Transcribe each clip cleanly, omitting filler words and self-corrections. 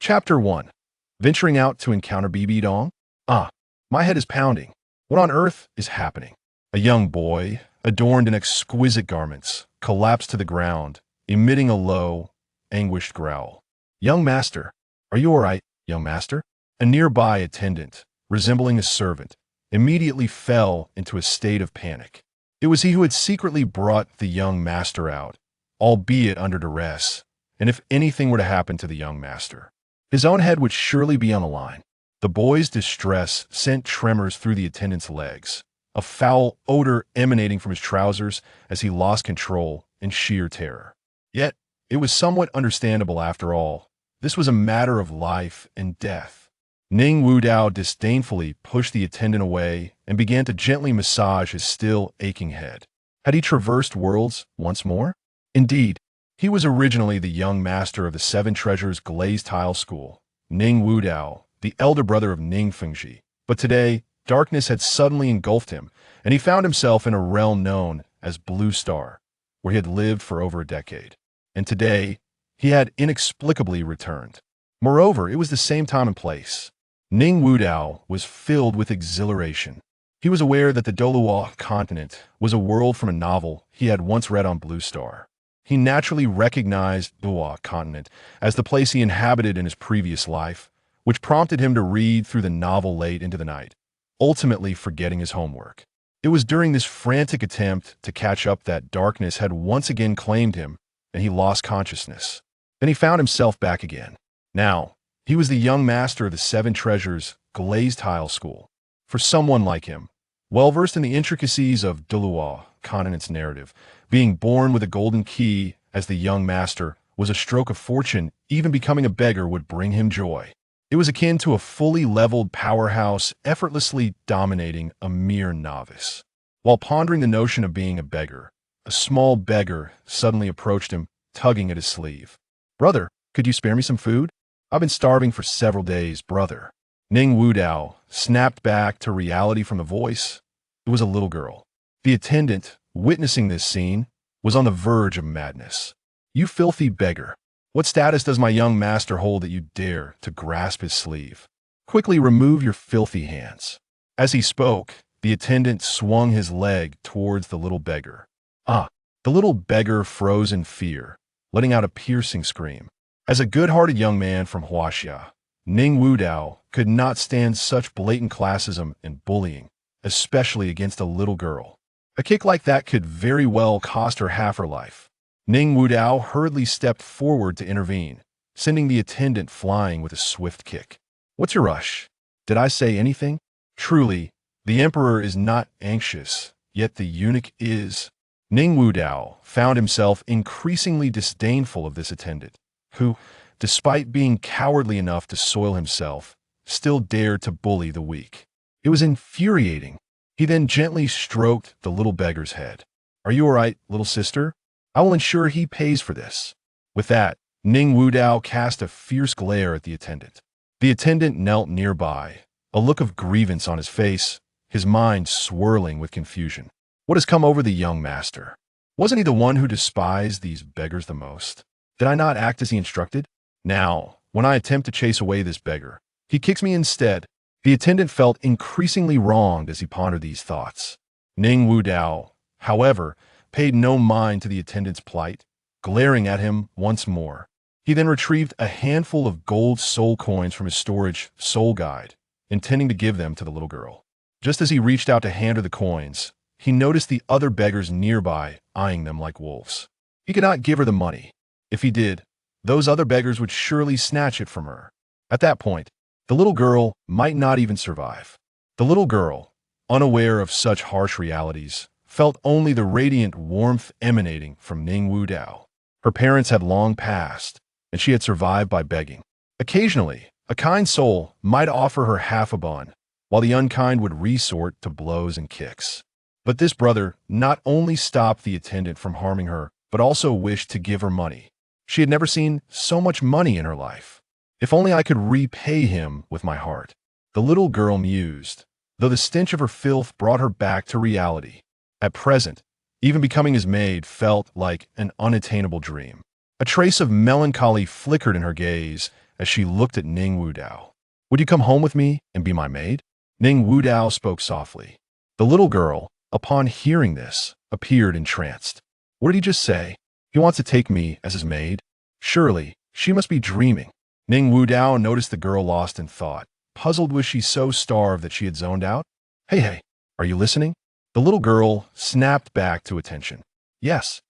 Chapter 1. Venturing out to encounter Bibi Dong? My head is pounding. What on earth is happening? A young boy, adorned in exquisite garments, collapsed to the ground, emitting a low, anguished growl. Young master, are you all right, young master? A nearby attendant, resembling a servant, immediately fell into a state of panic. It was he who had secretly brought the young master out, albeit under duress, and if anything were to happen to the young master, his own head would surely be on the line. The boy's distress sent tremors through the attendant's legs, a foul odor emanating from his trousers as he lost control in sheer terror. Yet, it was somewhat understandable after all. This was a matter of life and death. Ning Wudao disdainfully pushed the attendant away and began to gently massage his still aching head. Had he traversed worlds once more? Indeed, he was originally the young master of the Seven Treasures Glazed Tile School, Ning Wudao, the elder brother of Ning Fengji. But today, darkness had suddenly engulfed him, and he found himself in a realm known as Blue Star, where he had lived for over a decade. And today, he had inexplicably returned. Moreover, it was the same time and place. Ning Wudao was filled with exhilaration. He was aware that the Douluo Continent was a world from a novel he had once read on Blue Star. He naturally recognized Douluo Continent as the place he inhabited in his previous life, which prompted him to read through the novel late into the night, ultimately forgetting his homework. It was during this frantic attempt to catch up that darkness had once again claimed him, and he lost consciousness. Then he found himself back again. Now, he was the young master of the Seven Treasures Glazed Tile School. For someone like him, well-versed in the intricacies of Douluo Continent's narrative, being born with a golden key as the young master was a stroke of fortune. Even becoming a beggar would bring him joy. It was akin to a fully leveled powerhouse effortlessly dominating a mere novice. While pondering the notion of being a beggar, a small beggar suddenly approached him, tugging at his sleeve. "Brother, could you spare me some food? I've been starving for several days, brother." Ning Wudao snapped back to reality from the voice. It was a little girl. The attendant, witnessing this scene, was on the verge of madness. "You filthy beggar! What status does my young master hold that you dare to grasp his sleeve? Quickly remove your filthy hands." As he spoke, the attendant swung his leg towards the little beggar. The little beggar froze in fear, letting out a piercing scream. As a good-hearted young man from Huaxia, Ning Wudao could not stand such blatant classism and bullying, especially against a little girl. A kick like that could very well cost her half her life. Ning Wudao hurriedly stepped forward to intervene, sending the attendant flying with a swift kick. "What's your rush? Did I say anything? Truly, the emperor is not anxious, yet the eunuch is." Ning Wudao found himself increasingly disdainful of this attendant, who, despite being cowardly enough to soil himself, still dared to bully the weak. It was infuriating. He then gently stroked the little beggar's head. "Are you all right, little sister? I will ensure he pays for this." With that, Ning Wudao cast a fierce glare at the attendant. The attendant knelt nearby, a look of grievance on his face, his mind swirling with confusion. What has come over the young master? Wasn't he the one who despised these beggars the most? Did I not act as he instructed? Now, when I attempt to chase away this beggar, he kicks me instead. The attendant felt increasingly wronged as he pondered these thoughts. Ning Wudao, however, paid no mind to the attendant's plight, glaring at him once more. He then retrieved a handful of gold soul coins from his storage soul guide, intending to give them to the little girl. Just as he reached out to hand her the coins, he noticed the other beggars nearby eyeing them like wolves. He could not give her the money. If he did, those other beggars would surely snatch it from her. At that point, the little girl might not even survive. The little girl, unaware of such harsh realities, felt only the radiant warmth emanating from Ning Wudao. Her parents had long passed, and she had survived by begging. Occasionally, a kind soul might offer her half a bun, while the unkind would resort to blows and kicks. But this brother not only stopped the attendant from harming her, but also wished to give her money. She had never seen so much money in her life. "If only I could repay him with my heart," the little girl mused, though the stench of her filth brought her back to reality. At present, even becoming his maid felt like an unattainable dream. A trace of melancholy flickered in her gaze as she looked at Ning Wudao. Would you come home with me and be my maid? Ning Wudao spoke softly. The little girl, upon hearing this, appeared entranced. What did he just say? He wants to take me as his maid? Surely, she must be dreaming. Ning Wudao noticed the girl lost in thought. Puzzled, was she so starved that she had zoned out? Hey, are you listening? The little girl snapped back to attention. Yes,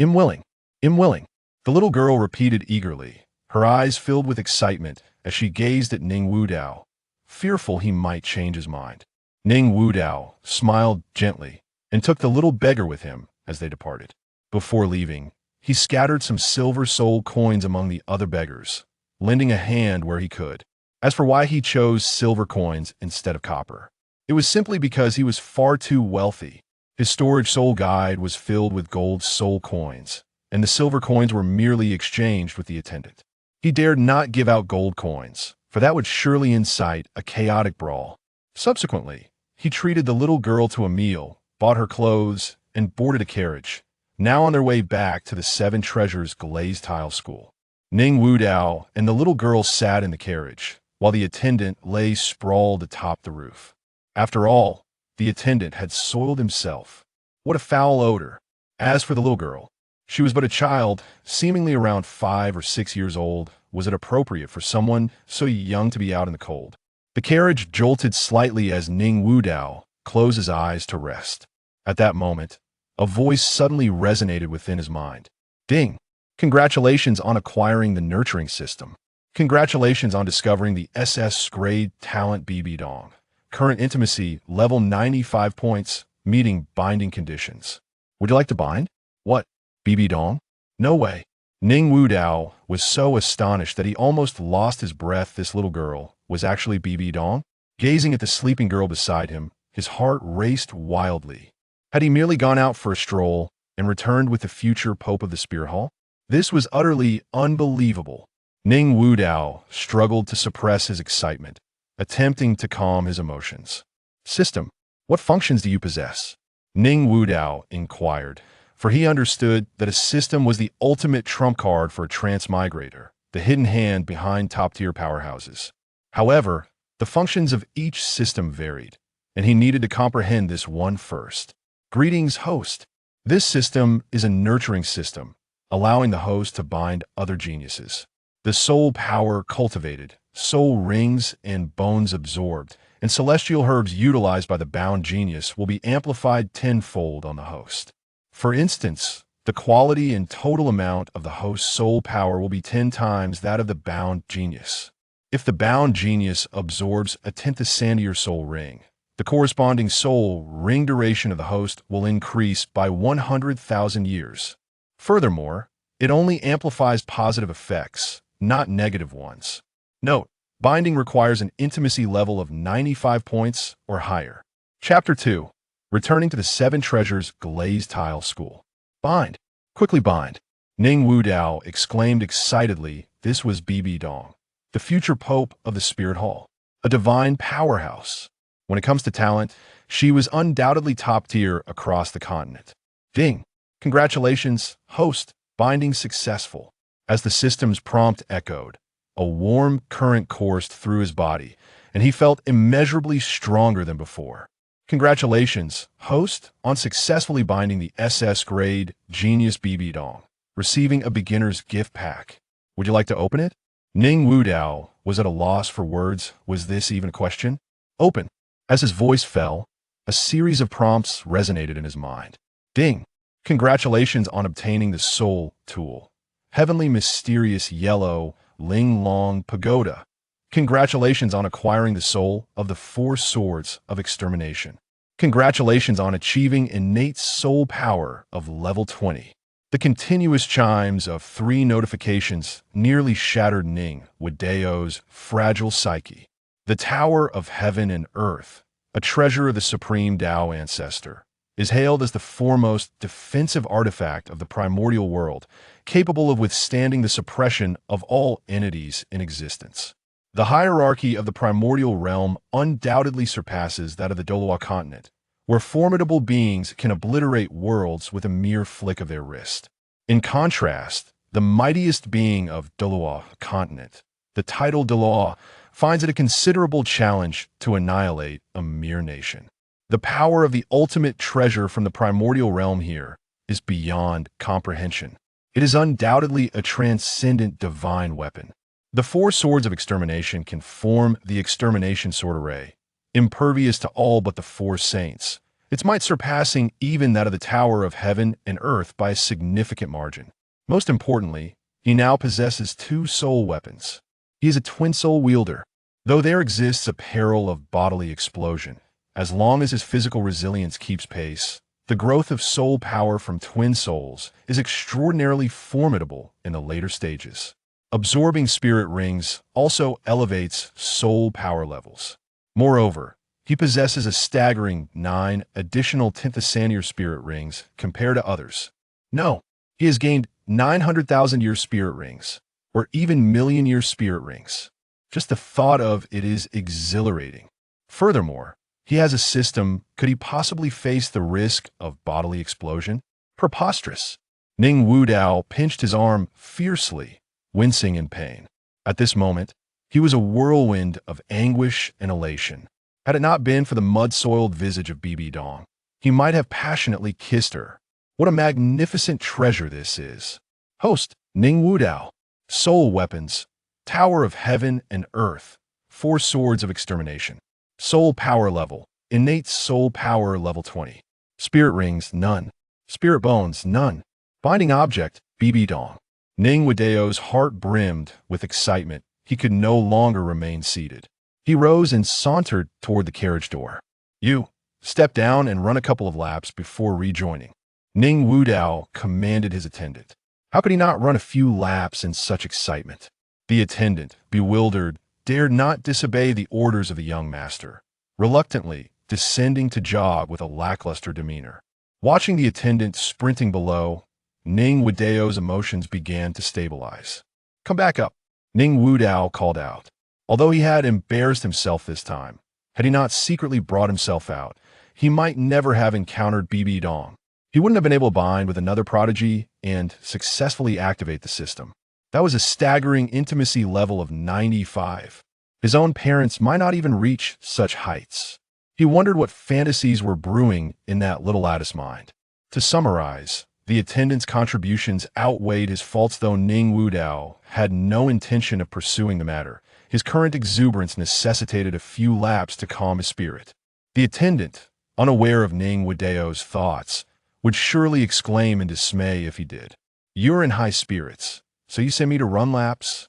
I'm willing. The little girl repeated eagerly, her eyes filled with excitement as she gazed at Ning Wudao, fearful he might change his mind. Ning Wudao smiled gently and took the little beggar with him as they departed. Before leaving, he scattered some silver soul coins among the other beggars, lending a hand where he could. As for why he chose silver coins instead of copper, it was simply because he was far too wealthy. His storage soul guide was filled with gold soul coins, and the silver coins were merely exchanged with the attendant. He dared not give out gold coins, for that would surely incite a chaotic brawl. Subsequently, he treated the little girl to a meal, bought her clothes, and boarded a carriage, now on their way back to the Seven Treasures glazed tile school. Ning Wudao and the little girl sat in the carriage, while the attendant lay sprawled atop the roof. After all, the attendant had soiled himself. What a foul odor. As for the little girl, she was but a child, seemingly around 5 or 6 years old. Was it appropriate for someone so young to be out in the cold? The carriage jolted slightly as Ning Wudao closed his eyes to rest. At that moment, a voice suddenly resonated within his mind. Ding! Congratulations on acquiring the nurturing system. Congratulations on discovering the SS grade talent BBDong. Current intimacy, level 95 points, meeting binding conditions. Would you like to bind? What? BBDong? No way. Ning Wudao was so astonished that he almost lost his breath. This little girl was actually BBDong. Gazing at the sleeping girl beside him, his heart raced wildly. Had he merely gone out for a stroll and returned with the future Pope of the Spear Hall? This was utterly unbelievable. Ning Wudao struggled to suppress his excitement, attempting to calm his emotions. System, what functions do you possess? Ning Wudao inquired, for he understood that a system was the ultimate trump card for a transmigrator, the hidden hand behind top-tier powerhouses. However, the functions of each system varied, and he needed to comprehend this one first. Greetings, host. This system is a nurturing system, allowing the host to bind other geniuses. The soul power cultivated, soul rings and bones absorbed, and celestial herbs utilized by the bound genius will be amplified tenfold on the host. For instance, the quality and total amount of the host's soul power will be 10 times that of the bound genius. If the bound genius absorbs a 10th Sandier soul ring, the corresponding soul ring duration of the host will increase by 100,000 years. Furthermore, it only amplifies positive effects, not negative ones. Note, binding requires an intimacy level of 95 points or higher. Chapter 2. Returning to the Seven Treasures glazed tile school. Bind. Quickly bind. Ning Wudao exclaimed excitedly. This was BBDong, the future Pope of the Spirit Hall, a divine powerhouse. When it comes to talent, she was undoubtedly top tier across the continent. Ding! Congratulations, host, binding successful. As the system's prompt echoed, a warm current coursed through his body, and he felt immeasurably stronger than before. Congratulations, host, on successfully binding the SS grade Genius BBDong, receiving a beginner's gift pack. Would you like to open it? Ning Wudao was at a loss for words. Was this even a question? Open. As his voice fell, a series of prompts resonated in his mind. Ding! Congratulations on obtaining the Soul Tool. Heavenly Mysterious Yellow Ling Long Pagoda. Congratulations on acquiring the soul of the 4 Swords of Extermination. Congratulations on achieving innate soul power of level 20. The continuous chimes of 3 notifications nearly shattered Ning Wudao's fragile psyche. The Tower of Heaven and Earth, a treasure of the Supreme Tao Ancestor, is hailed as the foremost defensive artifact of the primordial world, capable of withstanding the suppression of all entities in existence. The hierarchy of the primordial realm undoubtedly surpasses that of the Douluo Continent, where formidable beings can obliterate worlds with a mere flick of their wrist. In contrast, the mightiest being of Douluo Continent. The title Douluo finds it a considerable challenge to annihilate a mere nation. The power of the ultimate treasure from the primordial realm here is beyond comprehension. It is undoubtedly a transcendent divine weapon. The four swords of extermination can form the extermination sword array, impervious to all but the four saints, its might surpassing even that of the Tower of Heaven and Earth by a significant margin. Most importantly, he now possesses two soul weapons. He is a twin soul wielder, though there exists a peril of bodily explosion. As long as his physical resilience keeps pace, the growth of soul power from twin souls is extraordinarily formidable in the later stages. Absorbing spirit rings also elevates soul power levels. Moreover, he possesses a staggering 9 additional 10th Sanir spirit rings compared to others. No, he has gained 900,000-year spirit rings, or even million-year spirit rings. Just the thought of it is exhilarating. Furthermore, he has a system. Could he possibly face the risk of bodily explosion? Preposterous. Ning Wudao pinched his arm fiercely, wincing in pain. At this moment, he was a whirlwind of anguish and elation. Had it not been for the mud-soiled visage of Bibi Dong, he might have passionately kissed her. What a magnificent treasure this is. Host, Ning Wudao. Soul weapons, Tower of Heaven and Earth, 4 swords of extermination. Soul power level, innate soul power level 20. Spirit rings, none. Spirit bones, none. Binding object, BBDong. Ning Wudao's heart brimmed with excitement. He could no longer remain seated. He rose and sauntered toward the carriage door. You, step down and run a couple of laps before rejoining. Ning Wudao commanded his attendant. How could he not run a few laps in such excitement? The attendant, bewildered, dared not disobey the orders of the young master, reluctantly descending to jog with a lackluster demeanor. Watching the attendant sprinting below, Ning Wudao's emotions began to stabilize. Come back up, Ning Wudao called out. Although he had embarrassed himself this time, had he not secretly brought himself out, he might never have encountered BBDong. He wouldn't have been able to bind with another prodigy and successfully activate the system. That was a staggering intimacy level of 95. His own parents might not even reach such heights. He wondered what fantasies were brewing in that little lattice mind. To summarize, the attendant's contributions outweighed his faults, though Ning Wudao had no intention of pursuing the matter. His current exuberance necessitated a few laps to calm his spirit. The attendant, unaware of Ning Wudao's thoughts, would surely exclaim in dismay if he did. You're in high spirits, so you send me to run laps?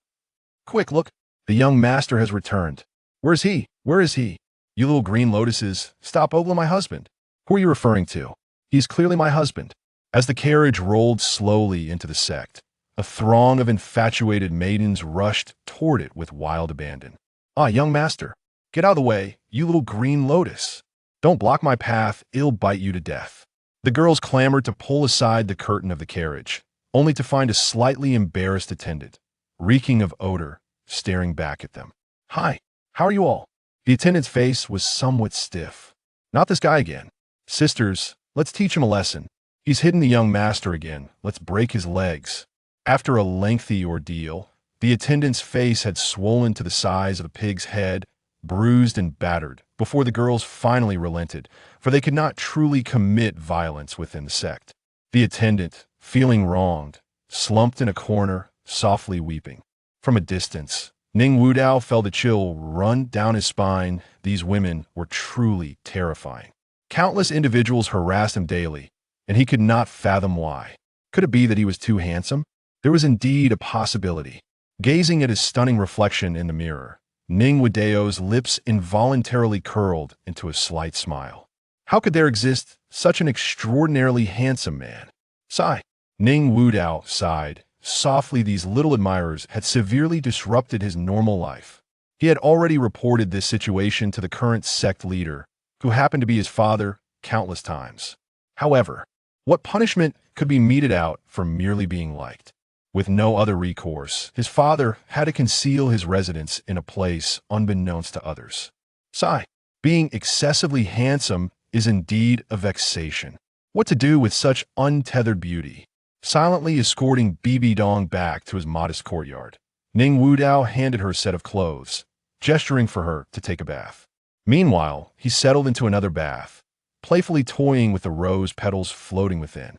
Quick, look, the young master has returned. Where's he? Where is he? You little green lotuses, stop ogling my husband. Who are you referring to? He's clearly my husband. As the carriage rolled slowly into the sect, a throng of infatuated maidens rushed toward it with wild abandon. Ah, young master, get out of the way, you little green lotus. Don't block my path, it'll bite you to death. The girls clamored to pull aside the curtain of the carriage, only to find a slightly embarrassed attendant, reeking of odor, staring back at them. Hi, how are you all? The attendant's face was somewhat stiff. Not this guy again. Sisters, let's teach him a lesson. He's hidden the young master again. Let's break his legs. After a lengthy ordeal, the attendant's face had swollen to the size of a pig's head, bruised and battered, before the girls finally relented, for they could not truly commit violence within the sect. The attendant, feeling wronged, slumped in a corner, softly weeping. From a distance, Ning Wudao felt a chill run down his spine. These women were truly terrifying. Countless individuals harassed him daily, and he could not fathom why. Could it be that he was too handsome? There was indeed a possibility. Gazing at his stunning reflection in the mirror, Ning Wudao's lips involuntarily curled into a slight smile. How could there exist such an extraordinarily handsome man? Sigh. Ning Wudao sighed. Softly, these little admirers had severely disrupted his normal life. He had already reported this situation to the current sect leader, who happened to be his father, countless times. However, what punishment could be meted out for merely being liked? With no other recourse, his father had to conceal his residence in a place unbeknownst to others. Sigh. Being excessively handsome is indeed a vexation. What to do with such untethered beauty? silently escorting Bibi Dong back to his modest courtyard. Ning Wudao handed her a set of clothes, gesturing for her to take a bath. Meanwhile, he settled into another bath, playfully toying with the rose petals floating within.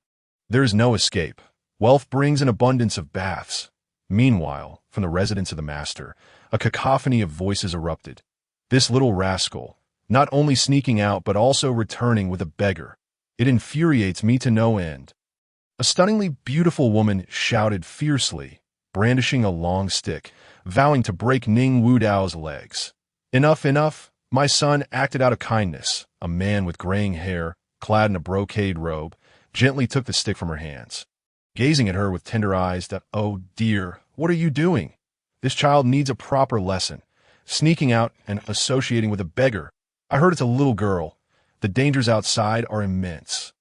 There is no escape. Wealth brings an abundance of baths. Meanwhile, from the residence of the master, a cacophony of voices erupted. This little rascal, not only sneaking out but also returning with a beggar. It infuriates me to no end. A stunningly beautiful woman shouted fiercely, brandishing a long stick, vowing to break Ning Wudao's legs. Enough, enough. My son acted out of kindness. A man with graying hair, clad in a brocade robe, gently took the stick from her hands. Gazing at her with tender eyes that, oh dear, what are you doing? This child needs a proper lesson. Sneaking out and associating with a beggar. I heard it's a little girl. The dangers outside are immense.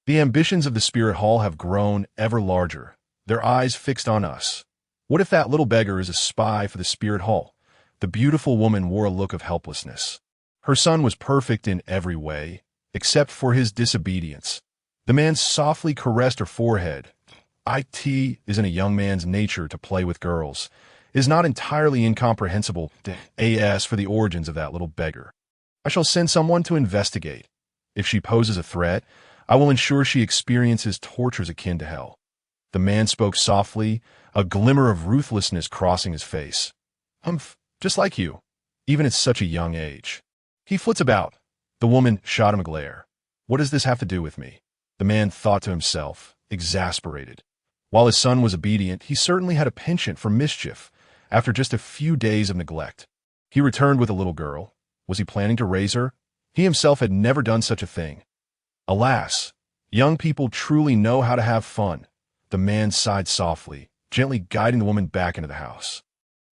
The ambitions of the spirit hall have grown ever larger, their eyes fixed on us. What if that little beggar is a spy for the spirit hall? The beautiful woman wore a look of helplessness. Her son was perfect in every way, except for his disobedience. The man softly caressed her forehead. It is in a young man's nature to play with girls. It is not entirely incomprehensible as for the origins of that little beggar. I shall send someone to investigate. If she poses a threat, I will ensure she experiences tortures akin to hell. The man spoke softly, a glimmer of ruthlessness crossing his face. Humph, just like you, even at such a young age. He flits about. The woman shot him a glare. What does this have to do with me? The man thought to himself, exasperated. While his son was obedient, he certainly had a penchant for mischief after just a few days of neglect. He returned with a little girl. Was he planning to raise her? He himself had never done such a thing. Alas, young people truly know how to have fun. The man sighed softly, gently guiding the woman back into the house.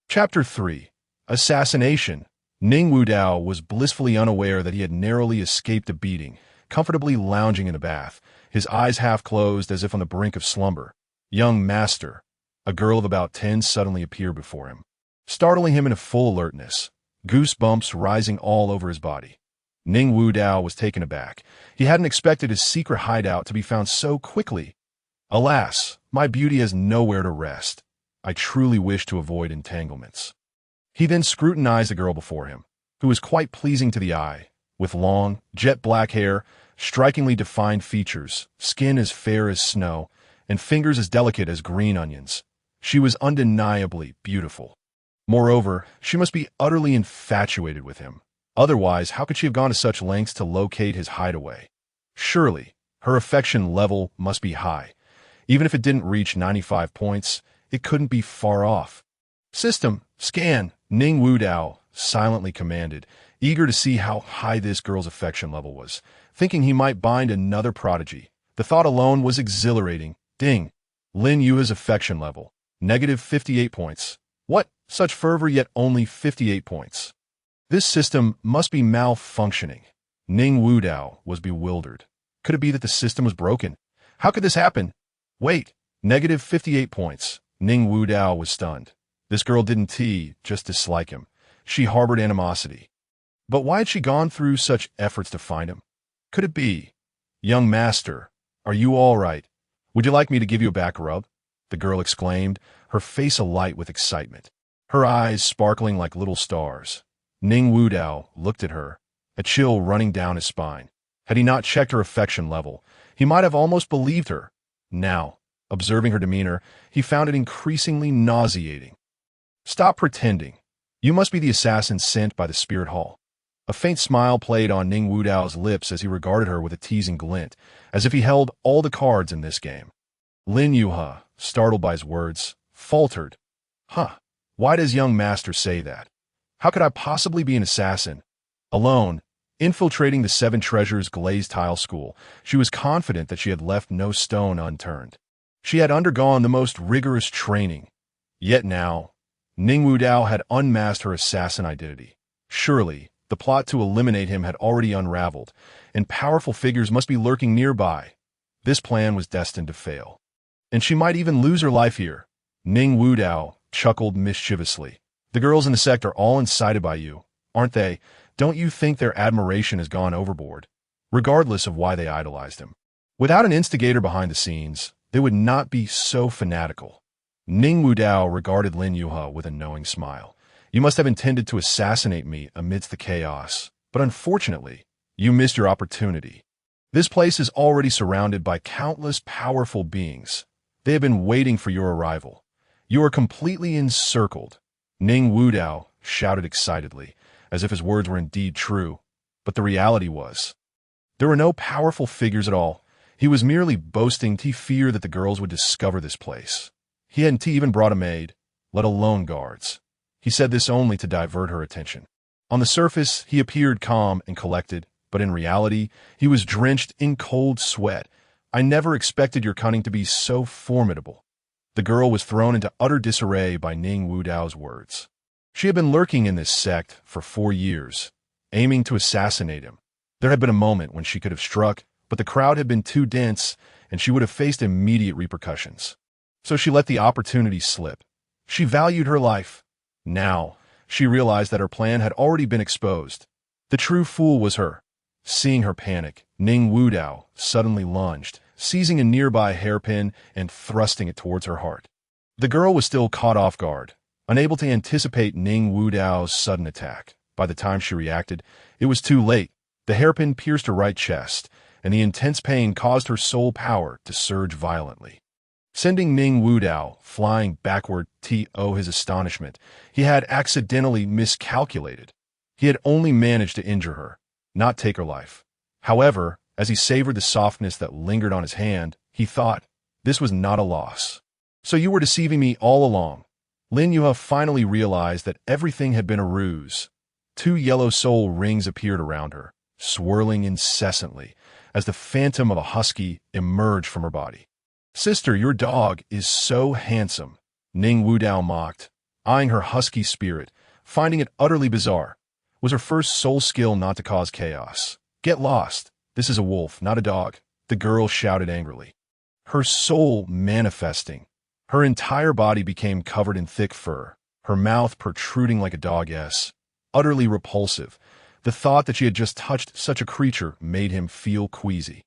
Chapter 3. Assassination. Ning Wudao was blissfully unaware that he had narrowly escaped a beating, comfortably lounging in a bath, his eyes half closed as if on the brink of slumber. Young master, a girl of about 10 suddenly appeared before him, startling him into full alertness, goosebumps rising all over his body. Ning Wudao was taken aback. He hadn't expected his secret hideout to be found so quickly. Alas, my beauty has nowhere to rest. I truly wish to avoid entanglements. He then scrutinized the girl before him, who was quite pleasing to the eye, with long, jet-black hair, strikingly defined features, skin as fair as snow, and fingers as delicate as green onions. She was undeniably beautiful. Moreover, she must be utterly infatuated with him. Otherwise, how could she have gone to such lengths to locate his hideaway? Surely, her affection level must be high. Even if it didn't reach 95 points, it couldn't be far off. System, scan, Ning Wudao silently commanded, eager to see how high this girl's affection level was, thinking he might bind another prodigy. The thought alone was exhilarating. Ding. Lin Yua's affection level. Negative 58 points. What? Such fervor, yet only 58 points. This system must be malfunctioning. Ning Wudao was bewildered. Could it be that the system was broken? How could this happen? Wait. Negative 58 points. Ning Wudao was stunned. This girl didn't just dislike him. She harbored animosity. But why had she gone through such efforts to find him? Could it be? Young master, are you all right? Would you like me to give you a back rub? The girl exclaimed, her face alight with excitement, her eyes sparkling like little stars. Ning Wudao looked at her, a chill running down his spine. Had he not checked her affection level, he might have almost believed her. Now, observing her demeanor, he found it increasingly nauseating. Stop pretending. You must be the assassin sent by the spirit hall. A faint smile played on Ning Wudao's lips as he regarded her with a teasing glint, as if he held all the cards in this game. Lin Yuha, startled by his words, faltered. Huh, why does young master say that? How could I possibly be an assassin? Alone, infiltrating the Seven Treasures glazed tile school, she was confident that she had left no stone unturned. She had undergone the most rigorous training. Yet now, Ning Wudao had unmasked her assassin identity. Surely, the plot to eliminate him had already unraveled, and powerful figures must be lurking nearby. This plan was destined to fail. And she might even lose her life here. Ning Wudao chuckled mischievously. The girls in the sect are all incited by you, aren't they? Don't you think their admiration has gone overboard? Regardless of why they idolized him. Without an instigator behind the scenes, they would not be so fanatical. Ning Wudao regarded Lin Yuha with a knowing smile. You must have intended to assassinate me amidst the chaos, but unfortunately, you missed your opportunity. This place is already surrounded by countless powerful beings. They have been waiting for your arrival. You are completely encircled. Ning Wudao shouted excitedly, as if his words were indeed true. But the reality was, there were no powerful figures at all. He was merely boasting to fear that the girls would discover this place. He hadn't even brought a maid, let alone guards. He said this only to divert her attention. On the surface, he appeared calm and collected, but in reality, he was drenched in cold sweat. I never expected your cunning to be so formidable. The girl was thrown into utter disarray by Ning Wudao's words. She had been lurking in this sect for 4 years, aiming to assassinate him. There had been a moment when she could have struck, but the crowd had been too dense, and she would have faced immediate repercussions. So she let the opportunity slip. She valued her life. Now, she realized that her plan had already been exposed. The true fool was her. Seeing her panic, Ning Wudao suddenly lunged, seizing a nearby hairpin and thrusting it towards her heart. The girl was still caught off guard, unable to anticipate Ning Wudao's sudden attack. By the time she reacted, it was too late. The hairpin pierced her right chest, and the intense pain caused her soul power to surge violently. Sending Ning Wudao flying backward to his astonishment, he had accidentally miscalculated. He had only managed to injure her, not take her life. However, as he savored the softness that lingered on his hand, he thought, this was not a loss. So you were deceiving me all along. Lin Yuha finally realized that everything had been a ruse. 2 yellow soul rings appeared around her, swirling incessantly, as the phantom of a husky emerged from her body. Sister, your dog is so handsome, Ning Wudao mocked, eyeing her husky spirit, finding it utterly bizarre. Was her first soul skill not to cause chaos? Get lost. This is a wolf, not a dog, the girl shouted angrily. Her soul manifesting. Her entire body became covered in thick fur, her mouth protruding like a dog's. Utterly repulsive. The thought that she had just touched such a creature made him feel queasy.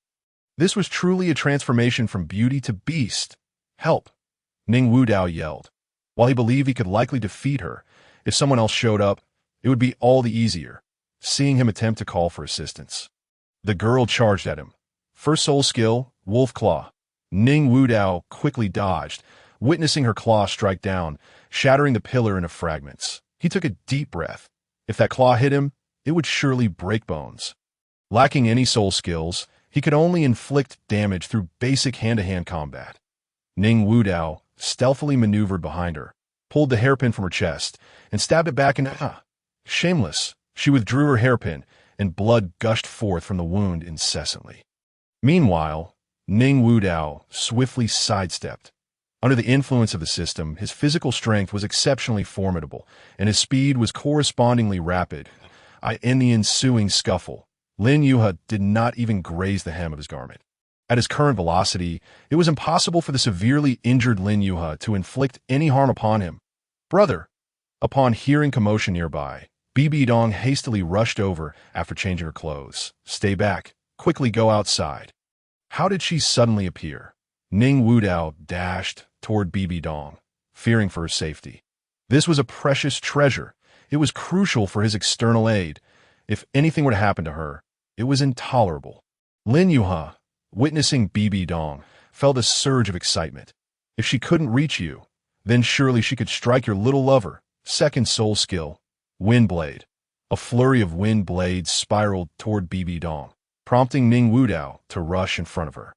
This was truly a transformation from beauty to beast. Help! Ning Wudao yelled. While he believed he could likely defeat her, if someone else showed up, it would be all the easier, seeing him attempt to call for assistance. The girl charged at him. First soul skill, Wolf Claw. Ning Wudao quickly dodged, witnessing her claw strike down, shattering the pillar into fragments. He took a deep breath. If that claw hit him, it would surely break bones. Lacking any soul skills, he could only inflict damage through basic hand-to-hand combat. Ning Wudao stealthily maneuvered behind her, pulled the hairpin from her chest, and stabbed it back into Shameless, she withdrew her hairpin, and blood gushed forth from the wound incessantly. Meanwhile, Ning Wudao swiftly sidestepped. Under the influence of the system, his physical strength was exceptionally formidable, and his speed was correspondingly rapid. In the ensuing scuffle, Lin Yuha did not even graze the hem of his garment. At his current velocity, it was impossible for the severely injured Lin Yuha to inflict any harm upon him. Brother! Upon hearing commotion nearby, BBDong hastily rushed over after changing her clothes. Stay back. Quickly go outside. How did she suddenly appear? Ning Wudao dashed toward BBDong, fearing for her safety. This was a precious treasure. It was crucial for his external aid. If anything were to happen to her, it was intolerable. Lin Yuha, witnessing BBDong, felt a surge of excitement. If she couldn't reach you, then surely she could strike your little lover. Second soul skill, Wind Blade. A flurry of wind blades spiraled toward BBDong, prompting Ning Wudao to rush in front of her.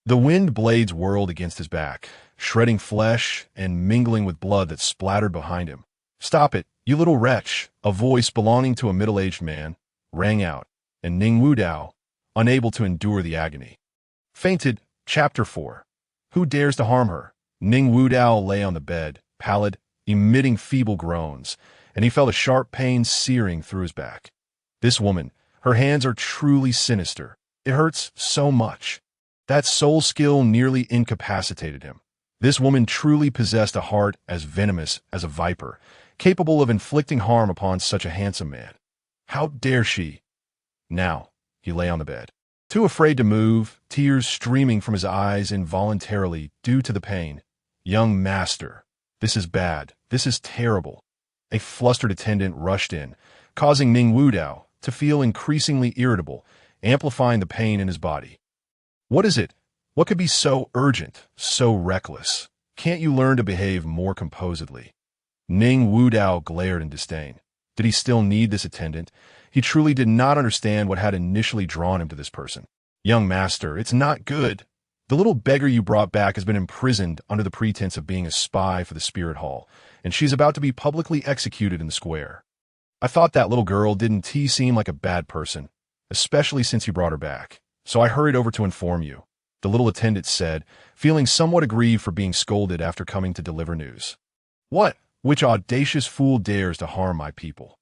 The wind blades whirled against his back, shredding flesh and mingling with blood that splattered behind him. Stop it, you little wretch! A voice belonging to a middle-aged man rang out, and Ning Wudao, unable to endure the agony, fainted. Chapter 4. Who dares to harm her? Ning Wudao lay on the bed, pallid, emitting feeble groans, and he felt a sharp pain searing through his back. This woman, her hands are truly sinister. It hurts so much. That soul skill nearly incapacitated him. This woman truly possessed a heart as venomous as a viper, capable of inflicting harm upon such a handsome man. How dare she? Now, he lay on the bed, Too afraid to move, tears streaming from his eyes involuntarily due to the pain. Young master, this is bad. This is terrible. A flustered attendant rushed in, causing Ning Wudao to feel increasingly irritable, amplifying the pain in his body. What is it? What could be so urgent, so reckless? Can't you learn to behave more composedly? Ning Wudao glared in disdain. Did he still need this attendant? He truly did not understand what had initially drawn him to this person. Young master, it's not good. The little beggar you brought back has been imprisoned under the pretense of being a spy for the spirit hall, and she's about to be publicly executed in the square. I thought that little girl didn't seem like a bad person, especially since you brought her back, so I hurried over to inform you, the little attendant said, feeling somewhat aggrieved for being scolded after coming to deliver news. What? Which audacious fool dares to harm my people?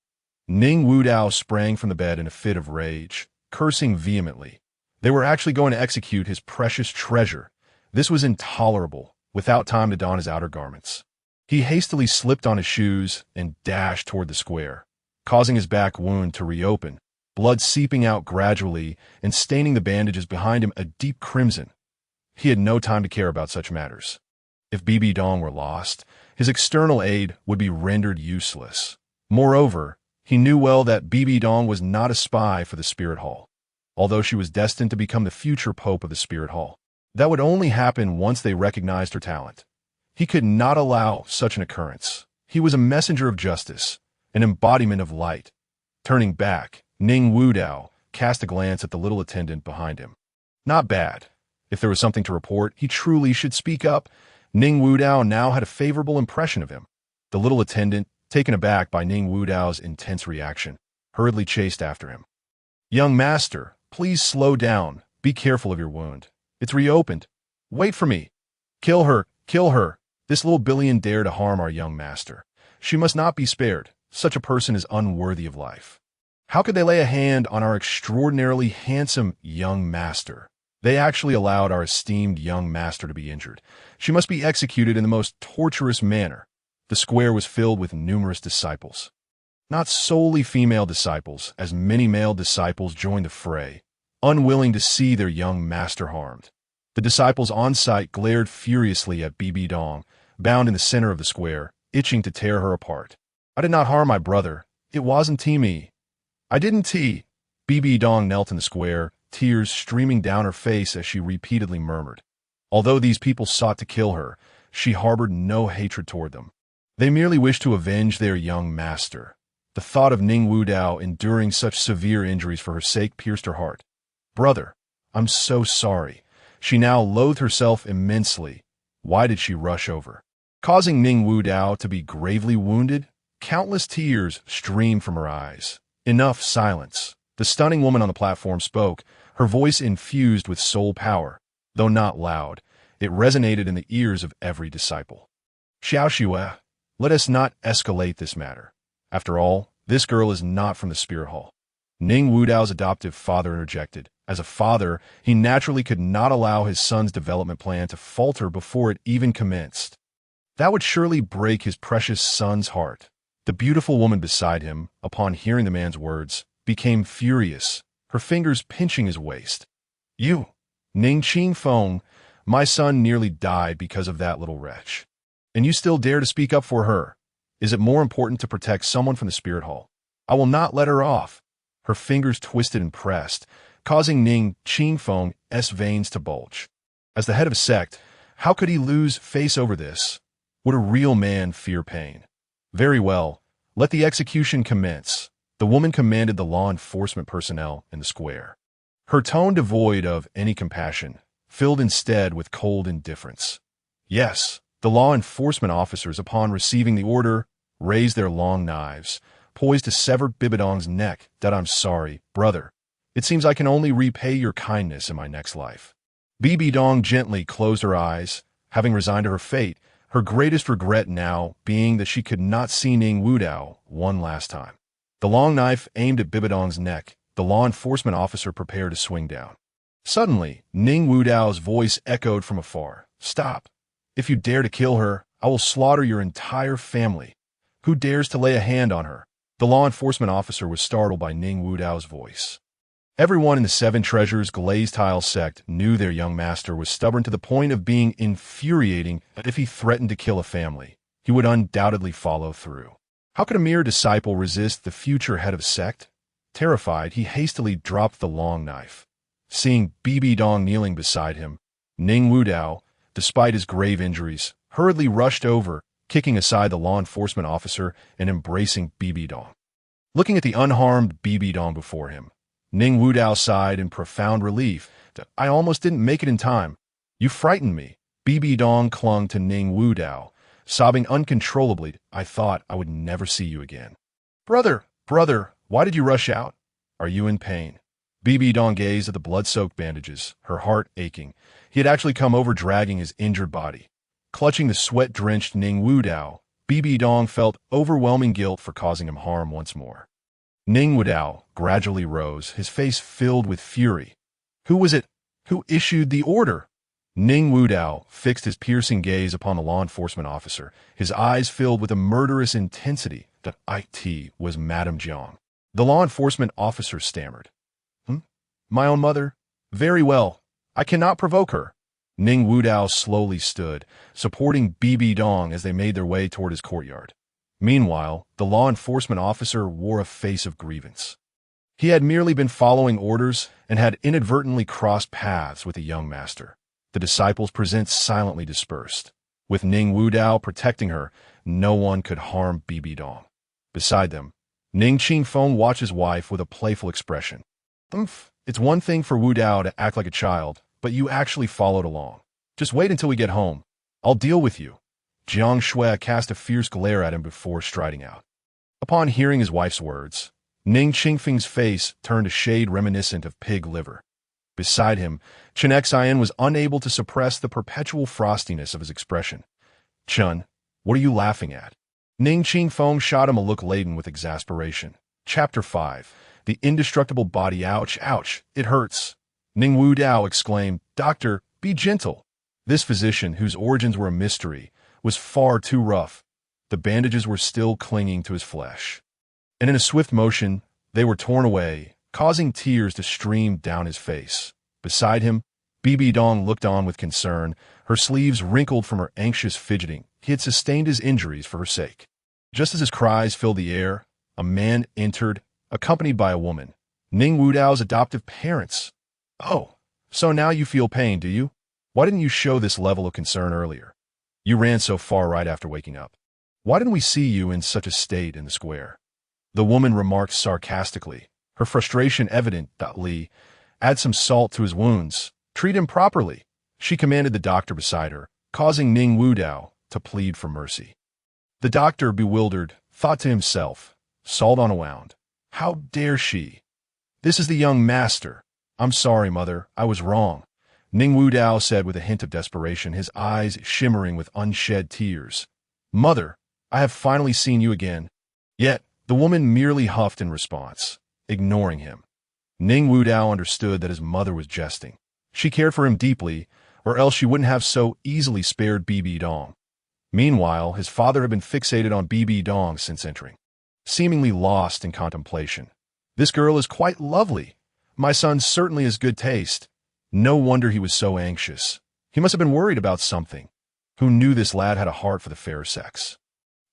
Ning Wudao sprang from the bed in a fit of rage, cursing vehemently. They were actually going to execute his precious treasure. This was intolerable, without time to don his outer garments. He hastily slipped on his shoes and dashed toward the square, causing his back wound to reopen, blood seeping out gradually and staining the bandages behind him a deep crimson. He had no time to care about such matters. If BBDong were lost, his external aid would be rendered useless. Moreover, he knew well that Bibi Dong was not a spy for the Spirit Hall, although she was destined to become the future pope of the Spirit Hall. That would only happen once they recognized her talent. He could not allow such an occurrence. He was a messenger of justice, an embodiment of light. Turning back, Ning Wudao cast a glance at the little attendant behind him. Not bad. If there was something to report, he truly should speak up. Ning Wudao now had a favorable impression of him. The little attendant, taken aback by Ning Wudao's intense reaction, hurriedly chased after him. Young master, please slow down. Be careful of your wound. It's reopened. Wait for me. Kill her, kill her. This little billion dare to harm our young master. She must not be spared. Such a person is unworthy of life. How could they lay a hand on our extraordinarily handsome young master? They actually allowed our esteemed young master to be injured. She must be executed in the most torturous manner. The square was filled with numerous disciples. Not solely female disciples, as many male disciples joined the fray, unwilling to see their young master harmed. The disciples on site glared furiously at Bibi Dong, bound in the center of the square, itching to tear her apart. I did not harm my brother. It wasn't me. I didn't. Bibi Dong knelt in the square, tears streaming down her face as she repeatedly murmured. Although these people sought to kill her, she harbored no hatred toward them. They merely wished to avenge their young master. The thought of Ning Wudao enduring such severe injuries for her sake pierced her heart. Brother, I'm so sorry. She now loathed herself immensely. Why did she rush over? Causing Ning Wudao to be gravely wounded? Countless tears streamed from her eyes. Enough silence. The stunning woman on the platform spoke, her voice infused with soul power. Though not loud, it resonated in the ears of every disciple. Xiaoxue, let us not escalate this matter. After all, this girl is not from the Spirit Hall. Ning Wudao's adoptive father interjected. As a father, he naturally could not allow his son's development plan to falter before it even commenced. That would surely break his precious son's heart. The beautiful woman beside him, upon hearing the man's words, became furious, her fingers pinching his waist. You, Ning Qingfeng, my son nearly died because of that little wretch. And you still dare to speak up for her? Is it more important to protect someone from the Spirit Hall? I will not let her off. Her fingers twisted and pressed, causing Ning Qingfeng's veins to bulge. As the head of a sect, how could he lose face over this? Would a real man fear pain? Very well, let the execution commence. The woman commanded the law enforcement personnel in the square. Her tone devoid of any compassion, filled instead with cold indifference. Yes, the law enforcement officers, upon receiving the order, raised their long knives, poised to sever BBDong's neck. That I'm sorry, brother. It seems I can only repay your kindness in my next life. BBDong gently closed her eyes, having resigned to her fate, her greatest regret now being that she could not see Ning Wudao one last time. The long knife aimed at BBDong's neck, the law enforcement officer prepared to swing down. Suddenly, Ning Wudao's voice echoed from afar. Stop. If you dare to kill her, I will slaughter your entire family. Who dares to lay a hand on her? The law enforcement officer was startled by Ning Wudao's voice. Everyone in the Seven Treasures glazed tile sect knew their young master was stubborn to the point of being infuriating, but if he threatened to kill a family, he would undoubtedly follow through. How could a mere disciple resist the future head of a sect? Terrified, he hastily dropped the long knife. Seeing BBDong kneeling beside him, Ning Wudao, despite his grave injuries, hurriedly rushed over, kicking aside the law enforcement officer and embracing BBDong. Looking at the unharmed BBDong before him, Ning Wudao sighed in profound relief. I almost didn't make it in time. You frightened me. BBDong clung to Ning Wudao, sobbing uncontrollably. I thought I would never see you again. Brother, why did you rush out? Are you in pain? BBDong gazed at the blood-soaked bandages, her heart aching. He had actually come over dragging his injured body. Clutching the sweat-drenched Ning Wudao, BBDong felt overwhelming guilt for causing him harm once more. Ning Wudao gradually rose, his face filled with fury. Who was it? Who issued the order? Ning Wudao fixed his piercing gaze upon the law enforcement officer, his eyes filled with a murderous intensity. That it was Madame Jiang. The law enforcement officer stammered. My own mother? Very well. I cannot provoke her. Ning Wudao slowly stood, supporting BBDong as they made their way toward his courtyard. Meanwhile, the law enforcement officer wore a face of grievance. He had merely been following orders and had inadvertently crossed paths with the young master. The disciples present silently dispersed. With Ning Wudao protecting her, no one could harm BBDong. Beside them, Ning Qingfeng watched his wife with a playful expression. It's one thing for Wudao to act like a child, but you actually followed along. Just wait until we get home. I'll deal with you. Jiang Shui cast a fierce glare at him before striding out. Upon hearing his wife's words, Ning Qingfeng's face turned a shade reminiscent of pig liver. Beside him, Chen Xian was unable to suppress the perpetual frostiness of his expression. Chun, what are you laughing at? Ning Qingfeng shot him a look laden with exasperation. Chapter 5. The indestructible body. Ouch, it hurts. Ning Wudao exclaimed, Doctor, be gentle. This physician, whose origins were a mystery, was far too rough. The bandages were still clinging to his flesh. And in a swift motion, they were torn away, causing tears to stream down his face. Beside him, BBDong looked on with concern, her sleeves wrinkled from her anxious fidgeting. He had sustained his injuries for her sake. Just as his cries filled the air, a man entered, accompanied by a woman. Ning Wudao's adoptive parents. Oh, so now you feel pain, do you? Why didn't you show this level of concern earlier? You ran so far right after waking up. Why didn't we see you in such a state in the square? The woman remarked sarcastically, her frustration evident. Li, add some salt to his wounds. Treat him properly. She commanded the doctor beside her, causing Ning Wudao to plead for mercy. The doctor, bewildered, thought to himself, salt on a wound. How dare she? This is the young master. I'm sorry, mother. I was wrong. Ning Wudao said with a hint of desperation, his eyes shimmering with unshed tears. Mother, I have finally seen you again. Yet, the woman merely huffed in response, ignoring him. Ning Wudao understood that his mother was jesting. She cared for him deeply, or else she wouldn't have so easily spared BBDong. Meanwhile, his father had been fixated on BBDong since entering, seemingly lost in contemplation. This girl is quite lovely. My son certainly has good taste. No wonder he was so anxious. He must have been worried about something. Who knew this lad had a heart for the fair sex?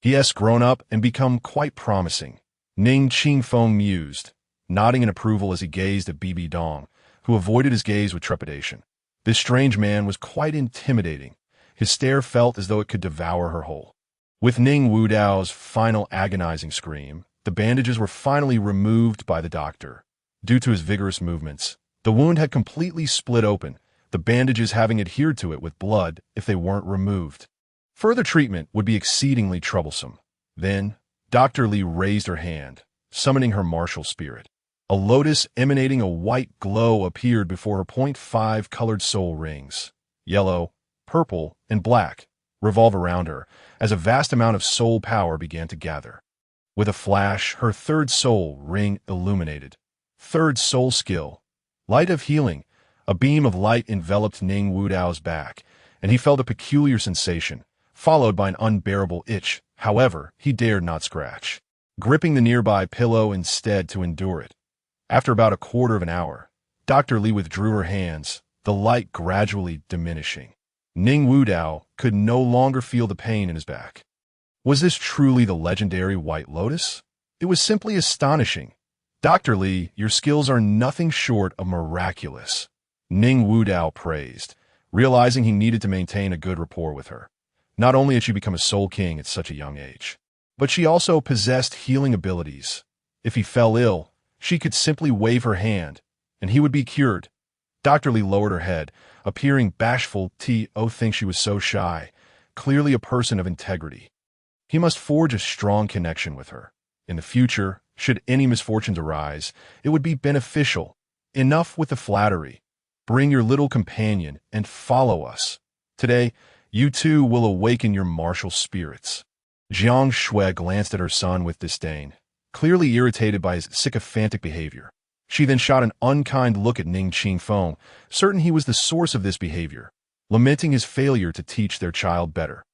He has grown up and become quite promising. Ning Qingfeng mused, nodding in approval as he gazed at BBDong, who avoided his gaze with trepidation. This strange man was quite intimidating. His stare felt as though it could devour her whole. With Ning Wudao's final agonizing scream, the bandages were finally removed by the doctor. Due to his vigorous movements, the wound had completely split open, the bandages having adhered to it with blood if they weren't removed. Further treatment would be exceedingly troublesome. Then, Dr. Li raised her hand, summoning her martial spirit. A lotus emanating a white glow appeared before her .5 colored soul rings. Yellow, purple, and black revolve around her as a vast amount of soul power began to gather. With a flash, her third soul ring illuminated. Third soul skill, light of healing. A beam of light enveloped Ning Wudao's back, and he felt a peculiar sensation, followed by an unbearable itch. However, he dared not scratch, gripping the nearby pillow instead to endure it. After about a quarter of an hour, Dr. Li withdrew her hands, the light gradually diminishing. Ning Wudao could no longer feel the pain in his back. Was this truly the legendary White Lotus? It was simply astonishing. Dr. Li, your skills are nothing short of miraculous, Ning Wudao praised, realizing he needed to maintain a good rapport with her. Not only had she become a soul king at such a young age, but she also possessed healing abilities. If he fell ill, she could simply wave her hand, and he would be cured. Dr. Li lowered her head, appearing bashful. To think she was so shy, clearly a person of integrity. He must forge a strong connection with her. In the future, should any misfortunes arise, it would be beneficial. Enough with the flattery. Bring your little companion and follow us. Today, you too will awaken your martial spirits. Jiang Shui glanced at her son with disdain, clearly irritated by his sycophantic behavior. She then shot an unkind look at Ning Qingfeng, certain he was the source of this behavior, lamenting his failure to teach their child better.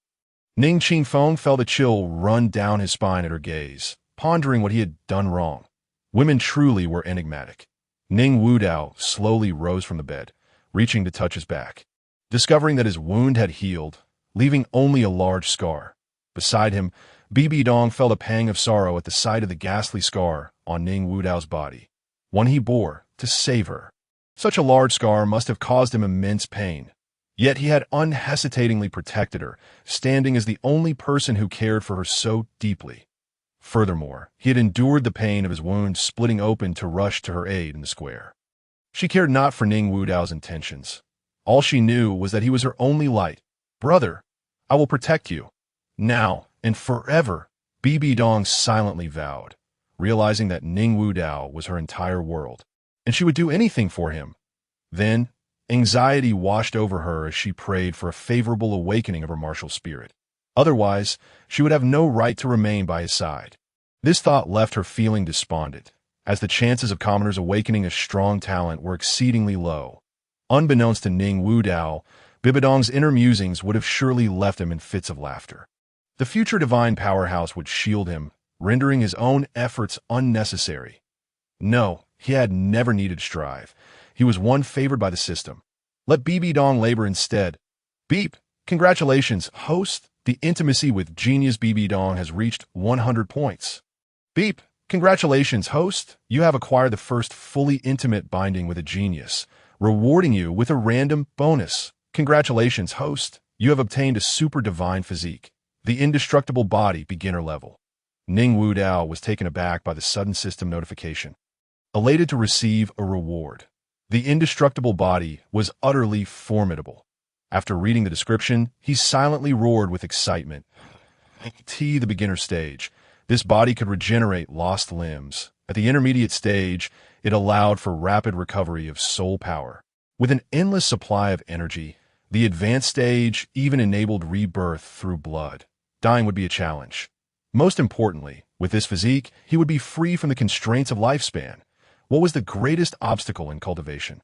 Ning Qingfeng felt a chill run down his spine at her gaze, pondering what he had done wrong. Women truly were enigmatic. Ning Wudao slowly rose from the bed, reaching to touch his back, discovering that his wound had healed, leaving only a large scar. Beside him, BBDong felt a pang of sorrow at the sight of the ghastly scar on Ning Wudao's body, one he bore to save her. Such a large scar must have caused him immense pain. Yet he had unhesitatingly protected her, standing as the only person who cared for her so deeply. Furthermore, he had endured the pain of his wound splitting open to rush to her aid in the square. She cared not for Ning Wudao's intentions. All she knew was that he was her only light. Brother, I will protect you. Now and forever, BBDong silently vowed, realizing that Ning Wudao was her entire world, and she would do anything for him. Then, anxiety washed over her as she prayed for a favorable awakening of her martial spirit. Otherwise, she would have no right to remain by his side. This thought left her feeling despondent, as the chances of commoners awakening a strong talent were exceedingly low. Unbeknownst to Ning Wudao, BBDong's inner musings would have surely left him in fits of laughter. The future divine powerhouse would shield him, rendering his own efforts unnecessary. No, he had never needed to strive. He was one favored by the system. Let BBDong labor instead. Beep! Congratulations, host! The intimacy with genius BBDong has reached 100 points. Beep! Congratulations, host! You have acquired the first fully intimate binding with a genius, rewarding you with a random bonus. Congratulations, host! You have obtained a super divine physique, the indestructible body beginner level. Ning Wudao was taken aback by the sudden system notification, elated to receive a reward. The indestructible body was utterly formidable. After reading the description, he silently roared with excitement. The beginner stage. This body could regenerate lost limbs. At the intermediate stage, it allowed for rapid recovery of soul power. With an endless supply of energy, the advanced stage even enabled rebirth through blood. Dying would be a challenge. Most importantly, with this physique, he would be free from the constraints of lifespan. What was the greatest obstacle in cultivation?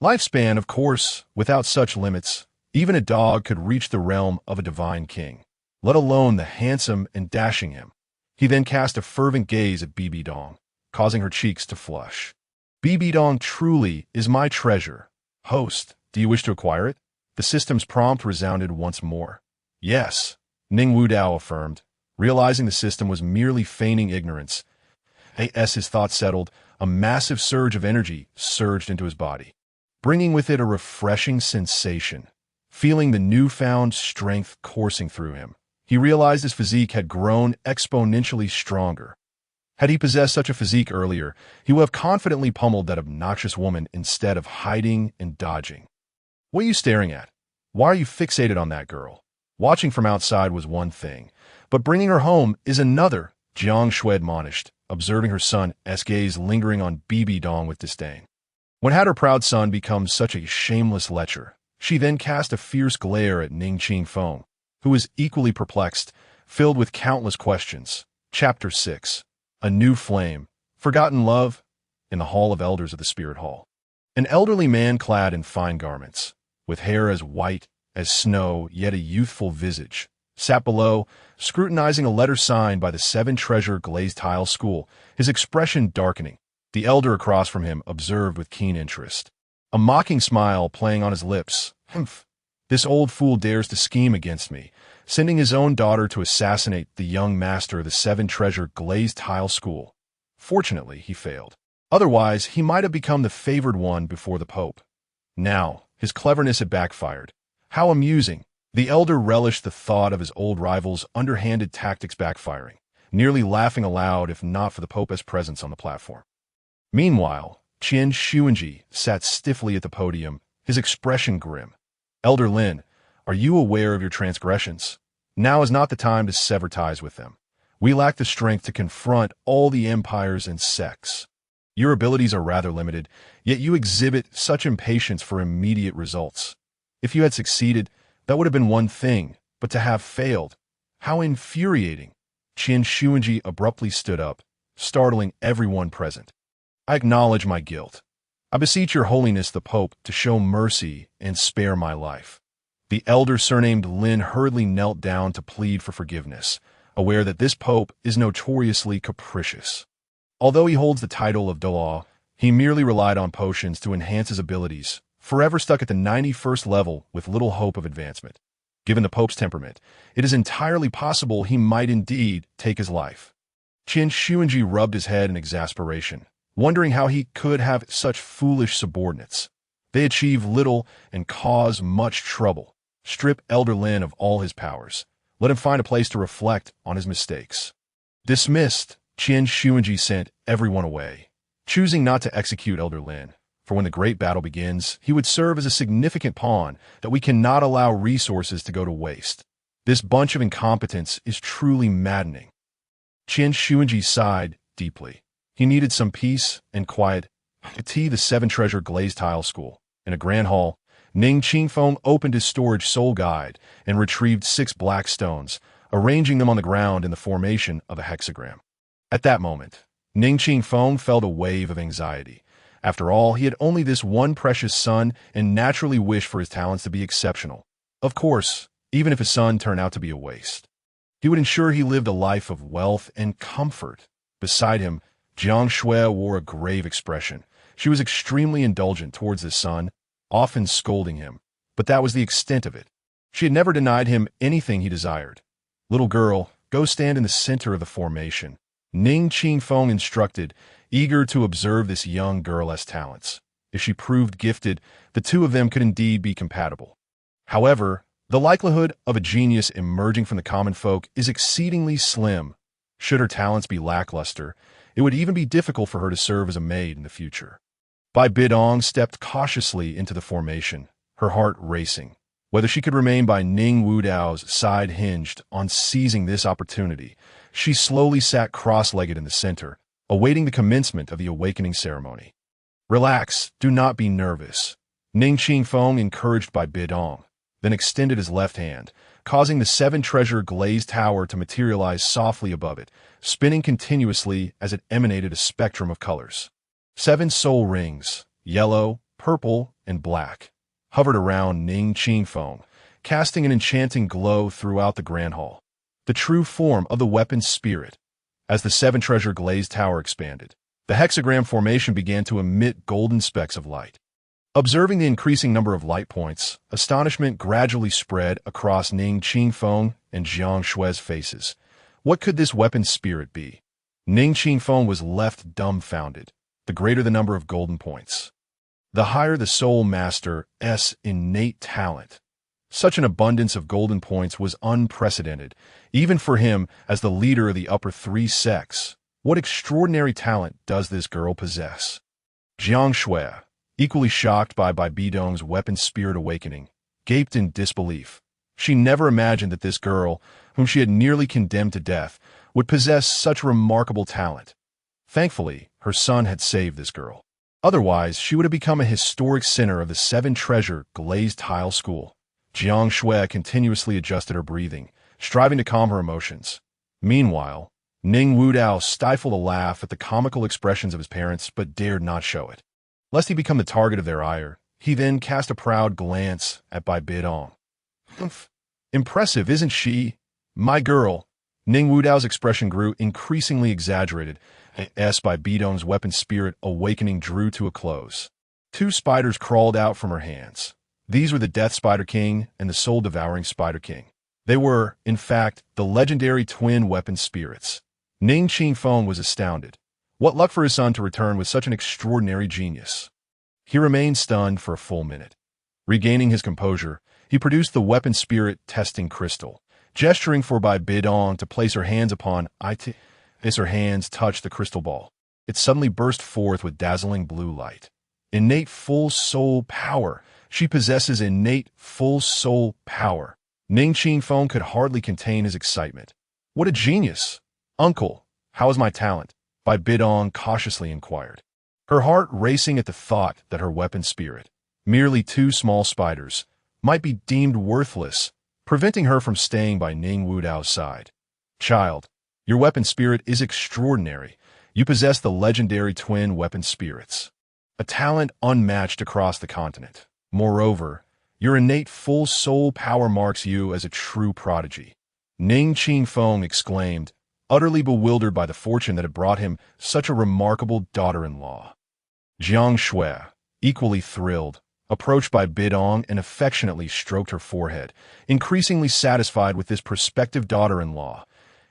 Lifespan, of course. Without such limits, even a dog could reach the realm of a divine king, let alone the handsome and dashing him. He then cast a fervent gaze at BBDong, causing her cheeks to flush. BBDong truly is my treasure. Host, do you wish to acquire it? The system's prompt resounded once more. Yes, Ning Wudao affirmed, realizing the system was merely feigning ignorance. As his thoughts settled, a massive surge of energy surged into his body, bringing with it a refreshing sensation. Feeling the newfound strength coursing through him, he realized his physique had grown exponentially stronger. Had he possessed such a physique earlier, he would have confidently pummeled that obnoxious woman instead of hiding and dodging. What are you staring at? Why are you fixated on that girl? Watching from outside was one thing, but bringing her home is another, Jiang Shui admonished, observing her son's gaze lingering on BBDong with disdain. When had her proud son become such a shameless lecher? She then cast a fierce glare at Ning Qingfeng, who was equally perplexed, filled with countless questions. Chapter 6. A New Flame. Forgotten Love. In the Hall of Elders of the Spirit Hall. An elderly man clad in fine garments, with hair as white as snow, yet a youthful visage, sat below, scrutinizing a letter signed by the Seven Treasure Glazed Tile School, his expression darkening. The elder across from him observed with keen interest, a mocking smile playing on his lips. Humph. This old fool dares to scheme against me, sending his own daughter to assassinate the young master of the seven-treasure glazed tile school. Fortunately, he failed. Otherwise, he might have become the favored one before the Pope. Now, his cleverness had backfired. How amusing! The elder relished the thought of his old rival's underhanded tactics backfiring, nearly laughing aloud if not for the Pope's presence on the platform. Meanwhile, Qian Xuanji sat stiffly at the podium, his expression grim. Elder Lin, are you aware of your transgressions? Now is not the time to sever ties with them. We lack the strength to confront all the empires and sects. Your abilities are rather limited, yet you exhibit such impatience for immediate results. If you had succeeded, that would have been one thing, but to have failed, how infuriating! Qian Xuanji abruptly stood up, startling everyone present. I acknowledge my guilt. I beseech your holiness the Pope to show mercy and spare my life. The elder surnamed Lin hurriedly knelt down to plead for forgiveness, aware that this Pope is notoriously capricious. Although he holds the title of Douluo, he merely relied on potions to enhance his abilities, forever stuck at the 91st level with little hope of advancement. Given the Pope's temperament, it is entirely possible he might indeed take his life. Qian Xuanji rubbed his head in exasperation, wondering how he could have such foolish subordinates. They achieve little and cause much trouble. Strip Elder Lin of all his powers. Let him find a place to reflect on his mistakes. Dismissed, Qian Xuanji sent everyone away, choosing not to execute Elder Lin, for when the great battle begins, he would serve as a significant pawn that we cannot allow resources to go to waste. This bunch of incompetents is truly maddening. Qian Xuanji sighed deeply. He needed some peace and quiet. At the seven-treasure glazed tile school, in a grand hall, Ning Qingfeng opened his storage soul guide and retrieved 6 black stones, arranging them on the ground in the formation of a hexagram. At that moment, Ning Qingfeng felt a wave of anxiety. After all, he had only this one precious son and naturally wished for his talents to be exceptional. Of course, even if his son turned out to be a waste. He would ensure he lived a life of wealth and comfort. Beside him, Jiang Shui wore a grave expression. She was extremely indulgent towards his son, often scolding him, but that was the extent of it. She had never denied him anything he desired. Little girl, go stand in the center of the formation, Ning Qingfeng instructed, eager to observe this young girl's talents. If she proved gifted, the two of them could indeed be compatible. However, the likelihood of a genius emerging from the common folk is exceedingly slim. Should her talents be lackluster, it would even be difficult for her to serve as a maid in the future. BBDong stepped cautiously into the formation, her heart racing. Whether she could remain by Ning Wudao's side hinged on seizing this opportunity. She slowly sat cross-legged in the center, awaiting the commencement of the awakening ceremony. Relax, do not be nervous. Ning Qingfeng encouraged by BBDong, then extended his left hand, causing the seven-treasure glazed tower to materialize softly above it, spinning continuously as it emanated a spectrum of colors. 7 soul rings, yellow, purple, and black, hovered around Ning Qingfeng, casting an enchanting glow throughout the grand hall. The true form of the weapon's spirit. As the seven-treasure glazed tower expanded, the hexagram formation began to emit golden specks of light. Observing the increasing number of light points, astonishment gradually spread across Ning Qingfeng and Jiang Shui's faces. What could this weapon's spirit be? Ning Qingfeng was left dumbfounded. The greater the number of golden points, the higher the soul master's innate talent. Such an abundance of golden points was unprecedented, even for him as the leader of the upper 3 sects. What extraordinary talent does this girl possess? Jiang Shui, equally shocked by BBDong's weapon spirit awakening, gaped in disbelief. She never imagined that this girl, whom she had nearly condemned to death, would possess such remarkable talent. Thankfully, her son had saved this girl. Otherwise, she would have become a historic sinner of the seven-treasure glazed tile school. Jiang Shui continuously adjusted her breathing, striving to calm her emotions. Meanwhile, Ning Wudao stifled a laugh at the comical expressions of his parents but dared not show it. Lest he become the target of their ire, he then cast a proud glance at BBDong. Impressive, isn't she? My girl. Ning Wudao's expression grew increasingly exaggerated as Bibi Dong's weapon spirit awakening drew to a close. Two spiders crawled out from her hands. These were the Death Spider King and the Soul-Devouring Spider King. They were, in fact, the legendary twin weapon spirits. Ning Qingfeng was astounded. What luck for his son to return with such an extraordinary genius. He remained stunned for a full minute. Regaining his composure, he produced the weapon spirit testing crystal, gesturing for Bibi Dong to place her hands upon it. As her hands touched the crystal ball, it suddenly burst forth with dazzling blue light. Innate full soul power. She possesses innate full soul power. Ning Qingfeng could hardly contain his excitement. What a genius! Uncle, how is my talent? Bibi Dong cautiously inquired. Her heart racing at the thought that her weapon spirit, merely two small spiders, might be deemed worthless, preventing her from staying by Ning Wudao's side. Child, your weapon spirit is extraordinary. You possess the legendary twin weapon spirits, a talent unmatched across the continent. Moreover, your innate full soul power marks you as a true prodigy. Ning Qingfeng exclaimed, utterly bewildered by the fortune that had brought him such a remarkable daughter-in-law. Jiang Shui, equally thrilled, approached Bibi Dong and affectionately stroked her forehead, increasingly satisfied with this prospective daughter-in-law.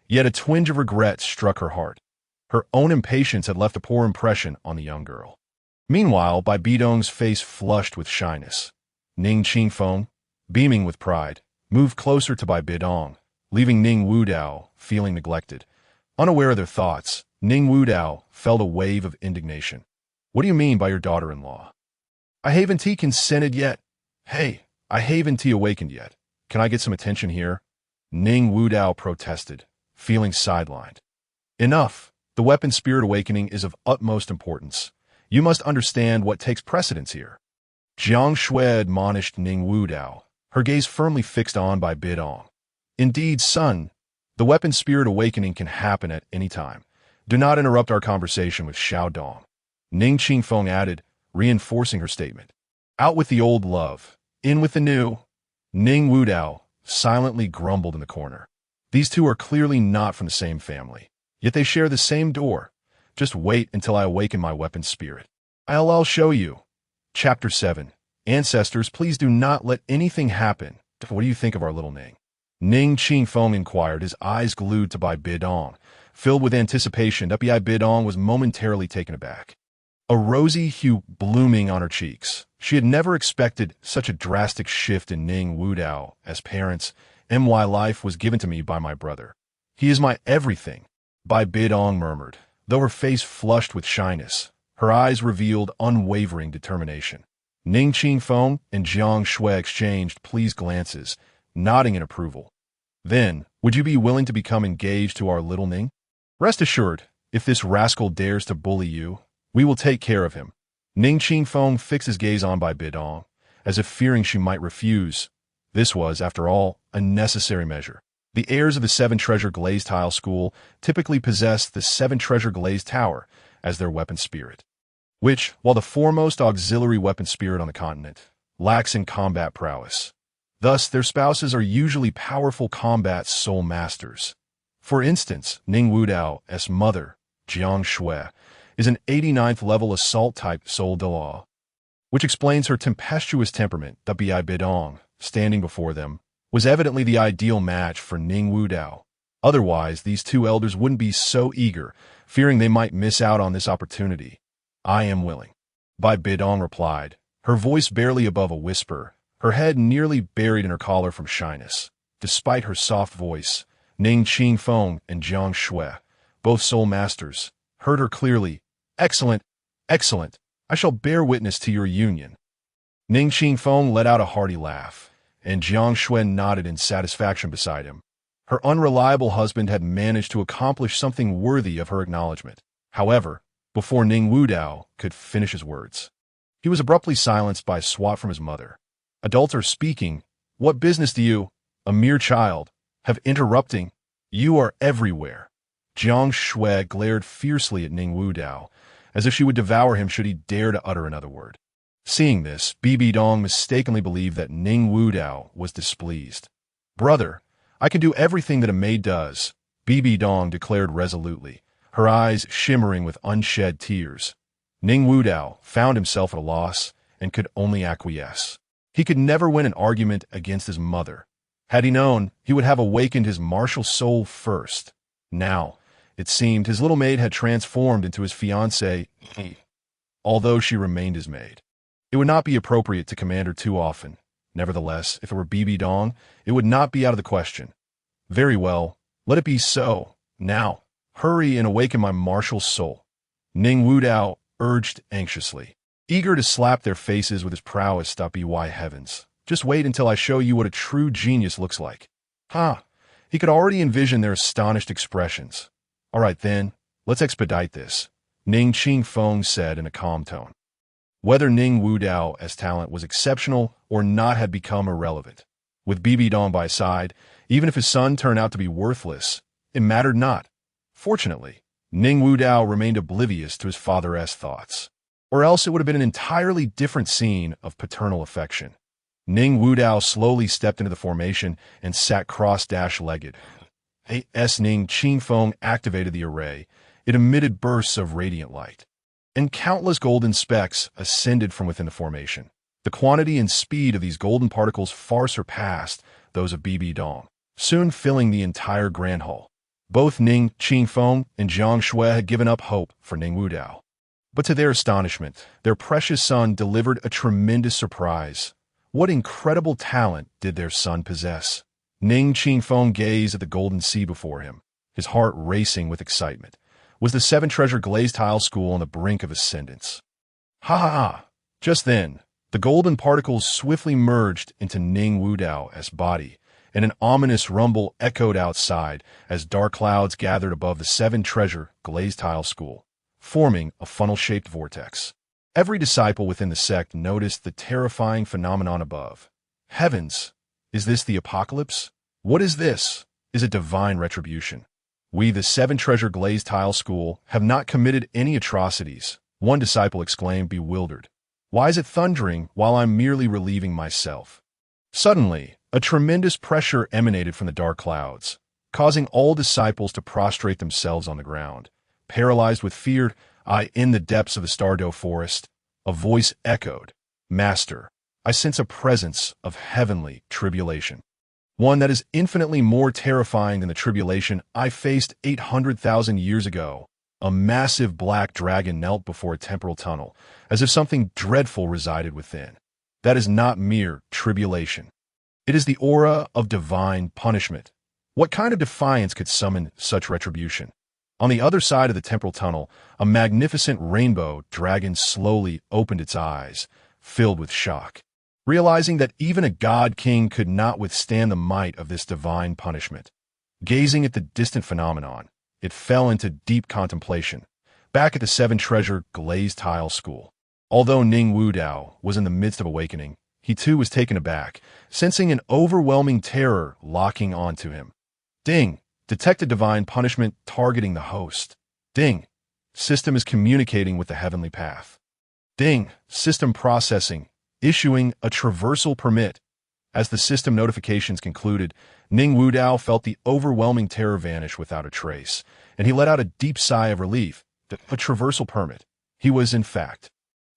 Yet a twinge of regret struck her heart. Her own impatience had left a poor impression on the young girl. Meanwhile, Bibi Dong's face flushed with shyness. Ning Qingfeng, beaming with pride, moved closer to Bibi Dong, leaving Ning Wudao feeling neglected. Unaware of their thoughts, Ning Wudao felt a wave of indignation. What do you mean by your daughter-in-law? I haven't consented yet. Hey, I haven't awakened yet. Can I get some attention here? Ning Wudao protested, feeling sidelined. Enough. The weapon spirit awakening is of utmost importance. You must understand what takes precedence here. Jiang Shui admonished Ning Wudao, her gaze firmly fixed on by Bibi Dong. Indeed, son, the weapon spirit awakening can happen at any time. Do not interrupt our conversation with Xiao Dong. Ning Qingfeng added, reinforcing her statement. Out with the old love, in with the new. Ning Wudao silently grumbled in the corner. These two are clearly not from the same family, yet they share the same door. Just wait until I awaken my weapon spirit. I'll show you. Chapter 7. Ancestors, please do not let anything happen. What do you think of our little Ning? Ning Qingfeng inquired, his eyes glued to Bibi Dong. Filled with anticipation, Bibi Dong was momentarily taken aback. A rosy hue blooming on her cheeks. She had never expected such a drastic shift in Ning Wudao. As parents, my life was given to me by my brother. He is my everything, Bibi Dong murmured, though her face flushed with shyness. Her eyes revealed unwavering determination. Ning Qingfeng and Jiang Shui exchanged pleased glances, nodding in approval. Then, would you be willing to become engaged to our little Ning? Rest assured, if this rascal dares to bully you, we will take care of him. Ning Qingfeng fixed his gaze on Bibi Dong, as if fearing she might refuse. This was, after all, a necessary measure. The heirs of the Seven Treasure Glazed Tile School typically possess the Seven Treasure Glazed Tower as their weapon spirit, which, while the foremost auxiliary weapon spirit on the continent, lacks in combat prowess. Thus, their spouses are usually powerful combat soul masters. For instance, Ning Wudao's mother, Jiang Shui, is an 89th level assault-type soul Douluo, which explains her tempestuous temperament. Bibi Dong, standing before them, was evidently the ideal match for Ning Wudao. Otherwise, these two elders wouldn't be so eager, fearing they might miss out on this opportunity. I am willing, Bibi Dong replied, her voice barely above a whisper, her head nearly buried in her collar from shyness. Despite her soft voice, Ning Qingfeng and Jiang Shui, both soul masters, heard her clearly. Excellent, excellent. I shall bear witness to your union. Ning Qingfeng let out a hearty laugh, and Jiang Shui nodded in satisfaction beside him. Her unreliable husband had managed to accomplish something worthy of her acknowledgement. However, before Ning Wudao could finish his words, he was abruptly silenced by a swat from his mother. Adults are speaking. What business do you, a mere child, have interrupting? You are everywhere. Jiang Shui glared fiercely at Ning Wudao, as if she would devour him should he dare to utter another word. Seeing this, BBDong mistakenly believed that Ning Wudao was displeased. Brother, I can do everything that a maid does, BBDong declared resolutely, her eyes shimmering with unshed tears. Ning Wudao found himself at a loss and could only acquiesce. He could never win an argument against his mother. Had he known, he would have awakened his martial soul first. Now, it seemed his little maid had transformed into his fiancée, although she remained his maid. It would not be appropriate to command her too often. Nevertheless, if it were Bibi Dong, it would not be out of the question. Very well, let it be so. Now, hurry and awaken my martial soul. Ning Wudao urged anxiously, eager to slap their faces with his prowess. By heavens, just wait until I show you what a true genius looks like. Ha! He could already envision their astonished expressions. All right then, let's expedite this, Ning Qingfeng said in a calm tone. Whether Ning Wudao as talent was exceptional or not had become irrelevant. With Bibi Dong by his side, even if his son turned out to be worthless, it mattered not. Fortunately, Ning Wudao remained oblivious to his father's thoughts. Or else it would have been an entirely different scene of paternal affection. Ning Wudao slowly stepped into the formation and sat cross-legged. As Ning Qingfeng activated the array, it emitted bursts of radiant light. And countless golden specks ascended from within the formation. The quantity and speed of these golden particles far surpassed those of Bibi Dong, soon filling the entire grand hall. Both Ning Qingfeng and Jiang Shui had given up hope for Ning Wudao. But to their astonishment, their precious son delivered a tremendous surprise. What incredible talent did their son possess? Ning Qingfeng gazed at the golden sea before him, his heart racing with excitement. Was the seven-treasure glazed tile school on the brink of ascendance? Ha ha ha! Just then, the golden particles swiftly merged into Ning Wudao's body, and an ominous rumble echoed outside as dark clouds gathered above the seven-treasure glazed tile school, forming a funnel-shaped vortex. Every disciple within the sect noticed the terrifying phenomenon above. Heavens! Is this the apocalypse? What is this? Is it divine retribution? We, the seven-treasure glazed tile school, have not committed any atrocities, one disciple exclaimed, bewildered. Why is it thundering while I'm merely relieving myself? Suddenly, a tremendous pressure emanated from the dark clouds, causing all disciples to prostrate themselves on the ground. Paralyzed with fear, in the depths of the Stardow forest, a voice echoed, Master, I sense a presence of heavenly tribulation. One that is infinitely more terrifying than the tribulation I faced 800,000 years ago. A massive black dragon knelt before a temporal tunnel, as if something dreadful resided within. That is not mere tribulation. It is the aura of divine punishment. What kind of defiance could summon such retribution? On the other side of the temporal tunnel, a magnificent rainbow dragon slowly opened its eyes, filled with shock. Realizing that even a god-king could not withstand the might of this divine punishment. Gazing at the distant phenomenon, it fell into deep contemplation, back at the seven-treasure glazed tile school. Although Ning Wudao was in the midst of awakening, he too was taken aback, sensing an overwhelming terror locking onto him. Ding! Detected divine punishment targeting the host. Ding! System is communicating with the heavenly path. Ding! System processing. Issuing a traversal permit. As the system notifications concluded, Ning Wudao felt the overwhelming terror vanish without a trace, and he let out a deep sigh of relief. A traversal permit. He was, in fact,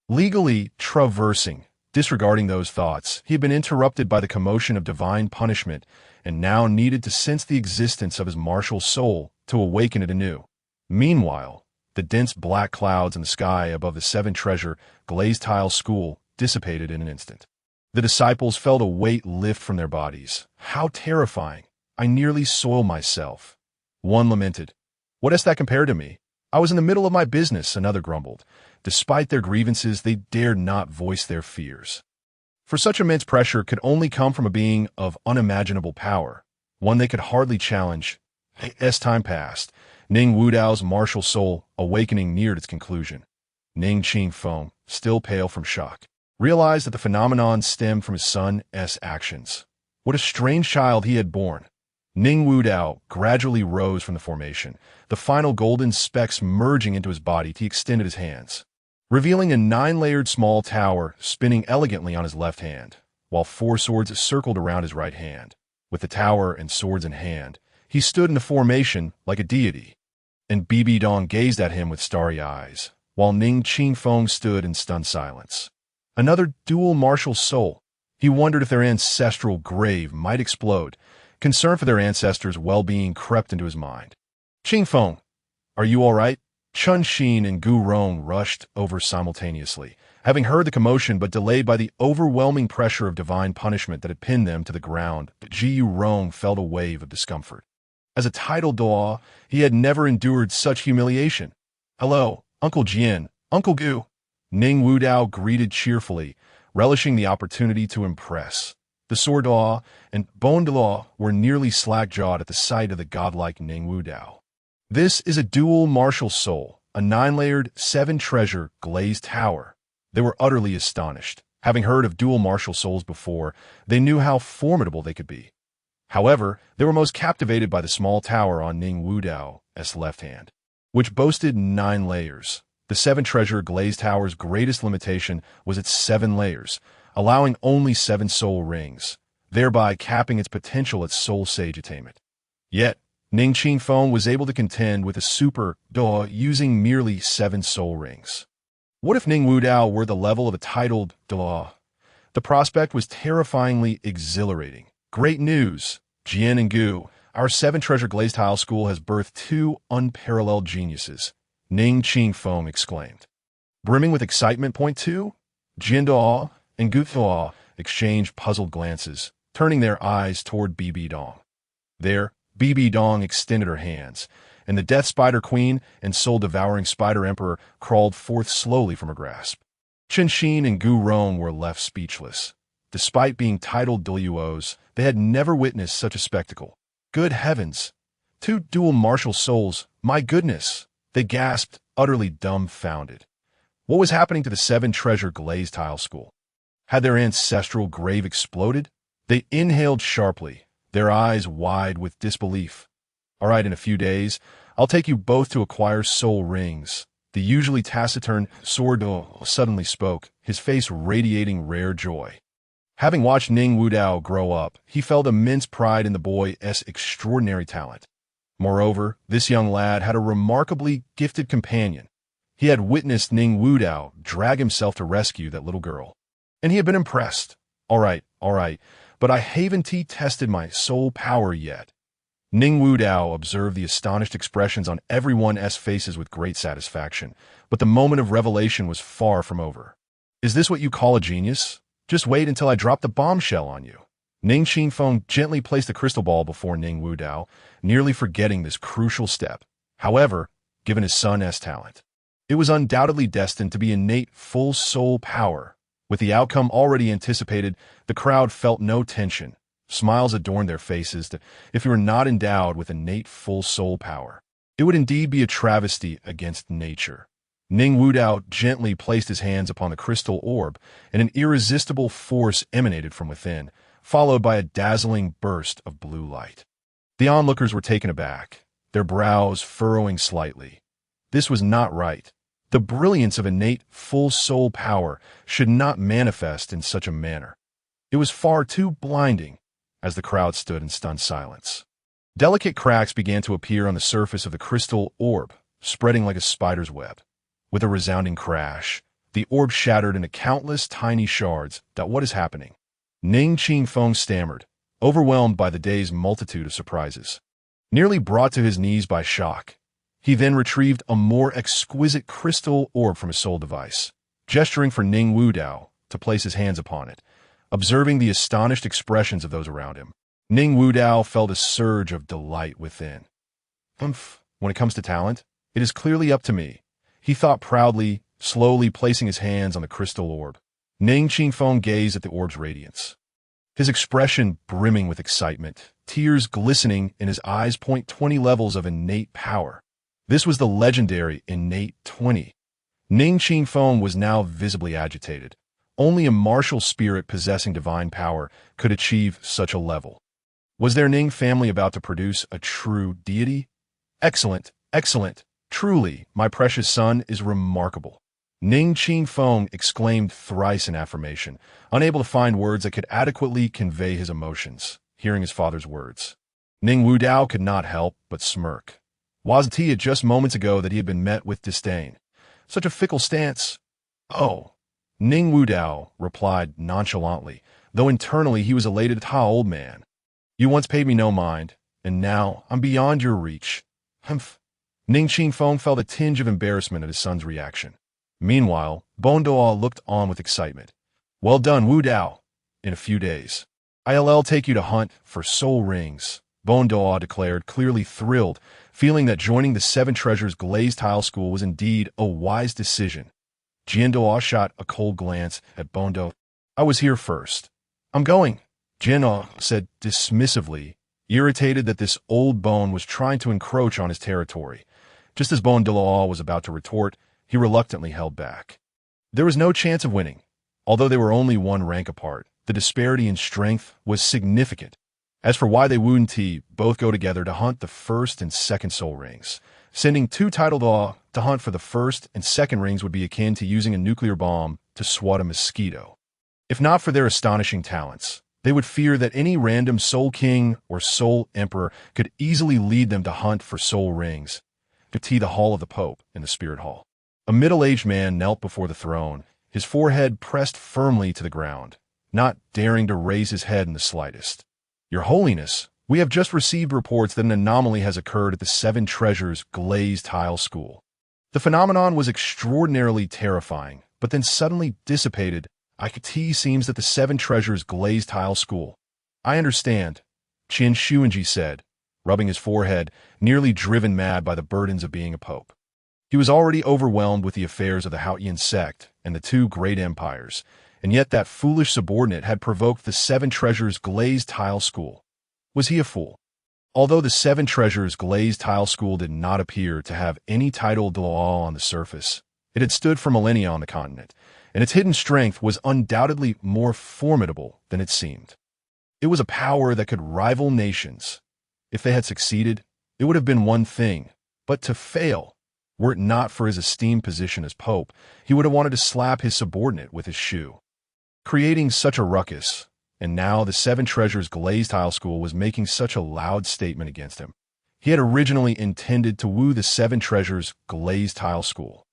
legally traversing. Disregarding those thoughts, he had been interrupted by the commotion of divine punishment and now needed to sense the existence of his martial soul to awaken it anew. Meanwhile, the dense black clouds in the sky above the seven-treasure glazed tile school dissipated in an instant. The disciples felt a weight lift from their bodies. How terrifying! I nearly soiled myself. One lamented. What has that compared to me? I was in the middle of my business, another grumbled. Despite their grievances, they dared not voice their fears. For such immense pressure could only come from a being of unimaginable power, one they could hardly challenge. As time passed, Ning Wudao's martial soul awakening neared its conclusion. Ning Qingfeng, still pale from shock, realized that the phenomenon stemmed from his son's actions. What a strange child he had born. Ning Wudao gradually rose from the formation, the final golden specks merging into his body. He extended his hands, revealing a 9-layered small tower spinning elegantly on his left hand, while 4 swords circled around his right hand. With the tower and swords in hand, He stood in a formation like a deity, and BBDong gazed at him with starry eyes, while Ning Qingfeng stood in stunned silence. Another dual martial soul. He wondered if their ancestral grave might explode. Concern for their ancestors' well-being crept into his mind. Qingfeng, are you all right? Chun Xin and Gu Rong rushed over simultaneously, having heard the commotion but delayed by the overwhelming pressure of divine punishment that had pinned them to the ground. Ji Rong felt a wave of discomfort. As a titled Doa, he had never endured such humiliation. "Hello, Uncle Jian, Uncle Gu." Ning Wudao greeted cheerfully, relishing the opportunity to impress. The Sword Doa and Bone Doa were nearly slack-jawed at the sight of the godlike Ning Wudao. This is a dual martial soul, a 9-layered, 7-treasure glazed tower. They were utterly astonished. Having heard of dual martial souls before, they knew how formidable they could be. However, they were most captivated by the small tower on Ning Wudao's left hand, which boasted 9 layers. The 7-treasure glazed tower's greatest limitation was its 7 layers, allowing only 7 soul rings, thereby capping its potential at soul sage attainment. Yet, Ning Qingfeng was able to contend with a super Doa using merely 7 soul rings. What if Ning Wudao were the level of a titled Doa? The prospect was terrifyingly exhilarating. Great news! Jian and Gu, our 7-treasure glazed tile school has birthed 2 unparalleled geniuses, Ning Qingfeng exclaimed. Brimming with excitement. Point 2? Jian Doa and Gu Doa exchanged puzzled glances, turning their eyes toward BBDong. There, BBDong extended her hands, and the Death Spider Queen and soul-devouring Spider Emperor crawled forth slowly from her grasp. Chun Xin and Gu Rong were left speechless. Despite being titled Douluos, they had never witnessed such a spectacle. Good heavens! 2 dual martial souls, my goodness! They gasped, utterly dumbfounded. What was happening to the 7-treasure glazed tile school? Had their ancestral grave exploded? They inhaled sharply, their eyes wide with disbelief. All right, in a few days, I'll take you both to acquire soul rings. The usually taciturn Sordo suddenly spoke, his face radiating rare joy. Having watched Ning Wudao grow up, he felt immense pride in the boy's extraordinary talent. Moreover, this young lad had a remarkably gifted companion. He had witnessed Ning Wudao drag himself to rescue that little girl, and he had been impressed. All right, but I haven't tested my soul power yet. Ning Wudao observed the astonished expressions on everyone's faces with great satisfaction, but the moment of revelation was far from over. Is this what you call a genius? Just wait until I drop the bombshell on you. Ning Qingfeng gently placed the crystal ball before Ning Wudao, nearly forgetting this crucial step. However, given his son's talent, it was undoubtedly destined to be innate full soul power. With the outcome already anticipated, the crowd felt no tension. Smiles adorned their faces. If you were not endowed with innate full soul power, it would indeed be a travesty against nature. Ning Wudao gently placed his hands upon the crystal orb, and an irresistible force emanated from within, followed by a dazzling burst of blue light. The onlookers were taken aback, their brows furrowing slightly. This was not right. The brilliance of innate full soul power should not manifest in such a manner. It was far too blinding, as the crowd stood in stunned silence. Delicate cracks began to appear on the surface of the crystal orb, spreading like a spider's web. With a resounding crash, the orb shattered into countless tiny shards. What is happening? Ning Qingfeng stammered, overwhelmed by the day's multitude of surprises. Nearly brought to his knees by shock, he then retrieved a more exquisite crystal orb from his soul device, gesturing for Ning Wudao to place his hands upon it. Observing the astonished expressions of those around him, Ning Wudao felt a surge of delight within. When it comes to talent, it is clearly up to me, he thought proudly, slowly placing his hands on the crystal orb. Ning Qingfeng gazed at the orb's radiance, his expression brimming with excitement, tears glistening in his eyes. 20 levels of innate power. This was the legendary innate 20. Ning Qingfeng was now visibly agitated. Only a martial spirit possessing divine power could achieve such a level. Was their Ning family about to produce a true deity? Excellent, excellent. Truly, my precious son is remarkable. Ning Qingfeng exclaimed thrice in affirmation, unable to find words that could adequately convey his emotions, hearing his father's words. Ning Wudao could not help but smirk. Wasn't he it just moments ago that he had been met with disdain? Such a fickle stance. Oh, Ning Wudao replied nonchalantly, though internally he was elated. Ha, old man. You once paid me no mind, and now I'm beyond your reach. Humph. Ning Qingfeng felt a tinge of embarrassment at his son's reaction. Meanwhile, Bondoa looked on with excitement. Well done, Wu Dao. In a few days, I'll take you to hunt for soul rings, Bondoa declared, clearly thrilled, feeling that joining the Seven Treasures Glazed Tile School was indeed a wise decision. Jiandoa shot a cold glance at Bondo. I was here first. I'm going, Jiandoa said dismissively, irritated that this old bone was trying to encroach on his territory. Just as Bondoa was about to retort, he reluctantly held back. There was no chance of winning. Although they were only one rank apart, the disparity in strength was significant. As for why they wouldn't both go together to hunt the first and second soul rings. Sending two titled to hunt for the first and second rings would be akin to using a nuclear bomb to swat a mosquito. If not for their astonishing talents, they would fear that any random soul king or soul emperor could easily lead them to hunt for soul rings, to the hall of the Pope in the Spirit Hall. A middle-aged man knelt before the throne, his forehead pressed firmly to the ground, not daring to raise his head in the slightest. Your Holiness, we have just received reports that an anomaly has occurred at the Seven Treasures Glazed Tile School. The phenomenon was extraordinarily terrifying, but then suddenly dissipated. It seems that the Seven Treasures Glazed Tile School. I understand, Qin Shuanji said, rubbing his forehead, nearly driven mad by the burdens of being a pope. He was already overwhelmed with the affairs of the Haotian sect and the two great empires, and yet that foolish subordinate had provoked the Seven Treasures Glazed Tile School. Was he a fool? Although the Seven Treasures Glazed Tile School did not appear to have any title de law on the surface, it had stood for millennia on the continent, and its hidden strength was undoubtedly more formidable than it seemed. It was a power that could rival nations. If they had succeeded, it would have been one thing, but to fail, were it not for his esteemed position as Pope, he would have wanted to slap his subordinate with his shoe. Creating such a ruckus, and now the Seven Treasures Glazed Tile School was making such a loud statement against him. He had originally intended to woo the Seven Treasures Glazed Tile School,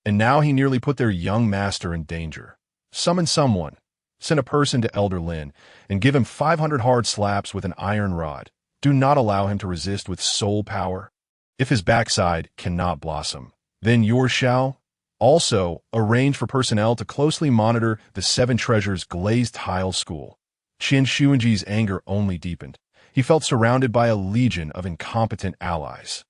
and now he nearly put their young master in danger. Summon someone, send a person to Elder Lin, and give him 500 hard slaps with an iron rod. Do not allow him to resist with soul power. If his backside cannot blossom, then yours shall. Also, arrange for personnel to closely monitor the Seven Treasures Glazed Tile School. Qin Shuanji's anger only deepened. He felt surrounded by a legion of incompetent allies.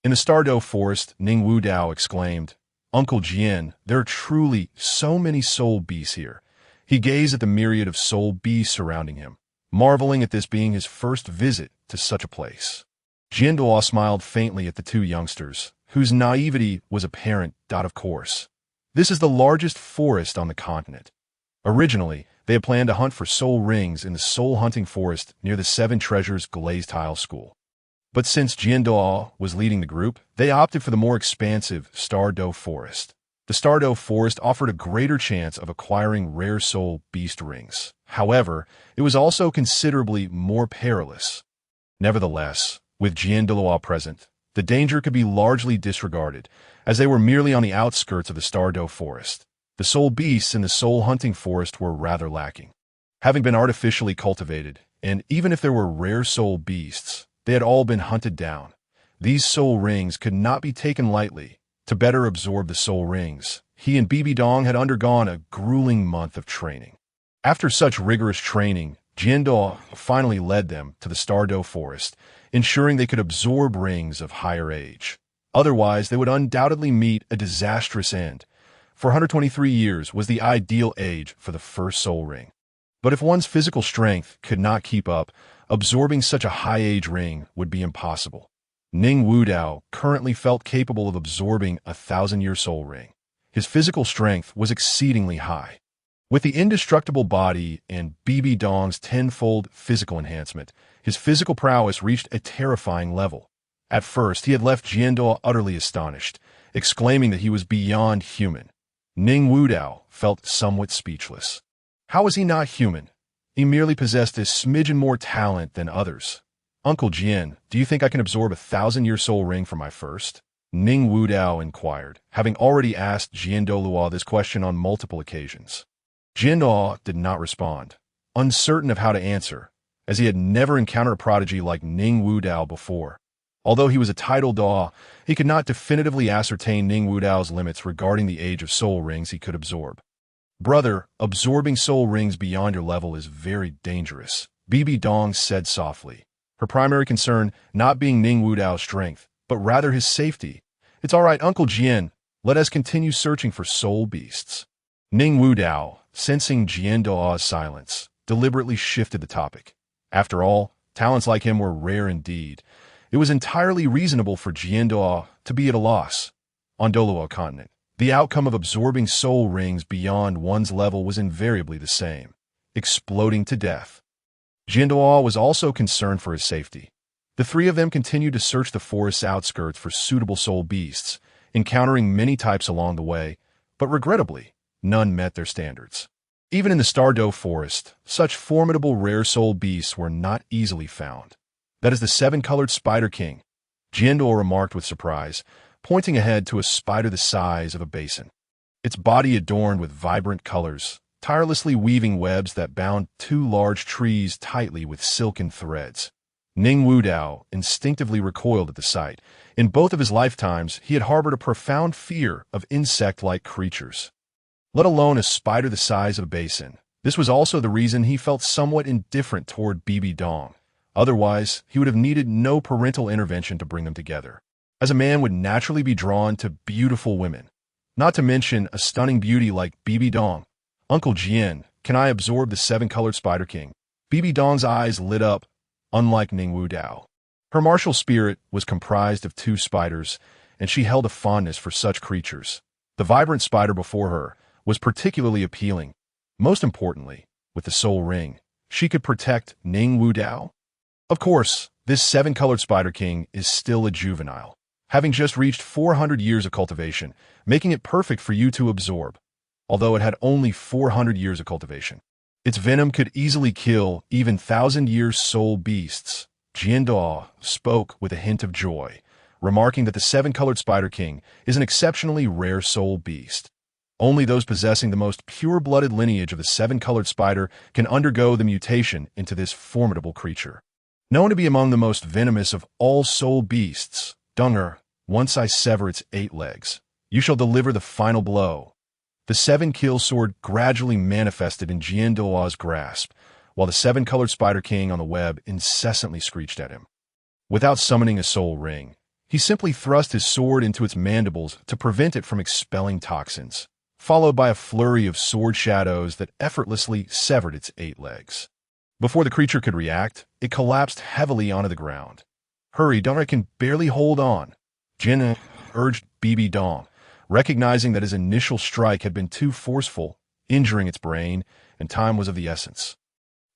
In the Stardow Forest, Ning Wudao exclaimed, Uncle Jian, there are truly so many soul beasts here. He gazed at the myriad of soul beasts surrounding him, marveling at this being his first visit to such a place. Jiandoa smiled faintly at the two youngsters, whose naivety was apparent. Of course, this is the largest forest on the continent. Originally, they had planned to hunt for soul rings in the soul-hunting forest near the Seven Treasures Glazed Tile School. But since Jiandoa was leading the group, they opted for the more expansive Stardow Forest. The Stardow Forest offered a greater chance of acquiring rare soul beast rings. However, it was also considerably more perilous. Nevertheless, with Jiandoa present, the danger could be largely disregarded, as they were merely on the outskirts of the Stardow Forest. The soul beasts in the soul-hunting forest were rather lacking, having been artificially cultivated, and even if there were rare soul beasts, they had all been hunted down. These soul rings could not be taken lightly. To better absorb the soul rings, he and BBDong had undergone a grueling month of training. After such rigorous training, Jiandoa finally led them to the Stardow Forest, ensuring they could absorb rings of higher age. Otherwise, they would undoubtedly meet a disastrous end. 423 years was the ideal age for the first soul ring. But if one's physical strength could not keep up, absorbing such a high-age ring would be impossible. Ning Wudao currently felt capable of absorbing a 1,000-year soul ring. His physical strength was exceedingly high. With the indestructible body and BBDong's tenfold physical enhancement, his physical prowess reached a terrifying level. At first, he had left Jiandoa utterly astonished, exclaiming that he was beyond human. Ning Wudao felt somewhat speechless. How was he not human? He merely possessed a smidgen more talent than others. Uncle Jian, do you think I can absorb 1,000-year soul ring from my first? Ning Wudao inquired, having already asked Jian Douluo this question on multiple occasions. Jian Douluo did not respond, uncertain of how to answer, as he had never encountered a prodigy like Ning Wudao before. Although he was a titled Doa, he could not definitively ascertain Ning Wudao's limits regarding the age of soul rings he could absorb. Brother, absorbing soul rings beyond your level is very dangerous, BBDong said softly, her primary concern not being Ning Wudao's strength, but rather his safety. It's all right, Uncle Jian. Let us continue searching for soul beasts. Ning Wudao, sensing Jian Doa's silence, deliberately shifted the topic. After all, talents like him were rare indeed. It was entirely reasonable for Jian Doa to be at a loss. On Douluo Continent, the outcome of absorbing soul rings beyond one's level was invariably the same: exploding to death. Jian Doa was also concerned for his safety. The three of them continued to search the forest's outskirts for suitable soul beasts, encountering many types along the way, but regrettably, none met their standards. Even in the Stardow Forest, such formidable rare soul beasts were not easily found. That is the seven-colored Spider King, Jian Doa remarked with surprise, pointing ahead to a spider the size of a basin. Its body adorned with vibrant colors, tirelessly weaving webs that bound two large trees tightly with silken threads. Ning Wudao instinctively recoiled at the sight. In both of his lifetimes, he had harbored a profound fear of insect-like creatures, let alone a spider the size of a basin. This was also the reason he felt somewhat indifferent toward BBDong. Otherwise, he would have needed no parental intervention to bring them together, as a man would naturally be drawn to beautiful women, not to mention a stunning beauty like BBDong. Uncle Jian, can I absorb the seven-colored Spider King? BBDong's eyes lit up, unlike Ning Wudao. Her martial spirit was comprised of two spiders, and she held a fondness for such creatures. The vibrant spider before her was particularly appealing. Most importantly, with the soul ring, she could protect Ning Wudao. Of course, this seven-colored Spider King is still a juvenile, having just reached 400 years of cultivation, making it perfect for you to absorb, although it had only 400 years of cultivation. Its venom could easily kill even 1,000-year soul beasts. Jian Doa spoke with a hint of joy, remarking that the seven-colored Spider King is an exceptionally rare soul beast. Only those possessing the most pure-blooded lineage of the seven-colored spider can undergo the mutation into this formidable creature. Known to be among the most venomous of all soul beasts, Dunger, once I sever its 8 legs, you shall deliver the final blow. The seven-kill sword gradually manifested in Jian Doa's grasp, while the seven-colored Spider King on the web incessantly screeched at him. Without summoning a soul ring, he simply thrust his sword into its mandibles to prevent it from expelling toxins, followed by a flurry of sword shadows that effortlessly severed its 8 legs. Before the creature could react, it collapsed heavily onto the ground. Hurry, Dunger can barely hold on, Jian urged BBDong, recognizing that his initial strike had been too forceful, injuring its brain, and time was of the essence.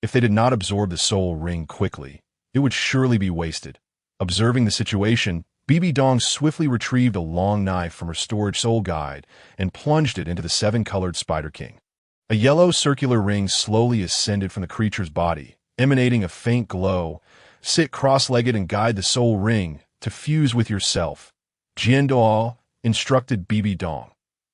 If they did not absorb the soul ring quickly, it would surely be wasted. Observing the situation, BBDong swiftly retrieved a long knife from her storage soul guide and plunged it into the seven-colored Spider King. A yellow circular ring slowly ascended from the creature's body, emanating a faint glow. Sit cross-legged and guide the soul ring to fuse with yourself, Jian Doa instructed BBDong.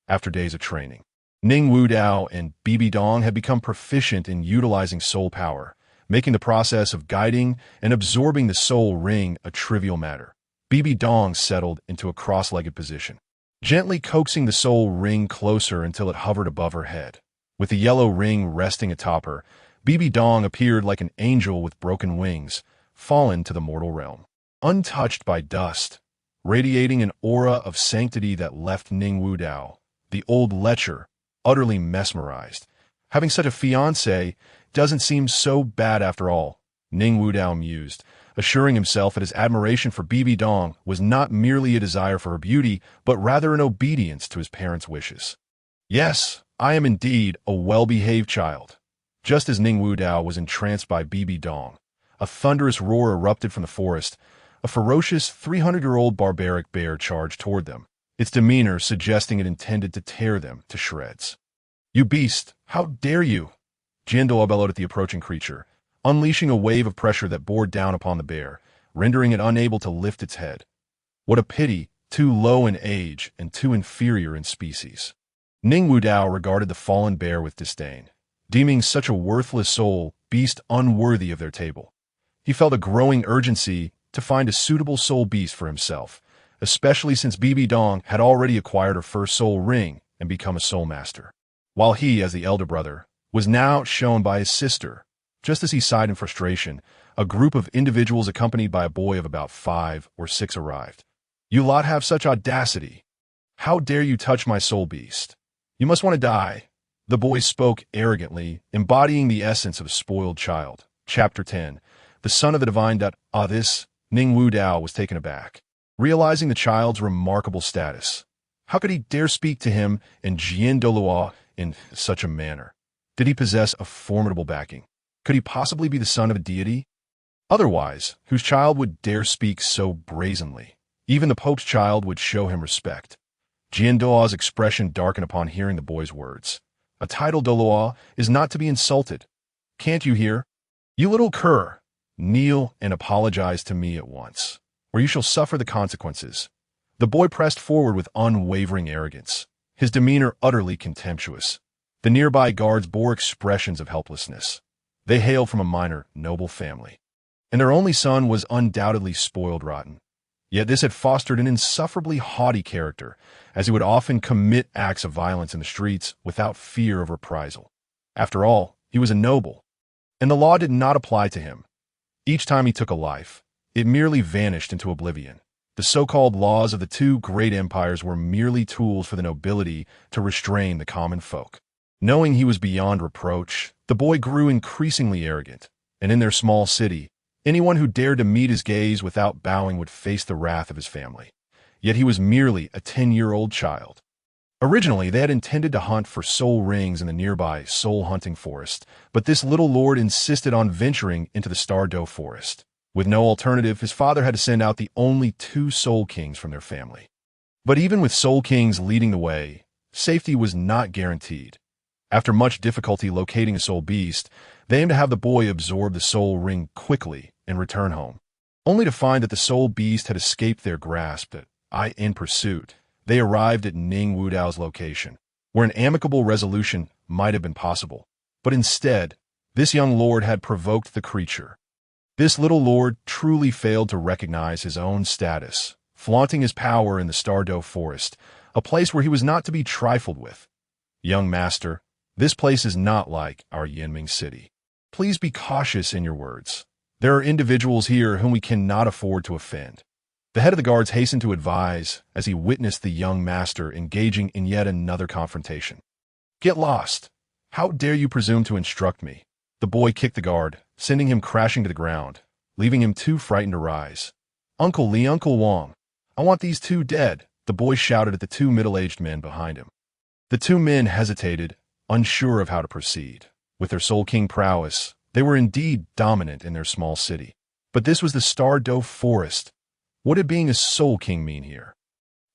After days of training, Ning Wudao and BBDong had become proficient in utilizing soul power, making the process of guiding and absorbing the soul ring a trivial matter. BBDong settled into a cross-legged position, gently coaxing the soul ring closer until it hovered above her head. With the yellow ring resting atop her, BBDong appeared like an angel with broken wings, fallen to the mortal realm. Untouched by dust, radiating an aura of sanctity that left Ning Wudao, the old lecher, utterly mesmerized. Having such a fiancé doesn't seem so bad after all, Ning Wudao mused, assuring himself that his admiration for BBDong was not merely a desire for her beauty, but rather an obedience to his parents' wishes. Yes, I am indeed a well-behaved child. Just as Ning Wudao was entranced by BBDong, a thunderous roar erupted from the forest. A ferocious 300-year-old barbaric bear charged toward them, its demeanor suggesting it intended to tear them to shreds. You beast, how dare you? Jian Doa bellowed at the approaching creature, unleashing a wave of pressure that bore down upon the bear, rendering it unable to lift its head. What a pity, too low in age and too inferior in species. Ning Wudao regarded the fallen bear with disdain, deeming such a worthless soul beast unworthy of their table. He felt a growing urgency to find a suitable soul beast for himself, especially since Bibi Dong had already acquired her first soul ring and become a soul master, while he, as the elder brother, was now shown by his sister. Just as he sighed in frustration, a group of individuals accompanied by a boy of about 5 or 6 arrived. "You lot have such audacity. How dare you touch my soul beast? You must want to die." The boy spoke arrogantly, embodying the essence of a spoiled child. Chapter 10. The son of the divine. This, Ning Wudao was taken aback, realizing the child's remarkable status. How could he dare speak to him and Jian Douluo in such a manner? Did he possess a formidable backing? Could he possibly be the son of a deity? Otherwise, whose child would dare speak so brazenly? Even the Pope's child would show him respect. Jian Douluo's expression darkened upon hearing the boy's words. "A title, Douluo, is not to be insulted. Can't you hear? You little cur, kneel and apologize to me at once, or you shall suffer the consequences." The boy pressed forward with unwavering arrogance, his demeanor utterly contemptuous. The nearby guards bore expressions of helplessness. They hailed from a minor, noble family, and their only son was undoubtedly spoiled rotten. Yet this had fostered an insufferably haughty character, as he would often commit acts of violence in the streets without fear of reprisal. After all, he was a noble, and the law did not apply to him. Each time he took a life, it merely vanished into oblivion. The so-called laws of the two great empires were merely tools for the nobility to restrain the common folk. Knowing he was beyond reproach, the boy grew increasingly arrogant, and in their small city, anyone who dared to meet his gaze without bowing would face the wrath of his family. Yet he was merely a 10-year-old child. Originally, they had intended to hunt for soul rings in the nearby soul-hunting forest, but this little lord insisted on venturing into the Douluo forest. With no alternative, his father had to send out the only 2 soul kings from their family. But even with soul kings leading the way, safety was not guaranteed. After much difficulty locating a soul beast, they aimed to have the boy absorb the soul ring quickly and return home, only to find that the soul beast had escaped their grasp. In pursuit, they arrived at Ning Wudao's location, where an amicable resolution might have been possible. But instead, this young lord had provoked the creature. This little lord truly failed to recognize his own status, flaunting his power in the Douluo forest, a place where he was not to be trifled with. "Young master, this place is not like our Yinming city. Please be cautious in your words. There are individuals here whom we cannot afford to offend." The head of the guards hastened to advise as he witnessed the young master engaging in yet another confrontation. "Get lost! How dare you presume to instruct me?" The boy kicked the guard, sending him crashing to the ground, leaving him too frightened to rise. "Uncle Li, Uncle Wang, I want these 2 dead," the boy shouted at the 2 middle-aged men behind him. The 2 men hesitated, unsure of how to proceed. With their Soul King prowess, they were indeed dominant in their small city. But this was the Douluo forest. What did being a Soul King mean here?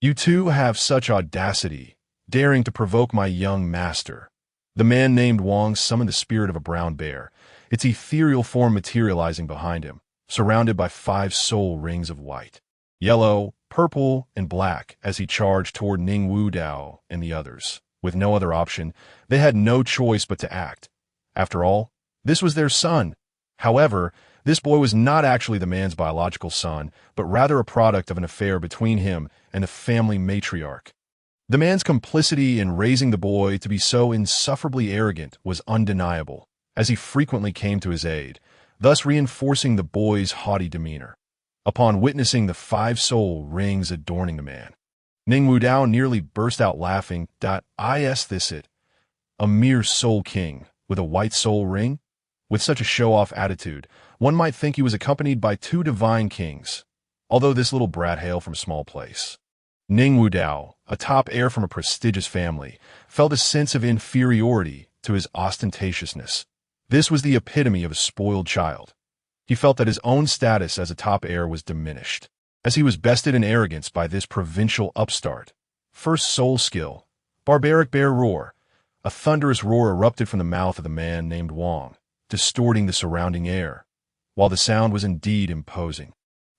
"You 2 have such audacity, daring to provoke my young master." The man named Wang summoned the spirit of a brown bear, its ethereal form materializing behind him, surrounded by 5 soul rings of white, yellow, purple, and black as he charged toward Ning Wudao and the others. With no other option, they had no choice but to act. After all, this was their son. However, this boy was not actually the man's biological son, but rather a product of an affair between him and the family matriarch. The man's complicity in raising the boy to be so insufferably arrogant was undeniable, as he frequently came to his aid, thus reinforcing the boy's haughty demeanor. Upon witnessing the 5 soul rings adorning the man, Ning Wudao nearly burst out laughing. This it? A mere soul king with a white soul ring? With such a show-off attitude, one might think he was accompanied by 2 divine kings, although this little brat hailed from a small place. Ning Wudao, a top heir from a prestigious family, felt a sense of inferiority to his ostentatiousness. This was the epitome of a spoiled child. He felt that his own status as a top heir was diminished, as he was bested in arrogance by this provincial upstart. First soul skill, barbaric bear roar. A thunderous roar erupted from the mouth of the man named Wang, distorting the surrounding air. While the sound was indeed imposing,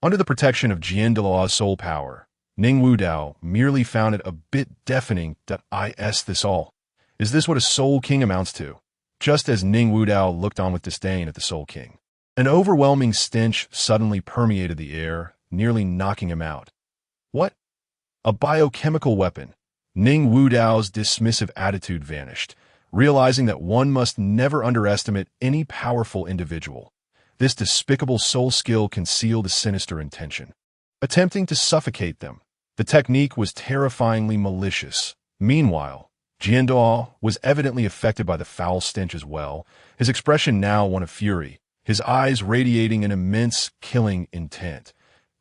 Under the protection of Douluo's soul power, Ning Wudao merely found it a bit deafening that this all. Is this what a soul king amounts to? Just as Ning Wudao looked on with disdain at the soul king, an overwhelming stench suddenly permeated the air, nearly knocking him out. What? A biochemical weapon. Ning Wudao's dismissive attitude vanished, realizing that one must never underestimate any powerful individual. This despicable soul skill concealed a sinister intention, attempting to suffocate them. The technique was terrifyingly malicious. Meanwhile, Jianduo was evidently affected by the foul stench as well, his expression now one of fury, his eyes radiating an immense, killing intent.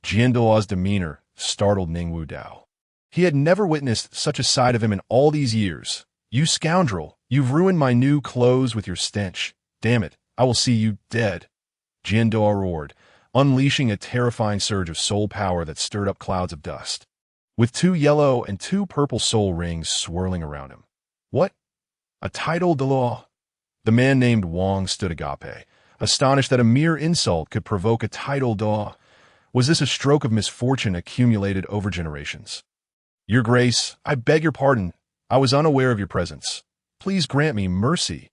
Jianduo's demeanor startled Ning Wudao. He had never witnessed such a side of him in all these years. "You scoundrel, you've ruined my new clothes with your stench. Damn it, I will see you dead." Jianduo roared, unleashing a terrifying surge of soul power that stirred up clouds of dust, with 2 yellow and 2 purple soul rings swirling around him. What? A title Douluo? The man named Wang stood agape, astonished that a mere insult could provoke a title Douluo. Was this a stroke of misfortune accumulated over generations? "Your Grace, I beg your pardon. I was unaware of your presence. Please grant me mercy."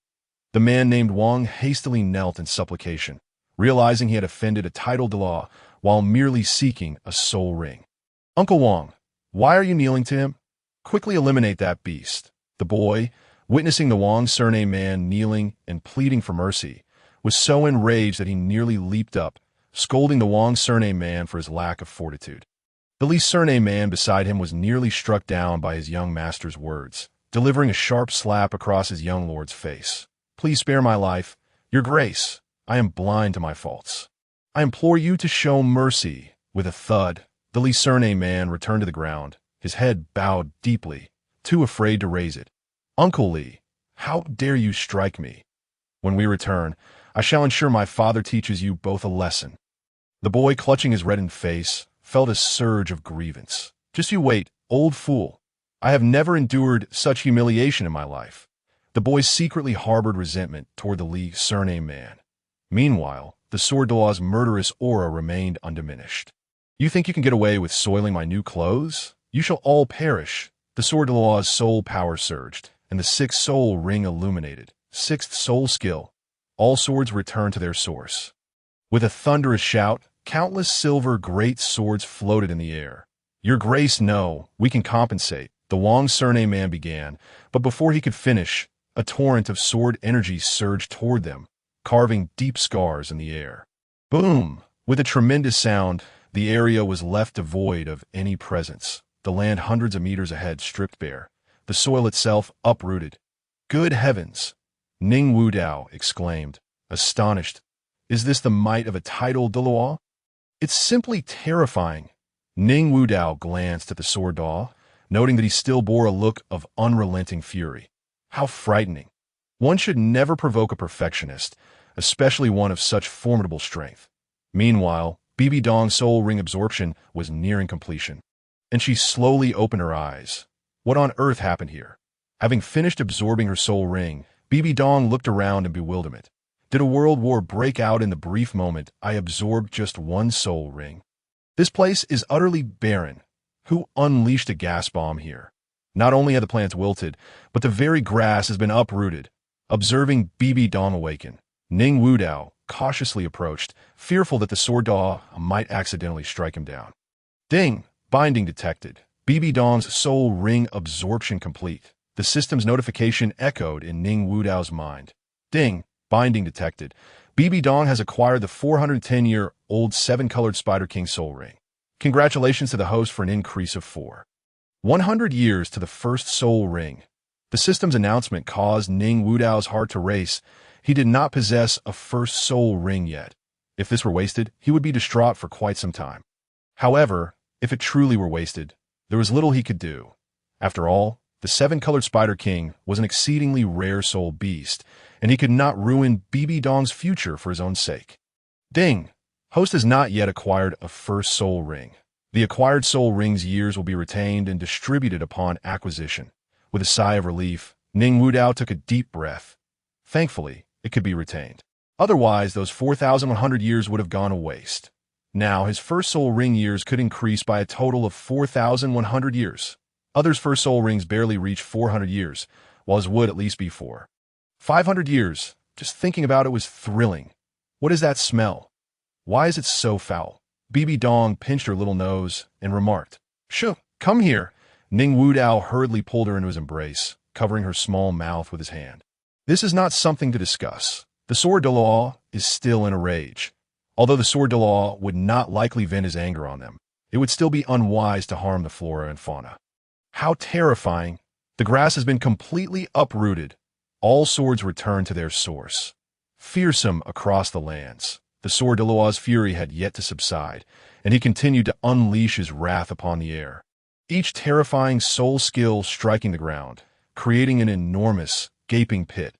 The man named Wang hastily knelt in supplication, realizing he had offended a title Douluo while merely seeking a soul ring. "Uncle Wang, why are you kneeling to him? Quickly eliminate that beast." The boy, witnessing the Wang surname man kneeling and pleading for mercy, was so enraged that he nearly leaped up, scolding the Wang surname man for his lack of fortitude. The Li surname man beside him was nearly struck down by his young master's words, delivering a sharp slap across his young lord's face. "Please spare my life. Your Grace, I am blind to my faults. I implore you to show mercy." With a thud, the Li surname man returned to the ground, his head bowed deeply, too afraid to raise it. "Uncle Li, how dare you strike me? When we return, I shall ensure my father teaches you both a lesson." The boy, clutching his reddened face, felt a surge of grievance. "Just you wait, old fool. I have never endured such humiliation in my life." The boy secretly harbored resentment toward the Li surname man. Meanwhile, the sword Douluo's murderous aura remained undiminished. "You think you can get away with soiling my new clothes? You shall all perish." The sword Douluo's soul power surged, and the 6th soul ring illuminated. 6th soul skill. All swords returned to their source. With a thunderous shout, countless silver great swords floated in the air. "Your Grace, no, we can compensate," the Wang surname man began, but before he could finish, a torrent of sword energy surged toward them, carving deep scars in the air. Boom! With a tremendous sound, the area was left devoid of any presence, the land hundreds of meters ahead stripped bare, the soil itself uprooted. "Good heavens!" Ning Wudao exclaimed, astonished. "Is this the might of a title Douluo? It's simply terrifying." Ning Wudao glanced at the sword Douluo, noting that he still bore a look of unrelenting fury. How frightening. One should never provoke a perfectionist, especially one of such formidable strength. Meanwhile, BBDong's soul ring absorption was nearing completion, and she slowly opened her eyes. What on earth happened here? Having finished absorbing her soul ring, BBDong looked around in bewilderment. Did a world war break out in the brief moment I absorbed just one soul ring? This place is utterly barren. Who unleashed a gas bomb here? Not only have the plants wilted, but the very grass has been uprooted. Observing BBDong awaken, Ning Wudao cautiously approached, fearful that the sword Douluo might accidentally strike him down. Ding! Binding detected. BBDong's soul ring absorption complete. The system's notification echoed in Ning Wudao's mind. Ding! Binding detected. BBDong has acquired the 410-year-old 7-colored Spider King soul ring. Congratulations to the host for an increase of 100 years to the first soul ring. The system's announcement caused Ning Wudao's heart to race. He did not possess a first soul ring yet. If this were wasted, he would be distraught for quite some time. However, if it truly were wasted, there was little he could do. After all, the 7-colored Spider King was an exceedingly rare soul beast, and he could not ruin BBDong's future for his own sake. Ding! Host has not yet acquired a first soul ring. The acquired soul ring's years will be retained and distributed upon acquisition. With a sigh of relief, Ning Wudao took a deep breath. Thankfully, it could be retained. Otherwise, those 4,100 years would have gone to waste. Now, his first soul ring years could increase by a total of 4,100 years. Others' first soul rings barely reach 400 years, while his would at least be 500 years. Just thinking about it was thrilling. What is that smell? Why is it so foul? BBDong pinched her little nose and remarked, "Shoo, come here." Ning Wudao hurriedly pulled her into his embrace, covering her small mouth with his hand. This is not something to discuss. The sword Douluo is still in a rage. Although the sword Douluo would not likely vent his anger on them, it would still be unwise to harm the flora and fauna. How terrifying. The grass has been completely uprooted. All swords return to their source. Fearsome across the lands, the sword Douluo's fury had yet to subside, and he continued to unleash his wrath upon the air. Each terrifying soul skill striking the ground, creating an enormous, gaping pit.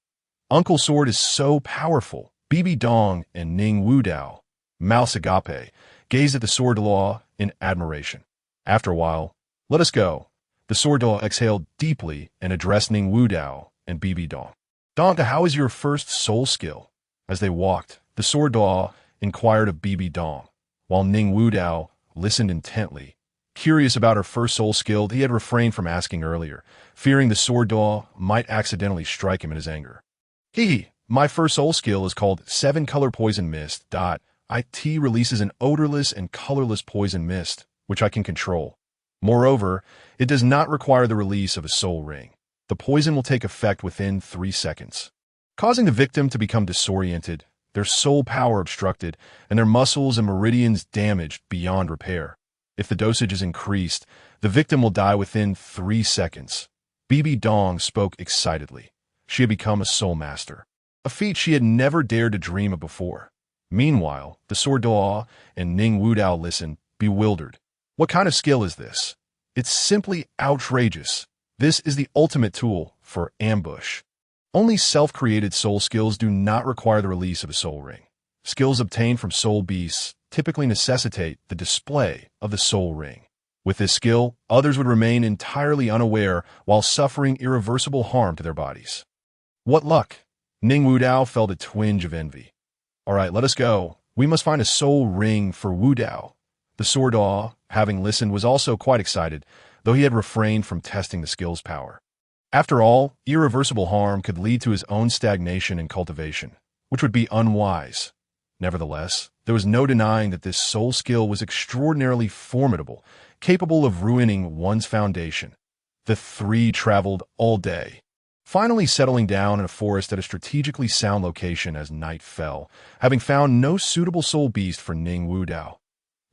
Uncle Sword is so powerful. Bibi Dong and Ning Wudao, mouths agape, gazed at the sword Douluo in admiration. After a while, "Let us go." The sword Douluo exhaled deeply and addressed Ning Wudao and Bibi Dong. "Dong, how is your first soul skill?" As they walked, the sword Douluo inquired of Bibi Dong, while Ning Wudao listened intently. Curious about her first soul skill, he had refrained from asking earlier, fearing the sword Douluo might accidentally strike him in his anger. My first soul skill is called 7-color poison mist. It releases an odorless and colorless poison mist, which I can control. Moreover, it does not require the release of a soul ring. The poison will take effect within 3 seconds, causing the victim to become disoriented, their soul power obstructed, and their muscles and meridians damaged beyond repair. If the dosage is increased, the victim will die within 3 seconds. Bibi Dong spoke excitedly. She had become a soul master, a feat she had never dared to dream of before. Meanwhile, the sword Douluo and Ning Wudao listened, bewildered. What kind of skill is this? It's simply outrageous. This is the ultimate tool for ambush. Only self-created soul skills do not require the release of a soul ring. Skills obtained from soul beasts typically necessitate the display of the soul ring. With this skill, others would remain entirely unaware while suffering irreversible harm to their bodies. What luck! Ning Wudao felt a twinge of envy. "All right, let us go. We must find a soul ring for Wudao." The sword Douluo, having listened, was also quite excited, though he had refrained from testing the skill's power. After all, irreversible harm could lead to his own stagnation and cultivation, which would be unwise. Nevertheless, there was no denying that this soul skill was extraordinarily formidable, capable of ruining one's foundation. The three traveled all day, finally settling down in a forest at a strategically sound location as night fell, having found no suitable soul beast for Ning Wudao.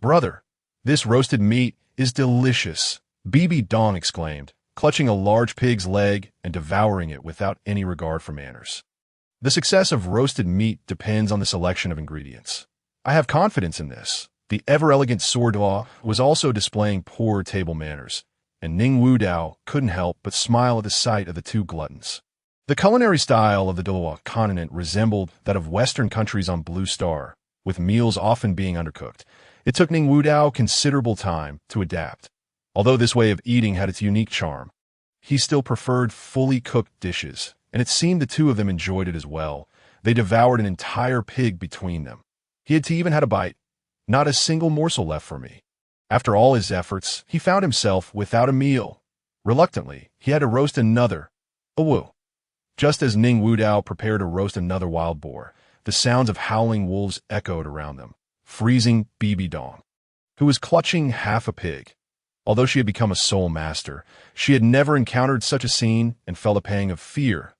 "Brother, this roasted meat is delicious," Bibi Dong exclaimed, clutching a large pig's leg and devouring it without any regard for manners. The success of roasted meat depends on the selection of ingredients. I have confidence in this. The ever-elegant sword Douluo was also displaying poor table manners, and Ning Wudao couldn't help but smile at the sight of the two gluttons. The culinary style of the Douluo Continent resembled that of Western countries on Blue Star, with meals often being undercooked. It took Ning Wudao considerable time to adapt. Although this way of eating had its unique charm, he still preferred fully cooked dishes, and it seemed the two of them enjoyed it as well. They devoured an entire pig between them. He had even had a bite. Not a single morsel left for me. After all his efforts, he found himself without a meal. Reluctantly, he had to roast another. Awoo. Just as Ning Wudao prepared to roast another wild boar, the sounds of howling wolves echoed around them, freezing Bibi Dong, who was clutching half a pig. Although she had become a soul master, she had never encountered such a scene and felt a pang of fear.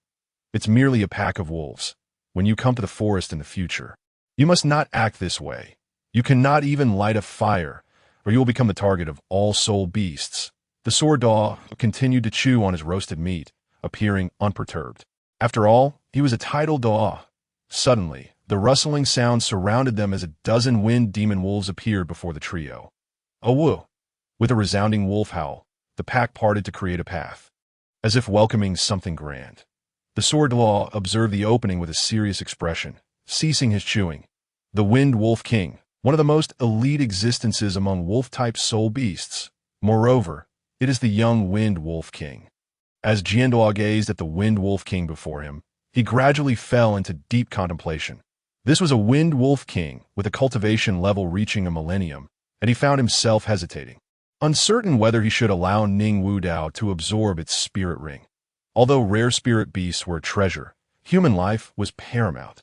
It's merely a pack of wolves. When you come to the forest in the future, you must not act this way. You cannot even light a fire, or you will become the target of all soul beasts. The sword Douluo continued to chew on his roasted meat, appearing unperturbed. After all, he was a titled Douluo. Suddenly, the rustling sound surrounded them as a dozen wind demon wolves appeared before the trio. Awoo! With a resounding wolf howl, the pack parted to create a path, as if welcoming something grand. The sword Douluo observed the opening with a serious expression, ceasing his chewing. The Wind Wolf King, one of the most elite existences among wolf-type soul beasts. Moreover, it is the young Wind Wolf King. As Douluo gazed at the Wind Wolf King before him, he gradually fell into deep contemplation. This was a wind wolf king with a cultivation level reaching a millennium, and he found himself hesitating, uncertain whether he should allow Ning Wu Dao to absorb its spirit ring. Although rare spirit beasts were a treasure, human life was paramount.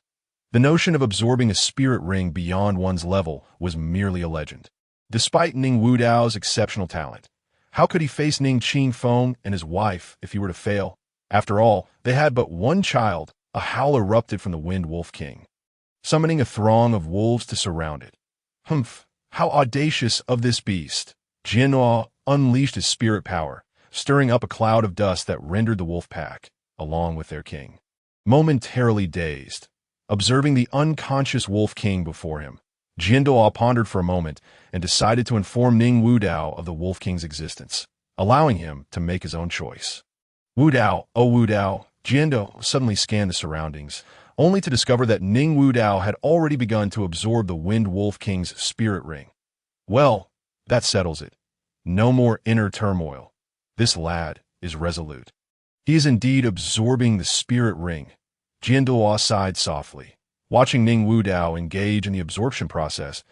The notion of absorbing a spirit ring beyond one's level was merely a legend. Despite Ning Wu Dao's exceptional talent, how could he face Ning Qingfeng and his wife if he were to fail? After all, they had but one child. A howl erupted from the Wind Wolf King, summoning a throng of wolves to surround it. Humph! How audacious of this beast! Jianhua unleashed his spirit power, stirring up a cloud of dust that rendered the wolf pack, along with their king, momentarily dazed. Observing the unconscious wolf king before him, Jianhua pondered for a moment and decided to inform Ning Wu Dao of the wolf king's existence, allowing him to make his own choice. Wu Dao, oh Wu Dao! Jianhua suddenly scanned the surroundings, only to discover that Ning Wu Dao had already begun to absorb the Wind Wolf King's spirit ring. Well, that settles it. No more inner turmoil. This lad is resolute. He is indeed absorbing the spirit ring. Jianhua sighed softly, watching Ning Wu Dao engage in the absorption process.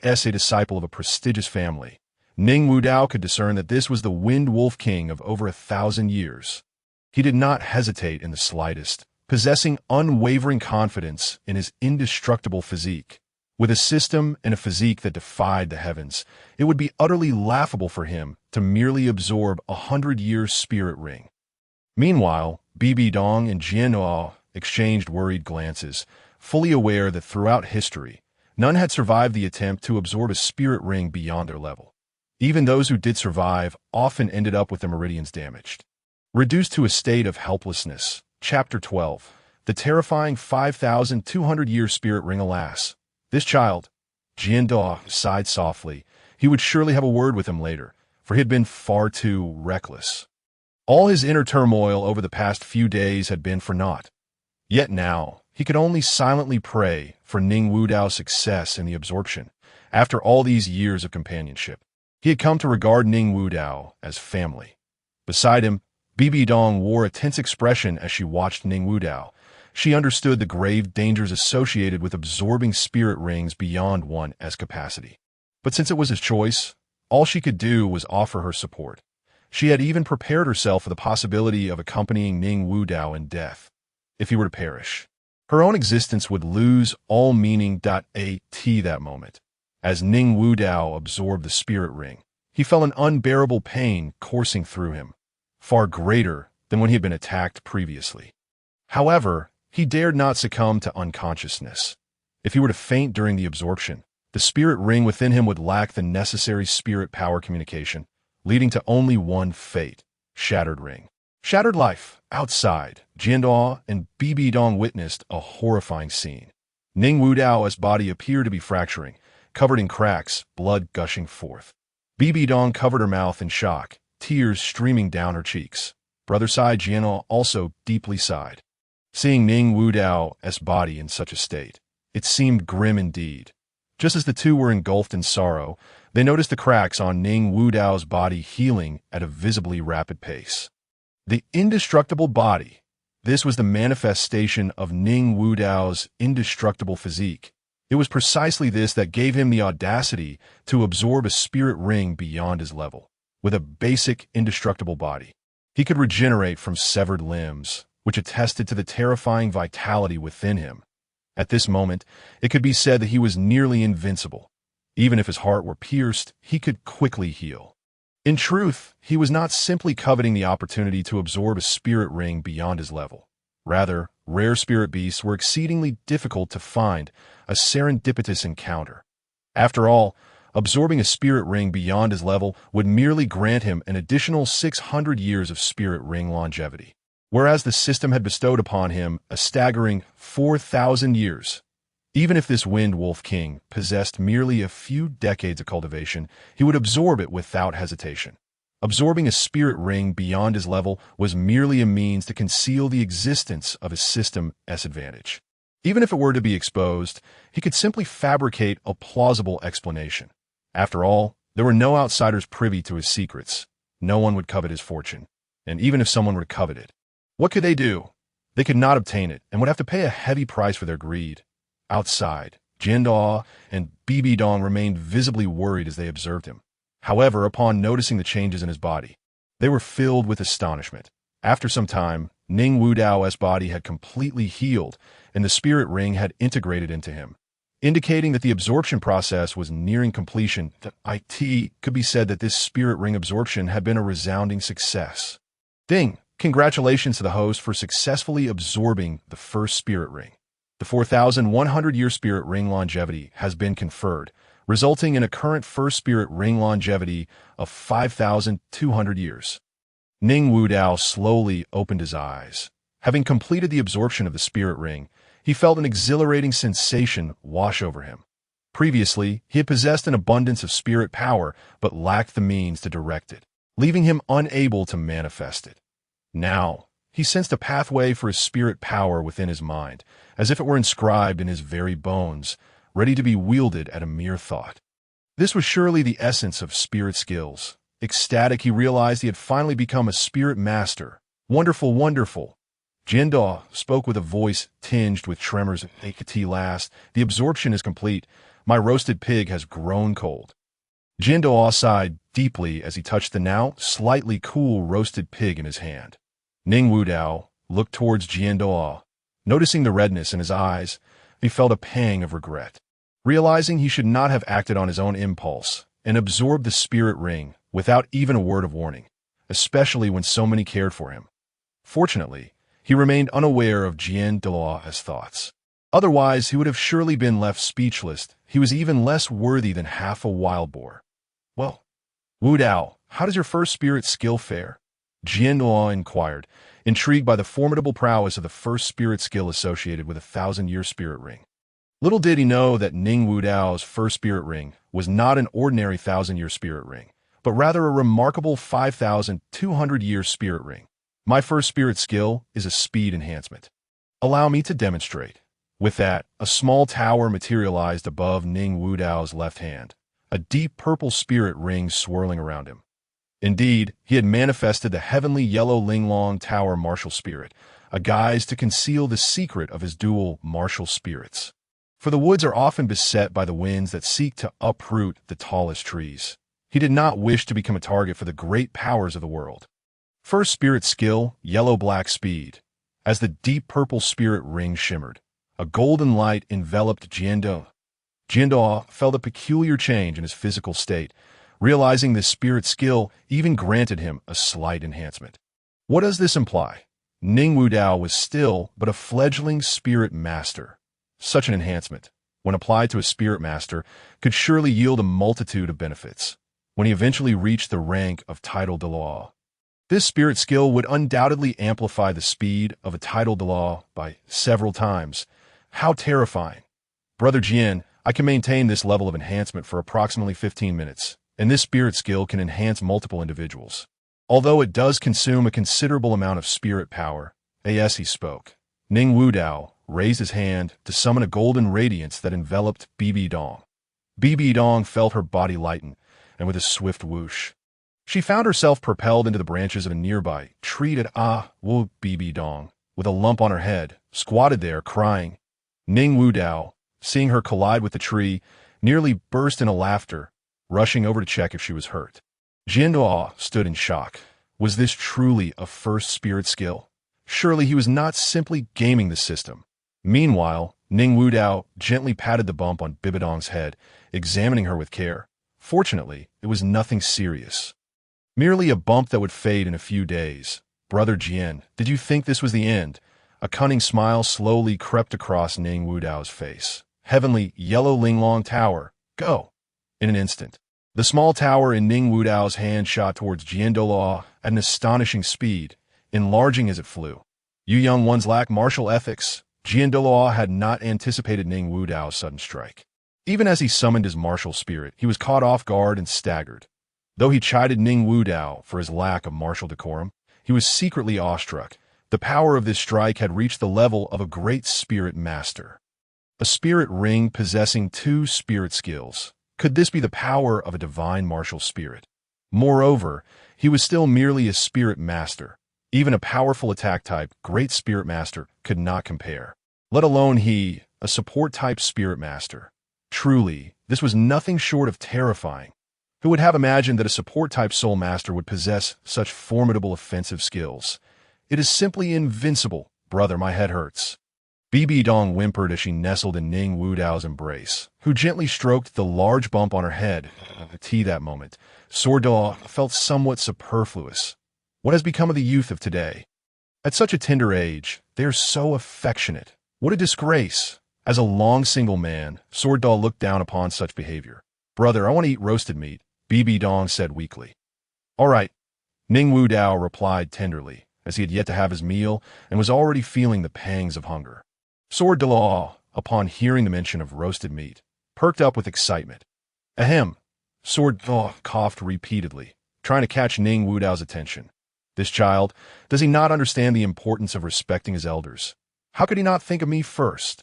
As a disciple of a prestigious family, Ning Wu Dao could discern that this was the Wind Wolf King of over 1,000 years. He did not hesitate in the slightest, possessing unwavering confidence in his indestructible physique. With a system and a physique that defied the heavens, it would be utterly laughable for him to merely absorb 100-year spirit ring. Meanwhile, BBDong and Jianhua exchanged worried glances, fully aware that throughout history, none had survived the attempt to absorb a spirit ring beyond their level. Even those who did survive often ended up with their meridians damaged. Reduced to a state of helplessness. Chapter 12. The terrifying 5,200-year spirit ring. Alas, this child. Jianhua sighed softly. He would surely have a word with him later, for he had been far too reckless. All his inner turmoil over the past few days had been for naught. Yet now, he could only silently pray for Ning Wu Dao's success in the absorption. After all these years of companionship, he had come to regard Ning Wu Dao as family. Beside him, Bibi Dong wore a tense expression as she watched Ning Wu Dao. She understood the grave dangers associated with absorbing spirit rings beyond one's capacity. But since it was his choice, all she could do was offer her support. She had even prepared herself for the possibility of accompanying Ning Wu Dao in death, if he were to perish. Her own existence would lose all meaning. That moment, as Ning Wu Dao absorbed the spirit ring, he felt an unbearable pain coursing through him, far greater than when he had been attacked previously. However, he dared not succumb to unconsciousness. If he were to faint during the absorption, the spirit ring within him would lack the necessary spirit power communication, leading to only one fate: shattered ring. Shattered life. Outside, Jianhua and BBDong witnessed a horrifying scene. Ning Wu Dao's body appeared to be fracturing, covered in cracks, blood gushing forth. BBDong covered her mouth in shock, tears streaming down her cheeks. Brother side Jianhua also deeply sighed. Seeing Ning Wu Dao's body in such a state, it seemed grim indeed. Just as the two were engulfed in sorrow, they noticed the cracks on Ning Wu Dao's body healing at a visibly rapid pace. The indestructible body. This was the manifestation of Ning Wu Dao's indestructible physique. It was precisely this that gave him the audacity to absorb a spirit ring beyond his level. With a basic, indestructible body, he could regenerate from severed limbs, which attested to the terrifying vitality within him. At this moment, it could be said that he was nearly invincible. Even if his heart were pierced, he could quickly heal. In truth, he was not simply coveting the opportunity to absorb a spirit ring beyond his level. Rather, rare spirit beasts were exceedingly difficult to find, a serendipitous encounter. After all, absorbing a spirit ring beyond his level would merely grant him an additional 600 years of spirit ring longevity, whereas the system had bestowed upon him a staggering 4,000 years. Even if this Wind Wolf King possessed merely a few decades of cultivation, he would absorb it without hesitation. Absorbing a spirit ring beyond his level was merely a means to conceal the existence of his system's advantage. Even if it were to be exposed, he could simply fabricate a plausible explanation. After all, there were no outsiders privy to his secrets. No one would covet his fortune. And even if someone were to covet it, what could they do? They could not obtain it and would have to pay a heavy price for their greed. Outside, Jiandao and BBDong remained visibly worried as they observed him. However, upon noticing the changes in his body, they were filled with astonishment. After some time, Ning Wudao's body had completely healed, and the spirit ring had integrated into him, indicating that the absorption process was nearing completion. It could be said that this spirit ring absorption had been a resounding success. Ding! Congratulations to the host for successfully absorbing the first spirit ring. The 4,100-year spirit ring longevity has been conferred, resulting in a current first spirit ring longevity of 5,200 years. Ning Wudao slowly opened his eyes. Having completed the absorption of the spirit ring, he felt an exhilarating sensation wash over him. Previously, he had possessed an abundance of spirit power but lacked the means to direct it, leaving him unable to manifest it. Now, he sensed a pathway for his spirit power within his mind, as if it were inscribed in his very bones, ready to be wielded at a mere thought. This was surely the essence of spirit skills. Ecstatic, he realized he had finally become a spirit master. Wonderful, wonderful. Jiandao spoke with a voice tinged with tremors. At last, the absorption is complete. My roasted pig has grown cold. Jiandao sighed deeply as he touched the now slightly cool roasted pig in his hand. Ning Wudao looked towards Jiandao. Noticing the redness in his eyes, he felt a pang of regret. Realizing he should not have acted on his own impulse and absorbed the spirit ring without even a word of warning, especially when so many cared for him. Fortunately, he remained unaware of Jiandao's thoughts. Otherwise, he would have surely been left speechless. He was even less worthy than half a wild boar. Well, Wudao, how does your first spirit skill fare? Jiandao inquired, intrigued by the formidable prowess of the first spirit skill associated with a 1,000-year spirit ring. Little did he know that Ning Wudao's first spirit ring was not an ordinary 1,000-year spirit ring, but rather a remarkable 5,200-year spirit ring. My first spirit skill is a speed enhancement. Allow me to demonstrate. With that, a small tower materialized above Ning Wudao's left hand, a deep purple spirit ring swirling around him. Indeed, he had manifested the heavenly yellow Linglong Tower martial spirit, a guise to conceal the secret of his dual martial spirits. For the woods are often beset by the winds that seek to uproot the tallest trees. He did not wish to become a target for the great powers of the world. First spirit skill, yellow-black speed. As the deep purple spirit ring shimmered, a golden light enveloped Jiandao. Jiandao felt a peculiar change in his physical state, realizing this spirit skill even granted him a slight enhancement. What does this imply? Ning Wudao was still but a fledgling spirit master. Such an enhancement, when applied to a spirit master, could surely yield a multitude of benefits. When he eventually reached the rank of title Douluo, this spirit skill would undoubtedly amplify the speed of a title Douluo by several times. How terrifying. Brother Jian, I can maintain this level of enhancement for approximately 15 minutes, and this spirit skill can enhance multiple individuals. Although it does consume a considerable amount of spirit power, as he spoke, Ning Wudao raised his hand to summon a golden radiance that enveloped Bibi Dong. Bibi Dong felt her body lighten, and with a swift whoosh, she found herself propelled into the branches of a nearby tree. Bibi Dong, with a lump on her head, squatted there crying. Ning Wudao, seeing her collide with the tree, nearly burst into laughter, rushing over to check if she was hurt. Jiandao stood in shock. Was this truly a first spirit skill? Surely he was not simply gaming the system. Meanwhile, Ning Wudao gently patted the bump on BBDong's head, examining her with care. Fortunately, it was nothing serious. Merely a bump that would fade in a few days. Brother Jian, did you think this was the end? A cunning smile slowly crept across Ning Wudao's face. Heavenly yellow Linglong Tower, go! In an instant, the small tower in Ning Wudao's hand shot towards Jiandao at an astonishing speed, enlarging as it flew. You young ones lack martial ethics. Jiandao had not anticipated Ning Wudao's sudden strike. Even as he summoned his martial spirit, he was caught off guard and staggered. Though he chided Ning Wudao for his lack of martial decorum, he was secretly awestruck. The power of this strike had reached the level of a great spirit master. A spirit ring possessing 2 spirit skills. Could this be the power of a divine martial spirit? Moreover, he was still merely a spirit master. Even a powerful attack type, great spirit master, could not compare. Let alone he, a support-type spirit master. Truly, this was nothing short of terrifying. Who would have imagined that a support-type soul master would possess such formidable offensive skills? It is simply invincible. Brother, my head hurts. BBDong whimpered as she nestled in Ning Wudao's embrace, who gently stroked the large bump on her head. That moment, Sword felt somewhat superfluous. What has become of the youth of today? At such a tender age, they are so affectionate. What a disgrace! As a long single man, Sword looked down upon such behavior. Brother, I want to eat roasted meat, BBDong said weakly. All right, Ning Wudao replied tenderly, as he had yet to have his meal and was already feeling the pangs of hunger. Sword upon hearing the mention of roasted meat, perked up with excitement. Ahem! Sword coughed repeatedly, trying to catch Ning Wudao's attention. This child, does he not understand the importance of respecting his elders? How could he not think of me first?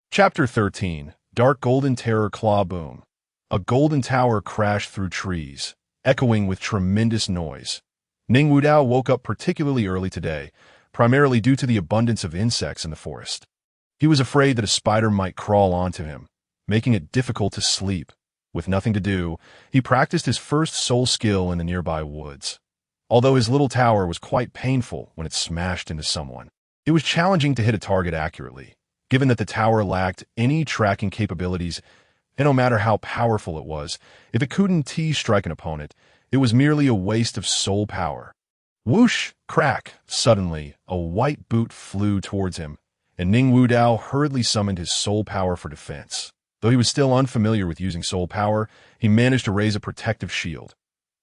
Chapter 13, Dark Golden Terror Claw Boom. A golden tower crashed through trees, echoing with tremendous noise. Ning Wudao woke up particularly early today, primarily due to the abundance of insects in the forest. He was afraid that a spider might crawl onto him, making it difficult to sleep. With nothing to do, he practiced his first soul skill in the nearby woods. Although his little tower was quite painful when it smashed into someone, it was challenging to hit a target accurately, given that the tower lacked any tracking capabilities, and no matter how powerful it was, if it couldn't strike an opponent, it was merely a waste of soul power. Whoosh! Crack! Suddenly, a white boot flew towards him, and Ning Wudao hurriedly summoned his soul power for defense. Though he was still unfamiliar with using soul power, he managed to raise a protective shield.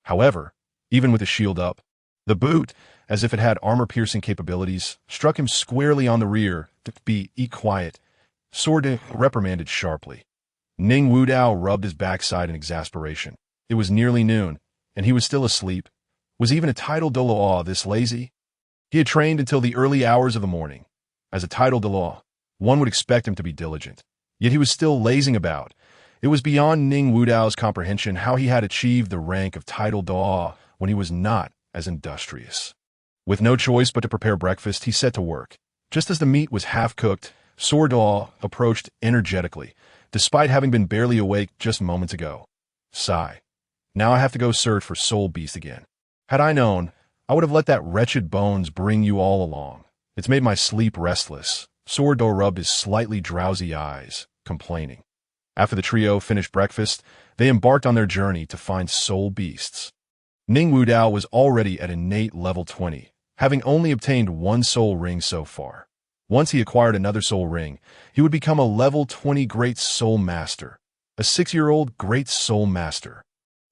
However, even with the shield up, the boot, as if it had armor-piercing capabilities, struck him squarely on the rear. Be quiet, Sword reprimanded sharply. Ning Wudao rubbed his backside in exasperation. It was nearly noon, and he was still asleep. Was even a title Douluo this lazy? He had trained until the early hours of the morning. As a title Douluo, one would expect him to be diligent. Yet he was still lazing about. It was beyond Ning Wudao's comprehension how he had achieved the rank of title Douluo when he was not as industrious. With no choice but to prepare breakfast, he set to work. Just as the meat was half-cooked, Sword approached energetically, despite having been barely awake just moments ago. Sigh. Now I have to go search for Soul Beast again. Had I known, I would have let that wretched Bones bring you all along. It's made my sleep restless. Sword rubbed his slightly drowsy eyes, complaining. After the trio finished breakfast, they embarked on their journey to find soul beasts. Ning Wudao was already at innate level 20, having only obtained one soul ring so far. Once he acquired another soul ring, he would become a level 20 Great Soul Master, a 6-year-old Great Soul Master.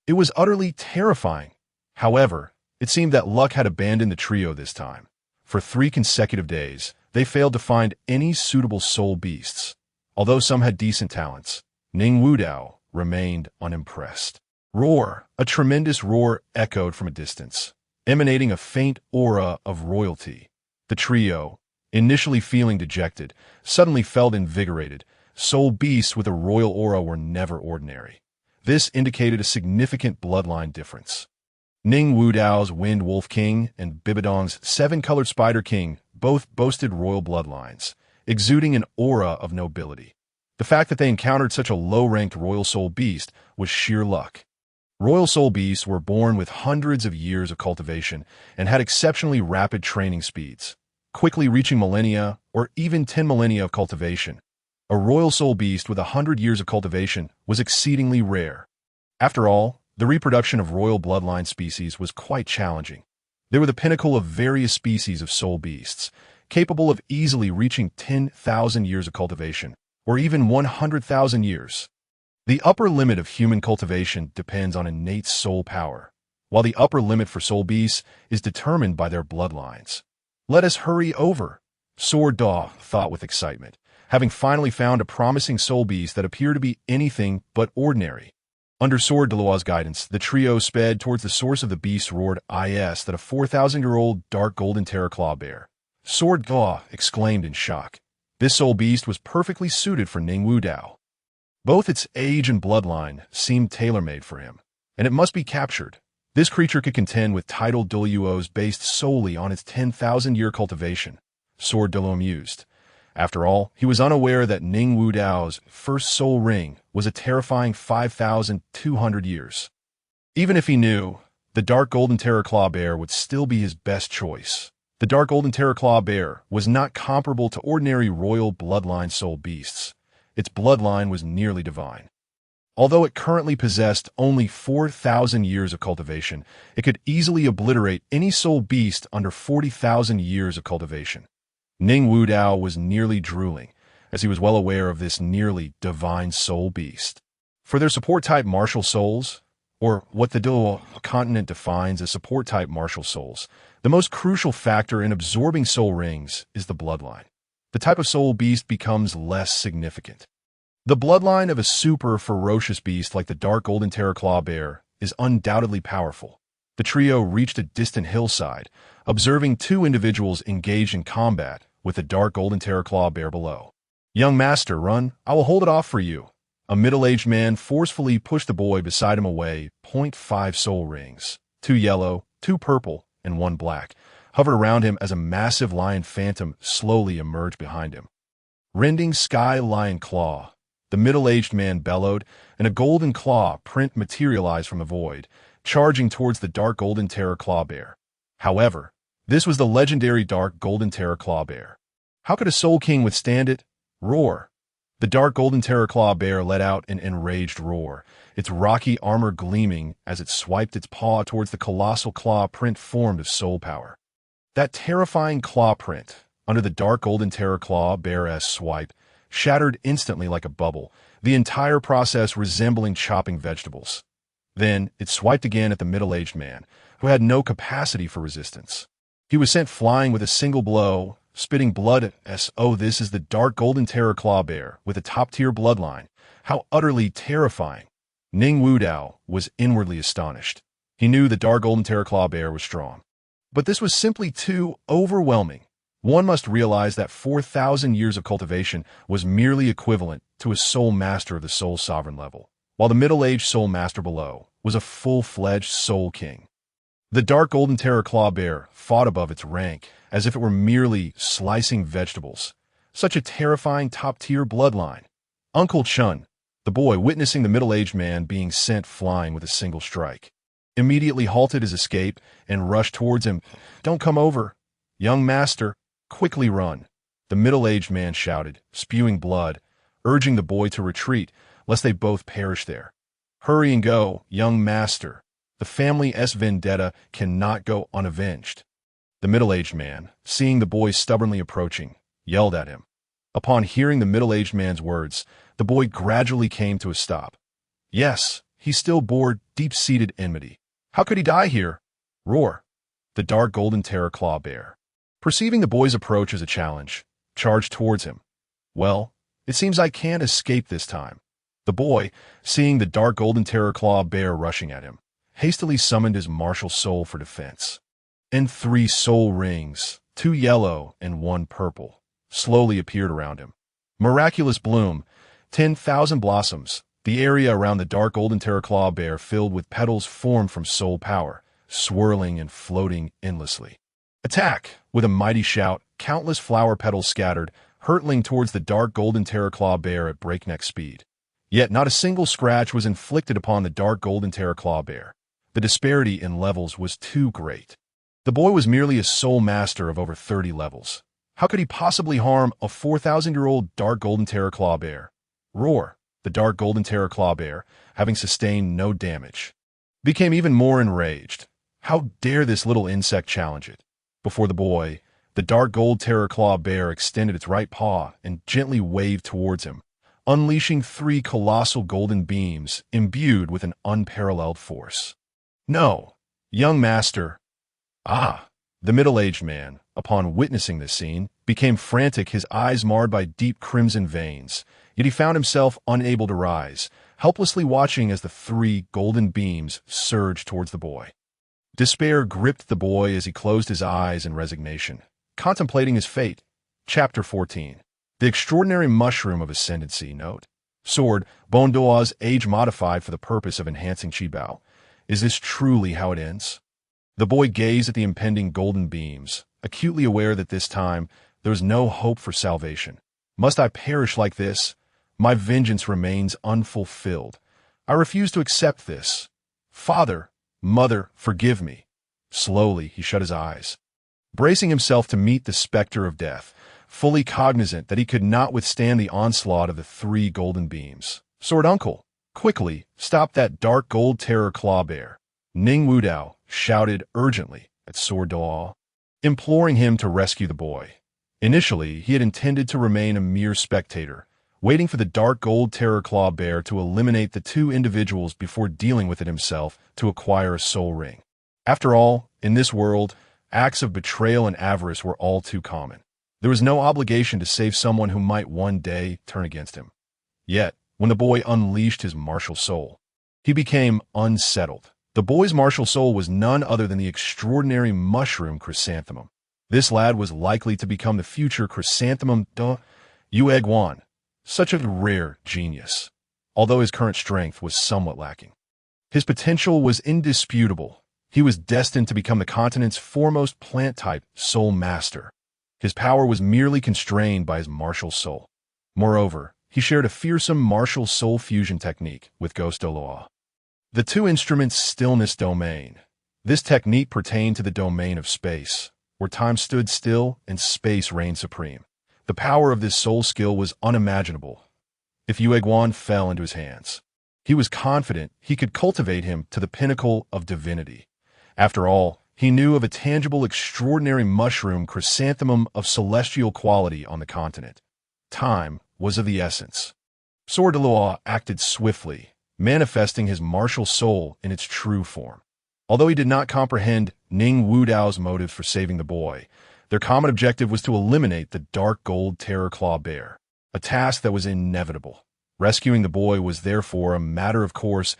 It was utterly terrifying. However, it seemed that luck had abandoned the trio this time. For 3 consecutive days, they failed to find any suitable soul beasts. Although some had decent talents, Ning Wudao remained unimpressed. Roar! A tremendous roar echoed from a distance, emanating a faint aura of royalty. The trio, initially feeling dejected, suddenly felt invigorated. Soul beasts with a royal aura were never ordinary. This indicated a significant bloodline difference. Ning Wudao's Wind Wolf King and BBDong's 7-colored Spider King both boasted royal bloodlines, exuding an aura of nobility. The fact that they encountered such a low-ranked royal soul beast was sheer luck. Royal soul beasts were born with hundreds of years of cultivation and had exceptionally rapid training speeds, quickly reaching millennia or even 10 millennia of cultivation. A royal soul beast with 100 years of cultivation was exceedingly rare. After all, the reproduction of royal bloodline species was quite challenging. They were the pinnacle of various species of soul beasts, capable of easily reaching 10,000 years of cultivation, or even 100,000 years. The upper limit of human cultivation depends on innate soul power, while the upper limit for soul beasts is determined by their bloodlines. Let us hurry over, Sword thought with excitement, having finally found a promising soul beast that appeared to be anything but ordinary. Under Sword Douluo's guidance, the trio sped towards the source of the beast roared that a 4,000-year-old dark golden terror claw bear. Sword exclaimed in shock. This soul beast was perfectly suited for Ning Wudao. Both its age and bloodline seemed tailor-made for him, and it must be captured. This creature could contend with titled Douluos based solely on its 10,000-year cultivation. Sword Douluo mused. After all, he was unaware that Ning Wu Dao's first soul ring was a terrifying 5,200 years. Even if he knew, the dark golden terror claw bear would still be his best choice. The dark golden terror claw bear was not comparable to ordinary royal bloodline soul beasts. Its bloodline was nearly divine. Although it currently possessed only 4,000 years of cultivation, it could easily obliterate any soul beast under 40,000 years of cultivation. Ning Wu Dao was nearly drooling, as he was well aware of this nearly divine soul beast. For their support-type martial souls, or what the Douluo Continent defines as support-type martial souls, the most crucial factor in absorbing soul rings is the bloodline. The type of soul beast becomes less significant. The bloodline of a super ferocious beast like the dark golden terror claw bear is undoubtedly powerful. The trio reached a distant hillside, observing two individuals engaged in combat with the dark golden terror claw bear below. "Young master, run. I will hold it off for you." A middle-aged man forcefully pushed the boy beside him away. 0.5 soul rings, 2 yellow, 2 purple, and 1 black, hovered around him as a massive lion phantom slowly emerged behind him. "Rending sky lion claw," the middle-aged man bellowed, and a golden claw print materialized from the void, charging towards the dark golden terror claw bear. However, this was the legendary dark golden terror claw bear. How could a soul king withstand it? Roar. The dark golden terror claw bear let out an enraged roar, its rocky armor gleaming as it swiped its paw towards the colossal claw print formed of soul power. That terrifying claw print, under the dark golden terror claw bear's swipe, shattered instantly like a bubble, the entire process resembling chopping vegetables. Then it swiped again at the middle-aged man, who had no capacity for resistance. He was sent flying with a single blow, spitting blood as, this is the dark golden terror claw bear with a top-tier bloodline. How utterly terrifying. Ning Wu Dao was inwardly astonished. He knew the dark golden terror claw bear was strong. But this was simply too overwhelming. One must realize that 4,000 years of cultivation was merely equivalent to a soul master of the soul sovereign level, while the middle-aged soul master below was a full-fledged soul king. The dark golden terror claw bear fought above its rank as if it were merely slicing vegetables. Such a terrifying top-tier bloodline. Uncle Chun, the boy witnessing the middle-aged man being sent flying with a single strike, immediately halted his escape and rushed towards him. "Don't come over. Young master, quickly run," the middle-aged man shouted, spewing blood, urging the boy to retreat, lest they both perish there. "Hurry and go, young master. The family's vendetta cannot go unavenged." The middle-aged man, seeing the boy stubbornly approaching, yelled at him. Upon hearing the middle-aged man's words, the boy gradually came to a stop. Yes, he still bore deep-seated enmity. How could he die here? Roar. The dark golden terror claw bear, perceiving the boy's approach as a challenge, charged towards him. "Well, it seems I can't escape this time." The boy, seeing the dark golden terror claw bear rushing at him, hastily summoned his martial soul for defense. And 3 soul rings, 2 yellow and 1 purple, slowly appeared around him. Miraculous bloom, 10,000 blossoms, the area around the dark golden terror claw bear filled with petals formed from soul power, swirling and floating endlessly. Attack! With a mighty shout, countless flower petals scattered, hurtling towards the dark golden terror claw bear at breakneck speed. Yet not a single scratch was inflicted upon the dark golden terror claw bear. The disparity in levels was too great. The boy was merely a soul master of over 30 levels. How could he possibly harm a 4,000-year-old dark golden terror claw bear? Roar. The dark golden terror claw bear, having sustained no damage, became even more enraged. How dare this little insect challenge it? Before the boy, the dark gold terror claw bear extended its right paw and gently waved towards him, unleashing 3 colossal golden beams imbued with an unparalleled force. "No, young master." "Ah!" The middle-aged man, upon witnessing this scene, became frantic, his eyes marred by deep crimson veins. Yet he found himself unable to rise, helplessly watching as the 3 golden beams surged towards the boy. Despair gripped the boy as he closed his eyes in resignation, contemplating his fate. Chapter 14. The extraordinary mushroom of ascendancy. Note. Sword, Bondoa's age modified for the purpose of enhancing Qibao. Is this truly how it ends? The boy gazed at the impending golden beams, acutely aware that this time there was no hope for salvation. Must I perish like this? My vengeance remains unfulfilled. I refuse to accept this. Father, mother, forgive me. Slowly, he shut his eyes, bracing himself to meet the specter of death, fully cognizant that he could not withstand the onslaught of the 3 golden beams. Sword uncle, quickly, stop that dark gold terror claw bear. Ning Wudao shouted urgently at Sword Duo, imploring him to rescue the boy. Initially, he had intended to remain a mere spectator, waiting for the dark gold terror claw bear to eliminate the 2 individuals before dealing with it himself to acquire a soul ring. After all, in this world, acts of betrayal and avarice were all too common. There was no obligation to save someone who might one day turn against him. Yet, when the boy unleashed his martial soul, he became unsettled. The boy's martial soul was none other than the extraordinary mushroom chrysanthemum. This lad was likely to become the future chrysanthemum Yue Guan, such a rare genius, although his current strength was somewhat lacking. His potential was indisputable. He was destined to become the continent's foremost plant-type soul master. His power was merely constrained by his martial soul. Moreover, he shared a fearsome martial soul fusion technique with Ghost Douluo. The 2 instruments' stillness domain. This technique pertained to the domain of space, where time stood still and space reigned supreme. The power of this soul skill was unimaginable if Yue Guan fell into his hands. He was confident he could cultivate him to the pinnacle of divinity. After all, he knew of a tangible, extraordinary mushroom chrysanthemum of celestial quality on the continent. Time was of the essence. Sword Duo acted swiftly, manifesting his martial soul in its true form. Although he did not comprehend Ning Wudao's motive for saving the boy, their common objective was to eliminate the dark gold terror claw bear, a task that was inevitable. Rescuing the boy was therefore a matter of course.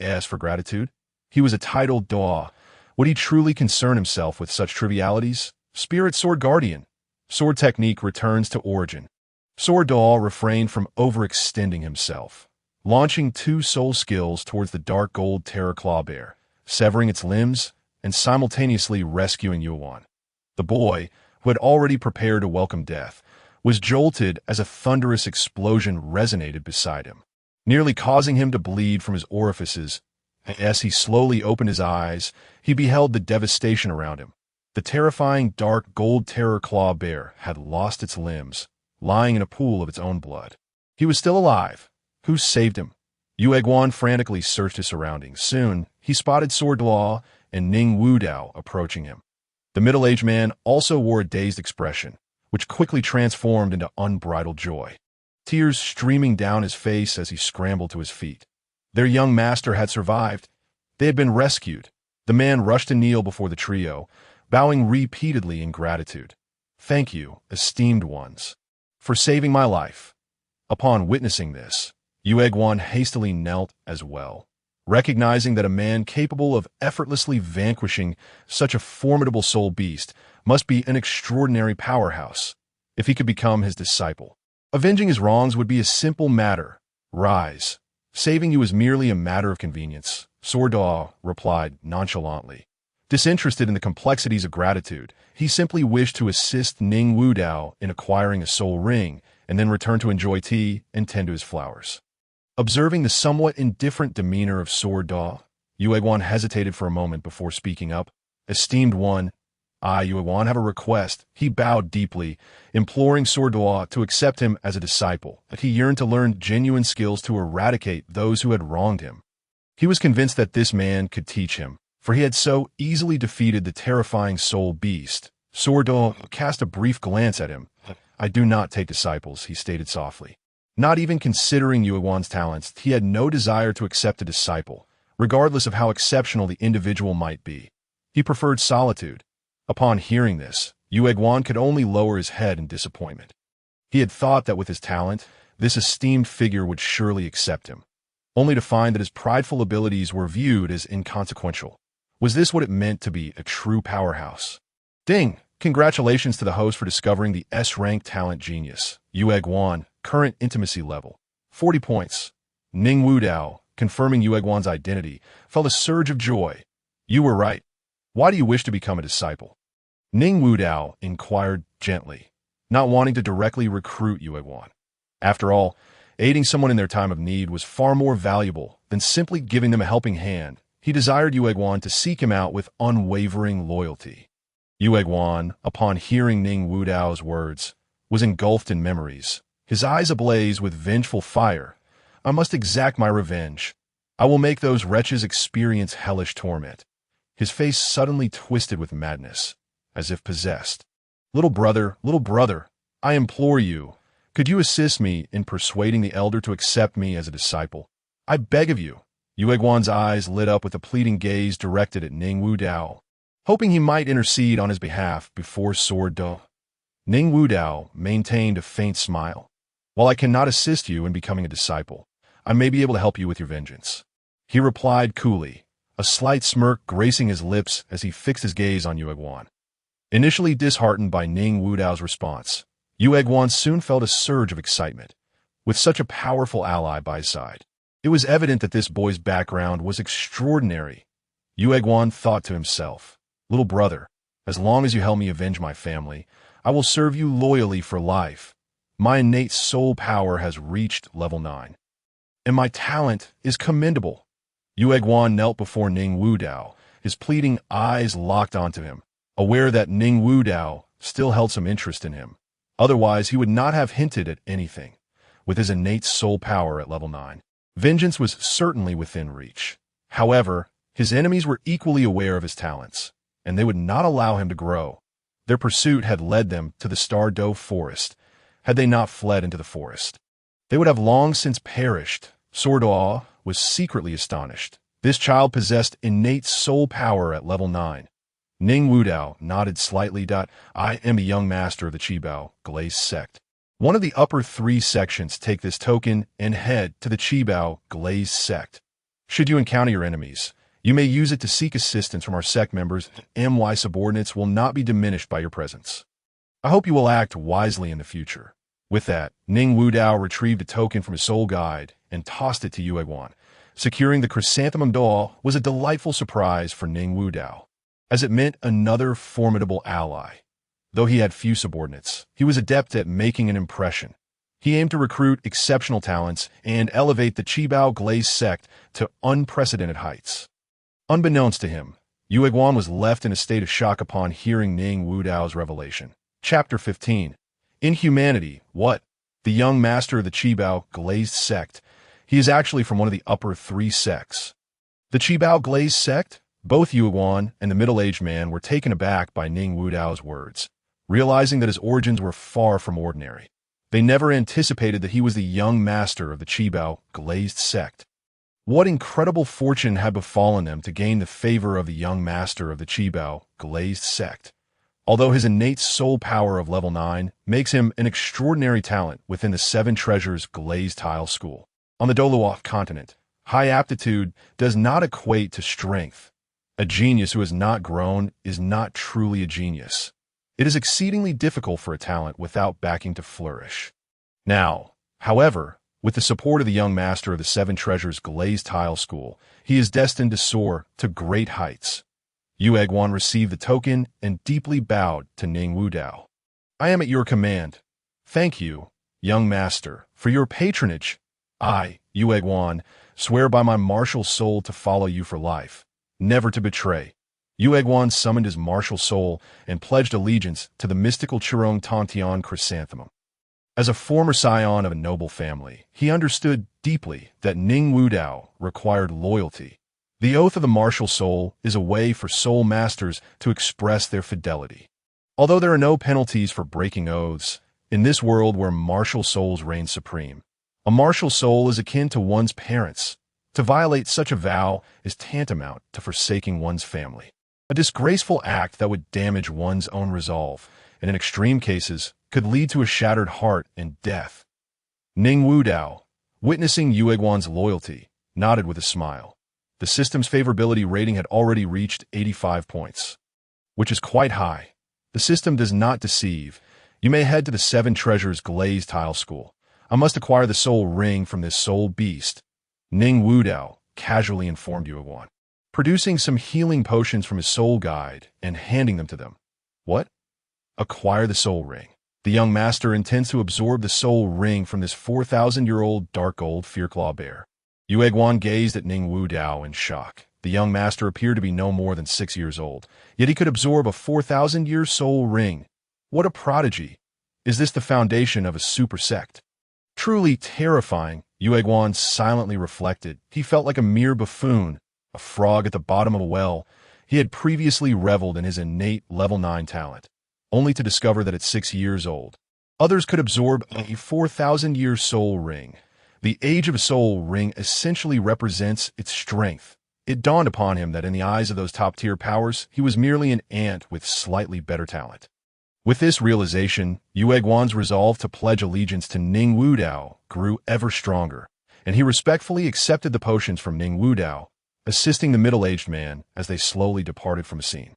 As for gratitude, he was a titled Duo. Would he truly concern himself with such trivialities? Spirit Sword Guardian. Sword technique returns to origin. Sword Duo refrained from overextending himself, launching 2 soul skills towards the dark gold terror claw bear, severing its limbs and simultaneously rescuing Yuan. The boy, who had already prepared to welcome death, was jolted as a thunderous explosion resonated beside him, nearly causing him to bleed from his orifices. As he slowly opened his eyes, he beheld the devastation around him. The terrifying dark gold terror claw bear had lost its limbs, lying in a pool of its own blood. He was still alive. Who saved him? Yue Guan frantically searched his surroundings. Soon, he spotted Sword Duo and Ning Wudao approaching him. The middle-aged man also wore a dazed expression, which quickly transformed into unbridled joy, tears streaming down his face as he scrambled to his feet. Their young master had survived. They had been rescued. The man rushed to kneel before the trio, bowing repeatedly in gratitude. Thank you, esteemed ones, for saving my life. Upon witnessing this, Yue Guan hastily knelt as well, recognizing that a man capable of effortlessly vanquishing such a formidable soul beast must be an extraordinary powerhouse. If he could become his disciple, avenging his wrongs would be a simple matter. Rise. Saving you is merely a matter of convenience, Sword Duo replied nonchalantly. Disinterested in the complexities of gratitude, he simply wished to assist Ning Wudao in acquiring a soul ring and then return to enjoy tea and tend to his flowers. Observing the somewhat indifferent demeanor of Sword Duo, Yue Guan hesitated for a moment before speaking up. Esteemed one, I, Yue Guan, have a request. He bowed deeply, imploring Sword Duo to accept him as a disciple, that he yearned to learn genuine skills to eradicate those who had wronged him. He was convinced that this man could teach him, for he had so easily defeated the terrifying soul beast. Sword Duo cast a brief glance at him. I do not take disciples, he stated softly. Not even considering Yue Guan's talents, he had no desire to accept a disciple, regardless of how exceptional the individual might be. He preferred solitude. Upon hearing this, Yue Guan could only lower his head in disappointment. He had thought that with his talent, this esteemed figure would surely accept him, only to find that his prideful abilities were viewed as inconsequential. Was this what it meant to be a true powerhouse? Ding! Congratulations to the host for discovering the S-rank talent genius. Yue Guan, current intimacy level, 40 points. Ning Wudao, confirming Yue Guan's identity, felt a surge of joy. You were right. Why do you wish to become a disciple? Ning Wudao inquired gently. not wanting to directly recruit Yueguan. After all, aiding someone in their time of need was far more valuable than simply giving them a helping hand. He desired Yueguan to seek him out with unwavering loyalty. Yueguan, upon hearing Ning Wudao's words, was engulfed in memories, his eyes ablaze with vengeful fire. I must exact my revenge. I will make those wretches experience hellish torment. His face suddenly twisted with madness, as if possessed. Little brother, I implore you, could you assist me in persuading the elder to accept me as a disciple? I beg of you. Yueguan's eyes lit up with a pleading gaze directed at Ning Wudao, hoping he might intercede on his behalf before Sword Do. Ning Wudao maintained a faint smile. While I cannot assist you in becoming a disciple, I may be able to help you with your vengeance. He replied coolly, a slight smirk gracing his lips as he fixed his gaze on Yueguan. Initially disheartened by Ning Wudao's response, Yueguan soon felt a surge of excitement. With such a powerful ally by his side, it was evident that this boy's background was extraordinary. Yueguan thought to himself, little brother, as long as you help me avenge my family, I will serve you loyally for life. My innate soul power has reached level 9. And my talent is commendable. Yueguan knelt before Ning Wudao, his pleading eyes locked onto him, aware that Ning Wudao still held some interest in him. Otherwise, he would not have hinted at anything. With his innate soul power at level 9, vengeance was certainly within reach. However, his enemies were equally aware of his talents, and they would not allow him to grow. Their pursuit had led them to the Star Do forest. Had they not fled into the forest, they would have long since perished. Sword Do was secretly astonished. This child possessed innate soul power at level 9. Ning Wudao nodded slightly. I am a young master of the Qibao Glazed sect. One of the upper 3 sections take this token and head to the Qibao Glazed sect. Should you encounter your enemies, you may use it to seek assistance from our sect members. My subordinates will not be diminished by your presence. I hope you will act wisely in the future. With that, Ning Wudao retrieved a token from his soul guide and tossed it to Yueguan. Securing the chrysanthemum doll was a delightful surprise for Ning Wudao, as it meant another formidable ally. Though he had few subordinates, he was adept at making an impression. He aimed to recruit exceptional talents and elevate the Qibao Glazed sect to unprecedented heights. Unbeknownst to him, Yueguan was left in a state of shock upon hearing Ning Wudao's revelation. Chapter 15. Inhumanity. What? The young master of the Qibao Glazed sect. He is actually from one of the upper 3 sects. The Qibao Glazed sect? Both Yueguan and the middle-aged man were taken aback by Ning Wudao's words, realizing that his origins were far from ordinary. They never anticipated that he was the young master of the Qibao Glazed sect. What incredible fortune had befallen them to gain the favor of the young master of the Qibao Glazed sect? Although his innate soul power of level 9 makes him an extraordinary talent within the 7 Treasures Glazed Tile School. On the Douluo Continent, high aptitude does not equate to strength. A genius who has not grown is not truly a genius. It is exceedingly difficult for a talent without backing to flourish. Now, however, with the support of the young master of the 7 Treasures Glazed Tile School, he is destined to soar to great heights. Yueguan received the token and deeply bowed to Ning Wudao. I am at your command. Thank you, young master, for your patronage. I, Yueguan, swear by my martial soul to follow you for life, never to betray. Yueguan summoned his martial soul and pledged allegiance to the mystical Chirong Tantian chrysanthemum. As a former scion of a noble family, he understood deeply that Ning Wudao required loyalty. The oath of the martial soul is a way for soul masters to express their fidelity. Although there are no penalties for breaking oaths, in this world where martial souls reign supreme, a martial soul is akin to one's parents. To violate such a vow is tantamount to forsaking one's family. A disgraceful act that would damage one's own resolve, and in extreme cases, could lead to a shattered heart and death. Ning Wudao, witnessing Yueguan's loyalty, nodded with a smile. The system's favorability rating had already reached 85 points, which is quite high. The system does not deceive. You may head to the 7 Treasures Glazed Tile School. I must acquire the soul ring from this soul beast. Ning Wudao casually informed Yueguan, producing some healing potions from his soul guide and handing them to them. What? Acquire the soul ring. The young master intends to absorb the soul ring from this 4,000-year-old dark gold fear-claw bear. Yue Guan gazed at Ning Wu Dao in shock. The young master appeared to be no more than 6 years old, yet he could absorb a 4,000-year soul ring. What a prodigy! Is this the foundation of a super sect? Truly terrifying, Yue Guan silently reflected. He felt like a mere buffoon, a frog at the bottom of a well. He had previously reveled in his innate level 9 talent, only to discover that at 6 years old, others could absorb a 4,000-year soul ring. The age of a soul ring essentially represents its strength. It dawned upon him that in the eyes of those top-tier powers, he was merely an ant with slightly better talent. With this realization, Yue Guan's resolve to pledge allegiance to Ning Wu Dao grew ever stronger, and he respectfully accepted the potions from Ning Wu Dao, assisting the middle-aged man as they slowly departed from the scene.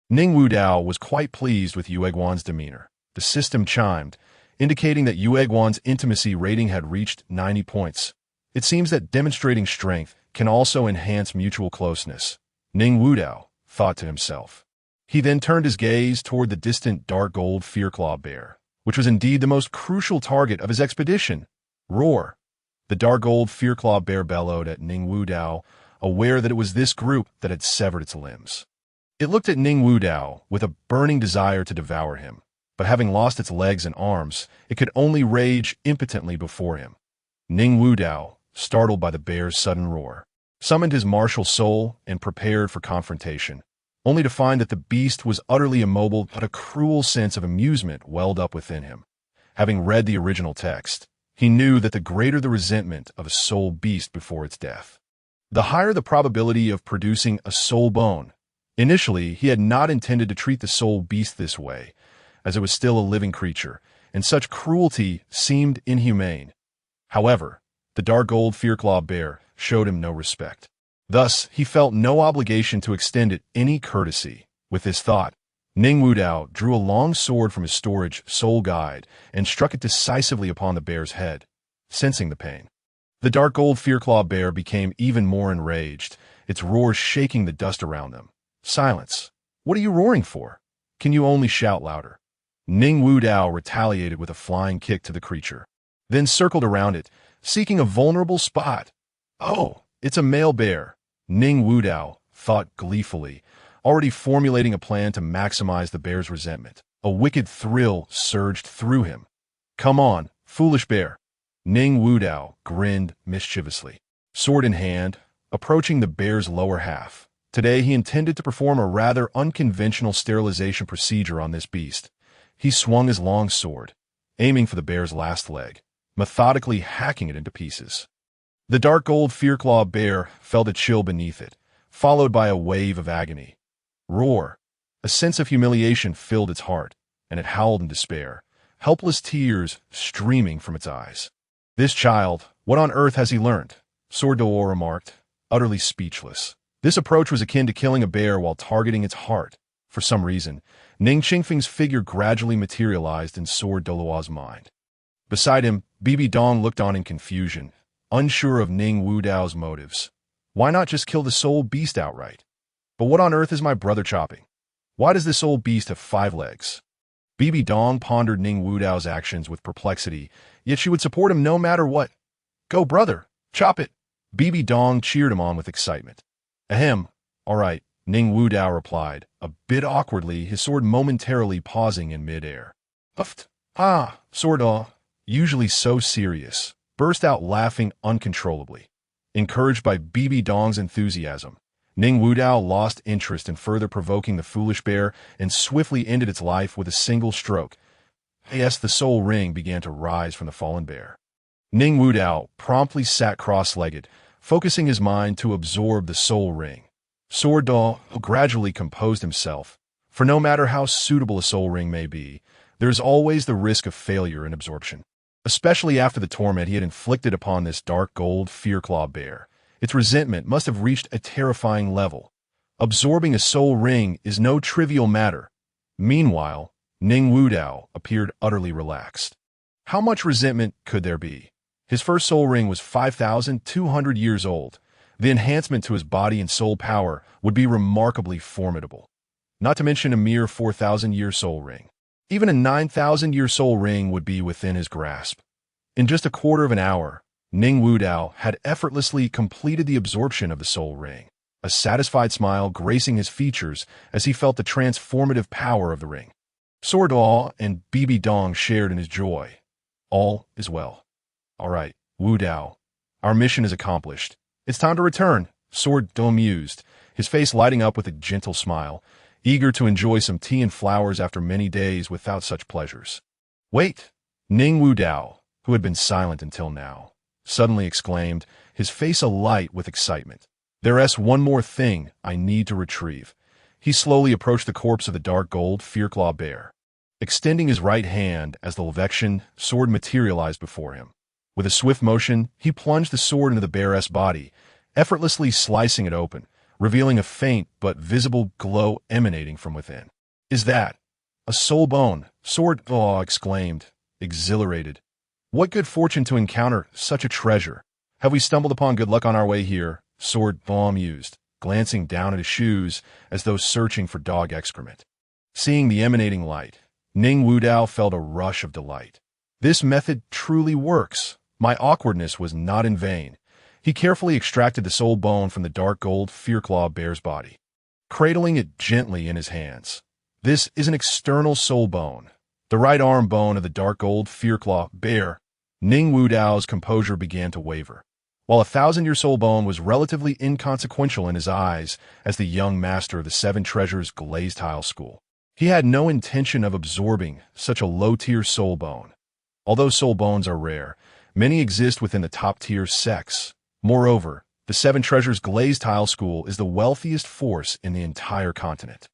Ning Wu Dao was quite pleased with Yue Guan's demeanor. The system chimed, indicating that Yue Guan's intimacy rating had reached 90 points. It seems that demonstrating strength can also enhance mutual closeness, Ning Wu Dao thought to himself. He then turned his gaze toward the distant dark gold fear-claw bear, which was indeed the most crucial target of his expedition. Roar! The dark gold fear-claw bear bellowed at Ning Wu Dao, aware that it was this group that had severed its limbs. It looked at Ning Wu Dao with a burning desire to devour him, but having lost its legs and arms, it could only rage impotently before him. Ning Wu Dao, startled by the bear's sudden roar, summoned his martial soul and prepared for confrontation, only to find that the beast was utterly immobile, but a cruel sense of amusement welled up within him. Having read the original text, he knew that the greater the resentment of a soul beast before its death, the higher the probability of producing a soul bone. Initially, he had not intended to treat the soul beast this way, as it was still a living creature, and such cruelty seemed inhumane. However, the dark gold fear-claw bear showed him no respect. Thus, he felt no obligation to extend it any courtesy. With this thought, Ning Wu Dao drew a long sword from his storage soul guide and struck it decisively upon the bear's head, sensing the pain. The dark gold fear-claw bear became even more enraged, its roars shaking the dust around them. Silence! What are you roaring for? Can you only shout louder? Ning Wu Dao retaliated with a flying kick to the creature, then circled around it, seeking a vulnerable spot. Oh, it's a male bear, Ning Wu Dao thought gleefully, already formulating a plan to maximize the bear's resentment. A wicked thrill surged through him. Come on, foolish bear. Ning Wu Dao grinned mischievously, sword in hand, approaching the bear's lower half. Today he intended to perform a rather unconventional sterilization procedure on this beast. He swung his long sword, aiming for the bear's last leg, methodically hacking it into pieces. The dark gold fear-claw bear felt a chill beneath it, followed by a wave of agony. Roar! A sense of humiliation filled its heart, and it howled in despair, helpless tears streaming from its eyes. This child, what on earth has he learned? Douluo remarked, utterly speechless. This approach was akin to killing a bear while targeting its heart. For some reason, Ning Qingfeng's figure gradually materialized in Douluo's mind. Beside him, BBDong looked on in confusion, unsure of Ning Wu Dao's motives. Why not just kill the soul beast outright? But what on earth is my brother chopping? Why does this old beast have 5 legs? BBDong pondered Ning Wu Dao's actions with perplexity, yet she would support him no matter what. Go, brother, chop it! BBDong cheered him on with excitement. Ahem, all right, Ning Wu Dao replied, a bit awkwardly, his sword momentarily pausing in mid-air. Uffed! Ah, Sword, usually so serious, burst out laughing uncontrollably. Encouraged by BBDong's enthusiasm, Ning Wu Dao lost interest in further provoking the foolish bear and swiftly ended its life with a single stroke. Yes, the soul ring began to rise from the fallen bear. Ning Wu Dao promptly sat cross-legged, focusing his mind to absorb the soul ring. Sword gradually composed himself, for no matter how suitable a soul ring may be, there is always the risk of failure in absorption. Especially after the torment he had inflicted upon this dark gold fear-claw bear. Its resentment must have reached a terrifying level. Absorbing a soul ring is no trivial matter. Meanwhile, Ning Wu Dao appeared utterly relaxed. How much resentment could there be? His first soul ring was 5,200 years old. The enhancement to his body and soul power would be remarkably formidable. Not to mention a mere 4,000-year soul ring. Even a 9,000-year soul ring would be within his grasp. In just a quarter of an hour, Ning Wudao had effortlessly completed the absorption of the soul ring, a satisfied smile gracing his features as he felt the transformative power of the ring. Douluo and BBDong shared in his joy. All is well. All right, Wudao, our mission is accomplished. It's time to return, Douluo mused, his face lighting up with a gentle smile, eager to enjoy some tea and flowers after many days without such pleasures. Wait, Ning Wudao, who had been silent until now, suddenly exclaimed, his face alight with excitement. There's one more thing I need to retrieve. He slowly approached the corpse of the dark gold fearclaw bear, extending his right hand as the Levection sword materialized before him. With a swift motion, he plunged the sword into the bear's body, effortlessly slicing it open, revealing a faint but visible glow emanating from within. Is that a soul bone? Douluo exclaimed, exhilarated. What good fortune to encounter such a treasure. Have we stumbled upon good luck on our way here? Douluo mused, glancing down at his shoes as though searching for dog excrement. Seeing the emanating light, Ning Wudao felt a rush of delight. This method truly works. My awkwardness was not in vain. He carefully extracted the soul bone from the dark gold fearclaw bear's body, cradling it gently in his hands. This is an external soul bone, the right arm bone of the dark gold fearclaw bear. Ning Wudao's composure began to waver. While a 1,000-year soul bone was relatively inconsequential in his eyes as the young master of the Seven Treasures Glazed Tile School, he had no intention of absorbing such a low-tier soul bone. Although soul bones are rare, many exist within the top-tier sects. Moreover, the Seven Treasures Glazed Tile School is the wealthiest force in the entire continent.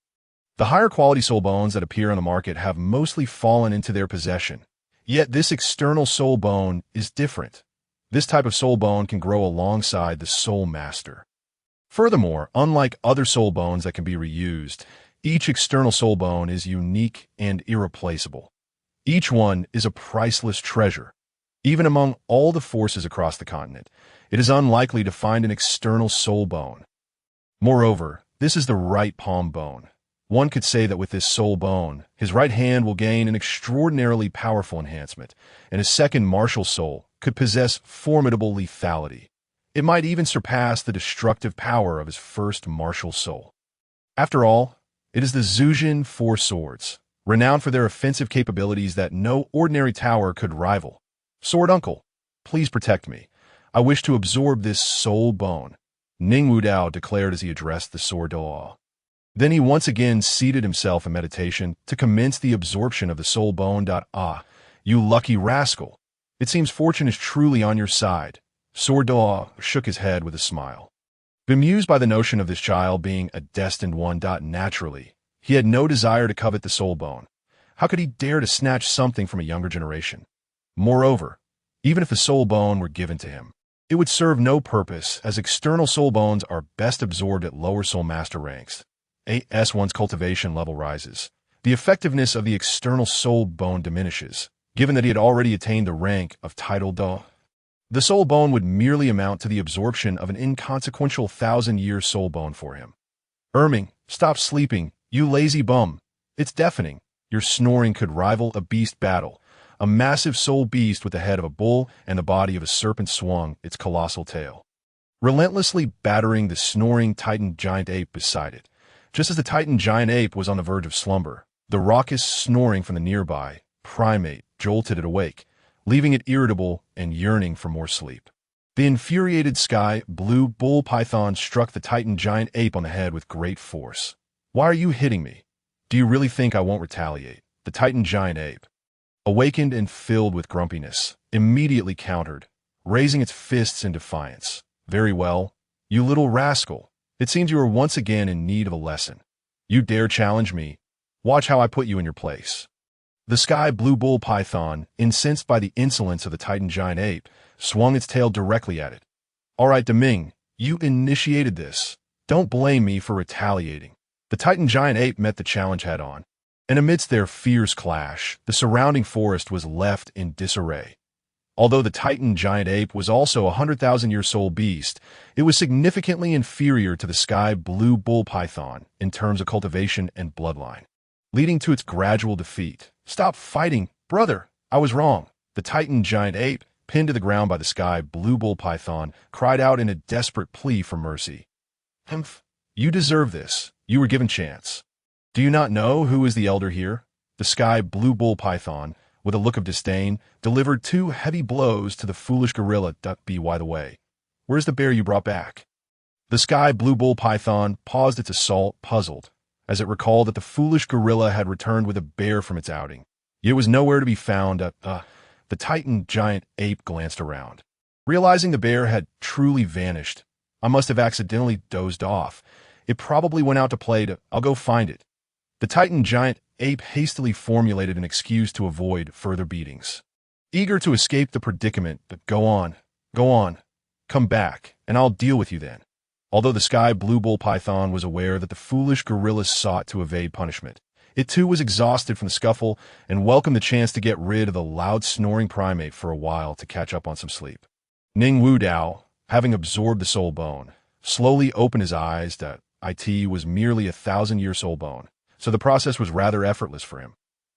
The higher-quality soul bones that appear on the market have mostly fallen into their possession. Yet this external soul bone is different. This type of soul bone can grow alongside the soul master. Furthermore, unlike other soul bones that can be reused, each external soul bone is unique and irreplaceable. Each one is a priceless treasure. Even among all the forces across the continent, it is unlikely to find an external soul bone. Moreover, this is the right palm bone. One could say that with this soul bone, his right hand will gain an extraordinarily powerful enhancement, and his second martial soul could possess formidable lethality. It might even surpass the destructive power of his first martial soul. After all, it is the Zhujin Four Swords, renowned for their offensive capabilities that no ordinary tower could rival. Sword Uncle, please protect me. I wish to absorb this soul bone, Ning Wudao declared as he addressed the sword Douluo. Then he once again seated himself in meditation to commence the absorption of the soul bone. Ah, you lucky rascal. It seems fortune is truly on your side. Douluo shook his head with a smile. Bemused by the notion of this child being a destined one. Naturally, he had no desire to covet the soul bone. How could he dare to snatch something from a younger generation? Moreover, even if the soul bone were given to him, it would serve no purpose, as external soul bones are best absorbed at lower soul master ranks. As one's cultivation level rises, the effectiveness of the external soul bone diminishes, given that he had already attained the rank of title Da. The soul bone would merely amount to the absorption of an inconsequential 1,000-year soul bone for him. Erming, stop sleeping, you lazy bum. It's deafening. Your snoring could rival a beast battle. A massive soul beast with the head of a bull and the body of a serpent swung its colossal tail, relentlessly battering the snoring Titan giant ape beside it. Just as the Titan giant ape was on the verge of slumber, the raucous snoring from the nearby primate jolted it awake, leaving it irritable and yearning for more sleep. The infuriated sky blue bull python struck the Titan giant ape on the head with great force. Why are you hitting me? Do you really think I won't retaliate? The Titan giant ape, awakened and filled with grumpiness, immediately countered, raising its fists in defiance. Very well, you little rascal. It seems you are once again in need of a lesson. You dare challenge me? Watch how I put you in your place. The sky blue bull python, incensed by the insolence of the Titan giant ape, swung its tail directly at it. All right, Deming, you initiated this. Don't blame me for retaliating. The Titan giant ape met the challenge head-on, and amidst their fierce clash, the surrounding forest was left in disarray. Although the Titan giant ape was also a 100,000-year soul beast, it was significantly inferior to the sky blue bull python in terms of cultivation and bloodline, leading to its gradual defeat. Stop fighting, brother. I was wrong. The Titan giant ape, pinned to the ground by the sky blue bull python, cried out in a desperate plea for mercy. Humph. You deserve this. You were given chance. Do you not know who is the elder here? The sky blue bull python, with a look of disdain, delivered 2 heavy blows to the foolish gorilla. By the way, where's the bear you brought back? The sky blue bull python paused its assault, puzzled, as it recalled that the foolish gorilla had returned with a bear from its outing. It was nowhere to be found. The Titan giant ape glanced around. Realizing the bear had truly vanished, I must have accidentally dozed off. It probably went out to play. I'll go find it. The Titan giant ape hastily formulated an excuse to avoid further beatings. Eager to escape the predicament, go on, come back, and I'll deal with you then. Although the sky blue bull python was aware that the foolish gorilla sought to evade punishment, it too was exhausted from the scuffle and welcomed the chance to get rid of the loud snoring primate for a while to catch up on some sleep. Ning Wu Dao, having absorbed the soul bone, slowly opened his eyes. That it was merely 1,000-year soul bone, so the process was rather effortless for him.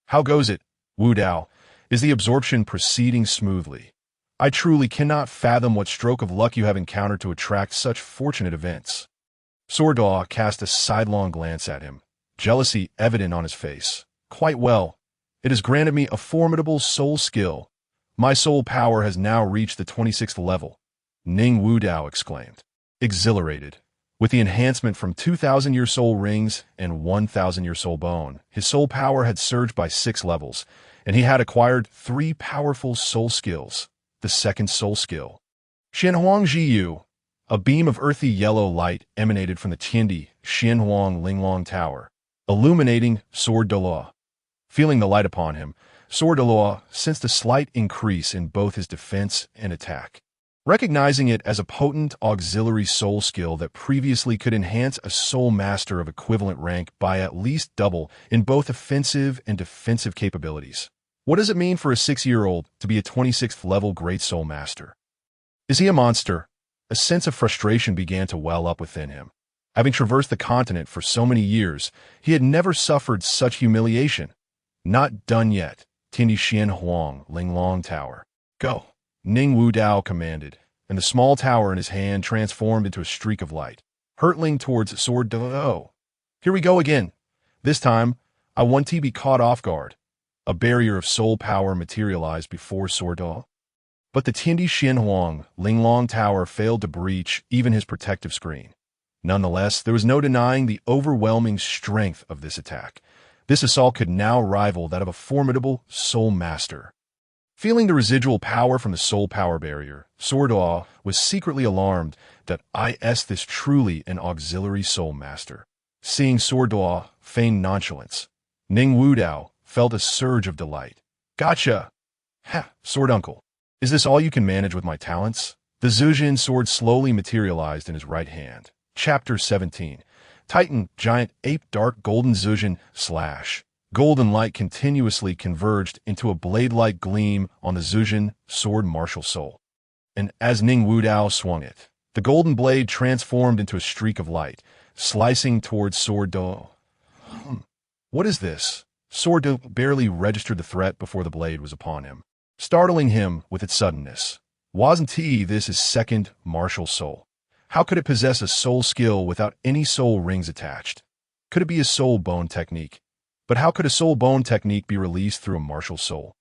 How goes it, Wu Dao? Is the absorption proceeding smoothly? I truly cannot fathom what stroke of luck you have encountered to attract such fortunate events. Sordaw cast a sidelong glance at him, jealousy evident on his face. Quite well. It has granted me a formidable soul skill. My soul power has now reached the 26th level, Ning Wu Dao exclaimed, exhilarated. With the enhancement from 2,000-year soul rings and 1,000-year soul bone, his soul power had surged by 6 levels, and he had acquired 3 powerful soul skills. The second soul skill. Xianhuang Jiyu, a beam of earthy yellow light emanated from the Tiandi Xianhuang Linglong Tower, illuminating Sword Douluo. Feeling the light upon him, Sword Douluo sensed a slight increase in both his defense and attack. Recognizing it as a potent auxiliary soul skill that previously could enhance a soul master of equivalent rank by at least double in both offensive and defensive capabilities. What does it mean for a 6-year-old to be a 26th level Great Soul Master? Is he a monster? A sense of frustration began to well up within him. Having traversed the continent for so many years, he had never suffered such humiliation. Not done yet. Tiandi Xianhuang Linglong Tower. Go. Ning Wu Dao commanded, and the small tower in his hand transformed into a streak of light, hurtling towards Sword Douluo. Here we go again. This time, I want to be caught off guard. A barrier of soul power materialized before Sword Douluo. But the Tiandi Xianhuang Linglong Tower failed to breach even his protective screen. Nonetheless, there was no denying the overwhelming strength of this attack. This assault could now rival that of a formidable soul master. Feeling the residual power from the soul power barrier, Sword Douluo was secretly alarmed that this truly an auxiliary soul master. Seeing Sword Douluo feign nonchalance, Ning Wu Dao felt a surge of delight. Gotcha! Ha, Sword Uncle. Is this all you can manage with my talents? The Zhuzhen sword slowly materialized in his right hand. Chapter 17. Titan, Giant, Ape, Dark, Golden Zhuzhen, / Golden light continuously converged into a blade-like gleam on the Zhuzhen sword martial soul. And as Ning Wu Dao swung it, the golden blade transformed into a streak of light, slicing towards Sword Douluo. What is this? Sword Douluo barely registered the threat before the blade was upon him, startling him with its suddenness. Wasn't this his second martial soul? How could it possess a soul skill without any soul rings attached? Could it be a soul bone technique? But how could a soul bone technique be released through a martial soul?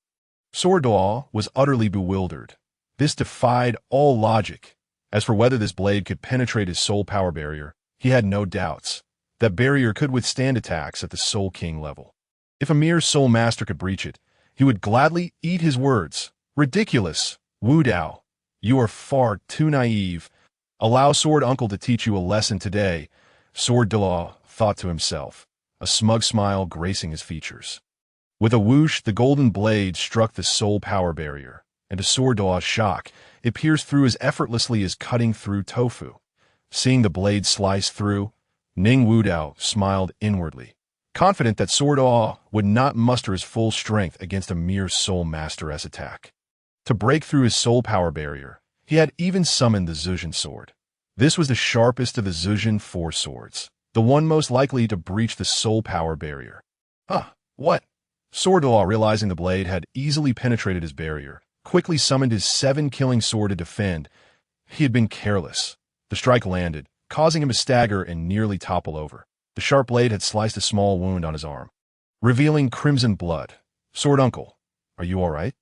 Sword Douluo was utterly bewildered. This defied all logic. As for whether this blade could penetrate his soul power barrier, he had no doubts. That barrier could withstand attacks at the Soul King level. If a mere soul master could breach it, he would gladly eat his words. Ridiculous! Wu Dao, you are far too naive. Allow Sword Uncle to teach you a lesson today, Sword Douluo thought to himself, a smug smile gracing his features. With a whoosh, the golden blade struck the soul power barrier, and to Sword Douluo's shock, it pierced through as effortlessly as cutting through tofu. Seeing the blade slice through, Ning Wu Dao smiled inwardly, confident that Sword Douluo would not muster his full strength against a mere soul master's attack. To break through his soul power barrier, he had even summoned the Zhuzhen sword. This was the sharpest of the Zhuzhen 4 swords, the one most likely to breach the soul power barrier. What? Sword Douluo, realizing the blade had easily penetrated his barrier, quickly summoned his 7-killing sword to defend. He had been careless. The strike landed, causing him to stagger and nearly topple over. The sharp blade had sliced a small wound on his arm, revealing crimson blood. Sword uncle, are you all right?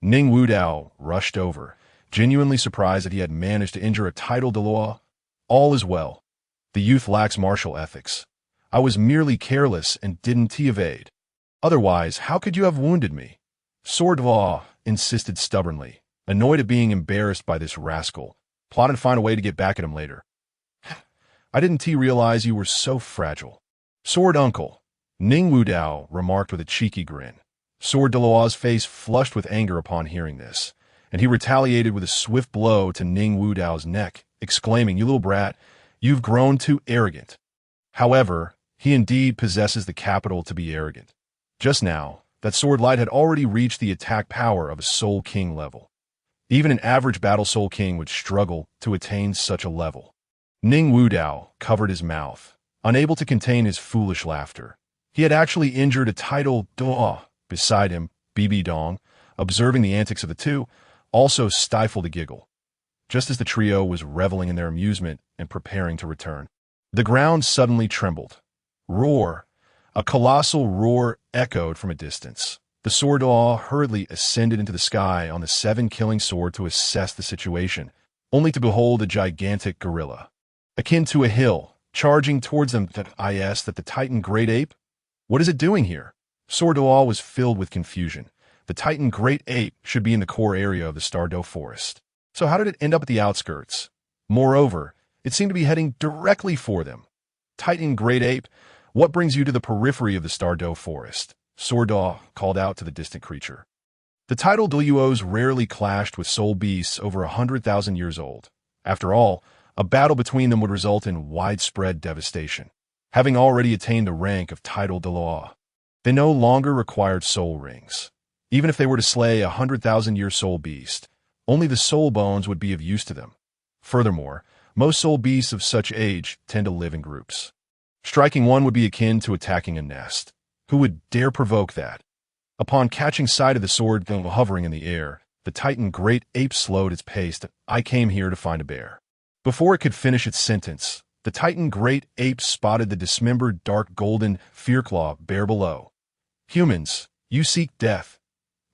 Ning Wudao rushed over, genuinely surprised that he had managed to injure a titled Douluo. All is well. The youth lacks martial ethics. I was merely careless and didn't evade. Otherwise, how could you have wounded me? Sword Douluo insisted stubbornly, annoyed at being embarrassed by this rascal, plotting to find a way to get back at him later. I didn't realize you were so fragile. Sword uncle, Ning Wudao remarked with a cheeky grin. Sword Douluo's face flushed with anger upon hearing this, and he retaliated with a swift blow to Ning Wudao's neck, exclaiming, "You little brat, you've grown too arrogant." However, he indeed possesses the capital to be arrogant. Just now, that sword light had already reached the attack power of a Soul King level. Even an average battle Soul King would struggle to attain such a level. Ning Wudao covered his mouth, unable to contain his foolish laughter. He had actually injured a titled Douluo. Beside him, Bibi Dong, observing the antics of the two, also stifled a giggle, just as the trio was reveling in their amusement and preparing to return. The ground suddenly trembled. Roar! A colossal roar echoed from a distance. The sword Douluo hurriedly ascended into the sky on the 7-killing sword to assess the situation, only to behold a gigantic gorilla, akin to a hill, charging towards them. That the Titan Great Ape? What is it doing here? Sword Douluo was filled with confusion. The Titan Great Ape should be in the core area of the Douluo Forest. So how did it end up at the outskirts? Moreover, it seemed to be heading directly for them. Titan Great Ape, what brings you to the periphery of the Douluo Forest? Sword Douluo called out to the distant creature. The titled Douluos rarely clashed with soul beasts over 100,000 years old. After all, a battle between them would result in widespread devastation. Having already attained the rank of titled Douluo, they no longer required soul rings. Even if they were to slay a 100,000-year soul beast, only the soul bones would be of use to them. Furthermore, most soul beasts of such age tend to live in groups. Striking one would be akin to attacking a nest. Who would dare provoke that? Upon catching sight of the sword hovering in the air, the Titan Great Ape slowed its pace. I came here to find a bear. Before it could finish its sentence, the Titan Great Ape spotted the dismembered dark golden fearclaw bear below. Humans, you seek death.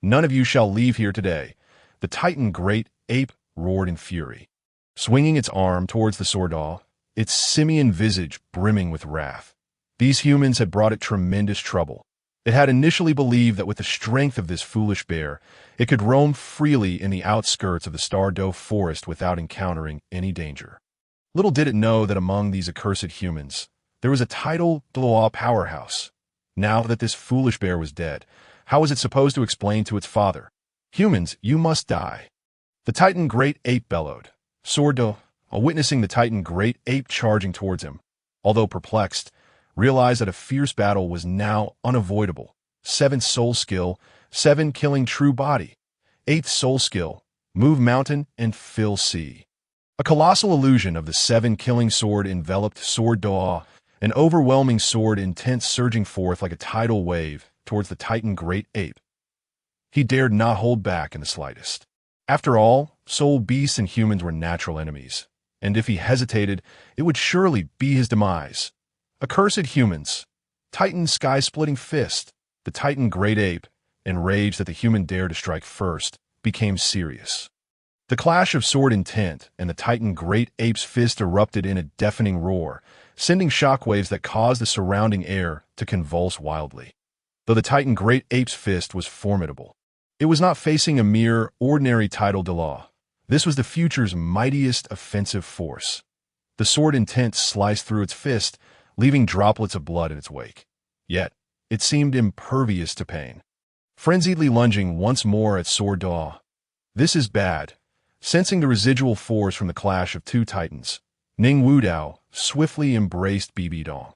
None of you shall leave here today. The Titan Great Ape roared in fury, swinging its arm towards the sword Douluo, its simian visage brimming with wrath. These humans had brought it tremendous trouble. It had initially believed that with the strength of this foolish bear, it could roam freely in the outskirts of the Douluo Forest without encountering any danger. Little did it know that among these accursed humans, there was a titled Douluo powerhouse. Now that this foolish bear was dead, how was it supposed to explain to its father? Humans, you must die. The Titan Great Ape bellowed. Sword Douluo, witnessing the Titan Great Ape charging towards him, although perplexed, realized that a fierce battle was now unavoidable. 7th soul skill, 7 killing true body. 8th soul skill, move mountain and fill sea. A colossal illusion of the 7 killing sword enveloped Sword Douluo, an overwhelming sword intent surging forth like a tidal wave towards the Titan Great Ape. He dared not hold back in the slightest. After all, soul beasts and humans were natural enemies, and if he hesitated, it would surely be his demise. Accursed humans. Titan sky-splitting fist. The Titan Great Ape, enraged that the human dared to strike first, became serious. The clash of sword intent and the Titan Great Ape's fist erupted in a deafening roar, sending shockwaves that caused the surrounding air to convulse wildly. Though the Titan Great Ape's fist was formidable, it was not facing a mere ordinary titled Douluo. This was the future's mightiest offensive force. The sword intent sliced through its fist, leaving droplets of blood in its wake. Yet, it seemed impervious to pain. Frenziedly lunging once more at Sword Douluo. This is bad. Sensing the residual force from the clash of two titans, Ning Wudao swiftly embraced BBDong.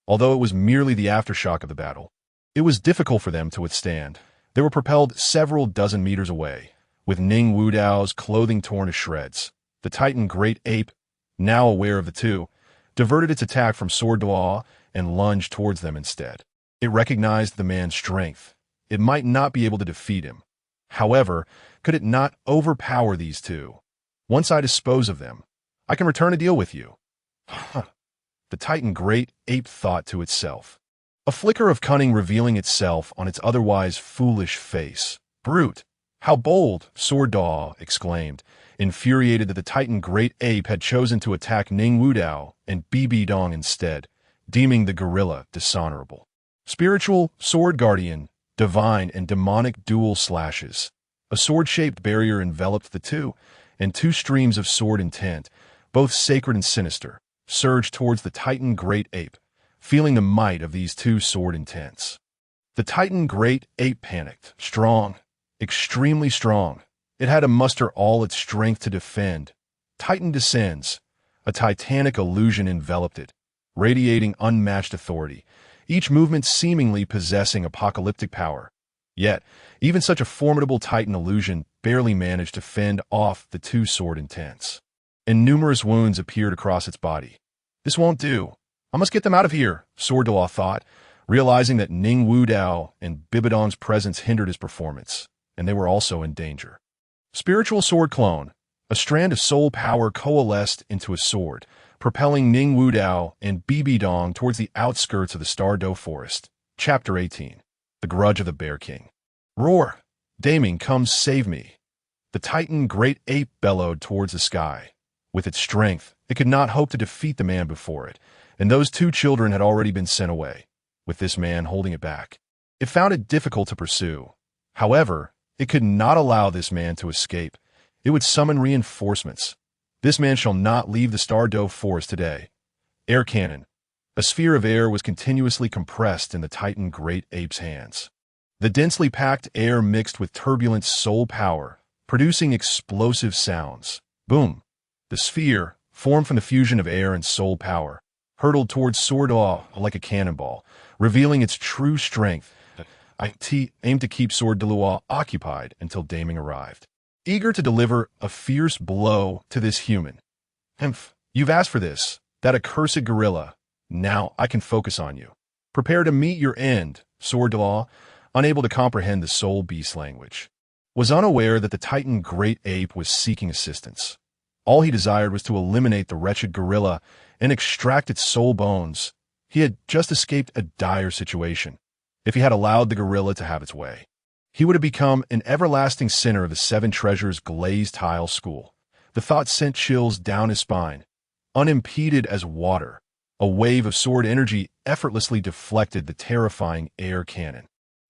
Although it was merely the aftershock of the battle, it was difficult for them to withstand. They were propelled several dozen meters away, with Ning Wudao's clothing torn to shreds. The Titan Great Ape, now aware of the two, diverted its attack from Sword Douluo and lunged towards them instead. It recognized the man's strength. it might not be able to defeat him. However, could it not overpower these two? Once I dispose of them, I can return a deal with you. Huh. The Titan great ape thought to itself. A flicker of cunning revealing itself on its otherwise foolish face. Brute! How bold! Douluo exclaimed, infuriated that the Titan great ape had chosen to attack Ning Wudao and BBDong instead, deeming the gorilla dishonorable. Spiritual, sword guardian, divine and demonic dual slashes. A sword-shaped barrier enveloped the two, and two streams of sword intent, both sacred and sinister, surged towards the Titan great ape, feeling the might of these two sword intents. The Titan great ape panicked. Strong, extremely strong. It had to muster all its strength to defend. Titan descends. A titanic illusion enveloped it, radiating unmatched authority, each movement seemingly possessing apocalyptic power. Yet, even such a formidable Titan illusion barely managed to fend off the two sword intents, and numerous wounds appeared across its body. This won't do. I must get them out of here, Douluo thought, realizing that Ning Wudao and BBDong's presence hindered his performance, and they were also in danger. Spiritual sword clone. A strand of soul power coalesced into a sword, propelling Ning Wudao and BBDong towards the outskirts of the Douluo Forest. Chapter 18. The Grudge of the Bear King. Roar! Daming, come save me! The Titan great ape bellowed towards the sky. With its strength, it could not hope to defeat the man before it, and those two children had already been sent away, with this man holding it back. It found it difficult to pursue. However, it could not allow this man to escape. It would summon reinforcements. This man shall not leave the Douluo Forest today. Air cannon. A sphere of air was continuously compressed in the Titan great ape's hands. The densely packed air mixed with turbulent soul power, producing explosive sounds. Boom! The sphere, formed from the fusion of air and soul power, hurtled towards Douluo like a cannonball, revealing its true strength. IT aimed to keep Douluo occupied until Daming arrived, eager to deliver a fierce blow to this human. You've asked for this, that accursed gorilla. Now I can focus on you. Prepare to meet your end, Douluo, unable to comprehend the soul beast language, was unaware that the Titan great ape was seeking assistance. All he desired was to eliminate the wretched gorilla and extract its soul bones. He had just escaped a dire situation. If he had allowed the gorilla to have its way, he would have become an everlasting sinner of the Seven Treasures glazed tile school. The thought sent chills down his spine. Unimpeded as water, a wave of sword energy effortlessly deflected the terrifying air cannon.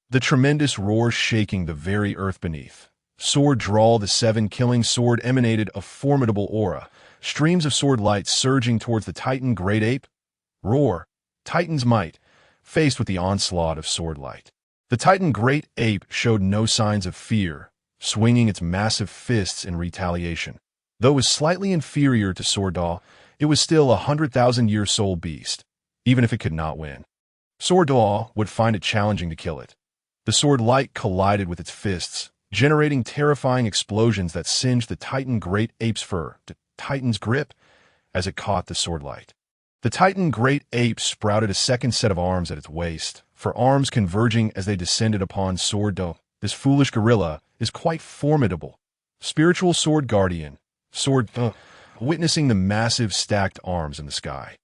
The tremendous roar shaking the very earth beneath. Sword Drawl, the seven-killing sword, emanated a formidable aura, streams of sword light surging towards the Titan great ape. Roar, Titan's might, faced with the onslaught of sword light. The Titan great ape showed no signs of fear, swinging its massive fists in retaliation. Though it was slightly inferior to Douluo, it was still a 100,000-year soul beast, even if it could not win. Douluo would find it challenging to kill it. The sword light collided with its fists, generating terrifying explosions that singed the Titan great ape's fur to Titan's grip as it caught the sword light. The Titan great ape sprouted a second set of arms at its waist, for arms converging as they descended upon Douluo. This foolish gorilla is quite formidable. Spiritual sword guardian, witnessing the massive stacked arms in the sky,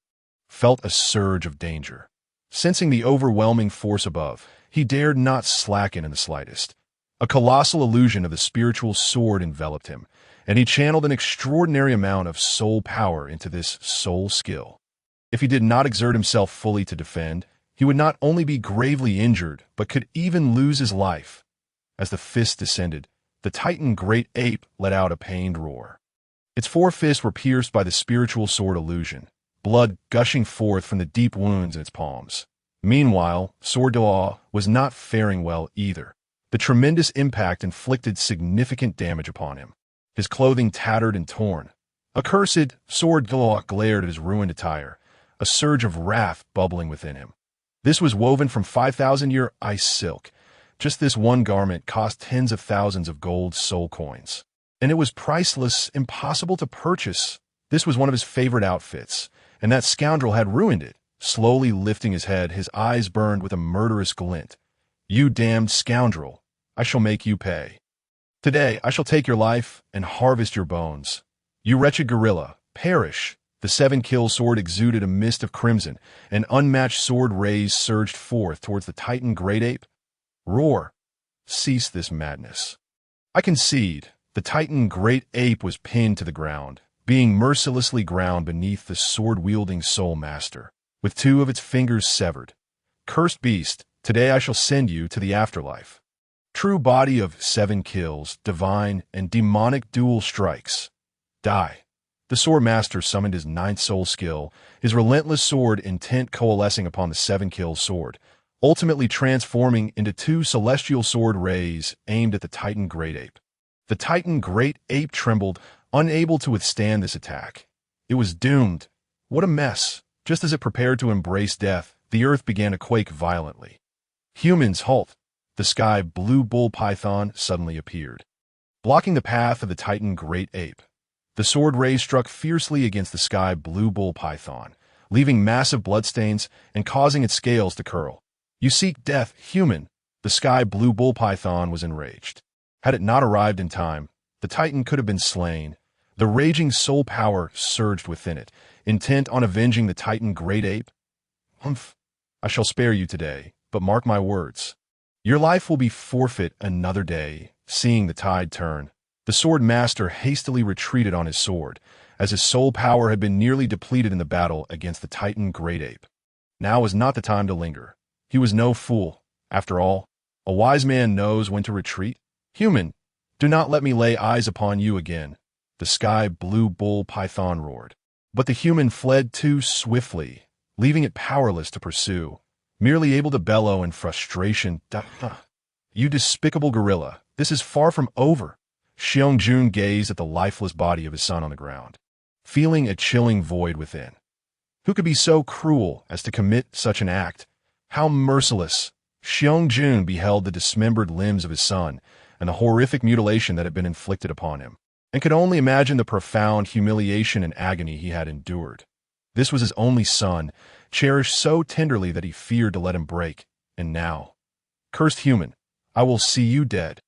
felt a surge of danger. Sensing the overwhelming force above, he dared not slacken in the slightest. A colossal illusion of the spiritual sword enveloped him, and he channeled an extraordinary amount of soul power into this soul skill. If he did not exert himself fully to defend, he would not only be gravely injured, but could even lose his life. As the fist descended, the Titan great ape let out a pained roar. Its four fists were pierced by the spiritual sword illusion, blood gushing forth from the deep wounds in its palms. Meanwhile, Douluo was not faring well either. The tremendous impact inflicted significant damage upon him. His clothing tattered and torn. Accursed, Douluo glared at his ruined attire, a surge of wrath bubbling within him. This was woven from 5,000-year ice silk. Just this one garment cost tens of thousands of gold soul coins. And it was priceless, impossible to purchase. This was one of his favorite outfits, and that scoundrel had ruined it. Slowly lifting his head, his eyes burned with a murderous glint. You damned scoundrel, I shall make you pay. Today I shall take your life and harvest your bones. You wretched gorilla, perish. The seven-kill sword exuded a mist of crimson, an unmatched sword rays surged forth towards the titan great ape. Roar! Cease this madness. I concede, the titan great ape was pinned to the ground, being mercilessly ground beneath the sword-wielding soul master, with two of its fingers severed. Cursed beast, today I shall send you to the afterlife. True body of 7 kills, divine and demonic dual strikes. Die. The sword master summoned his 9th soul skill, his relentless sword intent coalescing upon the 7-kill sword, ultimately transforming into 2 celestial sword rays aimed at the titan great ape. The titan great ape trembled, unable to withstand this attack. It was doomed. What a mess. Just as it prepared to embrace death, the earth began to quake violently. Humans, halt! The sky blue bull python suddenly appeared, blocking the path of the titan great ape. The sword ray struck fiercely against the sky blue bull python, leaving massive bloodstains and causing its scales to curl. You seek death, human! The sky blue bull python was enraged. Had it not arrived in time, the titan could have been slain. The raging soul power surged within it, intent on avenging the titan great ape. Humph! I shall spare you today, but mark my words. Your life will be forfeit another day. Seeing the tide turn, the sword master hastily retreated on his sword, as his soul power had been nearly depleted in the battle against the titan great ape. Now was not the time to linger. He was no fool. After all, a wise man knows when to retreat. Human, do not let me lay eyes upon you again. The sky blue bull python roared. But the human fled too swiftly, leaving it powerless to pursue, merely able to bellow in frustration. You despicable gorilla, this is far from over. Xiong-jun gazed at the lifeless body of his son on the ground, feeling a chilling void within. Who could be so cruel as to commit such an act? How merciless! Xiong-jun beheld the dismembered limbs of his son and the horrific mutilation that had been inflicted upon him, and could only imagine the profound humiliation and agony he had endured. This was his only son, cherished so tenderly that he feared to let him break, and now, cursed human, I will see you dead.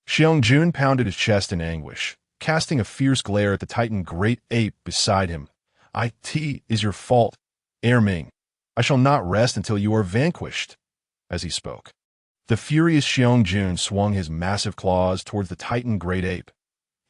Xiong-jun pounded his chest in anguish, casting a fierce glare at the titan great ape beside him. It is your fault, Erming. I shall not rest until you are vanquished. As he spoke, the furious Xiong-jun swung his massive claws towards the titan great ape.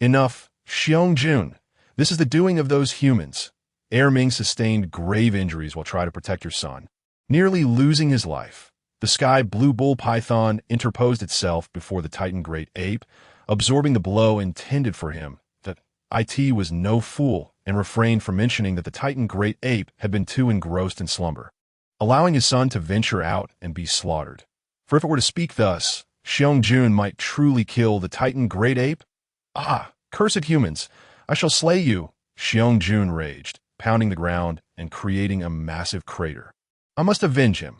Enough, Xiong-jun. This is the doing of those humans. Erming sustained grave injuries while trying to protect your son, nearly losing his life. The sky blue bull python interposed itself before the titan great ape, absorbing the blow intended for him. That it was no fool, and refrained from mentioning that the titan great ape had been too engrossed in slumber, allowing his son to venture out and be slaughtered. For if it were to speak thus, Xiong-jun might truly kill the titan great ape. Ah, cursed humans, I shall slay you! Xiong-jun raged, pounding the ground and creating a massive crater. I must avenge him.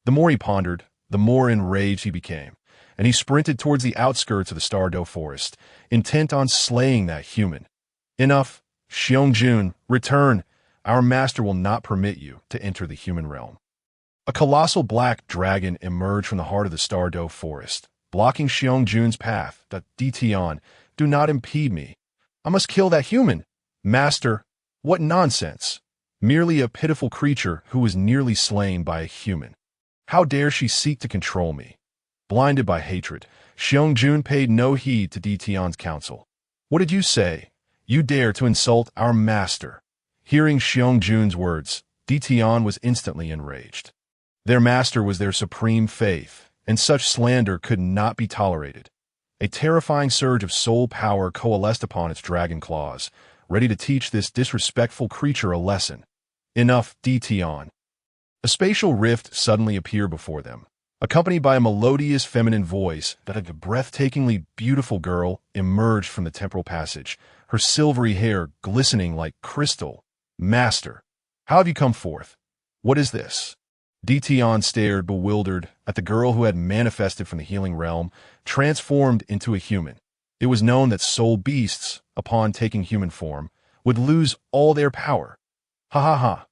The more he pondered, the more enraged he became, and he sprinted towards the outskirts of the Douluo forest, intent on slaying that human. Enough, Xiong-jun, return. Our master will not permit you to enter the human realm. A colossal black dragon emerged from the heart of the Douluo forest, blocking Xiong-jun's path. Dtion, do not impede me. I must kill that human. Master, what nonsense. Merely a pitiful creature who was nearly slain by a human. How dare she seek to control me? Blinded by hatred, Xiong-jun paid no heed to Dtion's counsel. What did you say? You dare to insult our master. Hearing Xiong-jun's words, Dtion was instantly enraged. Their master was their supreme faith, and such slander could not be tolerated. A terrifying surge of soul power coalesced upon its dragon claws, ready to teach this disrespectful creature a lesson. Enough, Dtion. A spatial rift suddenly appeared before them, accompanied by a melodious feminine voice. That a breathtakingly beautiful girl emerged from the temporal passage, her silvery hair glistening like crystal. Master, how have you come forth? What is this? Dtion stared bewildered at the girl who had manifested from the healing realm, transformed into a human. It was known that soul beasts, upon taking human form, would lose all their power. Ha ha ha.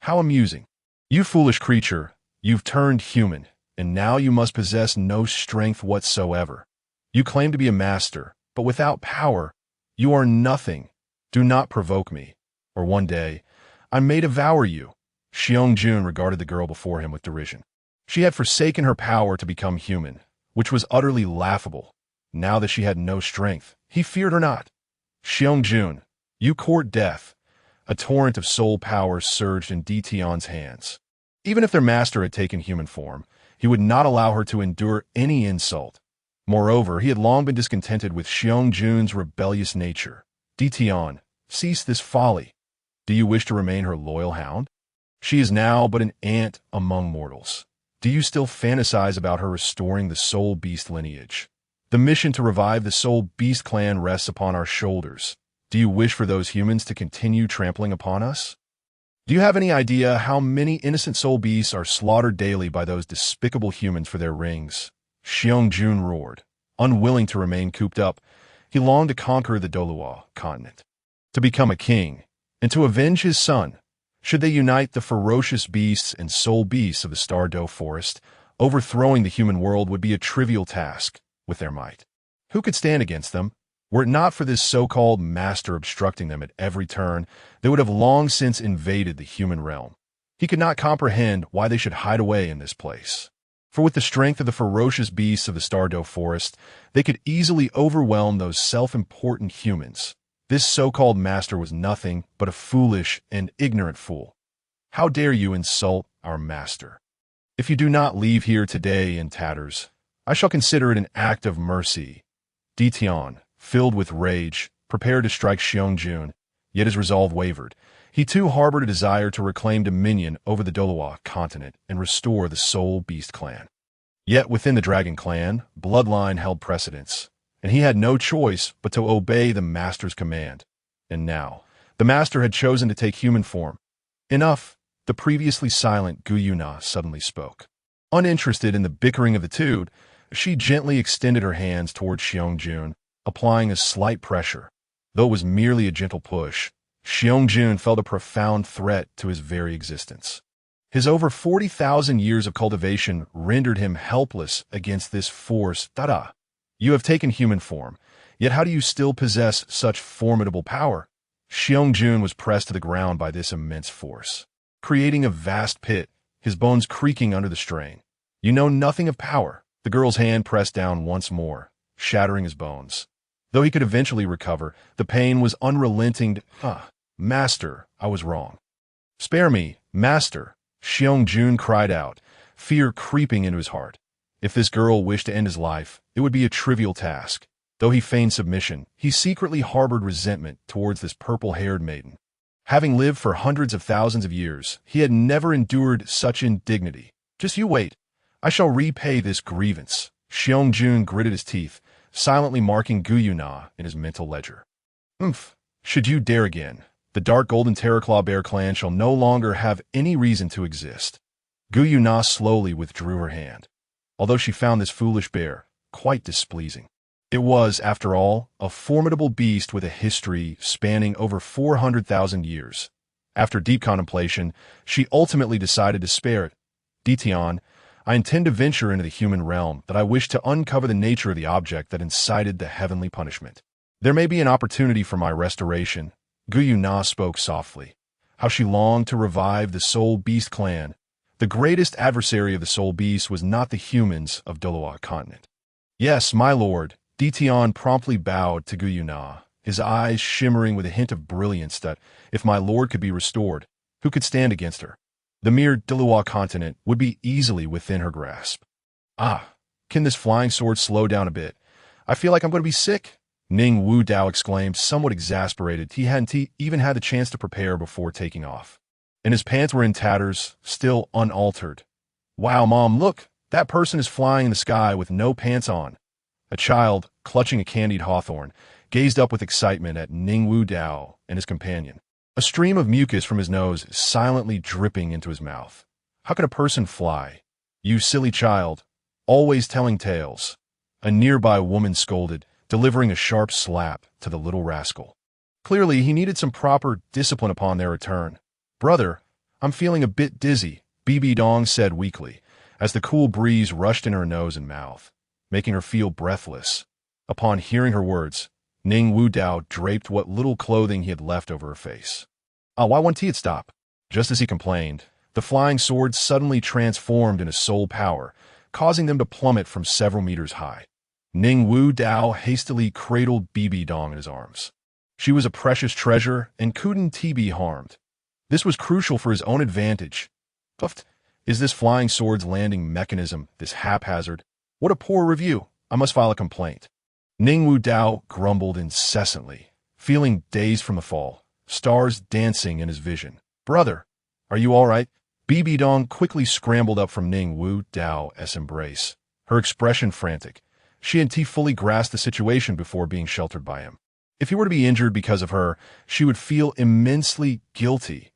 How amusing. You foolish creature, you've turned human, and now you must possess no strength whatsoever. You claim to be a master, but without power, you are nothing. Do not provoke me, or one day I may devour you." Xiong-jun regarded the girl before him with derision. She had forsaken her power to become human, which was utterly laughable. Now that she had no strength, he feared her not. "Xiong-jun, you court death." A torrent of soul power surged in Tion's hands. Even if their master had taken human form, he would not allow her to endure any insult. Moreover, he had long been discontented with Xiong-jun's rebellious nature. "Tion, cease this folly. Do you wish to remain her loyal hound? She is now but an ant among mortals. Do you still fantasize about her restoring the soul beast lineage? The mission to revive the soul beast clan rests upon our shoulders. Do you wish for those humans to continue trampling upon us? Do you have any idea how many innocent soul beasts are slaughtered daily by those despicable humans for their rings?" Xiong-jun roared. Unwilling to remain cooped up, he longed to conquer the Douluo Continent, to become a king, and to avenge his son. Should they unite the ferocious beasts and soul beasts of the Douluo Forest, overthrowing the human world would be a trivial task with their might. Who could stand against them? Were it not for this so-called master obstructing them at every turn, they would have long since invaded the human realm. He could not comprehend why they should hide away in this place. For with the strength of the ferocious beasts of the Douluo Forest, they could easily overwhelm those self-important humans. This so-called master was nothing but a foolish and ignorant fool. How dare you insult our master? If you do not leave here today in tatters, I shall consider it an act of mercy." Tion, filled with rage, prepared to strike Xiong-jun, yet his resolve wavered. He too harbored a desire to reclaim dominion over the Douluo Continent and restore the Soul Beast clan. Yet within the Dragon clan, bloodline held precedence, and he had no choice but to obey the master's command. And now, the master had chosen to take human form. "Enough," the previously silent Gu Yuna suddenly spoke. Uninterested in the bickering of the two, she gently extended her hands toward Xiong-jun, applying a slight pressure. Though it was merely a gentle push, Xiong-jun felt a profound threat to his very existence. His over 40,000 years of cultivation rendered him helpless against this force. "Tada! You have taken human form, yet how do you still possess such formidable power?" Xiong-jun was pressed to the ground by this immense force, creating a vast pit, his bones creaking under the strain. "You know nothing of power." The girl's hand pressed down once more, shattering his bones. Though he could eventually recover, the pain was unrelenting. "Master, I was wrong. Spare me, master," Xiong-jun cried out, fear creeping into his heart. If this girl wished to end his life, it would be a trivial task. Though he feigned submission, he secretly harbored resentment towards this purple-haired maiden. Having lived for hundreds of thousands of years, he had never endured such indignity. "Just you wait. I shall repay this grievance." Xiong-jun gritted his teeth, silently marking Gu Yuna in his mental ledger. Should you dare again, the dark golden Terraclaw Bear clan shall no longer have any reason to exist." Gu Yuna slowly withdrew her hand, although she found this foolish bear quite displeasing. It was, after all, a formidable beast with a history spanning over 400,000 years. After deep contemplation, she ultimately decided to spare it. "Tion, I intend to venture into the human realm, that I wish to uncover the nature of the object that incited the heavenly punishment. There may be an opportunity for my restoration." Gu Yuna spoke softly. How she longed to revive the Soul Beast clan. The greatest adversary of the Soul Beast was not the humans of Douluo Continent. "Yes, my lord." Tion promptly bowed to Gu Yuna, his eyes shimmering with a hint of brilliance that, if my lord could be restored, who could stand against her? The mere Douluo Continent would be easily within her grasp. Can this flying sword slow down a bit? I feel like I'm going to be sick." Ning Wu Dao exclaimed, somewhat exasperated. He hadn't even had the chance to prepare before taking off. And his pants were in tatters, still unaltered. "Wow, Mom, look! That person is flying in the sky with no pants on." A child, clutching a candied hawthorn, gazed up with excitement at Ning Wu Dao and his companion. A stream of mucus from his nose silently dripping into his mouth. "How can a person fly? You silly child, always telling tales." A nearby woman scolded, delivering a sharp slap to the little rascal. Clearly, he needed some proper discipline upon their return. "Brother, I'm feeling a bit dizzy," BBDong said weakly, as the cool breeze rushed in her nose and mouth, making her feel breathless. Upon hearing her words, Ning Wu Dao draped what little clothing he had left over her face. Why won't he stop? Just as he complained, the flying swords suddenly transformed into soul power, causing them to plummet from several meters high. Ning Wu Dao hastily cradled Bibi Dong in his arms. She was a precious treasure and couldn't be harmed. This was crucial for his own advantage. Puffed. Is this flying sword's landing mechanism this haphazard? What a poor review. I must file a complaint. Ning Wu Dao grumbled incessantly, feeling dazed from the fall, stars dancing in his vision. Brother, are you all right? BBDong quickly scrambled up from Ning Wu Dao's embrace, her expression frantic. She and T fully grasped the situation before being sheltered by him. If he were to be injured because of her, she would feel immensely guilty.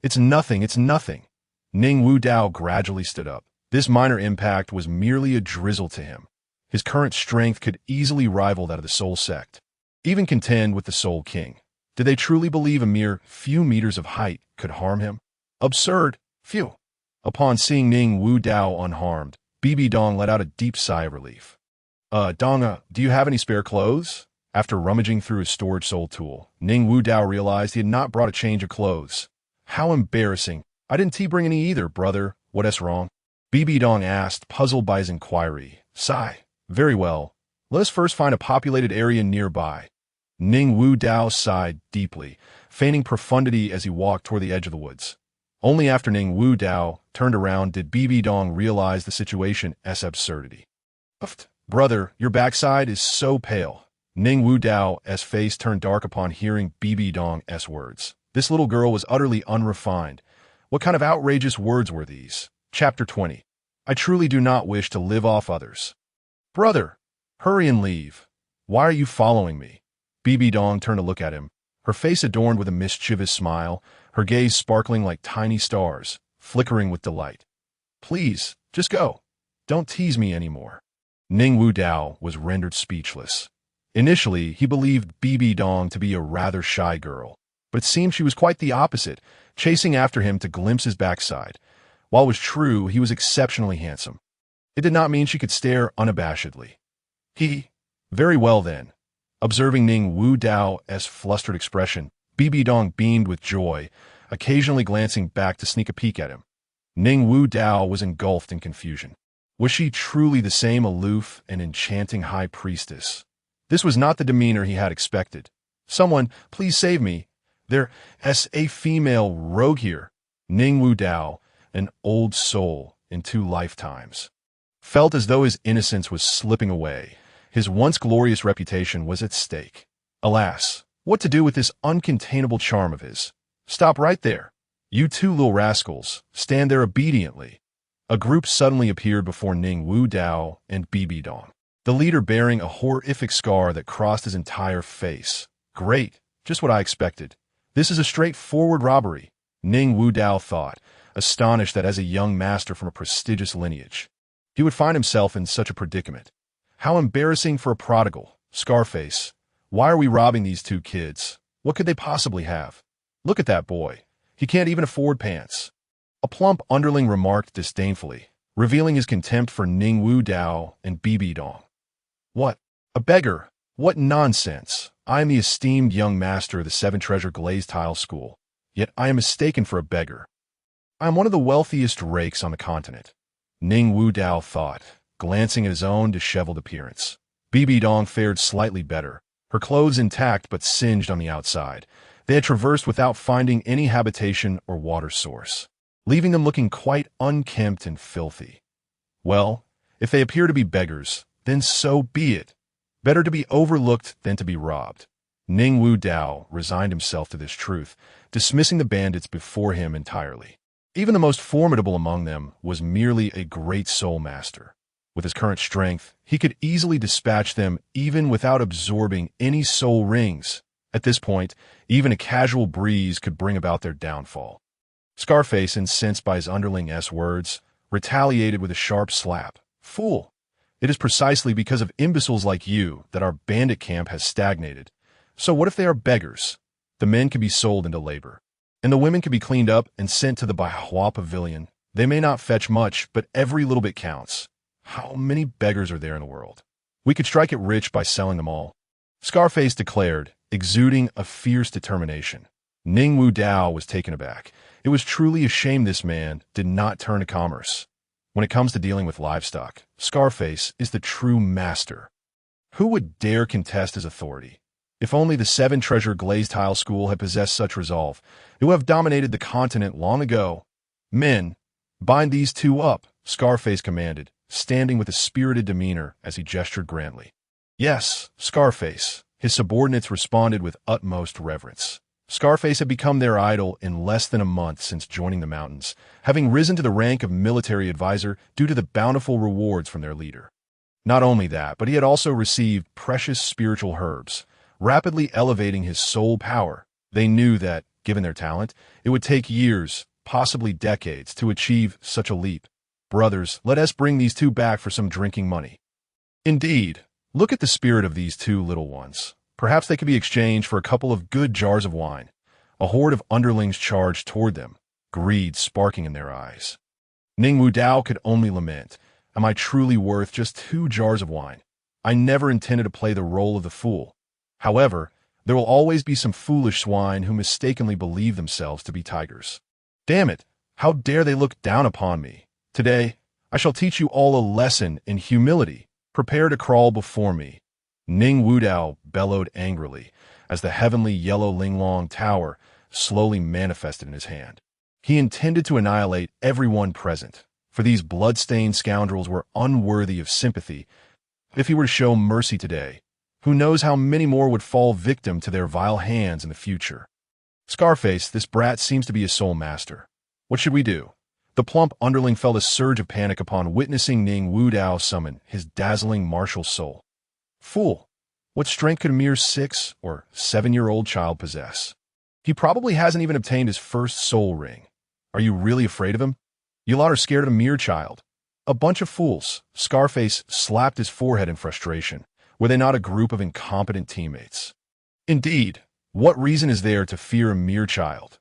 It's nothing, it's nothing. Ning Wu Dao gradually stood up. This minor impact was merely a drizzle to him. His current strength could easily rival that of the Soul Sect, even contend with the Soul King. Did they truly believe a mere few meters of height could harm him? Absurd. Phew. Upon seeing Ning Wu Dao unharmed, BBDong let out a deep sigh of relief. Dong, do you have any spare clothes? After rummaging through his storage soul tool, Ning Wu Dao realized he had not brought a change of clothes. How embarrassing. I didn't bring any either, brother. What's wrong? BBDong asked, puzzled by his inquiry. Sigh. Very well. Let us first find a populated area nearby. Ning Wu Dao sighed deeply, feigning profundity as he walked toward the edge of the woods. Only after Ning Wu Dao turned around did BBDong realize the situation's absurdity. Brother, your backside is so pale. Ning Wu Dao's face turned dark upon hearing BBDong's words. This little girl was utterly unrefined. What kind of outrageous words were these? Chapter 20. I truly do not wish to live off others. Brother, hurry and leave. Why are you following me? BBDong turned to look at him, her face adorned with a mischievous smile, her gaze sparkling like tiny stars, flickering with delight. Please, just go. Don't tease me anymore. Ning Wu Dao was rendered speechless. Initially, he believed BBDong to be a rather shy girl, but it seemed she was quite the opposite, chasing after him to glimpse his backside. While it was true, he was exceptionally handsome. It did not mean she could stare unabashedly. Very well then. Observing Ning Wu Dao's flustered expression, BBDong beamed with joy, occasionally glancing back to sneak a peek at him. Ning Wu Dao was engulfed in confusion. Was she truly the same aloof and enchanting high priestess? This was not the demeanor he had expected. Someone, please save me. There's a female rogue here. Ning Wu Dao, an old soul in 2 lifetimes, felt as though his innocence was slipping away. His once glorious reputation was at stake. Alas, what to do with this uncontainable charm of his? Stop right there. You 2 little rascals, stand there obediently. A group suddenly appeared before Ning Wu Dao and BBDong, the leader bearing a horrific scar that crossed his entire face. Great, just what I expected. This is a straightforward robbery, Ning Wu Dao thought, astonished that as a young master from a prestigious lineage, he would find himself in such a predicament. How embarrassing for a prodigal. Scarface, why are we robbing these 2 kids? What could they possibly have? Look at that boy. He can't even afford pants. A plump underling remarked disdainfully, revealing his contempt for Ning Wu Dao and BBDong. What? A beggar? What nonsense. I am the esteemed young master of the 7-treasure glazed tile school, yet I am mistaken for a beggar. I am one of the wealthiest rakes on the continent. Ning Wu Dao thought, glancing at his own disheveled appearance. BBDong fared slightly better, her clothes intact but singed on the outside. They had traversed without finding any habitation or water source, leaving them looking quite unkempt and filthy. Well, if they appear to be beggars, then so be it. Better to be overlooked than to be robbed. Ning Wu Dao resigned himself to this truth, dismissing the bandits before him entirely. Even the most formidable among them was merely a great soul master. With his current strength, he could easily dispatch them even without absorbing any soul rings. At this point, even a casual breeze could bring about their downfall. Scarface, incensed by his underling's words, retaliated with a sharp slap. Fool! It is precisely because of imbeciles like you that our bandit camp has stagnated. So what if they are beggars? The men can be sold into labor, and the women can be cleaned up and sent to the Baihua Pavilion. They may not fetch much, but every little bit counts. How many beggars are there in the world? We could strike it rich by selling them all. Scarface declared, exuding a fierce determination. Ning Wu Dao was taken aback. It was truly a shame this man did not turn to commerce. When it comes to dealing with livestock, Scarface is the true master. Who would dare contest his authority? If only the Seven Treasure Glazed Tile School had possessed such resolve, it would have dominated the continent long ago. Men, bind these two up, Scarface commanded, standing with a spirited demeanor as he gestured grandly. Yes, Scarface, his subordinates responded with utmost reverence. Scarface had become their idol in less than a month since joining the mountains, having risen to the rank of military advisor due to the bountiful rewards from their leader. Not only that, but he had also received precious spiritual herbs, rapidly elevating his soul power. They knew that, given their talent, it would take years, possibly decades, to achieve such a leap. Brothers, let us bring these two back for some drinking money. Indeed, look at the spirit of these two little ones. Perhaps they could be exchanged for a couple of good jars of wine. A horde of underlings charged toward them, greed sparking in their eyes. Ning Wu Dao could only lament, am I truly worth just 2 jars of wine? I never intended to play the role of the fool. However, there will always be some foolish swine who mistakenly believe themselves to be tigers. Damn it, how dare they look down upon me? Today, I shall teach you all a lesson in humility. Prepare to crawl before me. Ning Wu Dao bellowed angrily as the heavenly yellow Linglong Tower slowly manifested in his hand. He intended to annihilate everyone present, for these blood-stained scoundrels were unworthy of sympathy. If he were to show mercy today, who knows how many more would fall victim to their vile hands in the future. Scarface, this brat seems to be his sole master. What should we do? The plump underling felt a surge of panic upon witnessing Ning Wu Dao summon his dazzling martial soul. Fool! What strength could a mere 6- or 7-year-old child possess? He probably hasn't even obtained his first soul ring. Are you really afraid of him? You lot are scared of a mere child. A bunch of fools. Scarface slapped his forehead in frustration. Were they not a group of incompetent teammates? Indeed, what reason is there to fear a mere child?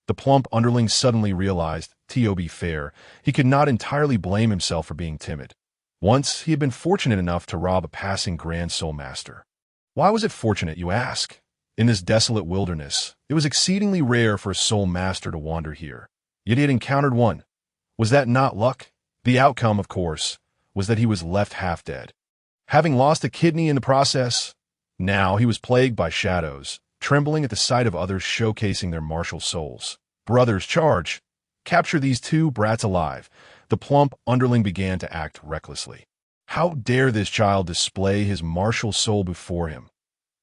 The plump underling suddenly realized, to be fair, he could not entirely blame himself for being timid. Once, he had been fortunate enough to rob a passing Grand Soul Master. Why was it fortunate, you ask? In this desolate wilderness, it was exceedingly rare for a Soul Master to wander here. Yet he had encountered one. Was that not luck? The outcome, of course, was that he was left half dead. Having lost a kidney in the process, now he was plagued by shadows, trembling at the sight of others showcasing their martial souls. Brothers, charge! Capture these 2 brats alive. The plump underling began to act recklessly. How dare this child display his martial soul before him?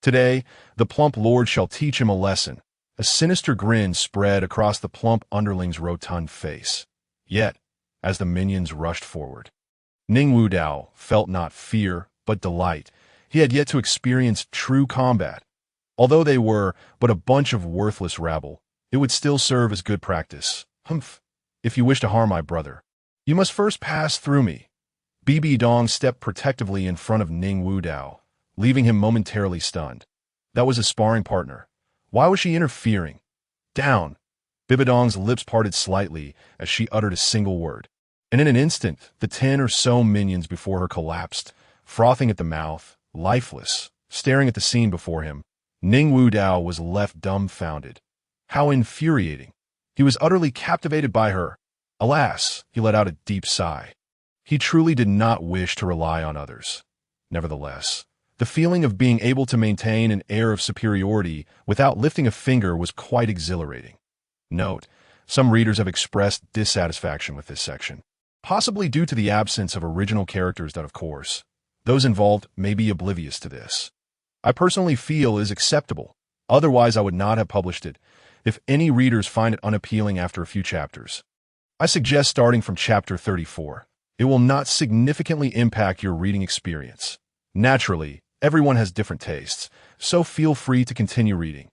Today, the plump lord shall teach him a lesson. A sinister grin spread across the plump underling's rotund face. Yet, as the minions rushed forward, Ning Wu Dao felt not fear, but delight. He had yet to experience true combat. Although they were but a bunch of worthless rabble, it would still serve as good practice. Humph! If you wish to harm my brother, you must first pass through me. BBDong stepped protectively in front of Ning Wu Dao, leaving him momentarily stunned. That was a sparring partner. Why was she interfering? Down! BBDong's lips parted slightly as she uttered a single word. And in an instant, the 10 or so minions before her collapsed, frothing at the mouth, lifeless, staring at the scene before him. Ning Wu Dao was left dumbfounded. How infuriating! He was utterly captivated by her. Alas, he let out a deep sigh. He truly did not wish to rely on others. Nevertheless, the feeling of being able to maintain an air of superiority without lifting a finger was quite exhilarating. Note, some readers have expressed dissatisfaction with this section, possibly due to the absence of original characters that, of course, those involved may be oblivious to this. I personally feel it is acceptable. Otherwise, I would not have published it if any readers find it unappealing after a few chapters. I suggest starting from chapter 34. It will not significantly impact your reading experience. Naturally, everyone has different tastes, so feel free to continue reading.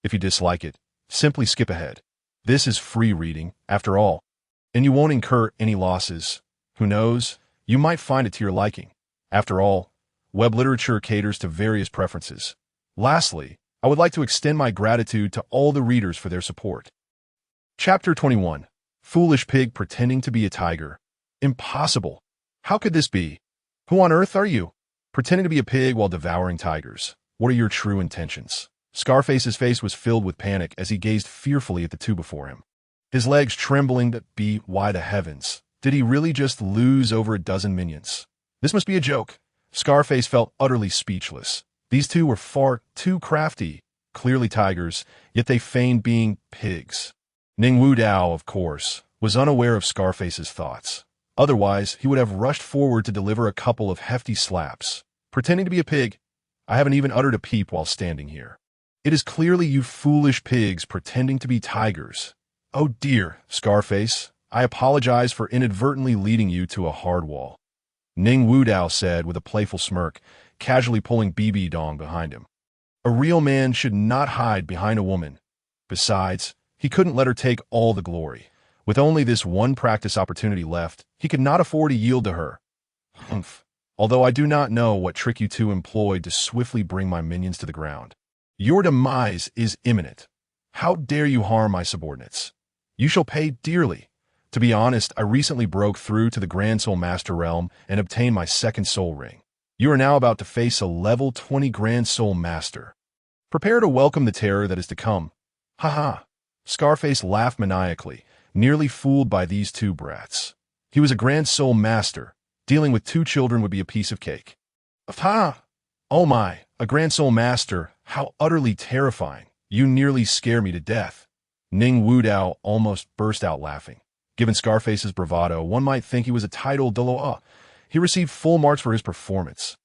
If you dislike it, simply skip ahead. This is free reading, after all, and you won't incur any losses. Who knows, you might find it to your liking. After all, web literature caters to various preferences. Lastly, I would like to extend my gratitude to all the readers for their support. Chapter 21. Foolish pig pretending to be a tiger. Impossible. How could this be? Who on earth are you? Pretending to be a pig while devouring tigers. What are your true intentions? Scarface's face was filled with panic as he gazed fearfully at the two before him. His legs trembling that why the heavens? Did he really just lose over a dozen minions? This must be a joke. Scarface felt utterly speechless. These two were far too crafty, clearly tigers, yet they feigned being pigs. Ning Wu Dao, of course, was unaware of Scarface's thoughts. Otherwise, he would have rushed forward to deliver a couple of hefty slaps. Pretending to be a pig, I haven't even uttered a peep while standing here. It is clearly you foolish pigs pretending to be tigers. Oh dear, Scarface, I apologize for inadvertently leading you to a hard wall. Ning Wu Dao said with a playful smirk, casually pulling Bibi Dong behind him. A real man should not hide behind a woman. Besides, he couldn't let her take all the glory. With only this one practice opportunity left, he could not afford to yield to her. Humph. Although I do not know what trick you two employed to swiftly bring my minions to the ground. Your demise is imminent. How dare you harm my subordinates? You shall pay dearly. To be honest, I recently broke through to the Grand Soul Master realm and obtained my second soul ring. You are now about to face a level 20 Grand Soul Master. Prepare to welcome the terror that is to come. Ha. Scarface laughed maniacally, nearly fooled by these two brats. He was a Grand Soul Master. Dealing with two children would be a piece of cake. Ha! Oh my, a Grand Soul Master, how utterly terrifying. You nearly scare me to death. Ning Wu Dao almost burst out laughing. Given Scarface's bravado, one might think he was a titled Douluo. He received full marks for his performance.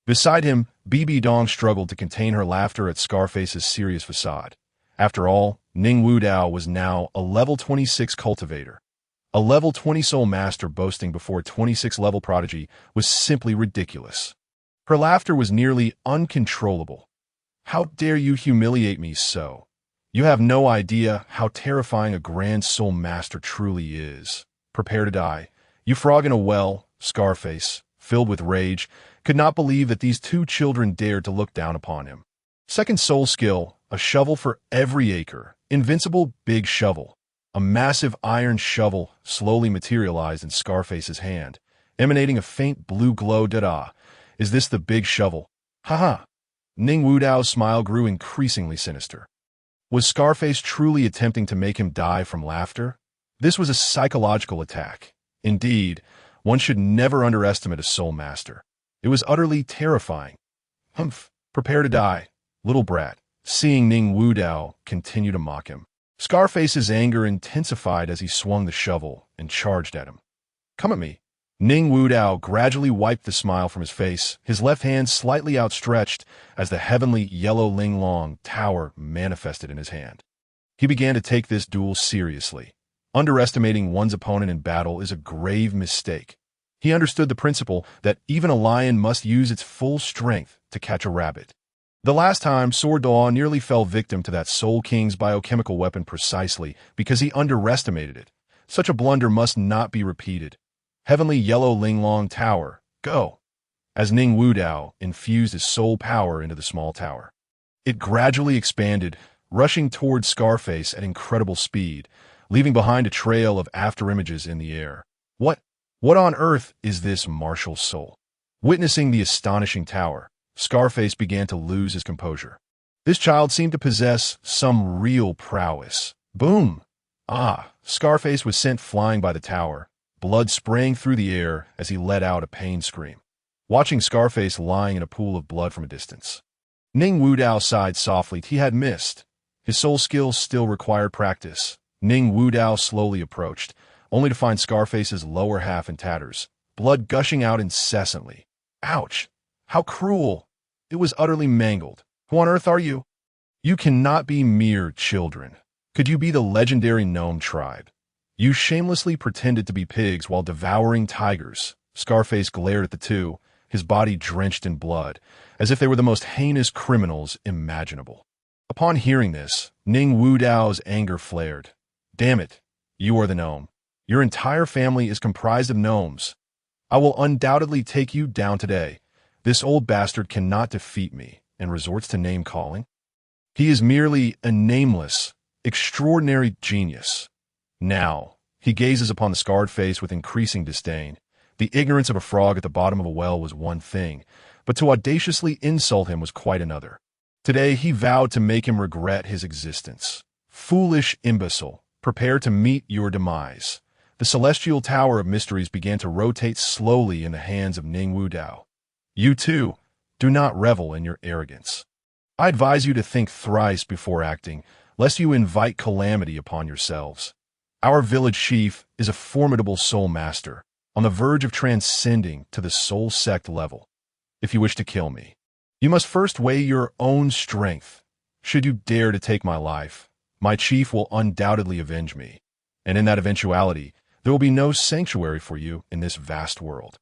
Beside him, BBDong struggled to contain her laughter at Scarface's serious facade. After all, Ning Wu Dao was now a level 26 cultivator. A level 20 soul master boasting before a 26 level prodigy was simply ridiculous. Her laughter was nearly uncontrollable. How dare you humiliate me so? You have no idea how terrifying a Grand Soul Master truly is. Prepare to die. You frog in a well, Scarface, filled with rage, could not believe that these two children dared to look down upon him. Second soul skill, a shovel for every acre. Invincible big shovel. A massive iron shovel slowly materialized in Scarface's hand, emanating a faint blue glow. Is this the big shovel? Ha. Ning Wu Dao's smile grew increasingly sinister. Was Scarface truly attempting to make him die from laughter? This was a psychological attack. Indeed, one should never underestimate a soul master. It was utterly terrifying. Humph, prepare to die, little brat. Seeing Ning Wu Dao continue to mock him, Scarface's anger intensified as he swung the shovel and charged at him. Come at me. Ning Wu Dao gradually wiped the smile from his face, his left hand slightly outstretched as the heavenly yellow Ling Long tower manifested in his hand. He began to take this duel seriously. Underestimating one's opponent in battle is a grave mistake. He understood the principle that even a lion must use its full strength to catch a rabbit. The last time, Sword Daw nearly fell victim to that Soul King's biochemical weapon precisely because he underestimated it. Such a blunder must not be repeated. Heavenly Yellow Ling Long Tower, go! As Ning Wu Dao infused his soul power into the small tower. It gradually expanded, rushing towards Scarface at incredible speed, leaving behind a trail of afterimages in the air. What on earth is this martial soul? Witnessing the astonishing tower, Scarface began to lose his composure. This child seemed to possess some real prowess. Boom! Scarface was sent flying by the tower, blood spraying through the air as he let out a pain scream. Watching Scarface lying in a pool of blood from a distance, Ning Wu Dao sighed softly. He had missed. His soul skills still required practice. Ning Wu Dao slowly approached, only to find Scarface's lower half in tatters, blood gushing out incessantly. Ouch! How cruel! It was utterly mangled. Who on earth are you? You cannot be mere children. Could you be the legendary gnome tribe? You shamelessly pretended to be pigs while devouring tigers. Scarface glared at the two, his body drenched in blood, as if they were the most heinous criminals imaginable. Upon hearing this, Ning Wu Dao's anger flared. Damn it, you are the gnome. Your entire family is comprised of gnomes. I will undoubtedly take you down today. This old bastard cannot defeat me and resorts to name-calling. He is merely a nameless, extraordinary genius. Now, He gazes upon the scarred face with increasing disdain. The ignorance of a frog at the bottom of a well was one thing, but to audaciously insult him was quite another. Today he vowed to make him regret his existence. Foolish imbecile, prepare to meet your demise. The celestial tower of mysteries began to rotate slowly in the hands of Ning Wudao. You too, do not revel in your arrogance. I advise you to think thrice before acting, lest you invite calamity upon yourselves. Our village chief is a formidable soul master, on the verge of transcending to the soul sect level. If you wish to kill me, you must first weigh your own strength. Should you dare to take my life, my chief will undoubtedly avenge me, and in that eventuality, there will be no sanctuary for you in this vast world.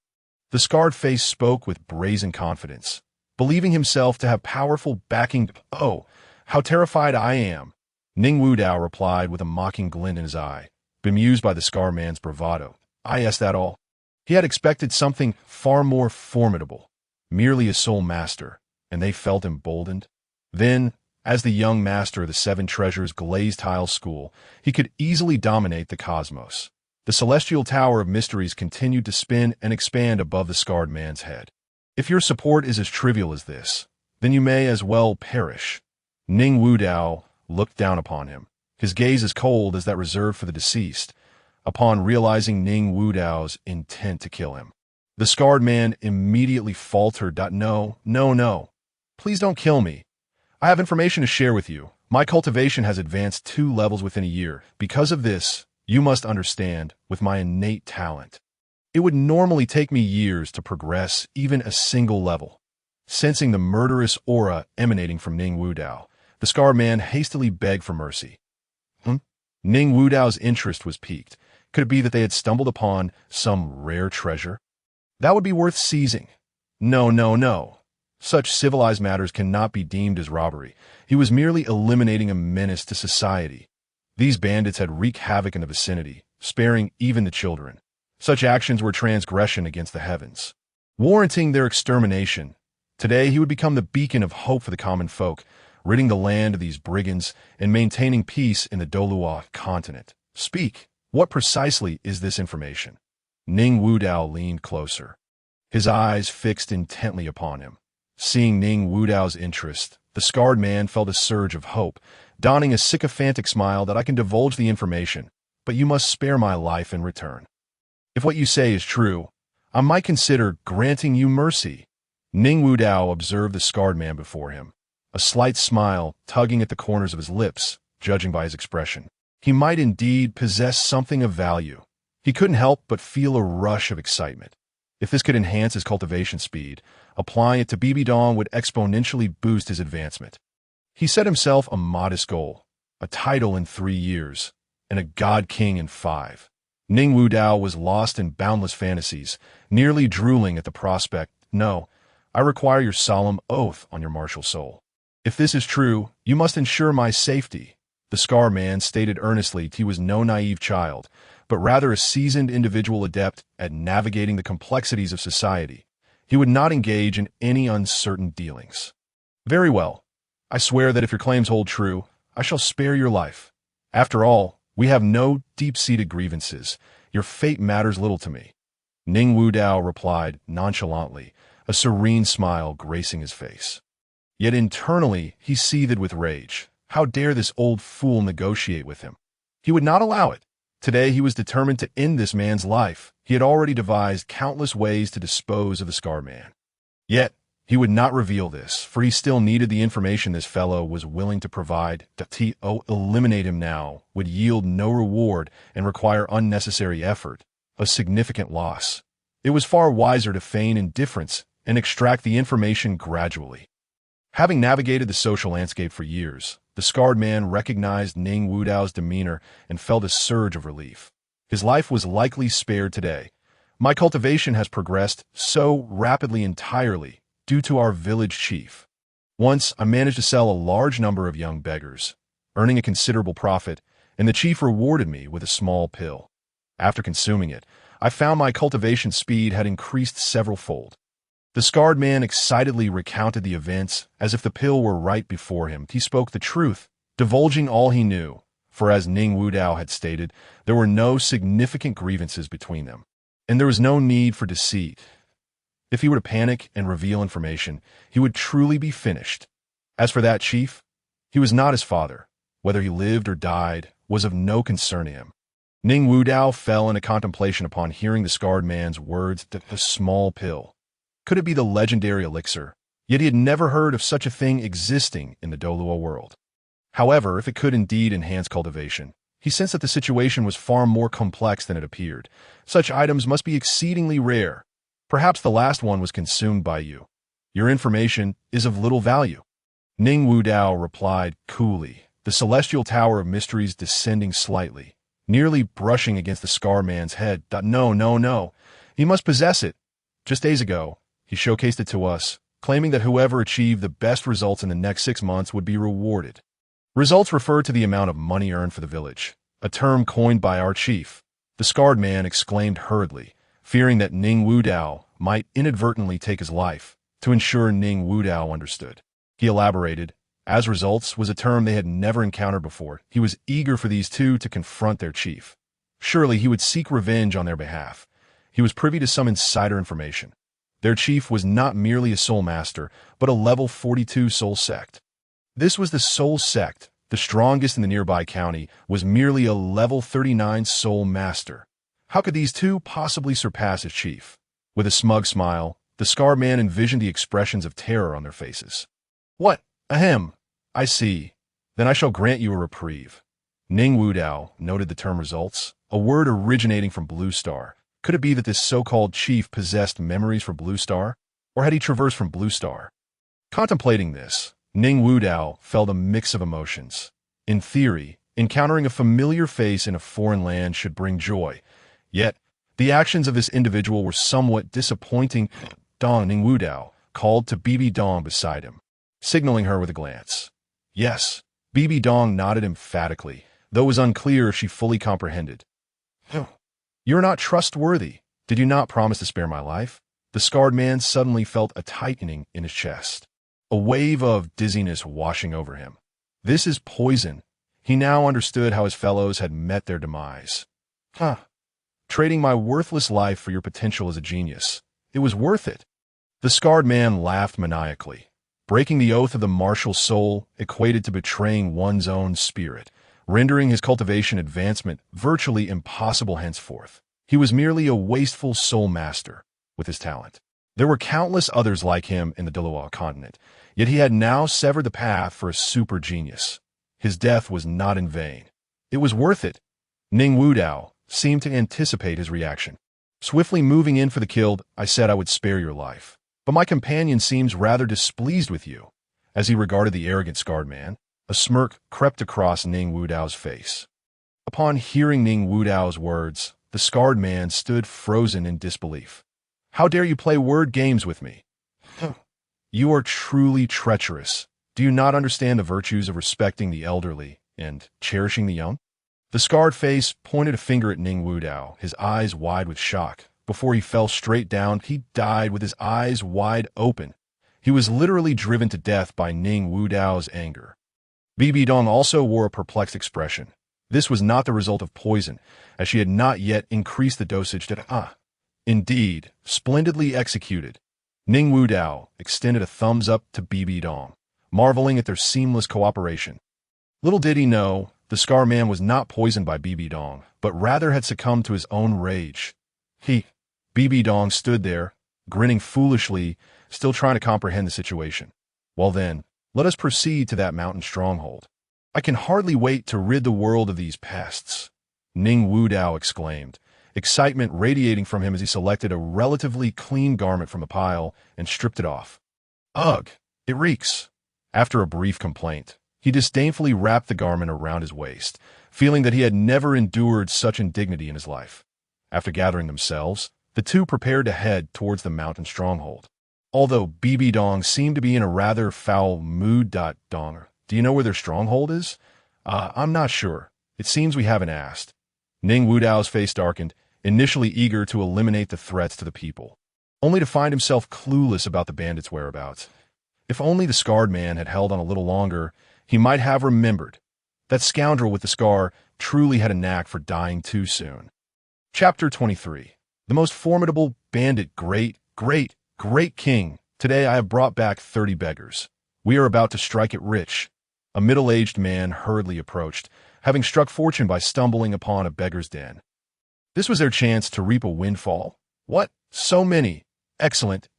The scarred face spoke with brazen confidence, believing himself to have powerful backing. Oh, how terrified I am! Ning Wudao replied with a mocking glint in his eye, bemused by the scar man's bravado. Is that all? He had expected something far more formidable, merely a soul master, and they felt emboldened. Then, as the young master of the Seven Treasures glazed tile school, he could easily dominate the cosmos. The celestial tower of mysteries continued to spin and expand above the scarred man's head. If your support is as trivial as this, then you may as well perish. Ning Wudao looked down upon him, his gaze as cold as that reserved for the deceased, upon realizing Ning Wudao's intent to kill him. The scarred man immediately faltered. No, no, no. Please don't kill me. I have information to share with you. My cultivation has advanced 2 levels within a year. Because of this, you must understand, with my innate talent, it would normally take me years to progress even a single level. Sensing the murderous aura emanating from Ning Wudao, the scarred man hastily begged for mercy. Ning Wudao's interest was piqued. Could it be that they had stumbled upon some rare treasure? That would be worth seizing. No, no, no. Such civilized matters cannot be deemed as robbery. He was merely eliminating a menace to society. These bandits had wreaked havoc in the vicinity, sparing even the children. Such actions were transgression against the heavens, warranting their extermination. Today he would become the beacon of hope for the common folk, ridding the land of these brigands and maintaining peace in the Douluo Continent. Speak. What precisely is this information? Ning Wudao leaned closer, his eyes fixed intently upon him. Seeing Ning Wudao's interest, the scarred man felt a surge of hope, donning a sycophantic smile. That I can divulge the information, but you must spare my life in return. If what you say is true, I might consider granting you mercy. Ning Wudao observed the scarred man before him, a slight smile tugging at the corners of his lips, judging by his expression. He might indeed possess something of value. He couldn't help but feel a rush of excitement. If this could enhance his cultivation speed, applying it to BBDong would exponentially boost his advancement. He set himself a modest goal, a title in 3 years, and a god king in 5. Ning Wudao was lost in boundless fantasies, nearly drooling at the prospect. No, I require your solemn oath on your martial soul. If this is true, you must ensure my safety. The scar man stated earnestly he was no naive child, but rather a seasoned individual adept at navigating the complexities of society. He would not engage in any uncertain dealings. Very well. I swear that if your claims hold true, I shall spare your life. After all, we have no deep-seated grievances. Your fate matters little to me. Ning Wudao replied nonchalantly, a serene smile gracing his face. Yet internally, he seethed with rage. How dare this old fool negotiate with him? He would not allow it. Today he was determined to end this man's life. He had already devised countless ways to dispose of the scar man. Yet, he would not reveal this, for he still needed the information this fellow was willing to provide. To eliminate him now would yield no reward and require unnecessary effort, a significant loss. It was far wiser to feign indifference and extract the information gradually. Having navigated the social landscape for years, the scarred man recognized Ning Wudao's demeanor and felt a surge of relief. His life was likely spared today. My cultivation has progressed so rapidly entirely due to our village chief. Once, I managed to sell a large number of young beggars, earning a considerable profit, and the chief rewarded me with a small pill. After consuming it, I found my cultivation speed had increased several-fold. The scarred man excitedly recounted the events as if the pill were right before him. He spoke the truth, divulging all he knew. for as Ning Wudao had stated, there were no significant grievances between them, and there was no need for deceit. If he were to panic and reveal information, he would truly be finished. As for that chief, he was not his father. Whether he lived or died was of no concern to him. Ning Wudao fell into contemplation upon hearing the scarred man's words, the small pill. Could it be the legendary elixir? Yet he had never heard of such a thing existing in the Douluo world. However, if it could indeed enhance cultivation, he sensed that the situation was far more complex than it appeared. Such items must be exceedingly rare. Perhaps the last one was consumed by you. Your information is of little value. Ning Wudao replied coolly, the celestial tower of mysteries descending slightly, nearly brushing against the scar man's head. No. He must possess it. Just days ago, he showcased it to us, claiming that whoever achieved the best results in the next 6 months would be rewarded. Results refer to the amount of money earned for the village, a term coined by our chief. The scarred man exclaimed hurriedly, fearing that Ning Wudao might inadvertently take his life. To ensure Ning Wudao understood, he elaborated, as results was a term they had never encountered before. He was eager for these two to confront their chief. Surely he would seek revenge on their behalf. He was privy to some insider information. Their chief was not merely a soul master, but a level 42 soul sect. This was the soul sect, the strongest in the nearby county, was merely a level 39 soul master. How could these two possibly surpass his chief? With a smug smile, the scarred man envisioned the expressions of terror on their faces. What? Ahem. I see. Then I shall grant you a reprieve. Ning Wudao noted the term results, a word originating from Blue Star. Could it be that this so-called chief possessed memories for Blue Star? Or had he traversed from Blue Star? Contemplating this, Ning Wudao felt a mix of emotions. In theory, encountering a familiar face in a foreign land should bring joy. Yet, the actions of this individual were somewhat disappointing. Ning Wudao called to BBDong beside him, signaling her with a glance. Yes, BBDong nodded emphatically, though it was unclear if she fully comprehended. You're not trustworthy. Did you not promise to spare my life? The scarred man suddenly felt a tightening in his chest, a wave of dizziness washing over him. This is poison. He now understood how his fellows had met their demise. Trading my worthless life for your potential as a genius. It was worth it. The scarred man laughed maniacally. Breaking the oath of the martial soul equated to betraying one's own spirit, rendering his cultivation advancement virtually impossible henceforth. He was merely a wasteful soul master with his talent. There were countless others like him in the Douluo Continent, yet he had now severed the path for a super genius. His death was not in vain. It was worth it. Ning Wudao seemed to anticipate his reaction. Swiftly moving in for the killed, I said I would spare your life. But my companion seems rather displeased with you. As he regarded the arrogant scarred man, a smirk crept across Ning Wudao's face. Upon hearing Ning Wudao's words, the scarred man stood frozen in disbelief. How dare you play word games with me? You are truly treacherous. Do you not understand the virtues of respecting the elderly and cherishing the young? The scarred face pointed a finger at Ning Wudao, his eyes wide with shock. Before he fell straight down, he died with his eyes wide open. He was literally driven to death by Ning Wudao's anger. BBDong also wore a perplexed expression. This was not the result of poison, as she had not yet increased the dosage to Indeed, splendidly executed. Ning Wudao extended a thumbs up to BBDong, marveling at their seamless cooperation. Little did he know, the scar man was not poisoned by BBDong, but rather had succumbed to his own rage. BBDong stood there, grinning foolishly, still trying to comprehend the situation. Well then, let us proceed to that mountain stronghold. I can hardly wait to rid the world of these pests. Ning Wudao exclaimed, excitement radiating from him as he selected a relatively clean garment from the pile and stripped it off. Ugh, it reeks. After a brief complaint, he disdainfully wrapped the garment around his waist, feeling that he had never endured such indignity in his life. After gathering themselves, the two prepared to head towards the mountain stronghold. Although BBDong seemed to be in a rather foul mood. Dong, do you know where their stronghold is? I'm not sure. It seems we haven't asked. Ning Wudao's face darkened, initially eager to eliminate the threats to the people, only to find himself clueless about the bandits' whereabouts. If only the scarred man had held on a little longer, he might have remembered. That scoundrel with the scar truly had a knack for dying too soon. Chapter 23. The most formidable bandit, great king. Today I have brought back 30 beggars. We are about to strike it rich. A middle-aged man hurriedly approached, having struck fortune by stumbling upon a beggar's den. This was their chance to reap a windfall. What? So many? Excellent,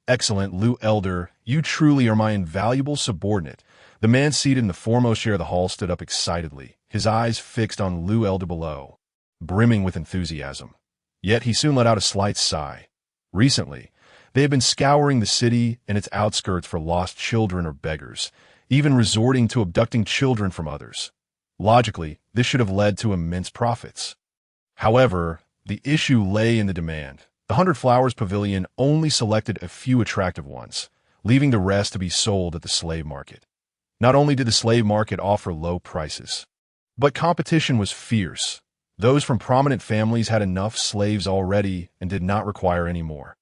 Lu Elder. You truly are my invaluable subordinate. The man seated in the foremost chair of the hall stood up excitedly, his eyes fixed on Lu Elder below, brimming with enthusiasm. Yet he soon let out a slight sigh. Recently, they had been scouring the city and its outskirts for lost children or beggars, even resorting to abducting children from others. Logically, this should have led to immense profits. However, the issue lay in the demand. The 100 Flowers Pavilion only selected a few attractive ones, leaving the rest to be sold at the slave market. Not only did the slave market offer low prices, but competition was fierce. Those from prominent families had enough slaves already and did not require any more.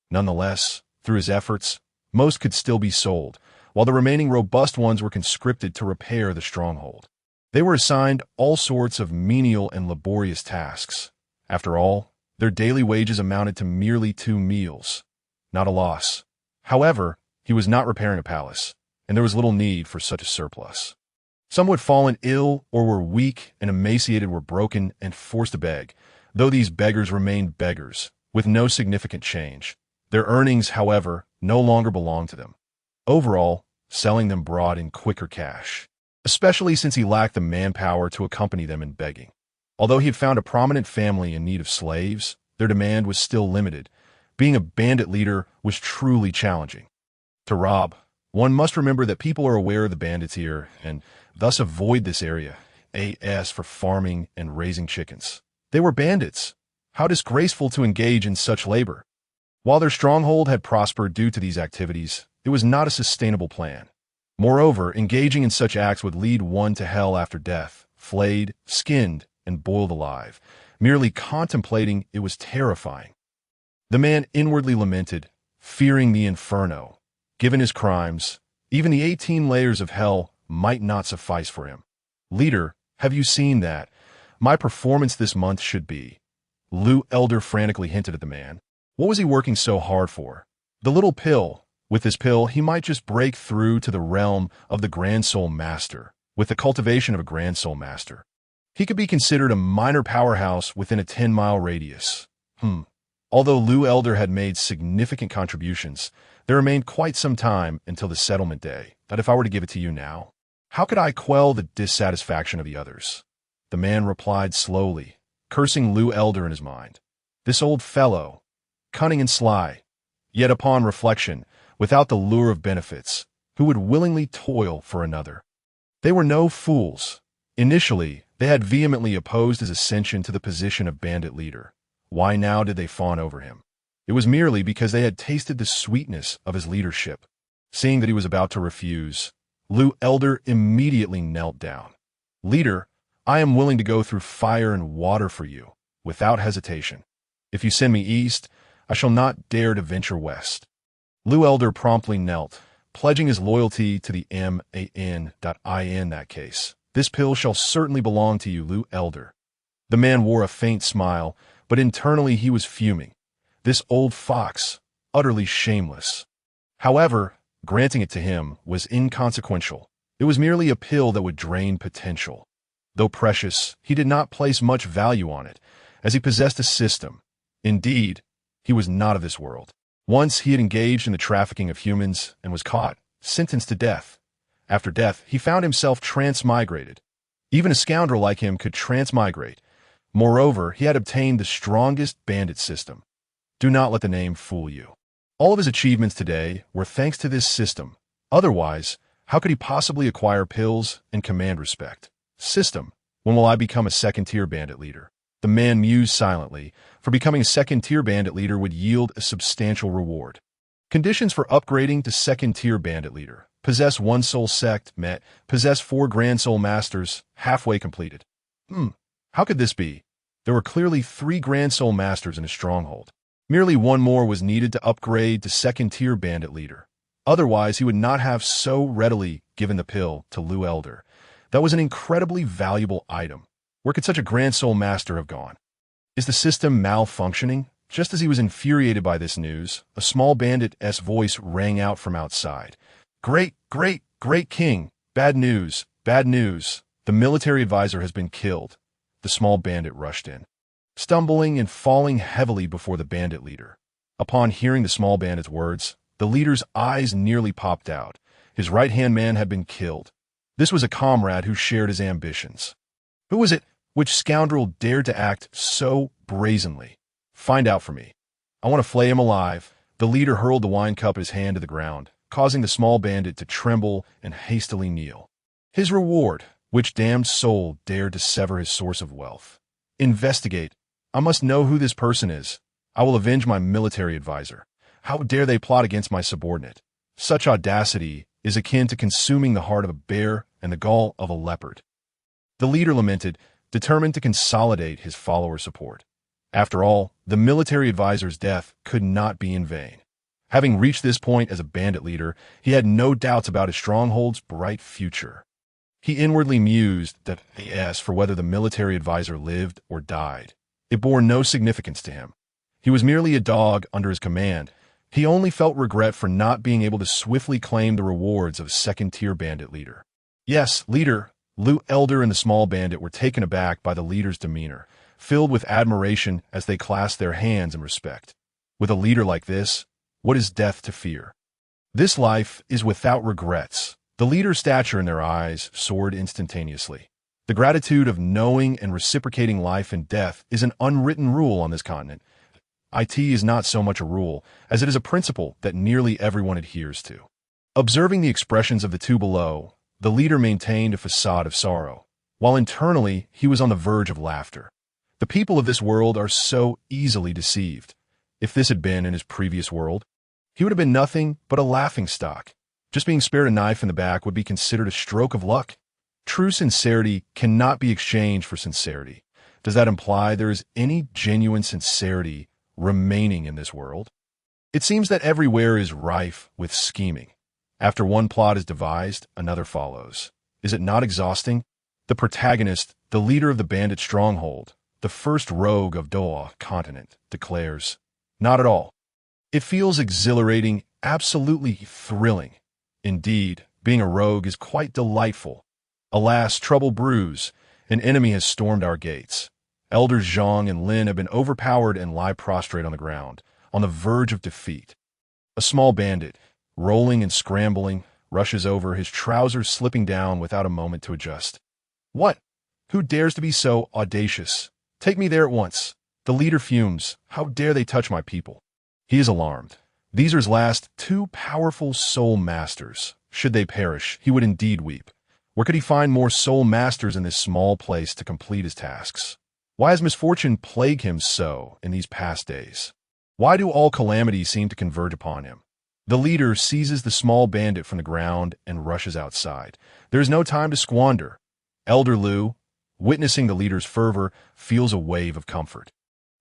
Nonetheless, through his efforts, most could still be sold, while the remaining robust ones were conscripted to repair the stronghold. They were assigned all sorts of menial and laborious tasks. After all, their daily wages amounted to merely 2 meals. Not a loss. However, he was not repairing a palace, and there was little need for such a surplus. Some who had fallen ill or were weak and emaciated were broken and forced to beg, though these beggars remained beggars, with no significant change. Their earnings, however, no longer belonged to them. Overall, selling them brought in quicker cash, especially since he lacked the manpower to accompany them in begging. Although he had found a prominent family in need of slaves, their demand was still limited. Being a bandit leader was truly challenging. To rob, one must remember that people are aware of the bandits here and thus avoid this area, as for farming and raising chickens. They were bandits. How disgraceful to engage in such labor. While their stronghold had prospered due to these activities, it was not a sustainable plan. Moreover, engaging in such acts would lead one to hell after death, flayed, skinned, and boiled alive. Merely contemplating it was terrifying. The man inwardly lamented, fearing the inferno. Given his crimes, even the 18 layers of hell might not suffice for him. Leader, have you seen that? My performance this month should be. Lu Elder frantically hinted at the man. What was he working so hard for? The little pill. With this pill, he might just break through to the realm of the Grand Soul Master, with the cultivation of a Grand Soul Master. He could be considered a minor powerhouse within a 10-mile radius. Although Lu Elder had made significant contributions, there remained quite some time until the settlement day. But if I were to give it to you now, how could I quell the dissatisfaction of the others? The man replied slowly, cursing Lu Elder in his mind. This old fellow, cunning and sly, yet upon reflection, without the lure of benefits, who would willingly toil for another. They were no fools. Initially, they had vehemently opposed his ascension to the position of bandit leader. Why now did they fawn over him? It was merely because they had tasted the sweetness of his leadership. Seeing that he was about to refuse, Lu Elder immediately knelt down. Leader, I am willing to go through fire and water for you, without hesitation. If you send me east, I shall not dare to venture west. Lu Elder promptly knelt, pledging his loyalty to the man.in that case. This pill shall certainly belong to you, Lu Elder. The man wore a faint smile, but internally he was fuming. This old fox, utterly shameless. However, granting it to him was inconsequential. It was merely a pill that would drain potential. Though precious, he did not place much value on it, as he possessed a system. Indeed, he was not of this world. Once he had engaged in the trafficking of humans and was caught, sentenced to death. After death, he found himself transmigrated. Even a scoundrel like him could transmigrate. Moreover, he had obtained the strongest bandit system. Do not let the name fool you. All of his achievements today were thanks to this system. Otherwise, how could he possibly acquire pills and command respect? System, when will I become a second-tier bandit leader? The man mused silently, for becoming a second-tier bandit leader would yield a substantial reward. Conditions for upgrading to second-tier bandit leader. Possess 1 soul sect, met. Possess 4 Grand Soul Masters, halfway completed. How could this be? There were clearly 3 Grand Soul Masters in his stronghold. Merely 1 more was needed to upgrade to second-tier bandit leader. Otherwise, he would not have so readily given the pill to Lu Elder. That was an incredibly valuable item. Where could such a grand soul master have gone? Is the system malfunctioning? Just as he was infuriated by this news, a small bandit's voice rang out from outside. Great, great, great king! Bad news, bad news. The military advisor has been killed. The small bandit rushed in, stumbling and falling heavily before the bandit leader. Upon hearing the small bandit's words, the leader's eyes nearly popped out. His right-hand man had been killed. This was a comrade who shared his ambitions. Who was it? Which scoundrel dared to act so brazenly? Find out for me. I want to flay him alive. The leader hurled the wine cup in his hand to the ground, causing the small bandit to tremble and hastily kneel. His reward, which damned soul dared to sever his source of wealth? Investigate. I must know who this person is. I will avenge my military advisor. How dare they plot against my subordinate? Such audacity is akin to consuming the heart of a bear and the gall of a leopard. The leader lamented, determined to consolidate his follower support. After all, the military advisor's death could not be in vain. Having reached this point as a bandit leader, he had no doubts about his stronghold's bright future. He inwardly mused that he asked for whether the military advisor lived or died. It bore no significance to him. He was merely a dog under his command. He only felt regret for not being able to swiftly claim the rewards of a second-tier bandit leader. Yes, leader, Liu Elder and the small bandit were taken aback by the leader's demeanor, filled with admiration as they clasped their hands in respect. With a leader like this, what is death to fear? This life is without regrets. The leader's stature in their eyes soared instantaneously. The gratitude of knowing and reciprocating life and death is an unwritten rule on this continent. It is not so much a rule as it is a principle that nearly everyone adheres to. Observing the expressions of the two below, the leader maintained a facade of sorrow, while internally he was on the verge of laughter. The people of this world are so easily deceived. If this had been in his previous world, he would have been nothing but a laughingstock. Just being spared a knife in the back would be considered a stroke of luck. True sincerity cannot be exchanged for sincerity. Does that imply there is any genuine sincerity remaining in this world? It seems that everywhere is rife with scheming. After one plot is devised, another follows. Is it not exhausting? The protagonist, the leader of the bandit stronghold, the first rogue of Douluo Continent, declares, "Not at all. It feels exhilarating, absolutely thrilling. Indeed, being a rogue is quite delightful. Alas, trouble brews. An enemy has stormed our gates. Elders Zhang and Lin have been overpowered and lie prostrate on the ground, on the verge of defeat." A small bandit, rolling and scrambling, rushes over, his trousers slipping down without a moment to adjust. What? Who dares to be so audacious? Take me there at once. The leader fumes. How dare they touch my people? He is alarmed. These are his last two powerful soul masters. Should they perish, he would indeed weep. Where could he find more soul masters in this small place to complete his tasks? Why has misfortune plagued him so in these past days? Why do all calamities seem to converge upon him? The leader seizes the small bandit from the ground and rushes outside. There is no time to squander. Elder Liu, witnessing the leader's fervor, feels a wave of comfort.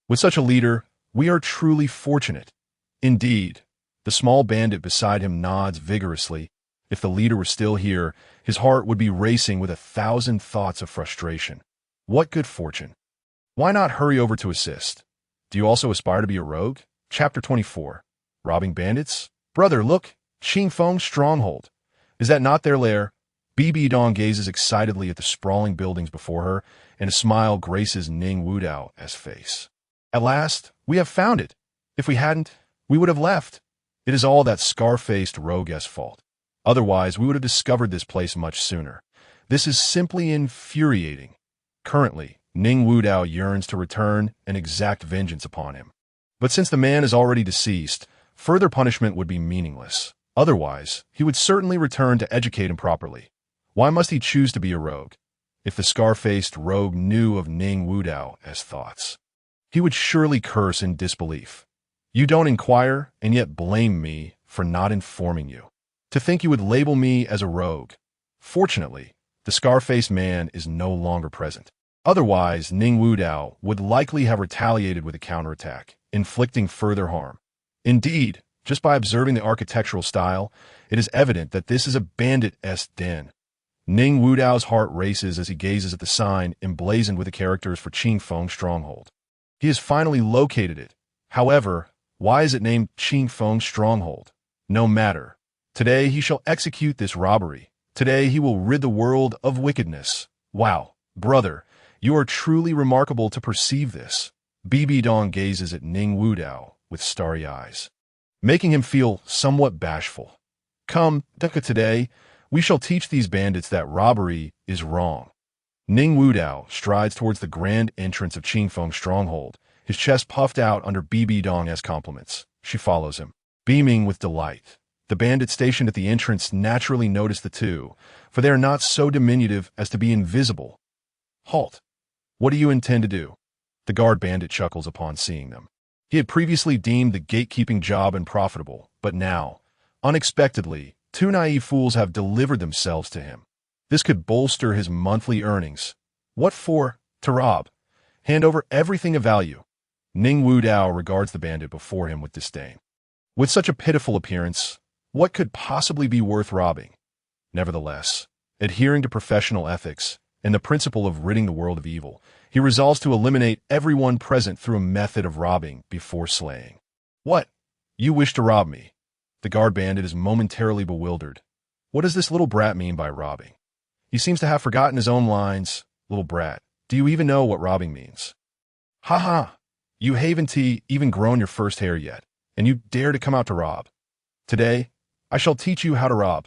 With such a leader, we are truly fortunate. Indeed, the small bandit beside him nods vigorously. If the leader were still here, his heart would be racing with 1,000 thoughts of frustration. What good fortune! Why not hurry over to assist? Do you also aspire to be a rogue? Chapter 24. Robbing bandits? Brother, look! Qingfeng's stronghold. Is that not their lair? BBDong gazes excitedly at the sprawling buildings before her, and a smile graces Ning Wudao's face. At last, we have found it. If we hadn't, we would have left. It is all that scar-faced rogue's fault. Otherwise, we would have discovered this place much sooner. This is simply infuriating. Currently, Ning Wudao yearns to return and exact vengeance upon him. But since the man is already deceased, further punishment would be meaningless. Otherwise, he would certainly return to educate him properly. Why must he choose to be a rogue? If the scar-faced rogue knew of Ning Wudao's thoughts, he would surely curse in disbelief. You don't inquire, and yet blame me for not informing you. To think you would label me as a rogue. Fortunately, the scar-faced man is no longer present. Otherwise, Ning Wudao would likely have retaliated with a counterattack, inflicting further harm. Indeed, just by observing the architectural style, it is evident that this is a bandit's den. Ning Wudao's heart races as he gazes at the sign emblazoned with the characters for Qingfeng Stronghold. He has finally located it. However, why is it named Qingfeng Stronghold? No matter. Today he shall execute this robbery. Today he will rid the world of wickedness. Wow, brother, you are truly remarkable to perceive this. BBDong gazes at Ning Wudao with starry eyes, making him feel somewhat bashful. Come, today, we shall teach these bandits that robbery is wrong. Ning Wudao strides towards the grand entrance of Qingfeng Stronghold, his chest puffed out under BBDong's compliments. She follows him, beaming with delight. The bandits stationed at the entrance naturally notice the two, for they are not so diminutive as to be invisible. Halt! What do you intend to do? The guard bandit chuckles upon seeing them. He had previously deemed the gatekeeping job unprofitable, but now, unexpectedly, two naive fools have delivered themselves to him. This could bolster his monthly earnings. What for? To rob. Hand over everything of value. Ning Wudao regards the bandit before him with disdain. With such a pitiful appearance, what could possibly be worth robbing? Nevertheless, adhering to professional ethics and the principle of ridding the world of evil, he resolves to eliminate everyone present through a method of robbing before slaying. What? You wish to rob me? The guard bandit is momentarily bewildered. What does this little brat mean by robbing? He seems to have forgotten his own lines. Little brat, do you even know what robbing means? Ha ha! You haven't even grown your first hair yet, and you dare to come out to rob. Today, I shall teach you how to rob.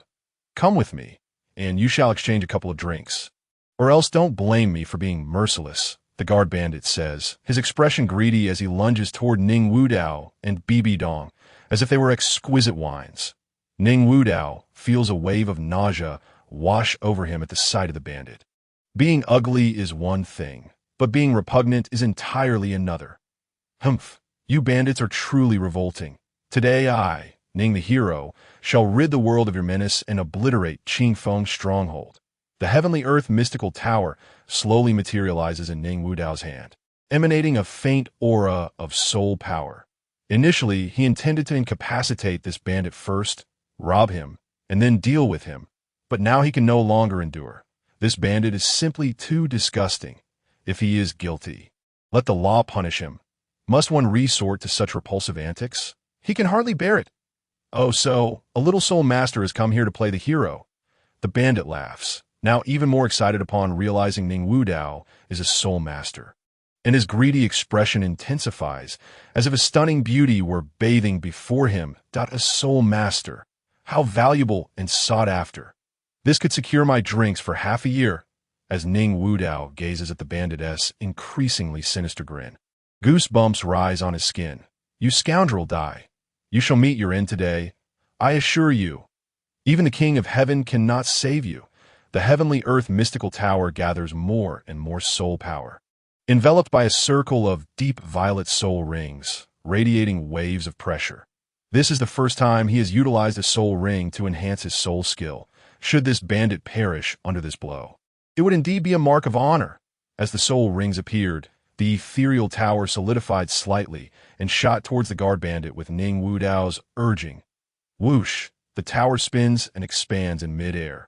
Come with me, and you shall exchange a couple of drinks. Or else don't blame me for being merciless, the guard bandit says, his expression greedy as he lunges toward Ning Wudao and Bibi Dong, as if they were exquisite wines. Ning Wudao feels a wave of nausea wash over him at the sight of the bandit. Being ugly is one thing, but being repugnant is entirely another. Humph, you bandits are truly revolting. Today I, Ning the hero, shall rid the world of your menace and obliterate Qingfeng Stronghold. The heavenly earth mystical tower slowly materializes in Ning Wudao's hand, emanating a faint aura of soul power. Initially, he intended to incapacitate this bandit first, rob him, and then deal with him. But now he can no longer endure. This bandit is simply too disgusting. If he is guilty, let the law punish him. Must one resort to such repulsive antics? He can hardly bear it. Oh, so, a little soul master has come here to play the hero. The bandit laughs, now even more excited upon realizing Ning Wudao is a soul master. And his greedy expression intensifies, as if a stunning beauty were bathing before him. A soul master. How valuable and sought after. This could secure my drinks for half a year, as Ning Wudao gazes at the bandit's increasingly sinister grin. Goosebumps rise on his skin. You scoundrel, die. You shall meet your end today. I assure you. Even the King of Heaven cannot save you. The heavenly earth mystical tower gathers more and more soul power. Enveloped by a circle of deep violet soul rings, radiating waves of pressure. This is the first time he has utilized a soul ring to enhance his soul skill. Should this bandit perish under this blow, it would indeed be a mark of honor. As the soul rings appeared, the ethereal tower solidified slightly and shot towards the guard bandit with Ning Wudao's urging. Whoosh! The tower spins and expands in midair,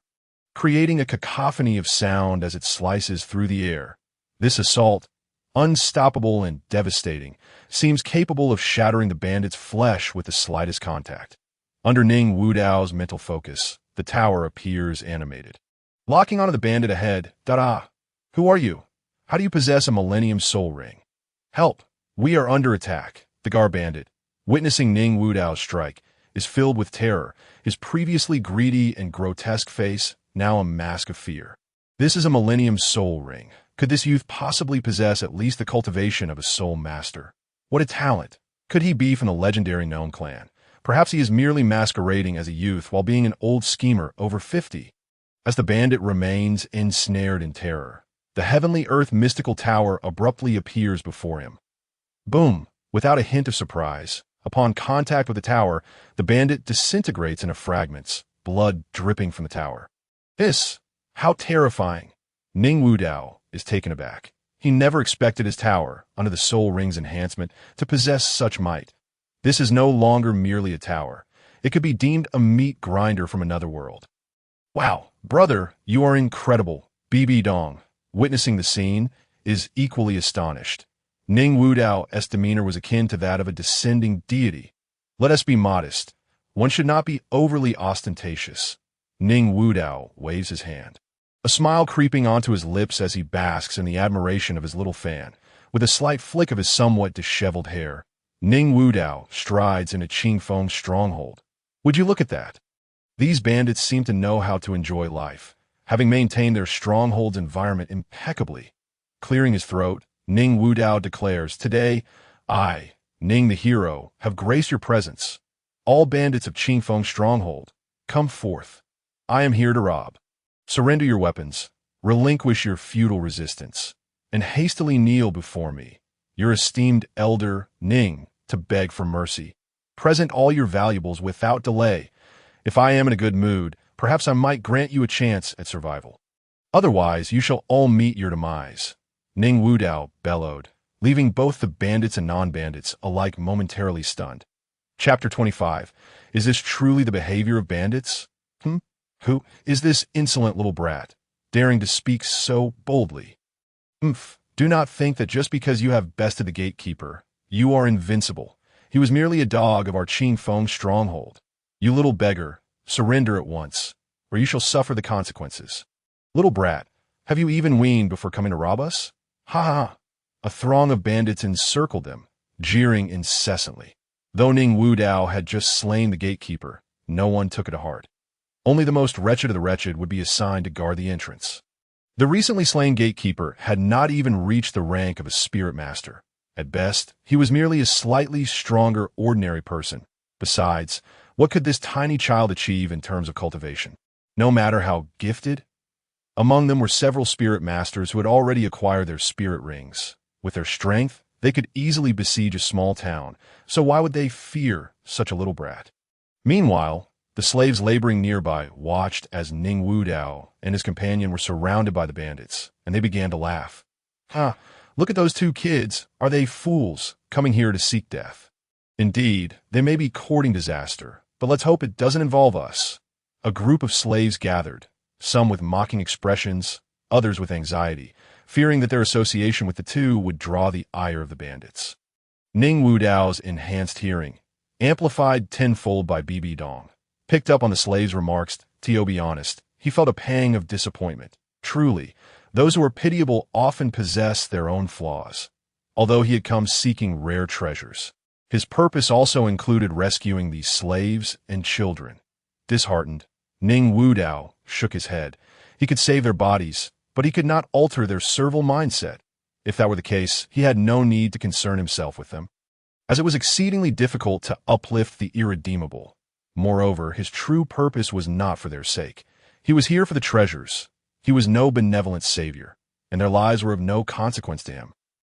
creating a cacophony of sound as it slices through the air. This assault, unstoppable and devastating, seems capable of shattering the bandit's flesh with the slightest contact. Under Ning Wudao's mental focus, the tower appears animated. Locking onto the bandit ahead, Who are you? How do you possess a Millennium Soul Ring? Help! We are under attack. The guard bandit, witnessing Ning Wudao's strike, is filled with terror, his previously greedy and grotesque face now a mask of fear. This is a Millennium Soul Ring. Could this youth possibly possess at least the cultivation of a soul master? What a talent! Could he be from the legendary Gnome clan? Perhaps he is merely masquerading as a youth while being an old schemer over 50. As the bandit remains ensnared in terror, the heavenly earth mystical tower abruptly appears before him. Boom! Without a hint of surprise, upon contact with the tower, the bandit disintegrates into fragments, blood dripping from the tower. How terrifying! Ning Wudao is taken aback. He never expected his tower, under the Soul Ring's enhancement, to possess such might. This is no longer merely a tower. It could be deemed a meat grinder from another world. Wow, brother, you are incredible. Bibi Dong, witnessing the scene, is equally astonished. Ning Wudao's demeanor was akin to that of a descending deity. Let us be modest. One should not be overly ostentatious. Ning Wudao waves his hand, a smile creeping onto his lips as he basks in the admiration of his little fan. With a slight flick of his somewhat disheveled hair, Ning Wudao strides into Qingfeng's stronghold. Would you look at that? These bandits seem to know how to enjoy life, having maintained their stronghold's environment impeccably. Clearing his throat, Ning Wudao declares, "Today, I, Ning the hero, have graced your presence. All bandits of Qingfeng's stronghold, come forth. I am here to rob. Surrender your weapons, relinquish your feudal resistance, and hastily kneel before me, your esteemed elder, Ning, to beg for mercy. Present all your valuables without delay. If I am in a good mood, perhaps I might grant you a chance at survival. Otherwise, you shall all meet your demise." Ning Wudao bellowed, leaving both the bandits and non-bandits alike momentarily stunned. Chapter 25. Is this truly the behavior of bandits? Who is this insolent little brat, daring to speak so boldly? Do not think that just because you have bested the gatekeeper, you are invincible. He was merely a dog of our Qingfeng stronghold. You little beggar, surrender at once, or you shall suffer the consequences. Little brat, have you even weaned before coming to rob us? Ha ha ha. A throng of bandits encircled them, jeering incessantly. Though Ning Wudao had just slain the gatekeeper, no one took it to heart. Only the most wretched of the wretched would be assigned to guard the entrance. The recently slain gatekeeper had not even reached the rank of a spirit master. At best, he was merely a slightly stronger ordinary person. Besides, what could this tiny child achieve in terms of cultivation? No matter how gifted? Among them were several spirit masters who had already acquired their spirit rings. With their strength, they could easily besiege a small town, so why would they fear such a little brat? Meanwhile, the slaves laboring nearby watched as Ning Wudao and his companion were surrounded by the bandits, and they began to laugh. Look at those two kids. Are they fools, coming here to seek death? Indeed, they may be courting disaster, but let's hope it doesn't involve us. A group of slaves gathered, some with mocking expressions, others with anxiety, fearing that their association with the two would draw the ire of the bandits. Ning Wudao's enhanced hearing, amplified tenfold by BBDong, picked up on the slave's remarks. To be honest, he felt a pang of disappointment. Truly, those who are pitiable often possess their own flaws. Although he had come seeking rare treasures, his purpose also included rescuing these slaves and children. Disheartened, Ning Wudao shook his head. He could save their bodies, but he could not alter their servile mindset. If that were the case, he had no need to concern himself with them, as it was exceedingly difficult to uplift the irredeemable. Moreover, his true purpose was not for their sake. He was here for the treasures. He was no benevolent savior, and their lives were of no consequence to him.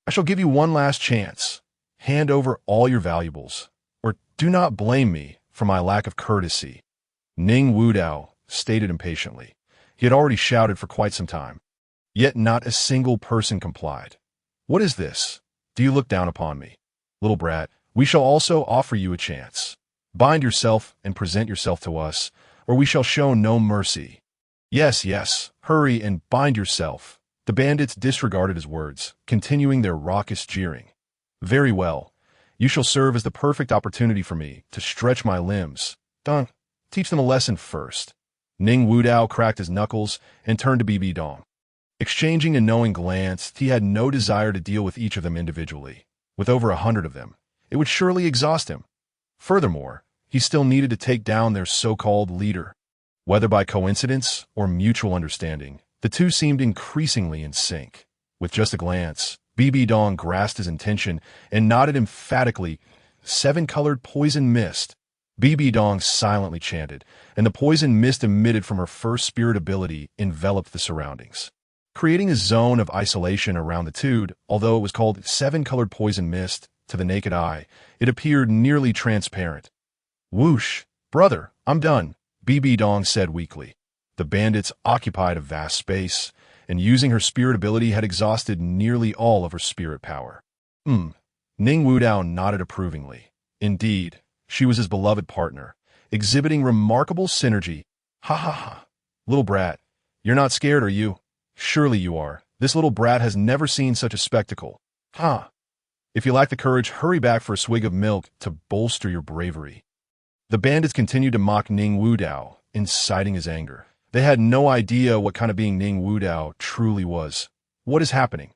I shall give you one last chance. Hand over all your valuables, or do not blame me for my lack of courtesy. Ning Wudao stated impatiently. He had already shouted for quite some time. Yet not a single person complied. What is this? Do you look down upon me? Little brat, we shall also offer you a chance. Bind yourself and present yourself to us, or we shall show no mercy. Yes, hurry and bind yourself. The bandits disregarded his words, continuing their raucous jeering. Very well. You shall serve as the perfect opportunity for me to stretch my limbs. Teach them a lesson first. Ning Wudao cracked his knuckles and turned to BBDong. Exchanging a knowing glance, he had no desire to deal with each of them individually. With over 100 of them, it would surely exhaust him. Furthermore, he still needed to take down their so-called leader. Whether by coincidence or mutual understanding, the two seemed increasingly in sync. With just a glance, BBDong grasped his intention and nodded emphatically. 7-colored poison mist. BBDong silently chanted, and the poison mist emitted from her first spirit ability enveloped the surroundings, creating a zone of isolation around the two. Although it was called 7-colored poison mist, to the naked eye, it appeared nearly transparent. Whoosh! Brother, I'm done, BBDong said weakly. The bandits occupied a vast space, and using her spirit ability had exhausted nearly all of her spirit power. Ning Wudao nodded approvingly. Indeed, she was his beloved partner, exhibiting remarkable synergy. Ha ha ha. Little brat, you're not scared, are you? Surely you are. This little brat has never seen such a spectacle. Huh. If you lack the courage, hurry back for a swig of milk to bolster your bravery. The bandits continued to mock Ning Wudao, inciting his anger. They had no idea what kind of being Ning Wudao truly was. What is happening?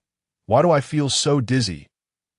Why do I feel so dizzy?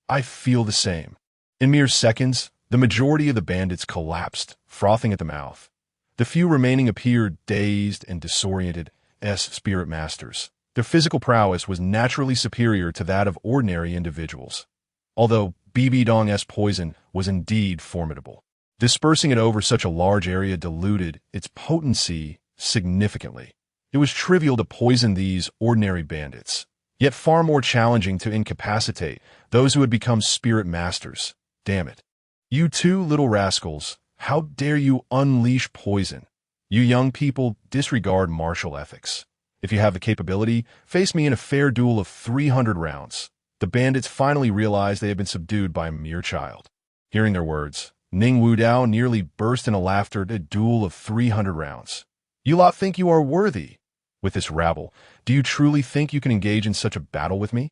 I feel the same. In mere seconds, the majority of the bandits collapsed, frothing at the mouth. The few remaining appeared dazed and disoriented as spirit masters. Their physical prowess was naturally superior to that of ordinary individuals. Although BBDong's poison was indeed formidable, dispersing it over such a large area diluted its potency significantly. It was trivial to poison these ordinary bandits, yet far more challenging to incapacitate those who had become spirit masters. Damn it. You two little rascals, how dare you unleash poison? You young people disregard martial ethics. If you have the capability, face me in a fair duel of 300 rounds. The bandits finally realized they had been subdued by a mere child. Hearing their words, Ning Wudao nearly burst into laughter at a duel of 300 rounds. You lot think you are worthy? With this rabble, do you truly think you can engage in such a battle with me?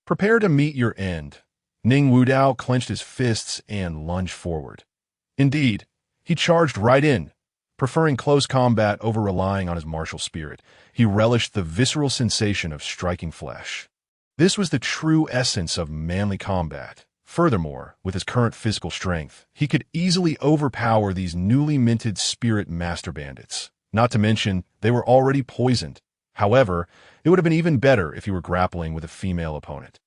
Prepare to meet your end. Ning Wudao clenched his fists and lunged forward. Indeed, he charged right in. Preferring close combat over relying on his martial spirit, he relished the visceral sensation of striking flesh. This was the true essence of manly combat. Furthermore, with his current physical strength, he could easily overpower these newly minted spirit master bandits. Not to mention, they were already poisoned. However, it would have been even better if he were grappling with a female opponent.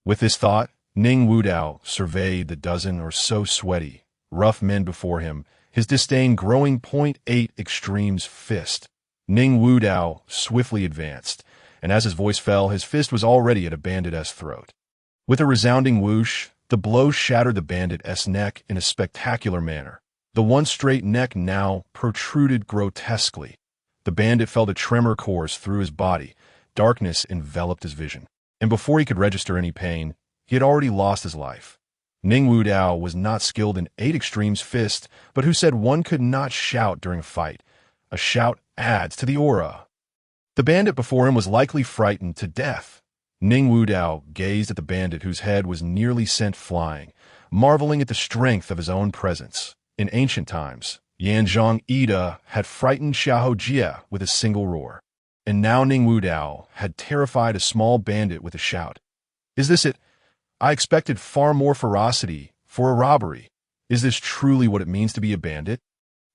With this thought, Ning Wudao surveyed the dozen or so sweaty, rough men before him, his disdain growing .8 extremes fist. Ning Wudao swiftly advanced, and as his voice fell, his fist was already at a bandit's throat. With a resounding whoosh, the blow shattered the bandit's neck in a spectacular manner. The once straight neck now protruded grotesquely. The bandit felt a tremor course through his body. Darkness enveloped his vision, and before he could register any pain, he had already lost his life. Ning Wudao was not skilled in 8 extremes fist, but who said one could not shout during a fight? A shout adds to the aura. The bandit before him was likely frightened to death. Ning Wudao gazed at the bandit whose head was nearly sent flying, marveling at the strength of his own presence. In ancient times, Yanzhong Ida had frightened Xiahou Jie with a single roar, and now Ning Wudao had terrified a small bandit with a shout. Is this it? I expected far more ferocity for a robbery. Is this truly what it means to be a bandit?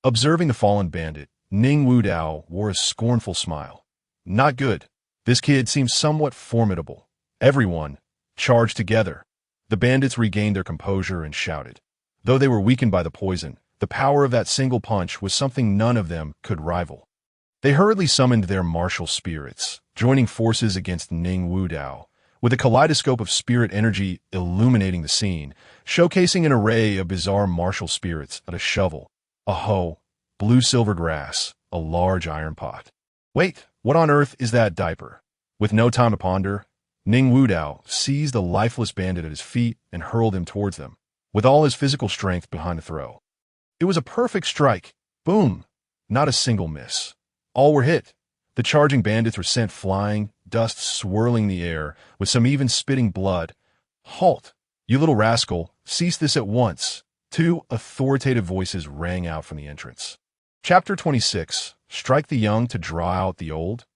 Observing the fallen bandit, Ning Wudao wore a scornful smile. Not good. This kid seems somewhat formidable. Everyone, charged together. The bandits regained their composure and shouted. Though they were weakened by the poison, the power of that single punch was something none of them could rival. They hurriedly summoned their martial spirits, joining forces against Ning Wudao, with a kaleidoscope of spirit energy illuminating the scene, showcasing an array of bizarre martial spirits at a shovel, a hoe, blue silver grass, a large iron pot. Wait, what on earth is that diaper? With no time to ponder, Ning Wudao seized the lifeless bandit at his feet and hurled him towards them, with all his physical strength behind the throw. It was a perfect strike. Boom! Not a single miss. All were hit. The charging bandits were sent flying, dust swirling the air, with some even spitting blood. Halt! You little rascal, cease this at once. 2 authoritative voices rang out from the entrance. Chapter 26. Strike the young to draw out the old.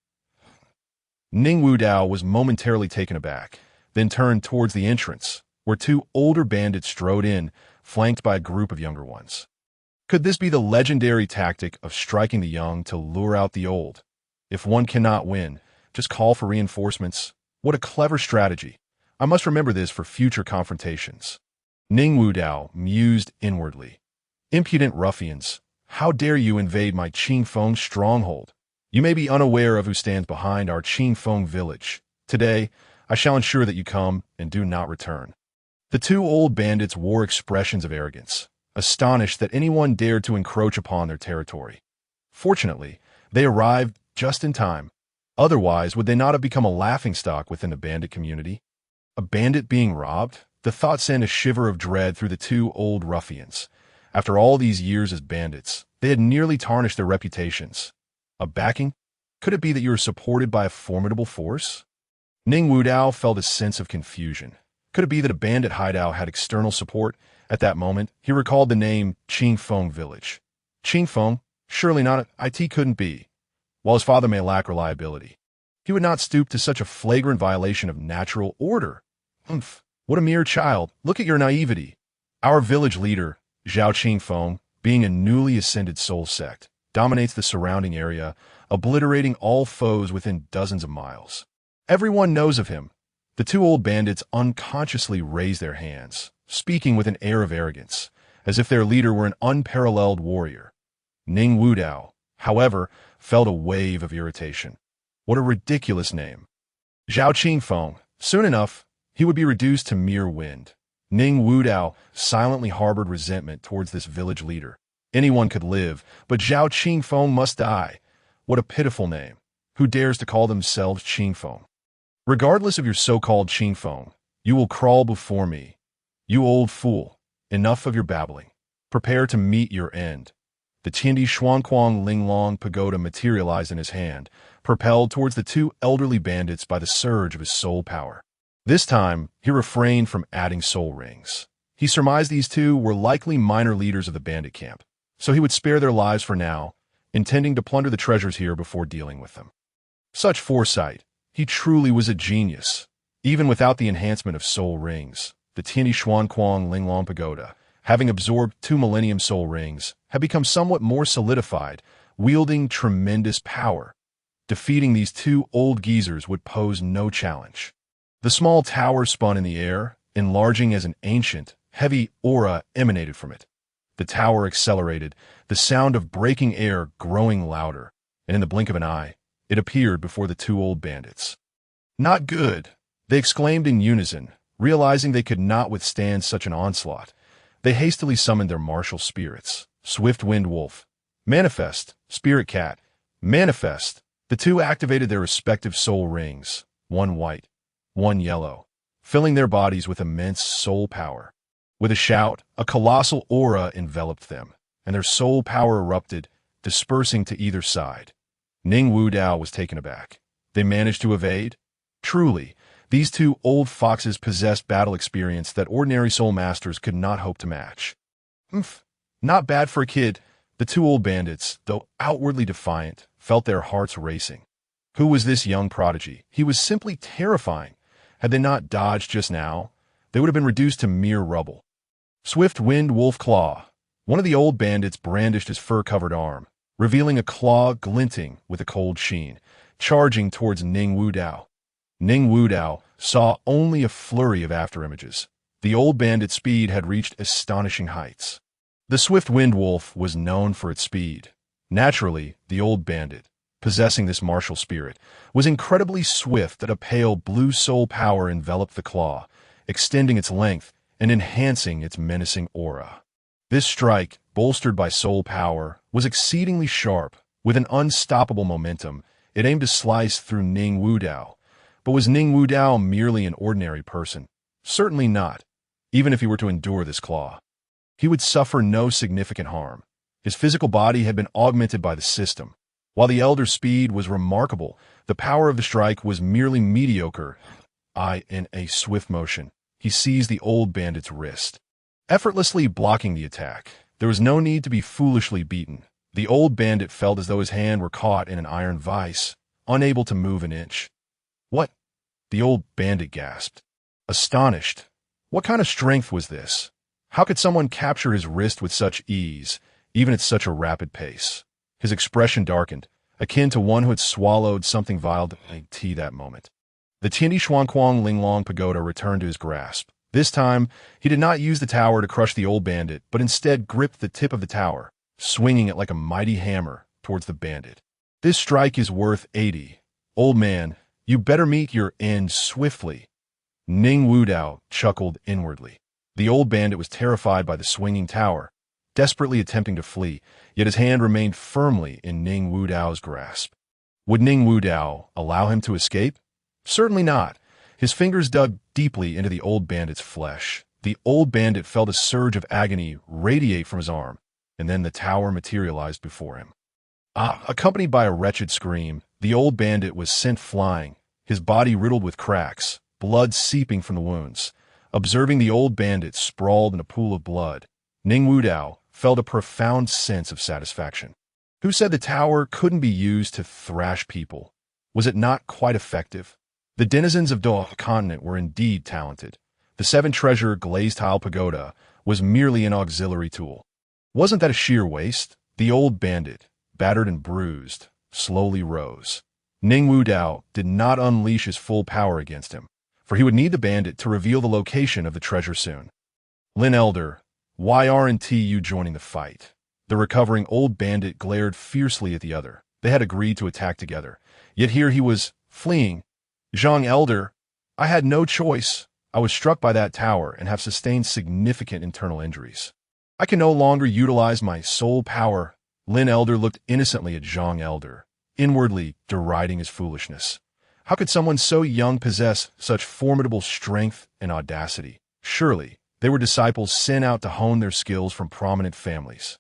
Ning Wudao was momentarily taken aback, then turned towards the entrance, where 2 older bandits strode in, flanked by a group of younger ones. Could this be the legendary tactic of striking the young to lure out the old? If one cannot win, just call for reinforcements. What a clever strategy. I must remember this for future confrontations. Ning Wudao mused inwardly. Impudent ruffians, how dare you invade my Qingfeng stronghold? You may be unaware of who stands behind our Qingfeng village. Today, I shall ensure that you come and do not return. The 2 old bandits wore expressions of arrogance, astonished that anyone dared to encroach upon their territory. Fortunately, they arrived just in time. Otherwise, would they not have become a laughingstock within the bandit community? A bandit being robbed? The thought sent a shiver of dread through the 2 old ruffians. After all these years as bandits, they had nearly tarnished their reputations. A backing? Could it be that you are supported by a formidable force? Ning Wudao felt a sense of confusion. Could it be that a bandit hideout had external support? At that moment, he recalled the name Qingfeng Village. Qingfeng? Surely not. It couldn't be. While his father may lack reliability, he would not stoop to such a flagrant violation of natural order. Humph. What a mere child. Look at your naivety. Our village leader, Zhao Qingfeng, being a newly ascended soul sect, dominates the surrounding area, obliterating all foes within dozens of miles. Everyone knows of him. The two old bandits unconsciously raised their hands, speaking with an air of arrogance, as if their leader were an unparalleled warrior. Ning Wudao, however, felt a wave of irritation. What a ridiculous name. Zhao Qingfeng. Soon enough, he would be reduced to mere wind. Ning Wudao silently harbored resentment towards this village leader. Anyone could live, but Zhao Qingfeng must die. What a pitiful name. Who dares to call themselves Qingfeng? Regardless of your so-called Qingfeng, you will crawl before me. You old fool. Enough of your babbling. Prepare to meet your end. The Tiandi Xuanquang Linglong pagoda materialized in his hand, propelled towards the two elderly bandits by the surge of his soul power. This time, he refrained from adding soul rings. He surmised these two were likely minor leaders of the bandit camp, so he would spare their lives for now, intending to plunder the treasures here before dealing with them. Such foresight. He truly was a genius. Even without the enhancement of soul rings, the Tiandi Xuanquang Linglong pagoda, having absorbed 2 millennium soul rings, had become somewhat more solidified, wielding tremendous power. Defeating these two old geezers would pose no challenge. The small tower spun in the air, enlarging as an ancient, heavy aura emanated from it. The tower accelerated, the sound of breaking air growing louder, and in the blink of an eye, it appeared before the two old bandits. Not good, they exclaimed in unison, realizing they could not withstand such an onslaught. They hastily summoned their martial spirits. Swift Wind Wolf. Manifest. Spirit Cat. Manifest. The two activated their respective soul rings, one white, one yellow, filling their bodies with immense soul power. With a shout, a colossal aura enveloped them, and their soul power erupted, dispersing to either side. Ning Wudao was taken aback. They managed to evade? Truly, these two old foxes possessed battle experience that ordinary soul masters could not hope to match. Not bad for a kid. The two old bandits, though outwardly defiant, felt their hearts racing. Who was this young prodigy? He was simply terrifying. Had they not dodged just now, they would have been reduced to mere rubble. Swift Wind Wolf Claw. One of the old bandits brandished his fur-covered arm, revealing a claw glinting with a cold sheen, charging towards Ning Wudao. Ning Wudao saw only a flurry of afterimages. The old bandit's speed had reached astonishing heights. The Swift Wind Wolf was known for its speed. Naturally, the old bandit, possessing this martial spirit, was incredibly swift that a pale blue soul power enveloped the claw, extending its length and enhancing its menacing aura. This strike, bolstered by soul power, was exceedingly sharp. With an unstoppable momentum, it aimed to slice through Ning Wudao. But was Ning Wudao merely an ordinary person? Certainly not, even if he were to endure this claw. He would suffer no significant harm. His physical body had been augmented by the system. While the elder's speed was remarkable, the power of the strike was merely mediocre. In a swift motion, he seized the old bandit's wrist, effortlessly blocking the attack. There was no need to be foolishly beaten. The old bandit felt as though his hand were caught in an iron vice, unable to move an inch. What? The old bandit gasped. Astonished. What kind of strength was this? How could someone capture his wrist with such ease, even at such a rapid pace? His expression darkened, akin to one who had swallowed something vile to that moment. The Tiandi Xuanquang Linglong pagoda returned to his grasp. This time, he did not use the tower to crush the old bandit, but instead gripped the tip of the tower, swinging it like a mighty hammer towards the bandit. This strike is worth 80. Old man, you better meet your end swiftly. Ning Wudao chuckled inwardly. The old bandit was terrified by the swinging tower, desperately attempting to flee, yet his hand remained firmly in Ning Wudao's grasp. Would Ning Wudao allow him to escape? Certainly not. His fingers dug deeply into the old bandit's flesh. The old bandit felt a surge of agony radiate from his arm, and then the tower materialized before him. Accompanied by a wretched scream, the old bandit was sent flying, his body riddled with cracks, blood seeping from the wounds. Observing the old bandit sprawled in a pool of blood, Ning Wudao felt a profound sense of satisfaction. Who said the tower couldn't be used to thrash people? Was it not quite effective? The denizens of Douluo Continent were indeed talented. The seven-treasure glazed tile pagoda was merely an auxiliary tool. Wasn't that a sheer waste? The old bandit, battered and bruised, slowly rose. Ning Wudao did not unleash his full power against him, for he would need the bandit to reveal the location of the treasure soon. Lin Elder, why aren't you joining the fight? The recovering old bandit glared fiercely at the other. They had agreed to attack together, yet here he was, fleeing. Zhang Elder, I had no choice. I was struck by that tower and have sustained significant internal injuries. I can no longer utilize my soul power. Lin Elder looked innocently at Zhang Elder, inwardly deriding his foolishness. How could someone so young possess such formidable strength and audacity? Surely, they were disciples sent out to hone their skills from prominent families.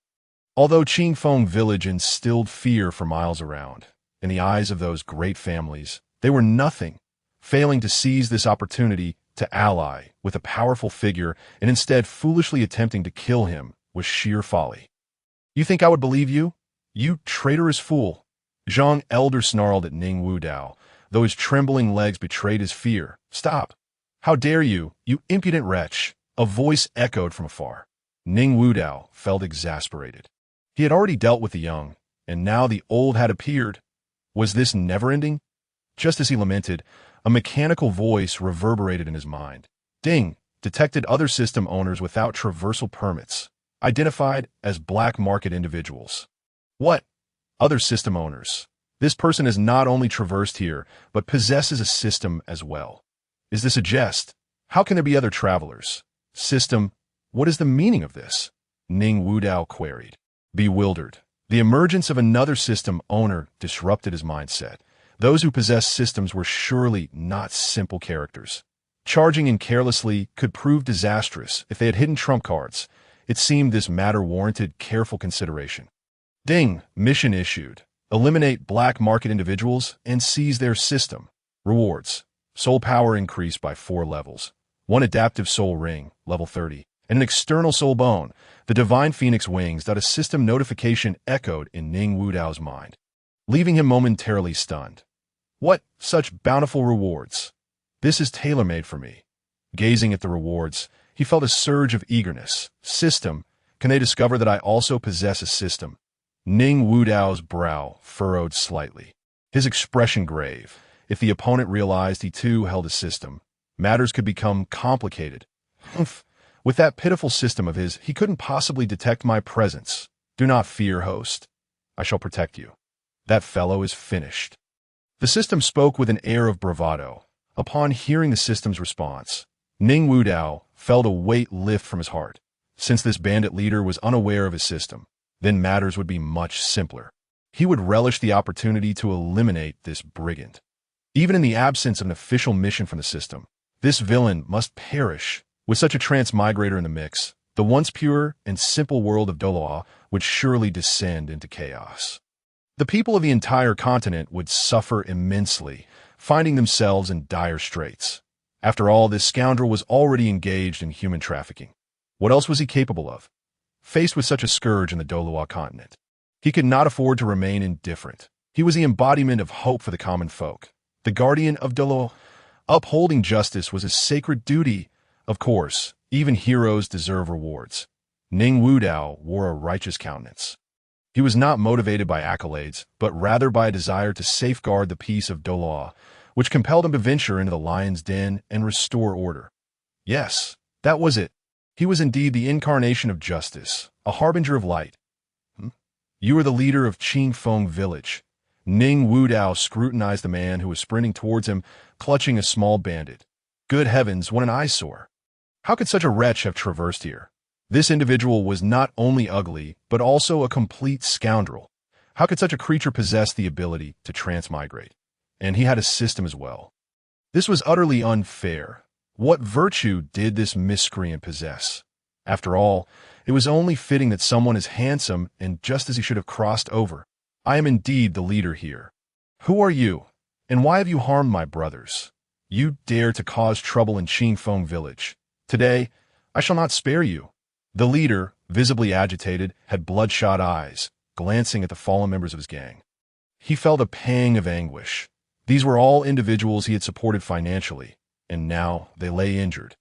Although Qingfeng village instilled fear for miles around, in the eyes of those great families, they were nothing, failing to seize this opportunity to ally with a powerful figure and instead foolishly attempting to kill him was sheer folly. You think I would believe you? You traitorous fool! Zhang Elder snarled at Ning Wudao, though his trembling legs betrayed his fear. Stop! How dare you, you impudent wretch! A voice echoed from afar. Ning Wudao felt exasperated. He had already dealt with the young, and now the old had appeared. Was this never-ending? Just as he lamented, a mechanical voice reverberated in his mind. Ding! Detected other system owners without traversal permits, identified as black market individuals. What? Other system owners. This person has not only traversed here, but possesses a system as well. Is this a jest? How can there be other travelers? System, what is the meaning of this? Ning Wudao queried. Bewildered, the emergence of another system owner disrupted his mindset. Those who possessed systems were surely not simple characters. Charging in carelessly could prove disastrous if they had hidden trump cards. It seemed this matter warranted careful consideration. Ding! Mission issued. Eliminate black market individuals and seize their system. Rewards. Soul power increased by 4 levels. 1 adaptive soul ring, level 30, and an external soul bone, the divine phoenix wings. A system notification echoed in Ning Wudao's mind, leaving him momentarily stunned. What such bountiful rewards! This is tailor-made for me. Gazing at the rewards, he felt a surge of eagerness. System, can they discover that I also possess a system? Ning Wudao's brow furrowed slightly, his expression grave. If the opponent realized he too held a system, matters could become complicated. Humph! With that pitiful system of his, he couldn't possibly detect my presence. Do not fear, host. I shall protect you. That fellow is finished. The system spoke with an air of bravado. Upon hearing the system's response, Ning Wudao felt a weight lift from his heart. Since this bandit leader was unaware of his system, then matters would be much simpler. He would relish the opportunity to eliminate this brigand. Even in the absence of an official mission from the system, this villain must perish. With such a transmigrator in the mix, the once pure and simple world of Douluo would surely descend into chaos. The people of the entire continent would suffer immensely, finding themselves in dire straits. After all, this scoundrel was already engaged in human trafficking. What else was he capable of? Faced with such a scourge in the Douluo Continent, he could not afford to remain indifferent. He was the embodiment of hope for the common folk, the guardian of Douluo. Upholding justice was his sacred duty. Of course, even heroes deserve rewards. Ning Wudao wore a righteous countenance. He was not motivated by accolades, but rather by a desire to safeguard the peace of Douluo, which compelled him to venture into the lion's den and restore order. Yes, that was it. He was indeed the incarnation of justice, a harbinger of light. You are the leader of Qingfeng village. Ning Wudao scrutinized the man who was sprinting towards him, clutching a small bandit. Good heavens, what an eyesore! How could such a wretch have traversed here? This individual was not only ugly, but also a complete scoundrel. How could such a creature possess the ability to transmigrate? And he had a system as well. This was utterly unfair. What virtue did this miscreant possess? After all, it was only fitting that someone as handsome and just as he should have crossed over. I am indeed the leader here. Who are you, and why have you harmed my brothers? You dare to cause trouble in Qingfeng village. Today, I shall not spare you." The leader, visibly agitated, had bloodshot eyes, glancing at the fallen members of his gang. He felt a pang of anguish. These were all individuals he had supported financially, and now they lay injured.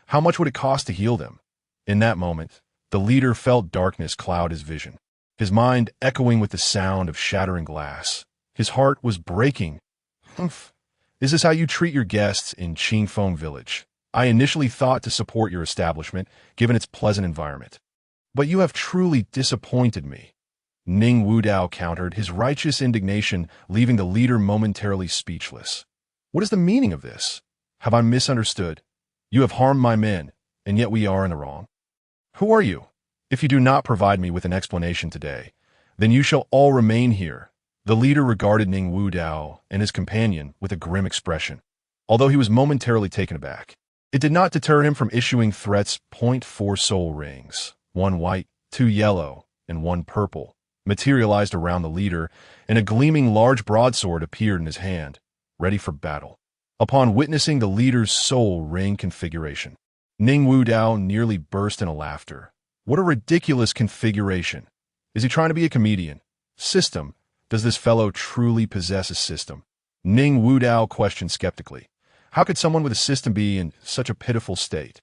How much would it cost to heal them? In that moment, the leader felt darkness cloud his vision, his mind echoing with the sound of shattering glass. His heart was breaking. "Humph. Is this how you treat your guests in Qingfeng village? I initially thought to support your establishment, given its pleasant environment. But you have truly disappointed me." Ning Wudao countered, his righteous indignation leaving the leader momentarily speechless. "What is the meaning of this? Have I misunderstood? You have harmed my men, and yet we are in the wrong. Who are you? If you do not provide me with an explanation today, then you shall all remain here." The leader regarded Ning Wudao and his companion with a grim expression. Although he was momentarily taken aback, it did not deter him from issuing threats. 4 soul rings, 1 white, 2 yellow, and 1 purple, materialized around the leader, and a gleaming large broadsword appeared in his hand, ready for battle. Upon witnessing the leader's soul ring configuration, Ning Wudao nearly burst into laughter. What a ridiculous configuration! Is he trying to be a comedian? System? Does this fellow truly possess a system? Ning Wudao questioned skeptically. How could someone with a system be in such a pitiful state?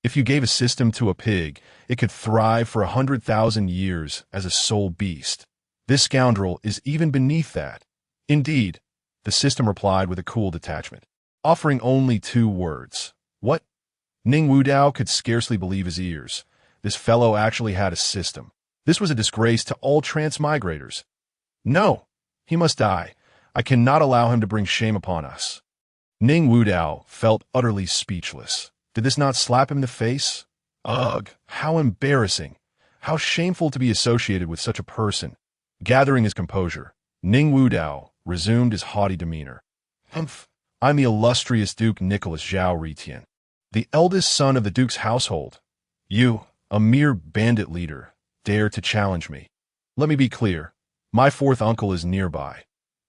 If you gave a system to a pig, it could thrive for 100,000 years as a soul beast. This scoundrel is even beneath that. Indeed, the system replied with a cool detachment, offering only 2 words. What? Ning Wudao could scarcely believe his ears. This fellow actually had a system. This was a disgrace to all transmigrators. No, he must die. I cannot allow him to bring shame upon us. Ning Wudao felt utterly speechless. Did this not slap him in the face? Ugh, how embarrassing. How shameful to be associated with such a person. Gathering his composure, Ning Wudao resumed his haughty demeanor. "Humph, I'm the illustrious Duke Nicholas Zhao Ritian, the eldest son of the Duke's household. You, a mere bandit leader, dare to challenge me. Let me be clear. My 4th uncle is nearby.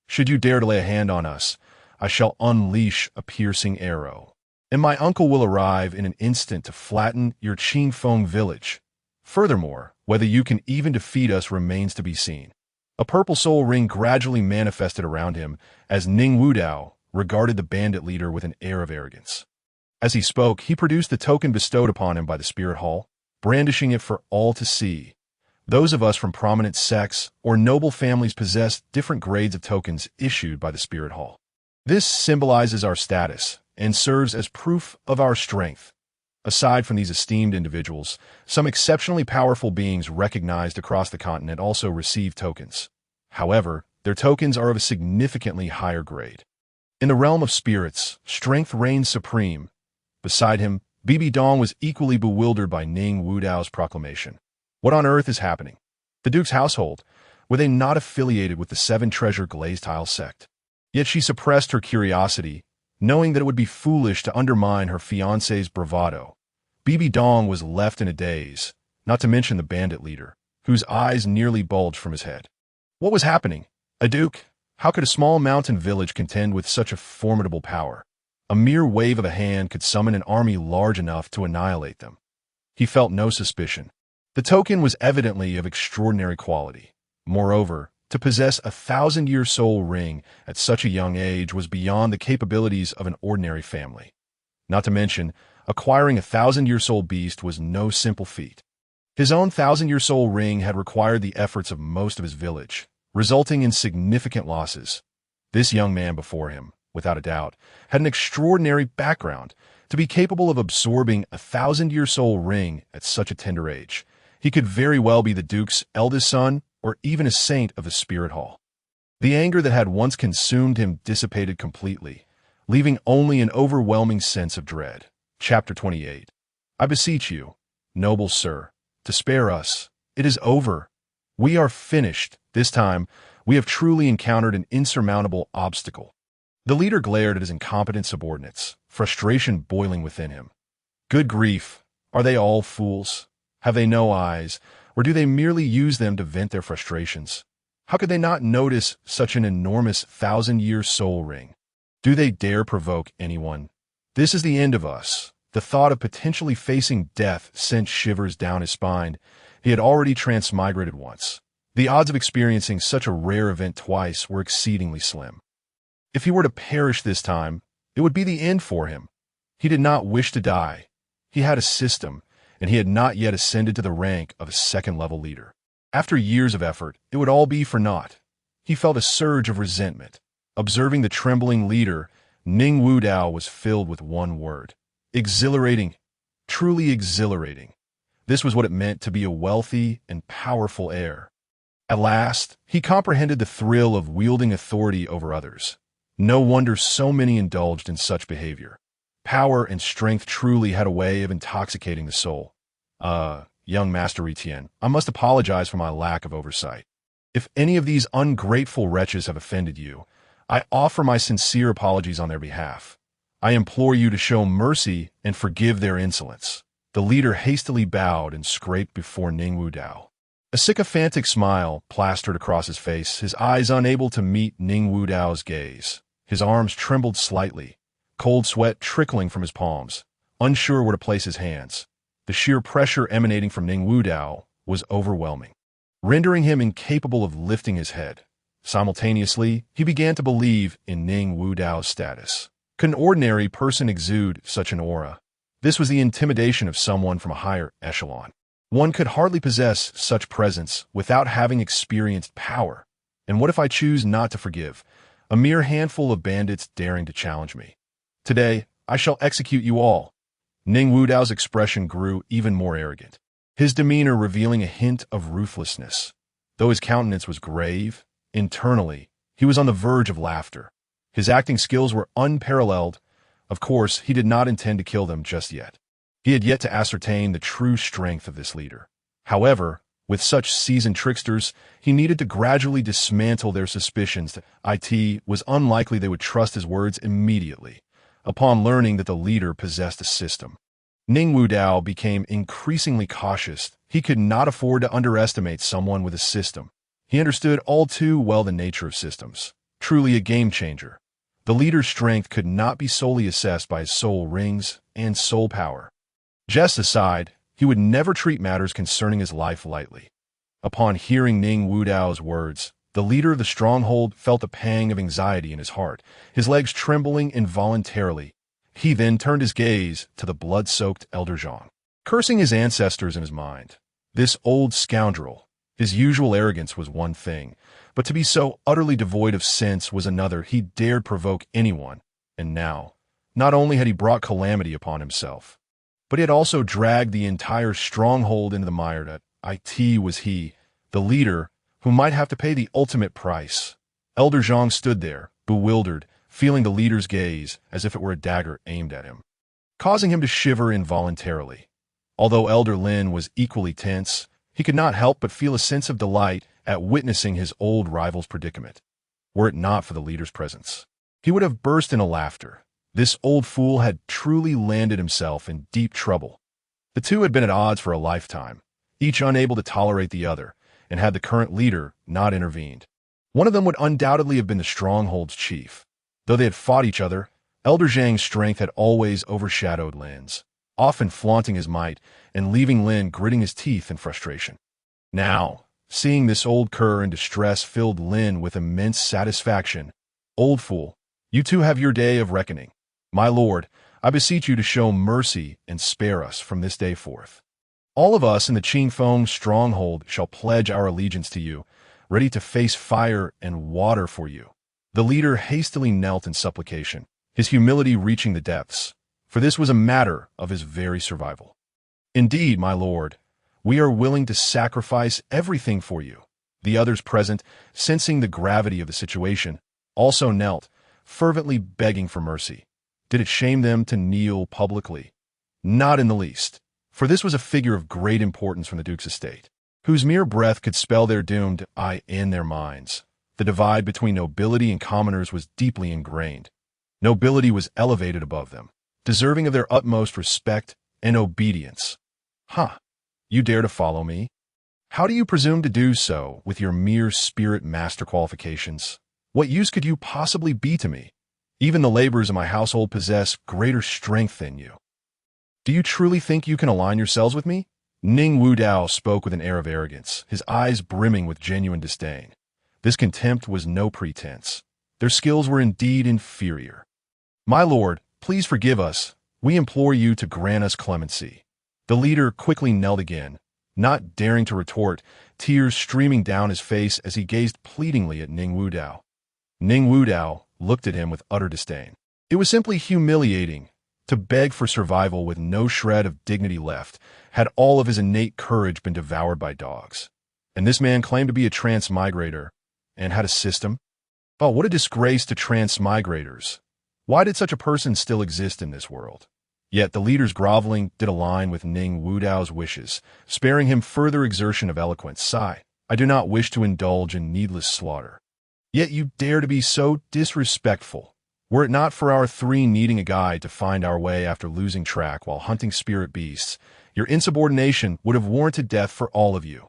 Should you dare to lay a hand on us, I shall unleash a piercing arrow, and my uncle will arrive in an instant to flatten your Qingfeng village. Furthermore, whether you can even defeat us remains to be seen." A purple soul ring gradually manifested around him as Ning Wudao regarded the bandit leader with an air of arrogance. As he spoke, he produced the token bestowed upon him by the Spirit Hall, brandishing it for all to see. Those of us from prominent sects or noble families possess different grades of tokens issued by the Spirit Hall. This symbolizes our status and serves as proof of our strength. Aside from these esteemed individuals, some exceptionally powerful beings recognized across the continent also receive tokens. However, their tokens are of a significantly higher grade. In the realm of spirits, strength reigns supreme. Beside him, BBDong was equally bewildered by Ning Wudao's proclamation. What on earth is happening? The Duke's household, were they not affiliated with the 7 Treasure Glazed Tile sect? Yet she suppressed her curiosity, knowing that it would be foolish to undermine her fiancé's bravado. BBDong was left in a daze, not to mention the bandit leader, whose eyes nearly bulged from his head. What was happening? A duke? How could a small mountain village contend with such a formidable power? A mere wave of a hand could summon an army large enough to annihilate them. He felt no suspicion. The token was evidently of extraordinary quality. Moreover, to possess a 1,000-year soul ring at such a young age was beyond the capabilities of an ordinary family. Not to mention, acquiring a 1,000-year soul beast was no simple feat. His own 1,000-year soul ring had required the efforts of most of his village, resulting in significant losses. This young man before him, without a doubt, had an extraordinary background. To be capable of absorbing a 1,000-year soul ring at such a tender age, he could very well be the Duke's eldest son or even a saint of the Spirit Hall. The anger that had once consumed him dissipated completely, leaving only an overwhelming sense of dread. Chapter 28. I beseech you, noble sir, to spare us. It is over. We are finished. This time, we have truly encountered an insurmountable obstacle. The leader glared at his incompetent subordinates, frustration boiling within him. Good grief, are they all fools? Have they no eyes, or do they merely use them to vent their frustrations? How could they not notice such an enormous 1,000-year soul ring? Do they dare provoke anyone? This is the end of us. The thought of potentially facing death sent shivers down his spine. He had already transmigrated once. The odds of experiencing such a rare event twice were exceedingly slim. If he were to perish this time, it would be the end for him. He did not wish to die. He had a system, and he had not yet ascended to the rank of a second-level leader. After years of effort, it would all be for naught. He felt a surge of resentment. Observing the trembling leader, Ning Wudao was filled with one word. Exhilarating. Truly exhilarating. This was what it meant to be a wealthy and powerful heir. At last, he comprehended the thrill of wielding authority over others. No wonder so many indulged in such behavior. Power and strength truly had a way of intoxicating the soul. Young Master Etienne, I must apologize for my lack of oversight. If any of these ungrateful wretches have offended you, I offer my sincere apologies on their behalf. I implore you to show mercy and forgive their insolence. The leader hastily bowed and scraped before Ning Wudao. A sycophantic smile plastered across his face, his eyes unable to meet Ning Wudao's gaze. His arms trembled slightly, cold sweat trickling from his palms, unsure where to place his hands. The sheer pressure emanating from Ning Wudao was overwhelming, rendering him incapable of lifting his head. Simultaneously, he began to believe in Ning Wudao's status. Could an ordinary person exude such an aura? This was the intimidation of someone from a higher echelon. One could hardly possess such presence without having experienced power. And what if I choose not to forgive? A mere handful of bandits daring to challenge me. Today, I shall execute you all. Ning Wudao's expression grew even more arrogant, his demeanor revealing a hint of ruthlessness. Though his countenance was grave, internally, he was on the verge of laughter. His acting skills were unparalleled. Of course, he did not intend to kill them just yet. He had yet to ascertain the true strength of this leader. However, with such seasoned tricksters, he needed to gradually dismantle their suspicions that it was unlikely they would trust his words immediately. Upon learning that the leader possessed a system, Ning Wudao became increasingly cautious. He could not afford to underestimate someone with a system. He understood all too well the nature of systems. Truly a game changer. The leader's strength could not be solely assessed by his soul rings and soul power. Jest aside, he would never treat matters concerning his life lightly. Upon hearing Ning Wudao's words, the leader of the stronghold felt a pang of anxiety in his heart, his legs trembling involuntarily. He then turned his gaze to the blood-soaked elder Zhang, cursing his ancestors in his mind. This old scoundrel. His usual arrogance was one thing, but to be so utterly devoid of sense was another. He dared provoke anyone, and now, not only had he brought calamity upon himself, but he had also dragged the entire stronghold into the mire. That it was he, the leader, who might have to pay the ultimate price. Elder Zhang stood there, bewildered, feeling the leader's gaze as if it were a dagger aimed at him, causing him to shiver involuntarily. Although Elder Lin was equally tense, he could not help but feel a sense of delight at witnessing his old rival's predicament. Were it not for the leader's presence, he would have burst into laughter. This old fool had truly landed himself in deep trouble. The two had been at odds for a lifetime, each unable to tolerate the other, and had the current leader not intervened, one of them would undoubtedly have been the stronghold's chief. Though they had fought each other, Elder Zhang's strength had always overshadowed Lin's, often flaunting his might and leaving Lin gritting his teeth in frustration. Now, seeing this old cur in distress filled Lin with immense satisfaction. Old fool, you two have your day of reckoning. My lord, I beseech you to show mercy and spare us from this day forth. All of us in the Qingfeng stronghold shall pledge our allegiance to you, ready to face fire and water for you. The leader hastily knelt in supplication, his humility reaching the depths, for this was a matter of his very survival. Indeed, my lord, we are willing to sacrifice everything for you. The others present, sensing the gravity of the situation, also knelt, fervently begging for mercy. Did it shame them to kneel publicly? Not in the least, for this was a figure of great importance from the Duke's estate, whose mere breath could spell their doom in their minds. The divide between nobility and commoners was deeply ingrained. Nobility was elevated above them, deserving of their utmost respect and obedience. You dare to follow me? How do you presume to do so with your mere spirit master qualifications? What use could you possibly be to me? Even the labors of my household possess greater strength than you. Do you truly think you can align yourselves with me? Ning Wudao spoke with an air of arrogance, his eyes brimming with genuine disdain. This contempt was no pretense. Their skills were indeed inferior. My lord, please forgive us. We implore you to grant us clemency. The leader quickly knelt again, not daring to retort, tears streaming down his face as he gazed pleadingly at Ning Wudao. Ning Wudao looked at him with utter disdain. It was simply humiliating to beg for survival with no shred of dignity left, had all of his innate courage been devoured by dogs. And this man claimed to be a transmigrator and had a system? Oh, what a disgrace to transmigrators. Why did such a person still exist in this world? Yet the leader's groveling did align with Ning Wudao's wishes, sparing him further exertion of eloquence. Sigh, I do not wish to indulge in needless slaughter. Yet you dare to be so disrespectful. Were it not for our three needing a guide to find our way after losing track while hunting spirit beasts, your insubordination would have warranted death for all of you.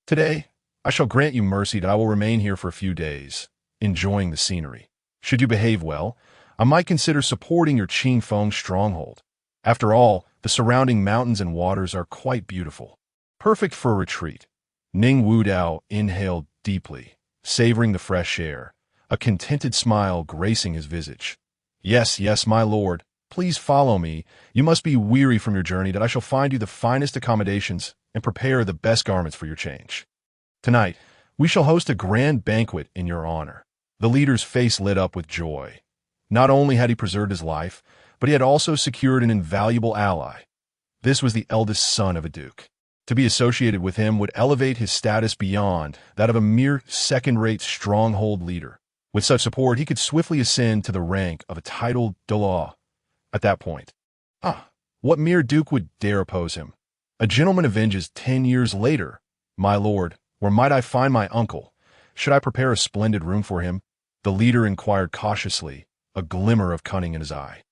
Today, I shall grant you mercy that I will remain here for a few days, enjoying the scenery. Should you behave well, I might consider supporting your Qingfeng stronghold. After all, the surrounding mountains and waters are quite beautiful. Perfect for a retreat. Ning Wudao inhaled deeply, savoring the fresh air, a contented smile gracing his visage. Yes, yes, my lord, please follow me. You must be weary from your journey that I shall find you the finest accommodations and prepare the best garments for your change. Tonight, we shall host a grand banquet in your honor. The leader's face lit up with joy. Not only had he preserved his life, but he had also secured an invaluable ally. This was the eldest son of a duke. To be associated with him would elevate his status beyond that of a mere second-rate stronghold leader. With such support, he could swiftly ascend to the rank of a titled Douluo. At that point, what mere duke would dare oppose him? A gentleman avenges 10 years later. My lord, where might I find my uncle? Should I prepare a splendid room for him? The leader inquired cautiously, a glimmer of cunning in his eye.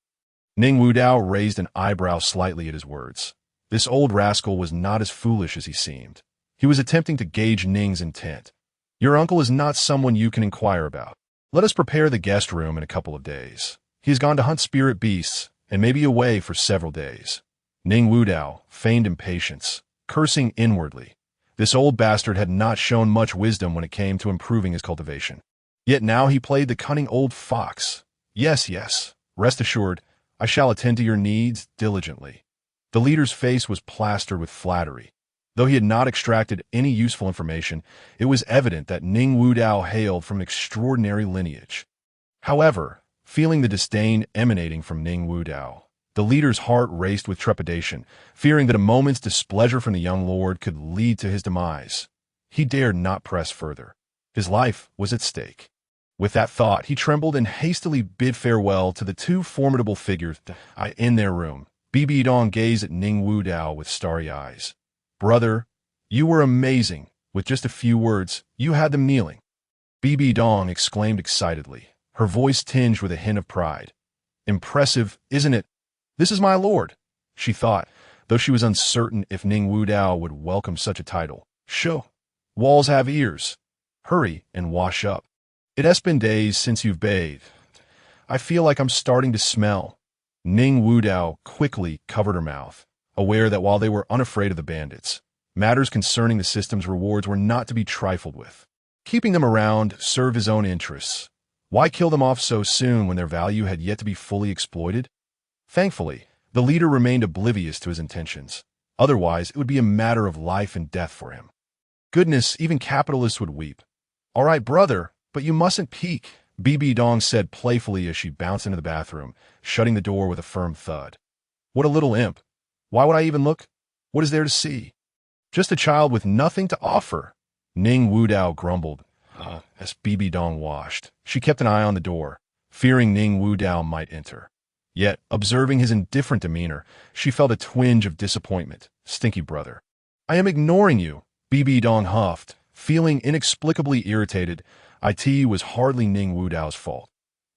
Ning Wudao raised an eyebrow slightly at his words. This old rascal was not as foolish as he seemed. He was attempting to gauge Ning's intent. Your uncle is not someone you can inquire about. Let us prepare the guest room in a couple of days. He has gone to hunt spirit beasts and may be away for several days. Ning Wudao feigned impatience, cursing inwardly. This old bastard had not shown much wisdom when it came to improving his cultivation. Yet now he played the cunning old fox. Yes, yes, rest assured, I shall attend to your needs diligently. The leader's face was plastered with flattery. Though he had not extracted any useful information, it was evident that Ning Wudao hailed from an extraordinary lineage. However, feeling the disdain emanating from Ning Wudao, the leader's heart raced with trepidation, fearing that a moment's displeasure from the young lord could lead to his demise. He dared not press further. His life was at stake. With that thought, he trembled and hastily bid farewell to the two formidable figures in their room. BBDong gazed at Ning Wudao with starry eyes. Brother, you were amazing. With just a few words, you had them kneeling. BBDong exclaimed excitedly, her voice tinged with a hint of pride. Impressive, isn't it? This is my lord, she thought, though she was uncertain if Ning Wudao would welcome such a title. Shoo! Walls have ears. Hurry and wash up. It has been days since you've bathed. I feel like I'm starting to smell. Ning Wudao quickly covered her mouth, aware that while they were unafraid of the bandits, matters concerning the system's rewards were not to be trifled with. Keeping them around served his own interests. Why kill them off so soon when their value had yet to be fully exploited? Thankfully, the leader remained oblivious to his intentions. Otherwise, it would be a matter of life and death for him. Goodness, even capitalists would weep. All right, brother, but you mustn't peek, BBDong said playfully as she bounced into the bathroom, shutting the door with a firm thud. What a little imp. Why would I even look? What is there to see? Just a child with nothing to offer. Ning Wudao grumbled, as BBDong washed. She kept an eye on the door, fearing Ning Wudao might enter. Yet, observing his indifferent demeanor, she felt a twinge of disappointment. Stinky brother. I am ignoring you, BBDong huffed, feeling inexplicably irritated. It was hardly Ning Wudao's fault.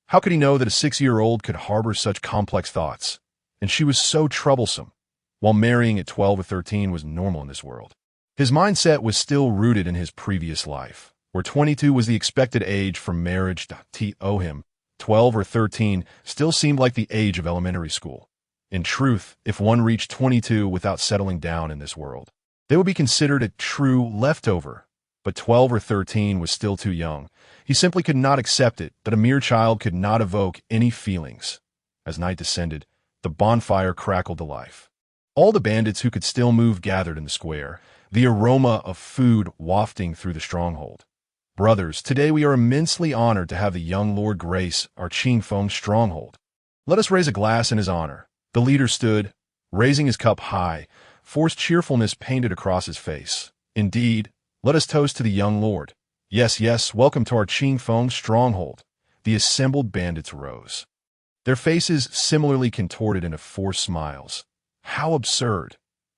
How could he know that a 6-year-old could harbor such complex thoughts? And she was so troublesome, while marrying at 12 or 13 was normal in this world. His mindset was still rooted in his previous life, where 22 was the expected age for marriage. To him, 12 or 13 still seemed like the age of elementary school. In truth, if one reached 22 without settling down in this world, they would be considered a true leftover. But 12 or 13 was still too young. He simply could not accept it that a mere child could not evoke any feelings. As night descended, the bonfire crackled to life. All the bandits who could still move gathered in the square, the aroma of food wafting through the stronghold. Brothers, today we are immensely honored to have the young Lord grace our Qingfeng stronghold. Let us raise a glass in his honor. The leader stood, raising his cup high, forced cheerfulness painted across his face. Indeed, let us toast to the young lord. Yes, yes, welcome to our Qingfeng stronghold. The assembled bandits rose, their faces similarly contorted into forced smiles. How absurd!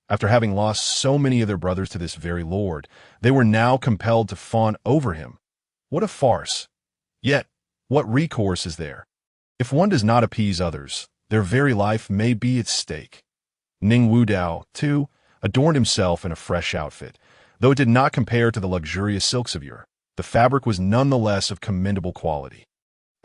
After having lost so many of their brothers to this very lord, they were now compelled to fawn over him. What a farce! Yet, what recourse is there? If one does not appease others, their very life may be at stake. Ning Wudao, too, adorned himself in a fresh outfit. Though it did not compare to the luxurious silks of yore, the fabric was nonetheless of commendable quality.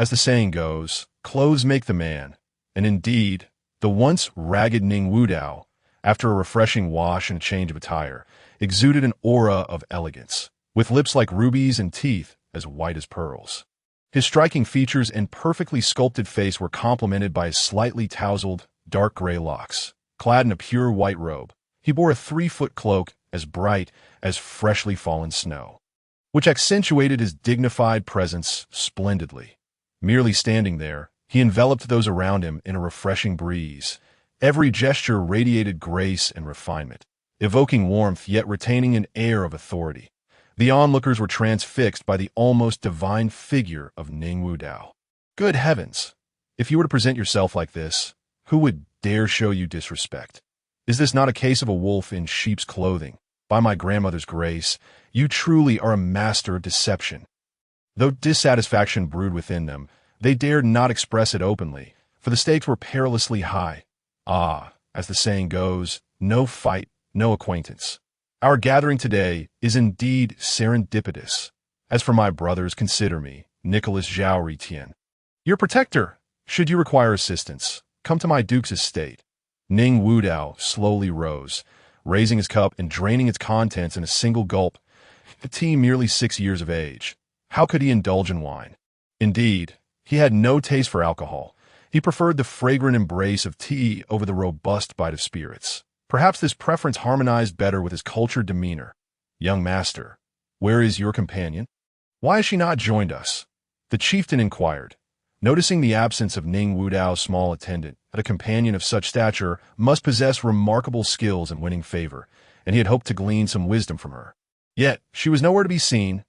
As the saying goes, clothes make the man, and indeed, the once ragged Ning Wudao, after a refreshing wash and a change of attire, exuded an aura of elegance, with lips like rubies and teeth as white as pearls. His striking features and perfectly sculpted face were complemented by his slightly tousled, dark gray locks. Clad in a pure white robe, he bore a 3-foot cloak as bright as freshly fallen snow, which accentuated his dignified presence splendidly. Merely standing there, he enveloped those around him in a refreshing breeze. Every gesture radiated grace and refinement, evoking warmth yet retaining an air of authority. The onlookers were transfixed by the almost divine figure of Ning Wudao. Good heavens! If you were to present yourself like this, who would dare show you disrespect? Is this not a case of a wolf in sheep's clothing? By my grandmother's grace, you truly are a master of deception. Though dissatisfaction brewed within them, they dared not express it openly, for the stakes were perilously high. Ah, as the saying goes, no fight, no acquaintance. Our gathering today is indeed serendipitous. As for my brothers, consider me, Nicholas Zhao Ritian, your protector. Should you require assistance, come to my duke's estate. Ning Wudao slowly rose, raising his cup and draining its contents in a single gulp. The tea merely 6 years of age. How could he indulge in wine? Indeed, he had no taste for alcohol. He preferred the fragrant embrace of tea over the robust bite of spirits. Perhaps this preference harmonized better with his cultured demeanor. Young master, where is your companion? Why has she not joined us? The chieftain inquired. Noticing the absence of Ning Wudao's small attendant, that a companion of such stature must possess remarkable skills in winning favor, and he had hoped to glean some wisdom from her. Yet, she was nowhere to be seen.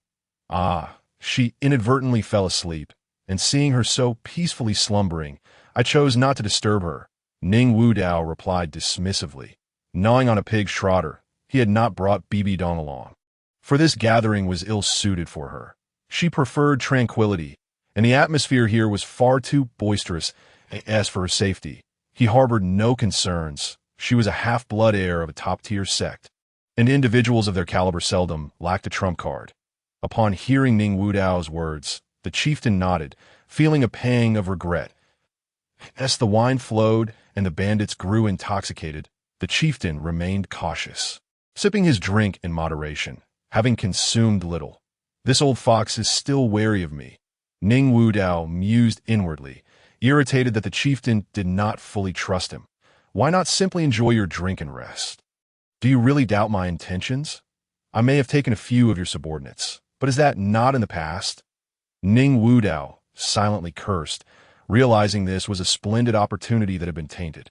Ah, she inadvertently fell asleep, and seeing her so peacefully slumbering, I chose not to disturb her. Ning Wudao replied dismissively. Gnawing on a pig's trotter, he had not brought BBDong along, for this gathering was ill-suited for her. She preferred tranquility, and the atmosphere here was far too boisterous. As for her safety, he harbored no concerns. She was a half-blood heir of a top-tier sect, and individuals of their caliber seldom lacked a trump card. Upon hearing Ning Wudao's words, the chieftain nodded, feeling a pang of regret. As the wine flowed and the bandits grew intoxicated, the chieftain remained cautious, sipping his drink in moderation, having consumed little. This old fox is still wary of me. Ning Wudao mused inwardly, irritated that the chieftain did not fully trust him. Why not simply enjoy your drink and rest? Do you really doubt my intentions? I may have taken a few of your subordinates, but is that not in the past? Ning Wudao silently cursed, realizing this was a splendid opportunity that had been tainted.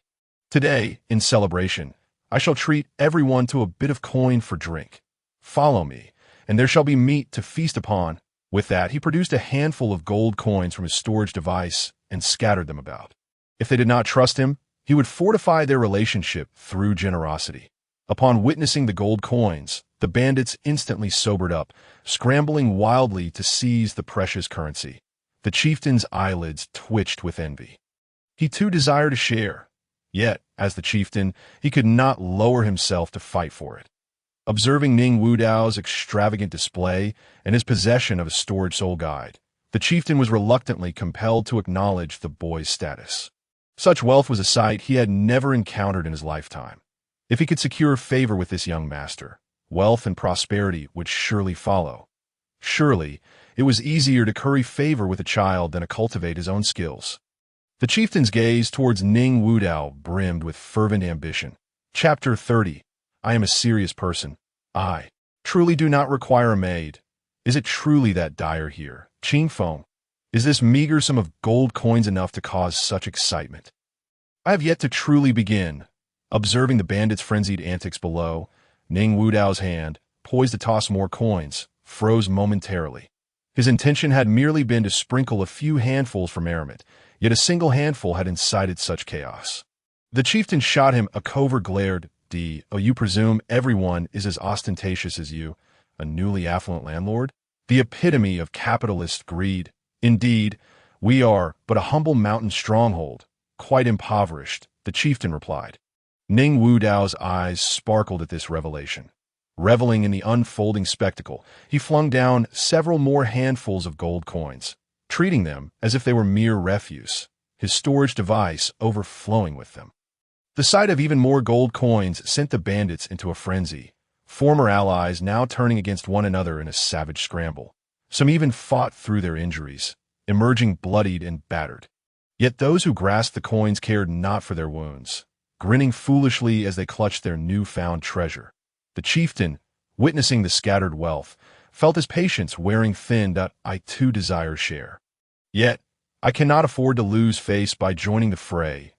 Today, in celebration, I shall treat everyone to a bit of coin for drink. Follow me, and there shall be meat to feast upon. With that, he produced a handful of gold coins from his storage device and scattered them about. If they did not trust him, he would fortify their relationship through generosity. Upon witnessing the gold coins, the bandits instantly sobered up, scrambling wildly to seize the precious currency. The chieftain's eyelids twitched with envy. He too desired to share. Yet, as the chieftain, he could not lower himself to fight for it. Observing Ning Wudao's extravagant display and his possession of a storage soul guide, the chieftain was reluctantly compelled to acknowledge the boy's status. Such wealth was a sight he had never encountered in his lifetime. If he could secure favor with this young master, wealth and prosperity would surely follow. Surely, it was easier to curry favor with a child than to cultivate his own skills. The chieftain's gaze towards Ning Wudao brimmed with fervent ambition. Chapter 30. I am a serious person. I truly do not require a maid. Is it truly that dire here? Ching Feng. Is this meager sum of gold coins enough to cause such excitement? I have yet to truly begin. Observing the bandits' frenzied antics below, Ning Wudao's hand, poised to toss more coins, froze momentarily. His intention had merely been to sprinkle a few handfuls for merriment, yet a single handful had incited such chaos. The chieftain shot him a covert glared, "Oh, you presume everyone is as ostentatious as you, a newly affluent landlord? The epitome of capitalist greed. Indeed, we are but a humble mountain stronghold, quite impoverished," the chieftain replied. Ning Wudao's eyes sparkled at this revelation. Reveling in the unfolding spectacle, he flung down several more handfuls of gold coins, treating them as if they were mere refuse, his storage device overflowing with them. The sight of even more gold coins sent the bandits into a frenzy, former allies now turning against one another in a savage scramble. Some even fought through their injuries, emerging bloodied and battered. Yet those who grasped the coins cared not for their wounds, grinning foolishly as they clutched their newfound treasure. The chieftain, witnessing the scattered wealth, felt his patience wearing thin. I too desire share. Yet, I cannot afford to lose face by joining the fray.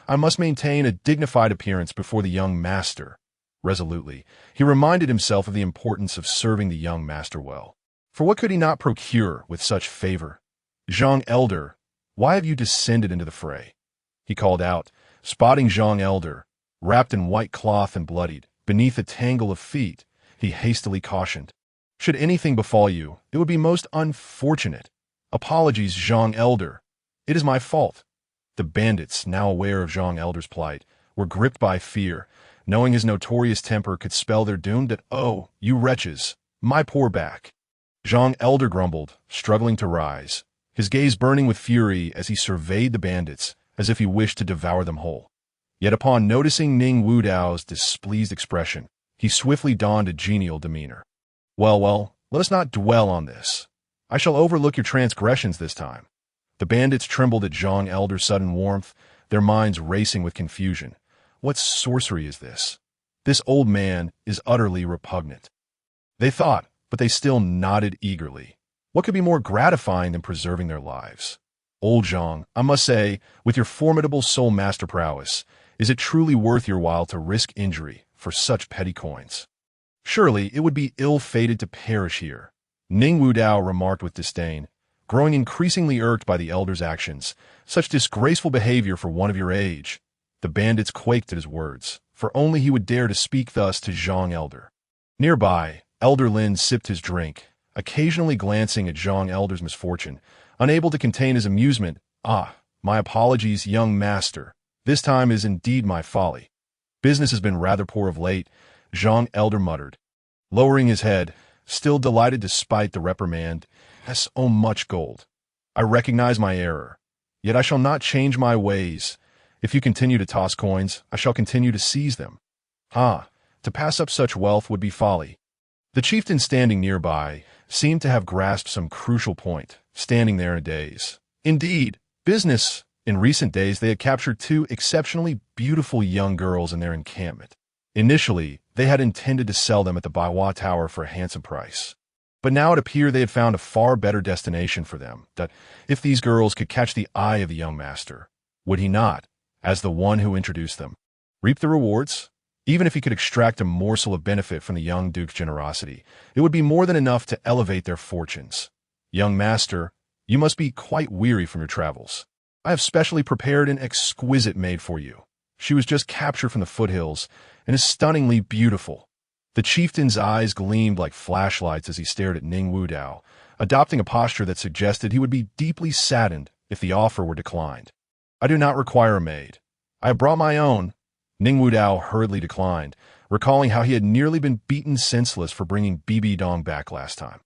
I must maintain a dignified appearance before the young master. Resolutely, he reminded himself of the importance of serving the young master well. For what could he not procure with such favor? "Zhang Elder, why have you descended into the fray?" he called out, spotting Zhang Elder, wrapped in white cloth and bloodied, beneath a tangle of feet. He hastily cautioned, "Should anything befall you, it would be most unfortunate. Apologies, Zhang Elder. It is my fault." The bandits, now aware of Zhang Elder's plight, were gripped by fear, knowing his notorious temper could spell their doom. "Oh, you wretches, my poor back." Zhang Elder grumbled, struggling to rise, his gaze burning with fury as he surveyed the bandits, as if he wished to devour them whole. Yet upon noticing Ning Wudao's displeased expression, he swiftly donned a genial demeanor. Well, let us not dwell on this. I shall overlook your transgressions this time." The bandits trembled at Zhang Elder's sudden warmth, their minds racing with confusion. What sorcery is this? This old man is utterly repugnant. They thought, but they still nodded eagerly. What could be more gratifying than preserving their lives? "Old Zhang, I must say, with your formidable soul master prowess, is it truly worth your while to risk injury for such petty coins? Surely it would be ill-fated to perish here," Ning Wudao remarked with disdain, growing increasingly irked by the elder's actions. "Such disgraceful behavior for one of your age." The bandits quaked at his words, for only he would dare to speak thus to Zhang Elder. Nearby, Elder Lin sipped his drink, occasionally glancing at Zhang Elder's misfortune, unable to contain his amusement. My apologies, young master. This time is indeed my folly. Business has been rather poor of late," Zhang Elder muttered, lowering his head, still delighted despite the reprimand. "So much gold. I recognize my error. Yet I shall not change my ways. If you continue to toss coins, I shall continue to seize them. To pass up such wealth would be folly." The chieftain standing nearby seemed to have grasped some crucial point, standing there in a daze. Indeed, business. In recent days they had captured 2 exceptionally beautiful young girls in their encampment. Initially, they had intended to sell them at the Baiwa Tower for a handsome price. But now it appeared they had found a far better destination for them, that if these girls could catch the eye of the young master, would he not, as the one who introduced them, reap the rewards? Even if he could extract a morsel of benefit from the young duke's generosity, it would be more than enough to elevate their fortunes. "Young master, you must be quite weary from your travels. I have specially prepared an exquisite maid for you. She was just captured from the foothills and is stunningly beautiful." The chieftain's eyes gleamed like flashlights as he stared at Ning Wudao, adopting a posture that suggested he would be deeply saddened if the offer were declined. "I do not require a maid. I have brought my own." Ning Wudao hurriedly declined, recalling how he had nearly been beaten senseless for bringing Bibi Dong back last time.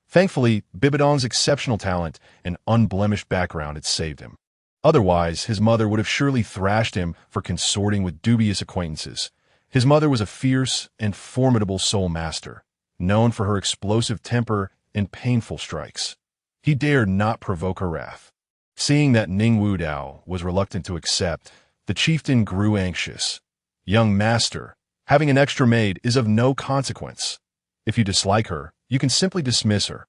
Thankfully, BBDong's exceptional talent and unblemished background had saved him. Otherwise, his mother would have surely thrashed him for consorting with dubious acquaintances. His mother was a fierce and formidable soul master, known for her explosive temper and painful strikes. He dared not provoke her wrath. Seeing that Ning Wudao was reluctant to accept, the chieftain grew anxious. Young master, having an extra maid is of no consequence. If you dislike her, you can simply dismiss her.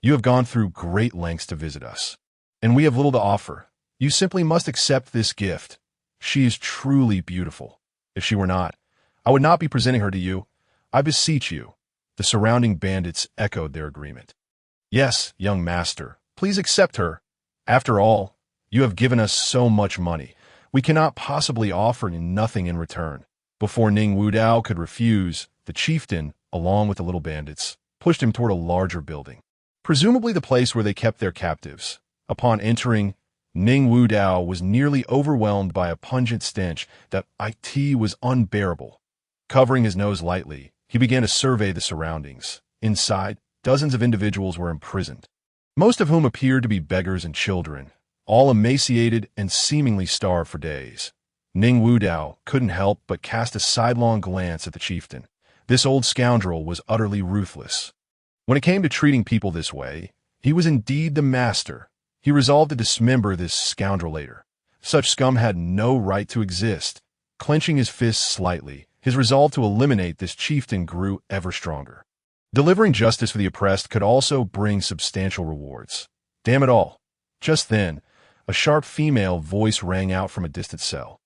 You have gone through great lengths to visit us, and we have little to offer. You simply must accept this gift. She is truly beautiful. If she were not, I would not be presenting her to you. I beseech you. The surrounding bandits echoed their agreement. Yes, young master, please accept her. After all, you have given us so much money. We cannot possibly offer you nothing in return. Before Ning Wudao could refuse, the chieftain, along with the little bandits, pushed him toward a larger building, presumably the place where they kept their captives. Upon entering, Ning Wudao was nearly overwhelmed by a pungent stench that was unbearable. Covering his nose lightly, he began to survey the surroundings. Inside, dozens of individuals were imprisoned, most of whom appeared to be beggars and children, all emaciated and seemingly starved for days. Ning Wudao couldn't help but cast a sidelong glance at the chieftain. This old scoundrel was utterly ruthless. When it came to treating people this way, he was indeed the master. He resolved to dismember this scoundrel later. Such scum had no right to exist. Clenching his fists slightly, his resolve to eliminate this chieftain grew ever stronger. Delivering justice for the oppressed could also bring substantial rewards. Damn it all. Just then, a sharp female voice rang out from a distant cell.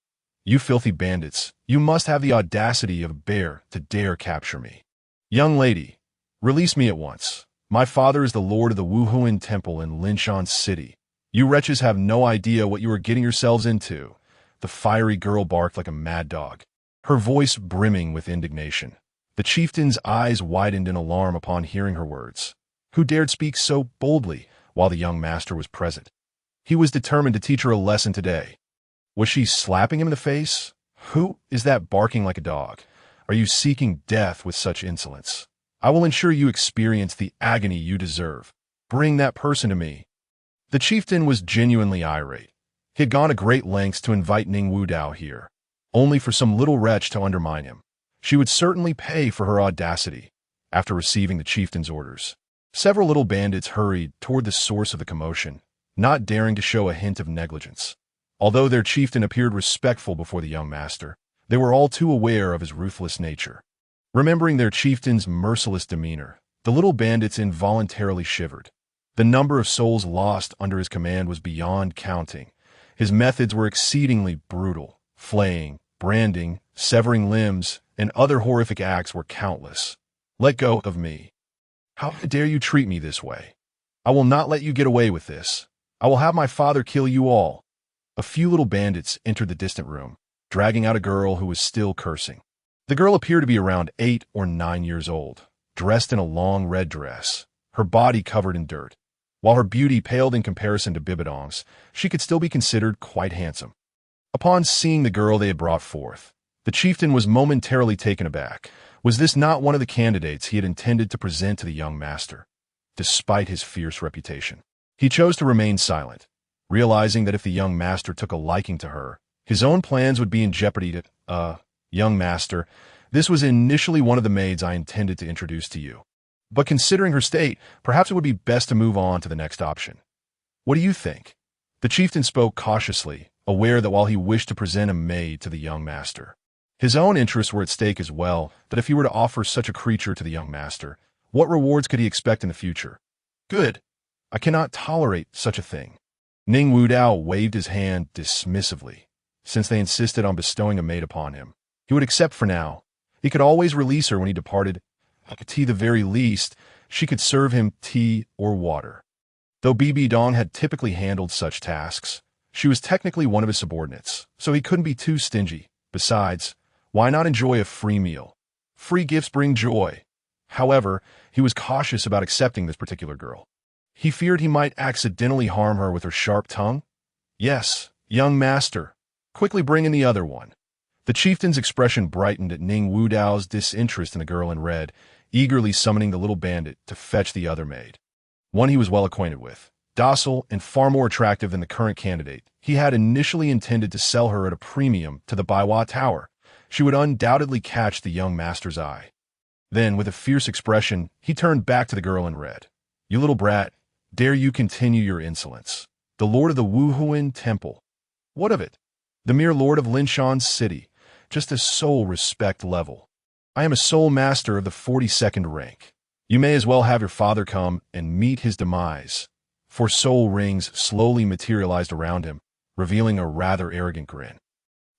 You filthy bandits, you must have the audacity of a bear to dare capture me. Young lady, release me at once. My father is the lord of the Wuhuan Temple in Linshan City. You wretches have no idea what you are getting yourselves into. The fiery girl barked like a mad dog, her voice brimming with indignation. The chieftain's eyes widened in alarm upon hearing her words. Who dared speak so boldly while the young master was present? He was determined to teach her a lesson today. Was she slapping him in the face? Who is that barking like a dog? Are you seeking death with such insolence? I will ensure you experience the agony you deserve. Bring that person to me. The chieftain was genuinely irate. He had gone to great lengths to invite Ning Wudao here, only for some little wretch to undermine him. She would certainly pay for her audacity. After receiving the chieftain's orders, several little bandits hurried toward the source of the commotion, not daring to show a hint of negligence. Although their chieftain appeared respectful before the young master, they were all too aware of his ruthless nature. Remembering their chieftain's merciless demeanor, the little bandits involuntarily shivered. The number of souls lost under his command was beyond counting. His methods were exceedingly brutal. Flaying, branding, severing limbs, and other horrific acts were countless. Let go of me. How dare you treat me this way? I will not let you get away with this. I will have my father kill you all. A few little bandits entered the distant room, dragging out a girl who was still cursing. The girl appeared to be around 8 or 9 years old, dressed in a long red dress, her body covered in dirt. While her beauty paled in comparison to BBDong's, she could still be considered quite handsome. Upon seeing the girl they had brought forth, the chieftain was momentarily taken aback. Was this not one of the candidates he had intended to present to the young master? Despite his fierce reputation, he chose to remain silent, realizing that if the young master took a liking to her, his own plans would be in jeopardy. Young master, this was initially one of the maids I intended to introduce to you. But considering her state, perhaps it would be best to move on to the next option. What do you think? The chieftain spoke cautiously, aware that while he wished to present a maid to the young master, his own interests were at stake as well, that if he were to offer such a creature to the young master, what rewards could he expect in the future? Good. I cannot tolerate such a thing. Ning Wudao waved his hand dismissively. Since they insisted on bestowing a maid upon him, he would accept for now. He could always release her when he departed. At the very least, she could serve him tea or water. Though BBDong had typically handled such tasks, she was technically one of his subordinates, so he couldn't be too stingy. Besides, why not enjoy a free meal? Free gifts bring joy. However, he was cautious about accepting this particular girl. He feared he might accidentally harm her with her sharp tongue. Yes, young master, quickly bring in the other one. The chieftain's expression brightened at Ning Wudao's disinterest in the girl in red, eagerly summoning the little bandit to fetch the other maid. One he was well acquainted with, docile and far more attractive than the current candidate. He had initially intended to sell her at a premium to the Baiwa Tower. She would undoubtedly catch the young master's eye. Then, with a fierce expression, he turned back to the girl in red. "You little brat, dare you continue your insolence? The lord of the Wuhuan Temple. What of it? The mere lord of Linshan's city, just a sole respect level. I am a sole master of the 42nd rank. You may as well have your father come and meet his demise." For soul rings slowly materialized around him, revealing a rather arrogant grin.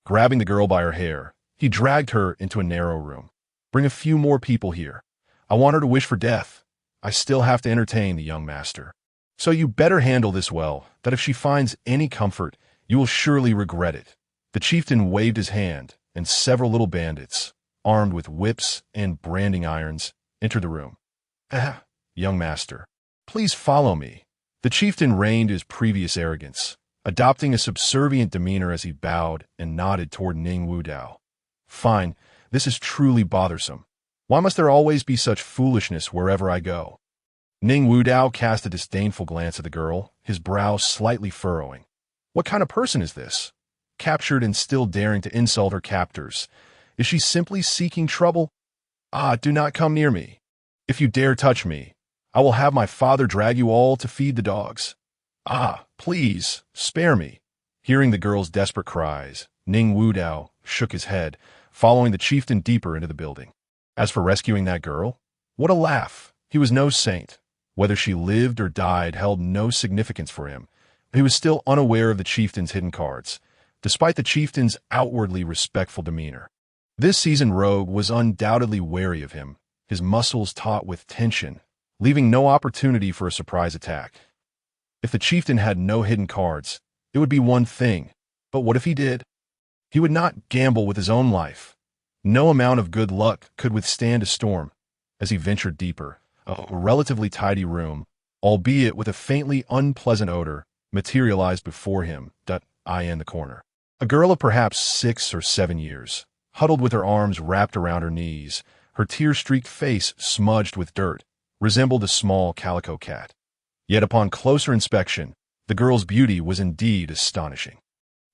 Grabbing the girl by her hair, he dragged her into a narrow room. "Bring a few more people here. I want her to wish for death. I still have to entertain the young master. So you better handle this well, that if she finds any comfort, you will surely regret it." The chieftain waved his hand, and several little bandits, armed with whips and branding irons, entered the room. "Ah, young master, please follow me." The chieftain reined his previous arrogance, adopting a subservient demeanor as he bowed and nodded toward Ning Wudao. "Fine, this is truly bothersome. Why must there always be such foolishness wherever I go?" Ning Wudao cast a disdainful glance at the girl, his brow slightly furrowing. What kind of person is this? Captured and still daring to insult her captors. Is she simply seeking trouble? "Ah, do not come near me. If you dare touch me, I will have my father drag you all to feed the dogs. Ah, please, spare me." Hearing the girl's desperate cries, Ning Wudao shook his head, following the chieftain deeper into the building. As for rescuing that girl, what a laugh. He was no saint. Whether she lived or died held no significance for him. He was still unaware of the chieftain's hidden cards, despite the chieftain's outwardly respectful demeanor. This seasoned rogue was undoubtedly wary of him, his muscles taut with tension, leaving no opportunity for a surprise attack. If the chieftain had no hidden cards, it would be one thing, but what if he did? He would not gamble with his own life. No amount of good luck could withstand a storm. As he ventured deeper, a relatively tidy room, albeit with a faintly unpleasant odor, materialized before him, eye in the corner. A girl of perhaps 6 or 7 years, huddled with her arms wrapped around her knees, her tear-streaked face smudged with dirt, resembled a small calico cat. Yet upon closer inspection, the girl's beauty was indeed astonishing.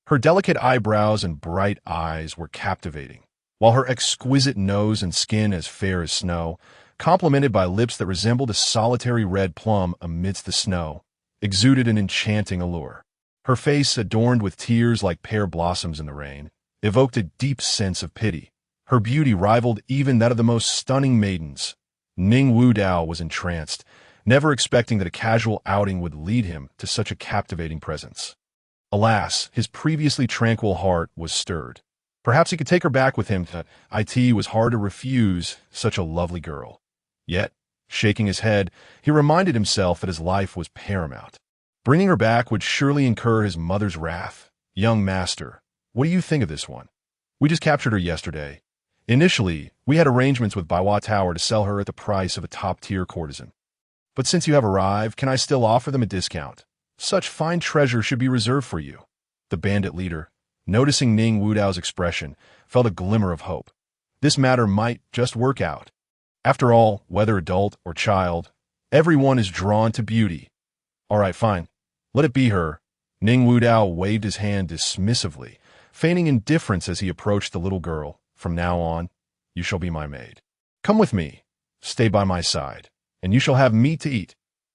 Her delicate eyebrows and bright eyes were captivating, while her exquisite nose and skin as fair as snow, complemented by lips that resembled a solitary red plum amidst the snow, exuded an enchanting allure. Her face, adorned with tears like pear blossoms in the rain, evoked a deep sense of pity. Her beauty rivaled even that of the most stunning maidens. Ning Wudao was entranced, never expecting that a casual outing would lead him to such a captivating presence. Alas, his previously tranquil heart was stirred. Perhaps he could take her back with him. It was hard to refuse such a lovely girl. Yet, shaking his head, he reminded himself that his life was paramount. Bringing her back would surely incur his mother's wrath. "Young master, what do you think of this one? We just captured her yesterday. Initially, we had arrangements with Baiwa Tower to sell her at the price of a top-tier courtesan. But since you have arrived, can I still offer them a discount? Such fine treasure should be reserved for you." The bandit leader, noticing Ning Wudao's expression, felt a glimmer of hope. This matter might just work out. After all, whether adult or child, everyone is drawn to beauty. "All right, fine. Let it be her." Ning Wudao waved his hand dismissively, feigning indifference as he approached the little girl. "From now on, you shall be my maid. Come with me, stay by my side, and you shall have meat to eat."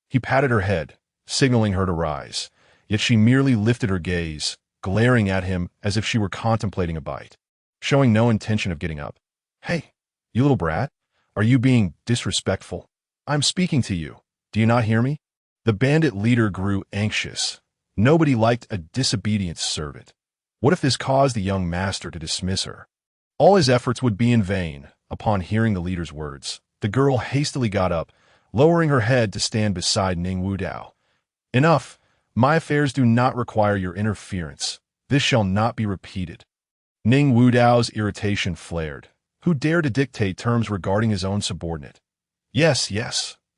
He patted her head, signaling her to rise, yet she merely lifted her gaze, glaring at him as if she were contemplating a bite, showing no intention of getting up. "Hey, you little brat, are you being disrespectful? I'm speaking to you. Do you not hear me?" The bandit leader grew anxious. Nobody liked a disobedient servant. What if this caused the young master to dismiss her? All his efforts would be in vain. Upon hearing the leader's words, the girl hastily got up, lowering her head to stand beside Ning Wudao. "Enough. My affairs do not require your interference. This shall not be repeated." Ning Wudao's irritation flared. Who dared to dictate terms regarding his own subordinate? Yes,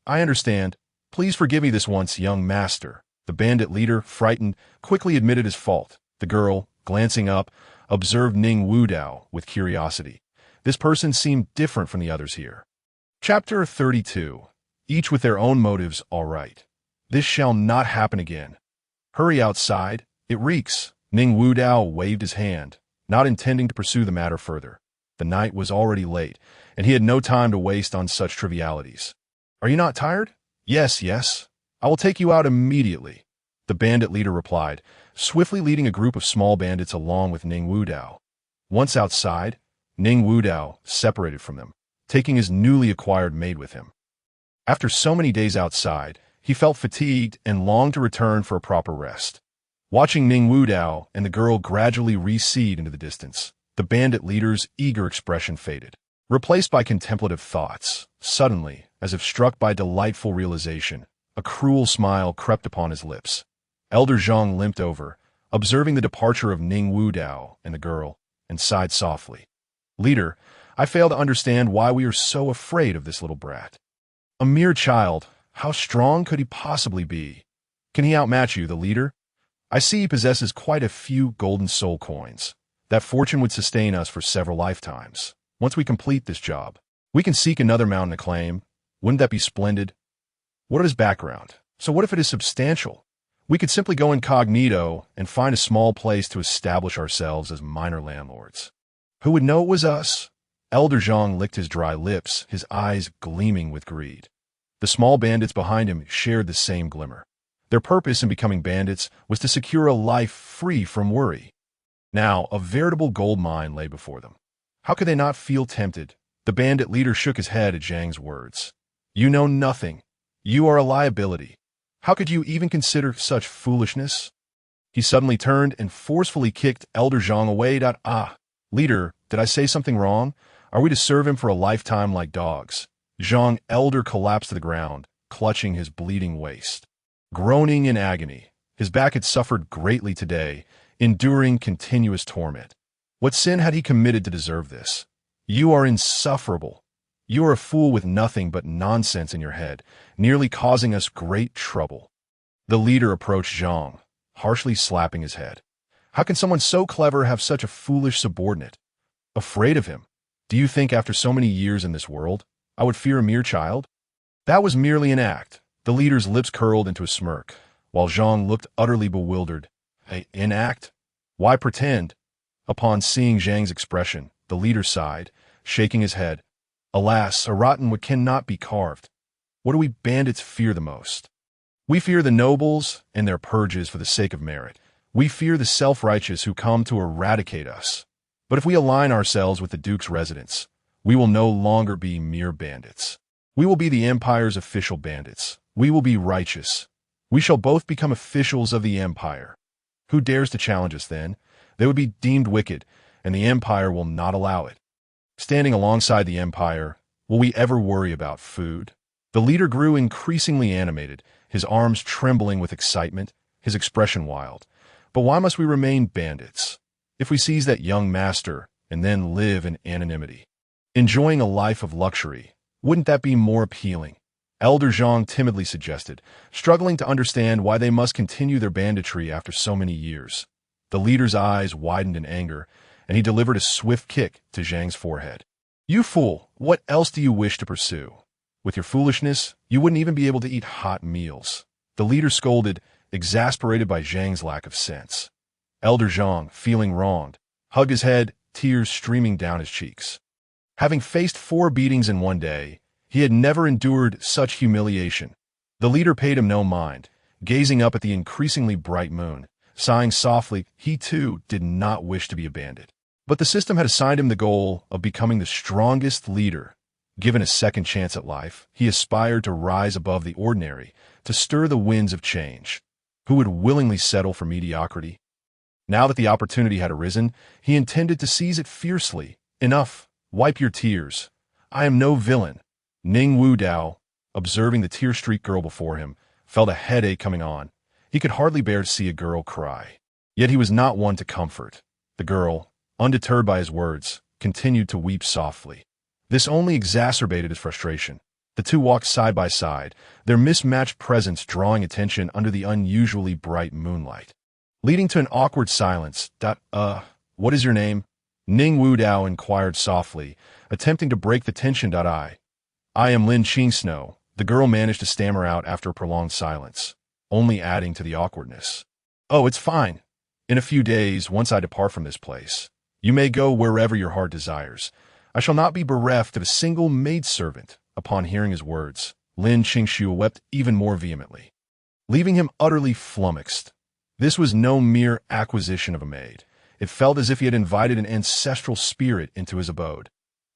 I understand. Please forgive me this once, young master." The bandit leader, frightened, quickly admitted his fault. The girl, glancing up, observed Ning Wudao with curiosity. This person seemed different from the others here. Chapter 32. Each with their own motives, all right. This shall not happen again. Hurry outside, it reeks. Ning Wudao waved his hand, not intending to pursue the matter further. The night was already late, and he had no time to waste on such trivialities. Are you not tired? Yes, yes. I will take you out immediately, the bandit leader replied, swiftly leading a group of small bandits along with Ning Wudao. Once outside, Ning Wudao separated from them, taking his newly acquired maid with him. After so many days outside, he felt fatigued and longed to return for a proper rest. Watching Ning Wudao and the girl gradually recede into the distance, the bandit leader's eager expression faded, replaced by contemplative thoughts. Suddenly, as if struck by delightful realization, a cruel smile crept upon his lips. Elder Zhang limped over, observing the departure of Ning Wudao and the girl, and sighed softly. Leader, I fail to understand why we are so afraid of this little brat. A mere child, how strong could he possibly be? Can he outmatch you, the leader? I see he possesses quite a few golden soul coins. That fortune would sustain us for several lifetimes. Once we complete this job, we can seek another mountain to claim. Wouldn't that be splendid? What of his background? So what if it is substantial? We could simply go incognito and find a small place to establish ourselves as minor landlords. Who would know it was us? Elder Zhang licked his dry lips, his eyes gleaming with greed. The small bandits behind him shared the same glimmer. Their purpose in becoming bandits was to secure a life free from worry. Now, a veritable gold mine lay before them. How could they not feel tempted? The bandit leader shook his head at Zhang's words. You know nothing. You are a liability. How could you even consider such foolishness? He suddenly turned and forcefully kicked Elder Zhang away. Leader, did I say something wrong? Are we to serve him for a lifetime like dogs? Zhang Elder collapsed to the ground, clutching his bleeding waist. Groaning in agony, his back had suffered greatly today, enduring continuous torment. What sin had he committed to deserve this? You are insufferable. You are a fool with nothing but nonsense in your head, nearly causing us great trouble. The leader approached Zhang, harshly slapping his head. How can someone so clever have such a foolish subordinate? Afraid of him? Do you think after so many years in this world, I would fear a mere child? That was merely an act. The leader's lips curled into a smirk, while Zhang looked utterly bewildered. An act? Why pretend? Upon seeing Zhang's expression, the leader sighed, shaking his head. Alas, a rotten wood cannot be carved. What do we bandits fear the most? We fear the nobles and their purges for the sake of merit. We fear the self-righteous who come to eradicate us. But if we align ourselves with the Duke's residents, we will no longer be mere bandits. We will be the Empire's official bandits. We will be righteous. We shall both become officials of the Empire. Who dares to challenge us then? They would be deemed wicked, and the Empire will not allow it. Standing alongside the Empire, will we ever worry about food? The leader grew increasingly animated, his arms trembling with excitement, his expression wild. But why must we remain bandits? If we seize that young master and then live in anonymity, enjoying a life of luxury, wouldn't that be more appealing? Elder Zhang timidly suggested, struggling to understand why they must continue their banditry after so many years. The leader's eyes widened in anger, and he delivered a swift kick to Zhang's forehead. You fool, what else do you wish to pursue? With your foolishness, you wouldn't even be able to eat hot meals. The leader scolded, exasperated by Zhang's lack of sense. Elder Zhang, feeling wronged, hugged his head, tears streaming down his cheeks. Having faced 4 beatings in one day, he had never endured such humiliation. The leader paid him no mind, gazing up at the increasingly bright moon. Sighing softly, he too did not wish to be a bandit. But the system had assigned him the goal of becoming the strongest leader. Given a second chance at life, he aspired to rise above the ordinary, to stir the winds of change. Who would willingly settle for mediocrity? Now that the opportunity had arisen, he intended to seize it fiercely. Enough, wipe your tears. I am no villain. Ning Wudao, observing the tear-streaked girl before him, felt a headache coming on. He could hardly bear to see a girl cry. Yet he was not one to comfort. The girl, undeterred by his words, continued to weep softly. This only exacerbated his frustration. The two walked side by side, their mismatched presence drawing attention under the unusually bright moonlight. Leading to an awkward silence. What is your name? Ning Wudao inquired softly, attempting to break the tension. I am Lin Qingsnow, the girl managed to stammer out after a prolonged silence, only adding to the awkwardness. Oh, it's fine. In a few days, once I depart from this place, you may go wherever your heart desires. I shall not be bereft of a single maidservant. Upon hearing his words, Lin Qingshu wept even more vehemently, leaving him utterly flummoxed. This was no mere acquisition of a maid. It felt as if he had invited an ancestral spirit into his abode.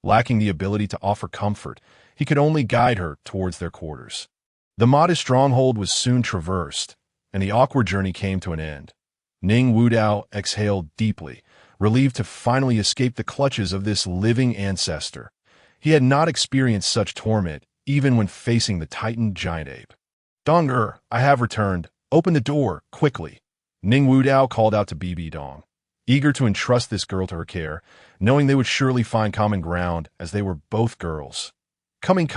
Lacking the ability to offer comfort, he could only guide her towards their quarters. The modest stronghold was soon traversed, and the awkward journey came to an end. Ning Wudao exhaled deeply, relieved to finally escape the clutches of this living ancestor. He had not experienced such torment even when facing the titan giant ape. Dong, I have returned. Open the door, quickly. Ning Wudao called out to BBDong, eager to entrust this girl to her care, knowing they would surely find common ground as they were both girls. Coming,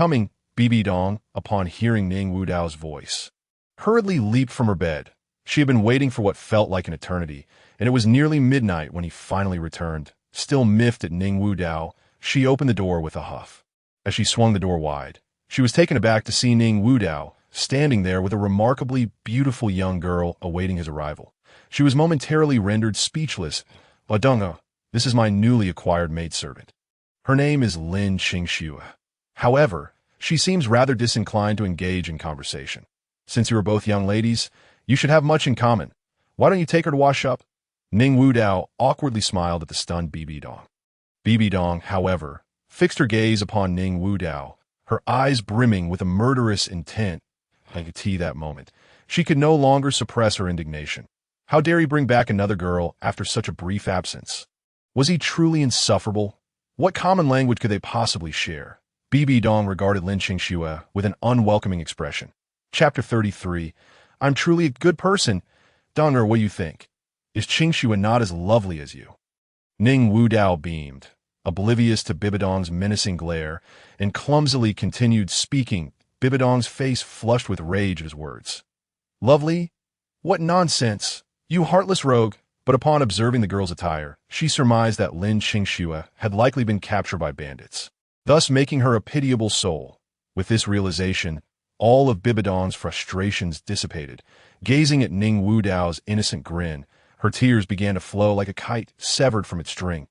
BBDong, upon hearing Ning Wudao's voice, hurriedly leaped from her bed. She had been waiting for what felt like an eternity, and it was nearly midnight when he finally returned. Still miffed at Ning Wudao, she opened the door with a huff. As she swung the door wide, she was taken aback to see Ning Wudao standing there with a remarkably beautiful young girl awaiting his arrival. She was momentarily rendered speechless. Dong, this is my newly acquired maidservant. Her name is Lin Qingshu. However, she seems rather disinclined to engage in conversation. Since you are both young ladies, you should have much in common. Why don't you take her to wash up? Ning Wudao awkwardly smiled at the stunned BBDong. BBDong, however, fixed her gaze upon Ning Wudao, her eyes brimming with a murderous intent. I could see that moment. She could no longer suppress her indignation. How dare he bring back another girl after such a brief absence? Was he truly insufferable? What common language could they possibly share? BBDong regarded Lin Qingshu with an unwelcoming expression. Chapter 33. I'm truly a good person. Dong, what do you think? Is Qingshu not as lovely as you? Ning Wudao beamed, oblivious to BBDong's menacing glare, and clumsily continued speaking, BBDong's face flushed with rage at his words. Lovely? What nonsense! You heartless rogue! But upon observing the girl's attire, she surmised that Lin Qingshu had likely been captured by bandits, thus making her a pitiable soul. With this realization, all of BBDong's frustrations dissipated. Gazing at Ning Wudao's innocent grin, her tears began to flow like a kite severed from its string.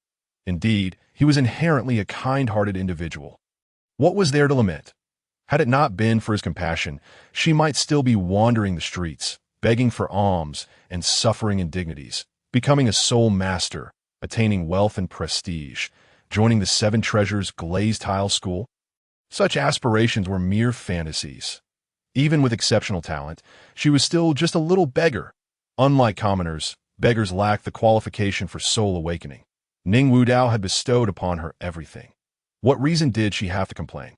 Indeed, he was inherently a kind-hearted individual. What was there to lament? Had it not been for his compassion, she might still be wandering the streets, begging for alms and suffering indignities, becoming a sole master, attaining wealth and prestige, joining the Seven Treasures glazed tile school. Such aspirations were mere fantasies. Even with exceptional talent, she was still just a little beggar. Unlike commoners, beggars lacked the qualification for soul awakening. Ning Wudao had bestowed upon her everything. What reason did she have to complain?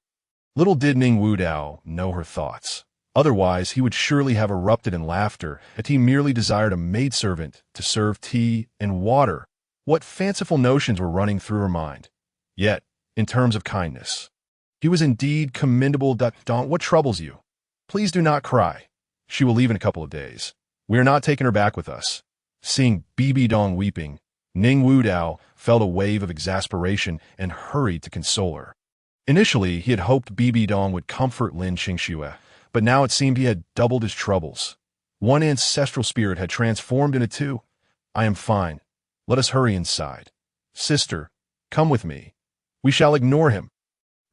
Little did Ning Wudao know her thoughts. Otherwise, he would surely have erupted in laughter as he merely desired a maidservant to serve tea and water. What fanciful notions were running through her mind? Yet, in terms of kindness, he was indeed commendable. Dong, what troubles you? Please do not cry. She will leave in a couple of days. We are not taking her back with us. Seeing BBDong weeping, Ning Wudao felt a wave of exasperation and hurried to console her. Initially, he had hoped BBDong would comfort Lin Qingshu, but now it seemed he had doubled his troubles. One ancestral spirit had transformed into two. I am fine. Let us hurry inside. Sister, come with me. We shall ignore him.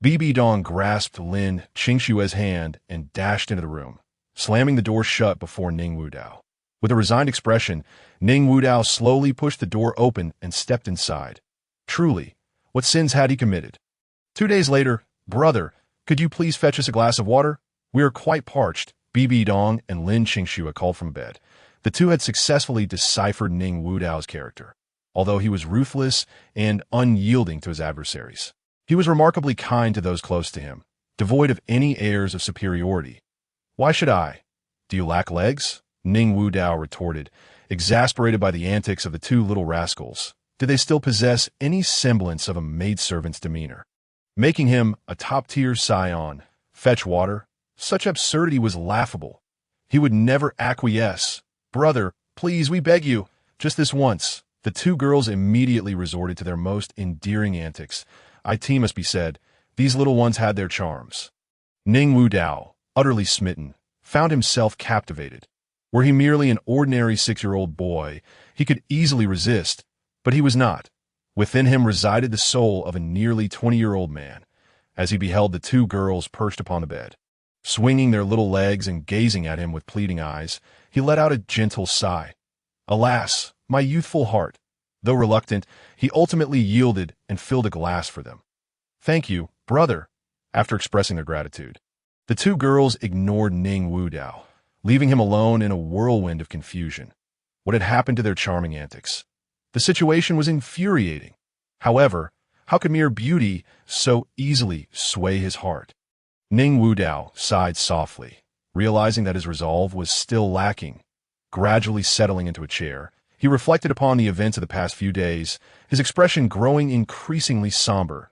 BBDong grasped Lin Qingshu's hand and dashed into the room, slamming the door shut before Ning Wudao. With a resigned expression, Ning Wudao slowly pushed the door open and stepped inside. Truly, what sins had he committed? 2 days later, brother, could you please fetch us a glass of water? We are quite parched. BBDong and Lin Qingshu called from bed. The two had successfully deciphered Ning Wudao's character. Although he was ruthless and unyielding to his adversaries, he was remarkably kind to those close to him, devoid of any airs of superiority. Why should I? Do you lack legs? Ning Wudao retorted, exasperated by the antics of the two little rascals. Did they still possess any semblance of a maidservant's demeanor? Making him a top-tier scion, fetch water? Such absurdity was laughable. He would never acquiesce. Brother, please, we beg you, just this once. The two girls immediately resorted to their most endearing antics. It must be said, these little ones had their charms. Ning Wu Dao, utterly smitten, found himself captivated. Were he merely an ordinary 6-year-old boy, he could easily resist, but he was not. Within him resided the soul of a nearly 20-year-old man, as he beheld the two girls perched upon the bed. Swinging their little legs and gazing at him with pleading eyes, he let out a gentle sigh. Alas, my youthful heart! Though reluctant, he ultimately yielded and filled a glass for them. Thank you, brother, after expressing their gratitude. The two girls ignored Ning Wu Dao, leaving him alone in a whirlwind of confusion. What had happened to their charming antics? The situation was infuriating. However, how could mere beauty so easily sway his heart? Ning Wu Dao sighed softly, realizing that his resolve was still lacking. Gradually settling into a chair, he reflected upon the events of the past few days, his expression growing increasingly somber.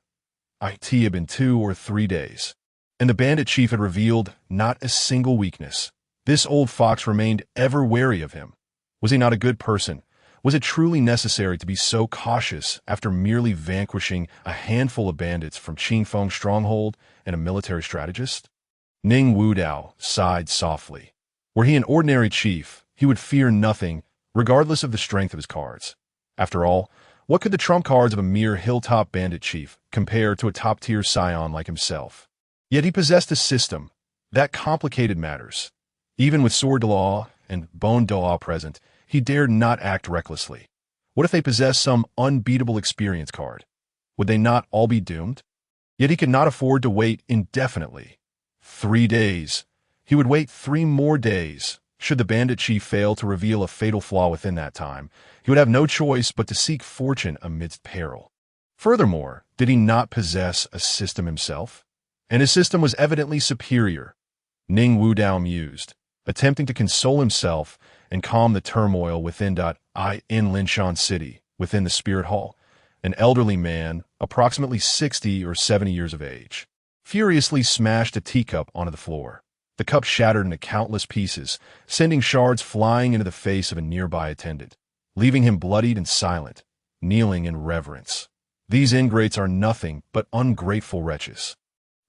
It had been 2 or 3 days, and the bandit chief had revealed not a single weakness. This old fox remained ever wary of him. Was he not a good person? Was it truly necessary to be so cautious after merely vanquishing a handful of bandits from Qingfeng's stronghold and a military strategist? Ning Wu Dao sighed softly. Were he an ordinary chief, he would fear nothing, regardless of the strength of his cards. After all, what could the trump cards of a mere hilltop bandit chief compare to a top-tier scion like himself? Yet he possessed a system that complicated matters. Even with sword law and bone law present, he dared not act recklessly. What if they possessed some unbeatable experience card? Would they not all be doomed? Yet he could not afford to wait indefinitely. 3 days. He would wait 3 more days. Should the bandit chief fail to reveal a fatal flaw within that time, he would have no choice but to seek fortune amidst peril. Furthermore, did he not possess a system himself? And his system was evidently superior. Ning Wu Dao mused, attempting to console himself and calm the turmoil within. In Linshan City, within the spirit hall, an elderly man, approximately 60 or 70 years of age, furiously smashed a teacup onto the floor. The cup shattered into countless pieces, sending shards flying into the face of a nearby attendant, leaving him bloodied and silent, kneeling in reverence. These ingrates are nothing but ungrateful wretches.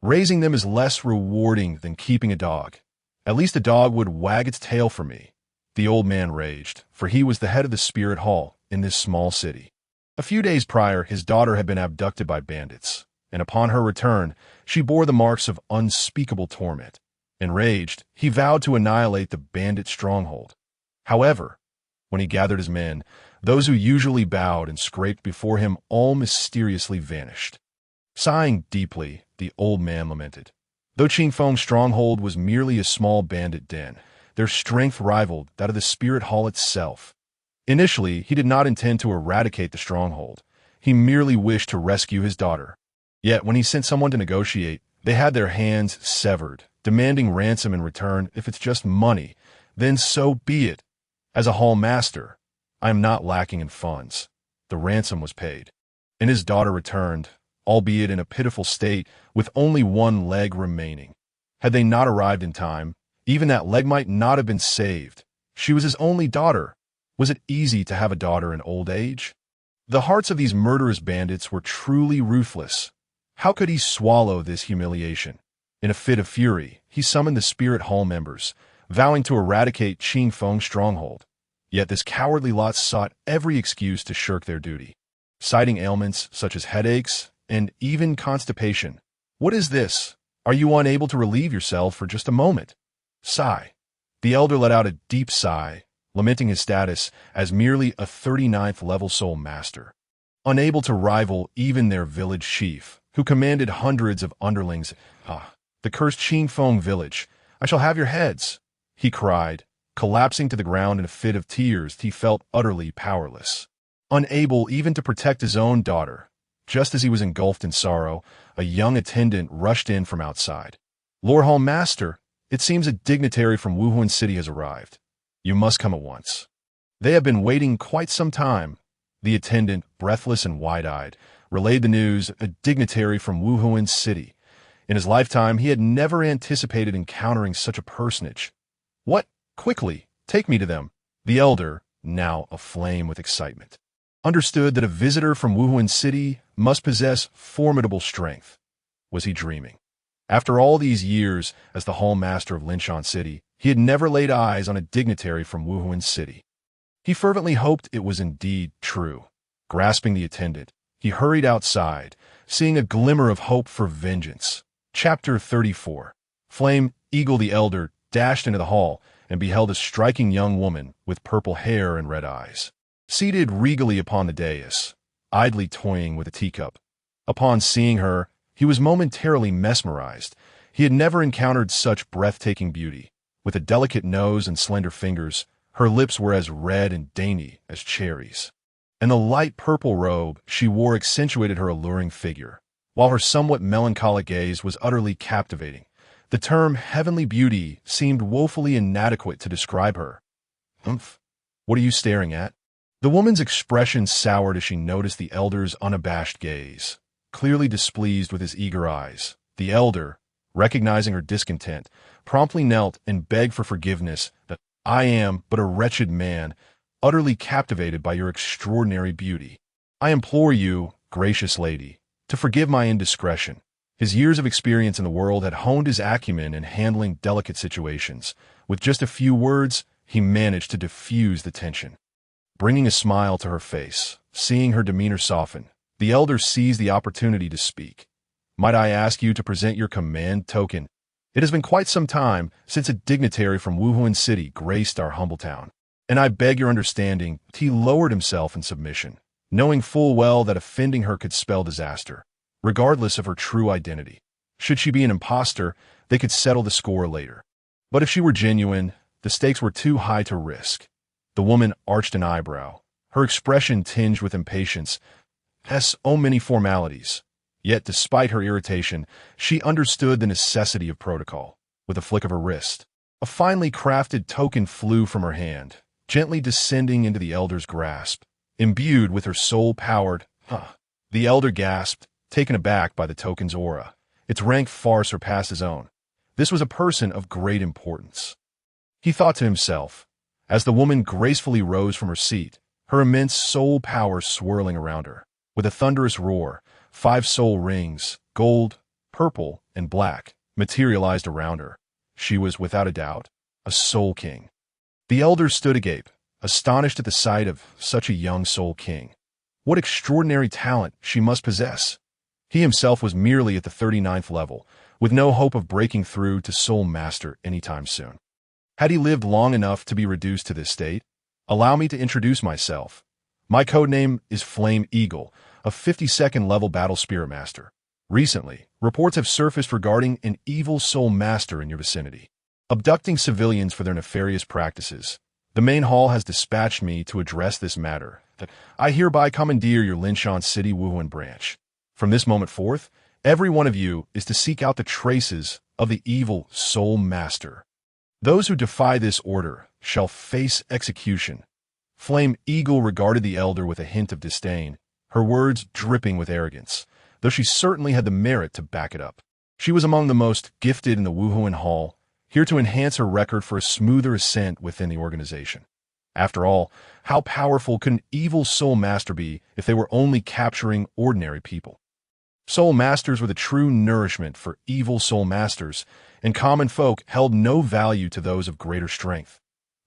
Raising them is less rewarding than keeping a dog. At least a dog would wag its tail for me. The old man raged, for he was the head of the spirit hall in this small city. A few days prior, his daughter had been abducted by bandits, and upon her return, she bore the marks of unspeakable torment. Enraged, he vowed to annihilate the bandit stronghold. However, when he gathered his men, those who usually bowed and scraped before him all mysteriously vanished. Sighing deeply, the old man lamented. Though Qingfeng's stronghold was merely a small bandit den, their strength rivaled that of the spirit hall itself. Initially, he did not intend to eradicate the stronghold. He merely wished to rescue his daughter. Yet when he sent someone to negotiate, they had their hands severed, demanding ransom in return. If it's just money, then so be it. As a hall master, I am not lacking in funds. The ransom was paid, and his daughter returned, albeit in a pitiful state, with only one leg remaining. Had they not arrived in time, even that leg might not have been saved. She was his only daughter. Was it easy to have a daughter in old age? The hearts of these murderous bandits were truly ruthless. How could he swallow this humiliation? In a fit of fury, he summoned the spirit hall members, vowing to eradicate Qingfeng's stronghold. Yet this cowardly lot sought every excuse to shirk their duty, citing ailments such as headaches and even constipation. What is this? Are you unable to relieve yourself for just a moment? Sigh. The elder let out a deep sigh, lamenting his status as merely a 39th level soul master, unable to rival even their village chief, who commanded hundreds of underlings. The cursed Qingfeng village. I shall have your heads, he cried, collapsing to the ground in a fit of tears. He felt utterly powerless, unable even to protect his own daughter. Just as he was engulfed in sorrow, a young attendant rushed in from outside. Lord Hall Master, it seems a dignitary from Wuhuan City has arrived. You must come at once. They have been waiting quite some time. The attendant, breathless and wide-eyed, relayed the news. A dignitary from Wuhuan City. In his lifetime, he had never anticipated encountering such a personage. What? Quickly, take me to them. The elder, now aflame with excitement, understood that a visitor from Wuhuan City must possess formidable strength. Was he dreaming? After all these years as the hall master of Linshan City, he had never laid eyes on a dignitary from Wuhuan City. He fervently hoped it was indeed true. Grasping the attendant, he hurried outside, seeing a glimmer of hope for vengeance. Chapter 34. Flame Eagle the Elder dashed into the hall and beheld a striking young woman with purple hair and red eyes, seated regally upon the dais, idly toying with a teacup. Upon seeing her, he was momentarily mesmerized. He had never encountered such breathtaking beauty. With a delicate nose and slender fingers, her lips were as red and dainty as cherries, and the light purple robe she wore accentuated her alluring figure, while her somewhat melancholic gaze was utterly captivating. The term heavenly beauty seemed woefully inadequate to describe her. Humph, what are you staring at? The woman's expression soured as she noticed the elder's unabashed gaze, clearly displeased with his eager eyes. The elder, recognizing her discontent, promptly knelt and begged for forgiveness. That I am but a wretched man, utterly captivated by your extraordinary beauty. I implore you, gracious lady, to forgive my indiscretion. His years of experience in the world had honed his acumen in handling delicate situations. With just a few words, he managed to diffuse the tension. Bringing a smile to her face, seeing her demeanor soften, the elder seized the opportunity to speak. Might I ask you to present your command token? It has been quite some time since a dignitary from Wuhuan City graced our humble town, and I beg your understanding. He lowered himself in submission, knowing full well that offending her could spell disaster, regardless of her true identity. Should she be an impostor, they could settle the score later. But if she were genuine, the stakes were too high to risk. The woman arched an eyebrow, her expression tinged with impatience. So many formalities. Yet, despite her irritation, she understood the necessity of protocol. With a flick of her wrist, a finely crafted token flew from her hand, gently descending into the elder's grasp. Imbued with her soul-powered, the elder gasped, taken aback by the token's aura. Its rank far surpassed his own. This was a person of great importance. He thought to himself, as the woman gracefully rose from her seat, her immense soul power swirling around her. With a thunderous roar, 5 soul rings, gold, purple, and black, materialized around her. She was, without a doubt, a soul king. The elder stood agape, astonished at the sight of such a young soul king. What extraordinary talent she must possess! He himself was merely at the 39th level, with no hope of breaking through to soul master anytime soon. Had he lived long enough to be reduced to this state? Allow me to introduce myself. My codename is Flame Eagle, a 52nd level battle spirit master. Recently, reports have surfaced regarding an evil soul master in your vicinity, abducting civilians for their nefarious practices. The main hall has dispatched me to address this matter. I hereby commandeer your Linshan City Wuhuan branch. From this moment forth, every one of you is to seek out the traces of the evil soul master. Those who defy this order shall face execution. Flame Eagle regarded the elder with a hint of disdain, her words dripping with arrogance, though she certainly had the merit to back it up. She was among the most gifted in the Wuhuan Hall, here to enhance her record for a smoother ascent within the organization. After all, how powerful could an evil soul master be if they were only capturing ordinary people? Soul masters were the true nourishment for evil soul masters, and common folk held no value to those of greater strength.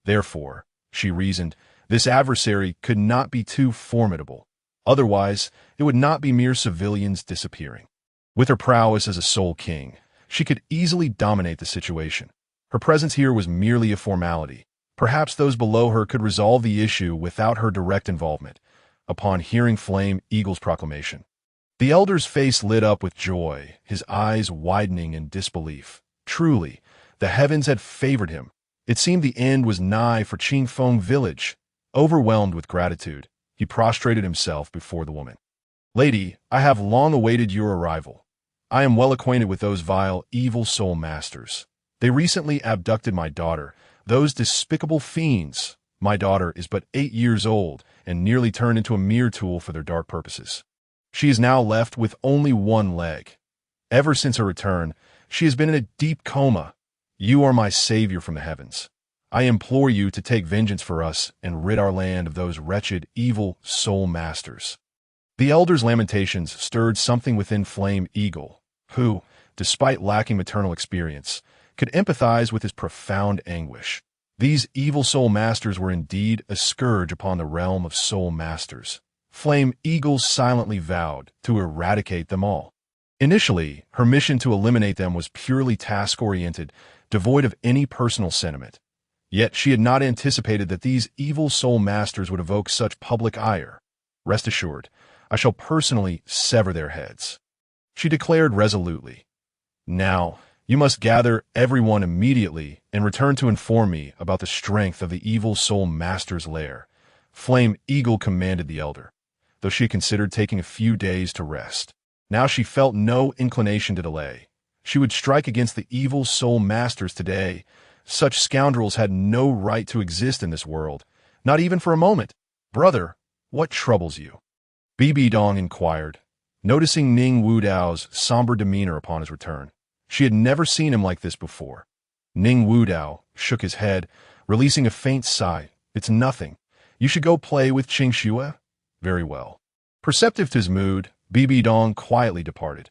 Therefore, she reasoned, this adversary could not be too formidable. Otherwise, it would not be mere civilians disappearing. With her prowess as a soul king, she could easily dominate the situation. Her presence here was merely a formality. Perhaps those below her could resolve the issue without her direct involvement. Upon hearing Flame Eagle's proclamation, the elder's face lit up with joy, his eyes widening in disbelief. Truly, the heavens had favored him. It seemed the end was nigh for Qingfeng village. Overwhelmed with gratitude, he prostrated himself before the woman. Lady, I have long awaited your arrival. I am well acquainted with those vile, evil soul masters. They recently abducted my daughter, those despicable fiends. My daughter is but 8 years old and nearly turned into a mere tool for their dark purposes. She is now left with only one leg. Ever since her return, she has been in a deep coma. You are my savior from the heavens. I implore you to take vengeance for us and rid our land of those wretched, evil soul masters." The elder's lamentations stirred something within Flame Eagle, who, despite lacking maternal experience, could empathize with his profound anguish. These evil soul masters were indeed a scourge upon the realm of soul masters. Flame Eagle silently vowed to eradicate them all. Initially, her mission to eliminate them was purely task-oriented, devoid of any personal sentiment. Yet she had not anticipated that these evil soul masters would evoke such public ire. "Rest assured, I shall personally sever their heads," she declared resolutely. "Now, you must gather everyone immediately and return to inform me about the strength of the evil soul master's lair," Flame Eagle commanded the elder, though she considered taking a few days to rest. Now she felt no inclination to delay. She would strike against the evil soul masters today. Such scoundrels had no right to exist in this world, not even for a moment. "Brother, what troubles you?" BBDong inquired, noticing Ning Wudao's somber demeanor upon his return. She had never seen him like this before. Ning Wudao shook his head, releasing a faint sigh. "It's nothing. You should go play with Qingxue." "Very well." Perceptive to his mood, BBDong quietly departed.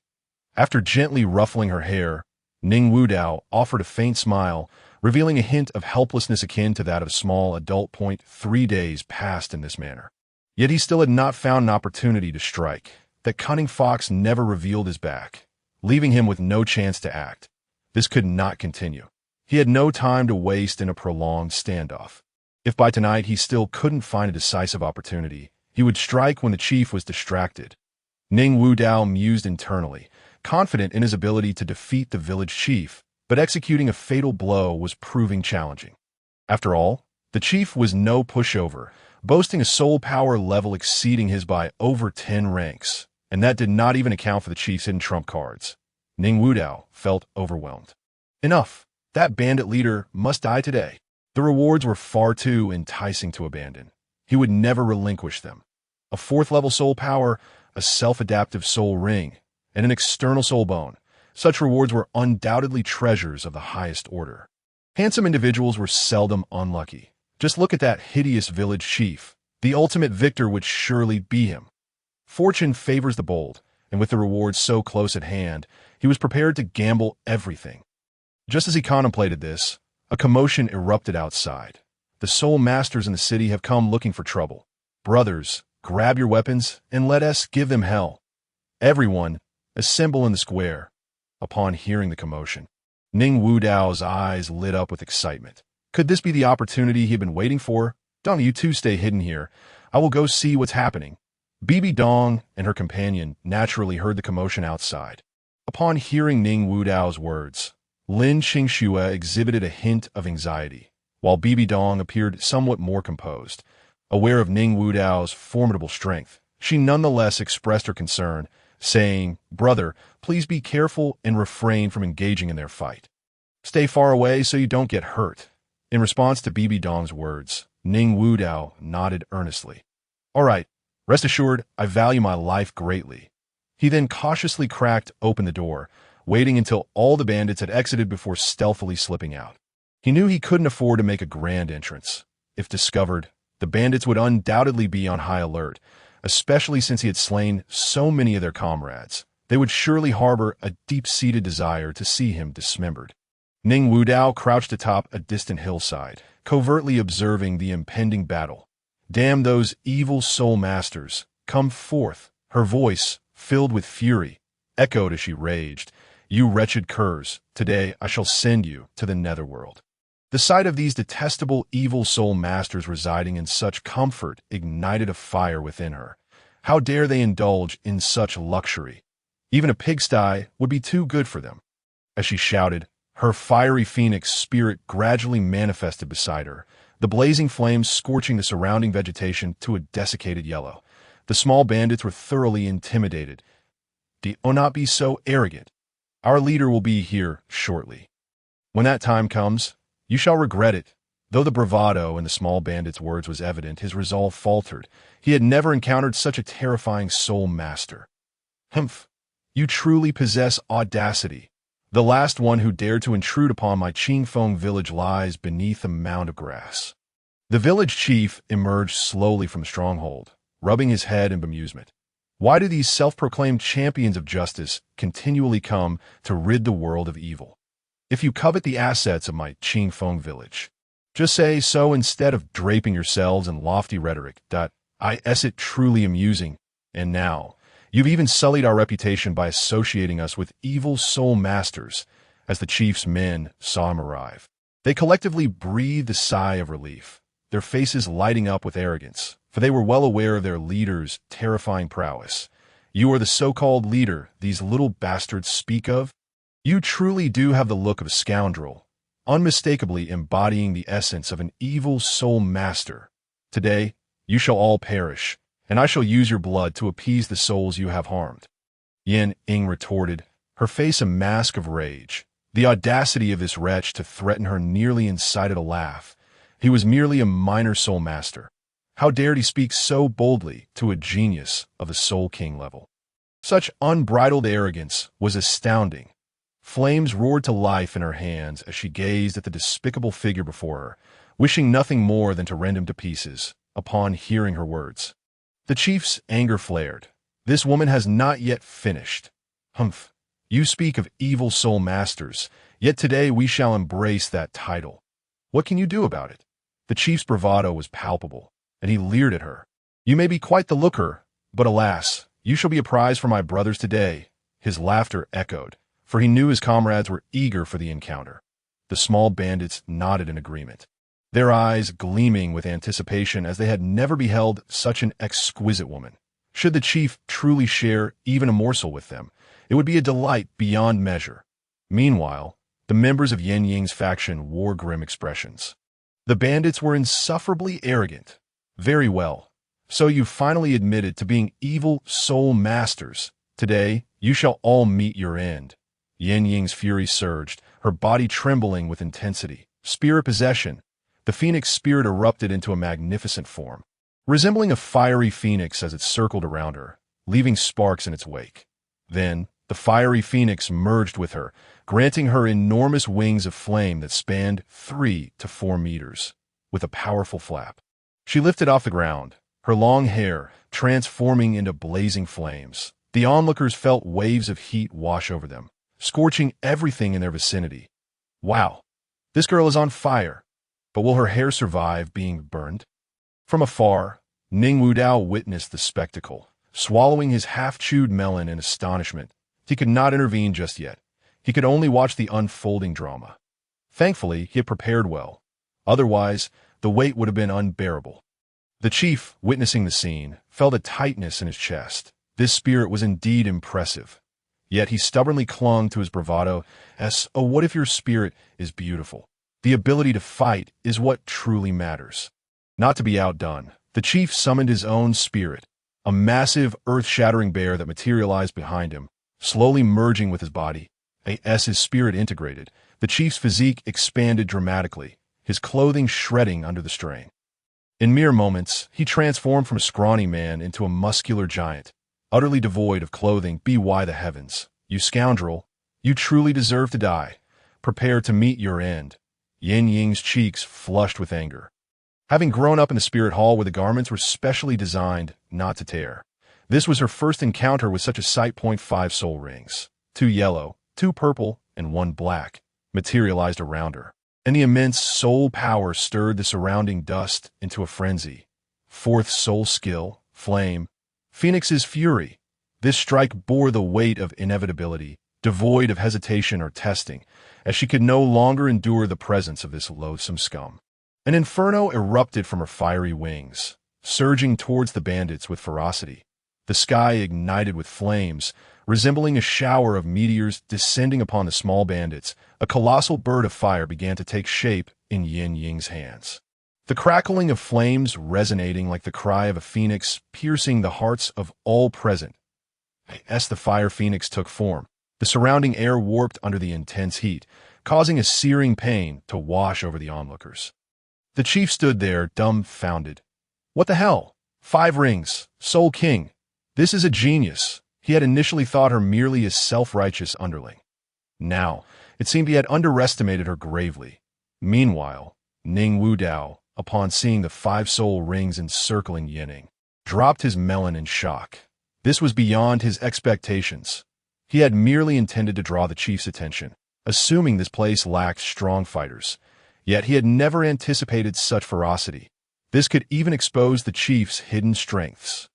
After gently ruffling her hair, Ning Wudao offered a faint smile, revealing a hint of helplessness akin to that of a small adult. 3 days passed in this manner. Yet he still had not found an opportunity to strike. That cunning fox never revealed his back, leaving him with no chance to act. This could not continue. He had no time to waste in a prolonged standoff. If by tonight he still couldn't find a decisive opportunity, he would strike when the chief was distracted. Ning Wudao mused internally, confident in his ability to defeat the village chief, but executing a fatal blow was proving challenging. After all, the chief was no pushover, boasting a soul power level exceeding his by over 10 ranks, and that did not even account for the chief's hidden trump cards. Ning Wudao felt overwhelmed. Enough! That bandit leader must die today. The rewards were far too enticing to abandon. He would never relinquish them. A 4th-level soul power, a self-adaptive soul ring, and an external soul bone. Such rewards were undoubtedly treasures of the highest order. Handsome individuals were seldom unlucky. Just look at that hideous village chief. The ultimate victor would surely be him. Fortune favors the bold, and with the rewards so close at hand, he was prepared to gamble everything. Just as he contemplated this, a commotion erupted outside. The soul masters in the city have come looking for trouble. "Brothers, grab your weapons and let us give them hell." Everyone, assemble in the square. Upon hearing the commotion, Ning Wudao's eyes lit up with excitement. Could this be the opportunity he had been waiting for? "Don't you two stay hidden here. I will go see what's happening." Bibi Dong and her companion naturally heard the commotion outside. Upon hearing Ning Wudao's words, Lin Qingxue exhibited a hint of anxiety, while Bibi Dong appeared somewhat more composed. Aware of Ning Wudao's formidable strength, she nonetheless expressed her concern, saying, "Brother, please be careful and refrain from engaging in their fight. Stay far away so you don't get hurt." In response to Bibi Dong's words, Ning Wudao nodded earnestly. "All right, rest assured, I value my life greatly." He then cautiously cracked open the door, waiting until all the bandits had exited before stealthily slipping out. He knew he couldn't afford to make a grand entrance. If discovered, the bandits would undoubtedly be on high alert, especially since he had slain so many of their comrades. They would surely harbor a deep-seated desire to see him dismembered. Ning Wudao crouched atop a distant hillside, covertly observing the impending battle. "Damn those evil soul masters! Come forth!" Her voice, filled with fury, echoed as she raged. "You wretched curs, today I shall send you to the netherworld." The sight of these detestable evil soul masters residing in such comfort ignited a fire within her. How dare they indulge in such luxury? Even a pigsty would be too good for them. As she shouted, her fiery phoenix spirit gradually manifested beside her, the blazing flames scorching the surrounding vegetation to a desiccated yellow. The small bandits were thoroughly intimidated. "Do not be so arrogant. Our leader will be here shortly. When that time comes, you shall regret it." Though the bravado in the small bandit's words was evident, his resolve faltered. He had never encountered such a terrifying soul master. "Humph! You truly possess audacity. The last one who dared to intrude upon my Qingfeng village lies beneath a mound of grass. The village chief emerged slowly from the stronghold, rubbing his head in bemusement. Why do these self-proclaimed champions of justice continually come to rid the world of evil? If you covet the assets of my Qingfeng village, just say so instead of draping yourselves in lofty rhetoric. Is it truly amusing? And now, you've even sullied our reputation by associating us with evil soul masters. As the chief's men saw him arrive, they collectively breathed a sigh of relief, their faces lighting up with arrogance, for they were well aware of their leader's terrifying prowess. You are the so-called leader these little bastards speak of? You truly do have the look of a scoundrel, unmistakably embodying the essence of an evil soul master. Today, you shall all perish, and I shall use your blood to appease the souls you have harmed. Yin Ying retorted, her face a mask of rage. The audacity of this wretch to threaten her nearly incited a laugh. He was merely a minor soul master. How dared he speak so boldly to a genius of the Soul King level? Such unbridled arrogance was astounding. Flames roared to life in her hands as she gazed at the despicable figure before her, wishing nothing more than to rend him to pieces upon hearing her words. The chief's anger flared. This woman has not yet finished. Humph! You speak of evil soul masters, yet today we shall embrace that title. What can you do about it? The chief's bravado was palpable, and he leered at her. You may be quite the looker, but alas, you shall be a prize for my brothers today. His laughter echoed, for he knew his comrades were eager for the encounter. The small bandits nodded in agreement, their eyes gleaming with anticipation as they had never beheld such an exquisite woman. Should the chief truly share even a morsel with them, it would be a delight beyond measure. Meanwhile, the members of Yin Ying's faction wore grim expressions. The bandits were insufferably arrogant. Very well. So you finally admitted to being evil soul masters. Today, you shall all meet your end. Yin Ying's fury surged, her body trembling with intensity. Spirit possession. The phoenix spirit erupted into a magnificent form, resembling a fiery phoenix as it circled around her, leaving sparks in its wake. Then, the fiery phoenix merged with her, granting her enormous wings of flame that spanned 3 to 4 meters. With a powerful flap, she lifted off the ground, her long hair transforming into blazing flames. The onlookers felt waves of heat wash over them, scorching everything in their vicinity. Wow, this girl is on fire, but will her hair survive being burned? From afar, Ning Wudao witnessed the spectacle, swallowing his half-chewed melon in astonishment. He could not intervene just yet. He could only watch the unfolding drama. Thankfully, he had prepared well. Otherwise, the weight would have been unbearable. The chief, witnessing the scene, felt a tightness in his chest. This spirit was indeed impressive. Yet he stubbornly clung to his bravado as, oh, what if your spirit is beautiful? The ability to fight is what truly matters. Not to be outdone, the chief summoned his own spirit, a massive, earth-shattering bear that materialized behind him, slowly merging with his body. As his spirit integrated, the chief's physique expanded dramatically, his clothing shredding under the strain. In mere moments, he transformed from a scrawny man into a muscular giant, utterly devoid of clothing. By the heavens, you scoundrel, you truly deserve to die. Prepare to meet your end. Yin Ying's cheeks flushed with anger. Having grown up in the spirit hall where the garments were specially designed not to tear, this was her first encounter with such a sight. 5 soul rings, 2 yellow, 2 purple, and 1 black, materialized around her, and the immense soul power stirred the surrounding dust into a frenzy. 4th soul skill, flame, Phoenix's fury. This strike bore the weight of inevitability, devoid of hesitation or testing, as she could no longer endure the presence of this loathsome scum. An inferno erupted from her fiery wings, surging towards the bandits with ferocity. The sky ignited with flames, resembling a shower of meteors descending upon the small bandits. A colossal bird of fire began to take shape in Yin Ying's hands. The crackling of flames resonating like the cry of a phoenix, piercing the hearts of all present. As the fire phoenix took form, the surrounding air warped under the intense heat, causing a searing pain to wash over the onlookers. The chief stood there, dumbfounded. What the hell? 5 rings, Soul King. This is a genius. He had initially thought her merely a self-righteous underling. Now, it seemed he had underestimated her gravely. Meanwhile, Ning Wudao, upon seeing the 5 soul rings encircling Yining, dropped his melon in shock. This was beyond his expectations. He had merely intended to draw the chief's attention, assuming this place lacked strong fighters. Yet he had never anticipated such ferocity. This could even expose the chief's hidden strengths.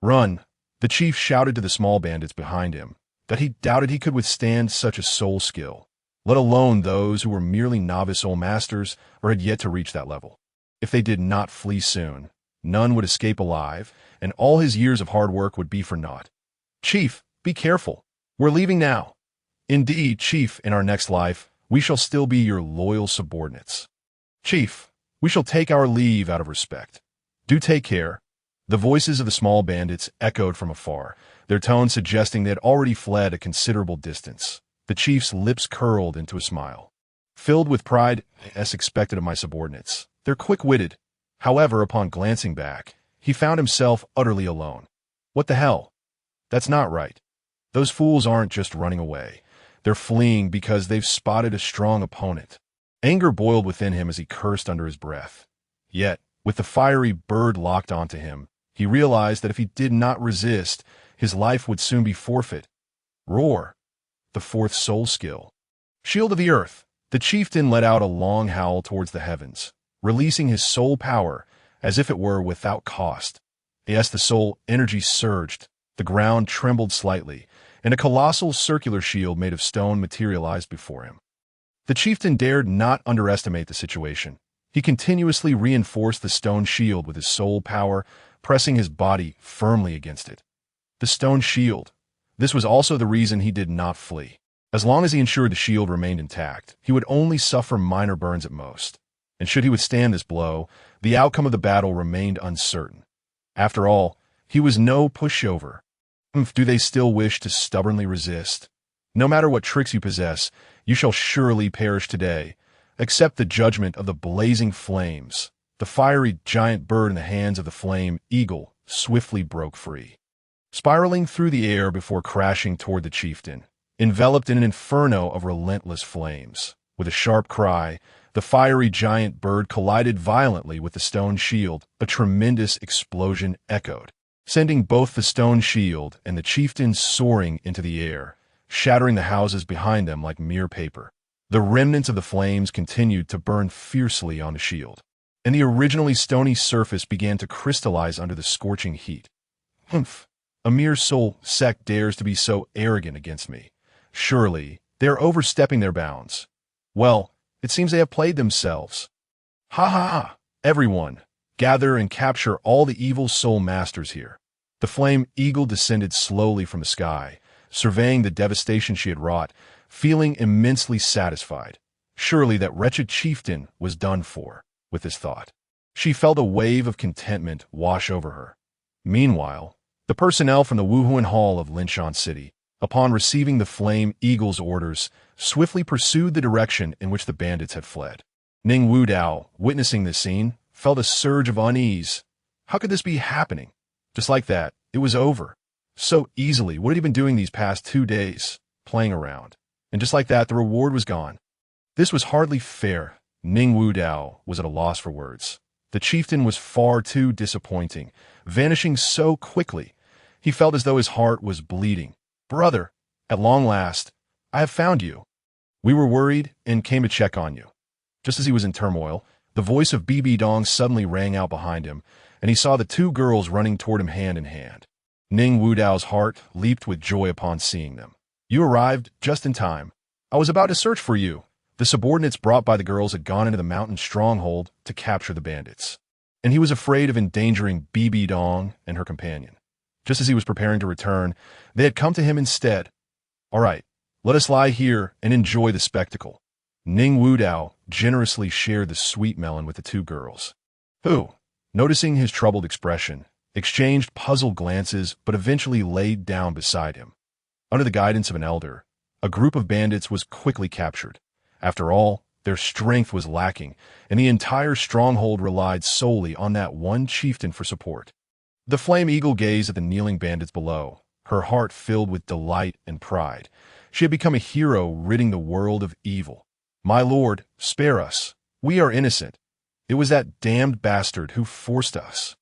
"Run!" The chief shouted to the small bandits behind him, that he doubted he could withstand such a soul skill, let alone those who were merely novice soul masters or had yet to reach that level. If they did not flee soon, none would escape alive, and all his years of hard work would be for naught. "Chief, be careful. We're leaving now." "Indeed, Chief, in our next life, we shall still be your loyal subordinates." "Chief, we shall take our leave out of respect. Do take care." The voices of the small bandits echoed from afar, their tones suggesting they had already fled a considerable distance. The chief's lips curled into a smile. Filled with pride, as expected of my subordinates, they're quick-witted. However, upon glancing back, he found himself utterly alone. What the hell? That's not right. Those fools aren't just running away. They're fleeing because they've spotted a strong opponent. Anger boiled within him as he cursed under his breath. Yet, with the fiery bird locked onto him, he realized that if he did not resist, his life would soon be forfeit. Roar. The 4th soul skill. Shield of the Earth. The chieftain let out a long howl towards the heavens, releasing his soul power as if it were without cost. As the soul energy surged, the ground trembled slightly, and a colossal circular shield made of stone materialized before him. The chieftain dared not underestimate the situation. He continuously reinforced the stone shield with his soul power, pressing his body firmly against it. The stone shield. This was also the reason he did not flee. As long as he ensured the shield remained intact, he would only suffer minor burns at most. And should he withstand this blow, the outcome of the battle remained uncertain. After all, he was no pushover. Do they still wish to stubbornly resist? No matter what tricks you possess, you shall surely perish today. Accept the judgment of the blazing flames. The fiery giant bird in the hands of the flame eagle swiftly broke free, spiraling through the air before crashing toward the chieftain, enveloped in an inferno of relentless flames. With a sharp cry, the fiery giant bird collided violently with the stone shield. A tremendous explosion echoed, sending both the stone shield and the chieftain soaring into the air, shattering the houses behind them like mere paper. The remnants of the flames continued to burn fiercely on the shield, and the originally stony surface began to crystallize under the scorching heat. "Humph! A mere soul sect dares to be so arrogant against me. Surely, they are overstepping their bounds. Well, it seems they have played themselves. Ha ha ha! Everyone, gather and capture all the evil soul masters here." The flame eagle descended slowly from the sky, surveying the devastation she had wrought, feeling immensely satisfied. Surely that wretched chieftain was done for. With this thought, she felt a wave of contentment wash over her. Meanwhile, the personnel from the Wuhuan Hall of Linshan City, upon receiving the Flame Eagle's orders, swiftly pursued the direction in which the bandits had fled. Ning Wudao, witnessing this scene, felt a surge of unease. How could this be happening? Just like that, it was over. So easily. What had he been doing these past 2 days? Playing around. And just like that, the reward was gone. This was hardly fair. Ning Wudao was at a loss for words. The chieftain was far too disappointing, vanishing so quickly. He felt as though his heart was bleeding. "Brother, at long last, I have found you. We were worried and came to check on you." Just as he was in turmoil, the voice of BBDong suddenly rang out behind him, and he saw the 2 girls running toward him hand in hand. Ning Wudao's heart leaped with joy upon seeing them. "You arrived just in time. I was about to search for you." The subordinates brought by the girls had gone into the mountain stronghold to capture the bandits, and he was afraid of endangering Bibi Dong and her companion. Just as he was preparing to return, they had come to him instead. "All right, let us lie here and enjoy the spectacle." Ning Wudao generously shared the sweet melon with the 2 girls, who, noticing his troubled expression, exchanged puzzled glances but eventually laid down beside him. Under the guidance of an elder, a group of bandits was quickly captured. After all, their strength was lacking, and the entire stronghold relied solely on that one chieftain for support. The Flame Eagle gazed at the kneeling bandits below, her heart filled with delight and pride. She had become a hero ridding the world of evil. "My lord, spare us. We are innocent. It was that damned bastard who forced us.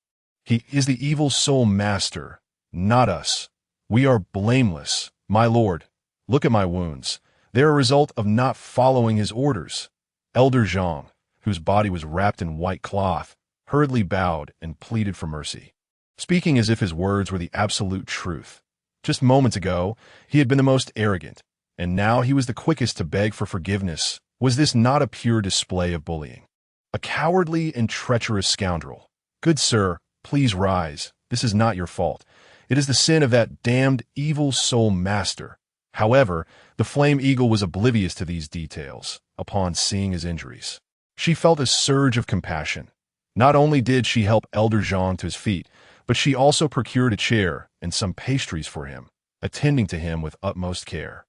He is the evil soul master, not us. We are blameless. My lord, look at my wounds. They are a result of not following his orders." Elder Zhang, whose body was wrapped in white cloth, hurriedly bowed and pleaded for mercy, speaking as if his words were the absolute truth. Just moments ago, he had been the most arrogant, and now he was the quickest to beg for forgiveness. Was this not a pure display of bullying? A cowardly and treacherous scoundrel. "Good sir, please rise. This is not your fault. It is the sin of that damned evil soul master." However, the Flame Eagle was oblivious to these details upon seeing his injuries. She felt a surge of compassion. Not only did she help Elder Zhang to his feet, but she also procured a chair and some pastries for him, attending to him with utmost care.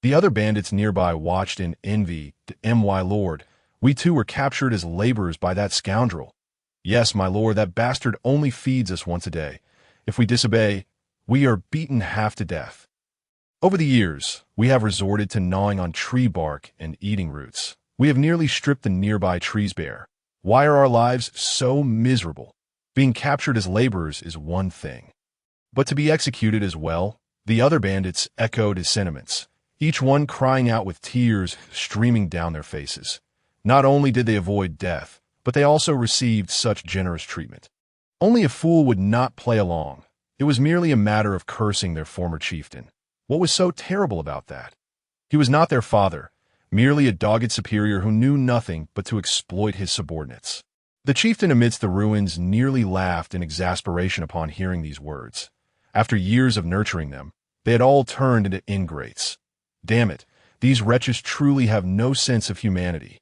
The other bandits nearby watched in envy. "My lord, we too were captured as laborers by that scoundrel." "Yes, my lord, that bastard only feeds us once a day. If we disobey, we are beaten half to death." Over the years, we have resorted to gnawing on tree bark and eating roots. We have nearly stripped the nearby trees bare. Why are our lives so miserable? Being captured as laborers is one thing, but to be executed as well? The other bandits echoed his sentiments, each one crying out with tears streaming down their faces. Not only did they avoid death, but they also received such generous treatment. Only a fool would not play along. It was merely a matter of cursing their former chieftain. What was so terrible about that? He was not their father, merely a dogged superior who knew nothing but to exploit his subordinates. The chieftain amidst the ruins nearly laughed in exasperation upon hearing these words. After years of nurturing them, they had all turned into ingrates. Damn it, these wretches truly have no sense of humanity.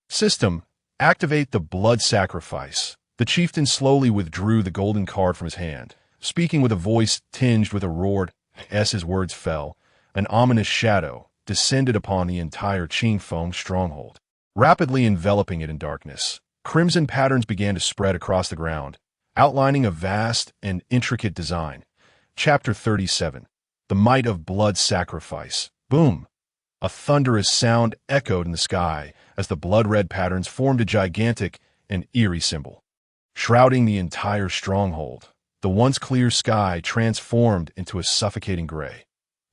"System, activate the blood sacrifice." The chieftain slowly withdrew the golden card from his hand, speaking with a voice tinged with a roar. As his words fell, an ominous shadow descended upon the entire Qingfeng stronghold, rapidly enveloping it in darkness. Crimson patterns began to spread across the ground, outlining a vast and intricate design. Chapter 37. The Might of Blood Sacrifice. Boom! A thunderous sound echoed in the sky as the blood-red patterns formed a gigantic and eerie symbol, shrouding the entire stronghold. The once clear sky transformed into a suffocating gray.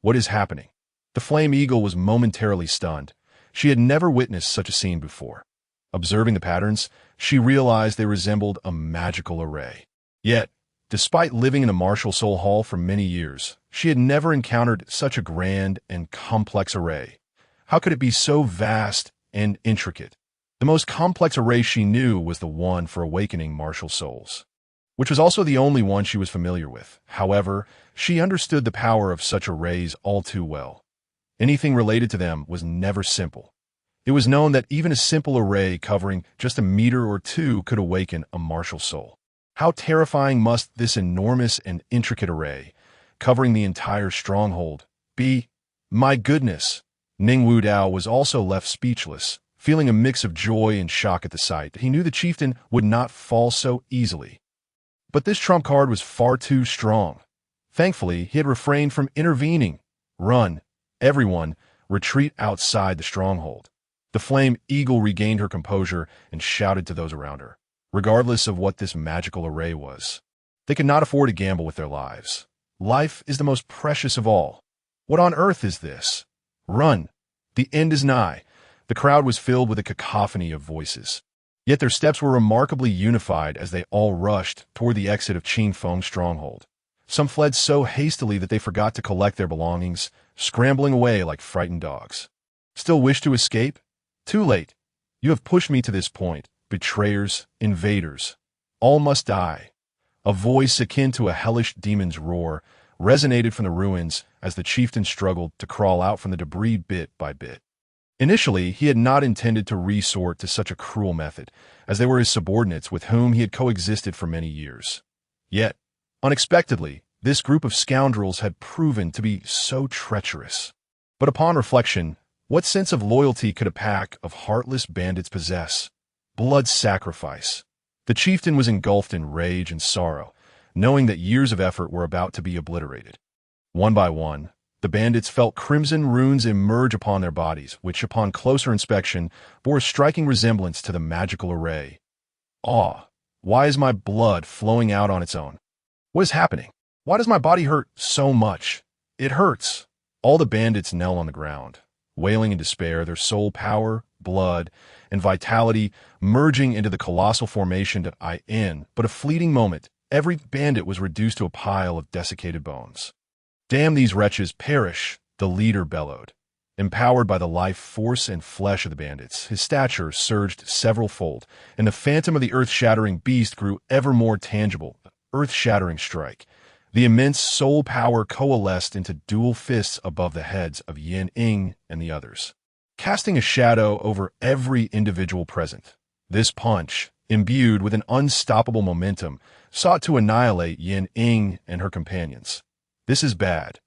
What is happening? The Flame Eagle was momentarily stunned. She had never witnessed such a scene before. Observing the patterns, she realized they resembled a magical array. Yet, despite living in a martial soul hall for many years, she had never encountered such a grand and complex array. How could it be so vast and intricate? The most complex array she knew was the one for awakening martial souls, which was also the only one she was familiar with. However, she understood the power of such arrays all too well. Anything related to them was never simple. It was known that even a simple array covering just a meter or two could awaken a martial soul. How terrifying must this enormous and intricate array, covering the entire stronghold, be? My goodness! Ning Wu Dao was also left speechless, feeling a mix of joy and shock at the sight. He knew the chieftain would not fall so easily. But this trump card was far too strong. Thankfully, he had refrained from intervening. "Run, everyone, retreat outside the stronghold." The Flame Eagle regained her composure and shouted to those around her, regardless of what this magical array was. They could not afford to gamble with their lives. Life is the most precious of all. What on earth is this? Run! The end is nigh. The crowd was filled with a cacophony of voices. Yet their steps were remarkably unified as they all rushed toward the exit of Qingfeng stronghold. Some fled so hastily that they forgot to collect their belongings, scrambling away like frightened dogs. Still wish to escape? Too late. You have pushed me to this point. Betrayers, invaders. All must die. A voice akin to a hellish demon's roar resonated from the ruins as the chieftain struggled to crawl out from the debris bit by bit. Initially, he had not intended to resort to such a cruel method, as they were his subordinates with whom he had coexisted for many years. Yet, unexpectedly, this group of scoundrels had proven to be so treacherous. But upon reflection, what sense of loyalty could a pack of heartless bandits possess? Blood sacrifice. The chieftain was engulfed in rage and sorrow, knowing that years of effort were about to be obliterated. One by one, The bandits felt crimson runes emerge upon their bodies, which, upon closer inspection, bore a striking resemblance to the magical array. Awe. Why is my blood flowing out on its own? What is happening? Why does my body hurt so much? It hurts. All the bandits knelt on the ground, wailing in despair, their soul power, blood, and vitality merging into the colossal formation that I in but a fleeting moment. Every bandit was reduced to a pile of desiccated bones. Damn these wretches, perish, the leader bellowed. Empowered by the life force and flesh of the bandits, his stature surged several-fold, and the phantom of the earth-shattering beast grew ever more tangible. Earth-shattering strike. The immense soul power coalesced into dual fists above the heads of Yin Ing and the others, casting a shadow over every individual present. This punch, imbued with an unstoppable momentum, sought to annihilate Yin Ing and her companions. This is bad,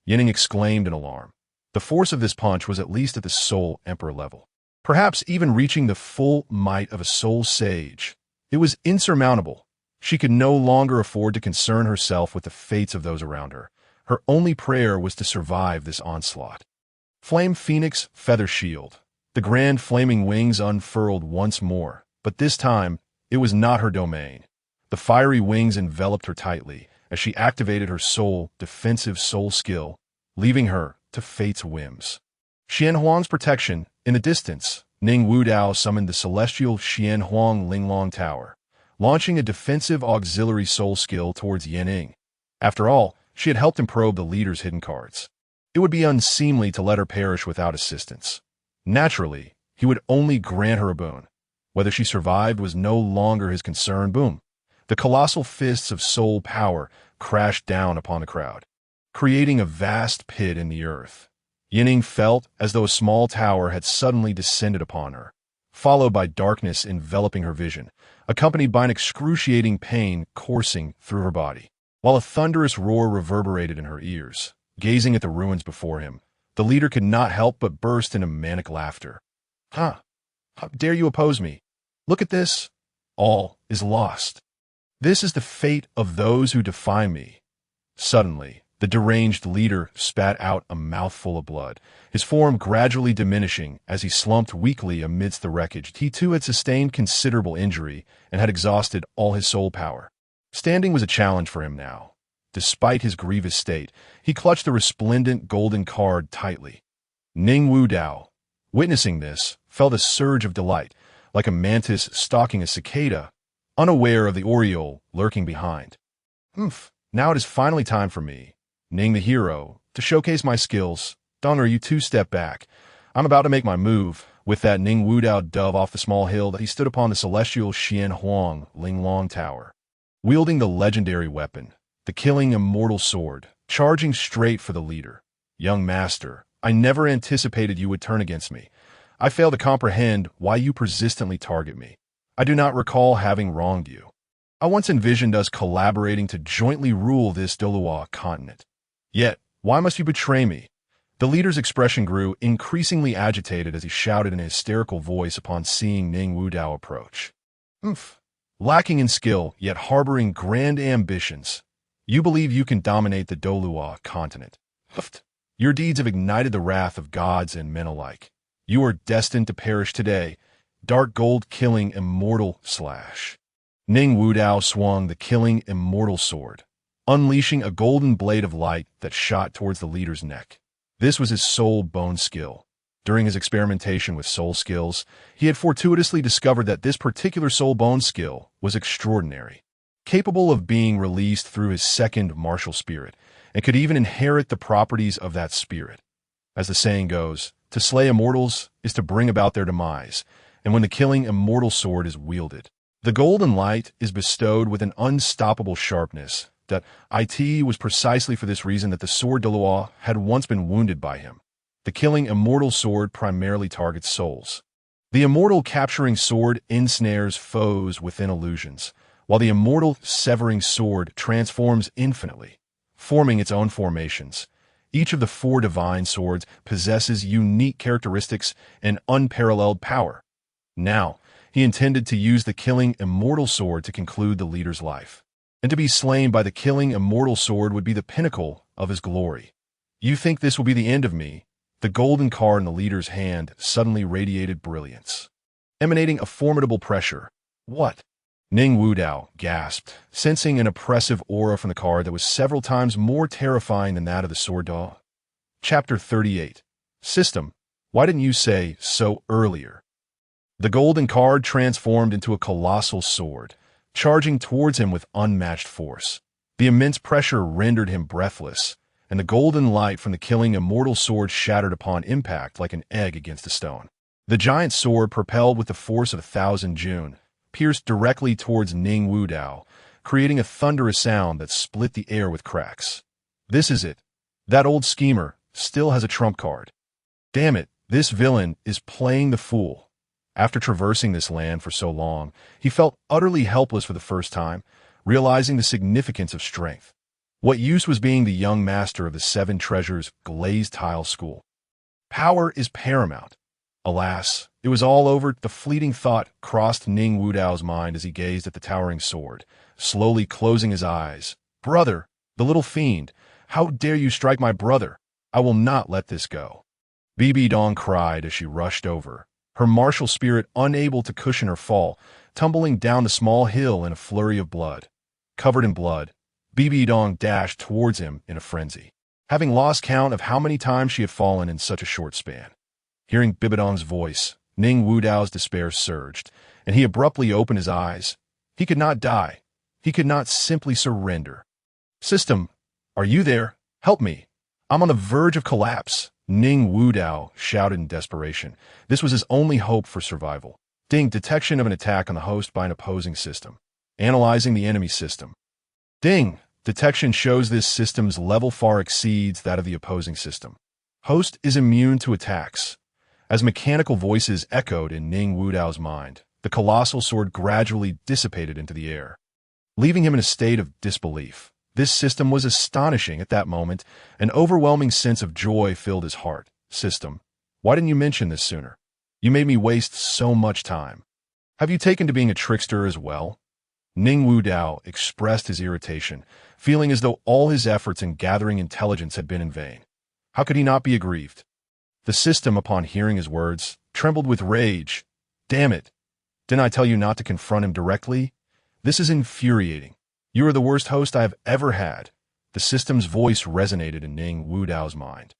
Yin Ing exclaimed in alarm. The force of this punch was at least at the Soul Emperor level, perhaps even reaching the full might of a Soul Sage. It was insurmountable. She could no longer afford to concern herself with the fates of those around her. Her only prayer was to survive this onslaught. Flame Phoenix Feather Shield. The grand flaming wings unfurled once more, but this time it was not her domain. The fiery wings enveloped her tightly as she activated her soul defensive soul skill, leaving her to fate's whims. Xian Huang's protection. In the distance, Ning Wudao summoned the celestial Xian Huang Linglong Tower, launching a defensive auxiliary soul skill towards Yin Ing. After all, she had helped him probe the leader's hidden cards. It would be unseemly to let her perish without assistance. Naturally, he would only grant her a boon. Whether she survived was no longer his concern. Boom. The colossal fists of soul power crashed down upon the crowd, creating a vast pit in the earth. Yin Ing felt as though a small tower had suddenly descended upon her, followed by darkness enveloping her vision, accompanied by an excruciating pain coursing through her body, while a thunderous roar reverberated in her ears. Gazing at the ruins before him, the leader could not help but burst into manic laughter. How dare you oppose me? Look at this. All is lost. This is the fate of those who defy me. Suddenly, the deranged leader spat out a mouthful of blood, his form gradually diminishing as he slumped weakly amidst the wreckage. He too had sustained considerable injury and had exhausted all his soul power. Standing was a challenge for him now. Despite his grievous state, he clutched the resplendent golden card tightly. Ning Wudao, witnessing this, felt a surge of delight, like a mantis stalking a cicada, unaware of the oriole lurking behind. Now it is finally time for me, Ning the hero, to showcase my skills. Donger, you two step back. I'm about to make my move. With that, Ning Wudao dove off the small hill that he stood upon the celestial Xian Huang Linglong Tower, wielding the legendary weapon, the killing immortal sword, charging straight for the leader. Young master, I never anticipated you would turn against me. I fail to comprehend why you persistently target me. I do not recall having wronged you. I once envisioned us collaborating to jointly rule this Douluo Continent. Yet, why must you betray me? The leader's expression grew increasingly agitated as he shouted in a hysterical voice upon seeing Ning Wudao approach. Lacking in skill, yet harboring grand ambitions, you believe you can dominate the Douluo Continent. Your deeds have ignited the wrath of gods and men alike. You are destined to perish today. Dark gold killing immortal slash. Ning Wudao swung the killing immortal sword, unleashing a golden blade of light that shot towards the leader's neck. This was his soul bone skill. During his experimentation with soul skills, he had fortuitously discovered that this particular soul bone skill was extraordinary, capable of being released through his second martial spirit, and could even inherit the properties of that spirit. As the saying goes, to slay immortals is to bring about their demise, and when the killing immortal sword is wielded, the golden light is bestowed with an unstoppable sharpness. That it was precisely for this reason that the sword Douluo had once been wounded by him. The killing immortal sword primarily targets souls. The immortal capturing sword ensnares foes within illusions, while the immortal severing sword transforms infinitely, forming its own formations. Each of the four divine swords possesses unique characteristics and unparalleled power. Now, he intended to use the killing immortal sword to conclude the leader's life. And to be slain by the killing immortal sword would be the pinnacle of his glory. You think this will be the end of me? The golden card in the leader's hand suddenly radiated brilliance, emanating a formidable pressure. What? Ning Wudao gasped, sensing an oppressive aura from the card that was several times more terrifying than that of the sword dog. Chapter 38. System. Why didn't you say so earlier? The golden card transformed into a colossal sword, charging towards him with unmatched force. The immense pressure rendered him breathless, and the golden light from the killing immortal sword shattered upon impact like an egg against a stone. The giant sword, propelled with the force of 1,000 June, pierced directly towards Ning Wudao, creating a thunderous sound that split the air with cracks. This is it. That old schemer still has a trump card. Damn it, this villain is playing the fool. After traversing this land for so long, he felt utterly helpless for the first time, realizing the significance of strength. What use was being the young master of the Seven Treasures glazed tile school? Power is paramount. Alas, it was all over. The fleeting thought crossed Ning Wudao's mind as he gazed at the towering sword, slowly closing his eyes. Brother, the little fiend, how dare you strike my brother? I will not let this go. BBDong cried as she rushed over, her martial spirit unable to cushion her fall, tumbling down the small hill in a flurry of blood. Covered in blood, BBDong dashed towards him in a frenzy, having lost count of how many times she had fallen in such a short span. Hearing BBDong's voice, Ning Wudao's despair surged, and he abruptly opened his eyes. He could not die. He could not simply surrender. System, are you there? Help me. I'm on the verge of collapse. Ning Wudao shouted in desperation. This was his only hope for survival. Ding, detection of an attack on the host by an opposing system. Analyzing the enemy system. Ding, detection shows this system's level far exceeds that of the opposing system. Host is immune to attacks. As mechanical voices echoed in Ning Wudao's mind, the colossal sword gradually dissipated into the air, leaving him in a state of disbelief. This system was astonishing at that moment. An overwhelming sense of joy filled his heart. System, why didn't you mention this sooner? You made me waste so much time. Have you taken to being a trickster as well? Ning Wudao expressed his irritation, feeling as though all his efforts in gathering intelligence had been in vain. How could he not be aggrieved? The system, upon hearing his words, trembled with rage. Damn it! Didn't I tell you not to confront him directly? This is infuriating. You are the worst host I have ever had. The system's voice resonated in Ning Wudao's mind,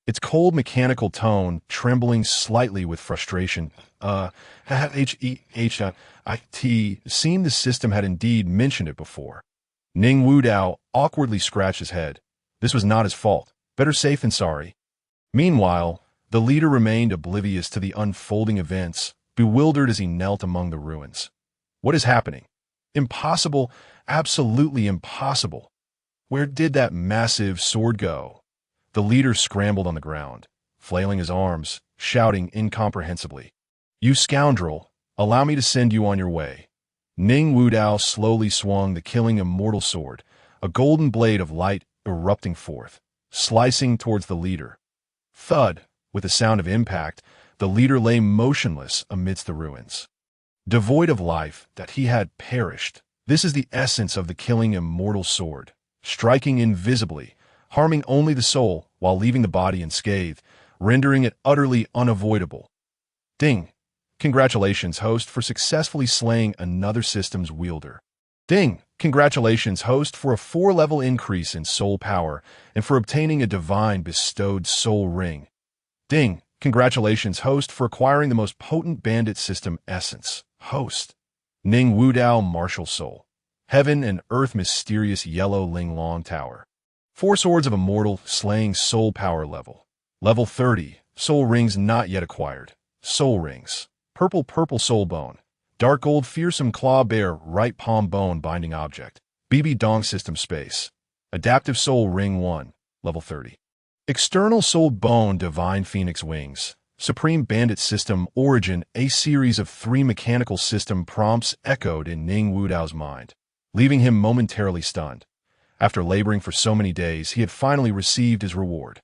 its cold mechanical tone trembling slightly with frustration. It seemed the system had indeed mentioned it before. Ning Wudao awkwardly scratched his head. This was not his fault. Better safe than sorry. Meanwhile, the leader remained oblivious to the unfolding events, bewildered as he knelt among the ruins. What is happening? Impossible, absolutely impossible. Where did that massive sword go? The leader scrambled on the ground, flailing his arms, shouting incomprehensibly. You scoundrel, allow me to send you on your way. Ning Wudao slowly swung the killing immortal sword, a golden blade of light erupting forth, slicing towards the leader. Thud! With the sound of impact, the leader lay motionless amidst the ruins. Devoid of life, that he had perished. This is the essence of the killing immortal sword, striking invisibly, harming only the soul while leaving the body unscathed, rendering it utterly unavoidable. Ding! Congratulations, host, for successfully slaying another system's wielder. Ding! Congratulations, host, for a 4-level increase in soul power and for obtaining a divine bestowed soul ring. Ding! Congratulations, host, for acquiring the most potent bandit system essence. Host. Ning Wudao martial soul. Heaven and earth mysterious yellow Ling Long Tower. 4 swords of immortal slaying soul power level. Level 30. Soul rings not yet acquired. Soul rings. Purple soul bone. Dark gold fearsome claw bear right palm bone binding object. BBDong system space. Adaptive soul ring 1. Level 30. External soul bone divine phoenix wings. Supreme bandit system origin. A series of 3 mechanical system prompts echoed in Ning Wudao's mind, leaving him momentarily stunned. After laboring for so many days, he had finally received his reward.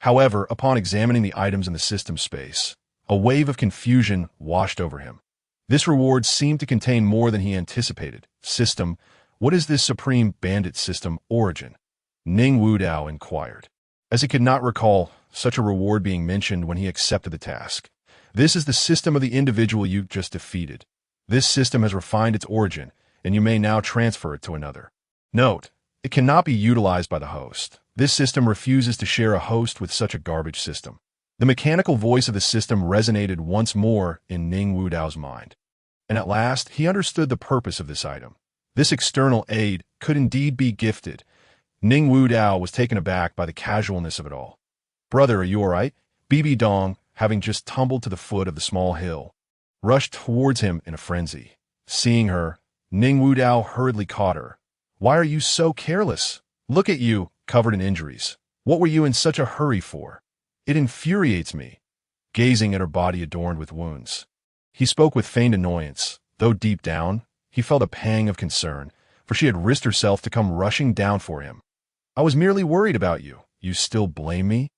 However, upon examining the items in the system space, a wave of confusion washed over him. This reward seemed to contain more than he anticipated. System, what is this supreme bandit system origin? Ning Wudao inquired. as he could not recall such a reward being mentioned when he accepted the task. This is the system of the individual you just defeated. This system has refined its origin, and you may now transfer it to another. Note, it cannot be utilized by the host. This system refuses to share a host with such a garbage system. The mechanical voice of the system resonated once more in Ning Wudao's mind. And at last, he understood the purpose of this item. This external aid could indeed be gifted. Ning Wudao was taken aback by the casualness of it all. "Brother, are you all right?" BBDong, having just tumbled to the foot of the small hill, rushed towards him in a frenzy. Seeing her, Ning Wudao hurriedly caught her. "Why are you so careless? Look at you, covered in injuries. What were you in such a hurry for? It infuriates me," gazing at her body adorned with wounds. He spoke with feigned annoyance, though deep down, he felt a pang of concern, for she had risked herself to come rushing down for him. "I was merely worried about you. You still blame me?"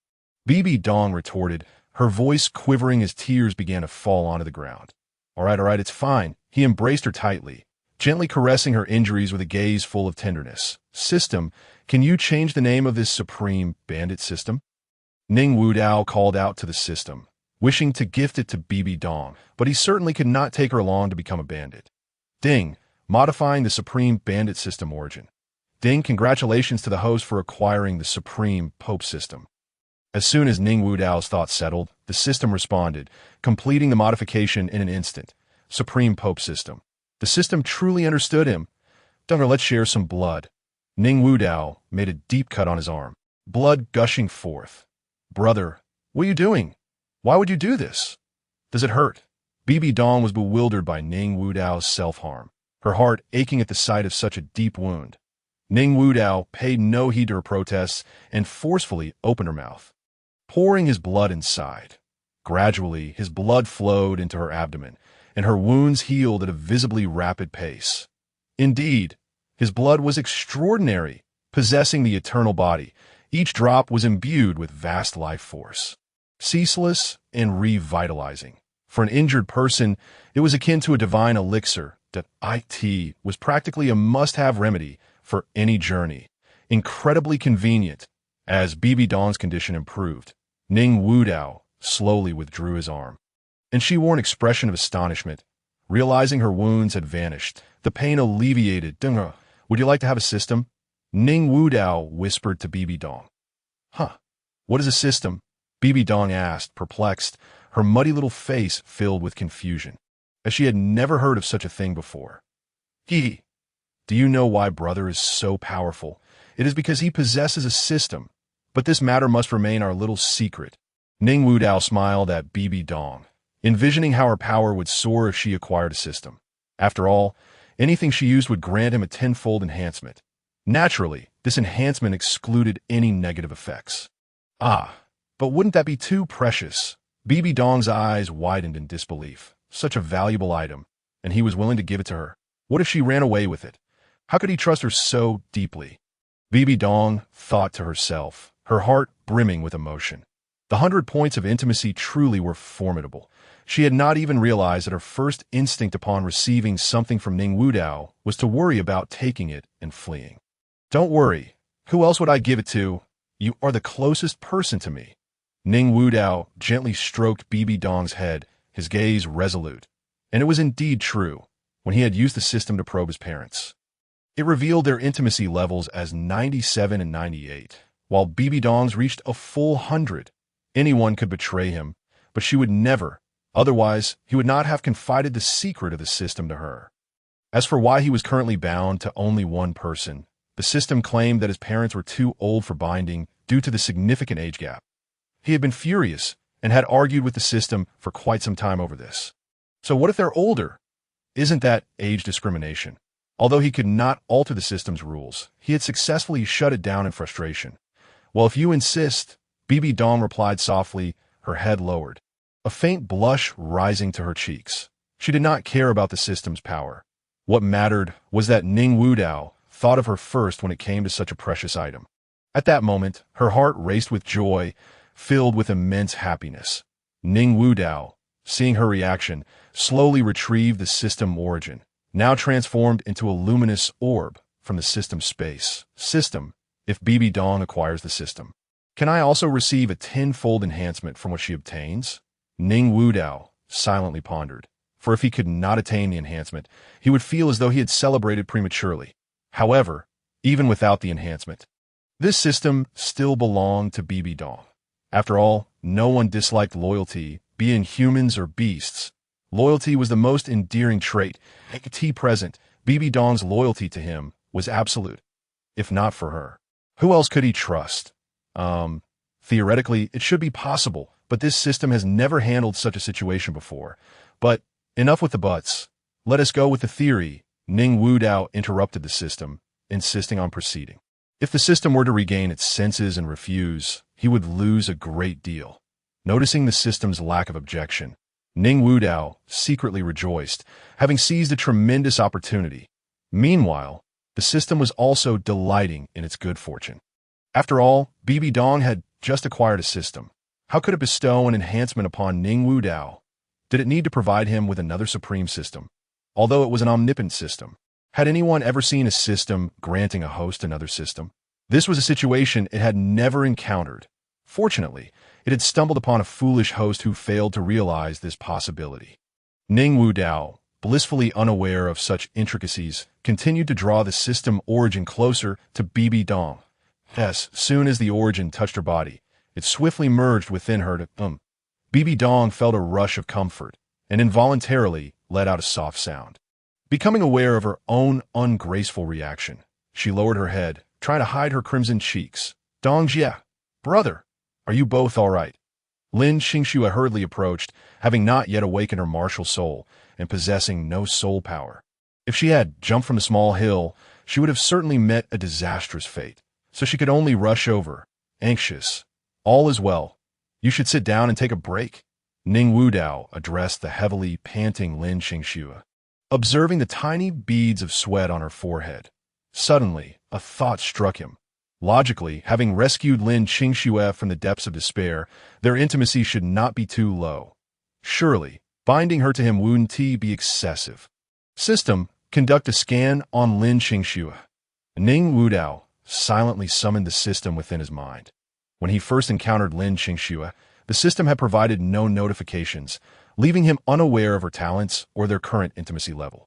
Bibi Dong retorted, her voice quivering as tears began to fall onto the ground. All right, it's fine." He embraced her tightly, gently caressing her injuries with a gaze full of tenderness. "System, can you change the name of this supreme bandit system?" Ning Wudao called out to the system, wishing to gift it to Bibi Dong, but he certainly could not take her long to become a bandit. Ding, modifying the supreme bandit system origin. Ding, congratulations to the host for acquiring the supreme Pope system. As soon as Ning Wudao's thoughts settled, the system responded, completing the modification in an instant. Supreme Pope system. The system truly understood him. "Dunger, let's share some blood." Ning Wudao made a deep cut on his arm, blood gushing forth. "Brother, what are you doing? Why would you do this? Does it hurt?" Bibi Dong was bewildered by Ning Wudao's self-harm, her heart aching at the sight of such a deep wound. Ning Wudao paid no heed to her protests and forcefully opened her mouth, pouring his blood inside. Gradually, his blood flowed into her abdomen, and her wounds healed at a visibly rapid pace. Indeed, his blood was extraordinary, possessing the eternal body. Each drop was imbued with vast life force, ceaseless and revitalizing. For an injured person, it was akin to a divine elixir that it was practically a must-have remedy for any journey. Incredibly convenient. As Bibi Dong's condition improved, Ning Wudao slowly withdrew his arm, and she wore an expression of astonishment. Realizing her wounds had vanished, the pain alleviated. "Dunger, would you like to have a system?" Ning Wudao whispered to Bibi Dong. "Huh, what is a system?" Bibi Dong asked, perplexed, her muddy little face filled with confusion, as she had never heard of such a thing before. "Do you know why brother is so powerful? It is because he possesses a system, but this matter must remain our little secret." Ning Wudao smiled at Bibi Dong, envisioning how her power would soar if she acquired a system. After all, anything she used would grant him a tenfold enhancement. Naturally, this enhancement excluded any negative effects. But wouldn't that be too precious? Bibi Dong's eyes widened in disbelief. Such a valuable item, and he was willing to give it to her. What if she ran away with it? How could he trust her so deeply? Bibi Dong thought to herself, her heart brimming with emotion. The 100 points of intimacy truly were formidable. She had not even realized that her first instinct upon receiving something from Ning Wudao was to worry about taking it and fleeing. "Don't worry. Who else would I give it to? You are the closest person to me." Ning Wudao gently stroked Bibi Dong's head, his gaze resolute. And it was indeed true. When he had used the system to probe his parents, it revealed their intimacy levels as 97 and 98, while Bibi Dong's reached a full 100. Anyone could betray him, but she would never. Otherwise, he would not have confided the secret of the system to her. As for why he was currently bound to only one person, the system claimed that his parents were too old for binding due to the significant age gap. He had been furious and had argued with the system for quite some time over this. So what if they're older? Isn't that age discrimination? Although he could not alter the system's rules, he had successfully shut it down in frustration. "Well, if you insist," Bibi Dong replied softly, her head lowered, a faint blush rising to her cheeks. She did not care about the system's power. What mattered was that Ning Wudao thought of her first when it came to such a precious item. At that moment, her heart raced with joy, filled with immense happiness. Ning Wudao, seeing her reaction, slowly retrieved the system origin, now transformed into a luminous orb from the system space. "System, if Bibi Dong acquires the system, Can I also receive a tenfold enhancement from what she obtains? Ning Wudao silently pondered, for if he could not attain the enhancement, he would feel as though he had celebrated prematurely. However, even without the enhancement, this system still belonged to BBDong. After all, no one disliked loyalty, be it humans or beasts. Loyalty was the most endearing trait, and T present, BBDong's loyalty to him was absolute. If not for her, who else could he trust? Theoretically, it should be possible, but this system has never handled such a situation before. But enough with the buts. Let us go with the theory. Ning Wudao interrupted the system, insisting on proceeding. If the system were to regain its senses and refuse, he would lose a great deal. Noticing the system's lack of objection, Ning Wudao secretly rejoiced, having seized a tremendous opportunity. Meanwhile, the system was also delighting in its good fortune. After all, BBDong had just acquired a system. How could it bestow an enhancement upon Ning Wudao? Did it need to provide him with another supreme system? Although it was an omnipotent system, had anyone ever seen a system granting a host another system? This was a situation it had never encountered. Fortunately, it had stumbled upon a foolish host who failed to realize this possibility. Ning Wudao, blissfully unaware of such intricacies, continued to draw the system origin closer to BBDong. As soon as the origin touched her body, it swiftly merged within her to BBDong felt a rush of comfort and involuntarily let out a soft sound. Becoming aware of her own ungraceful reaction, she lowered her head, trying to hide her crimson cheeks. Dongjia, brother, are you both all right? Lin Xingxue hurriedly approached, having not yet awakened her martial soul and possessing no soul power. If she had jumped from a small hill, she would have certainly met a disastrous fate, so she could only rush over, anxious. All is well. You should sit down and take a break. Ning Wudao addressed the heavily panting Lin Xingxue, observing the tiny beads of sweat on her forehead. Suddenly, a thought struck him. Logically, having rescued Lin Xingxue from the depths of despair, their intimacy should not be too low. Surely, binding her to him wouldn't be excessive. System, conduct a scan on Lin Xingxue. Ning Wudao silently summoned the system within his mind. When he first encountered Lin Xingxue, the system had provided no notifications, leaving him unaware of her talents or their current intimacy level.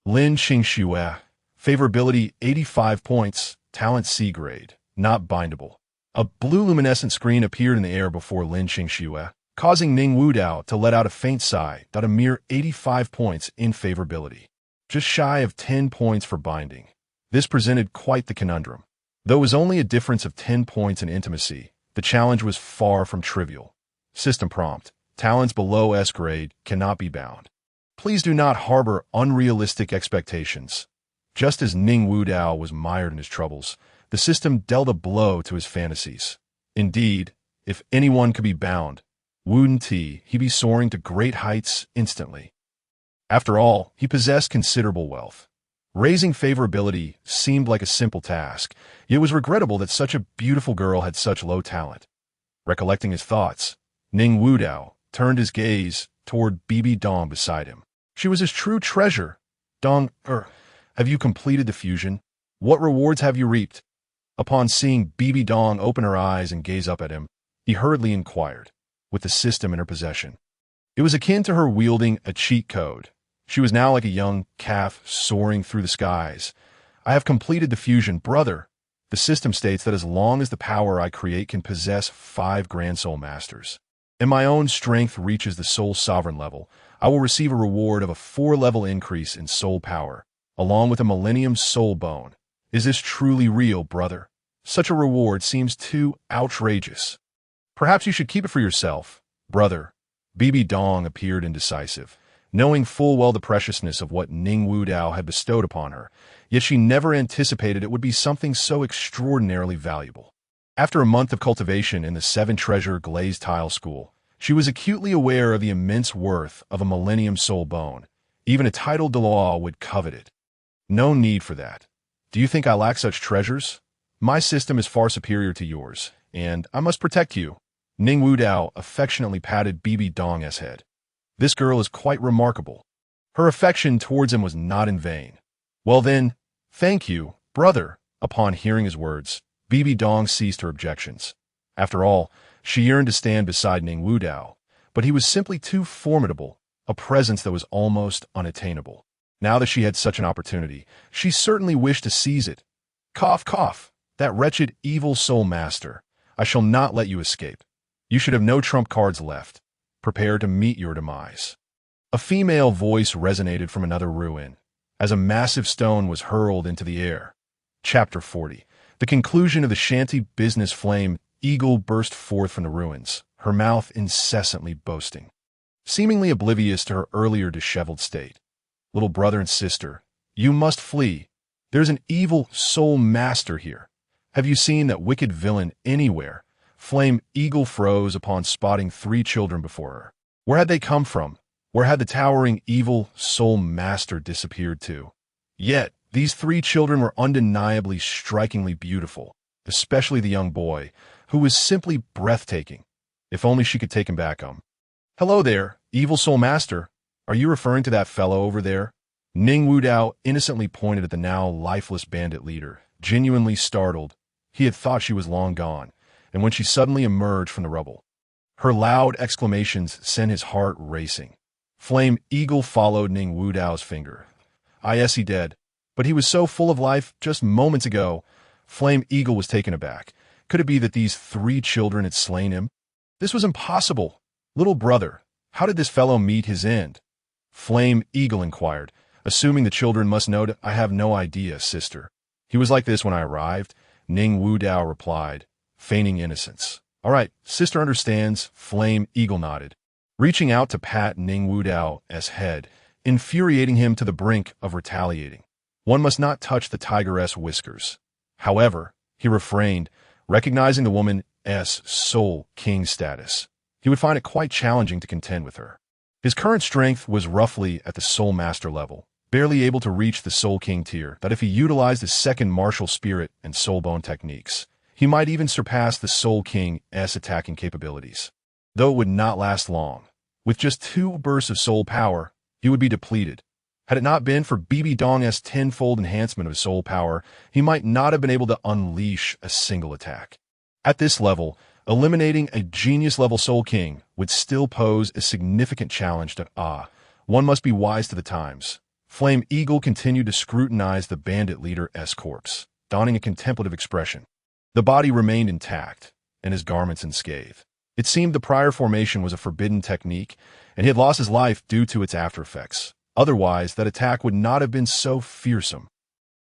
Lin Xingxue, favorability 85 points, talent C grade, not bindable. A blue luminescent screen appeared in the air before Lin Xingxue, causing Ning Wudao to let out a faint sigh. A mere 85 points in favorability, just shy of 10 points for binding. This presented quite the conundrum. Though it was only a difference of 10 points in intimacy, the challenge was far from trivial. System prompt: talents below S grade cannot be bound. Please do not harbor unrealistic expectations. Just as Ning Wudao was mired in his troubles, the system dealt a blow to his fantasies. Indeed, if anyone could be bound, wouldn't he be soaring to great heights instantly? After all, he possessed considerable wealth. Raising favorability seemed like a simple task, yet it was regrettable that such a beautiful girl had such low talent. Recollecting his thoughts, Ning Wudao turned his gaze toward BBDong beside him. She was his true treasure. Dong, have you completed the fusion? What rewards have you reaped? Upon seeing BBDong open her eyes and gaze up at him, he hurriedly inquired, with the system in her possession. It was akin to her wielding a cheat code. She was now like a young calf soaring through the skies. I have completed the fusion, brother. The system states that as long as the power I create can possess 5 Grand Soul Masters, and my own strength reaches the Soul Sovereign level, I will receive a reward of a 4-level increase in soul power, along with a Millennium Soul Bone. Is this truly real, brother? Such a reward seems too outrageous. Perhaps you should keep it for yourself, brother. BBDong appeared indecisive, knowing full well the preciousness of what Ning Wudao had bestowed upon her, yet she never anticipated it would be something so extraordinarily valuable. After a month of cultivation in the 7-treasure glazed tile school, she was acutely aware of the immense worth of a Millennium Soul Bone. Even a titled Douluo would covet it. No need for that. Do you think I lack such treasures? My system is far superior to yours, and I must protect you. Ning Wudao affectionately patted BBDong's head. This girl is quite remarkable. Her affection towards him was not in vain. Well then, thank you, brother. Upon hearing his words, BBDong ceased her objections. After all, she yearned to stand beside Ning Wudao, but he was simply too formidable, a presence that was almost unattainable. Now that she had such an opportunity, she certainly wished to seize it. Cough, cough, that wretched evil soul master. I shall not let you escape. You should have no trump cards left. Prepare to meet your demise. A female voice resonated from another ruin, as a massive stone was hurled into the air. Chapter 40. The conclusion of the shanty business. Flame Eagle burst forth from the ruins, her mouth incessantly boasting, seemingly oblivious to her earlier disheveled state. Little brother and sister, you must flee. There's an evil soul master here. Have you seen that wicked villain anywhere? Flame Eagle froze upon spotting 3 children before her. Where had they come from? Where had the towering evil soul master disappeared to? Yet, these 3 children were undeniably strikingly beautiful, especially the young boy, who was simply breathtaking. If only she could take him back. Hello there, evil soul master. Are you referring to that fellow over there? Ning Wudao innocently pointed at the now lifeless bandit leader, genuinely startled. He had thought she was long gone, and when she suddenly emerged from the rubble, her loud exclamations sent his heart racing. Flame Eagle followed Ning Wudao's finger. Yes, he dead. But he was so full of life just moments ago. Flame Eagle was taken aback. Could it be that these 3 children had slain him? This was impossible. Little brother, how did this fellow meet his end? Flame Eagle inquired, assuming the children must know. I have no idea, sister. He was like this when I arrived, Ning Wudao replied, feigning innocence. All right, sister understands, Flame Eagle nodded, reaching out to pat Ning Wudao's head, infuriating him to the brink of retaliating. One must not touch the tigeress whiskers. However, he refrained, recognizing the woman's soul king status. He would find it quite challenging to contend with her. His current strength was roughly at the soul master level, barely able to reach the soul king tier, that if he utilized his second martial spirit and soul bone techniques, he might even surpass the soul king's attacking capabilities. Though it would not last long. With just 2 bursts of soul power, he would be depleted. Had it not been for BBDong's tenfold enhancement of his soul power, he might not have been able to unleash a single attack. At this level, eliminating a genius-level Soul King would still pose a significant challenge to one must be wise to the times. Flame Eagle continued to scrutinize the bandit leader's corpse, donning a contemplative expression. The body remained intact, and his garments unscathed. It seemed the prior formation was a forbidden technique, and he had lost his life due to its after-effects. Otherwise, that attack would not have been so fearsome.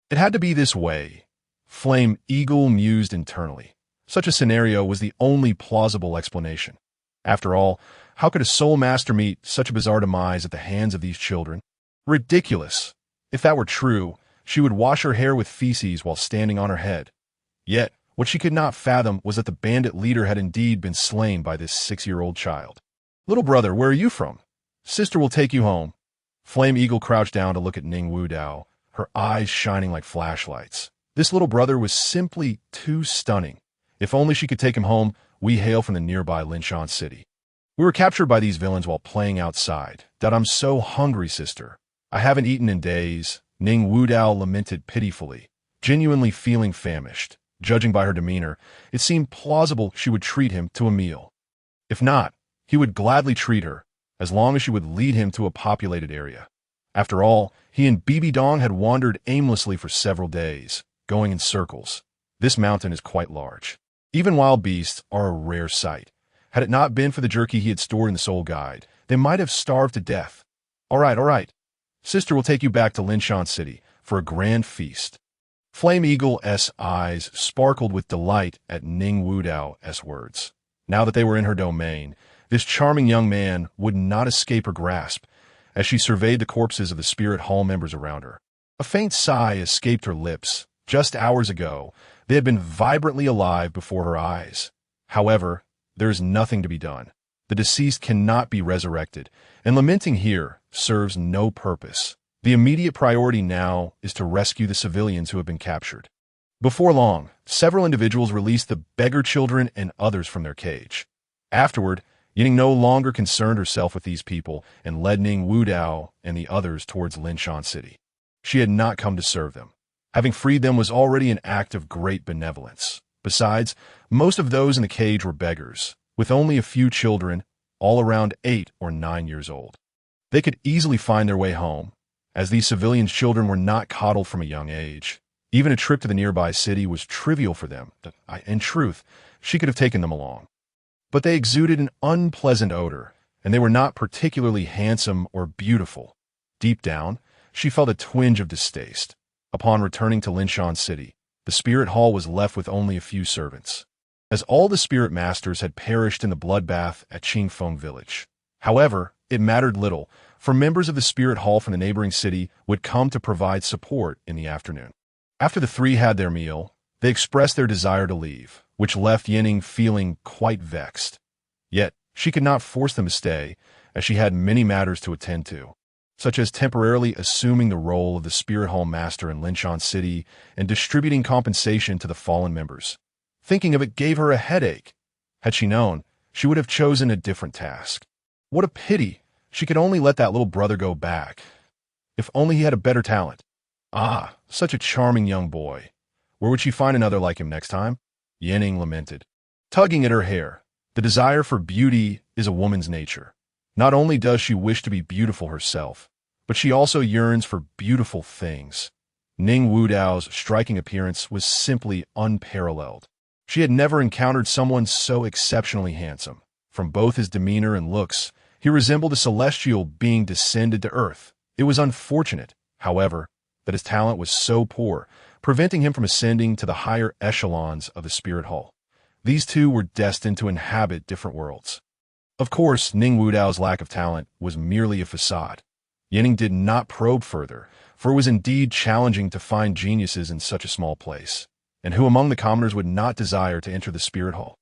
It had to be this way, Flame Eagle mused internally. Such a scenario was the only plausible explanation. After all, how could a soul master meet such a bizarre demise at the hands of these children? Ridiculous. If that were true, she would wash her hair with feces while standing on her head. Yet, what she could not fathom was that the bandit leader had indeed been slain by this 6-year-old child. Little brother, where are you from? Sister will take you home. Flame Eagle crouched down to look at Ning Wudao, her eyes shining like flashlights. This little brother was simply too stunning. If only she could take him home. We hail from the nearby Linshan city. We were captured by these villains while playing outside. Dad, I'm so hungry, sister. I haven't eaten in days. Ning Wudao lamented pitifully, genuinely feeling famished. Judging by her demeanor, it seemed plausible she would treat him to a meal. If not, he would gladly treat her, as long as she would lead him to a populated area. After all, he and BBDong had wandered aimlessly for several days, going in circles. This mountain is quite large. Even wild beasts are a rare sight. Had it not been for the jerky he had stored in the soul guide, they might have starved to death. All right. Sister will take you back to Linshan City for a grand feast. Flame Eagle's eyes sparkled with delight at Ning Wudao's words. Now that they were in her domain, this charming young man would not escape her grasp as she surveyed the corpses of the spirit hall members around her. A faint sigh escaped her lips. Just hours ago, they had been vibrantly alive before her eyes. However, there is nothing to be done. The deceased cannot be resurrected, and lamenting here serves no purpose. The immediate priority now is to rescue the civilians who have been captured. Before long, several individuals released the beggar children and others from their cage. Afterward, Ying no longer concerned herself with these people and led Ning Wudao and the others towards Linshan City. She had not come to serve them. Having freed them was already an act of great benevolence. Besides, most of those in the cage were beggars, with only a few children, all around 8 or 9 years old. They could easily find their way home, as these civilian children were not coddled from a young age. Even a trip to the nearby city was trivial for them. In truth, she could have taken them along. But they exuded an unpleasant odor, and they were not particularly handsome or beautiful. Deep down, she felt a twinge of distaste. Upon returning to Linshan City, the spirit hall was left with only a few servants, as all the spirit masters had perished in the bloodbath at Qingfeng village. However, it mattered little, for members of the spirit hall from the neighboring city would come to provide support in the afternoon. After the three had their meal, they expressed their desire to leave, which left Yining feeling quite vexed. Yet, she could not force them to stay, as she had many matters to attend to, such as temporarily assuming the role of the spirit hall master in Linshan City and distributing compensation to the fallen members. Thinking of it gave her a headache. Had she known, she would have chosen a different task. What a pity! She could only let that little brother go back. If only he had a better talent. Ah, such a charming young boy. Where would she find another like him next time? Yining lamented, tugging at her hair. The desire for beauty is a woman's nature. Not only does she wish to be beautiful herself, but she also yearns for beautiful things. Ning Wudao's striking appearance was simply unparalleled. She had never encountered someone so exceptionally handsome. From both his demeanor and looks, he resembled a celestial being descended to earth. It was unfortunate, however, that his talent was so poor, preventing him from ascending to the higher echelons of the spirit hall. These two were destined to inhabit different worlds. Of course, Ning Wudao's lack of talent was merely a facade. Yining did not probe further, for it was indeed challenging to find geniuses in such a small place. And who among the commoners would not desire to enter the spirit hall?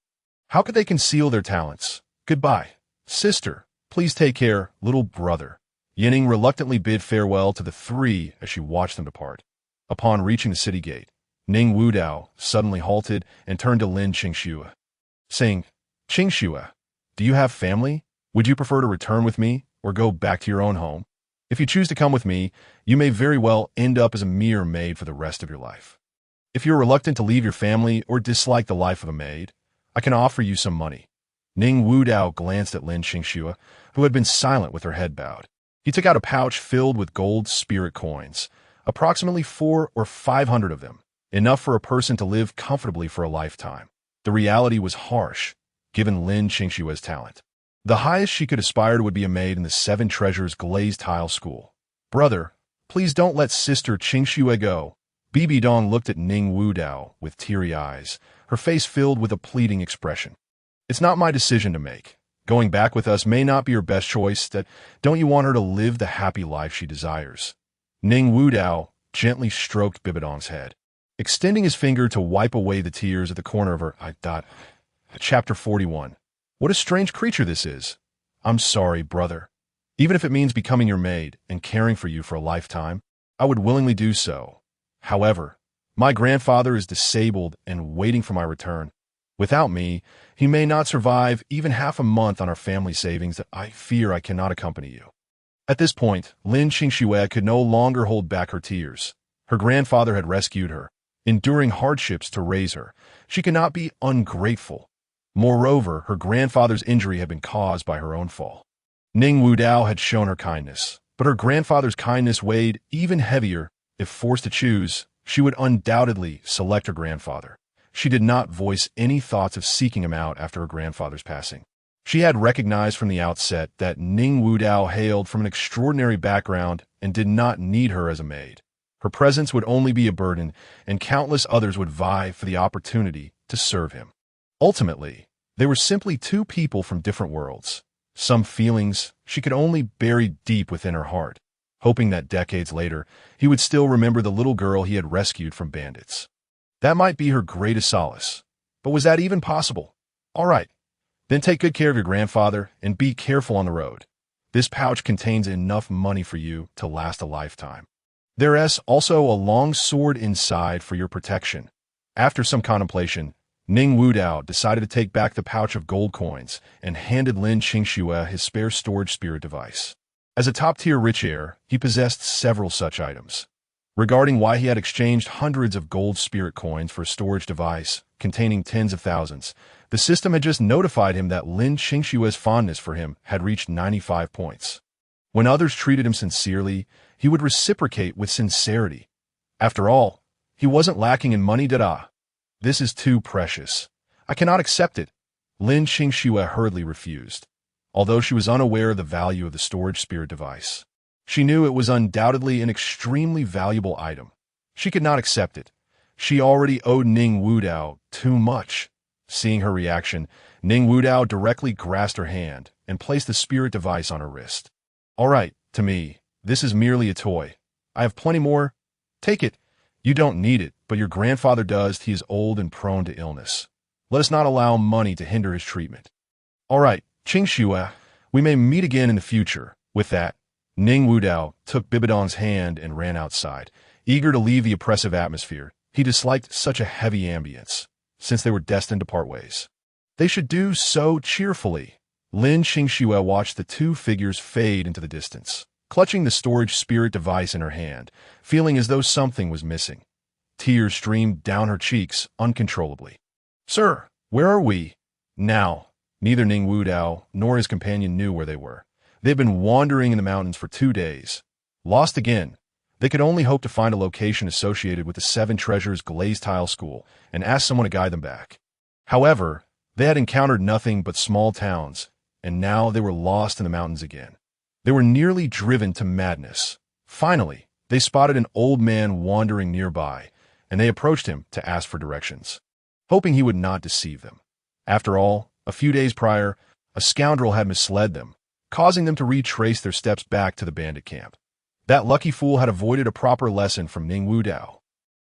How could they conceal their talents? Goodbye, sister. Please take care, little brother. Yining reluctantly bid farewell to the three as she watched them depart. Upon reaching the city gate, Ning Wudao suddenly halted and turned to Lin Qingxue, saying, "Qingxue, do you have family? Would you prefer to return with me or go back to your own home? If you choose to come with me, you may very well end up as a mere maid for the rest of your life. If you're reluctant to leave your family or dislike the life of a maid, I can offer you some money." Ning Wudao glanced at Lin Qingxue, who had been silent with her head bowed. He took out a pouch filled with gold spirit coins, approximately 400 or 500 of them, enough for a person to live comfortably for a lifetime. The reality was harsh, given Lin Qingxue's talent. The highest she could aspire to would be a maid in the 7 Treasures glazed tile school. "Brother, please don't let sister Qingxue go." BBDong looked at Ning Wudao with teary eyes, her face filled with a pleading expression. "It's not my decision to make. Going back with us may not be her best choice. Don't you want her to live the happy life she desires?" Ning Wudao gently stroked BBDong's head, extending his finger to wipe away the tears at the corner of her eye. Chapter 41. What a strange creature this is. "I'm sorry, brother. Even if it means becoming your maid and caring for you for a lifetime, I would willingly do so. However, my grandfather is disabled and waiting for my return. Without me, he may not survive even half a month on our family savings. That I fear I cannot accompany you." At this point, Lin Qingxue could no longer hold back her tears. Her grandfather had rescued her, enduring hardships to raise her. She could not be ungrateful. Moreover, her grandfather's injury had been caused by her own fall. Ning Wudao had shown her kindness, but her grandfather's kindness weighed even heavier. If forced to choose, she would undoubtedly select her grandfather. She did not voice any thoughts of seeking him out after her grandfather's passing. She had recognized from the outset that Ning Wudao hailed from an extraordinary background and did not need her as a maid. Her presence would only be a burden, and countless others would vie for the opportunity to serve him. Ultimately, they were simply two people from different worlds. Some feelings she could only bury deep within her heart, hoping that decades later he would still remember the little girl he had rescued from bandits. That might be her greatest solace. But was that even possible? All right, then take good care of your grandfather and be careful on the road. This pouch contains enough money for you to last a lifetime. There's also a long sword inside for your protection. After some contemplation, Ning Wudao decided to take back the pouch of gold coins and handed Lin Qingxue his spare storage spirit device. As a top-tier rich heir, he possessed several such items. Regarding why he had exchanged hundreds of gold spirit coins for a storage device, containing tens of thousands. The system had just notified him that Lin Qingshue's fondness for him had reached 95 points. When others treated him sincerely, he would reciprocate with sincerity. After all, he wasn't lacking in money. This is too precious. I cannot accept it. Lin Qingxue hurriedly refused, although she was unaware of the value of the storage spirit device. She knew it was undoubtedly an extremely valuable item. She could not accept it. She already owed Ning Wudao too much. Seeing her reaction, Ning Wudao directly grasped her hand and placed the spirit device on her wrist. All right, to me, this is merely a toy. I have plenty more. Take it. You don't need it, but your grandfather does. He is old and prone to illness. Let us not allow money to hinder his treatment. All right, Qingxue, we may meet again in the future. With that, Ning Wudao took BBDong's hand and ran outside, eager to leave the oppressive atmosphere. He disliked such a heavy ambience, since they were destined to part ways. They should do so cheerfully. Lin Qingxue watched the two figures fade into the distance, clutching the storage spirit device in her hand, feeling as though something was missing. Tears streamed down her cheeks uncontrollably. Sir, where are we? Now, neither Ning Wudao nor his companion knew where they were. They had been wandering in the mountains for 2 days. Lost again. They could only hope to find a location associated with the Seven Treasures glazed tile school and ask someone to guide them back. However, they had encountered nothing but small towns, and now they were lost in the mountains again. They were nearly driven to madness. Finally, they spotted an old man wandering nearby, and they approached him to ask for directions, hoping he would not deceive them. After all, a few days prior, a scoundrel had misled them, causing them to retrace their steps back to the bandit camp. That lucky fool had avoided a proper lesson from Ning Wudao.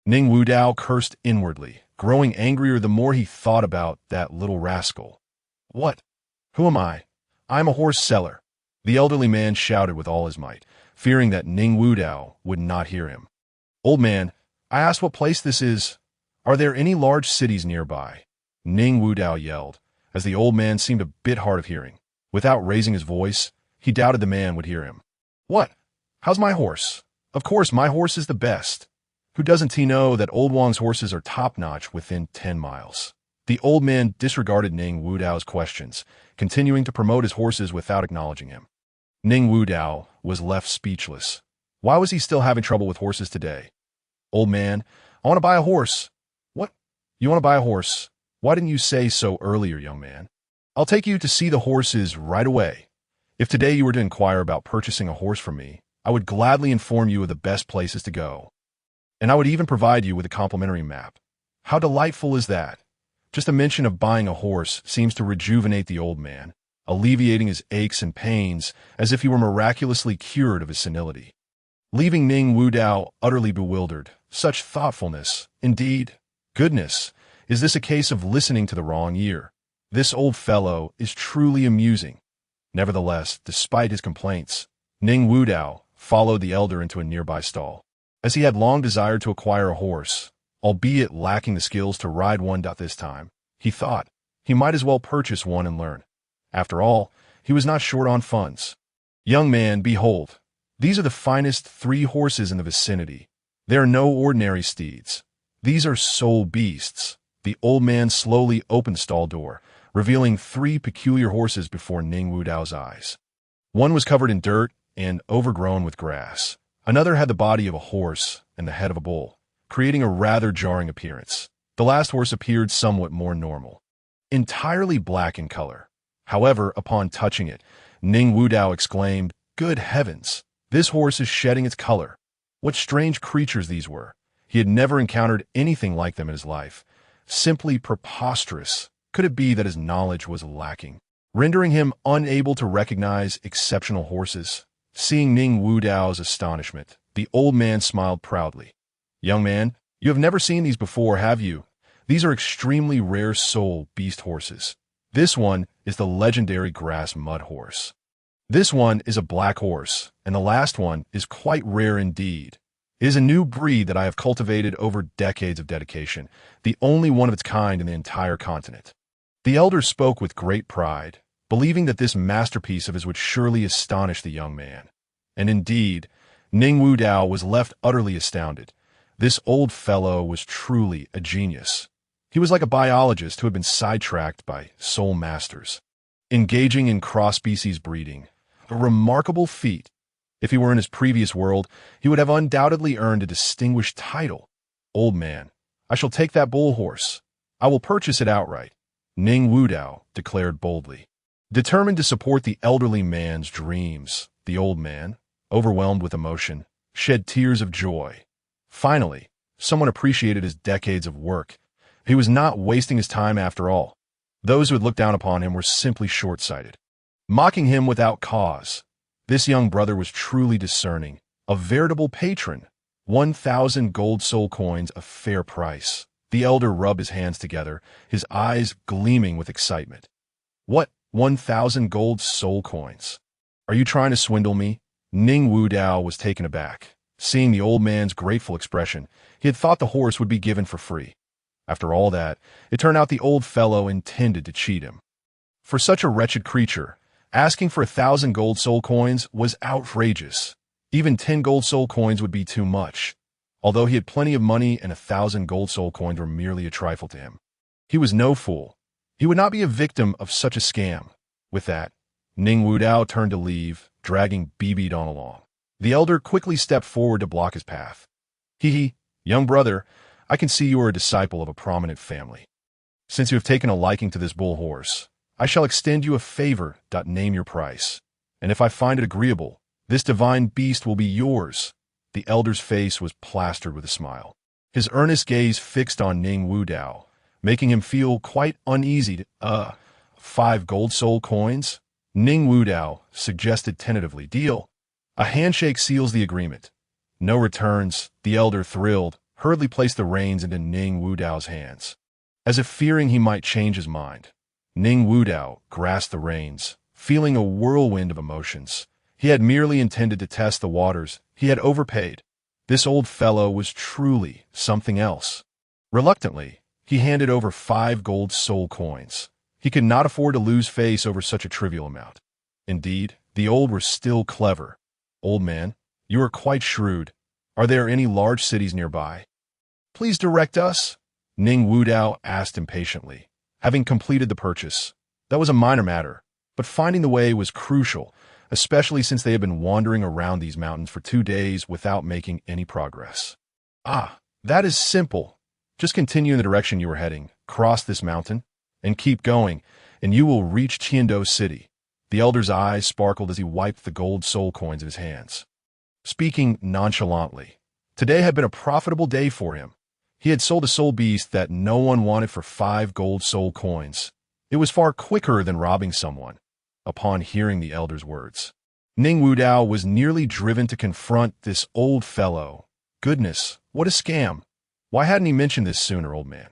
Ning Wudao cursed inwardly, growing angrier the more he thought about that little rascal. What? Who am I? I am a horse seller. The elderly man shouted with all his might, fearing that Ning Wudao would not hear him. Old man, I asked what place this is. Are there any large cities nearby? Ning Wudao yelled, as the old man seemed a bit hard of hearing. Without raising his voice, he doubted the man would hear him. What? How's my horse? Of course, my horse is the best. Who doesn't he know that Old Wang's horses are top-notch within 10 miles? The old man disregarded Ning Wudao's questions, continuing to promote his horses without acknowledging him. Ning Wudao was left speechless. Why was he still having trouble with horses today? Old man, I want to buy a horse. What? You want to buy a horse? Why didn't you say so earlier, young man? I'll take you to see the horses right away. If today you were to inquire about purchasing a horse from me, I would gladly inform you of the best places to go. And I would even provide you with a complimentary map. How delightful is that? Just a mention of buying a horse seems to rejuvenate the old man, alleviating his aches and pains as if he were miraculously cured of his senility. Leaving Ning Wudao utterly bewildered, such thoughtfulness, indeed, goodness, is this a case of listening to the wrong ear? This old fellow is truly amusing. Nevertheless, despite his complaints, Ning Wudao followed the elder into a nearby stall. As he had long desired to acquire a horse, albeit lacking the skills to ride one this time, he thought he might as well purchase one and learn. After all, he was not short on funds. Young man, behold, these are the finest 3 horses in the vicinity. They are no ordinary steeds. These are soul beasts. The old man slowly opened the stall door, revealing 3 peculiar horses before Ning Wudao's eyes. One was covered in dirt and overgrown with grass. Another had the body of a horse and the head of a bull, creating a rather jarring appearance. The last horse appeared somewhat more normal, entirely black in color. However, upon touching it, Ning Wudao exclaimed, "Good heavens! This horse is shedding its color." What strange creatures these were. He had never encountered anything like them in his life. Simply preposterous. Could it be that his knowledge was lacking, rendering him unable to recognize exceptional horses? Seeing Ning Wudao's astonishment, the old man smiled proudly. Young man, you have never seen these before, have you? These are extremely rare soul beast horses. This one is the legendary grass mud horse. This one is a black horse, and the last one is quite rare indeed. It is a new breed that I have cultivated over decades of dedication, the only one of its kind in the entire continent. The elder spoke with great pride, believing that this masterpiece of his would surely astonish the young man. And indeed, Ning Wudao was left utterly astounded. This old fellow was truly a genius. He was like a biologist who had been sidetracked by soul masters, engaging in cross-species breeding, a remarkable feat. If he were in his previous world, he would have undoubtedly earned a distinguished title. Old man, I shall take that bull horse. I will purchase it outright, Ning Wudao declared boldly. Determined to support the elderly man's dreams, the old man, overwhelmed with emotion, shed tears of joy. Finally, someone appreciated his decades of work. He was not wasting his time after all. Those who had looked down upon him were simply short-sighted, mocking him without cause. This young brother was truly discerning, a veritable patron. 1,000 gold soul coins, a fair price. The elder rubbed his hands together, his eyes gleaming with excitement. What, 1,000 gold soul coins? Are you trying to swindle me? Ning Wudao was taken aback. Seeing the old man's grateful expression, he had thought the horse would be given for free. After all that, it turned out the old fellow intended to cheat him. For such a wretched creature, asking for 1,000 gold soul coins was outrageous. Even 10 gold soul coins would be too much. Although he had plenty of money and 1,000 gold soul coins were merely a trifle to him. He was no fool. He would not be a victim of such a scam. With that, Ning Wudao turned to leave, dragging Bibi Dong along. The elder quickly stepped forward to block his path. Hee, young brother, I can see you are a disciple of a prominent family. Since you have taken a liking to this bull horse, I shall extend you a favor. Name your price. And if I find it agreeable, this divine beast will be yours. The elder's face was plastered with a smile. His earnest gaze fixed on Ning Wudao, making him feel quite uneasy. 5 gold soul coins? Ning Wudao suggested tentatively. Deal. A handshake seals the agreement. No returns. The elder, thrilled, hurriedly placed the reins into Ning Wudao's hands. As if fearing he might change his mind, Ning Wudao grasped the reins, feeling a whirlwind of emotions. He had merely intended to test the waters. He had overpaid. This old fellow was truly something else. Reluctantly, he handed over 5 gold soul coins. He could not afford to lose face over such a trivial amount. Indeed, the old were still clever. Old man, you are quite shrewd. Are there any large cities nearby? Please direct us, Ning Wudao asked impatiently. Having completed the purchase, that was a minor matter, but finding the way was crucial, especially since they had been wandering around these mountains for 2 days without making any progress. That is simple. Just continue in the direction you are heading, cross this mountain, and keep going, and you will reach Tiando City. The elder's eyes sparkled as he wiped the gold soul coins in his hands. Speaking nonchalantly, today had been a profitable day for him. He had sold a soul beast that no one wanted for 5 gold soul coins. It was far quicker than robbing someone. Upon hearing the elder's words, Ning Wudao was nearly driven to confront this old fellow. Goodness, what a scam! Why hadn't he mentioned this sooner, old man?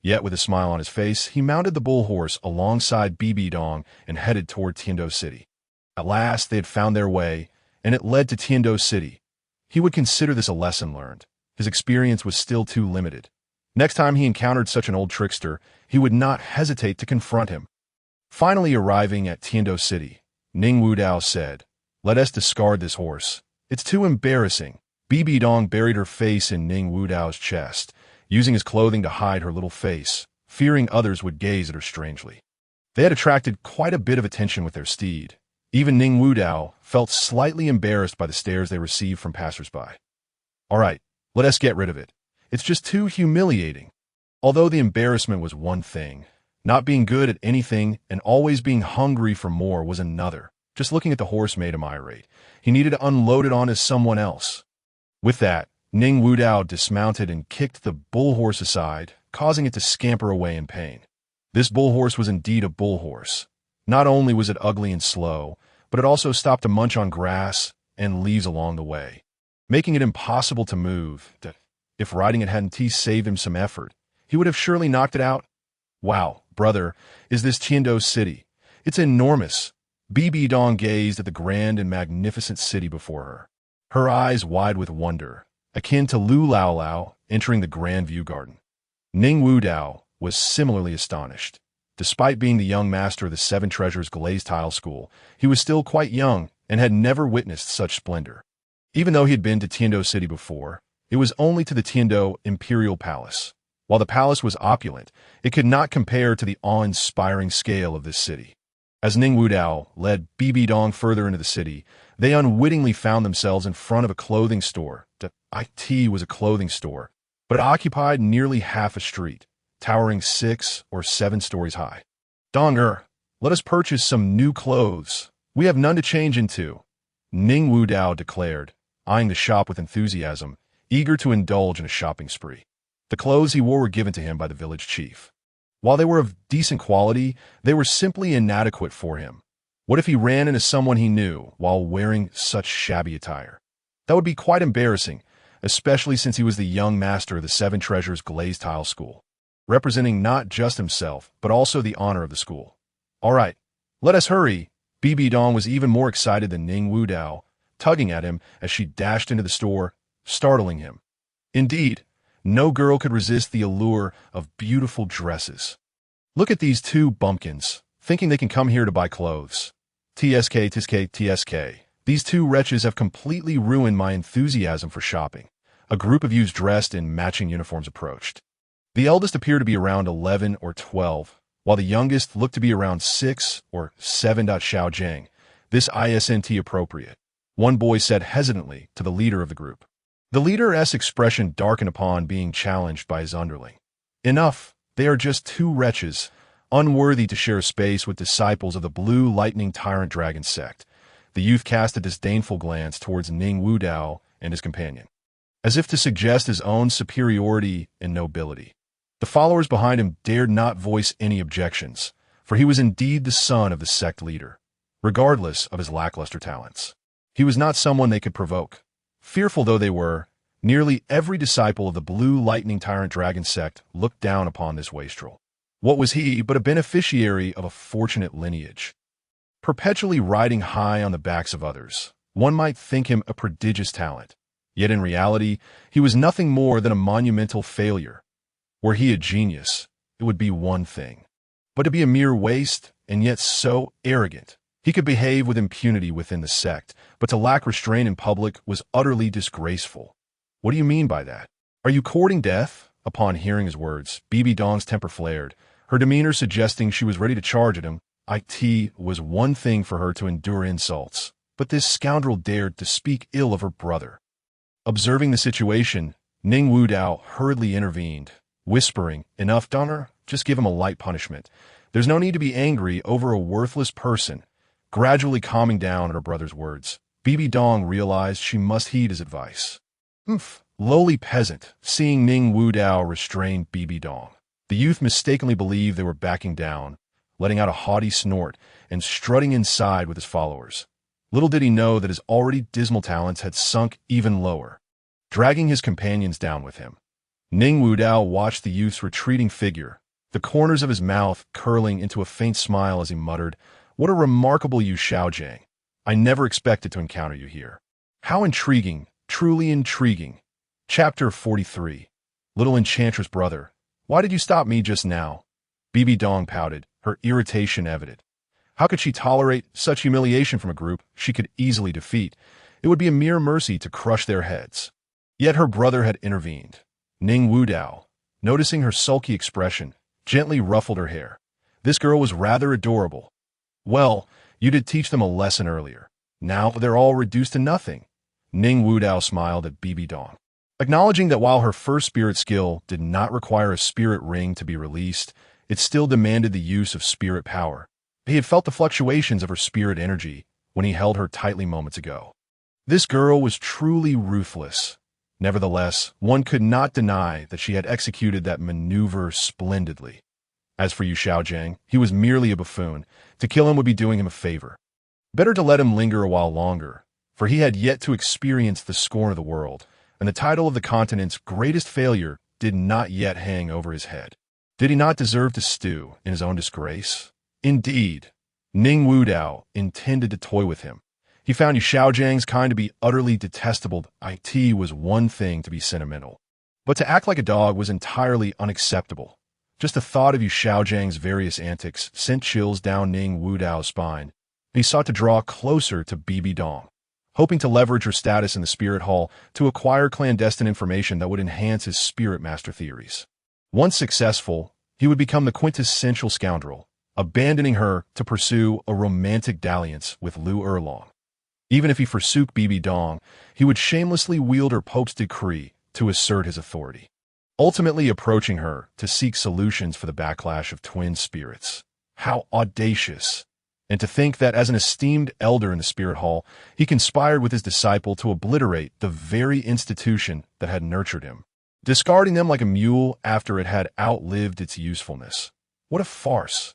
Yet with a smile on his face, he mounted the bull horse alongside BBDong and headed toward Tiando City. At last they had found their way, and it led to Tiando City. He would consider this a lesson learned. His experience was still too limited. Next time he encountered such an old trickster, he would not hesitate to confront him. Finally arriving at Tiando City, Ning Wudao said, "Let us discard this horse. It's too embarrassing." Bibi Dong buried her face in Ning Wudao's chest, using his clothing to hide her little face, fearing others would gaze at her strangely. They had attracted quite a bit of attention with their steed. Even Ning Wudao felt slightly embarrassed by the stares they received from passersby. All right, let us get rid of it. It's just too humiliating. Although the embarrassment was one thing, not being good at anything and always being hungry for more was another. Just looking at the horse made him irate. He needed to unload it onto someone else. With that, Ning Wudao dismounted and kicked the bull horse aside, causing it to scamper away in pain. This bull horse was indeed a bull horse. Not only was it ugly and slow, but it also stopped to munch on grass and leaves along the way, making it impossible to move. If riding it hadn't saved him some effort, he would have surely knocked it out. Wow, brother, is this Tiando City? It's enormous. Bibi Dong gazed at the grand and magnificent city before her, her eyes wide with wonder, akin to Lu Lao Lao entering the Grand View Garden. Ning Wudao was similarly astonished. Despite being the young master of the Seven Treasures Glazed Tile School, he was still quite young and had never witnessed such splendor. Even though he had been to Tiando City before, it was only to the Tiando Imperial Palace. While the palace was opulent, it could not compare to the awe-inspiring scale of this city. As Ning Wudao led BBDong further into the city, they unwittingly found themselves in front of a clothing store. It was a clothing store, but it occupied nearly half a street, towering 6 or 7 stories high. "Donger, let us purchase some new clothes. We have none to change into," Ning Wudao declared, eyeing the shop with enthusiasm, eager to indulge in a shopping spree. The clothes he wore were given to him by the village chief. While they were of decent quality, they were simply inadequate for him. What if he ran into someone he knew while wearing such shabby attire? That would be quite embarrassing, especially since he was the young master of the Seven Treasures glazed tile school, representing not just himself, but also the honor of the school. "All right, let us hurry." Bibi Dong was even more excited than Ning Wudao, tugging at him as she dashed into the store, startling him. Indeed, no girl could resist the allure of beautiful dresses. "Look at these 2 bumpkins, thinking they can come here to buy clothes. TSK. These 2 wretches have completely ruined my enthusiasm for shopping." A group of youths dressed in matching uniforms approached. The eldest appeared to be around 11 or 12, while the youngest looked to be around 6 or 7. Xiaojiang, this isn't appropriate, one boy said hesitantly to the leader of the group. The leader's expression darkened upon being challenged by his underling. "Enough, they are just 2 wretches, unworthy to share space with disciples of the Blue Lightning Tyrant Dragon sect." The youth cast a disdainful glance towards Ning Wudao and his companion, as if to suggest his own superiority and nobility. The followers behind him dared not voice any objections, for he was indeed the son of the sect leader, regardless of his lackluster talents. He was not someone they could provoke. Fearful though they were, nearly every disciple of the Blue Lightning Tyrant Dragon sect looked down upon this wastrel. What was he but a beneficiary of a fortunate lineage? Perpetually riding high on the backs of others, one might think him a prodigious talent. Yet in reality, he was nothing more than a monumental failure. Were he a genius, it would be one thing. But to be a mere waste, and yet so arrogant. He could behave with impunity within the sect, but to lack restraint in public was utterly disgraceful. "What do you mean by that? Are you courting death?" Upon hearing his words, Bibi Dong's temper flared, her demeanor suggesting she was ready to charge at him. It was one thing for her to endure insults, but this scoundrel dared to speak ill of her brother. Observing the situation, Ning Wudao hurriedly intervened, whispering, "Enough, Donner, just give him a light punishment. There's no need to be angry over a worthless person." Gradually calming down at her brother's words, Bibi Dong realized she must heed his advice. Lowly peasant, seeing Ning Wudao restrain Bibi Dong. The youth mistakenly believed they were backing down, letting out a haughty snort and strutting inside with his followers. Little did he know that his already dismal talents had sunk even lower, dragging his companions down with him. Ning Wudao watched the youth's retreating figure, the corners of his mouth curling into a faint smile as he muttered, "What a remarkable you, Xiaojiang. I never expected to encounter you here. How intriguing, truly intriguing." Chapter 43. Little enchantress brother, why did you stop me just now? Bibi Dong pouted, her irritation evident. How could she tolerate such humiliation from a group she could easily defeat? It would be a mere mercy to crush their heads. Yet her brother had intervened. Ning Wudao, noticing her sulky expression, gently ruffled her hair. This girl was rather adorable. "Well, you did teach them a lesson earlier. Now they're all reduced to nothing." Ning Wudao smiled at Bibi Dong, acknowledging that while her first spirit skill did not require a spirit ring to be released, it still demanded the use of spirit power. He had felt the fluctuations of her spirit energy when he held her tightly moments ago. This girl was truly ruthless. Nevertheless, one could not deny that she had executed that maneuver splendidly. As for Yu Xiaojiang, he was merely a buffoon. To kill him would be doing him a favor. Better to let him linger a while longer, for he had yet to experience the scorn of the world, and the title of the continent's greatest failure did not yet hang over his head. Did he not deserve to stew in his own disgrace? Indeed, Ning Wudao intended to toy with him. He found Yu Xiaojiang's kind to be utterly detestable. It was one thing to be sentimental, but to act like a dog was entirely unacceptable. Just the thought of Yu Xiaojiang's various antics sent chills down Ning Wudao's spine, and he sought to draw closer to Bibi Dong, hoping to leverage her status in the spirit hall to acquire clandestine information that would enhance his spirit master theories. Once successful, he would become the quintessential scoundrel, abandoning her to pursue a romantic dalliance with Liu Erlong. Even if he forsook Bibi Dong, he would shamelessly wield her Pope's decree to assert his authority, ultimately approaching her to seek solutions for the backlash of twin spirits. How audacious! And to think that as an esteemed elder in the spirit hall, he conspired with his disciple to obliterate the very institution that had nurtured him, discarding them like a mule after it had outlived its usefulness. What a farce!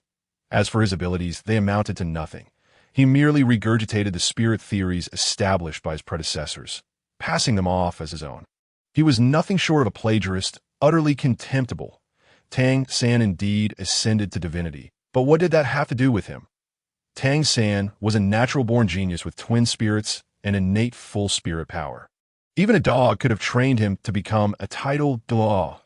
As for his abilities, they amounted to nothing. He merely regurgitated the spirit theories established by his predecessors, passing them off as his own. He was nothing short of a plagiarist, utterly contemptible. Tang San indeed ascended to divinity, but what did that have to do with him? Tang San was a natural-born genius with twin spirits and innate full spirit power. Even a dog could have trained him to become a titled Douluo,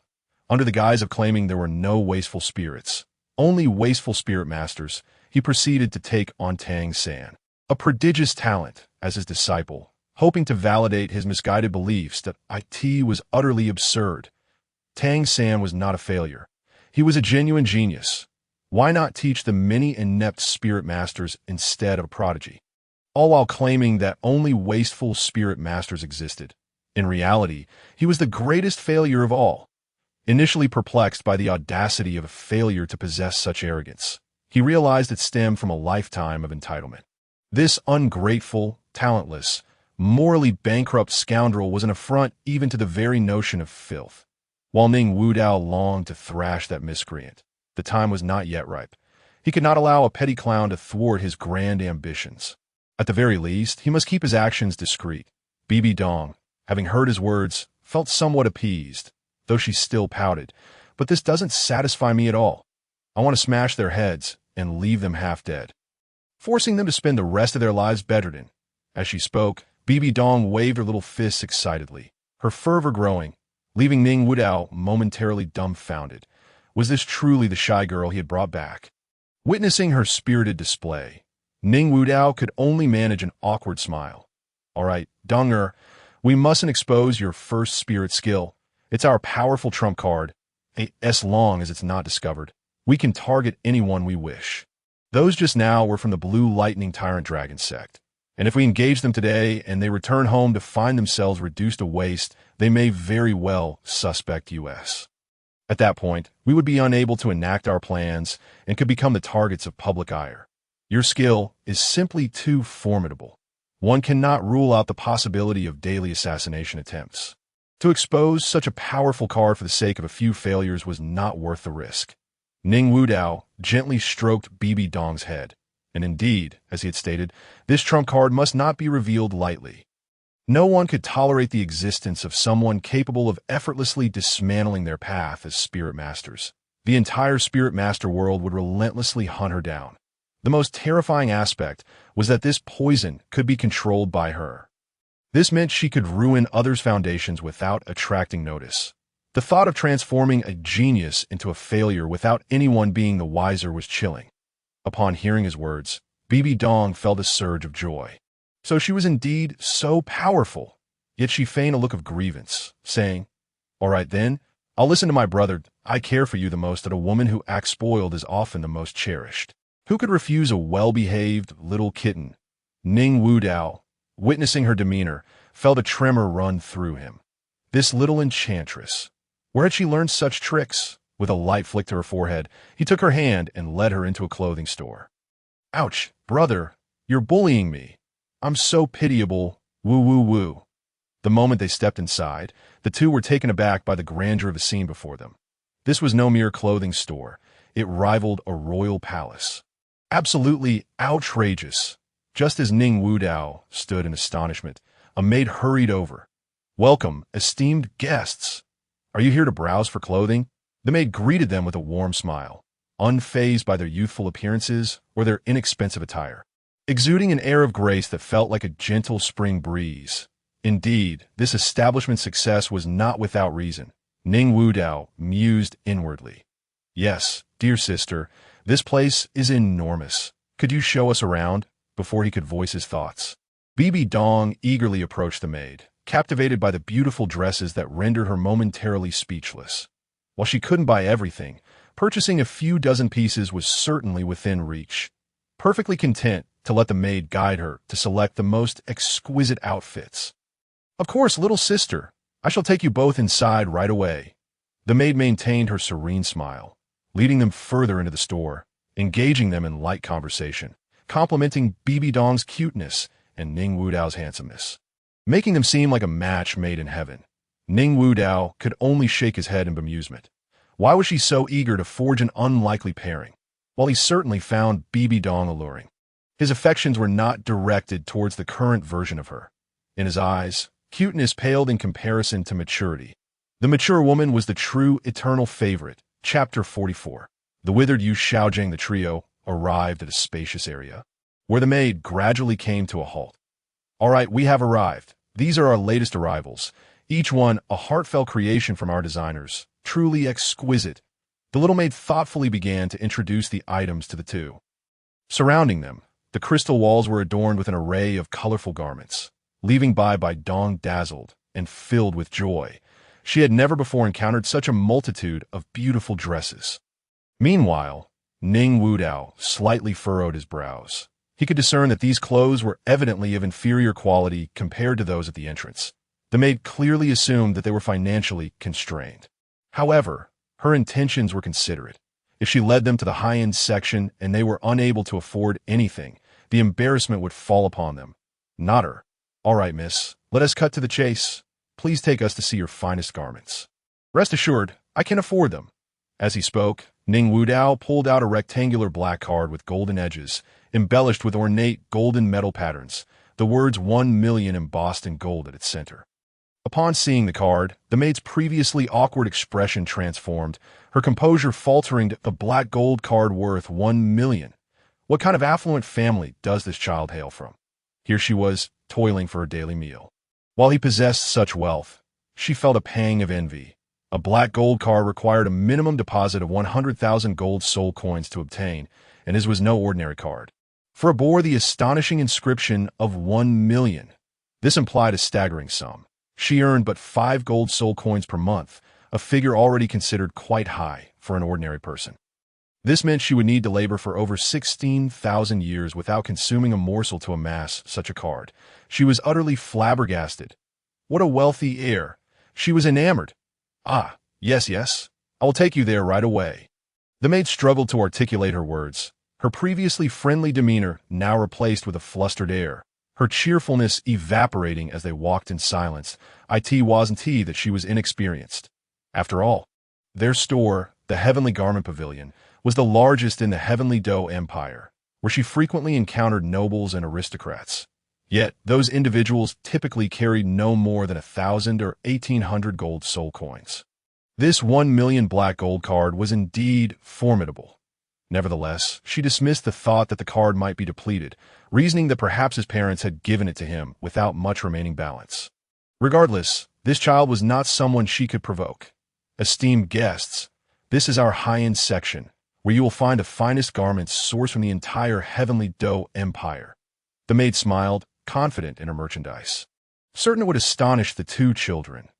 under the guise of claiming there were no wasteful spirits, only wasteful spirit masters. He proceeded to take on Tang San, a prodigious talent, as his disciple, hoping to validate his misguided beliefs that IT was utterly absurd. Tang San was not a failure. He was a genuine genius. Why not teach the many inept spirit masters instead of a prodigy? All while claiming that only wasteful spirit masters existed. In reality, he was the greatest failure of all. Initially perplexed by the audacity of a failure to possess such arrogance, he realized it stemmed from a lifetime of entitlement. This ungrateful, talentless, morally bankrupt scoundrel was an affront even to the very notion of filth. While Ning Wudao longed to thrash that miscreant, the time was not yet ripe. He could not allow a petty clown to thwart his grand ambitions. At the very least, he must keep his actions discreet. Bibi Dong, having heard his words, felt somewhat appeased, though she still pouted. But this doesn't satisfy me at all. I want to smash their heads and leave them half dead, forcing them to spend the rest of their lives bedridden. As she spoke, Bibi Dong waved her little fists excitedly, her fervor growing, leaving Ning Wudao momentarily dumbfounded. Was this truly the shy girl he had brought back? Witnessing her spirited display, Ning Wudao could only manage an awkward smile. All right, Donger, we mustn't expose your first spirit skill. It's our powerful trump card. As long as it's not discovered, we can target anyone we wish. Those just now were from the Blue Lightning Tyrant Dragon sect. And if we engage them today and they return home to find themselves reduced to waste, they may very well suspect us. At that point, we would be unable to enact our plans and could become the targets of public ire. Your skill is simply too formidable. One cannot rule out the possibility of daily assassination attempts. To expose such a powerful card for the sake of a few failures was not worth the risk. Ning Wudao gently stroked Bibi Dong's head. And indeed, as he had stated, this trump card must not be revealed lightly. No one could tolerate the existence of someone capable of effortlessly dismantling their path as spirit masters. The entire spirit master world would relentlessly hunt her down. The most terrifying aspect was that this poison could be controlled by her. This meant she could ruin others' foundations without attracting notice. The thought of transforming a genius into a failure without anyone being the wiser was chilling. Upon hearing his words, Bibi Dong felt a surge of joy. So she was indeed so powerful, yet she feigned a look of grievance, saying, "All right then, I'll listen to my brother. I care for you the most that a woman who acts spoiled is often the most cherished. Who could refuse a well-behaved little kitten?" Ning Wudao, witnessing her demeanor, felt a tremor run through him. This little enchantress. Where had she learned such tricks? With a light flick to her forehead, he took her hand and led her into a clothing store. "Ouch, brother, you're bullying me. I'm so pitiable, woo woo woo." The moment they stepped inside, the two were taken aback by the grandeur of the scene before them. This was no mere clothing store. It rivaled a royal palace. Absolutely outrageous. Just as Ning Wudao stood in astonishment, a maid hurried over. "Welcome, esteemed guests. Are you here to browse for clothing?" The maid greeted them with a warm smile, unfazed by their youthful appearances or their inexpensive attire, exuding an air of grace that felt like a gentle spring breeze. Indeed, this establishment's success was not without reason. Ning Wudao mused inwardly. "Yes, dear sister, this place is enormous. Could you show us around?" Before he could voice his thoughts, BBDong eagerly approached the maid, captivated by the beautiful dresses that rendered her momentarily speechless. While she couldn't buy everything, purchasing a few dozen pieces was certainly within reach. Perfectly content to let the maid guide her to select the most exquisite outfits. "Of course, little sister. I shall take you both inside right away." The maid maintained her serene smile, leading them further into the store, engaging them in light conversation, complimenting Bibi Dong's cuteness and Ning Wudao's handsomeness, making them seem like a match made in heaven. Ning Wudao could only shake his head in bemusement. Why was she so eager to forge an unlikely pairing? While he certainly found Bibi Dong alluring, his affections were not directed towards the current version of her. In his eyes, cuteness paled in comparison to maturity. The mature woman was the true eternal favorite. Chapter 44. The withered youth Xiaojing the trio arrived at a spacious area, where the maid gradually came to a halt. "All right, we have arrived. These are our latest arrivals, each one a heartfelt creation from our designers, truly exquisite." The little maid thoughtfully began to introduce the items to the two. Surrounding them, the crystal walls were adorned with an array of colorful garments, leaving BBDong dazzled and filled with joy. She had never before encountered such a multitude of beautiful dresses. Meanwhile, Ning Wudao slightly furrowed his brows. He could discern that these clothes were evidently of inferior quality compared to those at the entrance. The maid clearly assumed that they were financially constrained. However, her intentions were considerate. If she led them to the high-end section and they were unable to afford anything, the embarrassment would fall upon them. Not her. "All right, miss, let us cut to the chase. Please take us to see your finest garments. Rest assured, I can afford them." As he spoke, Ning Wudao pulled out a rectangular black card with golden edges, embellished with ornate golden metal patterns, the words 1,000,000 embossed in gold at its center. Upon seeing the card, the maid's previously awkward expression transformed, her composure faltering to a black gold card worth 1,000,000. What kind of affluent family does this child hail from? Here she was, toiling for her daily meal. While he possessed such wealth, she felt a pang of envy. A black gold card required a minimum deposit of 100,000 gold soul coins to obtain, and his was no ordinary card. For it bore the astonishing inscription of 1,000,000. This implied a staggering sum. She earned but 5 gold soul coins per month, a figure already considered quite high for an ordinary person. This meant she would need to labor for over 16,000 years without consuming a morsel to amass such a card. She was utterly flabbergasted. What a wealthy heir! She was enamored. "Ah, yes, I will take you there right away." The maid struggled to articulate her words, her previously friendly demeanor now replaced with a flustered air, her cheerfulness evaporating as they walked in silence. It wasn't that she was inexperienced. After all, their store, the Heavenly Garment Pavilion, was the largest in the Heavenly Dough Empire, where she frequently encountered nobles and aristocrats. Yet, those individuals typically carried no more than 1,000 or 1,800 gold soul coins. This 1,000,000 black gold card was indeed formidable. Nevertheless, she dismissed the thought that the card might be depleted, reasoning that perhaps his parents had given it to him without much remaining balance. Regardless, this child was not someone she could provoke. "Esteemed guests, this is our high-end section, where you will find the finest garments sourced from the entire Heavenly Dough Empire." The maid smiled, confident in her merchandise. Certain it would astonish the two children.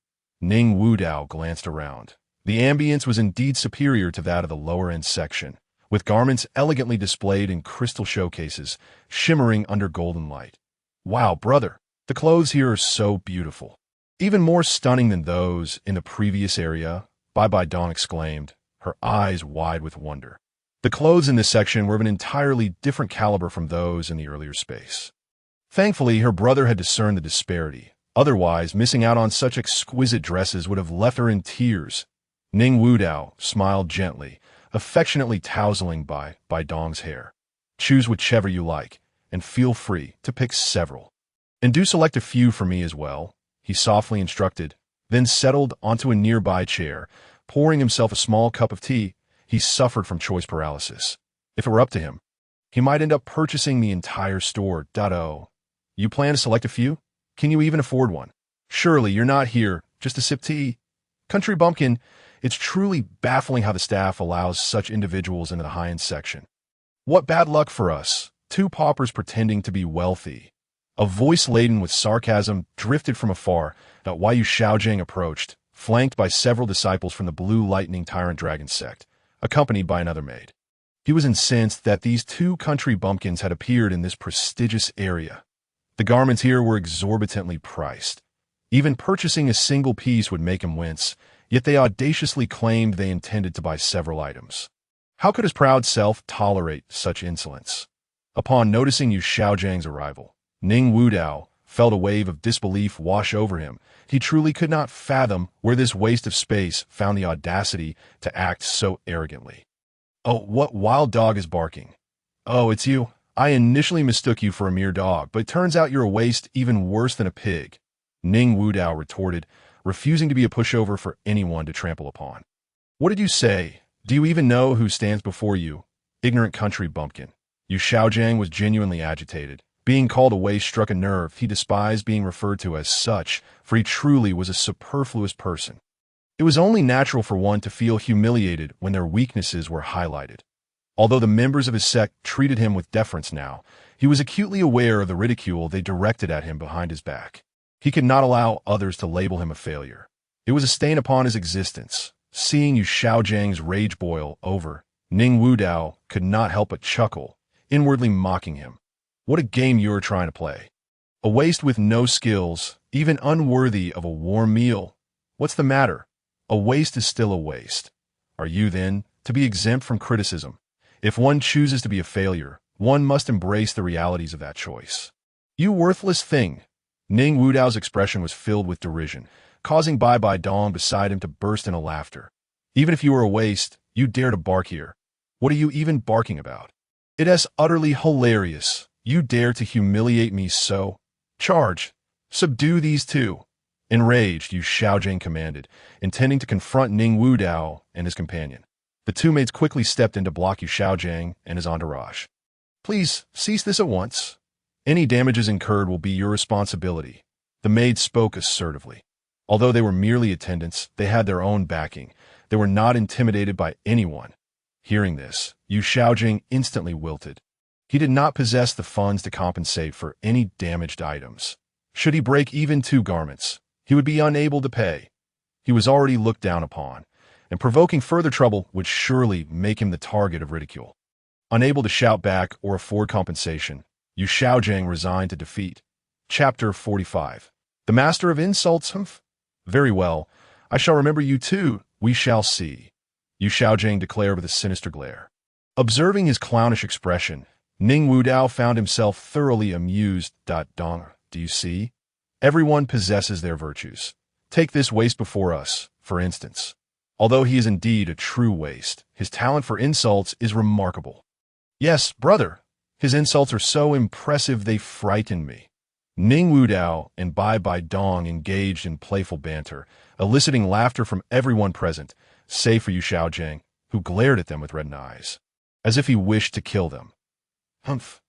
Ning Wudao glanced around. The ambience was indeed superior to that of the lower-end section, with garments elegantly displayed in crystal showcases, shimmering under golden light. "Wow, brother, the clothes here are so beautiful. Even more stunning than those in the previous area," BBDong exclaimed, her eyes wide with wonder. The clothes in this section were of an entirely different caliber from those in the earlier space. Thankfully, her brother had discerned the disparity. Otherwise, missing out on such exquisite dresses would have left her in tears. Ning Wudao smiled gently, affectionately tousling BBDong's hair. "Choose whichever you like, and feel free to pick several. And do select a few for me as well," he softly instructed, then settled onto a nearby chair. Pouring himself a small cup of tea, he suffered from choice paralysis. If it were up to him, he might end up purchasing the entire store. "You plan to select a few? Can you even afford one? Surely you're not here just to sip tea." Country bumpkin, it's truly baffling how the staff allows such individuals into the high-end section. "What bad luck for us, two paupers pretending to be wealthy." A voice laden with sarcasm drifted from afar. Wai Yu Xiaojing approached, flanked by several disciples from the Blue Lightning Tyrant Dragon sect, accompanied by another maid. He was incensed that these two country bumpkins had appeared in this prestigious area. The garments here were exorbitantly priced. Even purchasing a single piece would make him wince, yet they audaciously claimed they intended to buy several items. How could his proud self tolerate such insolence? Upon noticing Yu Xiaozhang's arrival, Ning Wudao felt a wave of disbelief wash over him. He truly could not fathom where this waste of space found the audacity to act so arrogantly. "Oh, what wild dog is barking? Oh, it's you. I initially mistook you for a mere dog, but it turns out you're a waste even worse than a pig," Ning Wudao retorted, refusing to be a pushover for anyone to trample upon. "What did you say? Do you even know who stands before you, ignorant country bumpkin?" Yu Xiaozhang was genuinely agitated. Being called a waste struck a nerve. He despised being referred to as such, for he truly was a superfluous person. It was only natural for one to feel humiliated when their weaknesses were highlighted. Although the members of his sect treated him with deference now, he was acutely aware of the ridicule they directed at him behind his back. He could not allow others to label him a failure. It was a stain upon his existence. Seeing Yu Xiaozhang's rage boil over, Ning Wudao could not help but chuckle, inwardly mocking him. What a game you are trying to play. A waste with no skills, even unworthy of a warm meal. What's the matter? A waste is still a waste. Are you, then, to be exempt from criticism? If one chooses to be a failure, one must embrace the realities of that choice. You worthless thing! Ning Wudao's expression was filled with derision, causing BBDong beside him to burst into laughter. Even if you were a waste, you dare to bark here. What are you even barking about? It is utterly hilarious. You dare to humiliate me so? Charge! Subdue these two! Enraged, Yu Xiaozhang commanded, intending to confront Ning Wudao and his companion. The two maids quickly stepped in to block Yu Xiaozhang and his entourage. "Please, cease this at once. Any damages incurred will be your responsibility," the maids spoke assertively. Although they were merely attendants, they had their own backing. They were not intimidated by anyone. Hearing this, Yu Xiaozhang instantly wilted. He did not possess the funds to compensate for any damaged items. Should he break even 2 garments, he would be unable to pay. He was already looked down upon, and provoking further trouble would surely make him the target of ridicule. Unable to shout back or afford compensation, Yu Xiaozhang resigned to defeat. Chapter 45. The Master of Insults, humph? Very well, I shall remember you too, we shall see, Yu Xiaozhang declared with a sinister glare. Observing his clownish expression, Ning Wudao found himself thoroughly amused. Dong, do you see? Everyone possesses their virtues. Take this waste before us, for instance. Although he is indeed a true waste, his talent for insults is remarkable. Yes, brother, his insults are so impressive they frighten me. Ning Wudao and BBDong engaged in playful banter, eliciting laughter from everyone present, save for Yu Xiaozhang, who glared at them with reddened eyes, as if he wished to kill them. Humph.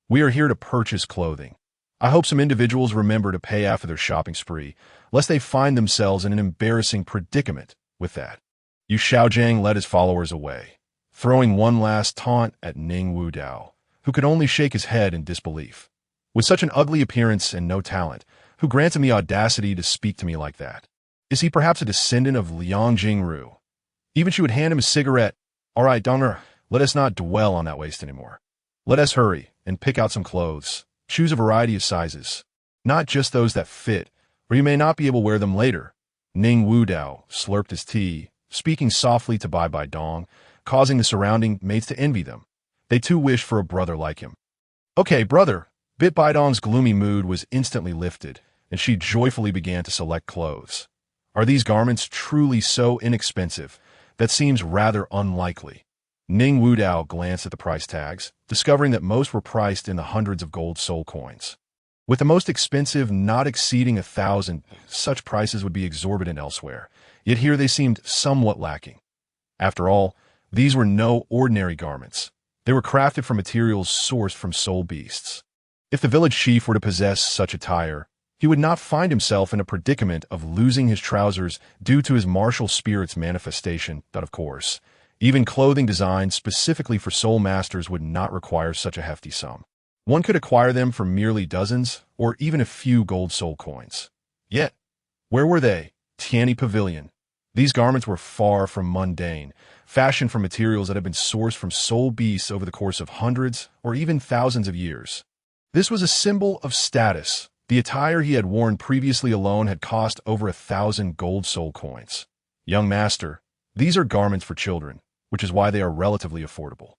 We are here to purchase clothing. I hope some individuals remember to pay after their shopping spree, lest they find themselves in an embarrassing predicament with that. Yu Xiaozhang led his followers away, throwing one last taunt at Ning Wudao, who could only shake his head in disbelief. With such an ugly appearance and no talent, who grants him the audacity to speak to me like that? Is he perhaps a descendant of Liang Jingru? Even she would hand him a cigarette. All right, Donger, let us not dwell on that waste anymore. Let us hurry and pick out some clothes. Choose a variety of sizes, not just those that fit, or you may not be able to wear them later. Ning Wudao slurped his tea, speaking softly to BBDong, causing the surrounding mates to envy them. They too wished for a brother like him. Okay, brother. BBDong's gloomy mood was instantly lifted, and she joyfully began to select clothes. Are these garments truly so inexpensive? That seems rather unlikely. Ning Wudao glanced at the price tags, discovering that most were priced in the hundreds of gold soul coins. With the most expensive not exceeding 1,000, such prices would be exorbitant elsewhere, yet here they seemed somewhat lacking. After all, these were no ordinary garments. They were crafted from materials sourced from soul beasts. If the village chief were to possess such attire, he would not find himself in a predicament of losing his trousers due to his martial spirit's manifestation, but of course, even clothing designed specifically for soul masters would not require such a hefty sum. One could acquire them for merely dozens or even a few gold soul coins. Yet, where were they? Tianyi Pavilion. These garments were far from mundane, fashioned from materials that had been sourced from soul beasts over the course of hundreds or even thousands of years. This was a symbol of status. The attire he had worn previously alone had cost over 1,000 gold soul coins. Young master, these are garments for children, which is why they are relatively affordable.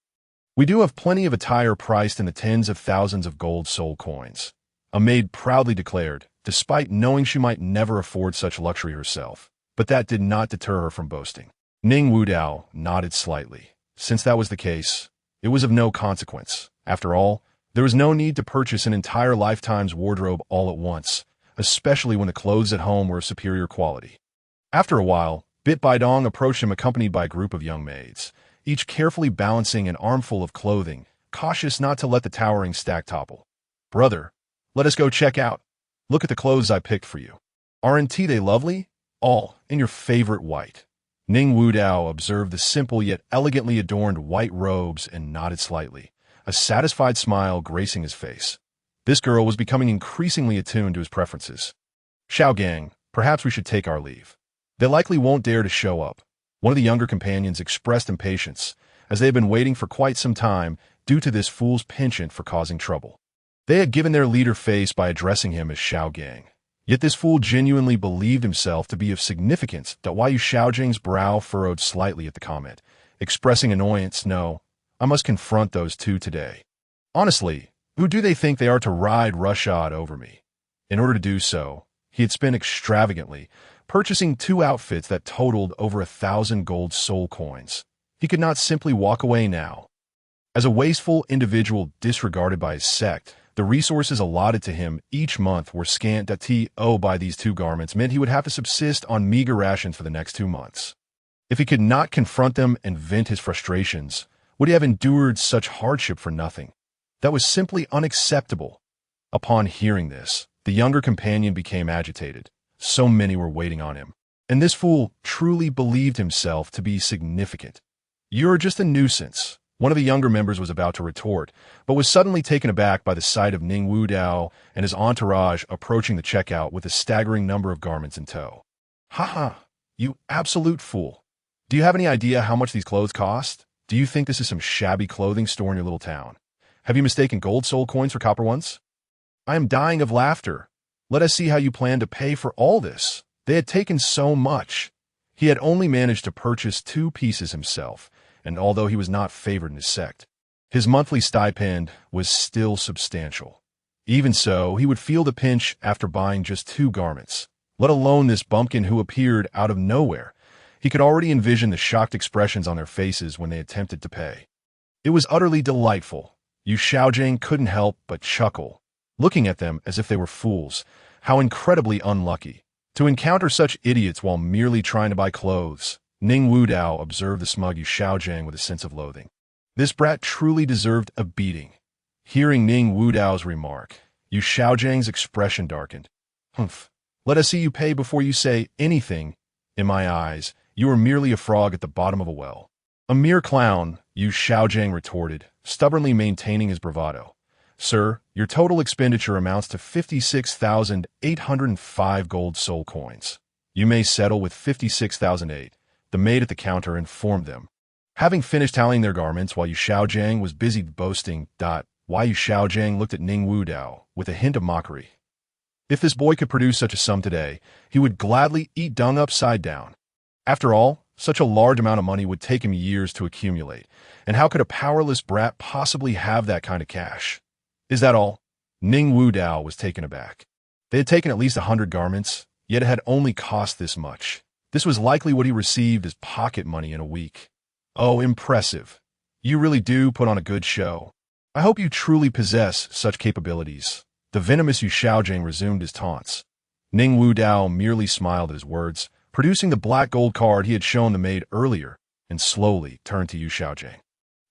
We do have plenty of attire priced in the tens of thousands of gold soul coins. A maid proudly declared, despite knowing she might never afford such luxury herself. But that did not deter her from boasting. Ning Wudao nodded slightly. Since that was the case, it was of no consequence. After all, there was no need to purchase an entire lifetime's wardrobe all at once, especially when the clothes at home were of superior quality. After a while, Bibi Dong approached him accompanied by a group of young maids, each carefully balancing an armful of clothing, cautious not to let the towering stack topple. "Brother, let us go check out. Look at the clothes I picked for you. Aren't they lovely? All in your favorite white." Ning Wudao observed the simple yet elegantly adorned white robes and nodded slightly, a satisfied smile gracing his face. This girl was becoming increasingly attuned to his preferences. "Xiao Gang, perhaps we should take our leave. They likely won't dare to show up." One of the younger companions expressed impatience, as they had been waiting for quite some time due to this fool's penchant for causing trouble. They had given their leader face by addressing him as Xiao Gang. Yet this fool genuinely believed himself to be of significance. Why Xiaojing's brow furrowed slightly at the comment, expressing annoyance. "No, I must confront those two today. Honestly, who do they think they are to ride roughshod over me?" In order to do so, he had spent extravagantly, purchasing 2 outfits that totaled over 1,000 gold soul coins. He could not simply walk away now. As a wasteful individual disregarded by his sect, the resources allotted to him each month were scant. By these 2 garments meant he would have to subsist on meager rations for the next 2 months. If he could not confront them and vent his frustrations, would he have endured such hardship for nothing? That was simply unacceptable. Upon hearing this, the younger companion became agitated. So many were waiting on him, and this fool truly believed himself to be significant. "You're just a nuisance," one of the younger members was about to retort, but was suddenly taken aback by the sight of Ning Wudao and his entourage approaching the checkout with a staggering number of garments in tow. "Haha, you absolute fool. Do you have any idea how much these clothes cost? Do you think this is some shabby clothing store in your little town? Have you mistaken gold soul coins for copper ones? I am dying of laughter. Let us see how you plan to pay for all this." They had taken so much. He had only managed to purchase 2 pieces himself, and although he was not favored in his sect, his monthly stipend was still substantial. Even so, he would feel the pinch after buying just 2 garments, let alone this bumpkin who appeared out of nowhere. He could already envision the shocked expressions on their faces when they attempted to pay. It was utterly delightful. Yu Xiaojing couldn't help but chuckle, looking at them as if they were fools. How incredibly unlucky to encounter such idiots while merely trying to buy clothes. Ning Wudao observed the smug Yu Xiaojing with a sense of loathing. This brat truly deserved a beating. Hearing Ning Wudao's remark, Yu Xiaojing's expression darkened. "Humph, let us see you pay before you say anything. In my eyes, you are merely a frog at the bottom of a well." "A mere clown," Yu Xiaojing retorted, stubbornly maintaining his bravado. "Sir, your total expenditure amounts to 56,805 gold soul coins. You may settle with 56,008. The maid at the counter informed them. Having finished tallying their garments while Yu Xiaojing was busy boasting. Why Yu Xiaojing looked at Ning Wudao with a hint of mockery. If this boy could produce such a sum today, he would gladly eat dung upside down. After all, such a large amount of money would take him years to accumulate, and how could a powerless brat possibly have that kind of cash? "Is that all?" Ning Wudao was taken aback. They had taken at least 100 garments, yet it had only cost this much. This was likely what he received as pocket money in a week. "Oh, impressive. You really do put on a good show. I hope you truly possess such capabilities." The venomous Yu Xiaojing resumed his taunts. Ning Wudao merely smiled at his words, producing the black gold card he had shown the maid earlier, and slowly turned to Yu Xiaojing.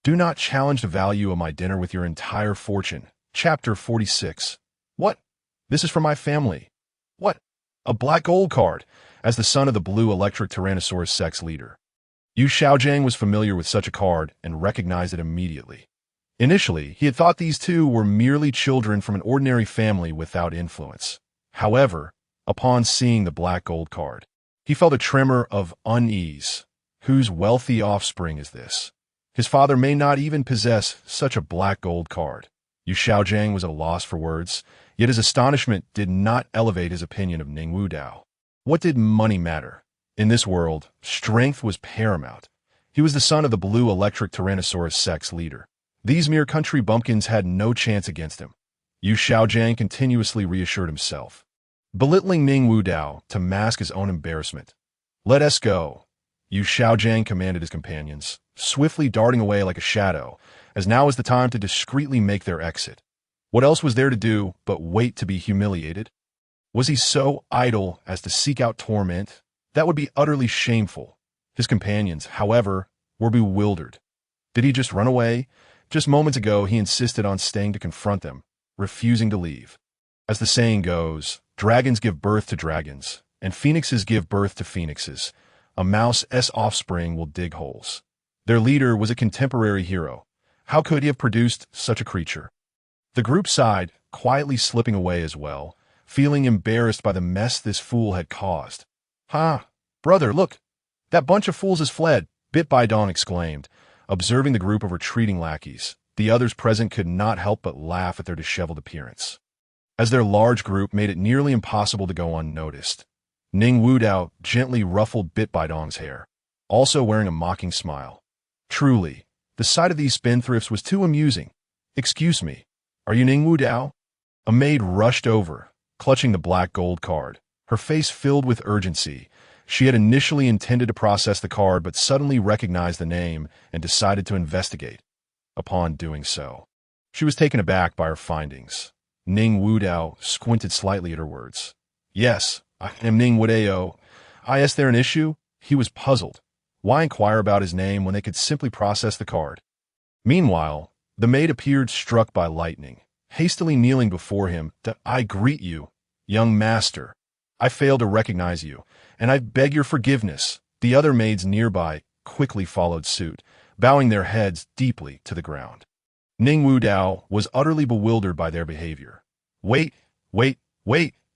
"Do not challenge the value of my dinner with your entire fortune." Chapter 46. "What? This is for my family. What? A black gold card?" As the son of the blue electric Tyrannosaurus sex leader, Yu Xiaojing was familiar with such a card and recognized it immediately. Initially, he had thought these 2 were merely children from an ordinary family without influence. However, upon seeing the black gold card, He felt a tremor of unease. Whose wealthy offspring is this? His father may not even possess such a black gold card. Yu Xiaojiang was at a loss for words, yet his astonishment did not elevate his opinion of Ning Wudao. What did money matter? In this world, strength was paramount. He was the son of the blue electric Tyrannosaurus sex leader. These mere country bumpkins had no chance against him. Yu Xiaojiang continuously reassured himself, belittling Ning Wudao to mask his own embarrassment. Let us go, Yu Xiaojiang commanded his companions, swiftly darting away like a shadow, as now was the time to discreetly make their exit. What else was there to do but wait to be humiliated? Was he so idle as to seek out torment? That would be utterly shameful. His companions, however, were bewildered. Did he just run away? Just moments ago he insisted on staying to confront them, refusing to leave. As the saying goes, dragons give birth to dragons, and phoenixes give birth to phoenixes. A mouse's offspring will dig holes. Their leader was a contemporary hero. How could he have produced such a creature? The group sighed, quietly slipping away as well, feeling embarrassed by the mess this fool had caused. "Ha! Brother, look! That bunch of fools has fled," Bibi Dong exclaimed, observing the group of retreating lackeys. The others present could not help but laugh at their disheveled appearance, as their large group made it nearly impossible to go unnoticed. Ning Wudao gently ruffled Bibi Dong's hair, also wearing a mocking smile. Truly, the sight of these spendthrifts was too amusing. "Excuse me, are you Ning Wudao?" A maid rushed over, clutching the black gold card, her face filled with urgency. She had initially intended to process the card but suddenly recognized the name and decided to investigate. Upon doing so, she was taken aback by her findings. Ning Wudao squinted slightly at her words. "Yes, I am Ning Wudao. Is there an issue?" He was puzzled. Why inquire about his name when they could simply process the card? Meanwhile, the maid appeared struck by lightning, hastily kneeling before him. "I greet you, young master. I failed to recognize you, and I beg your forgiveness." The other maids nearby quickly followed suit, bowing their heads deeply to the ground. Ning Wudao was utterly bewildered by their behavior. Wait,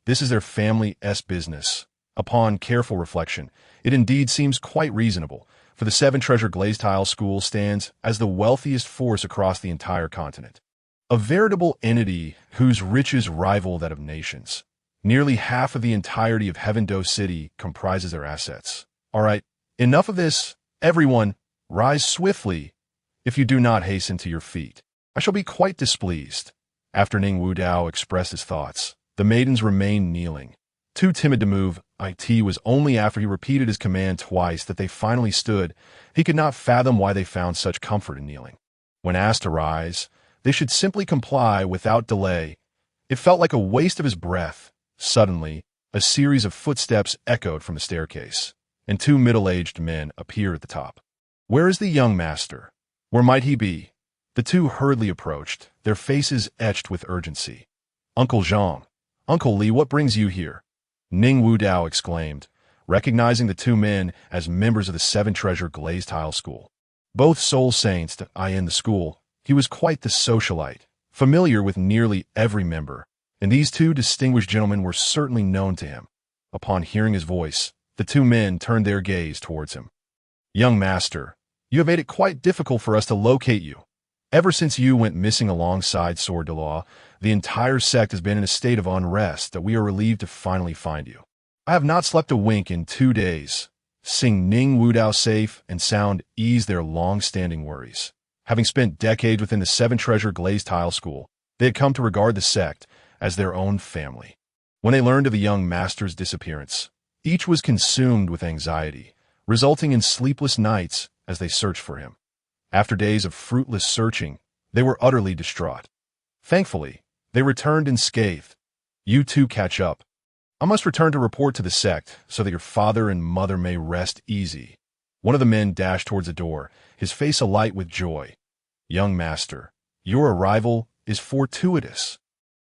this is their family's business. Upon careful reflection, it indeed seems quite reasonable, for the Seven Treasure Glazed Tile School stands as the wealthiest force across the entire continent. A veritable entity whose riches rival that of nations. Nearly half of the entirety of Heaven-Do City comprises their assets. All right, enough of this. Everyone, rise swiftly. If you do not hasten to your feet, I shall be quite displeased. After Ning Wudao expressed his thoughts, the maidens remained kneeling. Too timid to move, it was only after he repeated his command twice that they finally stood. He could not fathom why they found such comfort in kneeling. When asked to rise, they should simply comply without delay. It felt like a waste of his breath. Suddenly, a series of footsteps echoed from the staircase, and two middle-aged men appeared at the top. "Where is the young master? Where might he be?" The two hurriedly approached, their faces etched with urgency. "Uncle Zhang, Uncle Li, what brings you here?" Ning Wudao exclaimed, recognizing the two men as members of the Seven Treasure Glazed Tile School. Both soul saints in the school, he was quite the socialite, familiar with nearly every member, and these two distinguished gentlemen were certainly known to him. Upon hearing his voice, the two men turned their gaze towards him. "Young master, you have made it quite difficult for us to locate you. Ever since you went missing alongside Sword Douluo, the entire sect has been in a state of unrest that we are relieved to finally find you. I have not slept a wink in 2 days." Seeing Ning Wudao safe and sound eased their long-standing worries. Having spent decades within the Seven Treasure Glazed Tile School, they had come to regard the sect as their own family. When they learned of the young master's disappearance, each was consumed with anxiety, resulting in sleepless nights as they searched for him. After days of fruitless searching, they were utterly distraught. Thankfully, they returned unscathed. "You two catch up. I must return to report to the sect so that your father and mother may rest easy." One of the men dashed towards the door, his face alight with joy. "Young master, your arrival is fortuitous.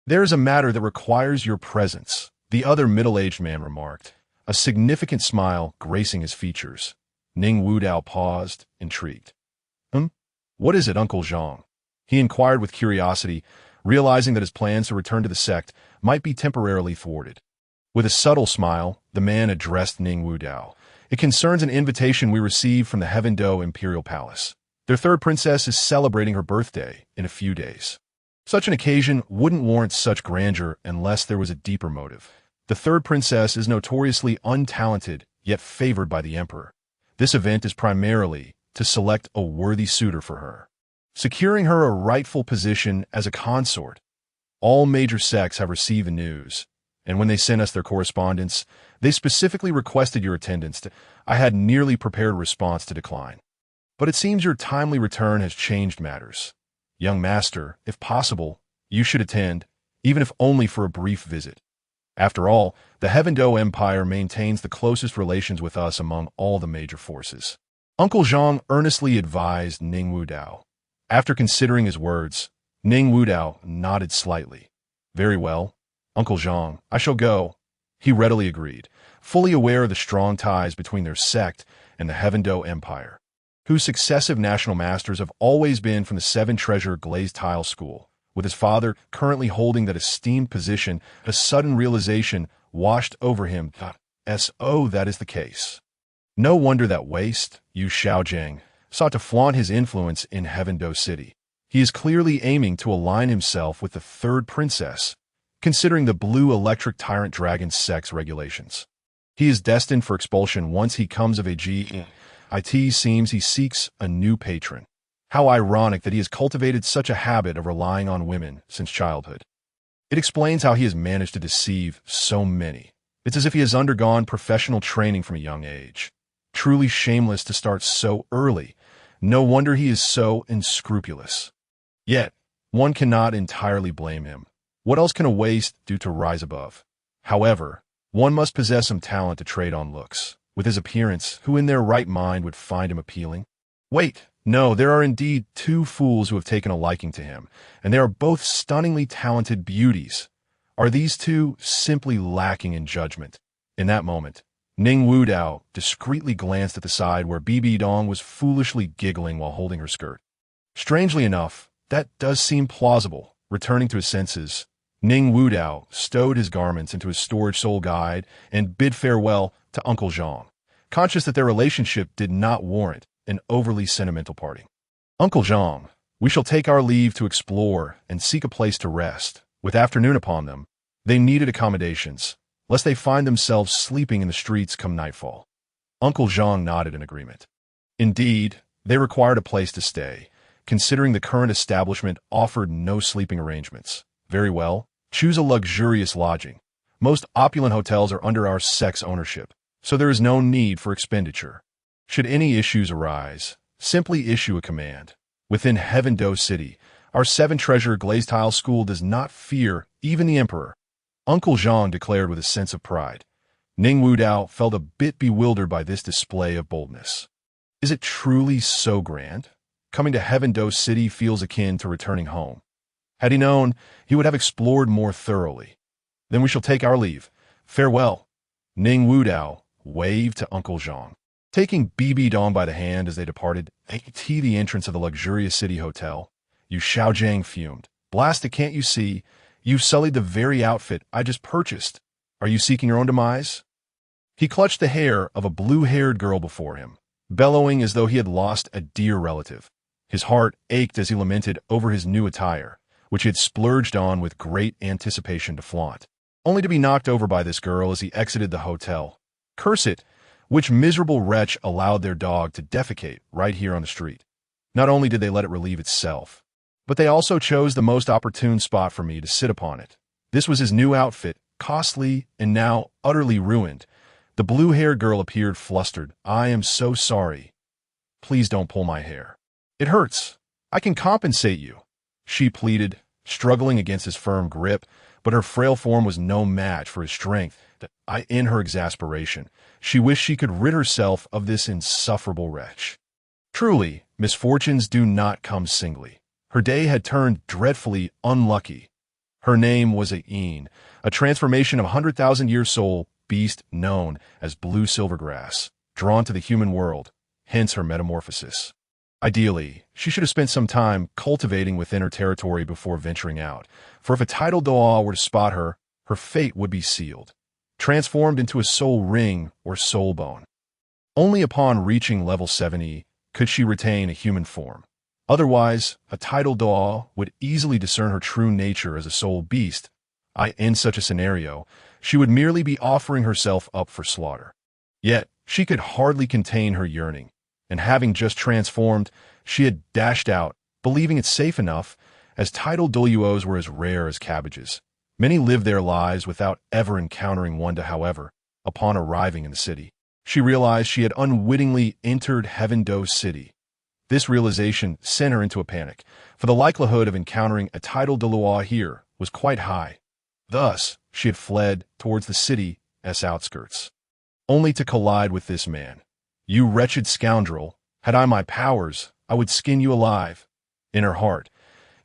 There is a matter that requires your presence," the other middle-aged man remarked, a significant smile gracing his features. Ning Wudao paused, intrigued. What is it, Uncle Zhang?" he inquired with curiosity, realizing that his plans to return to the sect might be temporarily thwarted. With a subtle smile, the man addressed Ning Wudao. It concerns an invitation we received from the Heaven-Do Imperial Palace. Their third princess is celebrating her birthday in a few days. Such an occasion wouldn't warrant such grandeur unless there was a deeper motive. The third princess is notoriously untalented, yet favored by the emperor. This event is primarily to select a worthy suitor for her, securing her a rightful position as a consort. All major sects have received the news, and when they sent us their correspondence, they specifically requested your attendance. I had nearly prepared a response to decline. But it seems your timely return has changed matters. Young master, if possible, you should attend, even if only for a brief visit. After all, the Heaven-Do Empire maintains the closest relations with us among all the major forces. Uncle Zhang earnestly advised Ning Wudao. After considering his words, Ning Wudao nodded slightly. Very well, Uncle Zhang, I shall go. He readily agreed, fully aware of the strong ties between their sect and the Heaven-Do Empire, whose successive national masters have always been from the Seven Treasure Glazed Tile School. With his father currently holding that esteemed position, a sudden realization washed over him. So that is the case. No wonder that waste, Yu Xiaojiang, sought to flaunt his influence in Heaven-Do City. He is clearly aiming to align himself with the third princess, considering the blue electric tyrant dragon sex regulations. He is destined for expulsion once he comes of age. It seems he seeks a new patron. How ironic that he has cultivated such a habit of relying on women since childhood. It explains how he has managed to deceive so many. It's as if he has undergone professional training from a young age. Truly shameless to start so early. No wonder he is so unscrupulous. Yet, one cannot entirely blame him. What else can a waste do to rise above? However, one must possess some talent to trade on looks. With his appearance, who in their right mind would find him appealing? Wait, no, there are indeed two fools who have taken a liking to him, and they are both stunningly talented beauties. Are these two simply lacking in judgment? In that moment, Ning Wudao discreetly glanced at the side where BBDong was foolishly giggling while holding her skirt. Strangely enough, that does seem plausible. Returning to his senses, Ning Wudao stowed his garments into his storage soul guide and bid farewell to Uncle Zhang, conscious that their relationship did not warrant an overly sentimental parting. Uncle Zhang, we shall take our leave to explore and seek a place to rest. With afternoon upon them, they needed accommodations, lest they find themselves sleeping in the streets come nightfall. Uncle Zhang nodded in agreement. Indeed, they required a place to stay, considering the current establishment offered no sleeping arrangements. Very well, choose a luxurious lodging. Most opulent hotels are under our sect's ownership, so there is no need for expenditure. Should any issues arise, simply issue a command. Within Heaven-Do City, our Seven Treasure Glazed Tile School does not fear even the Emperor, Uncle Zhang declared with a sense of pride. Ning Wudao felt a bit bewildered by this display of boldness. Is it truly so grand? Coming to Heaven-Do City feels akin to returning home. Had he known, he would have explored more thoroughly. Then we shall take our leave. Farewell. Ning Wudao waved to Uncle Zhang. Taking BBDong by the hand as they departed, the entrance of the luxurious city hotel, Yu Xiaojiang fumed. Blast it, can't you see? You've sullied the very outfit I just purchased. Are you seeking your own demise? He clutched the hair of a blue-haired girl before him, bellowing as though he had lost a dear relative. His heart ached as he lamented over his new attire, which he had splurged on with great anticipation to flaunt, only to be knocked over by this girl as he exited the hotel. Curse it! Which miserable wretch allowed their dog to defecate right here on the street? Not only did they let it relieve itself, but they also chose the most opportune spot for me to sit upon it. This was his new outfit, costly and now utterly ruined. The blue-haired girl appeared flustered. I am so sorry. Please don't pull my hair. It hurts. I can compensate you, she pleaded, struggling against his firm grip, but her frail form was no match for his strength. In her exasperation, she wished she could rid herself of this insufferable wretch. Truly, misfortunes do not come singly. Her day had turned dreadfully unlucky. Her name was Ain, a transformation of 100,000-year soul beast known as blue silvergrass, drawn to the human world, hence her metamorphosis. Ideally, she should have spent some time cultivating within her territory before venturing out, for if a tidal Doa were to spot her, her fate would be sealed. transformed into a soul ring or soul bone. Only upon reaching level 70 could she retain a human form. Otherwise, a titled Douluo would easily discern her true nature as a soul beast. In such a scenario, she would merely be offering herself up for slaughter. Yet, she could hardly contain her yearning, and having just transformed, she had dashed out, believing it safe enough, as titled Douluos were as rare as cabbages. Many lived their lives without ever encountering one. However, upon arriving in the city, she realized she had unwittingly entered Heaven Do City. This realization sent her into a panic, for the likelihood of encountering a titled Douluo here was quite high. Thus, she had fled towards the city's outskirts, only to collide with this man. "You wretched scoundrel, had I my powers, I would skin you alive." In her heart,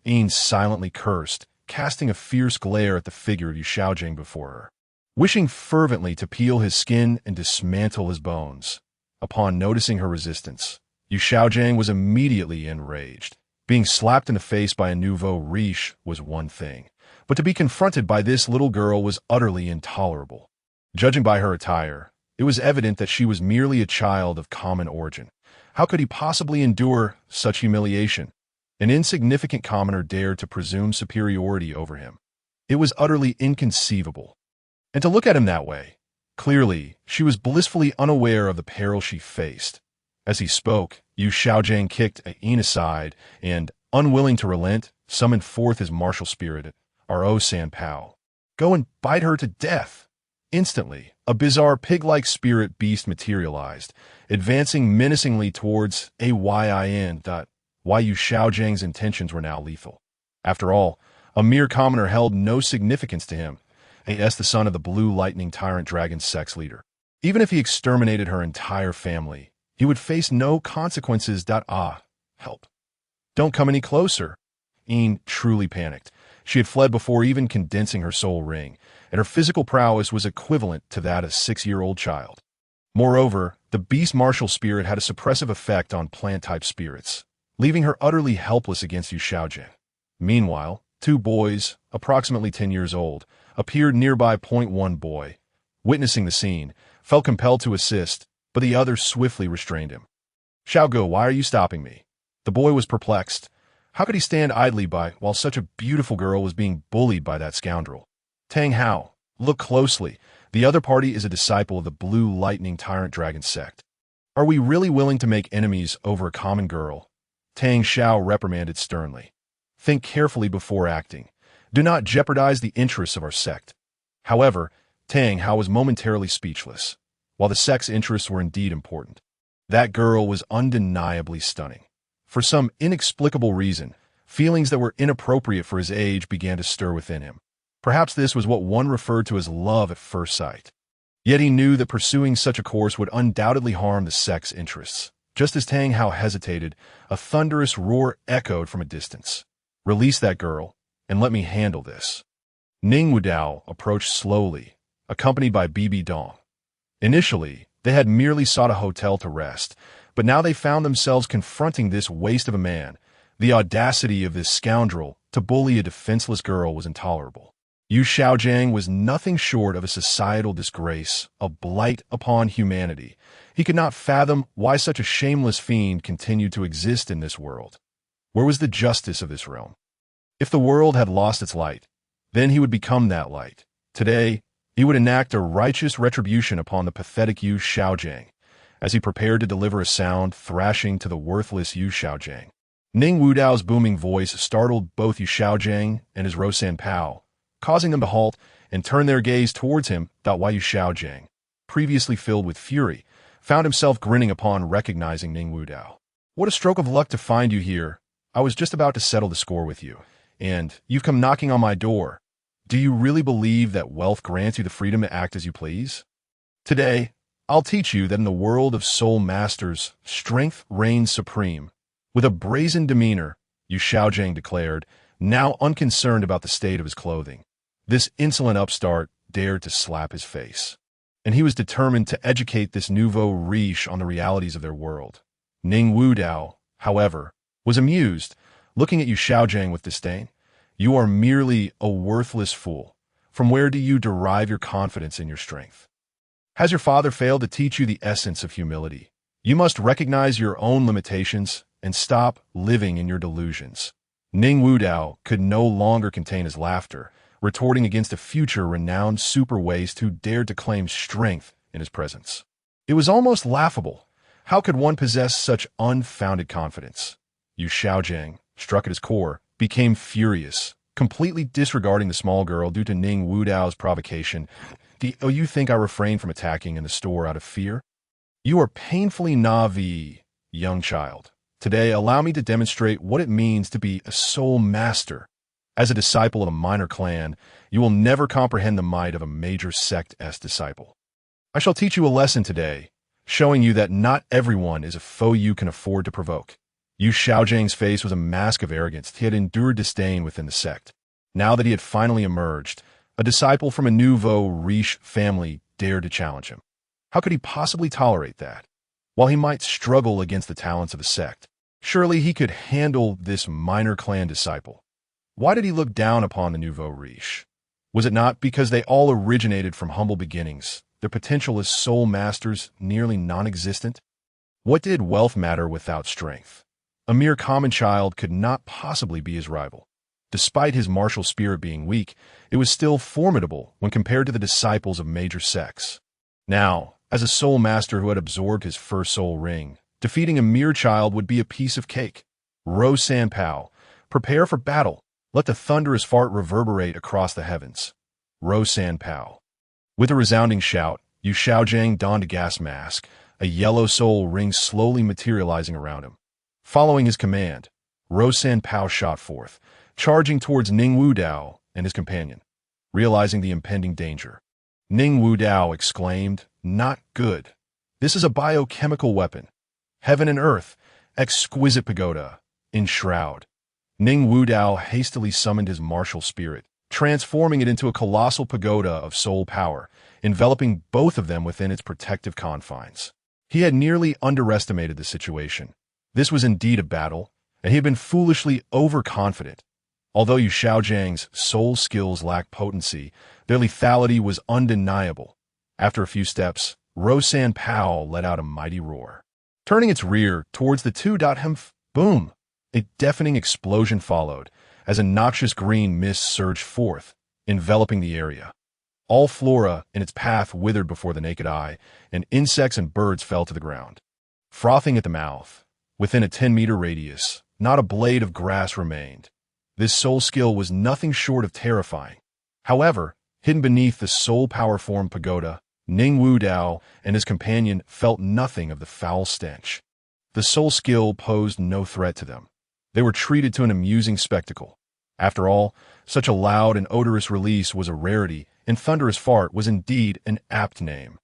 Yin silently cursed, casting a fierce glare at the figure of Yu Xiaojing before her, wishing fervently to peel his skin and dismantle his bones. Upon noticing her resistance, Yu Xiaojing was immediately enraged. Being slapped in the face by a nouveau riche was one thing, but to be confronted by this little girl was utterly intolerable. Judging by her attire, it was evident that she was merely a child of common origin. How could he possibly endure such humiliation? An insignificant commoner dared to presume superiority over him. It was utterly inconceivable. And to look at him that way, clearly, she was blissfully unaware of the peril she faced. As he spoke, Yu Xiaojing kicked Yin aside and, unwilling to relent, summoned forth his martial spirit, Ro San Pao. "Go and bite her to death." Instantly, a bizarre pig-like spirit beast materialized, advancing menacingly towards Yin. Yu Xiaojing's intentions were now lethal. After all, a mere commoner held no significance to him, as the son of the Blue Lightning Tyrant Dragon's sex leader. Even if he exterminated her entire family, he would face no consequences. Help. Don't come any closer. Yin truly panicked. She had fled before even condensing her soul ring, and her physical prowess was equivalent to that of a 6-year-old child. Moreover, the beast martial spirit had a suppressive effect on plant-type spirits, leaving her utterly helpless against Yu Xiaojing. Meanwhile, 2 boys, approximately 10 years old, appeared nearby. One boy, witnessing the scene, felt compelled to assist, but the other swiftly restrained him. "Xiaogu, why are you stopping me?" The boy was perplexed. How could he stand idly by while such a beautiful girl was being bullied by that scoundrel? "Tang Hao, look closely. The other party is a disciple of the Blue Lightning Tyrant Dragon sect. Are we really willing to make enemies over a common girl?" Tang Xiao reprimanded sternly. "Think carefully before acting. Do not jeopardize the interests of our sect." However, Tang Hao was momentarily speechless. While the sect's interests were indeed important, that girl was undeniably stunning. For some inexplicable reason, feelings that were inappropriate for his age began to stir within him. Perhaps this was what one referred to as love at first sight. Yet he knew that pursuing such a course would undoubtedly harm the sect's interests. Just as Tang Hao hesitated, a thunderous roar echoed from a distance. "Release that girl, and let me handle this." Ning Wudao approached slowly, accompanied by Bibi Dong. Initially, they had merely sought a hotel to rest, but now they found themselves confronting this waste of a man. The audacity of this scoundrel to bully a defenseless girl was intolerable. Yu Xiaojing was nothing short of a societal disgrace, a blight upon humanity. He could not fathom why such a shameless fiend continued to exist in this world. Where was the justice of this realm? If the world had lost its light, then he would become that light. Today, he would enact a righteous retribution upon the pathetic Yu Xiaojing, as he prepared to deliver a sound thrashing to the worthless Yu Xiaojing. Ning Wudao's booming voice startled both Yu Xiaojing and his Ro San Pao, causing them to halt and turn their gaze towards him. While Yu Xiaojing, previously filled with fury, found himself grinning upon recognizing Ning Wudao. "What a stroke of luck to find you here. I was just about to settle the score with you, and you've come knocking on my door. Do you really believe that wealth grants you the freedom to act as you please? Today, I'll teach you that in the world of soul masters, strength reigns supreme." With a brazen demeanor, Yu Xiaojing declared, now unconcerned about the state of his clothing. This insolent upstart dared to slap his face, and he was determined to educate this nouveau riche on the realities of their world. Ning Wudao, however, was amused, looking at Yu Xiaojing with disdain. "You are merely a worthless fool. From where do you derive your confidence in your strength? Has your father failed to teach you the essence of humility? You must recognize your own limitations and stop living in your delusions. Ning Wudao could no longer contain his laughter, retorting against a future renowned super waste who dared to claim strength in his presence. It was almost laughable. How could one possess such unfounded confidence? Yu Xiaojiang, struck at his core, became furious, completely disregarding the small girl due to Ning Wudao's provocation. Do you think I refrained from attacking in the store out of fear? You are painfully naive, young child. Today, allow me to demonstrate what it means to be a soul master. As a disciple of a minor clan, you will never comprehend the might of a major sect-s disciple. I shall teach you a lesson today, showing you that not everyone is a foe you can afford to provoke. Yu Xiaojiang's face was a mask of arrogance. He had endured disdain within the sect. Now that he had finally emerged, a disciple from a nouveau riche family dared to challenge him. How could he possibly tolerate that? While he might struggle against the talents of the sect, surely he could handle this minor clan disciple. Why did he look down upon the nouveau riche? Was it not because they all originated from humble beginnings, their potential as soul masters nearly non-existent? What did wealth matter without strength? A mere common child could not possibly be his rival. Despite his martial spirit being weak, it was still formidable when compared to the disciples of major sects. Now, as a soul master who had absorbed his first soul ring, defeating a mere child would be a piece of cake. Ro San Pao, prepare for battle. Let the thunderous fart reverberate across the heavens. Ro San Pao. With a resounding shout, Yu Xiaojiang donned a gas mask, a yellow soul ring slowly materializing around him. Following his command, Ro San Pao shot forth, charging towards Ning Wudao and his companion. Realizing the impending danger, Ning Wudao exclaimed, "Not good. This is a biochemical weapon. Heaven and earth, exquisite pagoda, enshroud." Ning Wudao hastily summoned his martial spirit, transforming it into a colossal pagoda of soul power, enveloping both of them within its protective confines. He had nearly underestimated the situation. This was indeed a battle, and he had been foolishly overconfident. Although Yu Xiaojiang's soul skills lacked potency, their lethality was undeniable. After a few steps, Ro San Pao let out a mighty roar. Turning its rear towards the boom! A deafening explosion followed, as a noxious green mist surged forth, enveloping the area. All flora in its path withered before the naked eye, and insects and birds fell to the ground. Frothing at the mouth, within a 10-meter radius, not a blade of grass remained. This soul skill was nothing short of terrifying. However, hidden beneath the soul power-formed pagoda, Ning Wudao and his companion felt nothing of the foul stench. The soul skill posed no threat to them. They were treated to an amusing spectacle. After all, such a loud and odorous release was a rarity, and thunderous fart was indeed an apt name.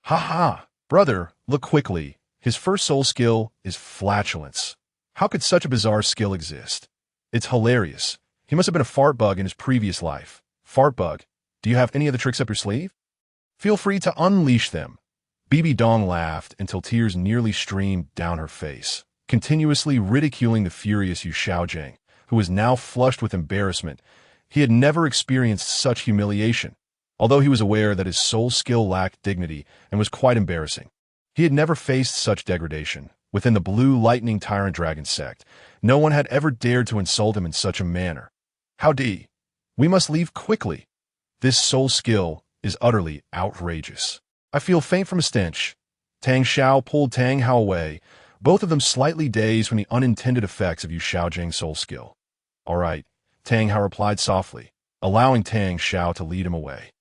"Ha ha! Brother, look quickly. His first soul skill is flatulence. How could such a bizarre skill exist? It's hilarious. He must have been a fart bug in his previous life. Fart bug, do you have any of the tricks up your sleeve? Feel free to unleash them." BBDong laughed until tears nearly streamed down her face, continuously ridiculing the furious Yu Xiaojiang, who was now flushed with embarrassment. He had never experienced such humiliation, although he was aware that his soul skill lacked dignity and was quite embarrassing. He had never faced such degradation. Within the Blue Lightning Tyrant Dragon sect, no one had ever dared to insult him in such a manner. "Howdy. We must leave quickly. This soul skill is utterly outrageous. I feel faint from a stench." Tang Xiao pulled Tang Hao away, both of them slightly dazed from the unintended effects of Yu Xiaojiang's soul skill. "All right," Tang Hao replied softly, allowing Tang Xiao to lead him away.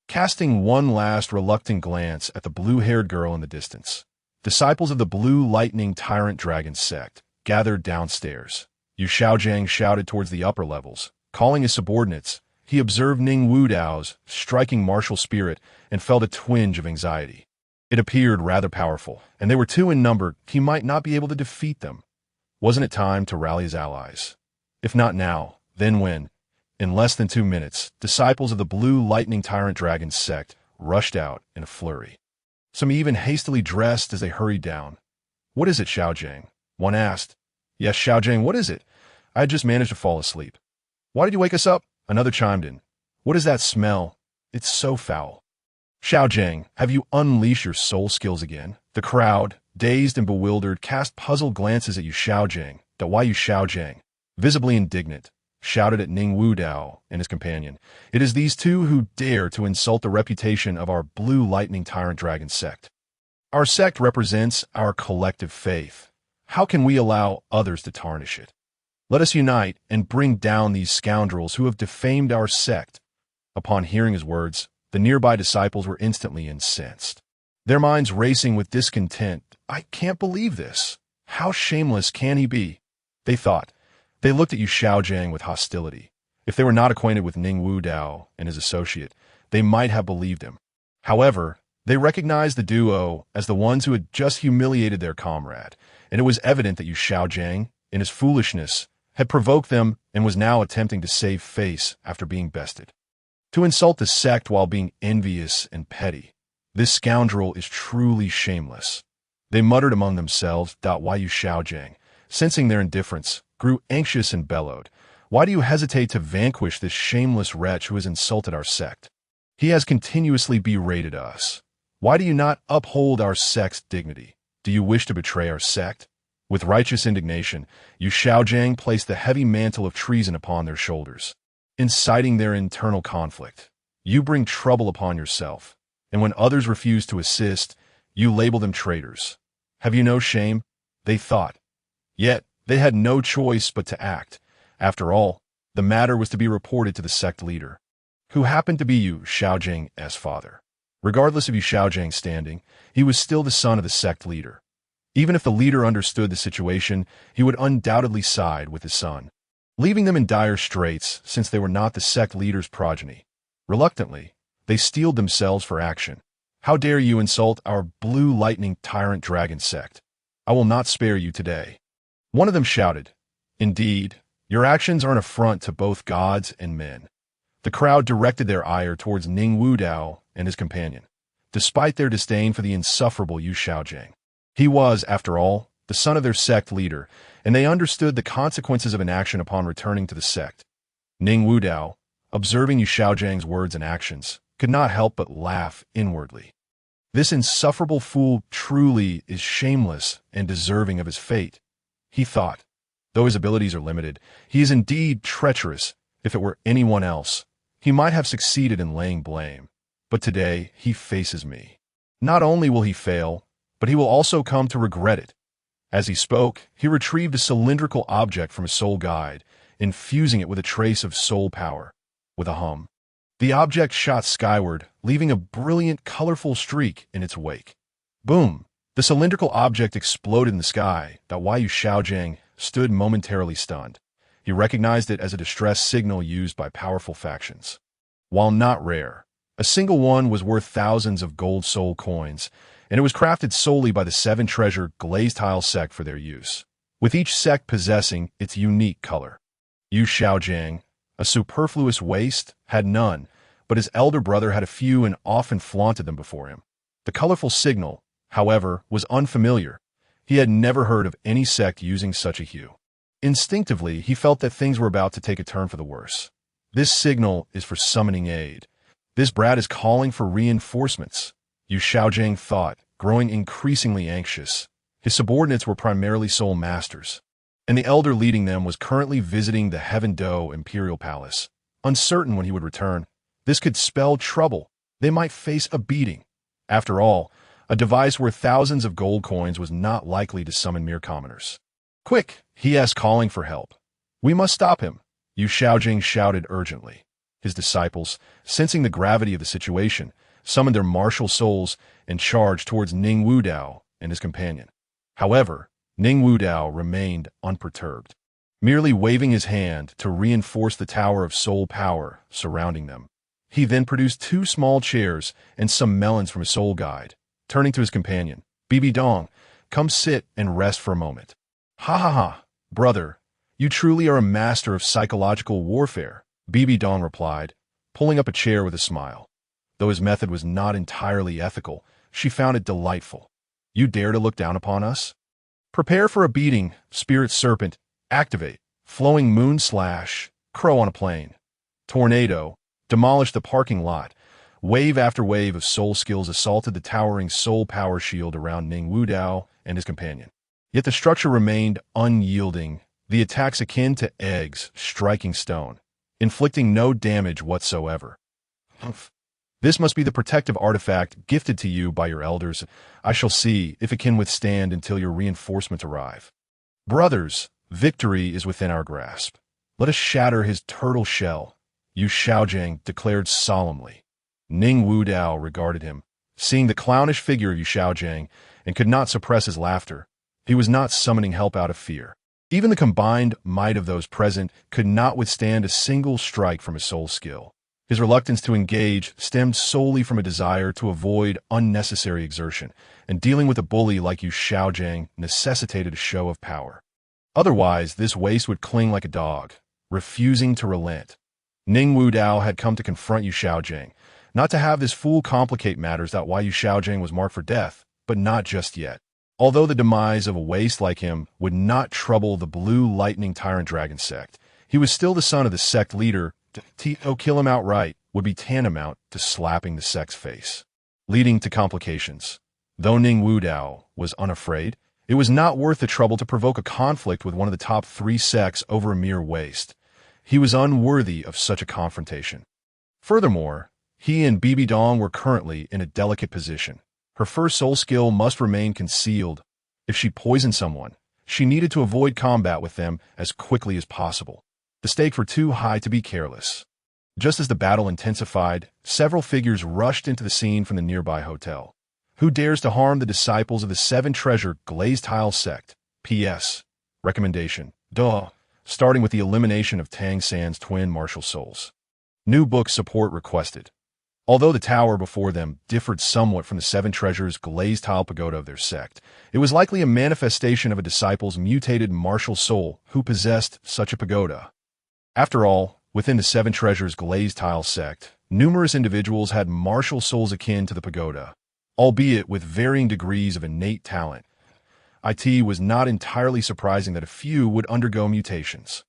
Casting one last reluctant glance at the blue-haired girl in the distance, disciples of the Blue Lightning Tyrant Dragon sect gathered downstairs. Yu Xiaojiang shouted towards the upper levels. Calling his subordinates, he observed Ning Wudao's striking martial spirit and felt a twinge of anxiety. It appeared rather powerful, and they were 2 in number. He might not be able to defeat them. Wasn't it time to rally his allies? If not now, then when? In less than 2 minutes, disciples of the Blue Lightning Tyrant Dragon sect rushed out in a flurry. Some even hastily dressed as they hurried down. "What is it, Xiaojiang?" one asked. "Yes, Xiaojiang, what is it? I had just managed to fall asleep." "Why did you wake us up?" another chimed in. What is that smell? It's so foul. Xiaojing, have you unleashed your soul skills again? The crowd, dazed and bewildered, cast puzzled glances at Yu Xiaojing. That why Yu Xiaojing, visibly indignant, shouted at Ning Wudao and his companion. It is these two who dare to insult the reputation of our Blue Lightning Tyrant Dragon sect. Our sect represents our collective faith. How can we allow others to tarnish it? Let us unite and bring down these scoundrels who have defamed our sect. Upon hearing his words, the nearby disciples were instantly incensed. Their minds racing with discontent. I can't believe this. How shameless can he be? They thought. They looked at Yu Xiaojing with hostility. If they were not acquainted with Ning Wudao and his associate, they might have believed him. However, they recognized the duo as the ones who had just humiliated their comrade, and it was evident that Yu Xiaojing, in his foolishness, had provoked them and was now attempting to save face after being bested. To insult the sect while being envious and petty, this scoundrel is truly shameless. They muttered among themselves. Why Yu Xiaojing, sensing their indifference, grew anxious and bellowed. Why do you hesitate to vanquish this shameless wretch who has insulted our sect? He has continuously berated us. Why do you not uphold our sect's dignity? Do you wish to betray our sect? With righteous indignation, Yu Xiaojing placed the heavy mantle of treason upon their shoulders, inciting their internal conflict. You bring trouble upon yourself, and when others refuse to assist, you label them traitors. Have you no shame? They thought. Yet, they had no choice but to act. After all, the matter was to be reported to the sect leader, who happened to be Yu Xiaojing's father. Regardless of Yu Xiaojing's standing, he was still the son of the sect leader. Even if the leader understood the situation, he would undoubtedly side with his son, leaving them in dire straits since they were not the sect leader's progeny. Reluctantly, they steeled themselves for action. How dare you insult our Blue Lightning Tyrant Dragon sect? I will not spare you today. One of them shouted. Indeed, your actions are an affront to both gods and men. The crowd directed their ire towards Ning Wudao and his companion, despite their disdain for the insufferable Yu Xiaojing. He was, after all, the son of their sect leader, and they understood the consequences of inaction upon returning to the sect. Ning Wudao, observing Yu Xiaojing's words and actions, could not help but laugh inwardly. This insufferable fool truly is shameless and deserving of his fate, he thought. Though his abilities are limited, he is indeed treacherous. If it were anyone else, he might have succeeded in laying blame. But today, he faces me. Not only will he fail, but he will also come to regret it. As he spoke, he retrieved a cylindrical object from his soul guide, infusing it with a trace of soul power. With a hum, the object shot skyward, leaving a brilliant, colorful streak in its wake. Boom! The cylindrical object exploded in the sky. Why Yu Xiaojing stood momentarily stunned. He recognized it as a distress signal used by powerful factions. While not rare, a single one was worth thousands of gold soul coins, and it was crafted solely by the 7 treasure glazed tile sect for their use, with each sect possessing its unique color. Yu Xiaojing, a superfluous waste, had none, but his elder brother had a few and often flaunted them before him. The colorful signal, however, was unfamiliar. He had never heard of any sect using such a hue. Instinctively, he felt that things were about to take a turn for the worse. This signal is for summoning aid. This brat is calling for reinforcements, Yu Xiaojing thought, growing increasingly anxious. His subordinates were primarily soul masters, and the elder leading them was currently visiting the Heaven Do Imperial Palace. Uncertain when he would return, this could spell trouble. They might face a beating. After all, a device worth thousands of gold coins was not likely to summon mere commoners. Quick, he asked, calling for help. We must stop him, Yu Xiaojing shouted urgently. His disciples, sensing the gravity of the situation, summoned their martial souls and charged towards Ning Wudao and his companion. However, Ning Wudao remained unperturbed, merely waving his hand to reinforce the tower of soul power surrounding them. He then produced 2 small chairs and some melons from his soul guide. Turning to his companion, BBDong, come sit and rest for a moment. Ha ha ha, brother, you truly are a master of psychological warfare, BBDong replied, pulling up a chair with a smile. Though his method was not entirely ethical, she found it delightful. You dare to look down upon us? Prepare for a beating, spirit serpent, activate, flowing moon / crow on a plane. Tornado, demolished the parking lot. Wave after wave of soul skills assaulted the towering soul power shield around Ning Wudao and his companion. Yet the structure remained unyielding, the attacks akin to eggs striking stone, inflicting no damage whatsoever. Humph. This must be the protective artifact gifted to you by your elders. I shall see if it can withstand until your reinforcements arrive. Brothers, victory is within our grasp. Let us shatter his turtle shell, Yu Xiaojiang declared solemnly. Ning Wudao regarded him, seeing the clownish figure of Yu Xiaojiang, and could not suppress his laughter. He was not summoning help out of fear. Even the combined might of those present could not withstand a single strike from his soul skill. His reluctance to engage stemmed solely from a desire to avoid unnecessary exertion, and dealing with a bully like Yu Xiaojiang necessitated a show of power. Otherwise, this waste would cling like a dog, refusing to relent. Ning Wudao had come to confront Yu Xiaojiang, not to have this fool complicate matters out why Yu Xiaojiang was marked for death, but not just yet. Although the demise of a waste like him would not trouble the Blue Lightning Tyrant Dragon sect, he was still the son of the sect leader. To kill him outright would be tantamount to slapping the sect's face, leading to complications. Though Ning Wudao was unafraid, it was not worth the trouble to provoke a conflict with one of the top 3 sects over a mere waste. He was unworthy of such a confrontation. Furthermore, he and BBDong were currently in a delicate position. Her first soul skill must remain concealed. If she poisoned someone, she needed to avoid combat with them as quickly as possible. The stakes were too high to be careless. Just as the battle intensified, several figures rushed into the scene from the nearby hotel. Who dares to harm the disciples of the 7-treasure glazed tile sect? P.S. Recommendation. Duh. Starting with the elimination of Tang San's twin martial souls. New book support requested. Although the tower before them differed somewhat from the 7 treasures glazed tile pagoda of their sect, it was likely a manifestation of a disciple's mutated martial soul who possessed such a pagoda. After all, within the 7 treasures glazed tile sect, numerous individuals had martial souls akin to the pagoda, albeit with varying degrees of innate talent. It was not entirely surprising that a few would undergo mutations.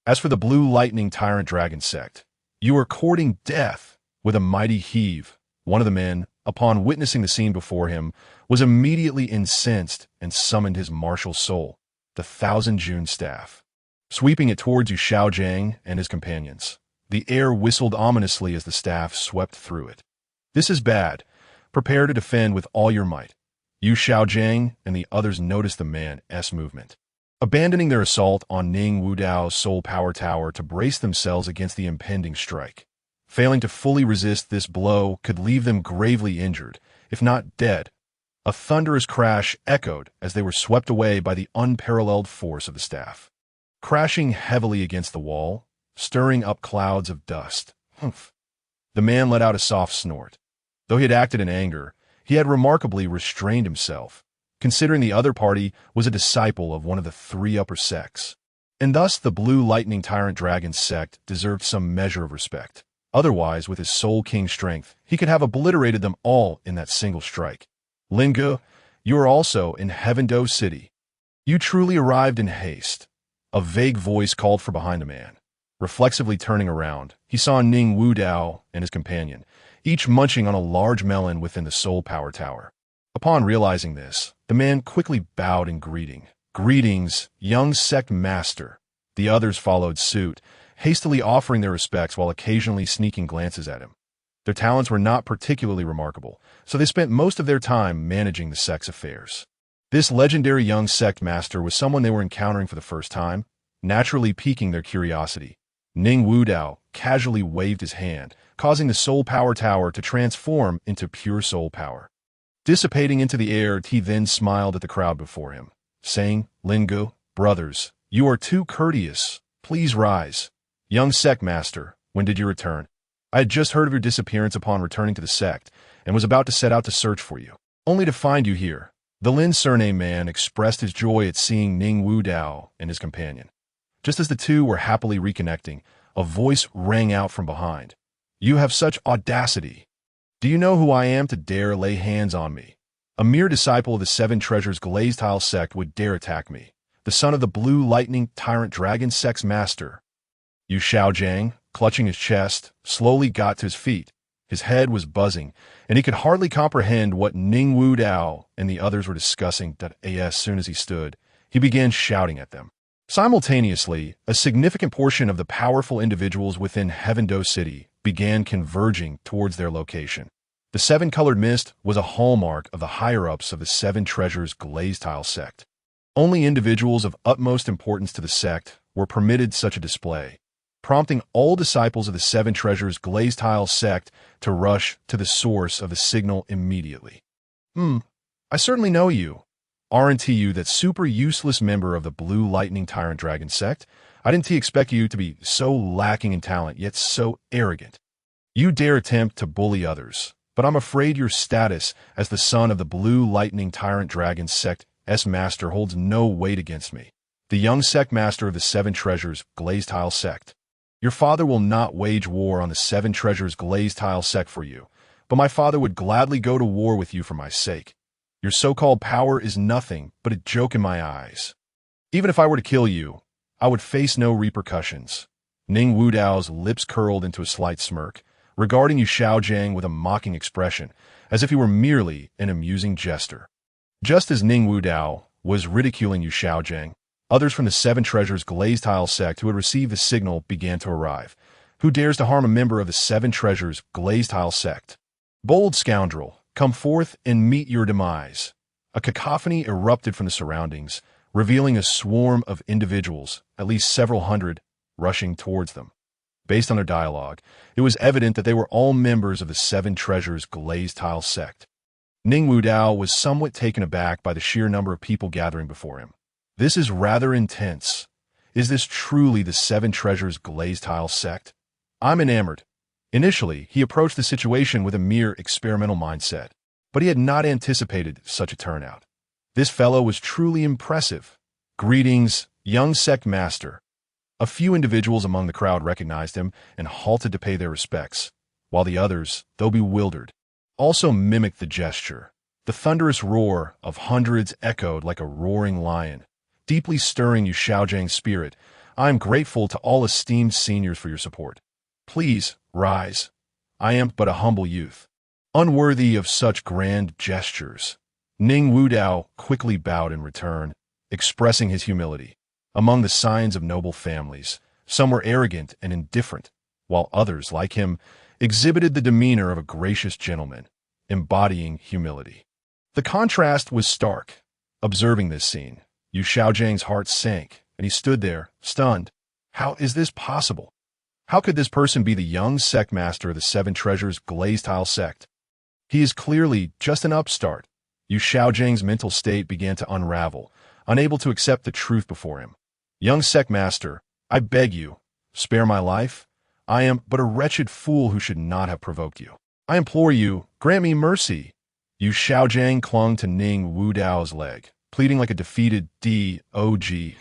As for the Blue Lightning Tyrant Dragon sect, you are courting death. With a mighty heave, one of the men, upon witnessing the scene before him, was immediately incensed and summoned his martial soul, the Thousand June Staff. Sweeping it towards Yu Xiaojiang and his companions, the air whistled ominously as the staff swept through it. This is bad. Prepare to defend with all your might. Yu Xiaojiang and the others noticed the man's movement, abandoning their assault on Ning Wudao's soul power tower to brace themselves against the impending strike. Failing to fully resist this blow could leave them gravely injured, if not dead. A thunderous crash echoed as they were swept away by the unparalleled force of the staff, crashing heavily against the wall, stirring up clouds of dust. Humph. The man let out a soft snort. Though he had acted in anger, he had remarkably restrained himself, considering the other party was a disciple of one of the 3 upper sects. And thus the Blue Lightning Tyrant Dragon sect deserved some measure of respect. Otherwise, with his Soul King strength, he could have obliterated them all in that single strike. Lingu, you are also in Heavendo City. You truly arrived in haste. A vague voice called from behind the man. Reflexively turning around, he saw Ning Wudao and his companion, each munching on a large melon within the Soul Power Tower. Upon realizing this, the man quickly bowed in greeting. Greetings, young sect master. The others followed suit, hastily offering their respects while occasionally sneaking glances at him. Their talents were not particularly remarkable, so they spent most of their time managing the sect's affairs. This legendary young sect master was someone they were encountering for the first time, naturally piquing their curiosity. Ning Wudao casually waved his hand, causing the Soul Power Tower to transform into pure soul power. Dissipating into the air, he then smiled at the crowd before him, saying, Lingu, brothers, you are too courteous. Please rise. Young sect master, when did you return? I had just heard of your disappearance upon returning to the sect, and was about to set out to search for you, only to find you here. The Lin surname man expressed his joy at seeing Ning Wudao and his companion. Just as the two were happily reconnecting, a voice rang out from behind. You have such audacity. Do you know who I am to dare lay hands on me? A mere disciple of the 7 treasures glazed tile sect would dare attack me, the son of the Blue Lightning Tyrant Dragon sect's master. Yu Xiaojiang, clutching his chest, slowly got to his feet. His head was buzzing, and he could hardly comprehend what Ning Wu Dao and the others were discussing. As soon as he stood, he began shouting at them. Simultaneously, a significant portion of the powerful individuals within Heavendo City began converging towards their location. The seven-colored mist was a hallmark of the higher-ups of the Seven Treasures glazed tile sect. Only individuals of utmost importance to the sect were permitted such a display, prompting all disciples of the Seven Treasures glazed tile sect to rush to the source of the signal immediately. I certainly know you. Aren't you that super useless member of the Blue Lightning Tyrant Dragon sect? I didn't expect you to be so lacking in talent, yet so arrogant. You dare attempt to bully others, but I'm afraid your status as the son of the Blue Lightning Tyrant Dragon sect's master holds no weight against me, the young sect master of the Seven Treasures glazed tile sect. Your father will not wage war on the Seven Treasures glazed tile sect for you, but my father would gladly go to war with you for my sake. Your so-called power is nothing but a joke in my eyes. Even if I were to kill you, I would face no repercussions. Ning Wu Dao's lips curled into a slight smirk, regarding Yu Xiaojiang with a mocking expression, as if he were merely an amusing jester. Just as Ning Wu Dao was ridiculing Yu Xiaojiang, others from the Seven Treasures glazed tile sect who had received the signal began to arrive. Who dares to harm a member of the Seven Treasures glazed tile sect? Bold scoundrel, come forth and meet your demise. A cacophony erupted from the surroundings, revealing a swarm of individuals, at least several hundred, rushing towards them. Based on their dialogue, it was evident that they were all members of the Seven Treasures glazed tile sect. Ning Wu Dao was somewhat taken aback by the sheer number of people gathering before him. This is rather intense. Is this truly the Seven Treasures glazed tile sect? I'm enamored. Initially, he approached the situation with a mere experimental mindset, but he had not anticipated such a turnout. This fellow was truly impressive. Greetings, young sect master. A few individuals among the crowd recognized him and halted to pay their respects, while the others, though bewildered, also mimicked the gesture. The thunderous roar of hundreds echoed like a roaring lion, deeply stirring Yu Xiaojiang's spirit. I am grateful to all esteemed seniors for your support. Please, rise. I am but a humble youth, unworthy of such grand gestures. Ning Wu Dao quickly bowed in return, expressing his humility. Among the signs of noble families, some were arrogant and indifferent, while others, like him, exhibited the demeanor of a gracious gentleman, embodying humility. The contrast was stark. Observing this scene, Yu Xiaojiang's heart sank, and he stood there, stunned. How is this possible? How could this person be the young sect master of the Seven Treasures glazed tile sect? He is clearly just an upstart. Yu Xiaojiang's mental state began to unravel, unable to accept the truth before him. Young sect master, I beg you, spare my life. I am but a wretched fool who should not have provoked you. I implore you, grant me mercy. Yu Xiaojiang clung to Ning Wu Dao's leg, pleading like a defeated dog,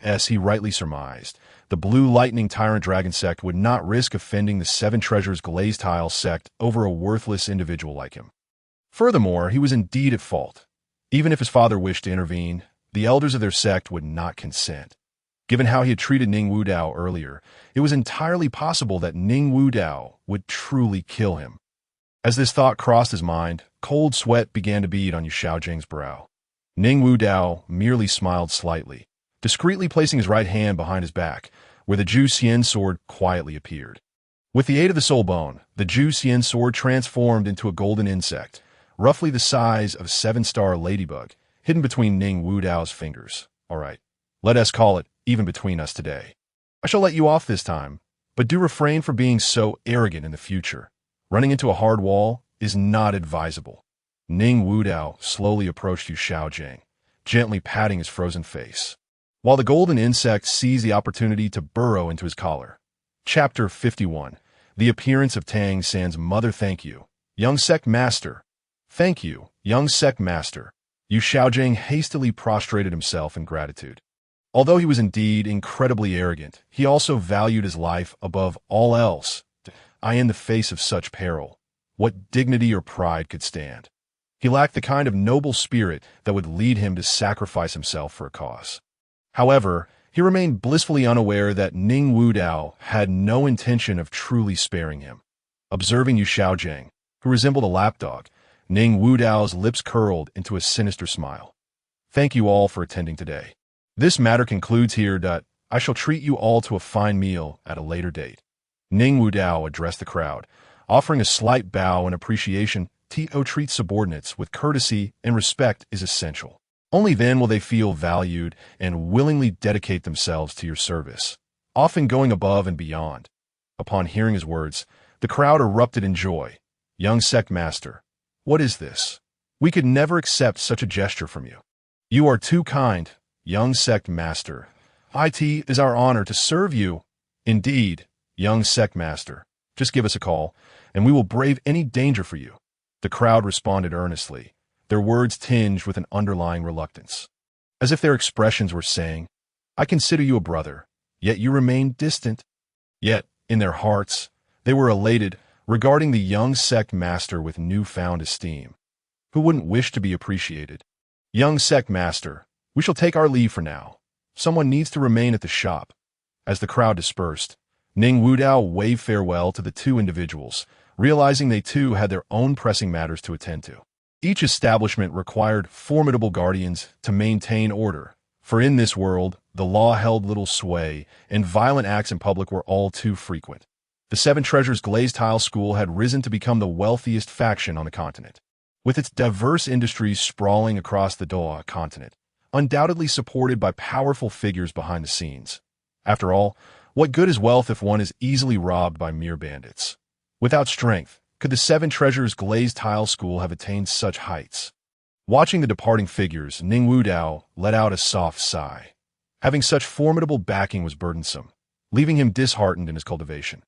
as he rightly surmised. The Blue Lightning Tyrant Dragon sect would not risk offending the Seven Treasures glazed tile sect over a worthless individual like him. Furthermore, he was indeed at fault. Even if his father wished to intervene, the elders of their sect would not consent. Given how he had treated Ning Wu Dao earlier, it was entirely possible that Ning Wu Dao would truly kill him. As this thought crossed his mind, cold sweat began to bead on Yu Xiaojiang's brow. Ning Wu Dao merely smiled slightly, discreetly placing his right hand behind his back, where the Zhu Xian sword quietly appeared. With the aid of the soul bone, the Zhu Xian sword transformed into a golden insect, roughly the size of a seven-star ladybug, hidden between Ning Wu Dao's fingers. All right, let us call it even between us today. I shall let you off this time, but do refrain from being so arrogant in the future. Running into a hard wall is not advisable. Ning Wu Dao slowly approached Yu Xiaojiang, gently patting his frozen face, while the golden insect seized the opportunity to burrow into his collar. Chapter 51. The Appearance of Tang San's Mother. Thank you, young sect master. Thank you, young sect master. Yu Xiaojiang hastily prostrated himself in gratitude. Although he was indeed incredibly arrogant, he also valued his life above all else. In the face of such peril, what dignity or pride could stand? He lacked the kind of noble spirit that would lead him to sacrifice himself for a cause. However, He remained blissfully unaware that Ning Wudao had no intention of truly sparing him. Observing Yu Xiaojiang, who resembled a lapdog, Ning Wudao's lips curled into a sinister smile. Thank you all for attending today. This matter concludes here. I shall treat you all to a fine meal at a later date. Ning Wudao addressed the crowd, offering a slight bow in appreciation. To treat subordinates with courtesy and respect is essential. Only then will they feel valued and willingly dedicate themselves to your service, often going above and beyond. Upon hearing his words, the crowd erupted in joy. Young sect master, what is this? We could never accept such a gesture from you. You are too kind, young sect master. It is our honor to serve you. Indeed, young sect master, just give us a call, and we will brave any danger for you. The crowd responded earnestly, their words tinged with an underlying reluctance, as if their expressions were saying, I consider you a brother, yet you remain distant. Yet, in their hearts, they were elated, regarding the young sect master with newfound esteem. Who wouldn't wish to be appreciated? Young sect master, we shall take our leave for now. Someone needs to remain at the shop. As the crowd dispersed, Ning Wudao waved farewell to the two individuals, realizing they too had their own pressing matters to attend to. Each establishment required formidable guardians to maintain order, for in this world, the law held little sway, and violent acts in public were all too frequent. The Seven Treasures Glazed Tile School had risen to become the wealthiest faction on the continent. With its diverse industries sprawling across the Douluo Continent, undoubtedly supported by powerful figures behind the scenes. After all, what good is wealth if one is easily robbed by mere bandits? Without strength, could the Seven Treasures Glazed Tile School have attained such heights? Watching the departing figures, Ning Wudao let out a soft sigh. Having such formidable backing was burdensome, leaving him disheartened in his cultivation.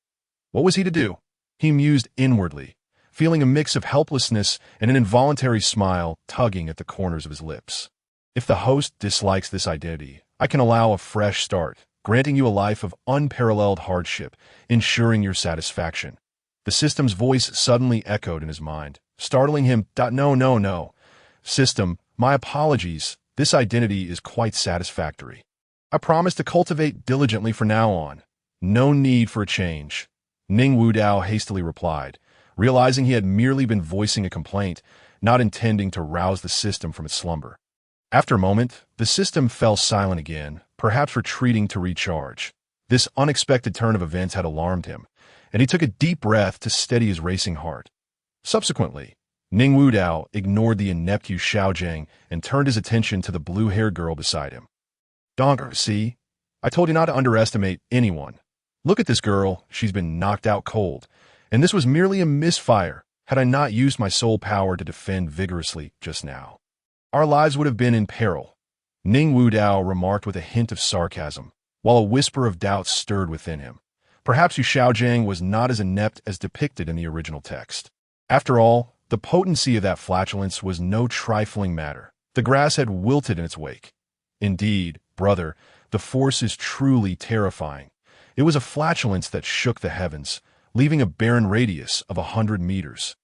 What was he to do? He mused inwardly, feeling a mix of helplessness and an involuntary smile tugging at the corners of his lips. If the host dislikes this identity, I can allow a fresh start, granting you a life of unparalleled hardship, ensuring your satisfaction. The system's voice suddenly echoed in his mind, startling him. No. System, my apologies. This identity is quite satisfactory. I promise to cultivate diligently from now on. No need for a change. Ning Wudao hastily replied, realizing he had merely been voicing a complaint, not intending to rouse the system from its slumber. After a moment, the system fell silent again, perhaps retreating to recharge. This unexpected turn of events had alarmed him, and he took a deep breath to steady his racing heart. Subsequently, Ning Wudao ignored the inept Yu Xiaojiang and turned his attention to the blue-haired girl beside him. Dong, see? I told you not to underestimate anyone. Look at this girl, she's been knocked out cold, and this was merely a misfire had I not used my soul power to defend vigorously just now. Our lives would have been in peril, Ning Wudao remarked with a hint of sarcasm, while a whisper of doubt stirred within him. Perhaps Yu Xiaojiang was not as inept as depicted in the original text. After all, the potency of that flatulence was no trifling matter. The grass had wilted in its wake. Indeed, brother, the force is truly terrifying. It was a flatulence that shook the heavens, leaving a barren radius of 100 meters.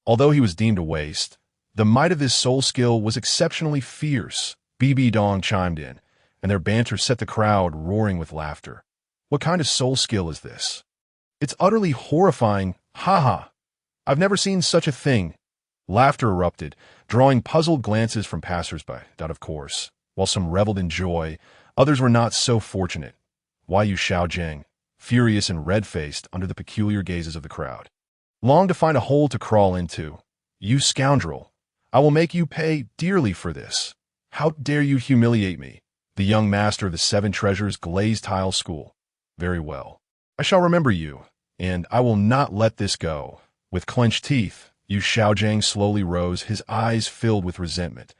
Although he was deemed a waste, the might of his soul skill was exceptionally fierce. BBDong chimed in, and their banter set the crowd roaring with laughter. What kind of soul skill is this? It's utterly horrifying. Ha! I've never seen such a thing. Laughter erupted, drawing puzzled glances from passers-by. Of course, while some reveled in joy, others were not so fortunate. Why Yu Xiaojiang, furious and red-faced under the peculiar gazes of the crowd, longed to find a hole to crawl into. You scoundrel! I will make you pay dearly for this. How dare you humiliate me, the young master of the Seven Treasures Glazed Tile School? Very well. I shall remember you, and I will not let this go. With clenched teeth, Yu Xiaojiang slowly rose, his eyes filled with resentment.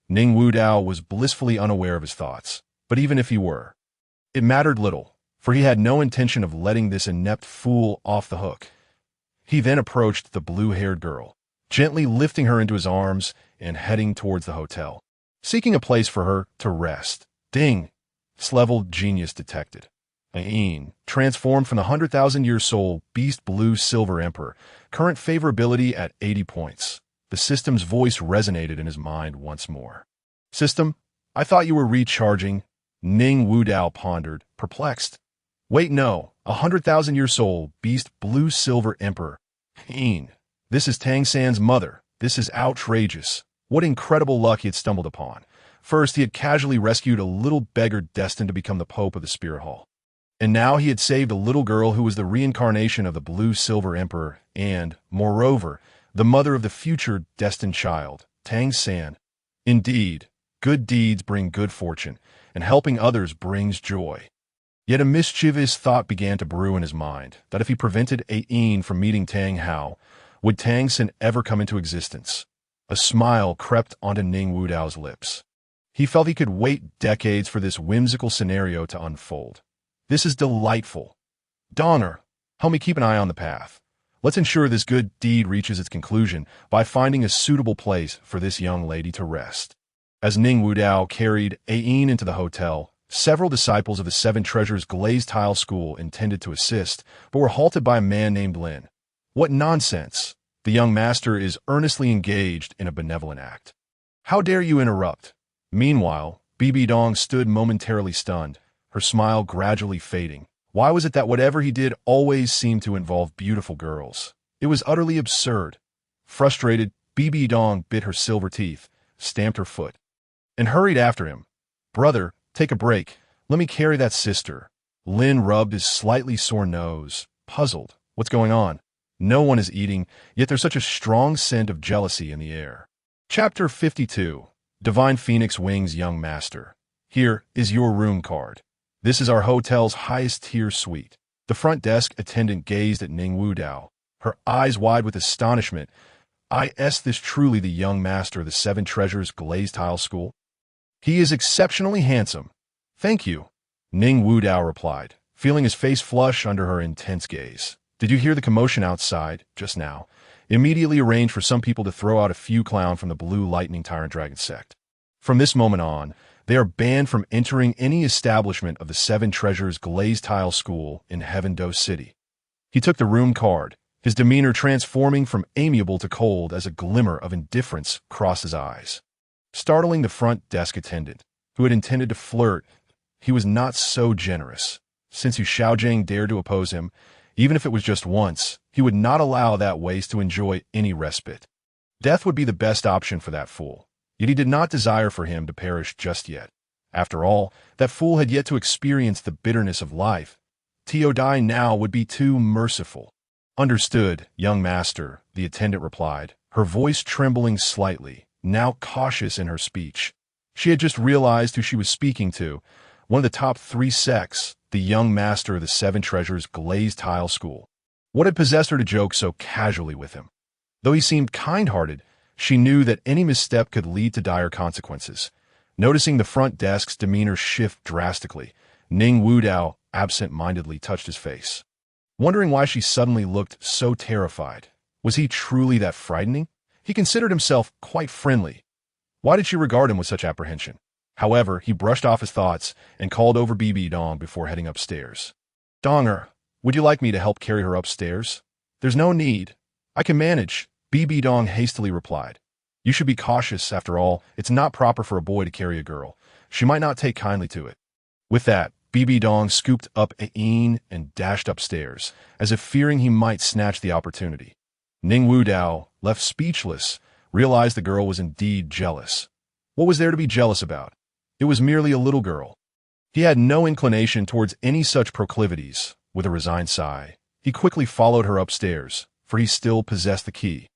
Ning Wudao was blissfully unaware of his thoughts, but even if he were, it mattered little, for he had no intention of letting this inept fool off the hook. He then approached the blue-haired girl, gently lifting her into his arms and heading towards the hotel, seeking a place for her to rest. Ding! Level genius detected. Ain, transformed from the 100,000-year soul, Beast Blue Silver Emperor, current favorability at 80 points. The system's voice resonated in his mind once more. System, I thought you were recharging. Ning Wudao pondered, perplexed. Wait, no, 100,000-year soul, beast, blue-silver emperor. This is Tang San's mother. This is outrageous. What incredible luck he had stumbled upon. First, he had casually rescued a little beggar destined to become the Pope of the Spirit Hall. And now he had saved a little girl who was the reincarnation of the blue-silver emperor and, moreover, the mother of the future destined child, Tang San. Indeed, good deeds bring good fortune, and helping others brings joy. Yet a mischievous thought began to brew in his mind, that if he prevented Ain from meeting Tang Hao, would Tang San ever come into existence? A smile crept onto Ning Wudao's lips. He felt he could wait decades for this whimsical scenario to unfold. This is delightful. Donger, help me keep an eye on the path. Let's ensure this good deed reaches its conclusion by finding a suitable place for this young lady to rest. As Ning Wudao carried Ain into the hotel, several disciples of the Seven Treasures Glazed Tile School intended to assist, but were halted by a man named Lin. What nonsense! The young master is earnestly engaged in a benevolent act. How dare you interrupt? Meanwhile, BBDong stood momentarily stunned, her smile gradually fading. Why was it that whatever he did always seemed to involve beautiful girls? It was utterly absurd. Frustrated, BBDong bit her silver teeth, stamped her foot, and hurried after him. Brother, take a break. Let me carry that sister. Lin rubbed his slightly sore nose, puzzled. What's going on? No one is eating, yet there's such a strong scent of jealousy in the air. Chapter 52. Divine Phoenix Wing's Young Master. Here is your room card. This is our hotel's highest tier suite. The front desk attendant gazed at Ning Wudao, her eyes wide with astonishment. Is this truly the young master of the Seven Treasures Glazed Tile School? He is exceptionally handsome. Thank you, Ning Wudao replied, feeling his face flush under her intense gaze. Did you hear the commotion outside, just now? Immediately arranged for some people to throw out a few clown from the Blue Lightning Tyrant Dragon sect. From this moment on, they are banned from entering any establishment of the Seven Treasures Glazed Tile School in Heaven Do City. He took the room card, his demeanor transforming from amiable to cold as a glimmer of indifference crossed his eyes. Startling the front desk attendant, who had intended to flirt, he was not so generous. Since Yu Xiaojing dared to oppose him, even if it was just once, he would not allow that waste to enjoy any respite. Death would be the best option for that fool, yet he did not desire for him to perish just yet. After all, that fool had yet to experience the bitterness of life. To die now would be too merciful. Understood, young master, the attendant replied, her voice trembling slightly, now cautious in her speech. She had just realized who she was speaking to, one of the top 3 sects, the young master of the Seven Treasures Glazed Tile School. What had possessed her to joke so casually with him? Though he seemed kind-hearted, she knew that any misstep could lead to dire consequences. Noticing the front desk's demeanor shift drastically, Ning Wudao absent-mindedly touched his face. Wondering why she suddenly looked so terrified. Was he truly that frightening? He considered himself quite friendly. Why did she regard him with such apprehension? However, he brushed off his thoughts and called over BBDong before heading upstairs. Donger, would you like me to help carry her upstairs? There's no need. I can manage, BBDong hastily replied. You should be cautious, after all. It's not proper for a boy to carry a girl. She might not take kindly to it. With that, BBDong scooped up Ain and dashed upstairs, as if fearing he might snatch the opportunity. Ning Wudao, left speechless, realized the girl was indeed jealous. What was there to be jealous about? It was merely a little girl. He had no inclination towards any such proclivities. With a resigned sigh, he quickly followed her upstairs, for he still possessed the key.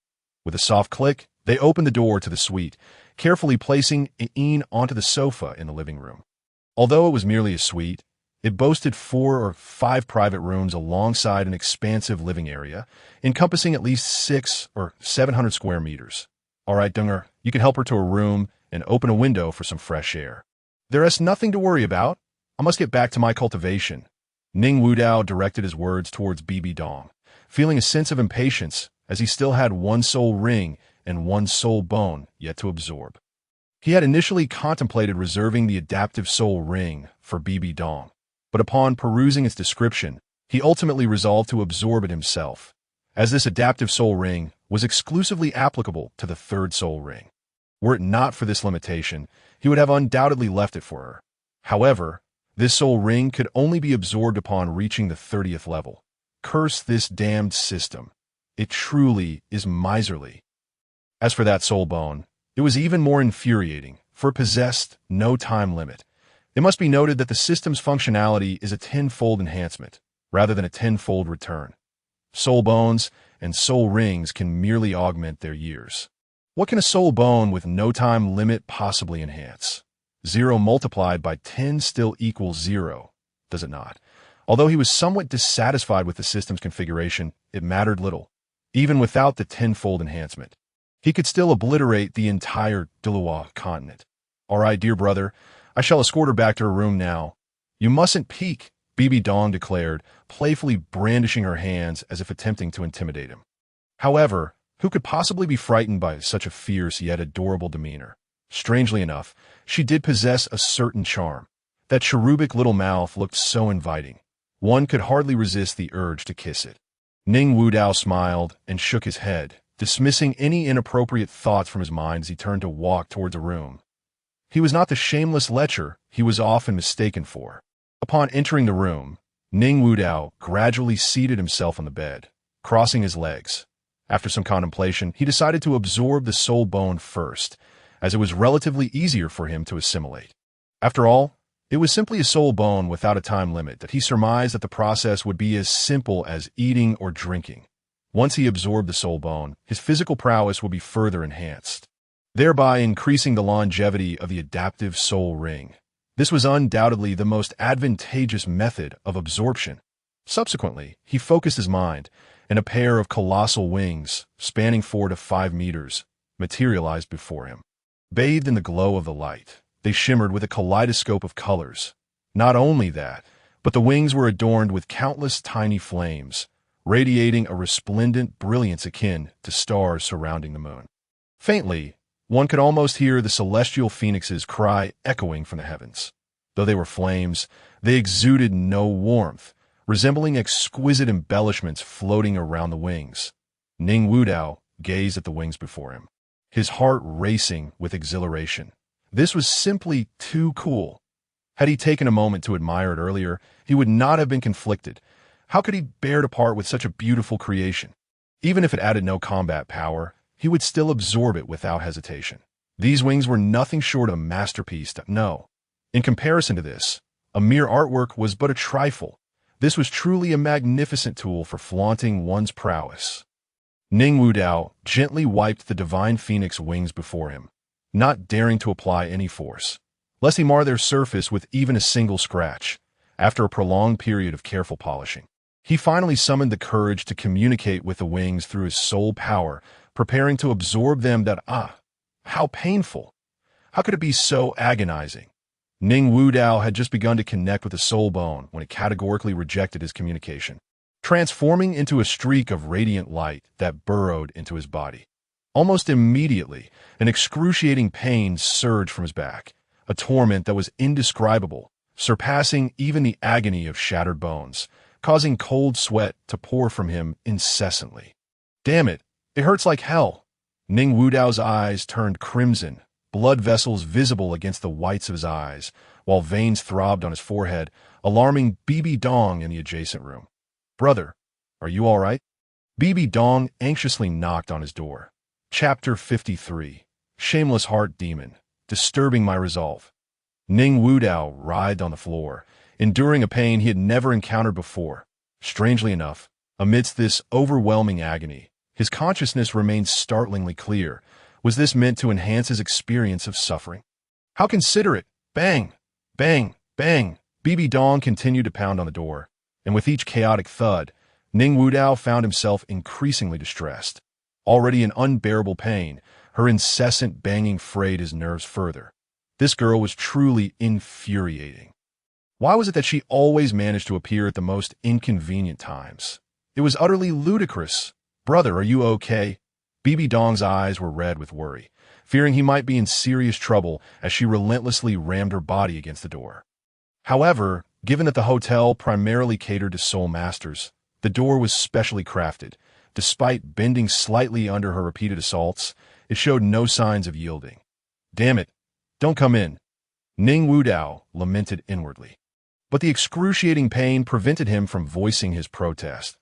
With a soft click, they opened the door to the suite, carefully placing Ain onto the sofa in the living room. Although it was merely a suite, it boasted 4 or 5 private rooms alongside an expansive living area, encompassing at least 600 or 700 square meters. All right, Dunger, you can help her to her room and open a window for some fresh air. There is nothing to worry about. I must get back to my cultivation. Ning Wudao directed his words towards BBDong, feeling a sense of impatience as he still had 1 soul ring and 1 soul bone yet to absorb. He had initially contemplated reserving the adaptive soul ring for BBDong, but upon perusing its description, he ultimately resolved to absorb it himself, as this adaptive soul ring was exclusively applicable to the 3rd soul ring. Were it not for this limitation, he would have undoubtedly left it for her. However, this soul ring could only be absorbed upon reaching the 30th level. Curse this damned system. It truly is miserly. As for that soul bone, it was even more infuriating, for it possessed no time limit. It must be noted that the system's functionality is a tenfold enhancement, rather than a tenfold return. Soul bones and soul rings can merely augment their years. What can a soul bone with no time limit possibly enhance? 0 multiplied by 10 still equals 0, does it not? Although he was somewhat dissatisfied with the system's configuration, it mattered little. Even without the tenfold enhancement, he could still obliterate the entire Douluo Continent. All right, dear brother, I shall escort her back to her room now. You mustn't peek, Bibi Dong declared, playfully brandishing her hands as if attempting to intimidate him. However, who could possibly be frightened by such a fierce yet adorable demeanor? Strangely enough, she did possess a certain charm. That cherubic little mouth looked so inviting. One could hardly resist the urge to kiss it. Ning Wudao smiled and shook his head, dismissing any inappropriate thoughts from his mind as he turned to walk towards a room. He was not the shameless lecher he was often mistaken for. Upon entering the room, Ning Wudao gradually seated himself on the bed, crossing his legs. After some contemplation, he decided to absorb the soul bone first, as it was relatively easier for him to assimilate. After all, it was simply a soul bone without a time limit that he surmised that the process would be as simple as eating or drinking. Once he absorbed the soul bone, his physical prowess would be further enhanced, thereby increasing the longevity of the adaptive soul ring. This was undoubtedly the most advantageous method of absorption. Subsequently, he focused his mind, and a pair of colossal wings, spanning 4 to 5 meters, materialized before him. Bathed in the glow of the light, they shimmered with a kaleidoscope of colors. Not only that, but the wings were adorned with countless tiny flames, radiating a resplendent brilliance akin to stars surrounding the moon. Faintly, one could almost hear the celestial phoenix's cry echoing from the heavens. Though they were flames, they exuded no warmth, resembling exquisite embellishments floating around the wings. Ning Wudao gazed at the wings before him, his heart racing with exhilaration. This was simply too cool. Had he taken a moment to admire it earlier, he would not have been conflicted. How could he bear to part with such a beautiful creation? Even if it added no combat power, he would still absorb it without hesitation. These wings were nothing short of a masterpiece. No. In comparison to this, a mere artwork was but a trifle. This was truly a magnificent tool for flaunting one's prowess. Ning Wudao gently wiped the divine phoenix wings before him, not daring to apply any force, lest he mar their surface with even a single scratch. After a prolonged period of careful polishing, he finally summoned the courage to communicate with the wings through his soul power, preparing to absorb them. How painful! How could it be so agonizing? Ning Wudao had just begun to connect with the soul bone when it categorically rejected his communication, transforming into a streak of radiant light that burrowed into his body. Almost immediately, an excruciating pain surged from his back, a torment that was indescribable, surpassing even the agony of shattered bones, causing cold sweat to pour from him incessantly. Damn it, it hurts like hell. Ning Wudao's eyes turned crimson, blood vessels visible against the whites of his eyes, while veins throbbed on his forehead, alarming BBDong in the adjacent room. Brother, are you all right? BBDong anxiously knocked on his door. Chapter 53. Shameless Heart Demon, Disturbing My Resolve. Ning Wudao writhed on the floor, enduring a pain he had never encountered before. Strangely enough, amidst this overwhelming agony, his consciousness remained startlingly clear. Was this meant to enhance his experience of suffering? How considerate! Bang! Bang! Bang! BBDong continued to pound on the door, and with each chaotic thud, Ning Wudao found himself increasingly distressed. Already in unbearable pain, her incessant banging frayed his nerves further. This girl was truly infuriating. Why was it that she always managed to appear at the most inconvenient times? It was utterly ludicrous. Brother, are you okay? BBDong's eyes were red with worry, fearing he might be in serious trouble as she relentlessly rammed her body against the door. However, given that the hotel primarily catered to soul masters, the door was specially crafted. Despite bending slightly under her repeated assaults, it showed no signs of yielding. Damn it! Don't come in. Ning Wudao lamented inwardly. But the excruciating pain prevented him from voicing his protest.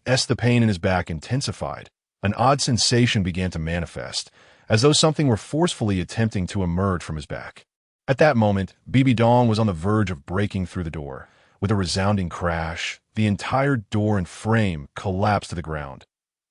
As the pain in his back intensified, an odd sensation began to manifest, as though something were forcefully attempting to emerge from his back. At that moment, BBDong was on the verge of breaking through the door. With a resounding crash, the entire door and frame collapsed to the ground.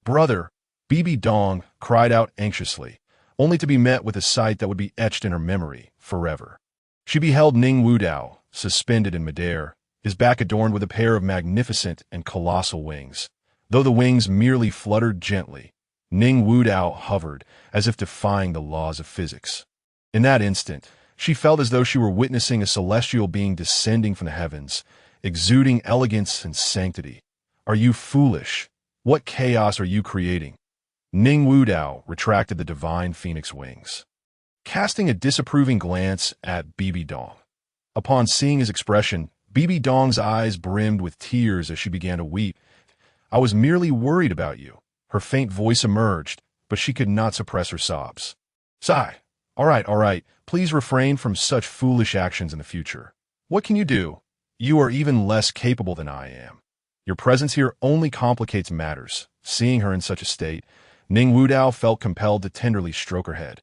"Brother!" BBDong cried out anxiously, only to be met with a sight that would be etched in her memory forever. She beheld Ning Wudao, suspended in midair, his back adorned with a pair of magnificent and colossal wings. Though the wings merely fluttered gently, Ning Wudao hovered, as if defying the laws of physics. In that instant, she felt as though she were witnessing a celestial being descending from the heavens, exuding elegance and sanctity. "Are you foolish? What chaos are you creating?" Ning Wudao retracted the divine phoenix wings, casting a disapproving glance at BBDong. Upon seeing his expression, BBDong's eyes brimmed with tears as she began to weep. "I was merely worried about you." Her faint voice emerged, but she could not suppress her sobs. "Sigh. All right. Please refrain from such foolish actions in the future. What can you do? You are even less capable than I am. Your presence here only complicates matters." Seeing her in such a state, Ning Wudao felt compelled to tenderly stroke her head.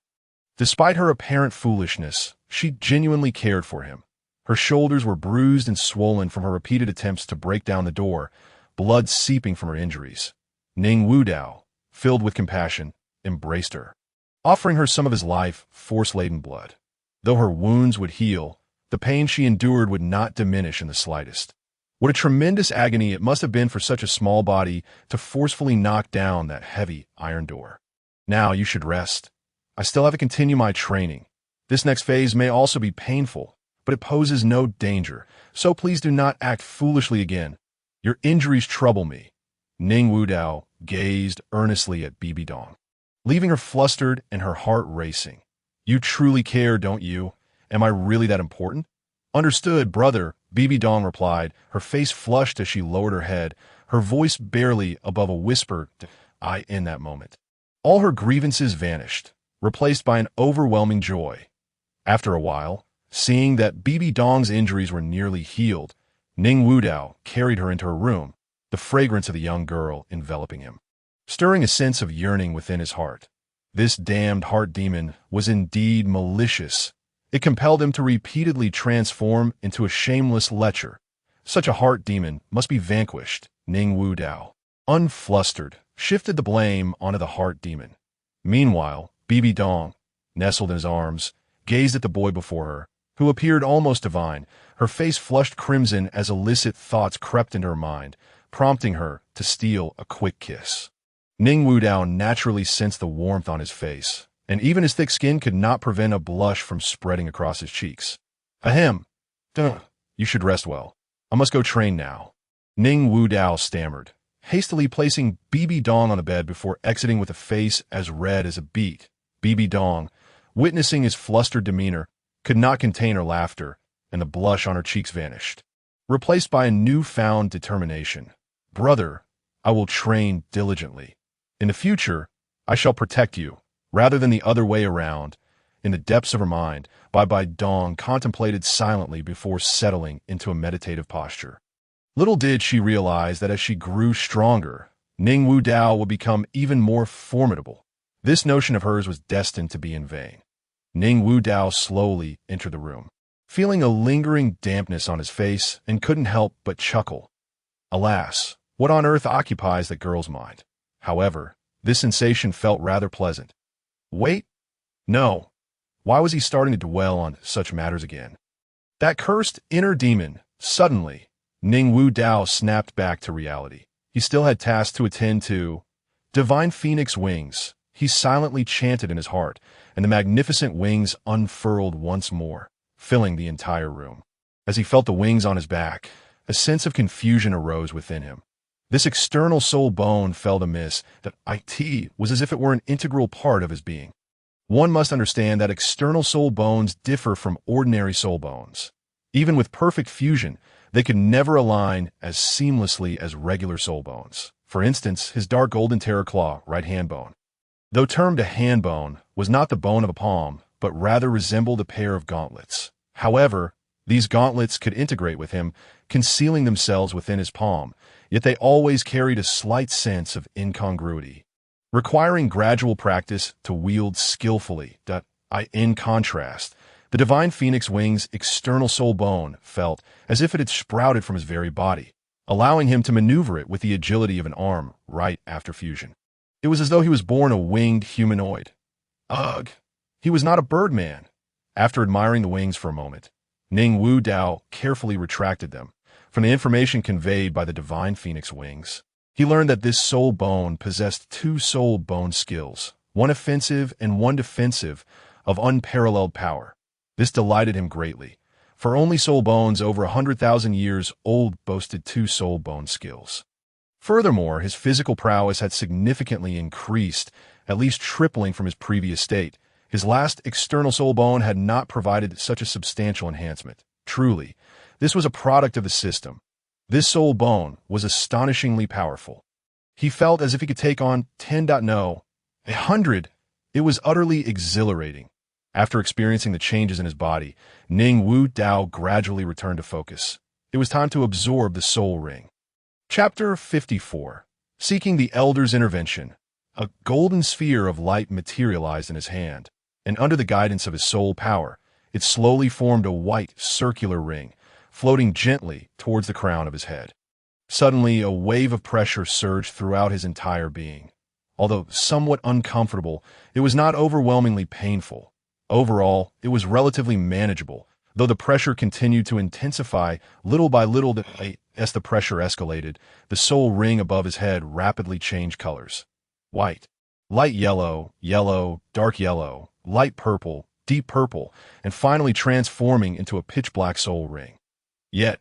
Despite her apparent foolishness, she genuinely cared for him. Her shoulders were bruised and swollen from her repeated attempts to break down the door, blood seeping from her injuries. Ning Wudao, filled with compassion, embraced her, offering her some of his life, force-laden blood. Though her wounds would heal, the pain she endured would not diminish in the slightest. What a tremendous agony it must have been for such a small body to forcefully knock down that heavy iron door. "Now you should rest. I still have to continue my training. This next phase may also be painful, but it poses no danger, so please do not act foolishly again. Your injuries trouble me." Ning Wudao gazed earnestly at BBDong, leaving her flustered and her heart racing. "You truly care, don't you? Am I really that important?" "Understood, brother," BBDong replied, her face flushed as she lowered her head, her voice barely above a whisper to I in that moment. All her grievances vanished, replaced by an overwhelming joy. After a while, seeing that BBDong's injuries were nearly healed, Ning Wudao carried her into her room, the fragrance of the young girl enveloping him, stirring a sense of yearning within his heart. This damned heart demon was indeed malicious. It compelled him to repeatedly transform into a shameless lecher. Such a heart demon must be vanquished. Ning Wudao, unflustered, shifted the blame onto the heart demon. Meanwhile, BBDong, nestled in his arms, gazed at the boy before her, who appeared almost divine. Her face flushed crimson as illicit thoughts crept into her mind, prompting her to steal a quick kiss. Ning Wudao naturally sensed the warmth on his face, and even his thick skin could not prevent a blush from spreading across his cheeks. "Ahem. Duh. You should rest well. I must go train now." Ning Wudao stammered, hastily placing BBDong on the bed before exiting with a face as red as a beet. BBDong, witnessing his flustered demeanor, could not contain her laughter, and the blush on her cheeks vanished, replaced by a newfound determination. "Brother, I will train diligently. In the future, I shall protect you, rather than the other way around." In the depths of her mind, BBDong contemplated silently before settling into a meditative posture. Little did she realize that as she grew stronger, Ning Wudao would become even more formidable. This notion of hers was destined to be in vain. Ning Wudao slowly entered the room, feeling a lingering dampness on his face, and couldn't help but chuckle. Alas, what on earth occupies that girl's mind? However, this sensation felt rather pleasant. Wait? No. Why was he starting to dwell on such matters again? That cursed inner demon. Suddenly, Ning Wudao snapped back to reality. He still had tasks to attend to. "Divine Phoenix wings," he silently chanted in his heart, and the magnificent wings unfurled once more, filling the entire room. As he felt the wings on his back, a sense of confusion arose within him. This external soul bone felt amiss, that it was as if it were an integral part of his being. One must understand that external soul bones differ from ordinary soul bones. Even with perfect fusion, they could never align as seamlessly as regular soul bones. For instance, his dark golden terror claw, right hand bone, though termed a hand bone, was not the bone of a palm, but rather resembled a pair of gauntlets. However, these gauntlets could integrate with him, concealing themselves within his palm, yet they always carried a slight sense of incongruity, requiring gradual practice to wield skillfully. In contrast, the divine phoenix wing's external soul bone felt as if it had sprouted from his very body, allowing him to maneuver it with the agility of an arm right after fusion. It was as though he was born a winged humanoid. Ugh! He was not a birdman. After admiring the wings for a moment, Ning Wu Dao carefully retracted them. From the information conveyed by the divine phoenix wings, he learned that this soul bone possessed two soul bone skills, one offensive and one defensive, of unparalleled power. This delighted him greatly, for only soul bones over 100,000 years old boasted two soul bone skills. Furthermore, his physical prowess had significantly increased, at least tripling from his previous state. His last external soul bone had not provided such a substantial enhancement. Truly, this was a product of the system. This soul bone was astonishingly powerful. He felt as if he could take on 10.0, 100. It was utterly exhilarating. After experiencing the changes in his body, Ning Wu Dao gradually returned to focus. It was time to absorb the soul ring. Chapter 54. Seeking the Elder's Intervention. A golden sphere of light materialized in his hand, and under the guidance of his soul power, it slowly formed a white, circular ring, floating gently towards the crown of his head. Suddenly, a wave of pressure surged throughout his entire being. Although somewhat uncomfortable, it was not overwhelmingly painful. Overall, it was relatively manageable, though the pressure continued to intensify little by little. As the pressure escalated, the soul ring above his head rapidly changed colors. White, light yellow, yellow, dark yellow, light purple, deep purple, and finally transforming into a pitch-black soul ring. Yet,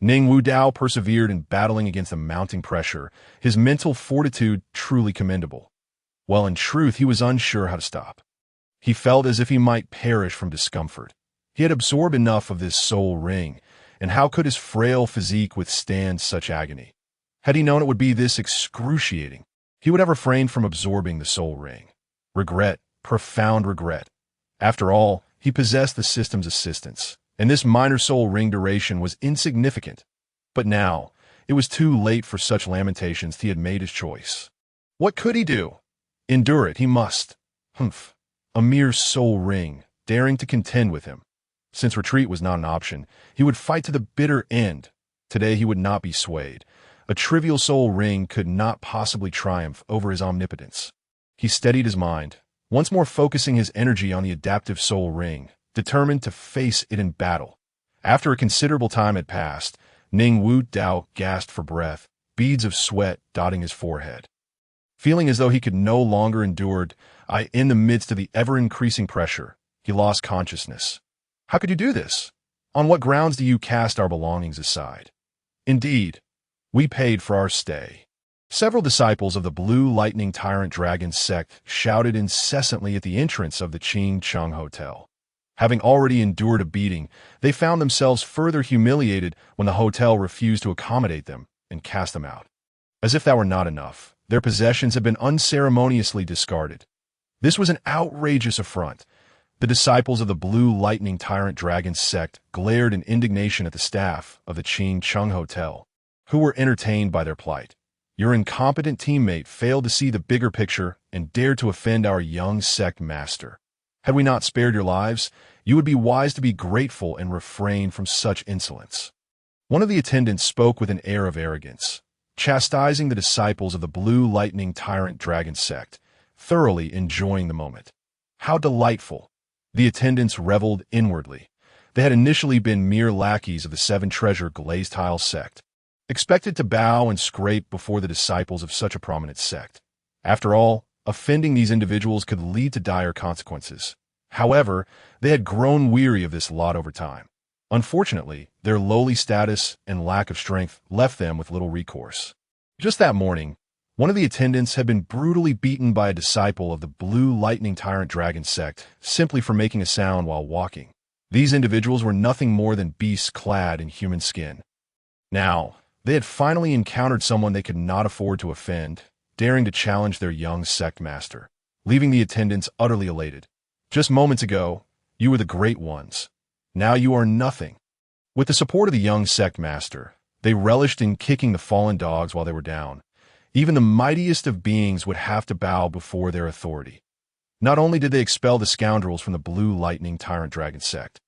Ning Wu Dao persevered in battling against the mounting pressure, his mental fortitude truly commendable. While in truth he was unsure how to stop. He felt as if he might perish from discomfort. He had absorbed enough of this soul ring, and how could his frail physique withstand such agony? Had he known it would be this excruciating, he would have refrained from absorbing the soul ring. Regret, profound regret. After all, he possessed the system's assistance, and this minor soul ring duration was insignificant. But now, it was too late for such lamentations. He had made his choice. What could he do? Endure it, he must. Humph. A mere soul ring, daring to contend with him. Since retreat was not an option, he would fight to the bitter end. Today he would not be swayed. A trivial soul ring could not possibly triumph over his omnipotence. He steadied his mind, once more focusing his energy on the adaptive soul ring, determined to face it in battle. After a considerable time had passed, Ning Wu Dao gasped for breath, beads of sweat dotting his forehead. Feeling as though he could no longer endure, in the midst of the ever-increasing pressure, he lost consciousness. How could you do this? On what grounds do you cast our belongings aside? Indeed, we paid for our stay. Several disciples of the Blue Lightning Tyrant Dragon sect shouted incessantly at the entrance of the Ching Chung Hotel. Having already endured a beating, they found themselves further humiliated when the hotel refused to accommodate them and cast them out. As if that were not enough, their possessions had been unceremoniously discarded. This was an outrageous affront. The disciples of the Blue Lightning Tyrant Dragon sect glared in indignation at the staff of the Ching Chung Hotel, who were entertained by their plight. Your incompetent teammate failed to see the bigger picture and dared to offend our young sect master. Had we not spared your lives, you would be wise to be grateful and refrain from such insolence. One of the attendants spoke with an air of arrogance, chastising the disciples of the Blue Lightning Tyrant Dragon sect, thoroughly enjoying the moment. How delightful! The attendants reveled inwardly. They had initially been mere lackeys of the Seven Treasure Glazed Tile sect, expected to bow and scrape before the disciples of such a prominent sect. After all, offending these individuals could lead to dire consequences. However, they had grown weary of this lot over time. Unfortunately, their lowly status and lack of strength left them with little recourse. Just that morning, one of the attendants had been brutally beaten by a disciple of the Blue Lightning Tyrant Dragon sect simply for making a sound while walking. These individuals were nothing more than beasts clad in human skin. Now, they had finally encountered someone they could not afford to offend, daring to challenge their young sect master, leaving the attendants utterly elated. Just moments ago, you were the great ones. Now you are nothing. With the support of the young sect master, they relished in kicking the fallen dogs while they were down. Even the mightiest of beings would have to bow before their authority. Not only did they expel the scoundrels from the Blue Lightning Tyrant Dragon sect,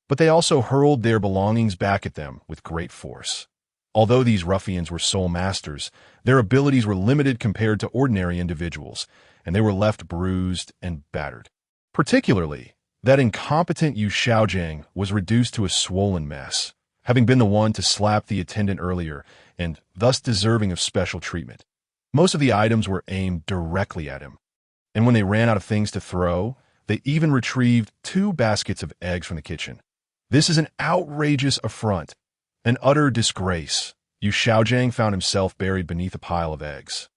but they also hurled their belongings back at them with great force. Although these ruffians were soul masters, their abilities were limited compared to ordinary individuals, and they were left bruised and battered. Particularly, that incompetent Yu Xiaojing was reduced to a swollen mess, having been the one to slap the attendant earlier and thus deserving of special treatment. Most of the items were aimed directly at him, and when they ran out of things to throw, they even retrieved 2 baskets of eggs from the kitchen. This is an outrageous affront, an utter disgrace. Yu Xiaojing found himself buried beneath a pile of eggs.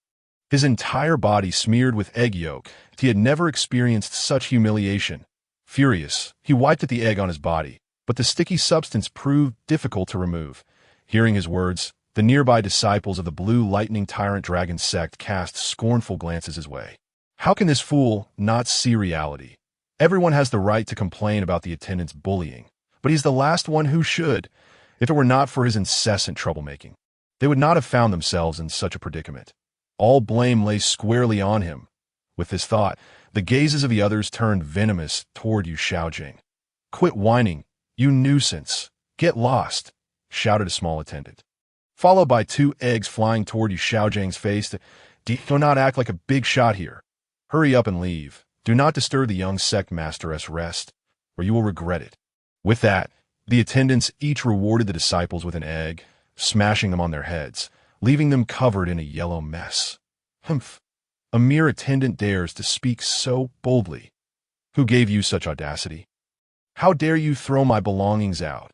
His entire body smeared with egg yolk. He had never experienced such humiliation. Furious, he wiped at the egg on his body, but the sticky substance proved difficult to remove. Hearing his words, the nearby disciples of the Blue Lightning Tyrant Dragon sect cast scornful glances his way. How can this fool not see reality? Everyone has the right to complain about the attendant's bullying, but he's the last one who should. If it were not for his incessant troublemaking, they would not have found themselves in such a predicament. All blame lay squarely on him. With this thought, the gazes of the others turned venomous toward Yu Xiaojing. "Quit whining, you nuisance! Get lost!" shouted a small attendant, followed by 2 eggs flying toward Yu Xiaojing's face. "Do not act like a big shot here. Hurry up and leave. Do not disturb the young sect master's rest, or you will regret it." With that, the attendants each rewarded the disciples with an egg, smashing them on their heads, leaving them covered in a yellow mess. Humph! A mere attendant dares to speak so boldly. Who gave you such audacity? How dare you throw my belongings out?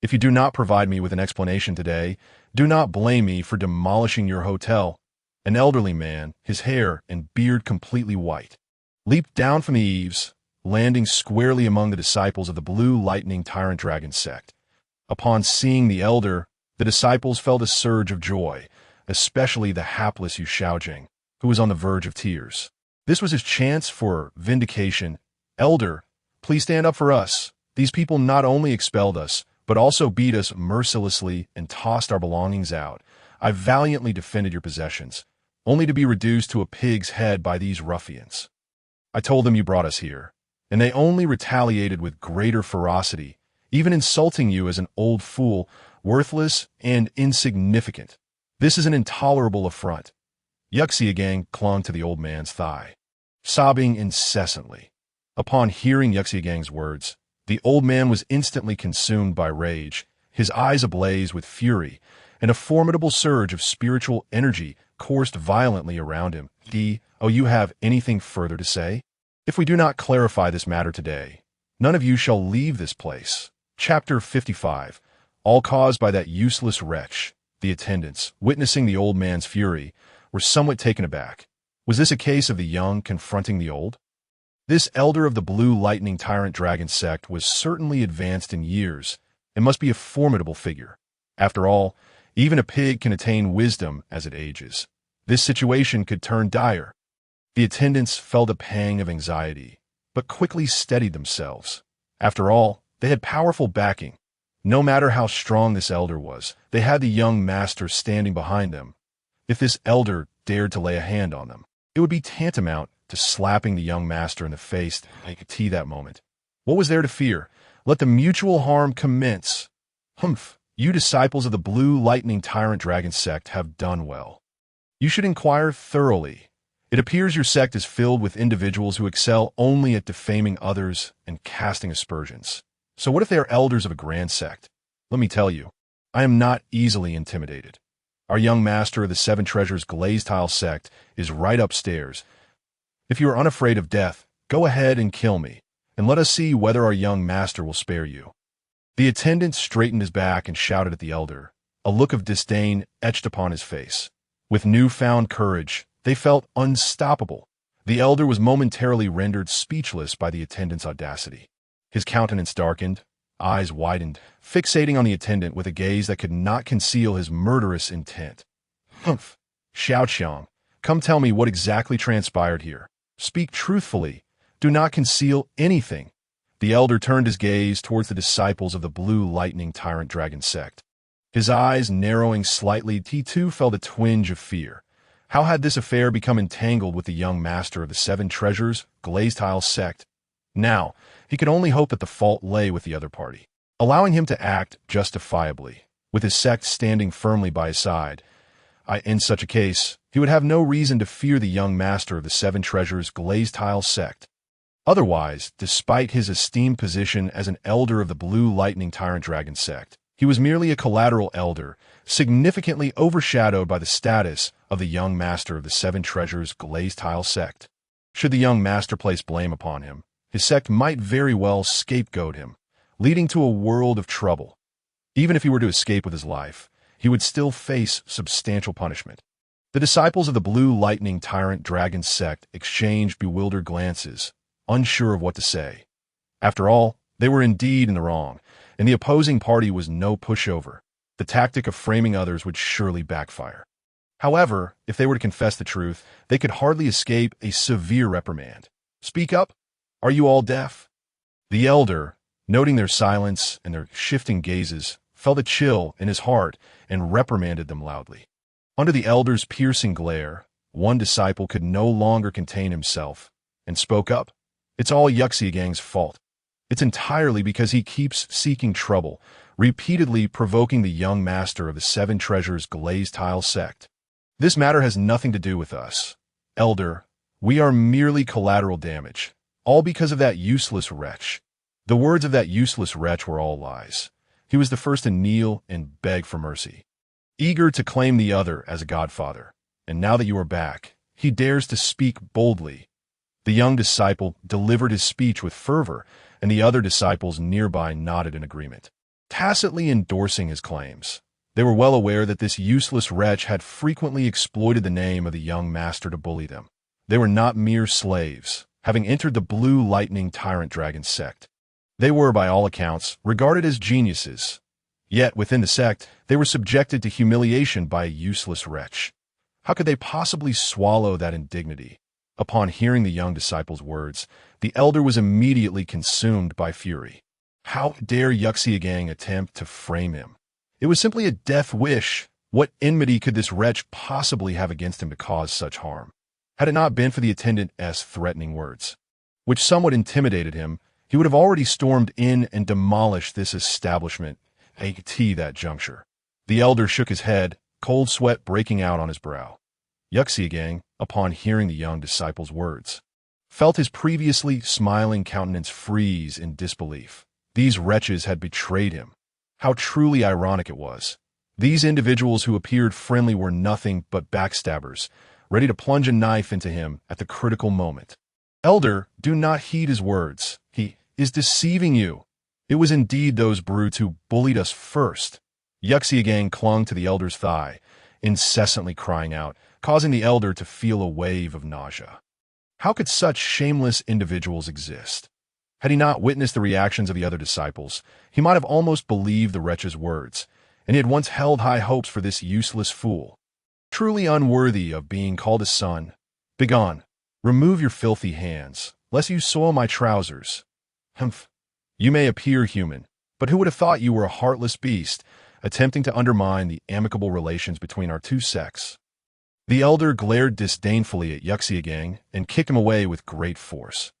If you do not provide me with an explanation today, do not blame me for demolishing your hotel. An elderly man, his hair and beard completely white, leaped down from the eaves, landing squarely among the disciples of the Blue Lightning Tyrant Dragon sect. Upon seeing the elder, the disciples felt a surge of joy, especially the hapless Yu Xiaojing, who was on the verge of tears. This was his chance for vindication. "Elder, please stand up for us. These people not only expelled us, but also beat us mercilessly and tossed our belongings out. I valiantly defended your possessions, only to be reduced to a pig's head by these ruffians. I told them you brought us here, and they only retaliated with greater ferocity, even insulting you as an old fool, worthless and insignificant. This is an intolerable affront." Yuxiagang clung to the old man's thigh, sobbing incessantly. Upon hearing Yuxiagang's words, the old man was instantly consumed by rage, his eyes ablaze with fury, and a formidable surge of spiritual energy coursed violently around him. "Oh, you have anything further to say? If we do not clarify this matter today, none of you shall leave this place." Chapter 55. All caused by that useless wretch. The attendants, witnessing the old man's fury, were somewhat taken aback. Was this a case of the young confronting the old? This elder of the Blue Lightning Tyrant Dragon sect was certainly advanced in years and must be a formidable figure. After all, even a pig can attain wisdom as it ages. This situation could turn dire. The attendants felt a pang of anxiety, but quickly steadied themselves. After all, they had powerful backing. No matter how strong this elder was, they had the young master standing behind them. If this elder dared to lay a hand on them, it would be tantamount to slapping the young master in the face. They could see that moment. What was there to fear? Let the mutual harm commence. Humph! You disciples of the Blue Lightning Tyrant Dragon sect have done well. You should inquire thoroughly. It appears your sect is filled with individuals who excel only at defaming others and casting aspersions. So what if they are elders of a grand sect? Let me tell you, I am not easily intimidated. Our young master of the Seven Treasures Glazed Tile sect is right upstairs. If you are unafraid of death, go ahead and kill me, and let us see whether our young master will spare you." The attendant straightened his back and shouted at the elder, a look of disdain etched upon his face. With newfound courage, they felt unstoppable. The elder was momentarily rendered speechless by the attendant's audacity. His countenance darkened, eyes widened, fixating on the attendant with a gaze that could not conceal his murderous intent. "Humph! Xiaoqiang, come tell me what exactly transpired here. Speak truthfully. Do not conceal anything. The elder turned his gaze towards the disciples of the blue lightning tyrant dragon sect. His eyes narrowing slightly, he too felt a twinge of fear. How had this affair become entangled with the young master of the seven treasures, glazed tile sect? Now, he could only hope that the fault lay with the other party, allowing him to act justifiably, with his sect standing firmly by his side. In such a case, he would have no reason to fear the young master of the seven treasures, glazed tile sect. Otherwise, despite his esteemed position as an elder of the blue lightning tyrant dragon sect, he was merely a collateral elder, significantly overshadowed by the status of the young master of the seven treasures, glazed tile sect. Should the young master place blame upon him, his sect might very well scapegoat him, leading to a world of trouble. Even if he were to escape with his life, he would still face substantial punishment. The disciples of the blue lightning tyrant dragon sect exchanged bewildered glances, unsure of what to say. After all, they were indeed in the wrong, and the opposing party was no pushover. The tactic of framing others would surely backfire. However, if they were to confess the truth, they could hardly escape a severe reprimand. "Speak up? Are you all deaf?" The elder, noting their silence and their shifting gazes, felt a chill in his heart and reprimanded them loudly. Under the elder's piercing glare, one disciple could no longer contain himself and spoke up. "It's all Yuxiagang's fault. It's entirely because he keeps seeking trouble, repeatedly provoking the young master of the seven treasures glazed tile sect. This matter has nothing to do with us. Elder, we are merely collateral damage, all because of that useless wretch." The words of that useless wretch were all lies. He was the first to kneel and beg for mercy, eager to claim the other as a godfather. And now that you are back, he dares to speak boldly. The young disciple delivered his speech with fervor, and the other disciples nearby nodded in agreement, tacitly endorsing his claims. They were well aware that this useless wretch had frequently exploited the name of the young master to bully them. They were not mere slaves, having entered the blue lightning tyrant dragon sect. They were, by all accounts, regarded as geniuses. Yet, within the sect, they were subjected to humiliation by a useless wretch. How could they possibly swallow that indignity? Upon hearing the young disciple's words, the elder was immediately consumed by fury. How dare Yuxiagang attempt to frame him? It was simply a death wish. What enmity could this wretch possibly have against him to cause such harm? Had it not been for the attendant's threatening words, which somewhat intimidated him, he would have already stormed in and demolished this establishment at that juncture. The elder shook his head, cold sweat breaking out on his brow. Yuxiagang, upon hearing the young disciple's words, felt his previously smiling countenance freeze in disbelief. These wretches had betrayed him. How truly ironic it was. These individuals who appeared friendly were nothing but backstabbers, ready to plunge a knife into him at the critical moment. "Elder, do not heed his words. He is deceiving you. It was indeed those brutes who bullied us first." Yuxiagang clung to the elder's thigh, incessantly crying out, causing the elder to feel a wave of nausea. How could such shameless individuals exist? Had he not witnessed the reactions of the other disciples, he might have almost believed the wretch's words, and he had once held high hopes for this useless fool. Truly unworthy of being called a son. "Begone, remove your filthy hands, lest you soil my trousers." "Humph, you may appear human, but who would have thought you were a heartless beast, attempting to undermine the amicable relations between our two sects?" The elder glared disdainfully at Yuxiagang and kicked him away with great force.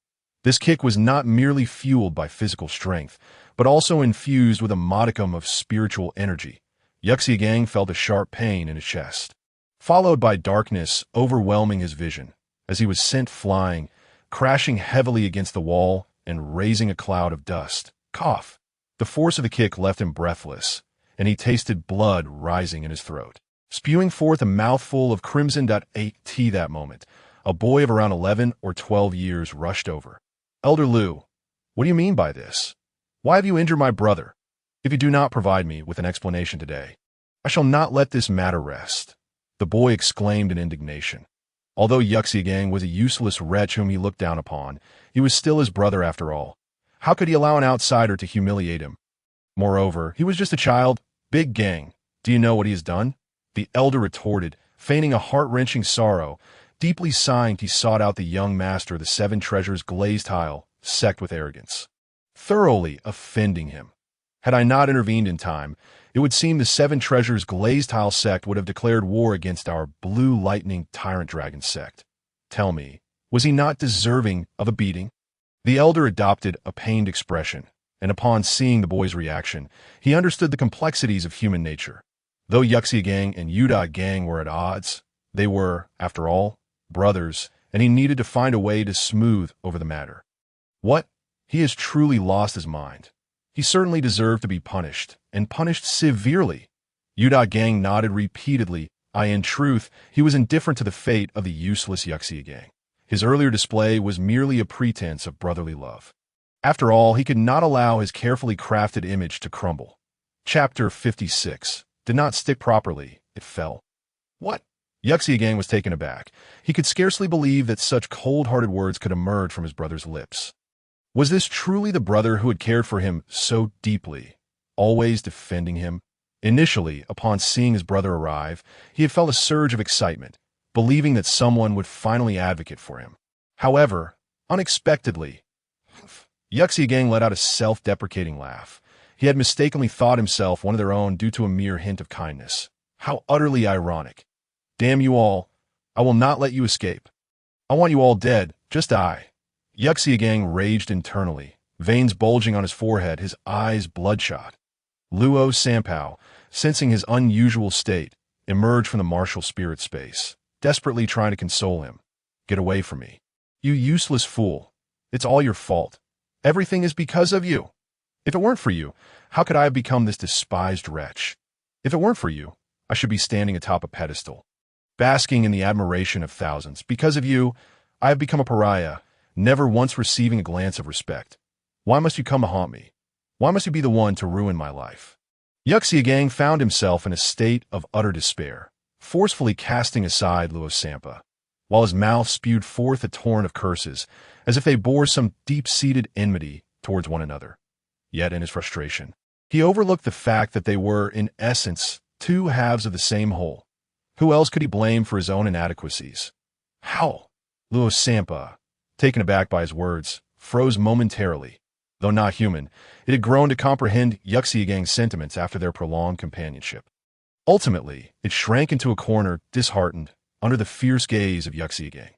This kick was not merely fueled by physical strength, but also infused with a modicum of spiritual energy. Yuxiagang felt a sharp pain in his chest, followed by darkness overwhelming his vision, as he was sent flying, crashing heavily against the wall and raising a cloud of dust. Cough! The force of the kick left him breathless, and he tasted blood rising in his throat. Spewing forth a mouthful of crimson.at that moment, a boy of around 11 or 12 years rushed over. "Elder Liu, what do you mean by this? Why have you injured my brother? If you do not provide me with an explanation today, I shall not let this matter rest." The boy exclaimed in indignation. Although Yuxiagang was a useless wretch whom he looked down upon, he was still his brother after all. How could he allow an outsider to humiliate him? Moreover, he was just a child. "Big gang, do you know what he has done?" The elder retorted, feigning a heart-wrenching sorrow. Deeply sighing, he sought out the young master of the seven treasures glazed tile sect with arrogance. thoroughly offending him. Had I not intervened in time, it would seem the Seven Treasures glazed tile sect would have declared war against our blue lightning tyrant dragon sect. Tell me, was he not deserving of a beating? The elder adopted a pained expression, and upon seeing the boy's reaction, he understood the complexities of human nature. Though Yuxia Gang and Yuda Gang were at odds, they were, after all, brothers, and he needed to find a way to smooth over the matter. What? He has truly lost his mind. He certainly deserved to be punished, and punished severely. Yuda Gang nodded repeatedly. In truth, he was indifferent to the fate of the useless Yuxia Gang. His earlier display was merely a pretense of brotherly love. After all, he could not allow his carefully crafted image to crumble. Chapter 56 did not stick properly, it fell. What? Yuxia Gang was taken aback. He could scarcely believe that such cold-hearted words could emerge from his brother's lips. Was this truly the brother who had cared for him so deeply, always defending him? Initially, upon seeing his brother arrive, he had felt a surge of excitement, believing that someone would finally advocate for him. However, unexpectedly, Yuxia Gang let out a self-deprecating laugh. He had mistakenly thought himself one of their own due to a mere hint of kindness. How utterly ironic. Damn you all. I will not let you escape. I want you all dead, just I. Yuxia Gang raged internally, veins bulging on his forehead, his eyes bloodshot. Luo Sampow, sensing his unusual state, emerged from the martial spirit space, desperately trying to console him. Get away from me. You useless fool. It's all your fault. Everything is because of you. If it weren't for you, how could I have become this despised wretch? If it weren't for you, I should be standing atop a pedestal, basking in the admiration of thousands. Because of you, I have become a pariah, never once receiving a glance of respect. Why must you come to haunt me? Why must you be the one to ruin my life? Yuxia Gang found himself in a state of utter despair, forcefully casting aside Luo Sampa, while his mouth spewed forth a torrent of curses, as if they bore some deep-seated enmity towards one another. Yet in his frustration, he overlooked the fact that they were, in essence, two halves of the same whole. Who else could he blame for his own inadequacies? How? Luo Sampa, taken aback by his words, froze momentarily. Though not human, it had grown to comprehend Yuxia Gang's sentiments after their prolonged companionship. Ultimately, it shrank into a corner, disheartened, under the fierce gaze of Yuxia Gang.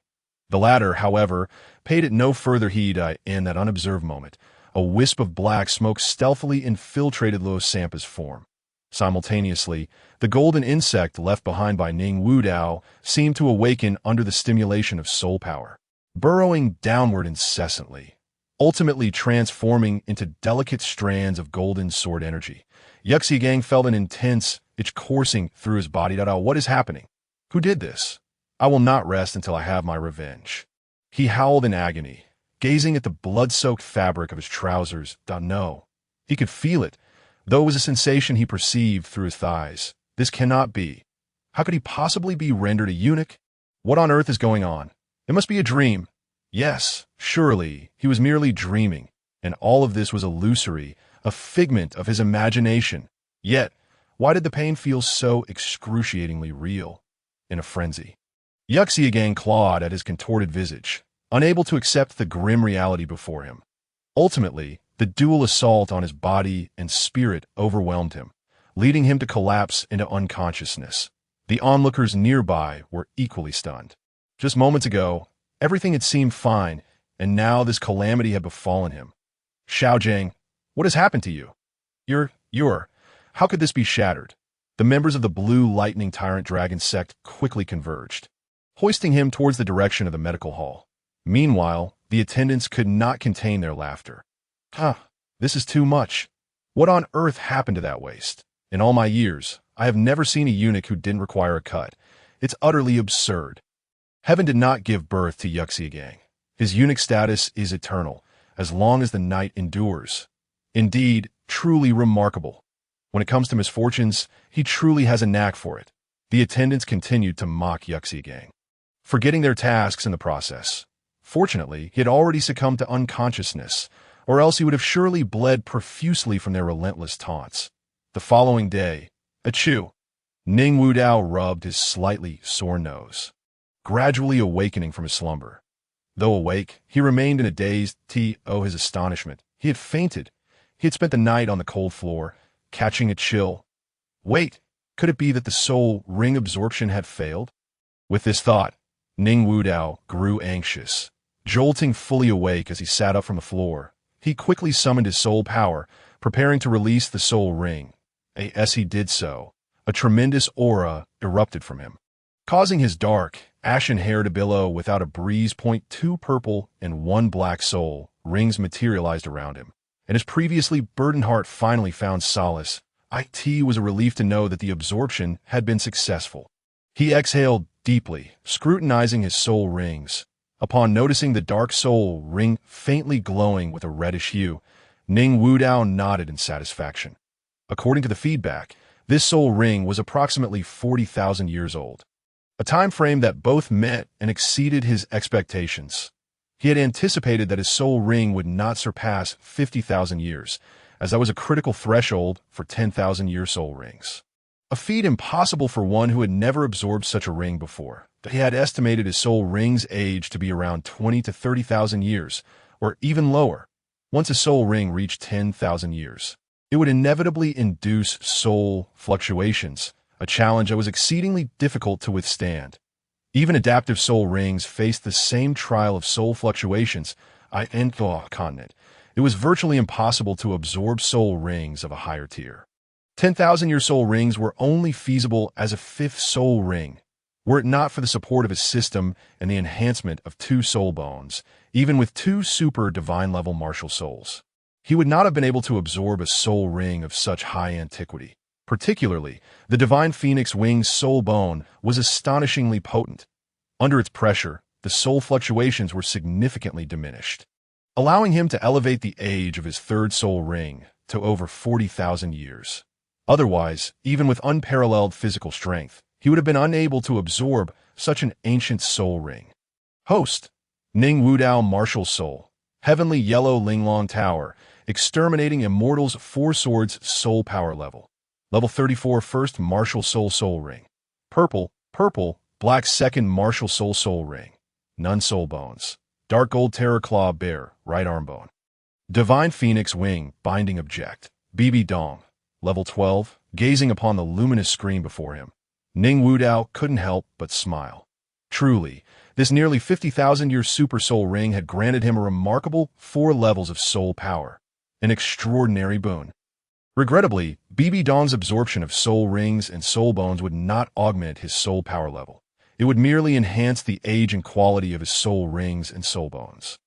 The latter, however, paid it no further heed. In that unobserved moment, a wisp of black smoke stealthily infiltrated Luo Sampa's form. Simultaneously, the golden insect left behind by Ning Wudao seemed to awaken under the stimulation of soul power, burrowing downward incessantly, ultimately transforming into delicate strands of golden sword energy. Yuxia Gang felt an intense itch coursing through his body. What is happening? Who did this? I will not rest until I have my revenge. He howled in agony, gazing at the blood-soaked fabric of his trousers. No. He could feel it, though it was a sensation he perceived through his thighs. This cannot be. How could he possibly be rendered a eunuch? What on earth is going on? It must be a dream. Yes, surely, he was merely dreaming, and all of this was illusory, a figment of his imagination. Yet, why did the pain feel so excruciatingly real? In a frenzy, Yuxia Gang clawed at his contorted visage, unable to accept the grim reality before him. Ultimately, the dual assault on his body and spirit overwhelmed him, leading him to collapse into unconsciousness. The onlookers nearby were equally stunned. Just moments ago, everything had seemed fine, and now this calamity had befallen him. Xiaojing, what has happened to you? How could this be shattered? The members of the blue lightning tyrant dragon sect quickly converged, hoisting him towards the direction of the medical hall. Meanwhile, the attendants could not contain their laughter. This is too much. What on earth happened to that waste? In all my years, I have never seen a eunuch who didn't require a cut. It's utterly absurd. Heaven did not give birth to Yuxia Gang. His eunuch status is eternal, as long as the night endures. Indeed, truly remarkable. When it comes to misfortunes, he truly has a knack for it. The attendants continued to mock Yuxia Gang, forgetting their tasks in the process. Fortunately, he had already succumbed to unconsciousness, or else he would have surely bled profusely from their relentless taunts. The following day, achoo! Ning Wudao rubbed his slightly sore nose, gradually awakening from his slumber. Though awake, he remained in a dazed his astonishment. He had fainted. He had spent the night on the cold floor, catching a chill. Wait, could it be that the soul ring absorption had failed? With this thought, Ning Wudao grew anxious. Jolting fully awake as he sat up from the floor, he quickly summoned his soul power, preparing to release the soul ring. As he did so, a tremendous aura erupted from him, causing his dark, ashen hair to billow without a breeze. Two purple and one black soul rings materialized around him, and his previously burdened heart finally found solace. It was a relief to know that the absorption had been successful. He exhaled deeply, scrutinizing his soul rings. Upon noticing the dark soul ring faintly glowing with a reddish hue, Ning Wudao nodded in satisfaction. According to the feedback, this soul ring was approximately 40,000 years old, a time frame that both met and exceeded his expectations. He had anticipated that his soul ring would not surpass 50,000 years, as that was a critical threshold for 10,000-year soul rings. A feat impossible for one who had never absorbed such a ring before. He had estimated his soul ring's age to be around 20 to 30,000 years, or even lower. Once a soul ring reached 10,000 years, it would inevitably induce soul fluctuations, a challenge that was exceedingly difficult to withstand. Even adaptive soul rings faced the same trial of soul fluctuations. On Douluo Continent, it was virtually impossible to absorb soul rings of a higher tier. 10,000-year soul rings were only feasible as a fifth soul ring. Were it not for the support of his system and the enhancement of 2 soul bones, even with 2 super divine-level martial souls, he would not have been able to absorb a soul ring of such high antiquity. Particularly, the divine phoenix wing's soul bone was astonishingly potent. Under its pressure, the soul fluctuations were significantly diminished, allowing him to elevate the age of his 3rd soul ring to over 40,000 years. Otherwise, even with unparalleled physical strength, he would have been unable to absorb such an ancient soul ring. Host, Ning Wudao Martial Soul, Heavenly Yellow Linglong Tower, Exterminating Immortals 4 Swords Soul Power Level. Level 34 First Martial Soul Ring. Purple, Black 2nd Martial Soul Ring. None Soul Bones. Dark Gold Terror Claw Bear, Right Arm Bone. Divine Phoenix Wing, Binding Object. BBDong. Level 12, Gazing upon the luminous screen before him, Ning Wudao couldn't help but smile. Truly, this nearly 50,000-year super soul ring had granted him a remarkable 4 levels of soul power, an extraordinary boon. Regrettably, BBDong's absorption of soul rings and soul bones would not augment his soul power level. It would merely enhance the age and quality of his soul rings and soul bones.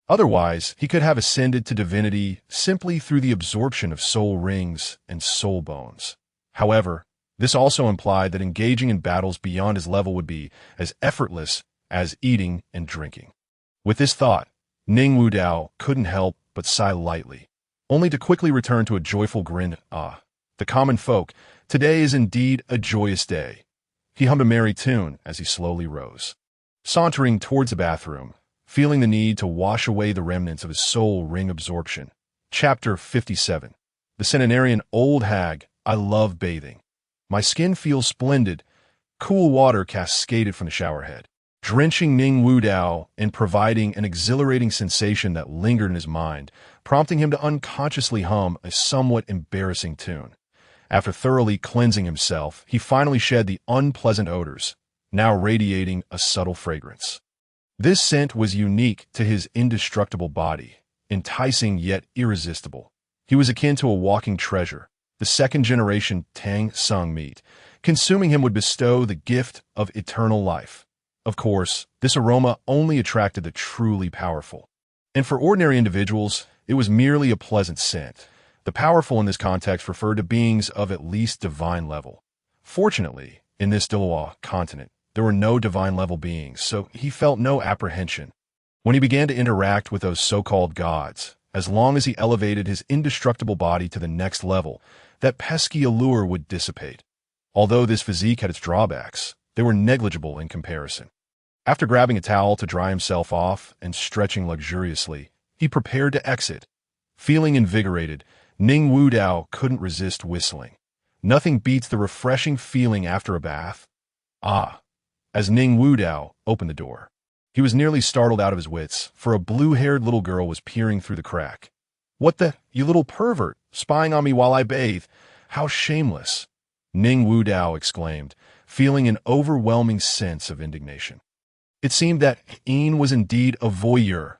Otherwise, he could have ascended to divinity simply through the absorption of soul rings and soul bones. However, this also implied that engaging in battles beyond his level would be as effortless as eating and drinking. With this thought, Ning Wudao couldn't help but sigh lightly, only to quickly return to a joyful grin. The common folk, today is indeed a joyous day. He hummed a merry tune as he slowly rose, sauntering towards the bathroom, feeling the need to wash away the remnants of his soul ring absorption. Chapter 57. The centenarian old hag. I love bathing. My skin feels splendid. Cool water cascaded from the shower head, drenching Ning Wudao and providing an exhilarating sensation that lingered in his mind, prompting him to unconsciously hum a somewhat embarrassing tune. After thoroughly cleansing himself, he finally shed the unpleasant odors, now radiating a subtle fragrance. This scent was unique to his indestructible body, enticing yet irresistible. He was akin to a walking treasure, the 2nd-generation Tang San meat. Consuming him would bestow the gift of eternal life. Of course, this aroma only attracted the truly powerful. And for ordinary individuals, it was merely a pleasant scent. The powerful in this context referred to beings of at least divine level. Fortunately, in this Douluo Continent, there were no divine-level beings, so he felt no apprehension. When he began to interact with those so-called gods, as long as he elevated his indestructible body to the next level, that pesky allure would dissipate. Although this physique had its drawbacks, they were negligible in comparison. After grabbing a towel to dry himself off and stretching luxuriously, he prepared to exit. Feeling invigorated, Ning Wudao couldn't resist whistling. Nothing beats the refreshing feeling after a bath. As Ning Wudao opened the door, he was nearly startled out of his wits, for a blue-haired little girl was peering through the crack. What the, you little pervert, spying on me while I bathe? How shameless! Ning Wudao exclaimed, feeling an overwhelming sense of indignation. It seemed that Yin was indeed a voyeur.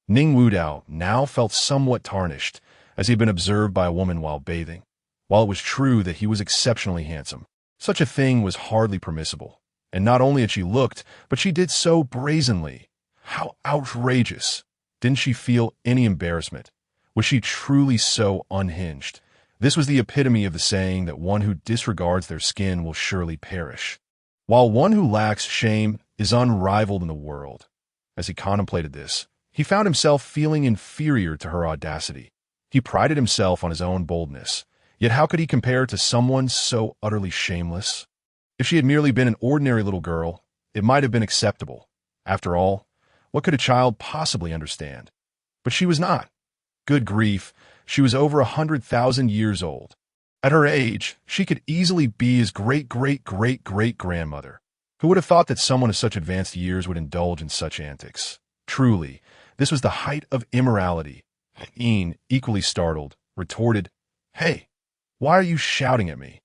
Ning Wudao now felt somewhat tarnished, as he had been observed by a woman while bathing. While it was true that he was exceptionally handsome, such a thing was hardly permissible. And not only had she looked, but she did so brazenly. How outrageous! Didn't she feel any embarrassment? Was she truly so unhinged? This was the epitome of the saying that one who disregards their skin will surely perish, while one who lacks shame is unrivaled in the world. As he contemplated this, he found himself feeling inferior to her audacity. He prided himself on his own boldness, yet how could he compare to someone so utterly shameless? If she had merely been an ordinary little girl, it might have been acceptable. After all, what could a child possibly understand? But she was not. Good grief, she was over 100,000 years old. At her age, she could easily be his great-great-great-great-grandmother. Who would have thought that someone of such advanced years would indulge in such antics? Truly, this was the height of immorality. Yin, equally startled, retorted, "Hey, why are you shouting at me?"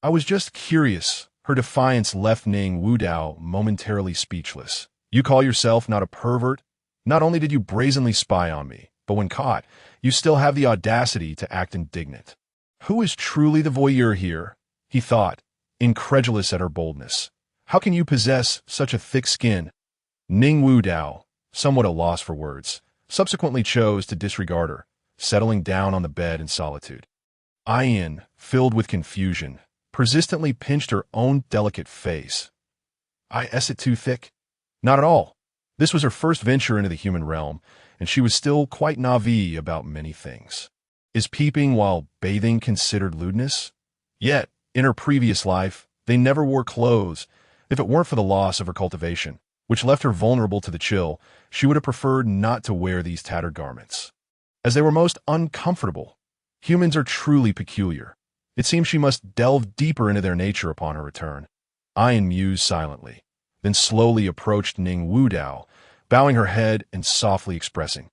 "I was just curious." Her defiance left Ning Wudao momentarily speechless. "You call yourself not a pervert? Not only did you brazenly spy on me, but when caught, you still have the audacity to act indignant. Who is truly the voyeur here?" he thought, incredulous at her boldness. "How can you possess such a thick skin?" Ning Wudao, somewhat at a loss for words, subsequently chose to disregard her, settling down on the bed in solitude. Yin, filled with confusion, persistently pinched her own delicate face. Is it too thick? Not at all. This was her first venture into the human realm, and she was still quite naïve about many things. Is peeping while bathing considered lewdness? Yet, in her previous life, they never wore clothes. If it weren't for the loss of her cultivation, which left her vulnerable to the chill, she would have preferred not to wear these tattered garments, as they were most uncomfortable. Humans are truly peculiar. It seemed she must delve deeper into their nature upon her return. Yin mused silently, then slowly approached Ning Wudao, bowing her head and softly expressing,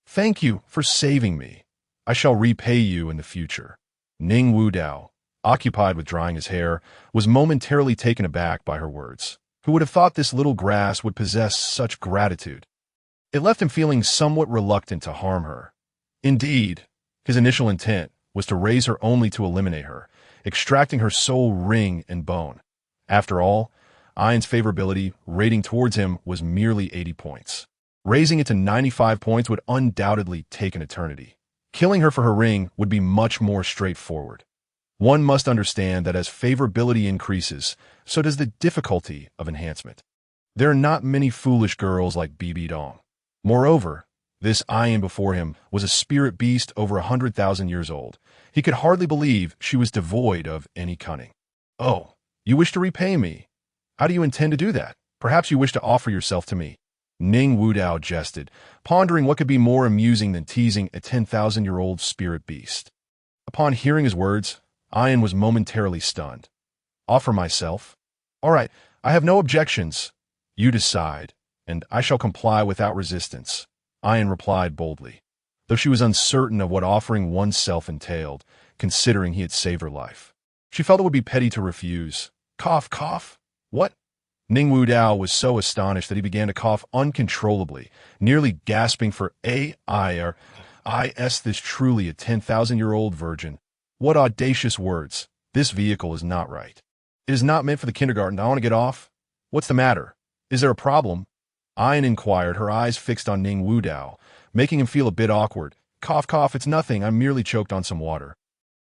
"Thank you for saving me. I shall repay you in the future." Ning Wudao, occupied with drying his hair, was momentarily taken aback by her words. Who would have thought this little grass would possess such gratitude? It left him feeling somewhat reluctant to harm her. Indeed, his initial intent was to raise her only to eliminate her, extracting her soul ring and bone. After all, Yin's favorability rating towards him was merely 80 points. Raising it to 95 points would undoubtedly take an eternity. Killing her for her ring would be much more straightforward. One must understand that as favorability increases, so does the difficulty of enhancement. There are not many foolish girls like BBDong. Moreover, this Yin before him was a spirit beast over 100,000 years old. He could hardly believe she was devoid of any cunning. "Oh, you wish to repay me? How do you intend to do that? Perhaps you wish to offer yourself to me." Ning Wudao jested, pondering what could be more amusing than teasing a 10,000-year-old spirit beast. Upon hearing his words, Yin was momentarily stunned. "Offer myself? All right, I have no objections. You decide, and I shall comply without resistance," Yin replied boldly, though she was uncertain of what offering oneself entailed, considering he had saved her life. She felt it would be petty to refuse. Cough, cough. What? Ning Wudao was so astonished that he began to cough uncontrollably, nearly gasping for air. Is this truly a 10,000-year-old virgin? What audacious words. This vehicle is not right. It is not meant for the kindergarten. I want to get off. What's the matter? Is there a problem? Yin inquired, her eyes fixed on Ning Wudao, making him feel a bit awkward. Cough, cough, it's nothing. I'm merely choked on some water.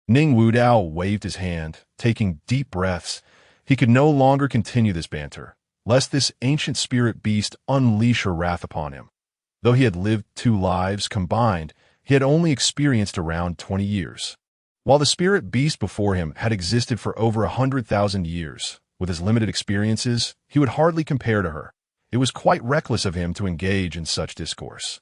Ning Wudao waved his hand, taking deep breaths. He could no longer continue this banter, lest this ancient spirit beast unleash her wrath upon him. Though he had lived 2 lives combined, he had only experienced around 20 years. While the spirit beast before him had existed for over 100,000 years, with his limited experiences, he would hardly compare to her. It was quite reckless of him to engage in such discourse.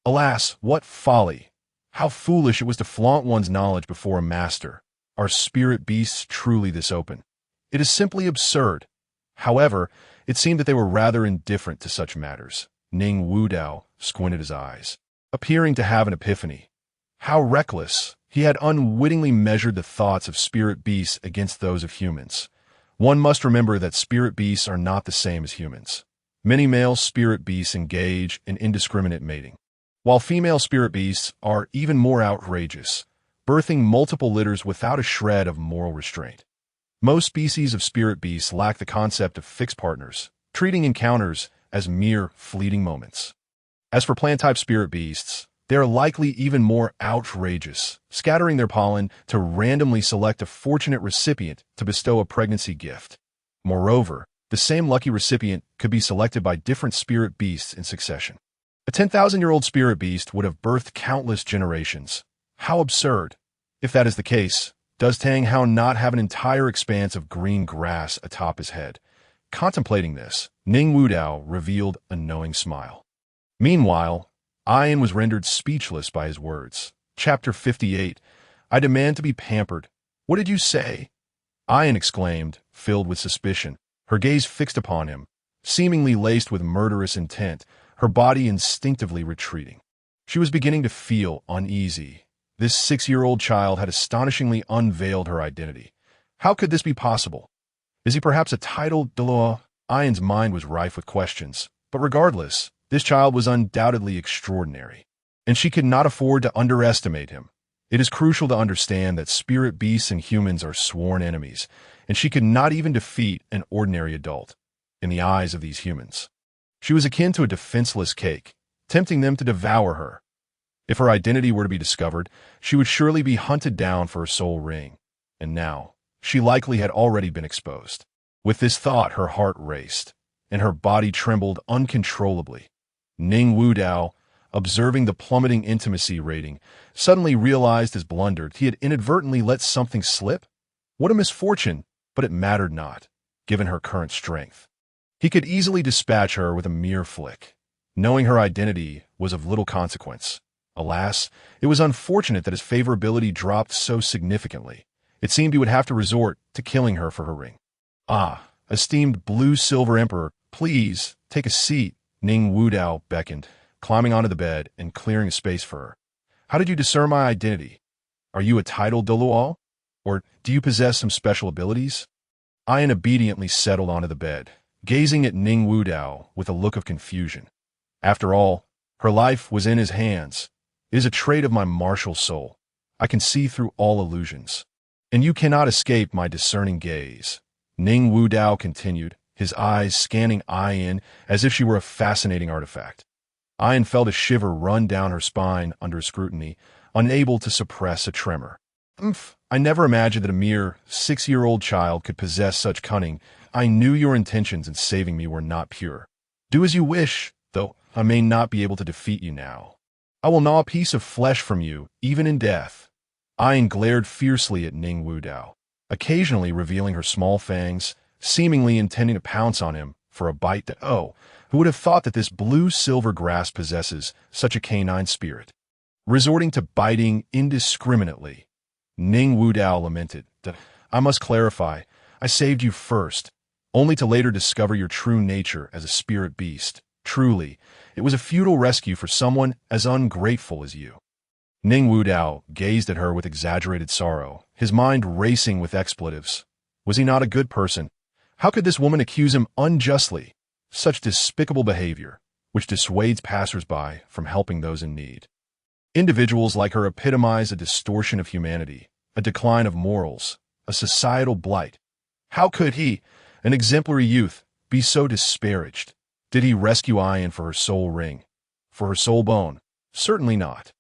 Alas, what folly! How foolish it was to flaunt one's knowledge before a master. Are spirit beasts truly this open? It is simply absurd. However, it seemed that they were rather indifferent to such matters. Ning Wudao squinted his eyes, appearing to have an epiphany. How reckless! He had unwittingly measured the thoughts of spirit beasts against those of humans. One must remember that spirit beasts are not the same as humans. Many male spirit beasts engage in indiscriminate mating, while female spirit beasts are even more outrageous, birthing multiple litters without a shred of moral restraint. Most species of spirit beasts lack the concept of fixed partners, treating encounters as mere fleeting moments. As for plant-type spirit beasts, they are likely even more outrageous, scattering their pollen to randomly select a fortunate recipient to bestow a pregnancy gift. Moreover, the same lucky recipient could be selected by different spirit beasts in succession. A 10,000-year-old spirit beast would have birthed countless generations. How absurd! If that is the case, does Tang Hao not have an entire expanse of green grass atop his head? Contemplating this, Ning Wudao revealed a knowing smile. Meanwhile, Ian was rendered speechless by his words. Chapter 58. I demand to be pampered. What did you say? Ian exclaimed, filled with suspicion, her gaze fixed upon him, seemingly laced with murderous intent, her body instinctively retreating. She was beginning to feel uneasy. This 6-year-old child had astonishingly unveiled her identity. How could this be possible? Is he perhaps a titled Douluo? Ian's mind was rife with questions, but regardless, this child was undoubtedly extraordinary, and she could not afford to underestimate him. It is crucial to understand that spirit beasts and humans are sworn enemies, and she could not even defeat an ordinary adult. In the eyes of these humans, she was akin to a defenseless cake, tempting them to devour her. If her identity were to be discovered, she would surely be hunted down for her soul ring, and now, she likely had already been exposed. With this thought, her heart raced, and her body trembled uncontrollably. Ning Wudao, observing the plummeting intimacy rating, suddenly realized his blunder. He had inadvertently let something slip. What a misfortune, but it mattered not, given her current strength. He could easily dispatch her with a mere flick. Knowing her identity was of little consequence. Alas, it was unfortunate that his favorability dropped so significantly. It seemed he would have to resort to killing her for her ring. Ah, esteemed blue-silver emperor, please, take a seat. Ning Wudao beckoned, climbing onto the bed and clearing a space for her. How did you discern my identity? Are you a titled Douluo? Or do you possess some special abilities? Ian obediently settled onto the bed, gazing at Ning Wudao with a look of confusion. After all, her life was in his hands. It is a trait of my martial soul. I can see through all illusions, and you cannot escape my discerning gaze. Ning Wudao continued, his eyes scanning Ian as if she were a fascinating artifact. Ian felt a shiver run down her spine under scrutiny, unable to suppress a tremor. I never imagined that a mere 6-year-old child could possess such cunning. I knew your intentions in saving me were not pure. Do as you wish, though I may not be able to defeat you now. I will gnaw a piece of flesh from you, even in death. Ian glared fiercely at Ning Wudao, occasionally revealing her small fangs, seemingly intending to pounce on him for a bite that, who would have thought that this blue-silver grass possesses such a canine spirit? Resorting to biting indiscriminately, Ning Wudao lamented, I must clarify, I saved you first, only to later discover your true nature as a spirit beast. Truly, it was a futile rescue for someone as ungrateful as you. Ning Wudao gazed at her with exaggerated sorrow, his mind racing with expletives. Was he not a good person? How could this woman accuse him unjustly? Such despicable behavior, which dissuades passers-by from helping those in need. Individuals like her epitomize a distortion of humanity, a decline of morals, a societal blight. How could he, an exemplary youth, be so disparaged? Did he rescue Ian for her soul ring? For her soul bone? Certainly not.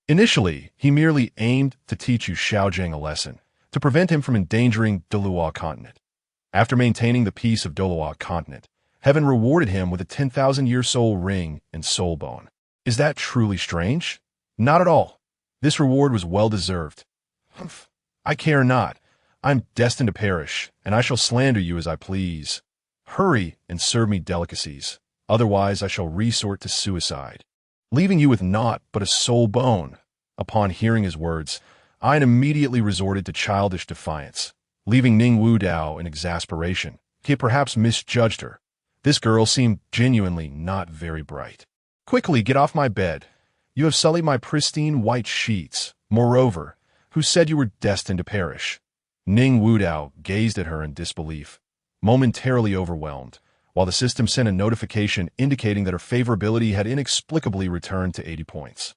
Initially, he merely aimed to teach Yu Xiaojing a lesson, to prevent him from endangering Douluo Continent. After maintaining the peace of Douluo Continent, heaven rewarded him with a 10,000-year soul ring and soul bone. Is that truly strange? Not at all. This reward was well-deserved. I care not. I'm destined to perish, and I shall slander you as I please. Hurry and serve me delicacies, otherwise I shall resort to suicide, leaving you with naught but a soul bone. Upon hearing his words, Ian immediately resorted to childish defiance, leaving Ning Wudao in exasperation. He had perhaps misjudged her. This girl seemed genuinely not very bright. Quickly, get off my bed. You have sullied my pristine white sheets. Moreover, who said you were destined to perish?" Ning Wudao gazed at her in disbelief, momentarily overwhelmed, while the system sent a notification indicating that her favorability had inexplicably returned to 80 points.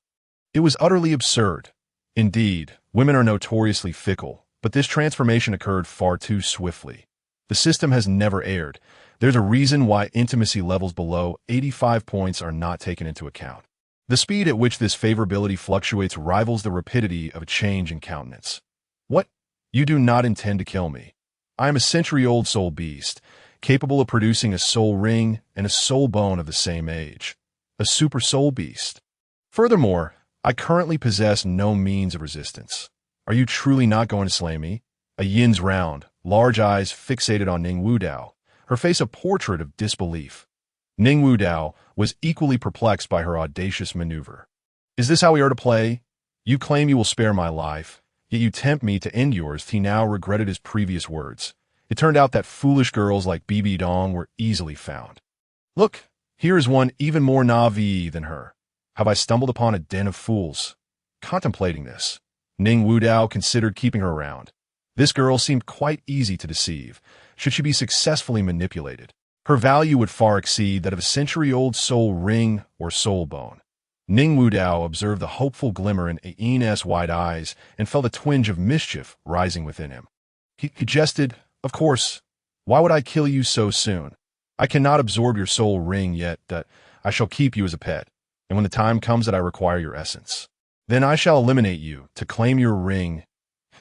It was utterly absurd. Indeed, women are notoriously fickle, but this transformation occurred far too swiftly. The system has never erred. There's a reason why intimacy levels below 85 points are not taken into account. The speed at which this favorability fluctuates rivals the rapidity of a change in countenance. "What? You do not intend to kill me. I am a century-old soul beast, capable of producing a soul ring and a soul bone of the same age. A super soul beast. Furthermore, I currently possess no means of resistance. Are you truly not going to slay me?" A yin's round, large eyes fixated on Ning Wudao, her face a portrait of disbelief. Ning Wudao was equally perplexed by her audacious maneuver. "Is this how we are to play? You claim you will spare my life, yet you tempt me to end yours." He now regretted his previous words. It turned out that foolish girls like Bibi Dong were easily found. "Look, here is one even more naive than her. Have I stumbled upon a den of fools?" Contemplating this, Ning Wudao considered keeping her around. This girl seemed quite easy to deceive, should she be successfully manipulated. Her value would far exceed that of a century-old soul ring or soul bone. Ning Wudao observed the hopeful glimmer in Yin's wide eyes and felt a twinge of mischief rising within him. He jested, "Of course. Why would I kill you so soon? I cannot absorb your soul ring yet that I shall keep you as a pet, and when the time comes that I require your essence, then I shall eliminate you to claim your ring."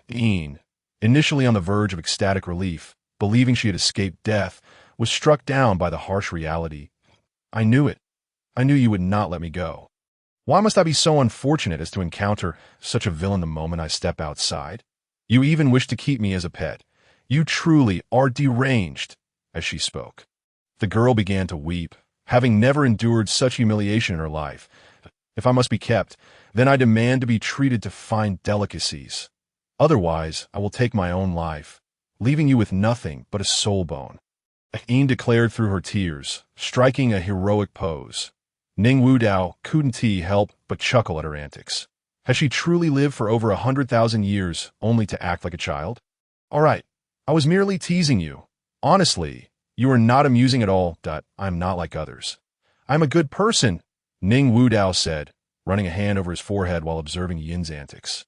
Yin, initially on the verge of ecstatic relief, believing she had escaped death, was struck down by the harsh reality. "I knew it. I knew you would not let me go. Why must I be so unfortunate as to encounter such a villain the moment I step outside? You even wish to keep me as a pet. You truly are deranged." As she spoke, the girl began to weep, having never endured such humiliation in her life. "If I must be kept, then I demand to be treated to fine delicacies. Otherwise, I will take my own life, leaving you with nothing but a soul bone." Yin declared through her tears, striking a heroic pose. Ning Wudao couldn't help but chuckle at her antics. Has she truly lived for over 100,000 years only to act like a child? "All right, I was merely teasing you. Honestly, you are not amusing at all. I'm not like others. I'm a good person," Ning Wudao said, running a hand over his forehead while observing Yin's antics.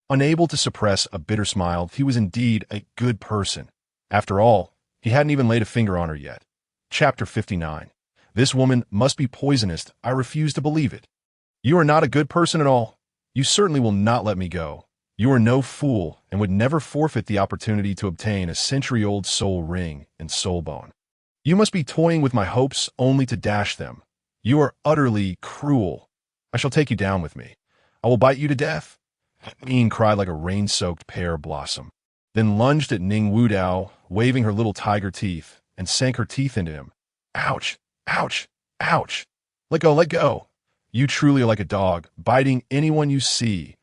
Unable to suppress a bitter smile, he was indeed a good person. After all, he hadn't even laid a finger on her yet. Chapter 59. This woman must be poisonous. I refuse to believe it. You are not a good person at all. You certainly will not let me go. You are no fool and would never forfeit the opportunity to obtain a century-old soul ring and soul bone. You must be toying with my hopes only to dash them. You are utterly cruel. I shall take you down with me. I will bite you to death." Yin cried like a rain-soaked pear blossom, then lunged at Ning Wudao, waving her little tiger teeth, and sank her teeth into him. "Ouch! Ouch! Ouch! Let go, let go! You truly are like a dog, biting anyone you see.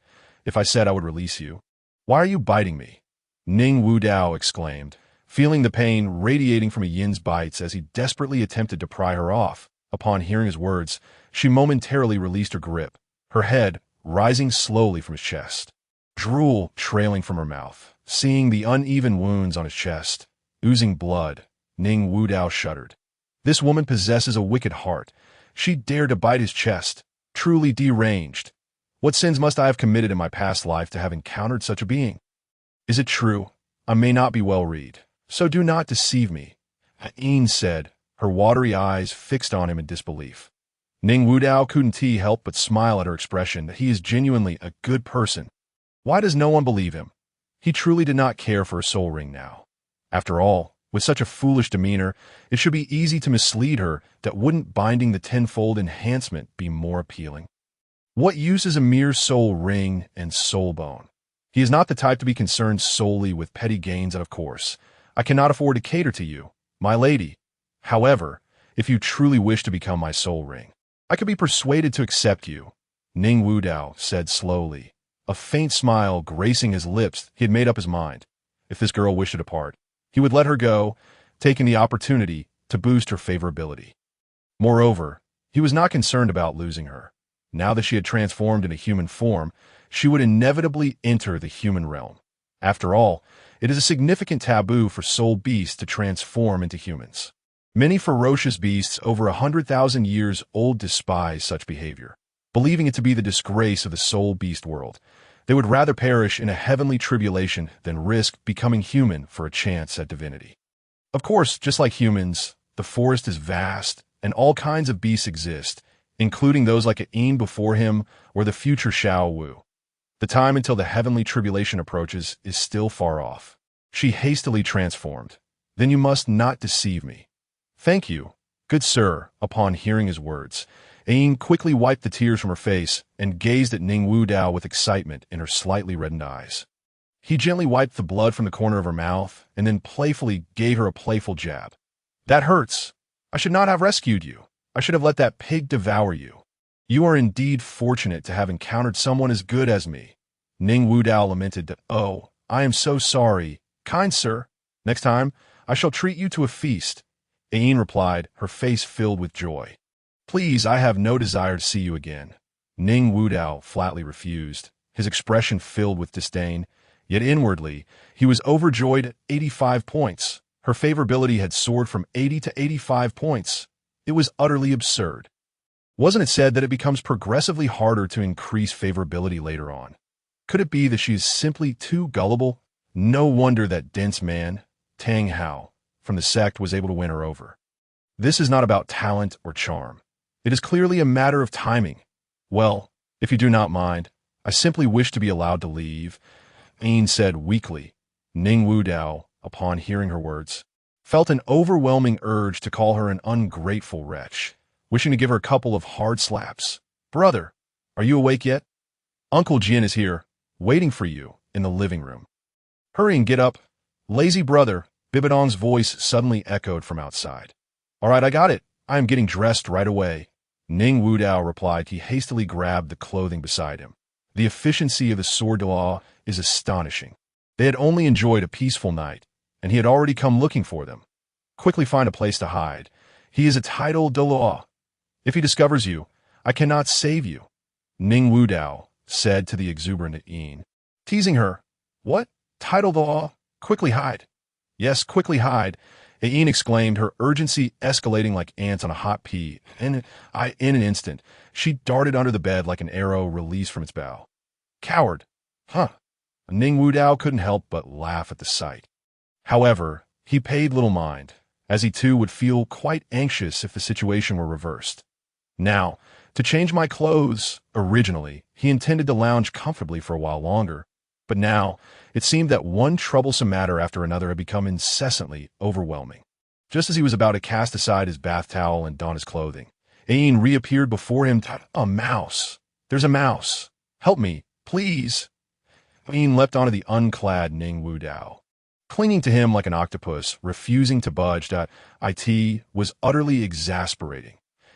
If I said I would release you, why are you biting me?" Ning Wudao exclaimed, feeling the pain radiating from a Yin's bites as he desperately attempted to pry her off. Upon hearing his words, she momentarily released her grip, her head rising slowly from his chest, drool trailing from her mouth. Seeing the uneven wounds on his chest, oozing blood, Ning Wudao shuddered. This woman possesses a wicked heart. She dared to bite his chest. Truly deranged. What sins must I have committed in my past life to have encountered such a being? Is it true? I may not be well read, so do not deceive me," Yin said, her watery eyes fixed on him in disbelief. Ning Wudao couldn't help but smile at her expression that he is genuinely a good person. Why does no one believe him? He truly did not care for a soul ring now. After all, with such a foolish demeanor, it should be easy to mislead her. That wouldn't binding the tenfold enhancement be more appealing? What use is a mere soul ring and soul bone? He is not the type to be concerned solely with petty gains, and of course, I cannot afford to cater to you, my lady. However, if you truly wish to become my soul ring, I could be persuaded to accept you," Ning Wudao said slowly, a faint smile gracing his lips. He had made up his mind. If this girl wished to depart, he would let her go, taking the opportunity to boost her favorability. Moreover, he was not concerned about losing her. Now that she had transformed into human form, she would inevitably enter the human realm. After all, it is a significant taboo for soul beasts to transform into humans. Many ferocious beasts over 100,000 years old despise such behavior, believing it to be the disgrace of the soul beast world. They would rather perish in a heavenly tribulation than risk becoming human for a chance at divinity. Of course, just like humans, the forest is vast, and all kinds of beasts exist, including those like Ain before him or the future Xiao Wu. The time until the heavenly tribulation approaches is still far off. She hastily transformed. Then you must not deceive me. Thank you, good sir. Upon hearing his words, Ain quickly wiped the tears from her face and gazed at Ning Wu Dao with excitement in her slightly reddened eyes. He gently wiped the blood from the corner of her mouth and then playfully gave her a playful jab. That hurts. I should not have rescued you. I should have let that pig devour you. You are indeed fortunate to have encountered someone as good as me. Ning Wu Dao lamented, Oh, I am so sorry, kind sir. Next time, I shall treat you to a feast. Ain replied, her face filled with joy. Please, I have no desire to see you again. Ning Wu Dao flatly refused, his expression filled with disdain, yet inwardly, he was overjoyed at 85 points. Her favorability had soared from 80 to 85 points. It was utterly absurd. Wasn't it said that it becomes progressively harder to increase favorability later on? Could it be that she is simply too gullible? No wonder that dense man, Tang Hao, from the sect was able to win her over. This is not about talent or charm. It is clearly a matter of timing. Well, if you do not mind, I simply wish to be allowed to leave, Ain said weakly. Ning Wu Dao, upon hearing her words, felt an overwhelming urge to call her an ungrateful wretch, wishing to give her a couple of hard slaps. Brother, are you awake yet? Uncle Jin is here, waiting for you, in the living room. Hurry and get up. Lazy brother, BBDong's voice suddenly echoed from outside. All right, I got it. I am getting dressed right away. Ning Wu Dao replied. He hastily grabbed the clothing beside him. The efficiency of the sword Douluo is astonishing. They had only enjoyed a peaceful night, and he had already come looking for them. Quickly find a place to hide. He is a titled Douluo. If he discovers you, I cannot save you. Ning Wu Dao said to the exuberant Ain, teasing her. What? Titled Douluo? Quickly hide. Yes, quickly hide. Ain exclaimed, her urgency escalating like ants on a hot pea. In an instant, she darted under the bed like an arrow released from its bow. Coward. Huh. Ning Wu Dao couldn't help but laugh at the sight. However, he paid little mind, as he too would feel quite anxious if the situation were reversed. Now, to change my clothes, originally, he intended to lounge comfortably for a while longer, but now, it seemed that one troublesome matter after another had become incessantly overwhelming. Just as he was about to cast aside his bath towel and don his clothing, Ain reappeared before him. A mouse! There's a mouse! Help me, please! Ain leapt onto the unclad Ning Wu Dao. Clinging to him like an octopus, refusing to budge, it was utterly exasperating.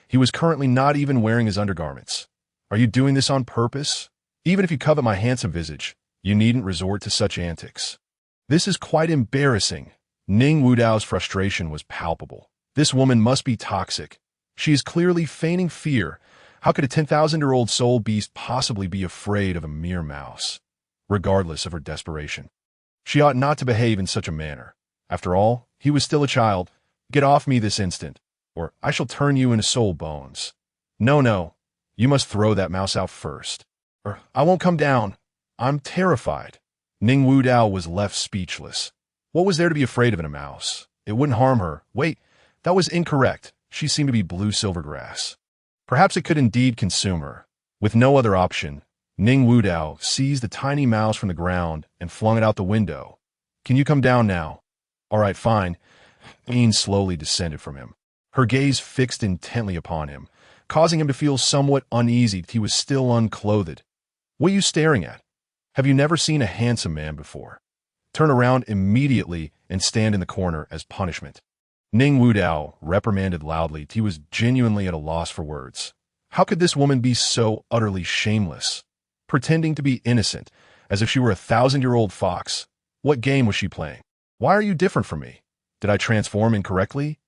He was currently not even wearing his undergarments. Are you doing this on purpose? Even if you covet my handsome visage, you needn't resort to such antics. This is quite embarrassing. Ning Wu Dao's frustration was palpable. This woman must be toxic. She is clearly feigning fear. How could a 10,000-year-old soul beast possibly be afraid of a mere mouse? Regardless of her desperation, she ought not to behave in such a manner. After all, he was still a child. Get off me this instant, or I shall turn you into soul bones. No, you must throw that mouse out first, or I won't come down. I'm terrified. Ning Wu Dao was left speechless. What was there to be afraid of in a mouse? It wouldn't harm her. Wait, that was incorrect. She seemed to be blue silvergrass. Perhaps it could indeed consume her. With no other option, Ning Wu Dao seized the tiny mouse from the ground and flung it out the window. Can you come down now? All right, fine. Ain slowly descended from him, her gaze fixed intently upon him, causing him to feel somewhat uneasy. He was still unclothed. What are you staring at? Have you never seen a handsome man before? Turn around immediately and stand in the corner as punishment. Ning Wu Dao reprimanded loudly. He was genuinely at a loss for words. How could this woman be so utterly shameless? Pretending to be innocent, as if she were a 1,000-year-old fox. What game was she playing? Why are you different from me? Did I transform incorrectly?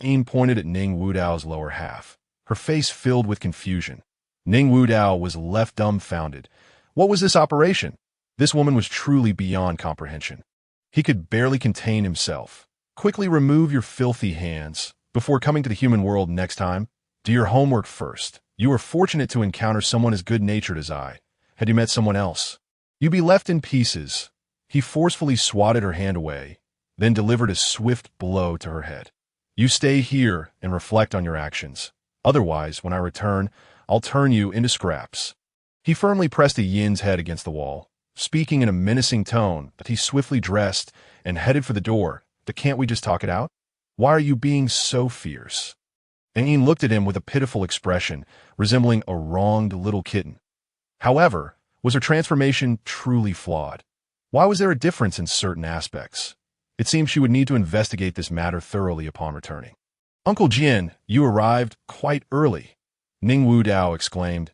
Ain pointed at Ning Wu Dao's lower half, her face filled with confusion. Ning Wudao was left dumbfounded. What was this operation? This woman was truly beyond comprehension. He could barely contain himself. Quickly remove your filthy hands. Before coming to the human world next time, do your homework first. You were fortunate to encounter someone as good-natured as I. Had you met someone else, you'd be left in pieces. He forcefully swatted her hand away, then delivered a swift blow to her head. You stay here and reflect on your actions. Otherwise, when I return, I'll turn you into scraps. He firmly pressed a yin's head against the wall, speaking in a menacing tone that he swiftly dressed and headed for the door. Can't we just talk it out? Why are you being so fierce? And Yin looked at him with a pitiful expression, resembling a wronged little kitten. However, was her transformation truly flawed? Why was there a difference in certain aspects? It seemed she would need to investigate this matter thoroughly upon returning. Uncle Jian, you arrived quite early, Ning Wudao exclaimed.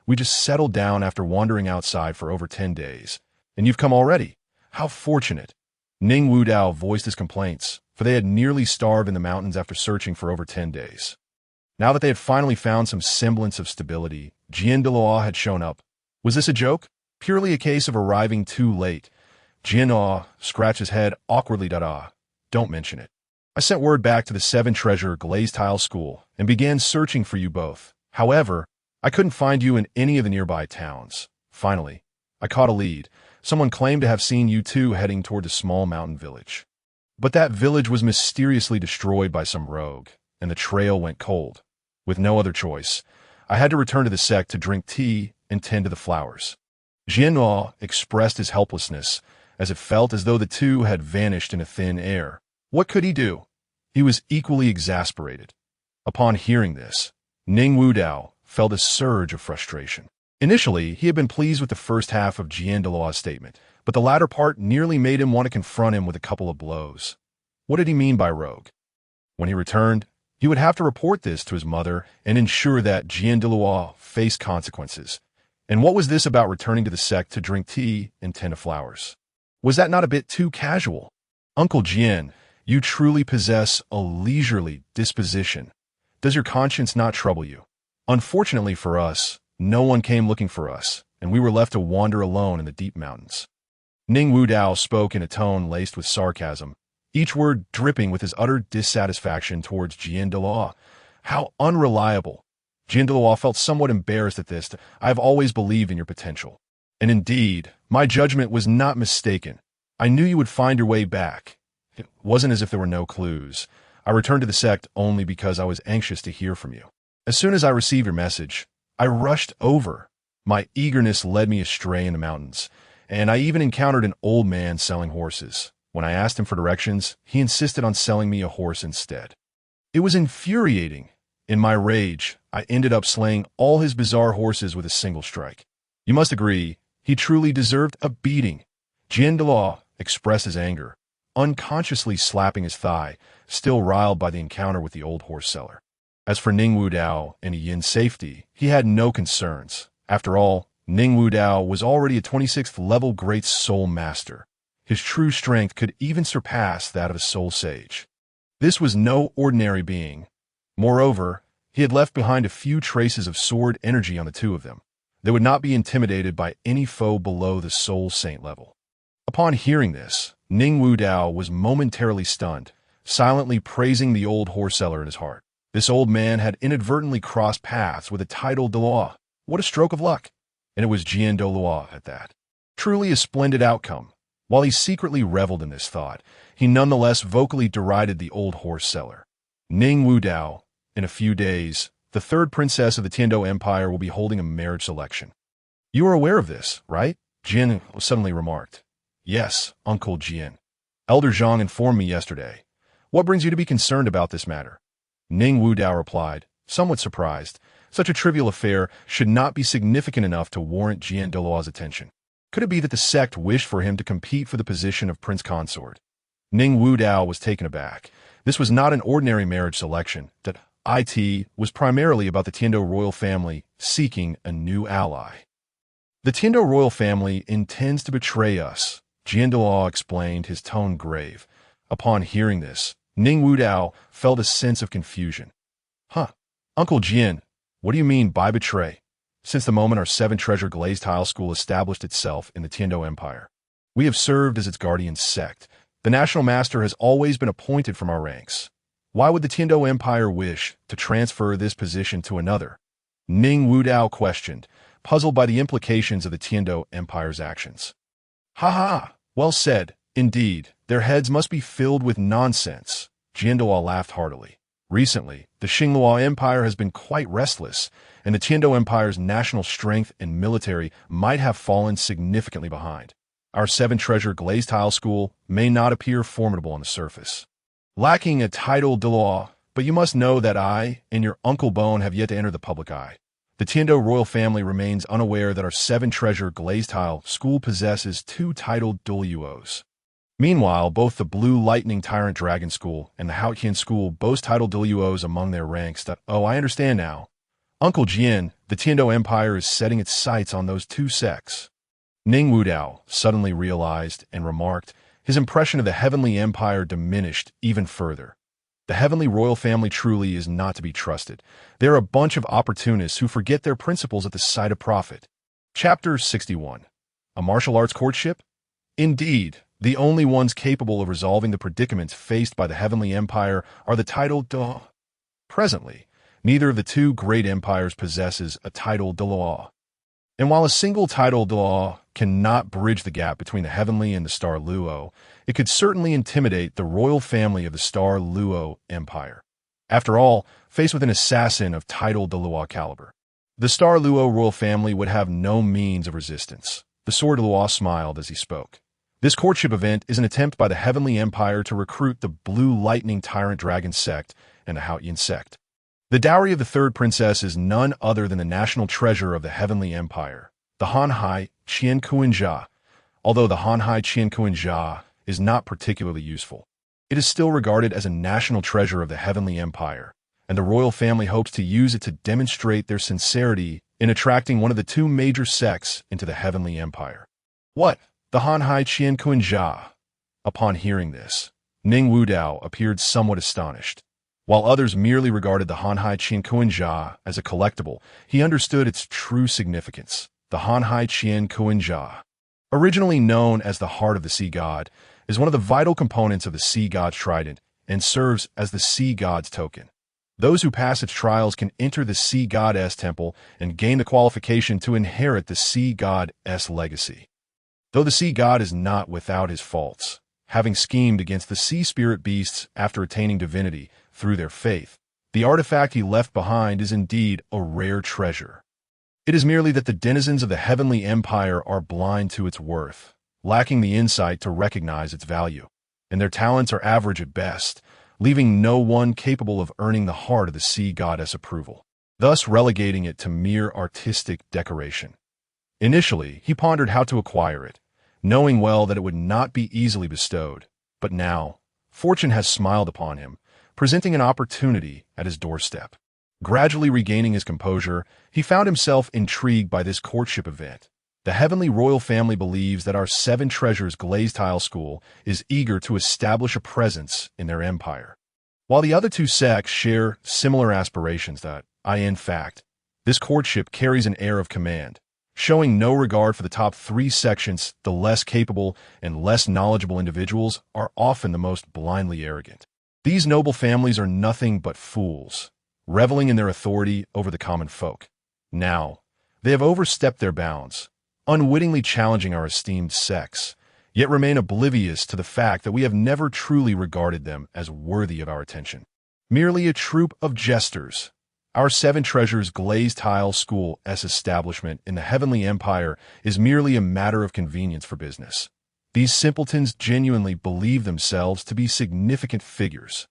We just settled down after wandering outside for over 10 days, and you've come already. How fortunate. Ning Wudao voiced his complaints, for they had nearly starved in the mountains after searching for over 10 days. Now that they had finally found some semblance of stability, Douluo had shown up. Was this a joke? Purely a case of arriving too late? Douluo scratched his head awkwardly. Don't mention it. I sent word back to the 7-treasure glazed tile school and began searching for you both. However, I couldn't find you in any of the nearby towns. Finally, I caught a lead. Someone claimed to have seen you two heading toward the small mountain village. But that village was mysteriously destroyed by some rogue, and the trail went cold. With no other choice, I had to return to the sect to drink tea and tend to the flowers. Jianhua expressed his helplessness, as it felt as though the two had vanished in a thin air. What could he do? He was equally exasperated. Upon hearing this, Ning Wudao felt a surge of frustration. Initially, he had been pleased with the first half of Douluo's statement, but the latter part nearly made him want to confront him with a couple of blows. What did he mean by rogue? When he returned, he would have to report this to his mother and ensure that Douluo faced consequences. And what was this about returning to the sect to drink tea and tend to flowers? Was that not a bit too casual? Uncle Jian, you truly possess a leisurely disposition. Does your conscience not trouble you? Unfortunately for us, no one came looking for us, and we were left to wander alone in the deep mountains. Ning Wudao spoke in a tone laced with sarcasm, each word dripping with his utter dissatisfaction towards Douluo. How unreliable. Douluo felt somewhat embarrassed at this. I have always believed in your potential. And indeed, my judgment was not mistaken. I knew you would find your way back. It wasn't as if there were no clues. I returned to the sect only because I was anxious to hear from you. As soon as I received your message, I rushed over. My eagerness led me astray in the mountains, and I even encountered an old man selling horses. When I asked him for directions, he insisted on selling me a horse instead. It was infuriating. In my rage, I ended up slaying all his bizarre horses with a single strike. You must agree, he truly deserved a beating. Douluo expressed his anger, unconsciously slapping his thigh, still riled by the encounter with the old horse seller. As for Ning Wudao and Yin's safety, he had no concerns. After all, Ning Wudao was already a 26th level Great Soul Master. His true strength could even surpass that of a soul sage. This was no ordinary being. Moreover, he had left behind a few traces of sword energy on the two of them. They would not be intimidated by any foe below the soul saint level. Upon hearing this, Ning Wudao was momentarily stunned, silently praising the old horse seller in his heart. This old man had inadvertently crossed paths with a titled Douluo. What a stroke of luck! And it was Douluo at that. Truly a splendid outcome. While he secretly reveled in this thought, he nonetheless vocally derided the old horse seller. Ning Wudao, in a few days, the third princess of the Tiando Empire will be holding a marriage selection. You are aware of this, right? Jin suddenly remarked. Yes, Uncle Jian. Elder Zhang informed me yesterday. What brings you to be concerned about this matter? Ning Wudao replied, somewhat surprised. Such a trivial affair should not be significant enough to warrant Douluo's attention. Could it be that the sect wished for him to compete for the position of prince consort? Ning Wudao was taken aback. This was not an ordinary marriage selection. That it was primarily about the Tiando royal family seeking a new ally. The Tiando royal family intends to betray us, Douluo explained, his tone grave. Upon hearing this, Ning Wudao felt a sense of confusion. Uncle Jian, what do you mean by betray? since the moment our seven-treasure glazed tile school established itself in the Tiando Empire. We have served as its guardian sect. The national master has always been appointed from our ranks. Why would the Tiando Empire wish to transfer this position to another? Ning Wudao questioned, puzzled by the implications of the Tiando Empire's actions. Ha ha! Well said. Indeed, their heads must be filled with nonsense. Jianduo laughed heartily. Recently, the Xinghua Empire has been quite restless, and the Tiando Empire's national strength and military might have fallen significantly behind. Our seven-treasure glazed tile school may not appear formidable on the surface, lacking a title Douluo, but you must know that I and your Uncle Bone have yet to enter the public eye. The Tiando royal family remains unaware that our seven-treasure glazed tile school possesses two titled Douluos. Meanwhile, both the Blue Lightning Tyrant Dragon School and the Haotian School boast titled Douluos among their ranks. Oh, I understand now. Uncle Jian, the Tiando Empire is setting its sights on those two sects. Ning Wudao suddenly realized and remarked, his impression of the Heavenly Empire diminished even further. The Heavenly Royal Family truly is not to be trusted. They're a bunch of opportunists who forget their principles at the sight of profit. Chapter 61. A martial arts courtship? Indeed, the only ones capable of resolving the predicaments faced by the Heavenly Empire are the titled Douluo. Presently, neither of the two great empires possesses a titled Douluo. And while a single titled Douluo cannot bridge the gap between the Heavenly and the Star Luo, it could certainly intimidate the royal family of the Star Luo Empire. After all, faced with an assassin of titled Douluo caliber, the Star Luo royal family would have no means of resistance. The Sword Luo smiled as he spoke. This courtship event is an attempt by the Heavenly Empire to recruit the Blue Lightning Tyrant Dragon sect and the Haotian sect. The dowry of the third princess is none other than the national treasure of the Heavenly Empire, the Hanhai Qian Kuinjia. Although the Hanhai Qian Kuinjia is not particularly useful, it is still regarded as a national treasure of the Heavenly Empire, and the royal family hopes to use it to demonstrate their sincerity in attracting one of the two major sects into the Heavenly Empire. What? The Hanhai Qian Kuinjia? Upon hearing this, Ning Wudao appeared somewhat astonished. While others merely regarded the Hanhai Qian Kuinjia as a collectible, he understood its true significance. The Hanhai Qian Kuinjia, originally known as the Heart of the Sea God, is one of the vital components of the Sea God's trident and serves as the Sea God's token. Those who pass its trials can enter the Sea God's temple and gain the qualification to inherit the Sea God's legacy. Though the Sea God is not without his faults, having schemed against the sea spirit beasts after attaining divinity through their faith, the artifact he left behind is indeed a rare treasure. It is merely that the denizens of the Heavenly Empire are blind to its worth, lacking the insight to recognize its value, and their talents are average at best, leaving no one capable of earning the heart of the Sea Goddess approval, thus relegating it to mere artistic decoration. Initially, he pondered how to acquire it, knowing well that it would not be easily bestowed. But now, fortune has smiled upon him, presenting an opportunity at his doorstep. Gradually regaining his composure, he found himself intrigued by this courtship event. The Heavenly Royal Family believes that our Seven Treasures Glazed Tile School is eager to establish a presence in their empire. While the other two sects share similar aspirations in fact, this courtship carries an air of command, showing no regard for the top three sections. The less capable and less knowledgeable individuals are often the most blindly arrogant. These noble families are nothing but fools, reveling in their authority over the common folk. Now, they have overstepped their bounds, unwittingly challenging our esteemed sects, yet remain oblivious to the fact that we have never truly regarded them as worthy of our attention. Merely a troupe of jesters. Our Seven Treasures Glazed Tile School's establishment in the Heavenly Empire is merely a matter of convenience for business. These simpletons genuinely believe themselves to be significant figures.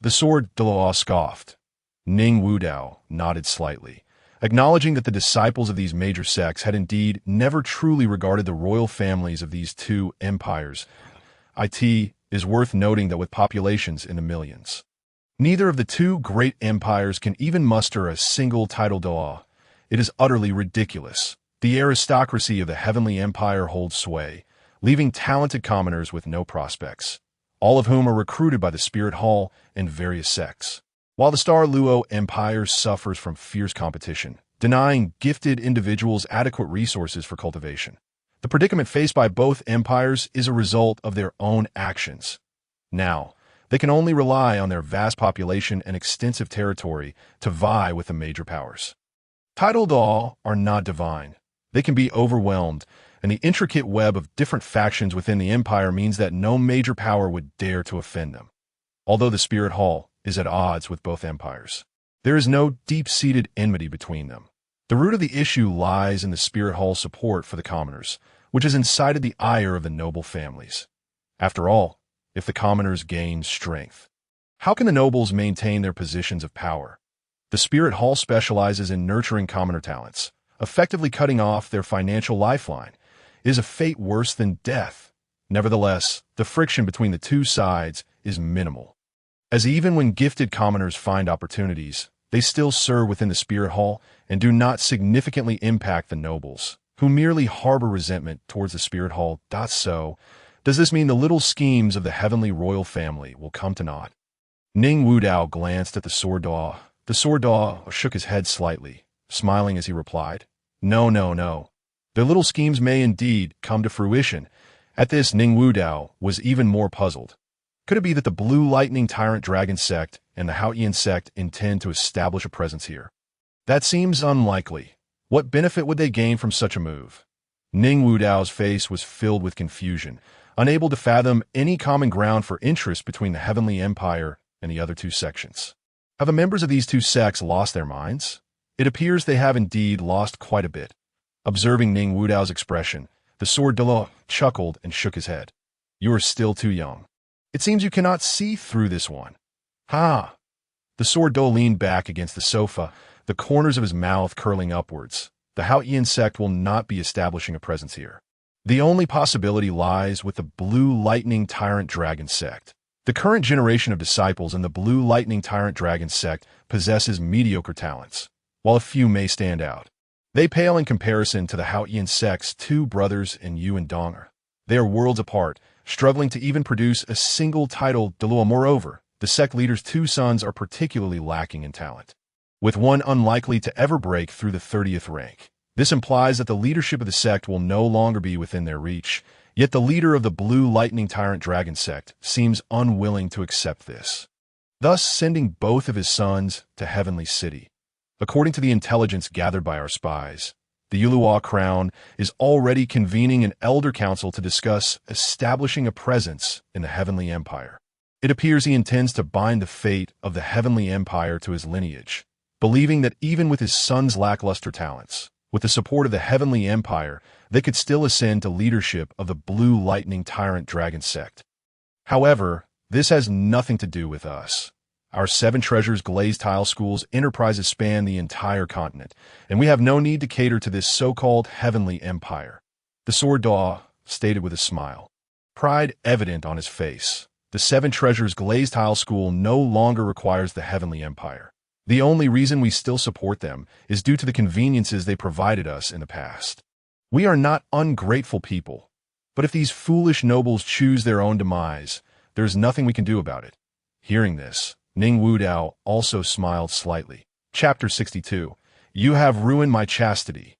The Sword Douluo scoffed. Ning Wudao nodded slightly, acknowledging that the disciples of these major sects had indeed never truly regarded the royal families of these two empires. It is worth noting that with populations in the millions, neither of the two great empires can even muster a single title Douluo. It is utterly ridiculous. The aristocracy of the Heavenly Empire holds sway, leaving talented commoners with no prospects, all of whom are recruited by the Spirit Hall and various sects. While the Star Luo Empire suffers from fierce competition, denying gifted individuals adequate resources for cultivation. The predicament faced by both empires is a result of their own actions. Now, they can only rely on their vast population and extensive territory to vie with the major powers. Title Daw are not divine. They can be overwhelmed, and the intricate web of different factions within the empire means that no major power would dare to offend them. Although the Spirit Hall is at odds with both empires, there is no deep-seated enmity between them. The root of the issue lies in the Spirit Hall's support for the commoners, which has incited the ire of the noble families. After all, if the commoners gain strength, how can the nobles maintain their positions of power? The Spirit Hall specializes in nurturing commoner talents, effectively cutting off their financial lifeline. It is a fate worse than death. Nevertheless, the friction between the two sides is minimal, as even when gifted commoners find opportunities, they still serve within the Spirit Hall and do not significantly impact the nobles, who merely harbor resentment towards the Spirit Hall. So, does this mean the little schemes of the heavenly royal family will come to naught? Ning Wudao glanced at the Sword Daw. The Sword Daw shook his head slightly, smiling as he replied, No. Their little schemes may indeed come to fruition. At this, Ning Wudao was even more puzzled. Could it be that the Blue Lightning Tyrant Dragon sect and the Haotian sect intend to establish a presence here? That seems unlikely. What benefit would they gain from such a move? Ning Wudao's face was filled with confusion, unable to fathom any common ground for interest between the Heavenly Empire and the other two sections. Have the members of these two sects lost their minds? It appears they have indeed lost quite a bit. Observing Ning Wudao's expression, the Sword Douluo chuckled and shook his head. You are still too young. It seems you cannot see through this one. Ha! The Sword Douluo leaned back against the sofa, the corners of his mouth curling upwards. The Haotian sect will not be establishing a presence here. The only possibility lies with the Blue Lightning Tyrant Dragon sect. The current generation of disciples in the Blue Lightning Tyrant Dragon sect possesses mediocre talents, while a few may stand out. They pale in comparison to the Haotian sect's two brothers in Yu and Dong. They are worlds apart, struggling to even produce a single title Douluo. Moreover, the sect leader's two sons are particularly lacking in talent, with one unlikely to ever break through the 30th rank. This implies that the leadership of the sect will no longer be within their reach, yet the leader of the Blue Lightning Tyrant Dragon sect seems unwilling to accept this, thus sending both of his sons to Heavenly City. According to the intelligence gathered by our spies, the Yulua Crown is already convening an elder council to discuss establishing a presence in the Heavenly Empire. It appears he intends to bind the fate of the Heavenly Empire to his lineage, believing that even with his son's lackluster talents, with the support of the Heavenly Empire, they could still ascend to leadership of the Blue Lightning Tyrant Dragon sect. However, this has nothing to do with us. Our 7 Treasures Glazed Tile School's enterprises span the entire continent, and we have no need to cater to this so-called Heavenly Empire. The Sword Daw stated with a smile, pride evident on his face. The 7 Treasures Glazed Tile School no longer requires the Heavenly Empire. The only reason we still support them is due to the conveniences they provided us in the past. We are not ungrateful people, but if these foolish nobles choose their own demise, there is nothing we can do about it. Hearing this, Ning Wudao also smiled slightly. Chapter 62. You have ruined my chastity.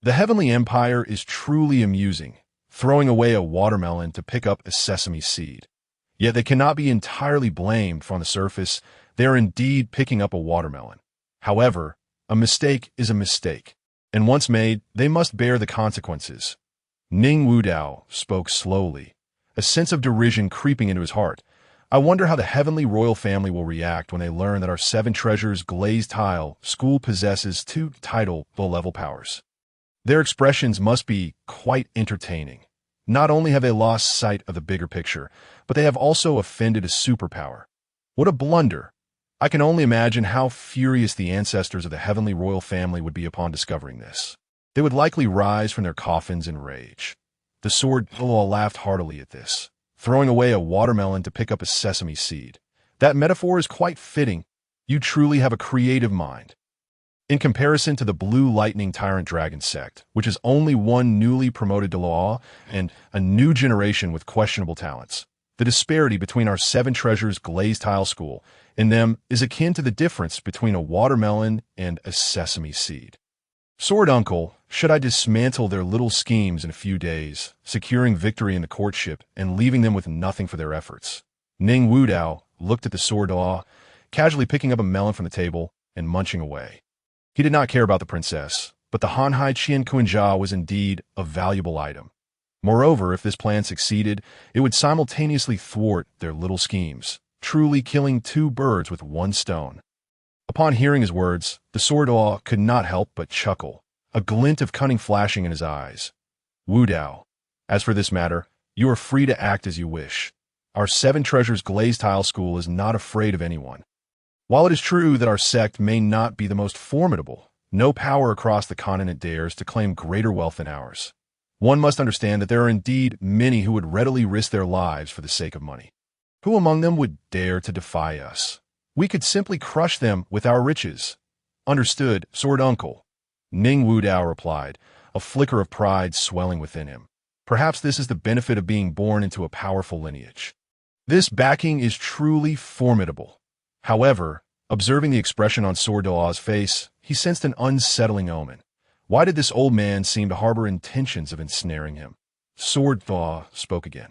The Heavenly Empire is truly amusing, throwing away a watermelon to pick up a sesame seed. Yet they cannot be entirely blamed for on the surface. They are indeed picking up a watermelon. However, a mistake is a mistake, and once made, they must bear the consequences. Ning Wudao spoke slowly, a sense of derision creeping into his heart. I wonder how the Heavenly Royal Family will react when they learn that our 7 Treasures Glazed Tile School possesses 2 title low-level powers. Their expressions must be quite entertaining. Not only have they lost sight of the bigger picture, but they have also offended a superpower. What a blunder! I can only imagine how furious the ancestors of the Heavenly Royal Family would be upon discovering this. They would likely rise from their coffins in rage. The Sword Douluo laughed heartily at this, throwing away a watermelon to pick up a sesame seed. That metaphor is quite fitting. You truly have a creative mind. In comparison to the Blue Lightning Tyrant Dragon sect, which is only one newly promoted Douluo and a new generation with questionable talents, the disparity between our 7 Treasures Glazed Tile School and them is akin to the difference between a watermelon and a sesame seed. Sword uncle, should I dismantle their little schemes in a few days, securing victory in the courtship and leaving them with nothing for their efforts? Ning Wudao looked at the sword law, casually picking up a melon from the table and munching away. He did not care about the princess, but the Hanhai Qian Kunjia was indeed a valuable item. Moreover, if this plan succeeded, it would simultaneously thwart their little schemes, truly killing two birds with one stone. Upon hearing his words, the sword law could not help but chuckle, a glint of cunning flashing in his eyes. Wudao, as for this matter, you are free to act as you wish. Our Seven Treasures Glazed Tile School is not afraid of anyone. While it is true that our sect may not be the most formidable, no power across the continent dares to claim greater wealth than ours. One must understand that there are indeed many who would readily risk their lives for the sake of money. Who among them would dare to defy us? We could simply crush them with our riches. Understood, sword uncle. Ning Wudao replied, a flicker of pride swelling within him. Perhaps this is the benefit of being born into a powerful lineage. This backing is truly formidable. However, observing the expression on Sword Daw's face, he sensed an unsettling omen. Why did this old man seem to harbor intentions of ensnaring him? Sword Daw spoke again.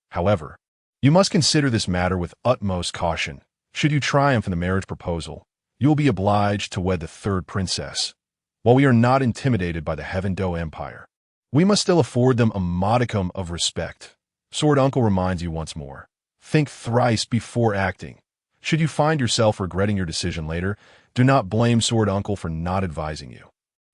However, you must consider this matter with utmost caution. Should you triumph in the marriage proposal, you will be obliged to wed the third princess. While we are not intimidated by the Heaven Do Empire, we must still afford them a modicum of respect. Sword Uncle reminds you once more. Think thrice before acting. Should you find yourself regretting your decision later, do not blame Sword Uncle for not advising you.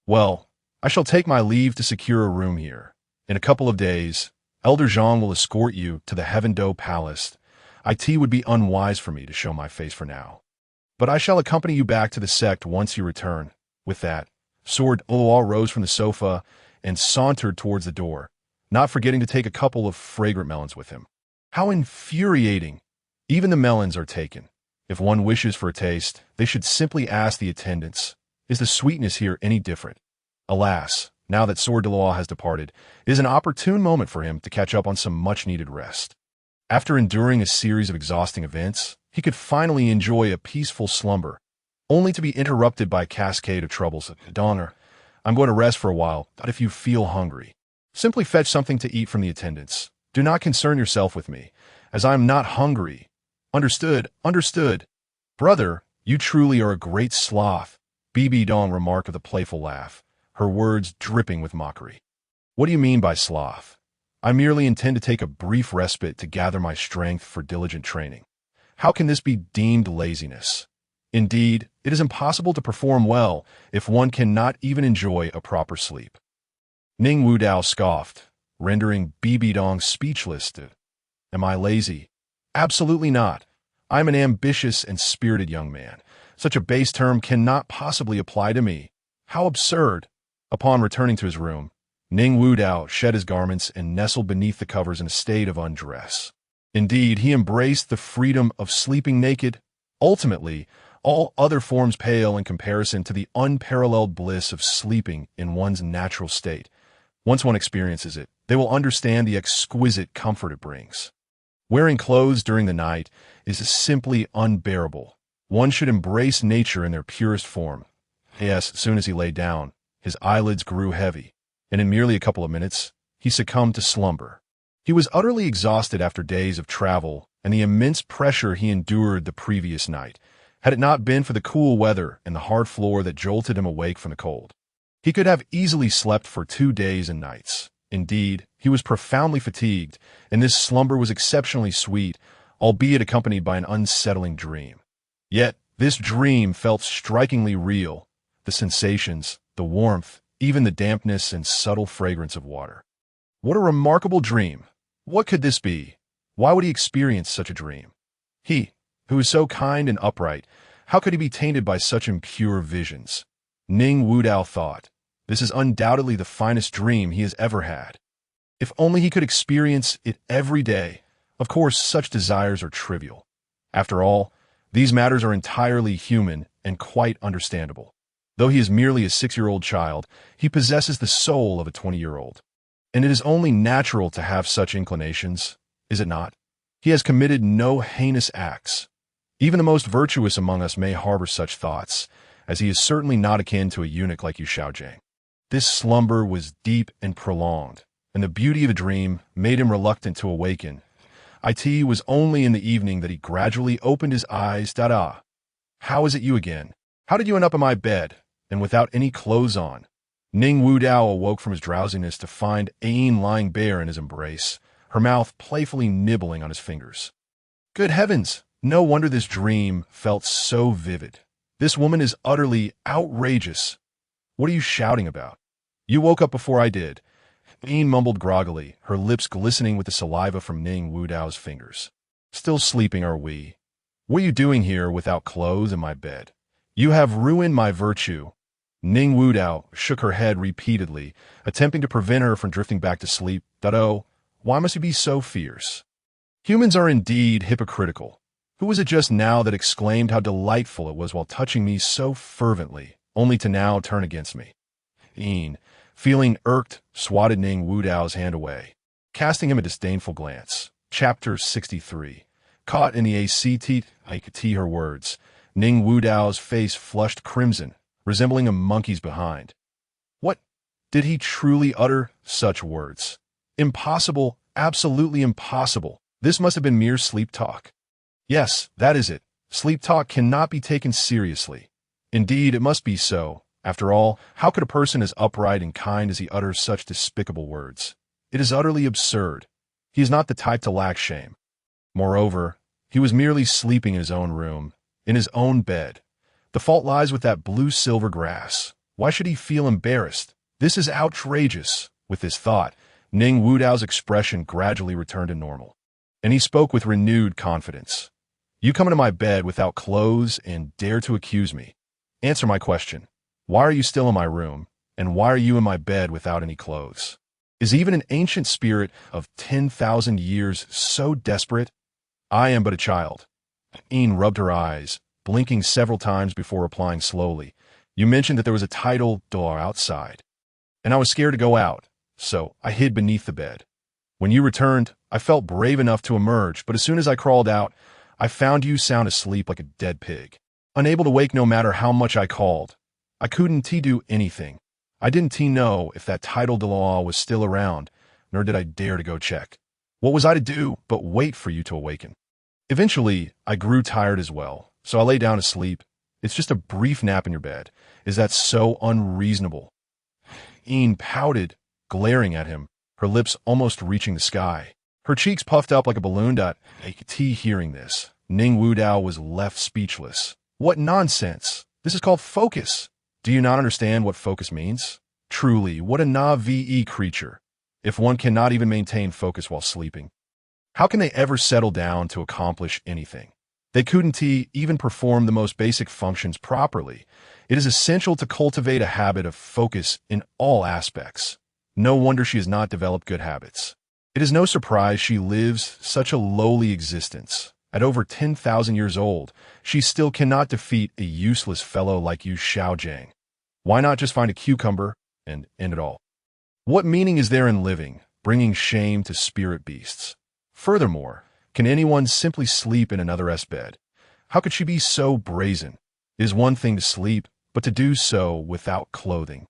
Well, I shall take my leave to secure a room here. In a couple of days, Elder Zhang will escort you to the Heaven Do Palace. It would be unwise for me to show my face for now. But I shall accompany you back to the sect once you return. With that, Sword Douluo rose from the sofa and sauntered towards the door, not forgetting to take a couple of fragrant melons with him. How infuriating! Even the melons are taken. If one wishes for a taste, they should simply ask the attendants, is the sweetness here any different? Alas, now that Sword Douluo has departed, it is an opportune moment for him to catch up on some much-needed rest. After enduring a series of exhausting events, he could finally enjoy a peaceful slumber, only to be interrupted by a cascade of troubles. Donner, I'm going to rest for a while, but if you feel hungry, simply fetch something to eat from the attendants. Do not concern yourself with me, as I am not hungry. Understood, understood. Brother, you truly are a great sloth, BBDong remarked with a playful laugh, her words dripping with mockery. What do you mean by sloth? I merely intend to take a brief respite to gather my strength for diligent training. How can this be deemed laziness? Indeed, it is impossible to perform well if one cannot even enjoy a proper sleep. Ning Wudao scoffed, rendering BBDong speechless. Am I lazy? Absolutely not. I am an ambitious and spirited young man. Such a base term cannot possibly apply to me. How absurd! Upon returning to his room, Ning Wudao shed his garments and nestled beneath the covers in a state of undress. Indeed, he embraced the freedom of sleeping naked. Ultimately, all other forms pale in comparison to the unparalleled bliss of sleeping in one's natural state. Once one experiences it, they will understand the exquisite comfort it brings. Wearing clothes during the night is simply unbearable. One should embrace nature in their purest form. Yes, as soon as he lay down, his eyelids grew heavy, and in merely a couple of minutes, he succumbed to slumber. He was utterly exhausted after days of travel and the immense pressure he endured the previous night. Had it not been for the cool weather and the hard floor that jolted him awake from the cold, he could have easily slept for 2 days and nights. Indeed, he was profoundly fatigued, and this slumber was exceptionally sweet, albeit accompanied by an unsettling dream. Yet, this dream felt strikingly real. The sensations, the warmth, even the dampness and subtle fragrance of water. What a remarkable dream! What could this be? Why would he experience such a dream? He, who is so kind and upright, how could he be tainted by such impure visions? Ning Wudao thought, this is undoubtedly the finest dream he has ever had. If only he could experience it every day. Of course, such desires are trivial. After all, these matters are entirely human and quite understandable. Though he is merely a 6-year-old child, he possesses the soul of a 20-year-old. And it is only natural to have such inclinations, is it not? He has committed no heinous acts. Even the most virtuous among us may harbor such thoughts, as he is certainly not akin to a eunuch like you, Xiaojing. This slumber was deep and prolonged, and the beauty of the dream made him reluctant to awaken. It was only in the evening that he gradually opened his eyes. Da-da. How is it you again? How did you end up in my bed, and without any clothes on? Ning Wudao awoke from his drowsiness to find Ain lying bare in his embrace, her mouth playfully nibbling on his fingers. Good heavens! No wonder this dream felt so vivid. This woman is utterly outrageous. What are you shouting about? You woke up before I did. Ain mumbled groggily, her lips glistening with the saliva from Ning Wudao's fingers. Still sleeping, are we? What are you doing here without clothes in my bed? You have ruined my virtue. Ning Wudao shook her head repeatedly, attempting to prevent her from drifting back to sleep. Oh, why must you be so fierce? Humans are indeed hypocritical. Who was it just now that exclaimed how delightful it was while touching me so fervently, only to now turn against me? Ain, feeling irked, swatted Ning Wudao's hand away, casting him a disdainful glance. Chapter 63. Caught in the ACT, I could see her words. Ning Wudao's face flushed crimson, resembling a monkey's behind. What? Did he truly utter such words? Impossible, absolutely impossible. This must have been mere sleep talk. Yes, that is it. Sleep talk cannot be taken seriously. Indeed, it must be so. After all, how could a person as upright and kind as he utter such despicable words? It is utterly absurd. He is not the type to lack shame. Moreover, he was merely sleeping in his own room, in his own bed. The fault lies with that blue-silver grass. Why should he feel embarrassed? This is outrageous. With this thought, Ning Wudao's expression gradually returned to normal, and he spoke with renewed confidence. You come into my bed without clothes and dare to accuse me. Answer my question. Why are you still in my room, and why are you in my bed without any clothes? Is even an ancient spirit of 10,000 years so desperate? I am but a child. Ain rubbed her eyes, blinking several times before replying slowly. You mentioned that there was a tidal door outside, and I was scared to go out, so I hid beneath the bed. When you returned, I felt brave enough to emerge, but as soon as I crawled out, I found you sound asleep like a dead pig, unable to wake no matter how much I called. I couldn't do anything. I didn't know if that tidal door was still around, nor did I dare to go check. What was I to do but wait for you to awaken? Eventually, I grew tired as well, so I lay down to sleep. It's just a brief nap in your bed. Is that so unreasonable? Ain pouted, glaring at him, her lips almost reaching the sky. Her cheeks puffed up like a balloon. Hearing this, Ning Wudao was left speechless. What nonsense! This is called focus. Do you not understand what focus means? Truly, what a na-ve creature, if one cannot even maintain focus while sleeping. How can they ever settle down to accomplish anything? They couldn't even perform the most basic functions properly. It is essential to cultivate a habit of focus in all aspects. No wonder she has not developed good habits. It is no surprise she lives such a lowly existence. At over 10,000 years old, she still cannot defeat a useless fellow like you, Xiaojiang. Why not just find a cucumber and end it all? What meaning is there in living, bringing shame to spirit beasts? Furthermore, can anyone simply sleep in another's bed? How could she be so brazen? It is one thing to sleep, but to do so without clothing.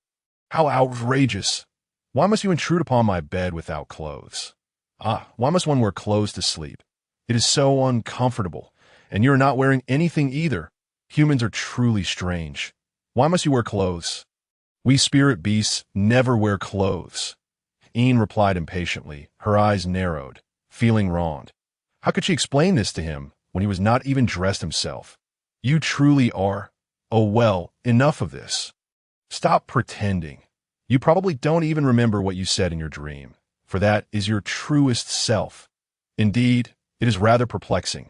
How outrageous! Why must you intrude upon my bed without clothes? Why must one wear clothes to sleep? It is so uncomfortable, and you are not wearing anything either. Humans are truly strange. Why must you wear clothes? We spirit beasts never wear clothes. Ain replied impatiently, her eyes narrowed, feeling wronged. How could she explain this to him when he was not even dressed himself? You truly are. Oh well, enough of this. Stop pretending. You probably don't even remember what you said in your dream, for that is your truest self. Indeed, it is rather perplexing.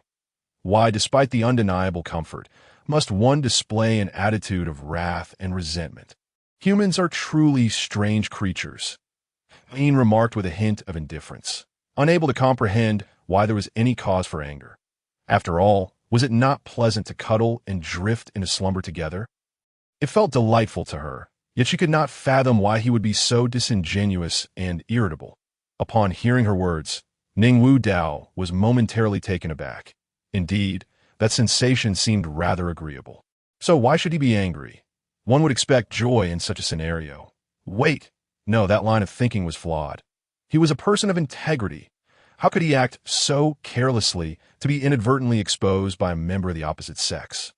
Why, despite the undeniable comfort, must one display an attitude of wrath and resentment? Humans are truly strange creatures. Ain remarked with a hint of indifference, unable to comprehend why there was any cause for anger. After all, was it not pleasant to cuddle and drift into slumber together? It felt delightful to her, yet she could not fathom why he would be so disingenuous and irritable. Upon hearing her words, Ning Wudao was momentarily taken aback. Indeed, that sensation seemed rather agreeable. So why should he be angry? One would expect joy in such a scenario. Wait, no, that line of thinking was flawed. He was a person of integrity. How could he act so carelessly to be inadvertently exposed by a member of the opposite sex?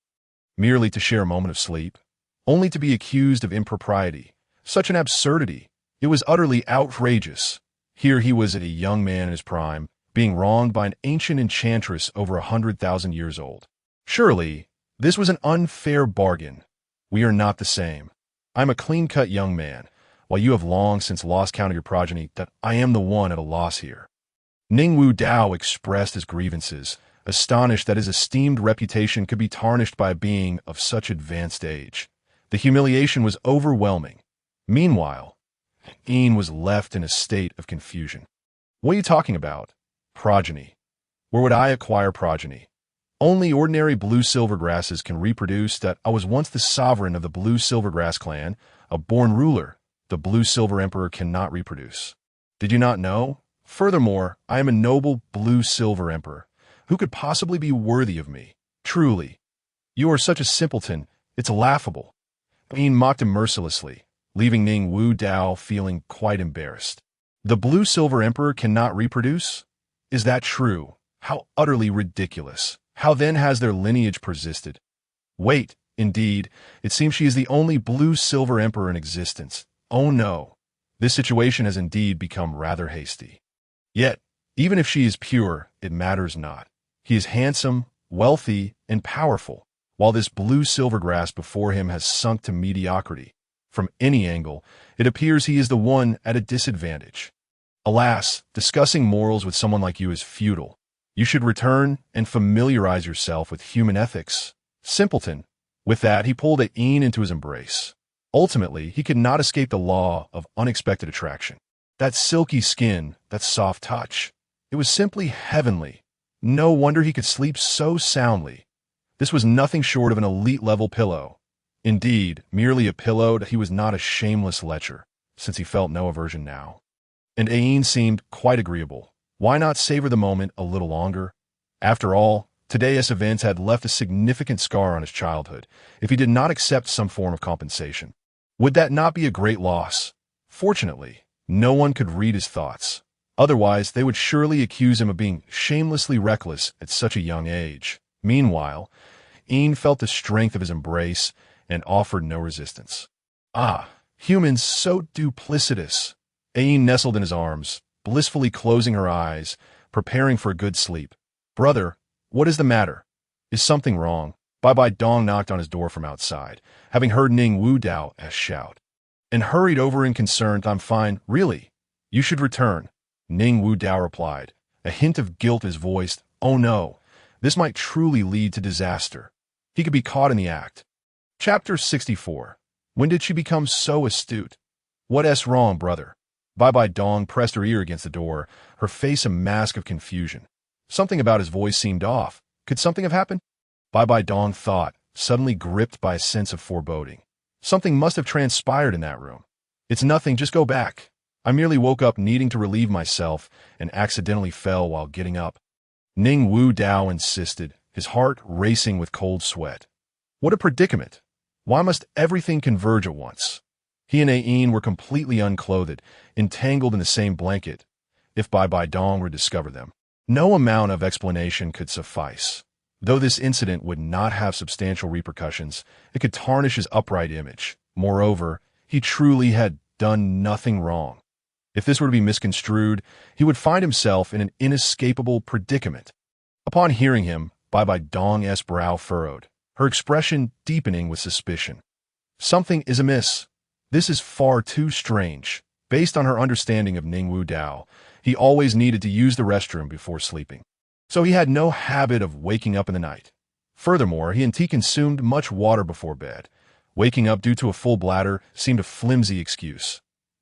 Merely to share a moment of sleep? Only to be accused of impropriety? Such an absurdity. It was utterly outrageous. Here he was a young man in his prime, being wronged by an ancient enchantress over 100,000 years old. Surely, this was an unfair bargain. We are not the same. I am a clean-cut young man, while you have long since lost count of your progeny, that I am the one at a loss here. Ningwu Dao expressed his grievances, astonished that his esteemed reputation could be tarnished by a being of such advanced age. The humiliation was overwhelming. Meanwhile, Ian was left in a state of confusion. What are you talking about? Progeny. Where would I acquire progeny? Only ordinary blue silvergrasses can reproduce. That I was once the sovereign of the blue silvergrass clan, a born ruler. The blue silver emperor cannot reproduce. Did you not know? Furthermore, I am a noble blue silver emperor. Who could possibly be worthy of me? Truly. You are such a simpleton, it's laughable. Ian mocked him mercilessly, leaving Ningwu Dao feeling quite embarrassed. The blue silver emperor cannot reproduce? Is that true? How utterly ridiculous. How then has their lineage persisted? Wait, indeed, it seems she is the only blue silver emperor in existence. Oh no, this situation has indeed become rather hasty. Yet, even if she is pure, it matters not. He is handsome, wealthy, and powerful, while this blue silvergrass before him has sunk to mediocrity. From any angle, it appears he is the one at a disadvantage. Alas, discussing morals with someone like you is futile. You should return and familiarize yourself with human ethics. Simpleton. With that, he pulled Ian into his embrace. Ultimately, he could not escape the law of unexpected attraction. That silky skin, that soft touch. It was simply heavenly. No wonder he could sleep so soundly. This was nothing short of an elite-level pillow. Indeed, merely a pillow that he was not a shameless lecher, since he felt no aversion now. And Ian seemed quite agreeable. Why not savor the moment a little longer? After all, today's events had left a significant scar on his childhood, if he did not accept some form of compensation. Would that not be a great loss? Fortunately, no one could read his thoughts. Otherwise, they would surely accuse him of being shamelessly reckless at such a young age. Meanwhile, Ian felt the strength of his embrace and offered no resistance. Ah, humans so duplicitous. Ian nestled in his arms, blissfully closing her eyes, preparing for a good sleep. Brother, what is the matter? Is something wrong? BBDong knocked on his door from outside, having heard Ningwu Dao shout, and hurried over in concern. I'm fine, really. You should return. Ningwu Dao replied, a hint of guilt in his voice. Oh no, this might truly lead to disaster. He could be caught in the act. Chapter 64. When did she become so astute? What's wrong, brother? BBDong pressed her ear against the door, her face a mask of confusion. Something about his voice seemed off. Could something have happened? BBDong thought, suddenly gripped by a sense of foreboding. Something must have transpired in that room. It's nothing, just go back. I merely woke up needing to relieve myself and accidentally fell while getting up. Ningwu Dao insisted, his heart racing with cold sweat. What a predicament. Why must everything converge at once? He and Ian were completely unclothed, entangled in the same blanket. If BBDong were to discover them, no amount of explanation could suffice. Though this incident would not have substantial repercussions, it could tarnish his upright image. Moreover, he truly had done nothing wrong. If this were to be misconstrued, he would find himself in an inescapable predicament. Upon hearing him, BBDong's brow furrowed, her expression deepening with suspicion. Something is amiss. This is far too strange. Based on her understanding of Ningwu Dao, he always needed to use the restroom before sleeping. So he had no habit of waking up in the night. Furthermore, he consumed much water before bed. Waking up due to a full bladder seemed a flimsy excuse.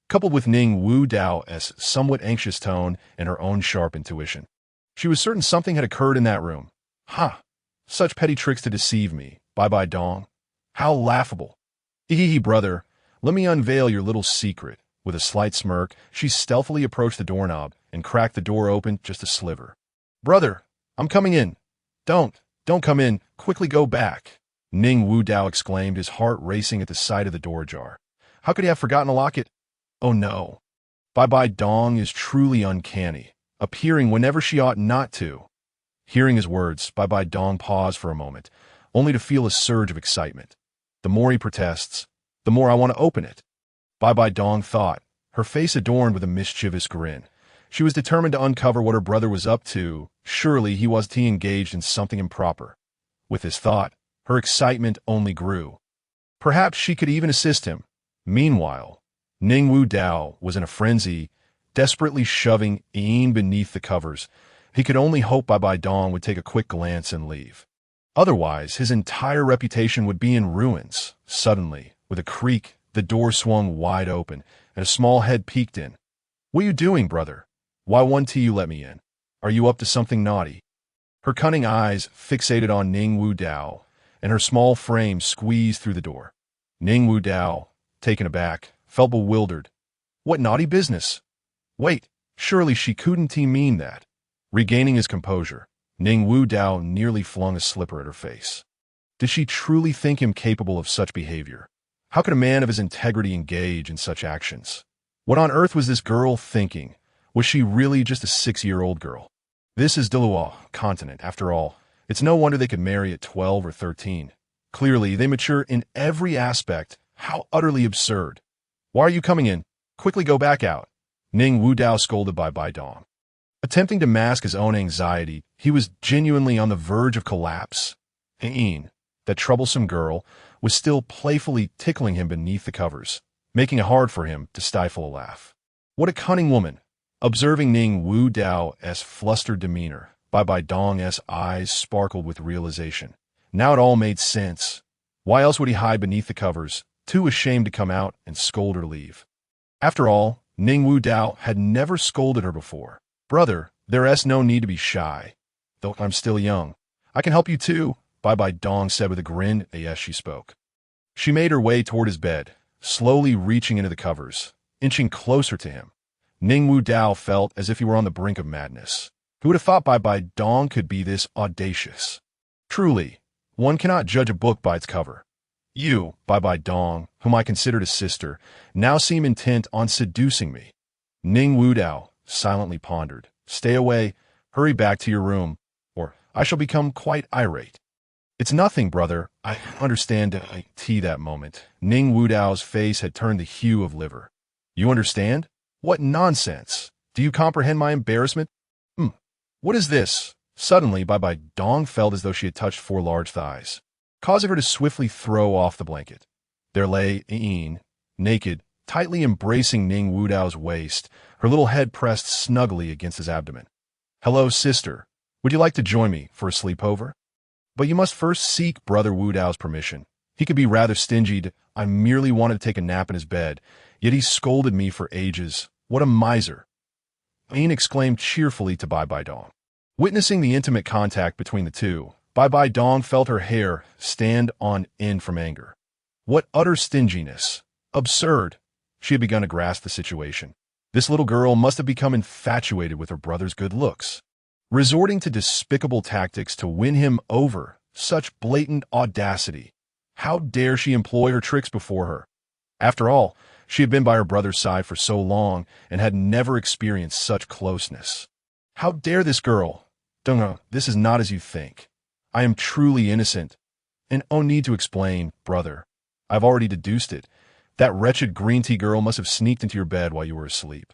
Coupled with Ningwu Dao's somewhat anxious tone and her own sharp intuition, she was certain something had occurred in that room. Ha! Such petty tricks to deceive me, BBDong. How laughable. Hee brother, let me unveil your little secret. With a slight smirk, she stealthily approached the doorknob and cracked the door open just a sliver. Brother, I'm coming in. Don't come in. Quickly go back. Ningwu Dao exclaimed, his heart racing at the sight of the door ajar. How could he have forgotten to lock it? Oh no. BBDong is truly uncanny, appearing whenever she ought not to. Hearing his words, BBDong paused for a moment, only to feel a surge of excitement. The more he protests, the more I want to open it. BBDong thought, her face adorned with a mischievous grin. She was determined to uncover what her brother was up to. Surely he was engaged in something improper. With this thought, her excitement only grew. Perhaps she could even assist him. Meanwhile, Ningwu Dao was in a frenzy, desperately shoving Ian beneath the covers. He could only hope BBDong would take a quick glance and leave. Otherwise, his entire reputation would be in ruins. Suddenly, with a creak, the door swung wide open, and a small head peeked in. "What are you doing, brother? Why won't you let me in? Are you up to something naughty?" Her cunning eyes fixated on Ningwu Dao, and her small frame squeezed through the door. Ningwu Dao, taken aback, felt bewildered. What naughty business? Wait, surely she couldn't mean that. Regaining his composure, Ningwu Dao nearly flung a slipper at her face. Did she truly think him capable of such behavior? How could a man of his integrity engage in such actions? What on earth was this girl thinking? Was she really just a 6-year-old girl? This is Douluo Continent, after all. It's no wonder they could marry at 12 or 13. Clearly, they mature in every aspect. How utterly absurd. Why are you coming in? Quickly go back out. Ningwu Dao scolded BBDong. Attempting to mask his own anxiety, he was genuinely on the verge of collapse. Ian, that troublesome girl, was still playfully tickling him beneath the covers, making it hard for him to stifle a laugh. What a cunning woman! Observing Ningwu Dao's flustered demeanor, BBDong's eyes sparkled with realization. Now it all made sense. Why else would he hide beneath the covers, too ashamed to come out and scold or leave? After all, Ningwu Dao had never scolded her before. "Brother, there's no need to be shy. Though I'm still young. I can help you too," BBDong said with a grin as she spoke. She made her way toward his bed, slowly reaching into the covers, inching closer to him. Ningwu Dao felt as if he were on the brink of madness. Who would have thought BBDong could be this audacious? Truly, one cannot judge a book by its cover. You, BBDong, whom I considered a sister, now seem intent on seducing me. Ningwu Dao silently pondered. Stay away, hurry back to your room, or I shall become quite irate. It's nothing, brother. I understand that moment. Ningwu Dao's face had turned the hue of liver. You understand? What nonsense! Do you comprehend my embarrassment? What is this? Suddenly, BBDong felt as though she had touched 4 large thighs, causing her to swiftly throw off the blanket. There lay Ian, naked, tightly embracing Ningwu Dao's waist, her little head pressed snugly against his abdomen. "Hello, sister. Would you like to join me for a sleepover? But you must first seek Brother Wu Dao's permission. He could be rather stingy. I merely wanted to take a nap in his bed, yet he scolded me for ages. What a miser!" Ian exclaimed cheerfully to BBDong. Witnessing the intimate contact between the two, BBDong felt her hair stand on end from anger. What utter stinginess! Absurd! She had begun to grasp the situation. This little girl must have become infatuated with her brother's good looks, resorting to despicable tactics to win him over. Such blatant audacity! How dare she employ her tricks before her? After all, she had been by her brother's side for so long and had never experienced such closeness. How dare this girl? Dunga, this is not as you think. I am truly innocent. And oh, need to explain, brother. I've already deduced it. That wretched green tea girl must have sneaked into your bed while you were asleep,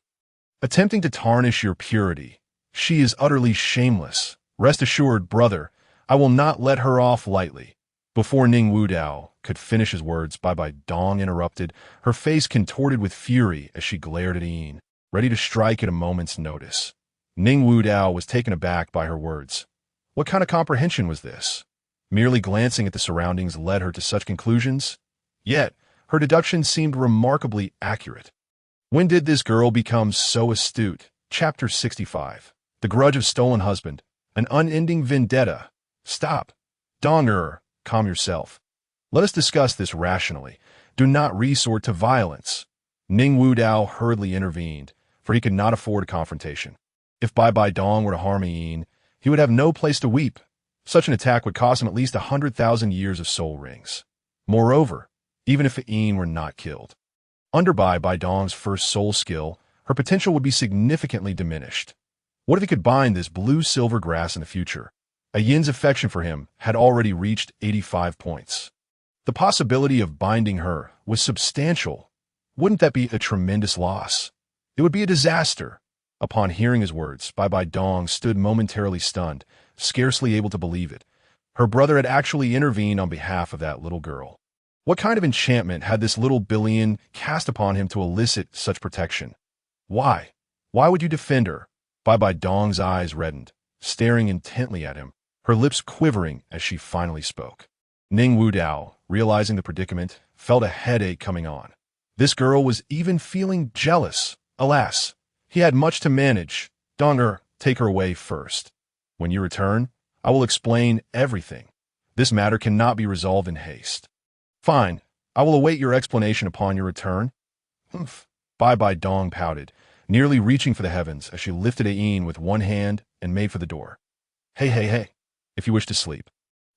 attempting to tarnish your purity. She is utterly shameless. Rest assured, brother, I will not let her off lightly. Before Ningwu Dao could finish his words, BBDong interrupted, her face contorted with fury as she glared at Ian, ready to strike at a moment's notice. Ningwu Dao was taken aback by her words. What kind of comprehension was this? Merely glancing at the surroundings led her to such conclusions? Yet, her deductions seemed remarkably accurate. When did this girl become so astute? Chapter 65. The Grudge of Stolen Husband. An Unending Vendetta. Stop. Donger, calm yourself. Let us discuss this rationally. Do not resort to violence. Ningwu Dao hurriedly intervened, for he could not afford a confrontation. If BBDong were to harm Ian, he would have no place to weep. Such an attack would cost him at least 100,000 years of soul rings. Moreover, even if Ian were not killed, Under Bai Dong's first soul skill, her potential would be significantly diminished. What if he could bind this blue-silver grass in the future? A Yin's affection for him had already reached 85 points. The possibility of binding her was substantial. Wouldn't that be a tremendous loss? It would be a disaster. Upon hearing his words, Bibi Dong stood momentarily stunned, scarcely able to believe it. Her brother had actually intervened on behalf of that little girl. What kind of enchantment had this little billion cast upon him to elicit such protection? Why? Why would you defend her? Bibi Dong's eyes reddened, staring intently at him, her lips quivering as she finally spoke. Ning Wudao, realizing the predicament, felt a headache coming on. This girl was even feeling jealous. Alas, he had much to manage. Donger, take her away first. When you return, I will explain everything. This matter cannot be resolved in haste. Fine, I will await your explanation upon your return. Humph. Bibi Dong pouted, nearly reaching for the heavens as she lifted Ain with one hand and made for the door. Hey, if you wish to sleep.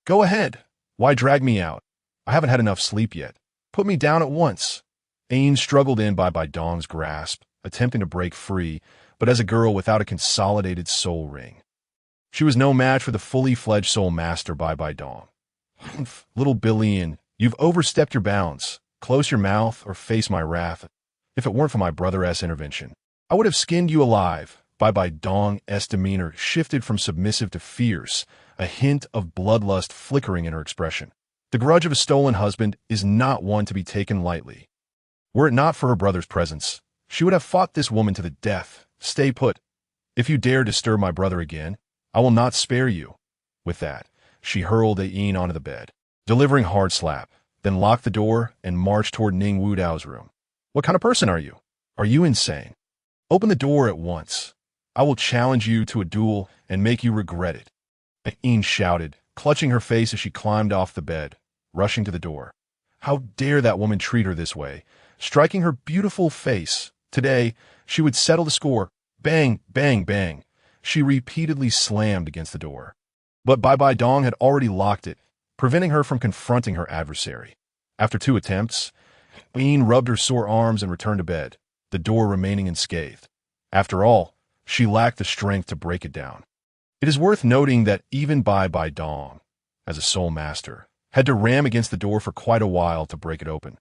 Go ahead. Why drag me out? I haven't had enough sleep yet. Put me down at once. Ain struggled in Bibi Dong's grasp, attempting to break free, but as a girl without a consolidated soul ring. She was no match for the fully fledged soul master Bibi Dong. Humph, little billion, you've overstepped your bounds. Close your mouth or face my wrath. If it weren't for my brother's intervention, I would have skinned you alive. Bibi Dong's demeanor shifted from submissive to fierce, a hint of bloodlust flickering in her expression. The grudge of a stolen husband is not one to be taken lightly. Were it not for her brother's presence, she would have fought this woman to the death. Stay put. If you dare disturb my brother again, I will not spare you. With that, she hurled Ain onto the bed, delivering a hard slap, then locked the door and marched toward Ning Wudao's room. What kind of person are you? Are you insane? Open the door at once. I will challenge you to a duel and make you regret it. Ain shouted, clutching her face as she climbed off the bed, rushing to the door. How dare that woman treat her this way, striking her beautiful face. Today, she would settle the score. Bang, bang, bang. She repeatedly slammed against the door. But Bibi Dong had already locked it, preventing her from confronting her adversary. After 2 attempts, Ain rubbed her sore arms and returned to bed, the door remaining unscathed. After all, she lacked the strength to break it down. It is worth noting that even Bibi Dong, as a soul master, had to ram against the door for quite a while to break it open.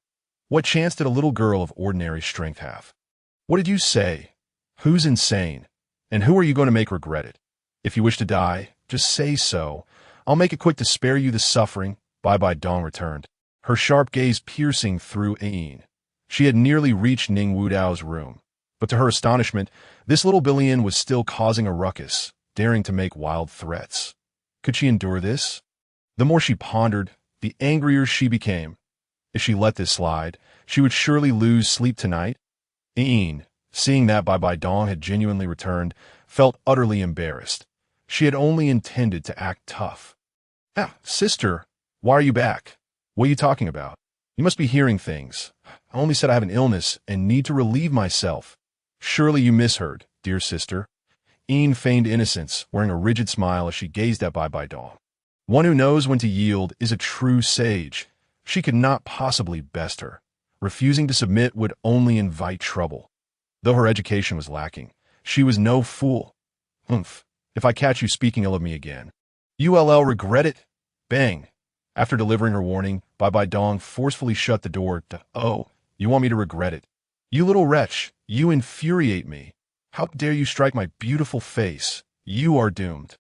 What chance did a little girl of ordinary strength have? What did you say? Who's insane? And who are you going to make regret it? If you wish to die, just say so. I'll make it quick to spare you the suffering. Bibi Dong returned, her sharp gaze piercing through Ain. She had nearly reached Ning Wudao's room, but to her astonishment, this little billion was still causing a ruckus, daring to make wild threats. Could she endure this? The more she pondered, the angrier she became. If she let this slide, she would surely lose sleep tonight. Ain, seeing that Bibi Dong had genuinely returned, felt utterly embarrassed. She had only intended to act tough. Ah, sister, why are you back? What are you talking about? You must be hearing things. I only said I have an illness and need to relieve myself. Surely you misheard, dear sister. Ain feigned innocence, wearing a rigid smile as she gazed at Bibi Dong. One who knows when to yield is a true sage. She could not possibly best her. Refusing to submit would only invite trouble. Though her education was lacking, she was no fool. Humph, if I catch you speaking ill of me again. Ull regret it? Bang. After delivering her warning, Bibi Dong forcefully shut the door. Oh, you want me to regret it? You little wretch, you infuriate me. How dare you strike my beautiful face? You are doomed.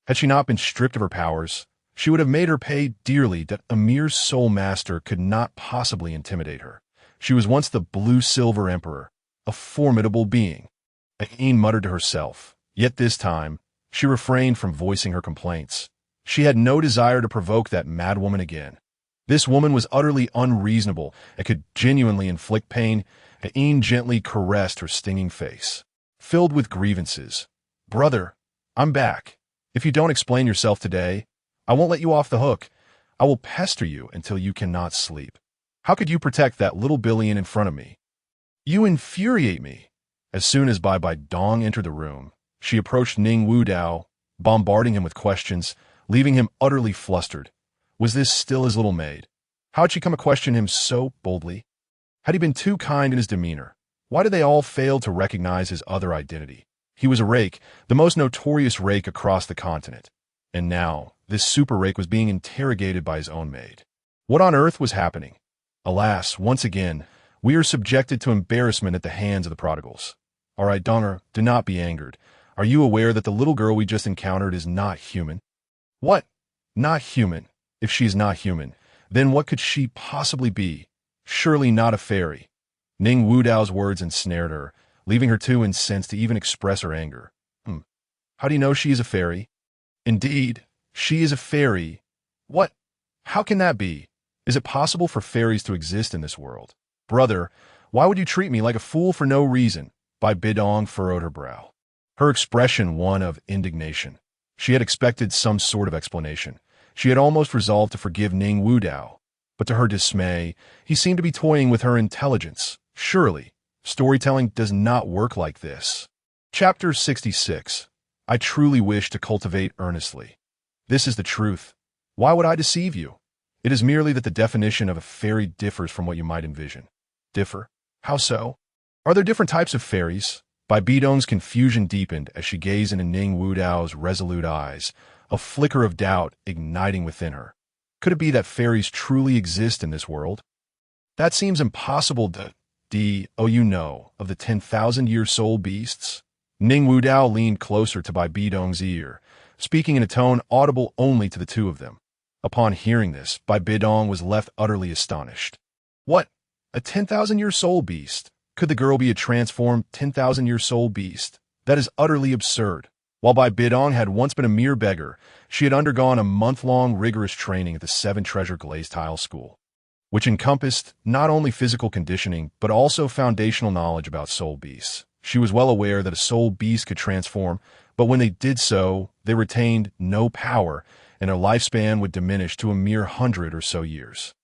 Had she not been stripped of her powers, she would have made her pay dearly that a mere soul master could not possibly intimidate her. She was once the blue-silver emperor, a formidable being. Ain muttered to herself, yet this time, she refrained from voicing her complaints. She had no desire to provoke that madwoman again. This woman was utterly unreasonable and could genuinely inflict pain. Ain gently caressed her stinging face, filled with grievances. Brother, I'm back. If you don't explain yourself today, I won't let you off the hook. I will pester you until you cannot sleep. How could you protect that little billion in front of me? You infuriate me. As soon as Bibi Dong entered the room, she approached Ning Wudao, bombarding him with questions, leaving him utterly flustered. Was this still his little maid? How had she come to question him so boldly? Had he been too kind in his demeanor? Why did they all fail to recognize his other identity? He was a rake, the most notorious rake across the continent. And now, this super rake was being interrogated by his own maid. What on earth was happening? Alas, once again, we are subjected to embarrassment at the hands of the prodigals. All right, Donner, do not be angered. Are you aware that the little girl we just encountered is not human? What? Not human? If she is not human, then what could she possibly be? Surely not a fairy. Ning Wudao's words ensnared her, leaving her too incensed to even express her anger. How do you know she is a fairy? Indeed, she is a fairy. What? How can that be? Is it possible for fairies to exist in this world? Brother, why would you treat me like a fool for no reason? Bibi Dong furrowed her brow, her expression one of indignation. She had expected some sort of explanation. She had almost resolved to forgive Ning Wudao, but to her dismay, he seemed to be toying with her intelligence. Surely, storytelling does not work like this. Chapter 66. I truly wish to cultivate earnestly. This is the truth. Why would I deceive you? It is merely that the definition of a fairy differs from what you might envision. Differ? How so? Are there different types of fairies? Bibi Dong's confusion deepened as she gazed into Ning Wudao's resolute eyes, a flicker of doubt igniting within her. Could it be that fairies truly exist in this world? That seems impossible to... you know, of the 10,000-year soul beasts? Ning Wudao leaned closer to Bibi Dong's ear, speaking in a tone audible only to the two of them. Upon hearing this, Bibi Dong was left utterly astonished. What? A 10,000-year soul beast? Could the girl be a transformed 10,000-year soul beast? That is utterly absurd. While Bibi Dong had once been a mere beggar, she had undergone a month-long rigorous training at the Seven Treasure Glazed Tile School, which encompassed not only physical conditioning, but also foundational knowledge about soul beasts. She was well aware that a soul beast could transform, but when they did so, they retained no power, and their lifespan would diminish to a mere 100 or so years.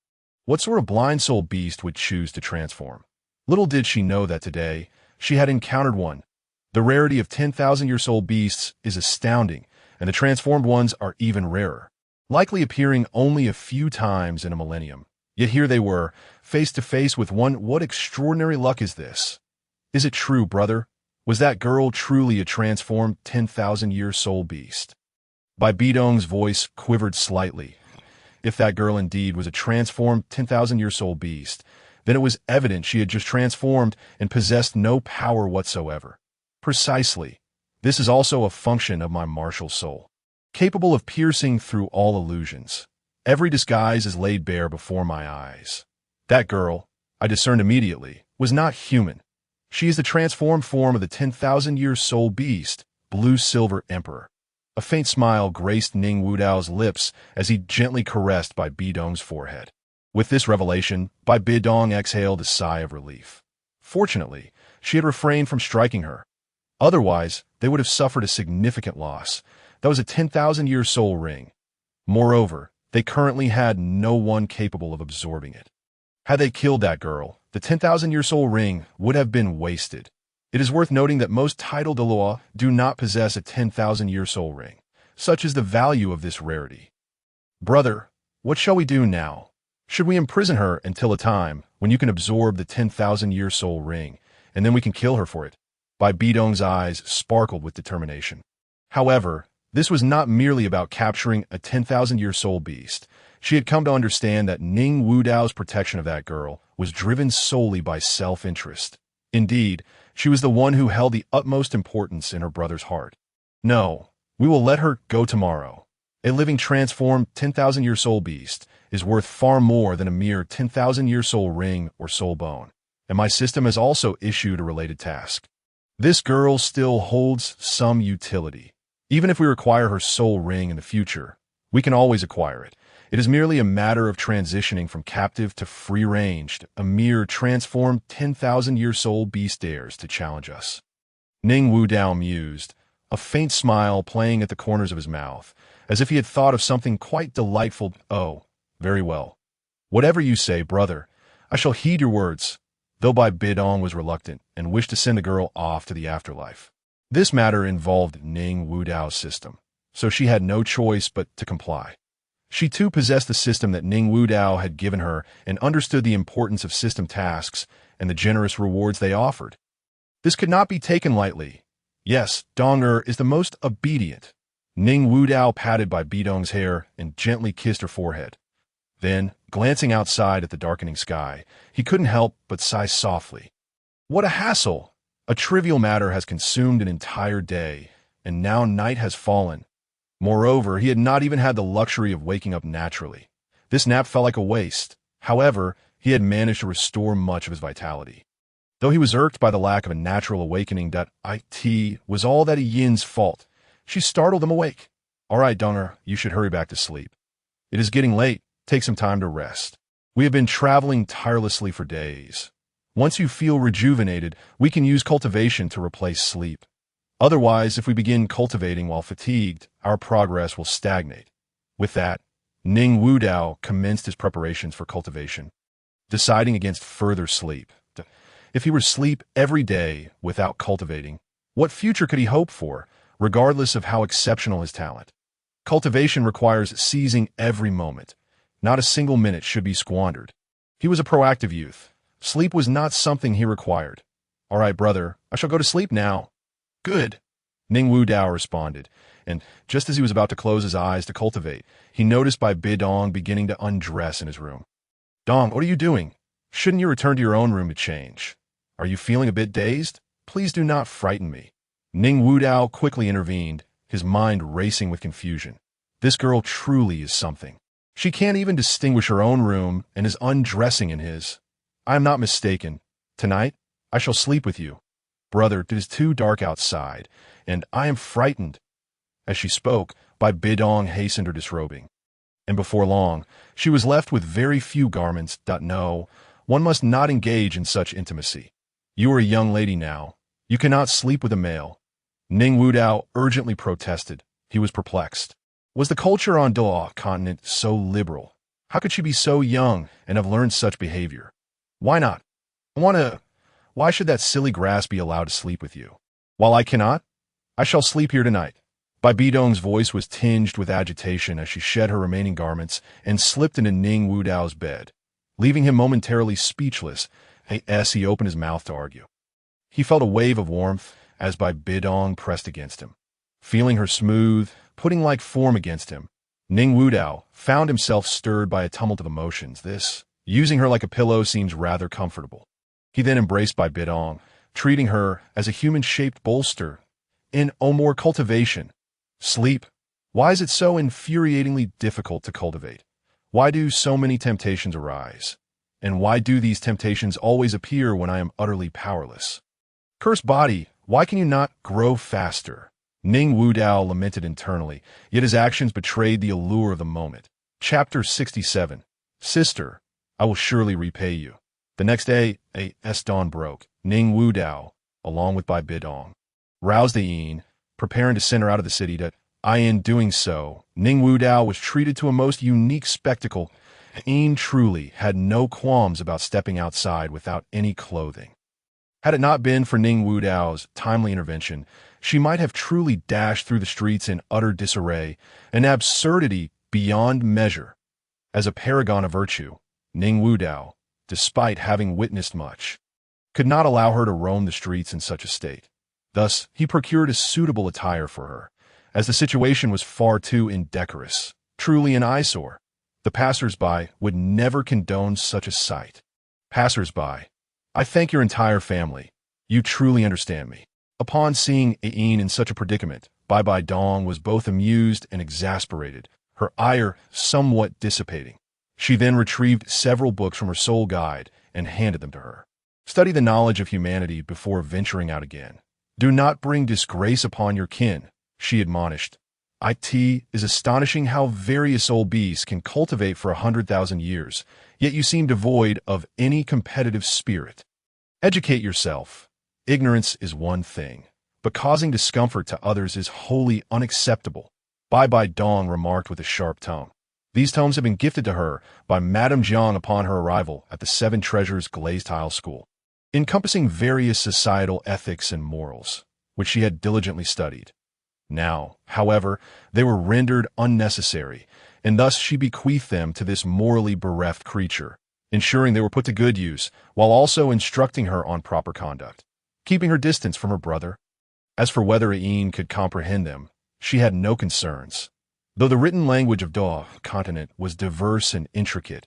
What sort of blind soul beast would choose to transform? Little did she know that today, she had encountered one. The rarity of 10,000-year soul beasts is astounding, and the transformed ones are even rarer, likely appearing only a few times in a millennium. Yet here they were, face to face with one. What extraordinary luck is this? Is it true, brother? Was that girl truly a transformed 10,000-year soul beast? Bibi Dong's voice quivered slightly. If that girl indeed was a transformed 10,000-year soul beast, then it was evident she had just transformed and possessed no power whatsoever. Precisely. This is also a function of my martial soul, capable of piercing through all illusions. Every disguise is laid bare before my eyes. That girl, I discerned immediately, was not human. She is the transformed form of the 10,000-year soul beast, Blue-Silver Emperor. A faint smile graced Ning Wudao's lips as he gently caressed Bibi Dong's forehead. With this revelation, Bibi Dong exhaled a sigh of relief. Fortunately, she had refrained from striking her. Otherwise, they would have suffered a significant loss. That was a 10,000-year soul ring. Moreover, they currently had no one capable of absorbing it. Had they killed that girl, the 10,000-year soul ring would have been wasted. It is worth noting that most titled Douluo do not possess a 10,000-year soul ring. Such is the value of this rarity. Brother, what shall we do now? Should we imprison her until a time when you can absorb the 10,000-year soul ring, and then we can kill her for it? Bibi Dong's eyes sparkled with determination. However, this was not merely about capturing a 10,000-year soul beast. She had come to understand that Ning Wudao's protection of that girl was driven solely by self-interest. Indeed, she was the one who held the utmost importance in her brother's heart. No, we will let her go tomorrow. A living transformed 10,000-year soul beast is worth far more than a mere 10,000-year soul ring or soul bone, and my system has also issued a related task. This girl still holds some utility. Even if we require her soul ring in the future, we can always acquire it. It is merely a matter of transitioning from captive to free-ranged. A mere transformed 10,000-year soul beast dares to challenge us. Ning Wudao mused, a faint smile playing at the corners of his mouth, as if he had thought of something quite delightful. Oh, very well. Whatever you say, brother, I shall heed your words. Though Bibi Dong was reluctant and wished to send the girl off to the afterlife. This matter involved Ning Wudao's system, so she had no choice but to comply. She too possessed the system that Ning Wudao had given her and understood the importance of system tasks and the generous rewards they offered. This could not be taken lightly. Yes, Dong is the most obedient. Ning Wudao patted by BBDong's hair and gently kissed her forehead. Then, glancing outside at the darkening sky, he couldn't help but sigh softly. What a hassle! A trivial matter has consumed an entire day, and now night has fallen. Moreover, he had not even had the luxury of waking up naturally. This nap felt like a waste. However, he had managed to restore much of his vitality. Though he was irked by the lack of a natural awakening that it was all that Yin's fault, she startled him awake. All right, Dong, you should hurry back to sleep. It is getting late. Take some time to rest. We have been traveling tirelessly for days. Once you feel rejuvenated, we can use cultivation to replace sleep. Otherwise, if we begin cultivating while fatigued, our progress will stagnate. With that, Ning Wudao commenced his preparations for cultivation, deciding against further sleep. If he were to sleep every day without cultivating, what future could he hope for, regardless of how exceptional his talent? Cultivation requires seizing every moment. Not a single minute should be squandered. He was a proactive youth. Sleep was not something he required. All right, brother, I shall go to sleep now. Good, Ning Wudao responded, and just as he was about to close his eyes to cultivate, he noticed Bibi Dong beginning to undress in his room. Dong, what are you doing? Shouldn't you return to your own room to change? Are you feeling a bit dazed? Please do not frighten me. Ning Wudao quickly intervened, his mind racing with confusion. This girl truly is something. She can't even distinguish her own room and is undressing in his. I am not mistaken. Tonight, I shall sleep with you. Brother, it is too dark outside, and I am frightened. As she spoke, Bibi Dong hastened her disrobing. And before long, she was left with very few garments. No, one must not engage in such intimacy. You are a young lady now. You cannot sleep with a male. Ning Wudao urgently protested. He was perplexed. Was the culture on Douluo Continent so liberal? How could she be so young and have learned such behavior? Why not? Why should that silly grass be allowed to sleep with you? While I cannot, I shall sleep here tonight. Bibi Dong's voice was tinged with agitation as she shed her remaining garments and slipped into Ning Wudao's bed, leaving him momentarily speechless as he opened his mouth to argue. He felt a wave of warmth as Bibi Dong pressed against him. Feeling her smooth, pudding-like form against him, Ning Wudao found himself stirred by a tumult of emotions. Using her like a pillow seems rather comfortable. He then embraced Bibi Dong, treating her as a human-shaped bolster in more cultivation. Sleep. Why is it so infuriatingly difficult to cultivate? Why do so many temptations arise? And why do these temptations always appear when I am utterly powerless? Cursed body, why can you not grow faster? Ning Wudao lamented internally, yet his actions betrayed the allure of the moment. Chapter 67. Sister, I will surely repay you. The next day, dawn broke. Ning Wudao, along with Bibi Dong, roused the Yin, preparing to send her out of the city. In doing so, Ning Wudao was treated to a most unique spectacle. Yin truly had no qualms about stepping outside without any clothing. Had it not been for Ning Wudao's timely intervention, she might have truly dashed through the streets in utter disarray, an absurdity beyond measure. As a paragon of virtue, Ning Wudao, despite having witnessed much, could not allow her to roam the streets in such a state. Thus, he procured a suitable attire for her, as the situation was far too indecorous, truly an eyesore. The passers-by would never condone such a sight. Passers-by, I thank your entire family. You truly understand me. Upon seeing Yin in such a predicament, Bibi Dong was both amused and exasperated, her ire somewhat dissipating. She then retrieved several books from her soul guide and handed them to her. Study the knowledge of humanity before venturing out again. Do not bring disgrace upon your kin, she admonished. It is astonishing how various old beasts can cultivate for 100,000 years, yet you seem devoid of any competitive spirit. Educate yourself. Ignorance is one thing, but causing discomfort to others is wholly unacceptable, Bibi Dong remarked with a sharp tone. These tomes have been gifted to her by Madame Jiang upon her arrival at the Seven Treasures Glazed Tile School, encompassing various societal ethics and morals, which she had diligently studied. Now, however, they were rendered unnecessary, and thus she bequeathed them to this morally bereft creature, ensuring they were put to good use, while also instructing her on proper conduct, keeping her distance from her brother. As for whether Ain could comprehend them, she had no concerns. Though the written language of Douluo Continent was diverse and intricate,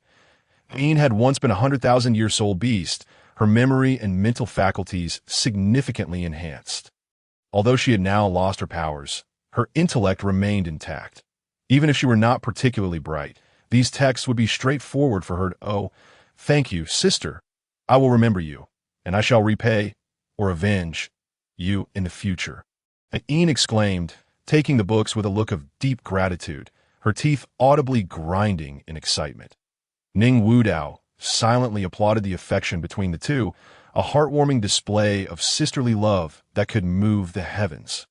Ain had once been a 100,000-year-old beast, her memory and mental faculties significantly enhanced. Although she had now lost her powers, her intellect remained intact. Even if she were not particularly bright, these texts would be straightforward for her to, "Oh, thank you, sister. I will remember you, and I shall repay, or avenge, you in the future." Ain exclaimed, taking the books with a look of deep gratitude, her teeth audibly grinding in excitement. Ning Wudao silently applauded the affection between the two, a heartwarming display of sisterly love that could move the heavens.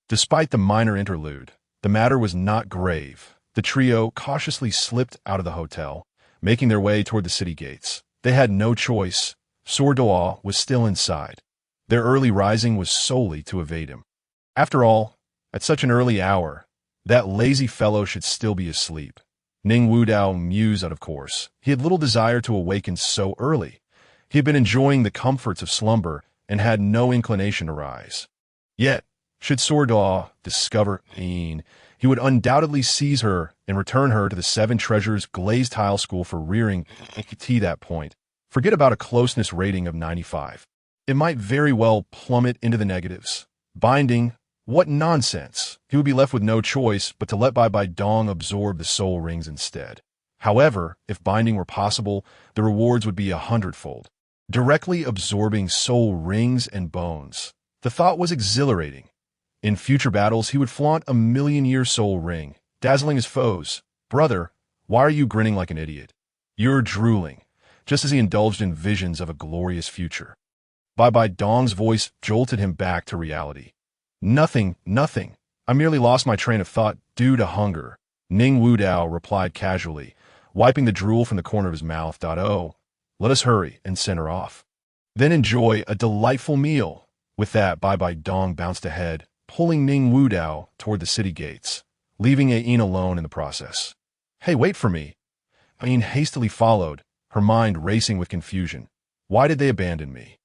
Despite the minor interlude, the matter was not grave. The trio cautiously slipped out of the hotel, making their way toward the city gates. They had no choice. Douluo was still inside. Their early rising was solely to evade him. After all, at such an early hour, that lazy fellow should still be asleep. Ning Wudao mused out of course. He had little desire to awaken so early. He had been enjoying the comforts of slumber and had no inclination to rise. Yet, should Douluo discover Ain, he would undoubtedly seize her and return her to the Seven Treasures glazed tile school for rearing. To that point, forget about a closeness rating of 95. It might very well plummet into the negatives. Binding, what nonsense! He would be left with no choice but to let BBDong absorb the soul rings instead. However, if binding were possible, the rewards would be 100-fold. Directly absorbing soul rings and bones. The thought was exhilarating. In future battles, he would flaunt a million-year soul ring, dazzling his foes. "Brother, why are you grinning like an idiot? You're drooling," just as he indulged in visions of a glorious future. BBDong's voice jolted him back to reality. Nothing. I merely lost my train of thought due to hunger," Ning Wudao replied casually, wiping the drool from the corner of his mouth. "Oh, let us hurry and send her off. Then enjoy a delightful meal." With that, BBDong bounced ahead, pulling Ning Wudao toward the city gates, leaving Ain alone in the process. "Hey, wait for me." Ain hastily followed, her mind racing with confusion. Why did they abandon me?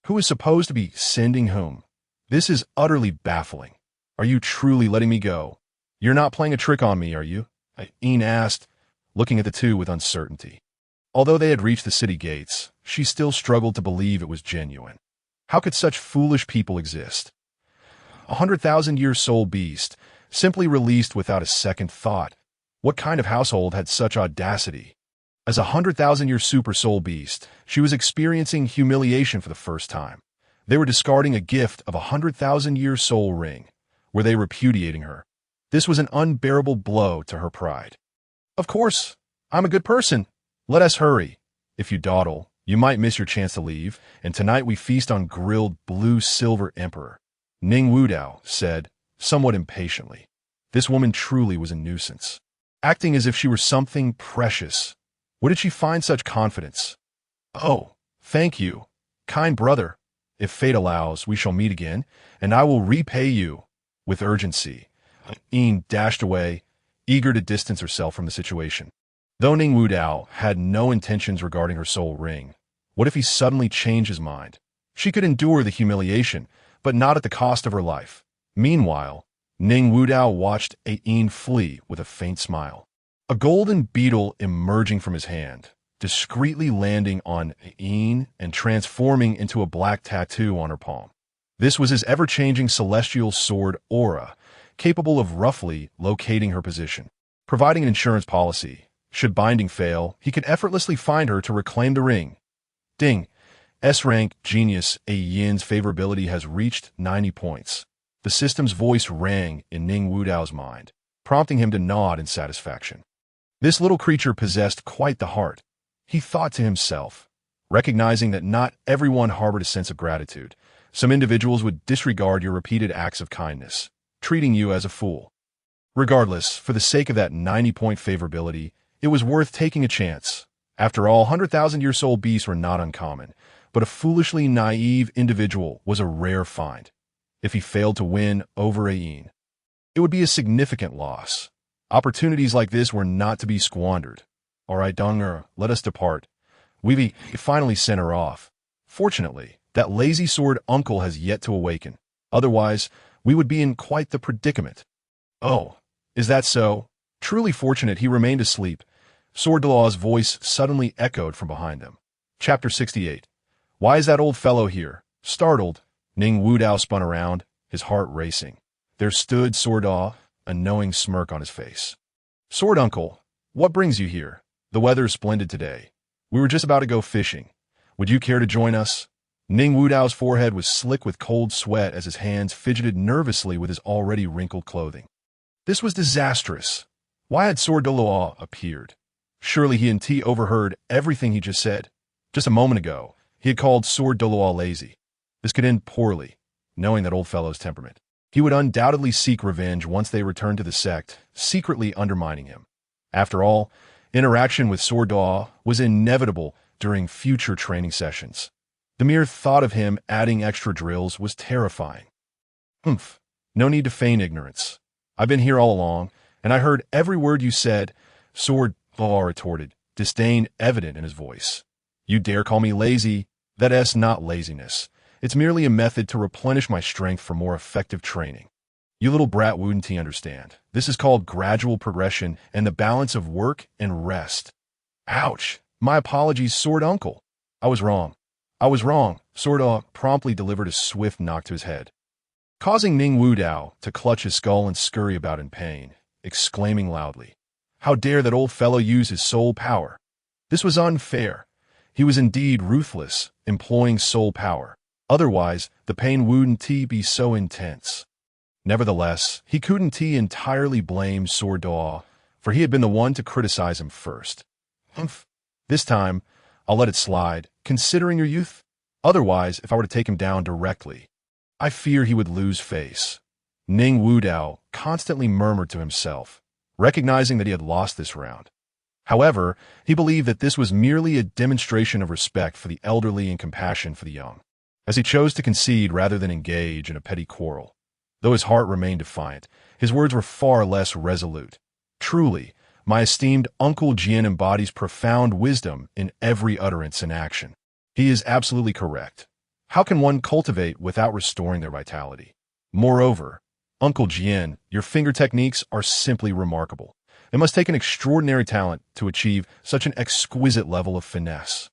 Who is supposed to be sending whom? This is utterly baffling. Are you truly letting me go? You're not playing a trick on me, are you? Ain asked, looking at the two with uncertainty. Although they had reached the city gates, she still struggled to believe it was genuine. How could such foolish people exist? 100,000-year soul beast, simply released without a second thought. What kind of household had such audacity? As a 100,000-year super soul beast, she was experiencing humiliation for the first time. They were discarding a gift of a 100,000-year soul ring. Were they repudiating her? This was an unbearable blow to her pride. "Of course, I'm a good person. Let us hurry. If you dawdle, you might miss your chance to leave, and tonight we feast on grilled blue-silver emperor," Ning Wudao said, somewhat impatiently. This woman truly was a nuisance, acting as if she were something precious. Where did she find such confidence? "Oh, thank you, kind brother. If fate allows, we shall meet again, and I will repay you." With urgency, Ain dashed away, eager to distance herself from the situation. Though Ning Wudao had no intentions regarding her soul ring, what if he suddenly changed his mind? She could endure the humiliation, but not at the cost of her life. Meanwhile, Ning Wudao watched Ain flee with a faint smile. A golden beetle emerging from his hand, discreetly landing on Ain and transforming into a black tattoo on her palm. This was his ever-changing celestial sword aura, capable of roughly locating her position. Providing an insurance policy, should binding fail, he could effortlessly find her to reclaim the ring. Ding! S-rank genius Yin's favorability has reached 90 points. The system's voice rang in Ning Wudao's mind, prompting him to nod in satisfaction. This little creature possessed quite the heart. He thought to himself, recognizing that not everyone harbored a sense of gratitude. Some individuals would disregard your repeated acts of kindness, treating you as a fool. Regardless, for the sake of that 90-point favorability, it was worth taking a chance. After all, 100,000-year-old beasts were not uncommon, but a foolishly naive individual was a rare find. If he failed to win over Ain, it would be a significant loss. Opportunities like this were not to be squandered. All right, Donger, let us depart. We finally sent her off. Fortunately, that lazy sword uncle has yet to awaken. Otherwise, we would be in quite the predicament. Oh, is that so? Truly fortunate he remained asleep. Sword Douluo's voice suddenly echoed from behind them. Chapter 68. Why is that old fellow here? Startled, Ning Wudao spun around, his heart racing. There stood Sword Douluo, a knowing smirk on his face. Sword Uncle, what brings you here? The weather is splendid today. We were just about to go fishing. Would you care to join us? Ning Wudao's forehead was slick with cold sweat as his hands fidgeted nervously with his already wrinkled clothing. This was disastrous. Why had Sword Douluo appeared? Surely he and T overheard everything he just said. Just a moment ago, he had called Sword Douluo lazy. This could end poorly, knowing that old fellow's temperament. He would undoubtedly seek revenge once they returned to the sect, secretly undermining him. After all, interaction with Sword Douluo was inevitable during future training sessions. The mere thought of him adding extra drills was terrifying. Humph, no need to feign ignorance. I've been here all along, and I heard every word you said, Sword Douluo retorted, disdain evident in his voice. You dare call me lazy? That's not laziness. It's merely a method to replenish my strength for more effective training. You little brat wouldn't understand. This is called gradual progression and the balance of work and rest. Ouch! My apologies, Sword Uncle. I was wrong. Sword Douluo promptly delivered a swift knock to his head, causing Ning Wudao to clutch his skull and scurry about in pain, exclaiming loudly, How dare that old fellow use his soul power? This was unfair. He was indeed ruthless, employing soul power. Otherwise, the pain wouldn't be so intense. Nevertheless, he couldn't entirely blame Sword Douluo, for he had been the one to criticize him first. Humph. This time, I'll let it slide, considering your youth. Otherwise, if I were to take him down directly, I fear he would lose face. Ning Wudao constantly murmured to himself, recognizing that he had lost this round. However, he believed that this was merely a demonstration of respect for the elderly and compassion for the young, as he chose to concede rather than engage in a petty quarrel. Though his heart remained defiant, his words were far less resolute. Truly, my esteemed Uncle Jian embodies profound wisdom in every utterance and action. He is absolutely correct. How can one cultivate without restoring their vitality? Moreover, Uncle Jian, your finger techniques are simply remarkable. It must take an extraordinary talent to achieve such an exquisite level of finesse.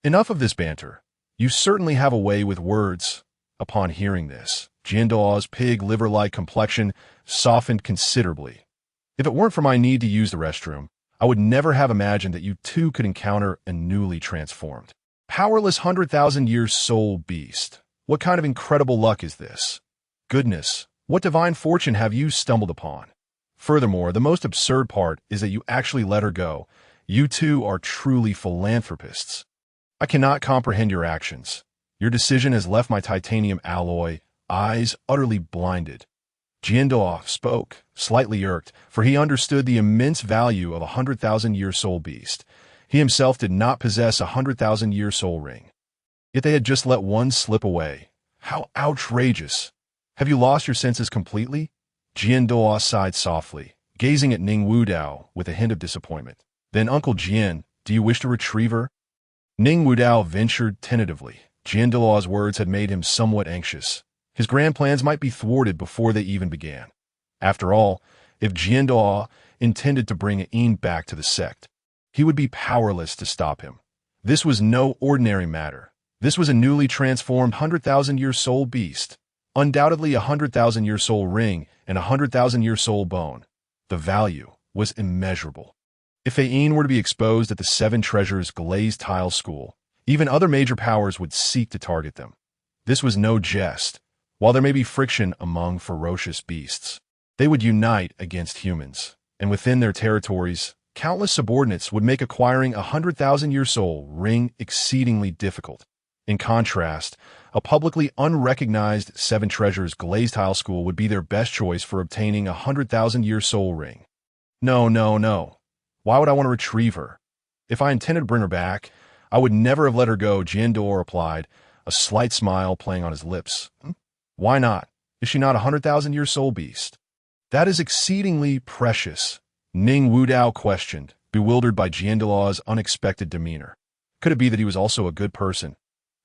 Enough of this banter. You certainly have a way with words. Upon hearing this, Jian Douluo's pig liver-like complexion softened considerably. If it weren't for my need to use the restroom, I would never have imagined that you two could encounter a newly transformed, powerless 100,000-year soul beast. What kind of incredible luck is this? Goodness, what divine fortune have you stumbled upon? Furthermore, the most absurd part is that you actually let her go. You two are truly philanthropists. I cannot comprehend your actions. Your decision has left my titanium alloy eyes utterly blinded. Jian Douluo spoke, slightly irked, for he understood the immense value of a 100,000-year soul beast. He himself did not possess a 100,000-year soul ring. Yet they had just let one slip away. How outrageous! Have you lost your senses completely? Jian Douluo sighed softly, gazing at Ning Wudao with a hint of disappointment. Then, Uncle Jian, do you wish to retrieve her? Ning Wudao ventured tentatively. Jian Douluo's words had made him somewhat anxious. His grand plans might be thwarted before they even began. After all, if Jian Douluo intended to bring Yin back to the sect, he would be powerless to stop him. This was no ordinary matter. This was a newly transformed 100,000-year soul beast, undoubtedly a 100,000-year soul ring and a 100,000-year soul bone. The value was immeasurable. If Yin were to be exposed at the Seven Treasures Glazed Tile School, even other major powers would seek to target them. This was no jest. While there may be friction among ferocious beasts, they would unite against humans, and within their territories, countless subordinates would make acquiring a 100,000-year soul ring exceedingly difficult. In contrast, a publicly unrecognized Seven Treasures Glazed Tile School would be their best choice for obtaining a 100,000-year soul ring. No. Why would I want to retrieve her? If I intended to bring her back, I would never have let her go, Jian Douluo replied, a slight smile playing on his lips. Why not? Is she not a 100,000-year soul beast? That is exceedingly precious. Ning Wudao questioned, bewildered by Jiandao's unexpected demeanor. Could it be that he was also a good person?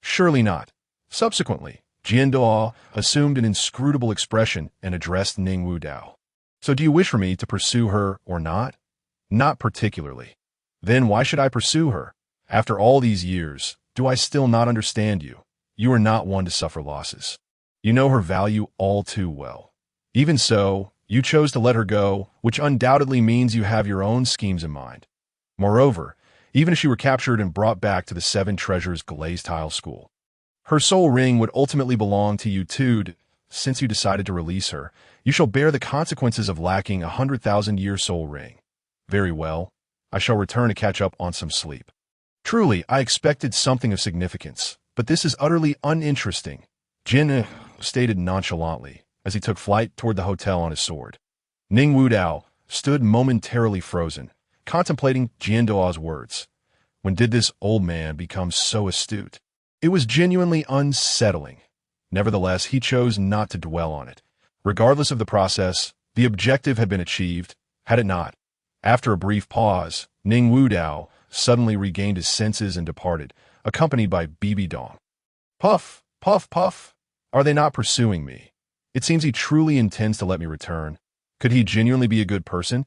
Surely not. Subsequently, Jiandao assumed an inscrutable expression and addressed Ning Wudao. So do you wish for me to pursue her or not? Not particularly. Then why should I pursue her? After all these years, do I still not understand you? You are not one to suffer losses. You know her value all too well. Even so, you chose to let her go, which undoubtedly means you have your own schemes in mind. Moreover, even if she were captured and brought back to the Seven Treasures glazed tile school, her soul ring would ultimately belong to you too. Since you decided to release her, you shall bear the consequences of lacking 100,000-year soul ring. Very well. I shall return to catch up on some sleep. Truly, I expected something of significance, but this is utterly uninteresting, Jin stated nonchalantly as he took flight toward the hotel on his sword. Ning Wudao stood momentarily frozen, contemplating Jiandao's words. When did this old man become so astute? It was genuinely unsettling. Nevertheless, he chose not to dwell on it. Regardless of the process, the objective had been achieved, had it not. After a brief pause, Ning Wudao suddenly regained his senses and departed, accompanied by Bibi Dong. Puff, puff, puff. Are they not pursuing me? It seems he truly intends to let me return. Could he genuinely be a good person?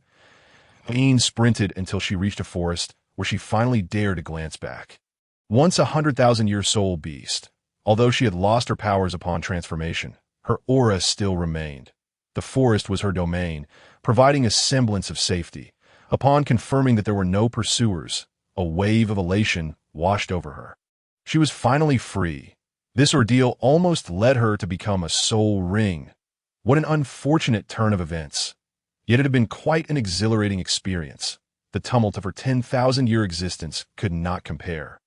Aine sprinted until she reached a forest where she finally dared to glance back. Once 100,000-year soul beast, although she had lost her powers upon transformation, her aura still remained. The forest was her domain, providing a semblance of safety. Upon confirming that there were no pursuers, a wave of elation washed over her. She was finally free. This ordeal almost led her to become a soul ring. What an unfortunate turn of events. Yet it had been quite an exhilarating experience. The tumult of her 10,000-year existence could not compare.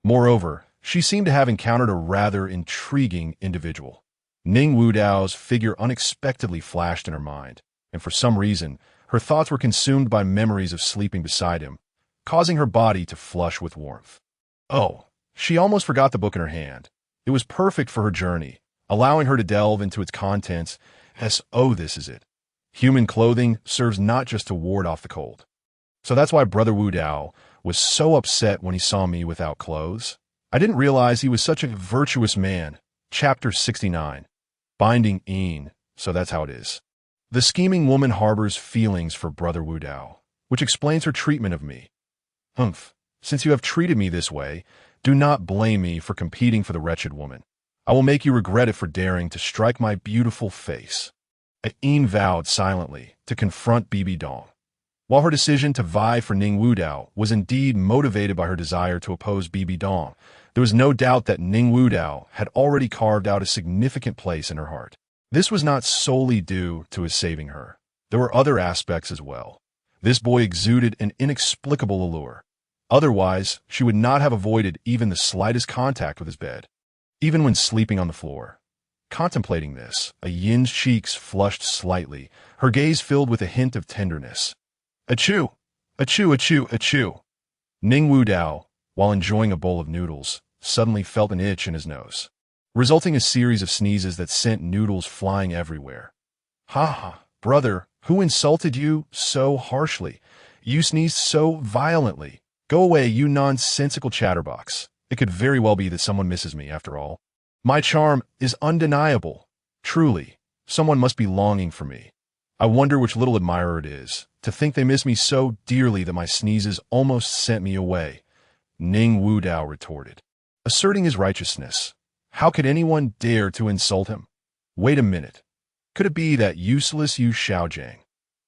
Moreover, she seemed to have encountered a rather intriguing individual. Ning Wudao's figure unexpectedly flashed in her mind, and for some reason, her thoughts were consumed by memories of sleeping beside him, causing her body to flush with warmth. Oh, she almost forgot the book in her hand. It was perfect for her journey, allowing her to delve into its contents as, oh, this is it. Human clothing serves not just to ward off the cold. So that's why Brother Wudao was so upset when he saw me without clothes. I didn't realize he was such a virtuous man. Chapter 69. Binding Een, so that's how it is. The scheming woman harbors feelings for Brother Wudao, which explains her treatment of me. Humph, since you have treated me this way, do not blame me for competing for the wretched woman. I will make you regret it for daring to strike my beautiful face. Een vowed silently to confront Bibi Dong. While her decision to vie for Ning Wudao was indeed motivated by her desire to oppose Bibi Dong, there was no doubt that Ning Wudao had already carved out a significant place in her heart. This was not solely due to his saving her. There were other aspects as well. This boy exuded an inexplicable allure. Otherwise, she would not have avoided even the slightest contact with his bed, even when sleeping on the floor. Contemplating this, Yin's cheeks flushed slightly, her gaze filled with a hint of tenderness. Achoo! Achoo, achoo, achoo! Ning Wudao, while enjoying a bowl of noodles, suddenly felt an itch in his nose, resulting in a series of sneezes that sent noodles flying everywhere. Ha ha, brother, who insulted you so harshly? You sneezed so violently. Go away, you nonsensical chatterbox. It could very well be that someone misses me, after all. My charm is undeniable. Truly, someone must be longing for me. I wonder which little admirer it is. To think they miss me so dearly that my sneezes almost sent me away. Ning Wudao retorted, asserting his righteousness. How could anyone dare to insult him? Wait a minute. Could it be that useless Yu Xiaojiang?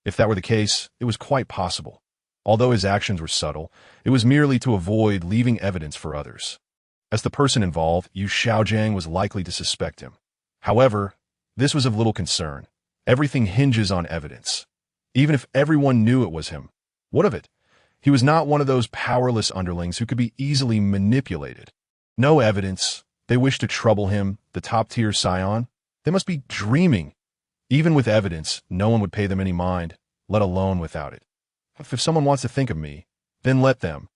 If that were the case, it was quite possible. Although his actions were subtle, it was merely to avoid leaving evidence for others. As the person involved, Yu Xiaojiang was likely to suspect him. However, this was of little concern. Everything hinges on evidence. Even if everyone knew it was him, what of it? He was not one of those powerless underlings who could be easily manipulated. No evidence. They wish to trouble him, the top-tier scion. They must be dreaming. Even with evidence, no one would pay them any mind, let alone without it. If someone wants to think of me, then let them.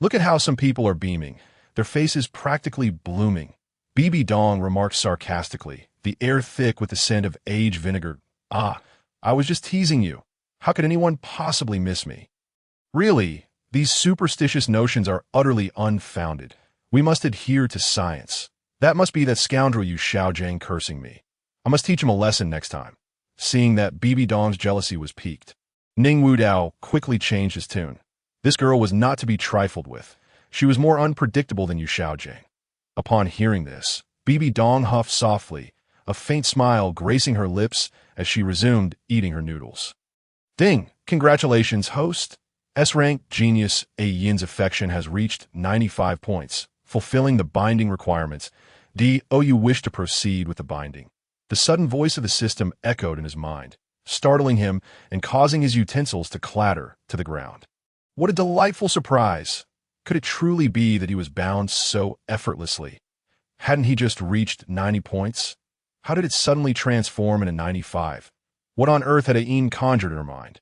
Look at how some people are beaming, their faces practically blooming. BBDong remarked sarcastically, the air thick with the scent of aged vinegar. Ah, I was just teasing you. How could anyone possibly miss me? Really, these superstitious notions are utterly unfounded. We must adhere to science. That must be that scoundrel Yu Xiaojiang cursing me. I must teach him a lesson next time. Seeing that Bibi Dong's jealousy was piqued, Ning Wudao quickly changed his tune. This girl was not to be trifled with. She was more unpredictable than Yu Xiaojiang. Upon hearing this, Bibi Dong huffed softly, a faint smile gracing her lips as she resumed eating her noodles. Ding! Congratulations, host! S-rank genius A Yin's affection has reached 95 points, fulfilling the binding requirements. Do you wish to proceed with the binding? The sudden voice of the system echoed in his mind, startling him and causing his utensils to clatter to the ground. What a delightful surprise! Could it truly be that he was bound so effortlessly? Hadn't he just reached 90 points? How did it suddenly transform into 95? What on earth had Yin conjured in her mind?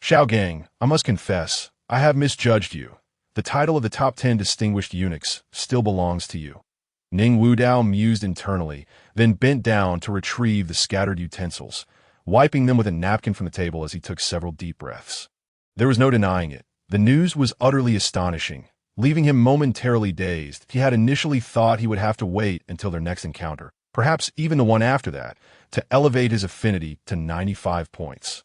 Xiaogang, I must confess, I have misjudged you. The title of the top 10 distinguished eunuchs still belongs to you. Ning Wudao mused internally, then bent down to retrieve the scattered utensils, wiping them with a napkin from the table as he took several deep breaths. There was no denying it. The news was utterly astonishing, leaving him momentarily dazed. He had initially thought he would have to wait until their next encounter, perhaps even the one after that, to elevate his affinity to 95 points.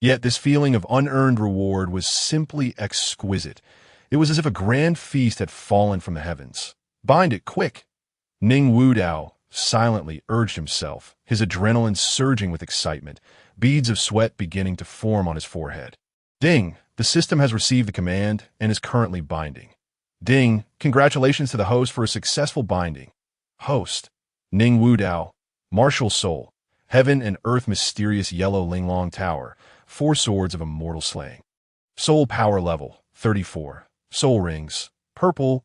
Yet this feeling of unearned reward was simply exquisite. It was as if a grand feast had fallen from the heavens. Bind it, quick! Ning Wudao silently urged himself, his adrenaline surging with excitement, beads of sweat beginning to form on his forehead. Ding! The system has received the command and is currently binding. Ding! Congratulations to the host for a successful binding. Host. Ning Wudao. Martial soul. Heaven and earth mysterious yellow Linglong Tower. 4 swords of immortal slaying. Soul power level, 34. Soul rings. Purple,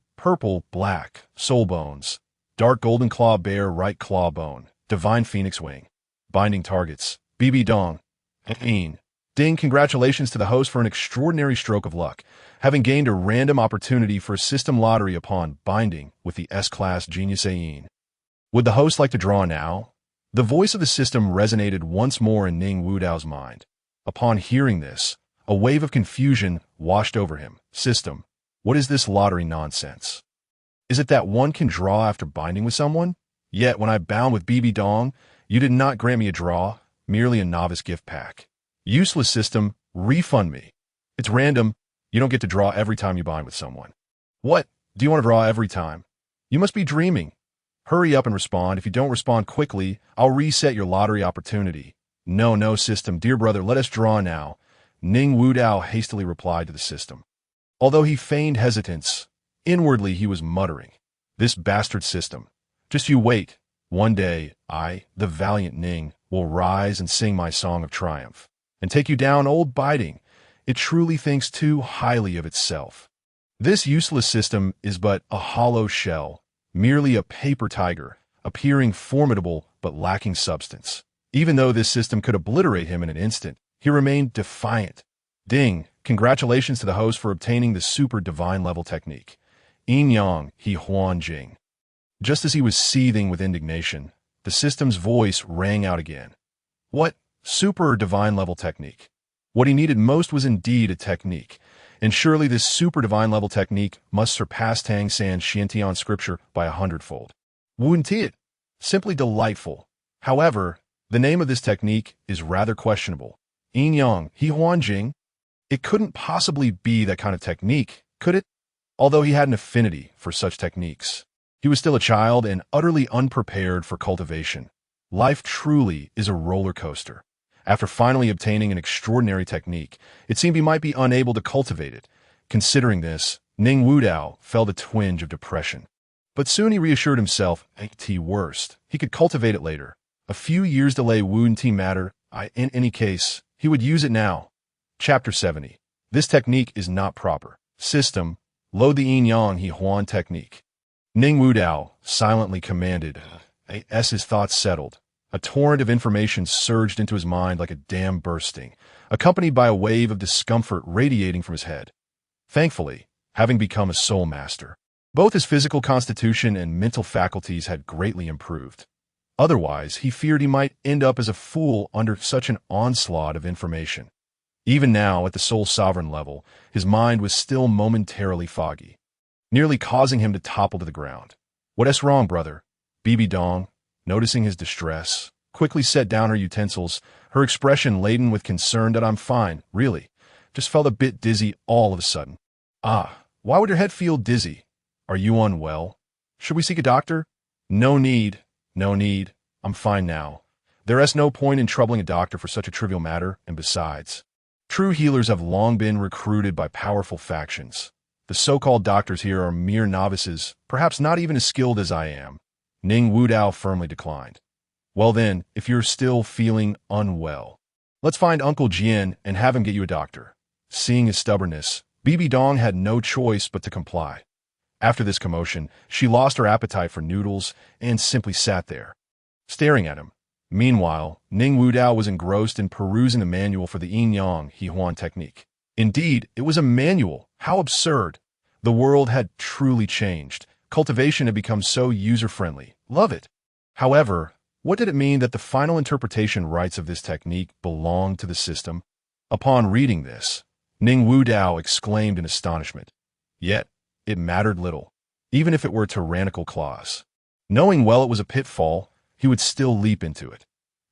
black. Soul bones. Dark golden claw bear right claw bone. Divine phoenix wing. Binding targets. BBDong. Yin. Ding! Congratulations to the host for an extraordinary stroke of luck, having gained a random opportunity for a system lottery upon binding with the S-class genius Yin. Would the host like to draw now? The voice of the system resonated once more in Ning Wudao's mind. Upon hearing this, a wave of confusion washed over him. System, what is this lottery nonsense? Is it that one can draw after binding with someone? Yet when I bound with BBDong, you did not grant me a draw, merely a novice gift pack. Useless system, refund me. It's random. You don't get to draw every time you bind with someone. What? Do you want to draw every time? You must be dreaming. Hurry up and respond. If you don't respond quickly, I'll reset your lottery opportunity. No, system. Dear brother, let us draw now. Ning Wudao hastily replied to the system. Although he feigned hesitance, inwardly he was muttering, this bastard system. Just you wait. One day, I, the valiant Ning, will rise and sing my song of triumph, and take you down, old biding. It truly thinks too highly of itself. This useless system is but a hollow shell, merely a paper tiger, appearing formidable but lacking substance. Even though this system could obliterate him in an instant, he remained defiant. Ding! Congratulations to the host for obtaining the super divine level technique. Yin Yang He Huan Jing. Just as he was seething with indignation, the system's voice rang out again. What? Super or divine level technique? What he needed most was indeed a technique, and surely this super divine level technique must surpass Tang San Xiantian scripture by 100-fold. Wu Tiet. Simply delightful. However, the name of this technique is rather questionable. Yin Yang He Huan Jing. It couldn't possibly be that kind of technique, could it? Although he had an affinity for such techniques, he was still a child and utterly unprepared for cultivation. Life truly is a roller coaster. After finally obtaining an extraordinary technique, it seemed he might be unable to cultivate it. Considering this, Ning Wudao felt a twinge of depression. But soon he reassured himself, at worst, he could cultivate it later. A few years' delay wouldn't matter. In any case, he would use it now. Chapter 70. This technique is not proper. System, load the Yin Yang He Huan technique. Ning Wudao silently commanded. As his thoughts settled, a torrent of information surged into his mind like a dam bursting, accompanied by a wave of discomfort radiating from his head. Thankfully, having become a soul master, both his physical constitution and mental faculties had greatly improved. Otherwise, he feared he might end up as a fool under such an onslaught of information. Even now, at the soul sovereign level, his mind was still momentarily foggy, nearly causing him to topple to the ground. "What's wrong, brother?" Bibi Dong, noticing his distress, quickly set down her utensils, her expression laden with concern. "That I'm fine, really. Just felt a bit dizzy all of a sudden." "Ah, why would your head feel dizzy? Are you unwell? Should we seek a doctor?" "No need, no need. I'm fine now. There is no point in troubling a doctor for such a trivial matter, and besides, true healers have long been recruited by powerful factions. The so-called doctors here are mere novices, perhaps not even as skilled as I am." Ning Wudao firmly declined. "Well then, if you're still feeling unwell, let's find Uncle Jian and have him get you a doctor." Seeing his stubbornness, Bibi Dong had no choice but to comply. After this commotion, she lost her appetite for noodles and simply sat there, staring at him. Meanwhile, Ning Wudao was engrossed in perusing the manual for the yin-yang He-Huan technique. Indeed, it was a manual. How absurd! The world had truly changed. Cultivation had become so user-friendly. Love it. However, what did it mean that the final interpretation rights of this technique belonged to the system? Upon reading this, Ning Wudao exclaimed in astonishment. Yet, it mattered little, even if it were tyrannical claws. Knowing well it was a pitfall, he would still leap into it.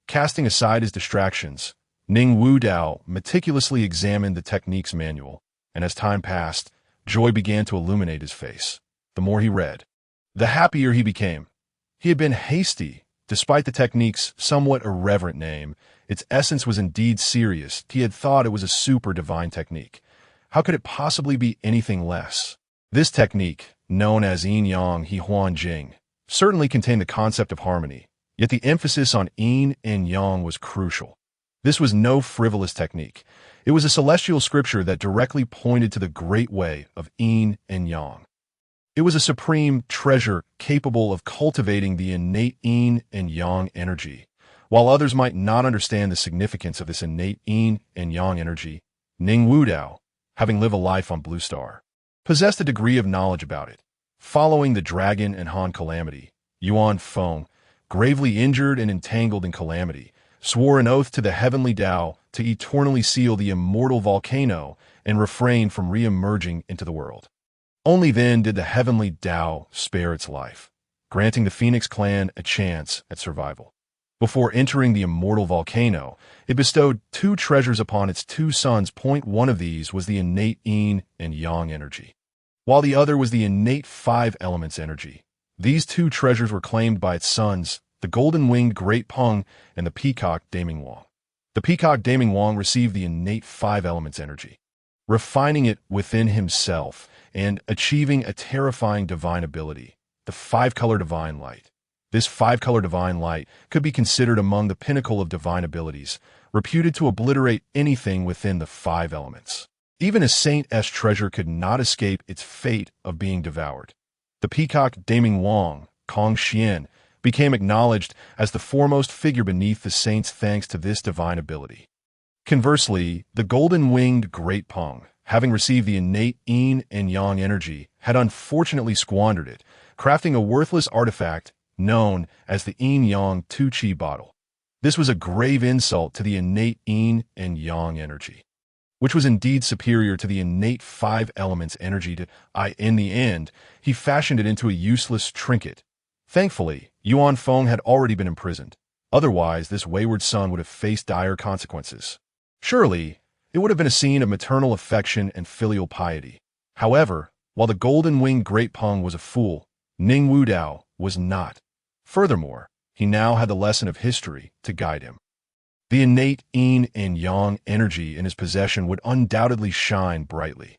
Casting aside his distractions, Ning Wudao meticulously examined the technique's manual, and as time passed, joy began to illuminate his face. The more he read, the happier he became. He had been hasty. Despite the technique's somewhat irreverent name, its essence was indeed serious. He had thought it was a super divine technique. How could it possibly be anything less? This technique, known as yin-yang He-Huan Jing, certainly contained the concept of harmony, yet the emphasis on yin and yang was crucial. This was no frivolous technique. It was a celestial scripture that directly pointed to the great way of yin and yang. It was a supreme treasure capable of cultivating the innate yin and yang energy. While others might not understand the significance of this innate yin and yang energy, Ning Wudao, having lived a life on Blue Star, possessed a degree of knowledge about it. Following the dragon and Han calamity, Yuan Feng, gravely injured and entangled in calamity, swore an oath to the heavenly Tao to eternally seal the immortal volcano and refrain from re-emerging into the world. Only then did the heavenly Tao spare its life, granting the Phoenix clan a chance at survival. Before entering the immortal volcano, it bestowed 2 treasures upon its 2 sons. One of these was the innate yin and yang energy, while the other was the innate 5 elements energy. These 2 treasures were claimed by its sons, the golden-winged Great Peng and the peacock Daming Wang. The peacock Daming Wang received the innate 5 elements energy, refining it within himself and achieving a terrifying divine ability, the 5-color divine light. This 5-color divine light could be considered among the pinnacle of divine abilities, reputed to obliterate anything within the 5 elements. Even a saint's treasure could not escape its fate of being devoured. The peacock Daming Wang, Kong Xian, became acknowledged as the foremost figure beneath the saints thanks to this divine ability. Conversely, the golden-winged Great Peng, having received the innate yin and yang energy, had unfortunately squandered it, crafting a worthless artifact known as the yin-yang Tu-Chi bottle. This was a grave insult to the innate yin and yang energy, which was indeed superior to the innate 5 elements energy. In the end, he fashioned it into a useless trinket. Thankfully, Yuan Feng had already been imprisoned. Otherwise, this wayward son would have faced dire consequences. Surely, it would have been a scene of maternal affection and filial piety. However, while the golden-winged Great Peng was a fool, Ning Wudao was not. Furthermore, he now had the lesson of history to guide him. The innate yin and yang energy in his possession would undoubtedly shine brightly.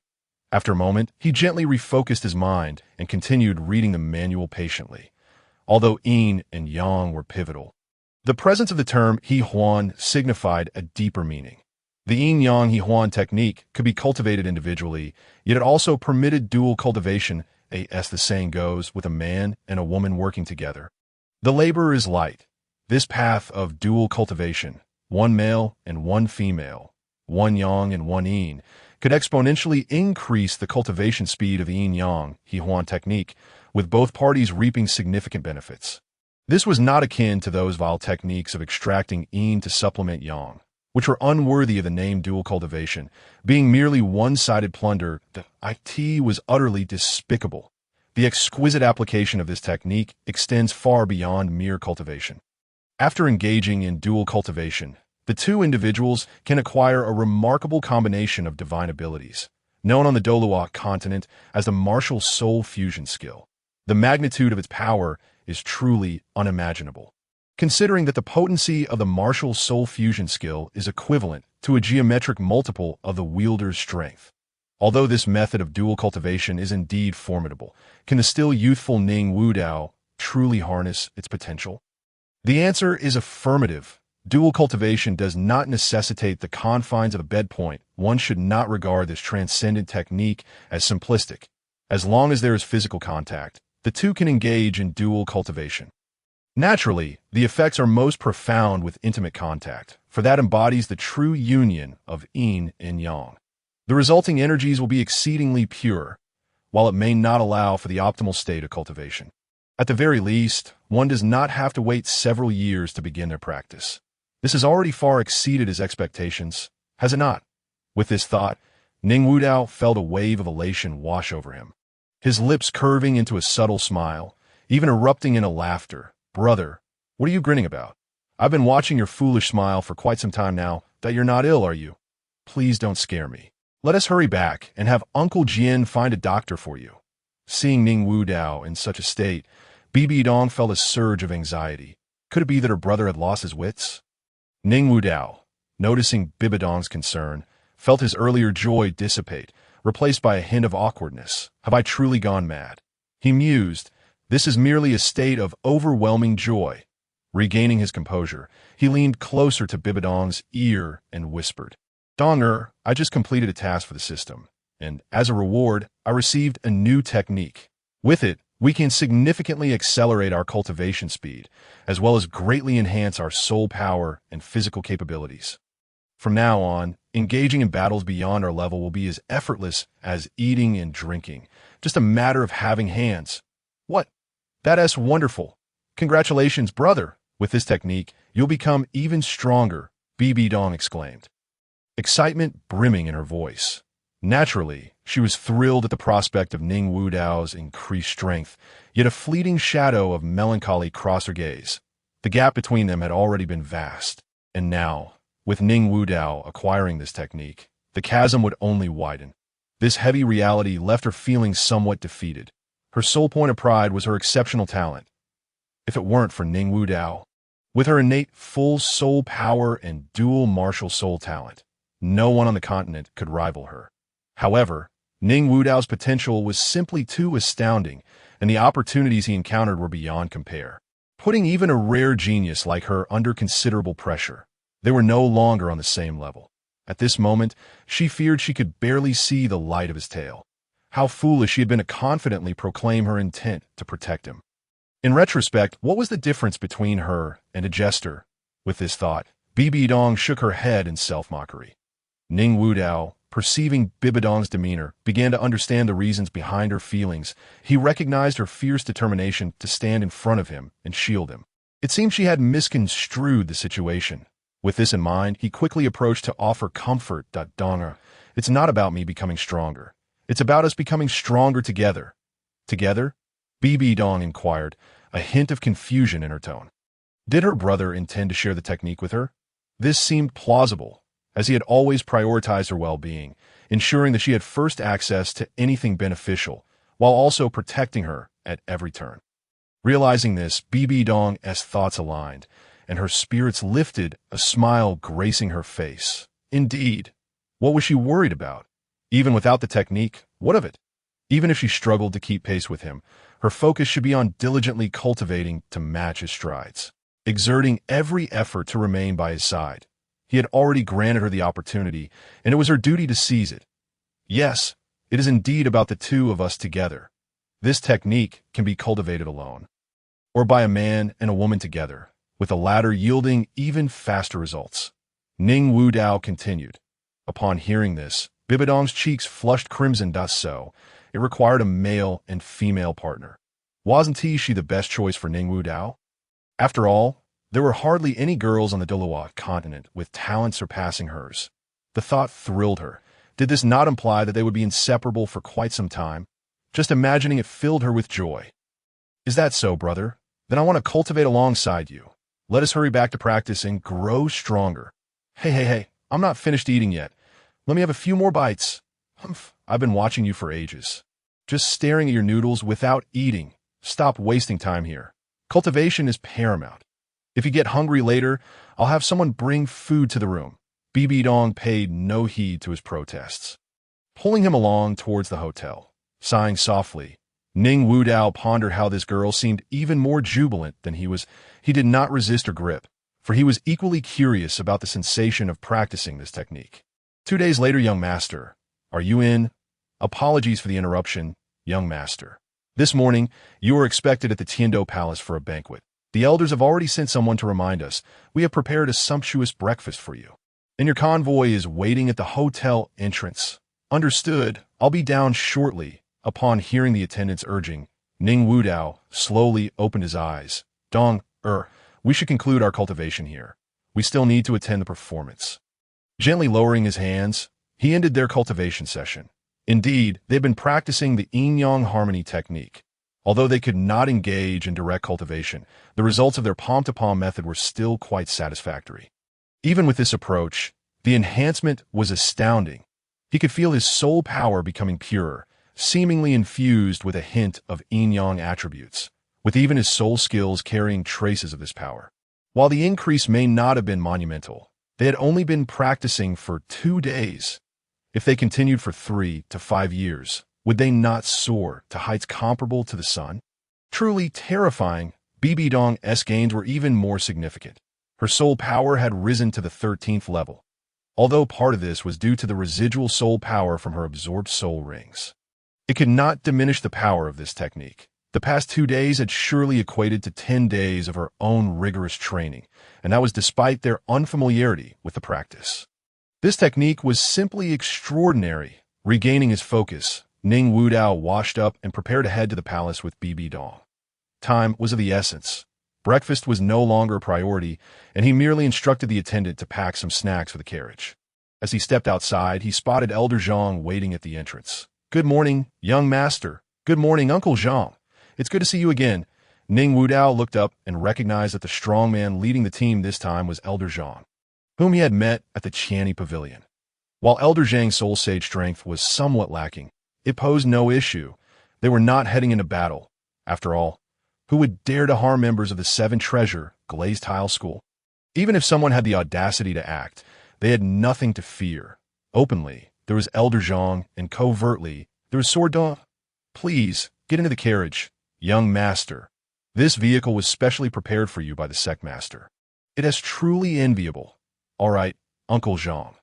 After a moment, he gently refocused his mind and continued reading the manual patiently. Although yin and yang were pivotal, the presence of the term He-Huan signified a deeper meaning. The yin-yang He-Huan technique could be cultivated individually, yet it also permitted dual cultivation, as the saying goes, with a man and a woman working together. The labor is light. This path of dual cultivation, one male and one female, one yang and one yin, could exponentially increase the cultivation speed of the yin-yang He-Huan technique, with both parties reaping significant benefits. This was not akin to those vile techniques of extracting yin to supplement yang, which were unworthy of the name dual cultivation, being merely one-sided plunder. The IT was utterly despicable. The exquisite application of this technique extends far beyond mere cultivation. After engaging in dual cultivation, the two individuals can acquire a remarkable combination of divine abilities, known on the Douluo Continent as the martial soul fusion skill. The magnitude of its power is truly unimaginable, considering that the potency of the martial soul fusion skill is equivalent to a geometric multiple of the wielder's strength. Although this method of dual cultivation is indeed formidable, can the still youthful Ning Wudao truly harness its potential? The answer is affirmative. Dual cultivation does not necessitate the confines of a bed point. One should not regard this transcendent technique as simplistic. As long as there is physical contact, the two can engage in dual cultivation. Naturally, the effects are most profound with intimate contact, for that embodies the true union of yin and yang. The resulting energies will be exceedingly pure, while it may not allow for the optimal state of cultivation. At the very least, one does not have to wait several years to begin their practice. This has already far exceeded his expectations, has it not? With this thought, Ning Wudao felt a wave of elation wash over him, his lips curving into a subtle smile, even erupting into laughter. Brother, what are you grinning about? I've been watching your foolish smile for quite some time now. That you're not ill, are you? Please don't scare me. Let us hurry back and have Uncle Jian find a doctor for you. Seeing Ning Wudao in such a state, BBDong felt a surge of anxiety. Could it be that her brother had lost his wits? Ning Wudao, noticing BBDong's concern, felt his earlier joy dissipate, replaced by a hint of awkwardness. Have I truly gone mad? He mused. This is merely a state of overwhelming joy. Regaining his composure, he leaned closer to BBDong's ear and whispered, Donger, I just completed a task for the system, and as a reward, I received a new technique. With it, we can significantly accelerate our cultivation speed, as well as greatly enhance our soul power and physical capabilities. From now on, engaging in battles beyond our level will be as effortless as eating and drinking, just a matter of having hands. What? That's wonderful. Congratulations, brother. With this technique, you'll become even stronger, BBDong exclaimed, excitement brimming in her voice. Naturally, she was thrilled at the prospect of Ning Wudao's increased strength, yet a fleeting shadow of melancholy crossed her gaze. The gap between them had already been vast, and now, with Ning Wudao acquiring this technique, the chasm would only widen. This heavy reality left her feeling somewhat defeated. Her sole point of pride was her exceptional talent. If it weren't for Ning Wudao, with her innate full soul power and dual martial soul talent, no one on the continent could rival her. However, Ning Wudao's potential was simply too astounding, and the opportunities he encountered were beyond compare, putting even a rare genius like her under considerable pressure. They were no longer on the same level. At this moment, she feared she could barely see the light of his tail. How foolish she had been to confidently proclaim her intent to protect him. In retrospect, what was the difference between her and a jester? With this thought, BBDong shook her head in self-mockery. Ning Wudao, perceiving BBDong's demeanor, began to understand the reasons behind her feelings. He recognized her fierce determination to stand in front of him and shield him. It seemed she had misconstrued the situation. With this in mind, he quickly approached to offer comfort. Donger, it's not about me becoming stronger. It's about us becoming stronger together. Together? BBDong inquired, a hint of confusion in her tone. Did her brother intend to share the technique with her? This seemed plausible, as he had always prioritized her well-being, ensuring that she had first access to anything beneficial, while also protecting her at every turn. Realizing this, BBDong's thoughts aligned, and her spirits lifted, a smile gracing her face. Indeed, what was she worried about? Even without the technique, what of it? Even if she struggled to keep pace with him, her focus should be on diligently cultivating to match his strides, exerting every effort to remain by his side. He had already granted her the opportunity, and it was her duty to seize it. Yes, it is indeed about the two of us together. This technique can be cultivated alone, or by a man and a woman together, with the latter yielding even faster results. Ning Wudao continued. Upon hearing this, BBDong's cheeks flushed crimson. So, it required a male and female partner. Wasn't she the best choice for Ning Wudao? After all, There were hardly any girls on the Douluo Continent with talent surpassing hers. The thought thrilled her. Did this not imply that they would be inseparable for quite some time? Just imagining it filled her with joy. Is that so, brother? Then I want to cultivate alongside you. Let us hurry back to practice and grow stronger. Hey, I'm not finished eating yet. Let me have a few more bites. Humph, I've been watching you for ages. Just staring at your noodles without eating. Stop wasting time here. Cultivation is paramount. If you get hungry later, I'll have someone bring food to the room. BBDong paid no heed to his protests. Pulling him along towards the hotel, sighing softly, Ning Wudao pondered how this girl seemed even more jubilant than he was. He did not resist her grip, for he was equally curious about the sensation of practicing this technique. 2 days later, young master. Are you in? Apologies for the interruption, young master. This morning, you are expected at the Tiando Palace for a banquet. The elders have already sent someone to remind us. We have prepared a sumptuous breakfast for you. And your convoy is waiting at the hotel entrance. Understood. I'll be down shortly. Upon hearing the attendant's urging, Ning Wudao slowly opened his eyes. Dong, we should conclude our cultivation here. We still need to attend the performance. Gently lowering his hands, he ended their cultivation session. Indeed, they'd been practicing the yin-yang harmony technique. Although they could not engage in direct cultivation, the results of their palm-to-palm method were still quite satisfactory. Even with this approach, the enhancement was astounding. He could feel his soul power becoming purer, seemingly infused with a hint of yin-yang attributes, with even his soul skills carrying traces of this power. While the increase may not have been monumental, they had only been practicing for 2 days. If they continued for 3 to 5 years, would they not soar to heights comparable to the sun? Truly terrifying, BBDong's gains were even more significant. Her soul power had risen to the 13th level, although part of this was due to the residual soul power from her absorbed soul rings. It could not diminish the power of this technique. The past 2 days had surely equated to 10 days of her own rigorous training, and that was despite their unfamiliarity with the practice. This technique was simply extraordinary. Regaining his focus, Ning Wudao washed up and prepared to head to the palace with Bibi Dong. Time was of the essence. Breakfast was no longer a priority, and he merely instructed the attendant to pack some snacks for the carriage. As he stepped outside, he spotted Elder Zhang waiting at the entrance. Good morning, young master. Good morning, Uncle Zhang. It's good to see you again. Ning Wudao looked up and recognized that the strong man leading the team this time was Elder Zhang, whom he had met at the Qiani Pavilion. While Elder Zhang's soul sage strength was somewhat lacking, it posed no issue. They were not heading into battle. After all, who would dare to harm members of the 7 Treasure Glazed Tile School? Even if someone had the audacity to act, they had nothing to fear. Openly, there was Elder Zhang, and covertly, there was Sword Dong. Please, get into the carriage, young master. This vehicle was specially prepared for you by the sect master. It is truly enviable. All right, Uncle Zhang.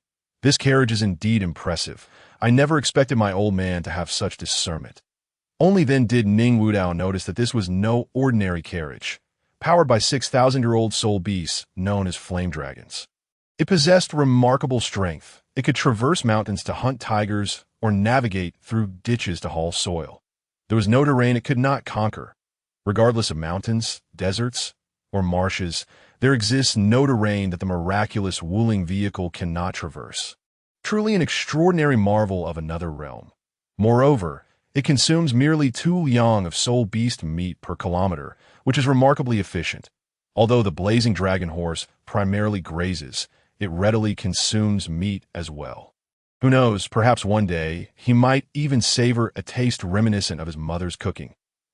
This carriage is indeed impressive. I never expected my old man to have such discernment. Only then did Ning Wudao notice that this was no ordinary carriage, powered by 6,000-year-old soul beasts known as flame dragons. It possessed remarkable strength. It could traverse mountains to hunt tigers or navigate through ditches to haul soil. There was no terrain it could not conquer. Regardless of mountains, deserts, or marshes, there exists no terrain that the miraculous Wuling vehicle cannot traverse. Truly an extraordinary marvel of another realm. Moreover, it consumes merely 2 yang of soul beast meat per kilometer, which is remarkably efficient. Although the blazing dragon horse primarily grazes, it readily consumes meat as well. Who knows, perhaps one day, he might even savor a taste reminiscent of his mother's cooking.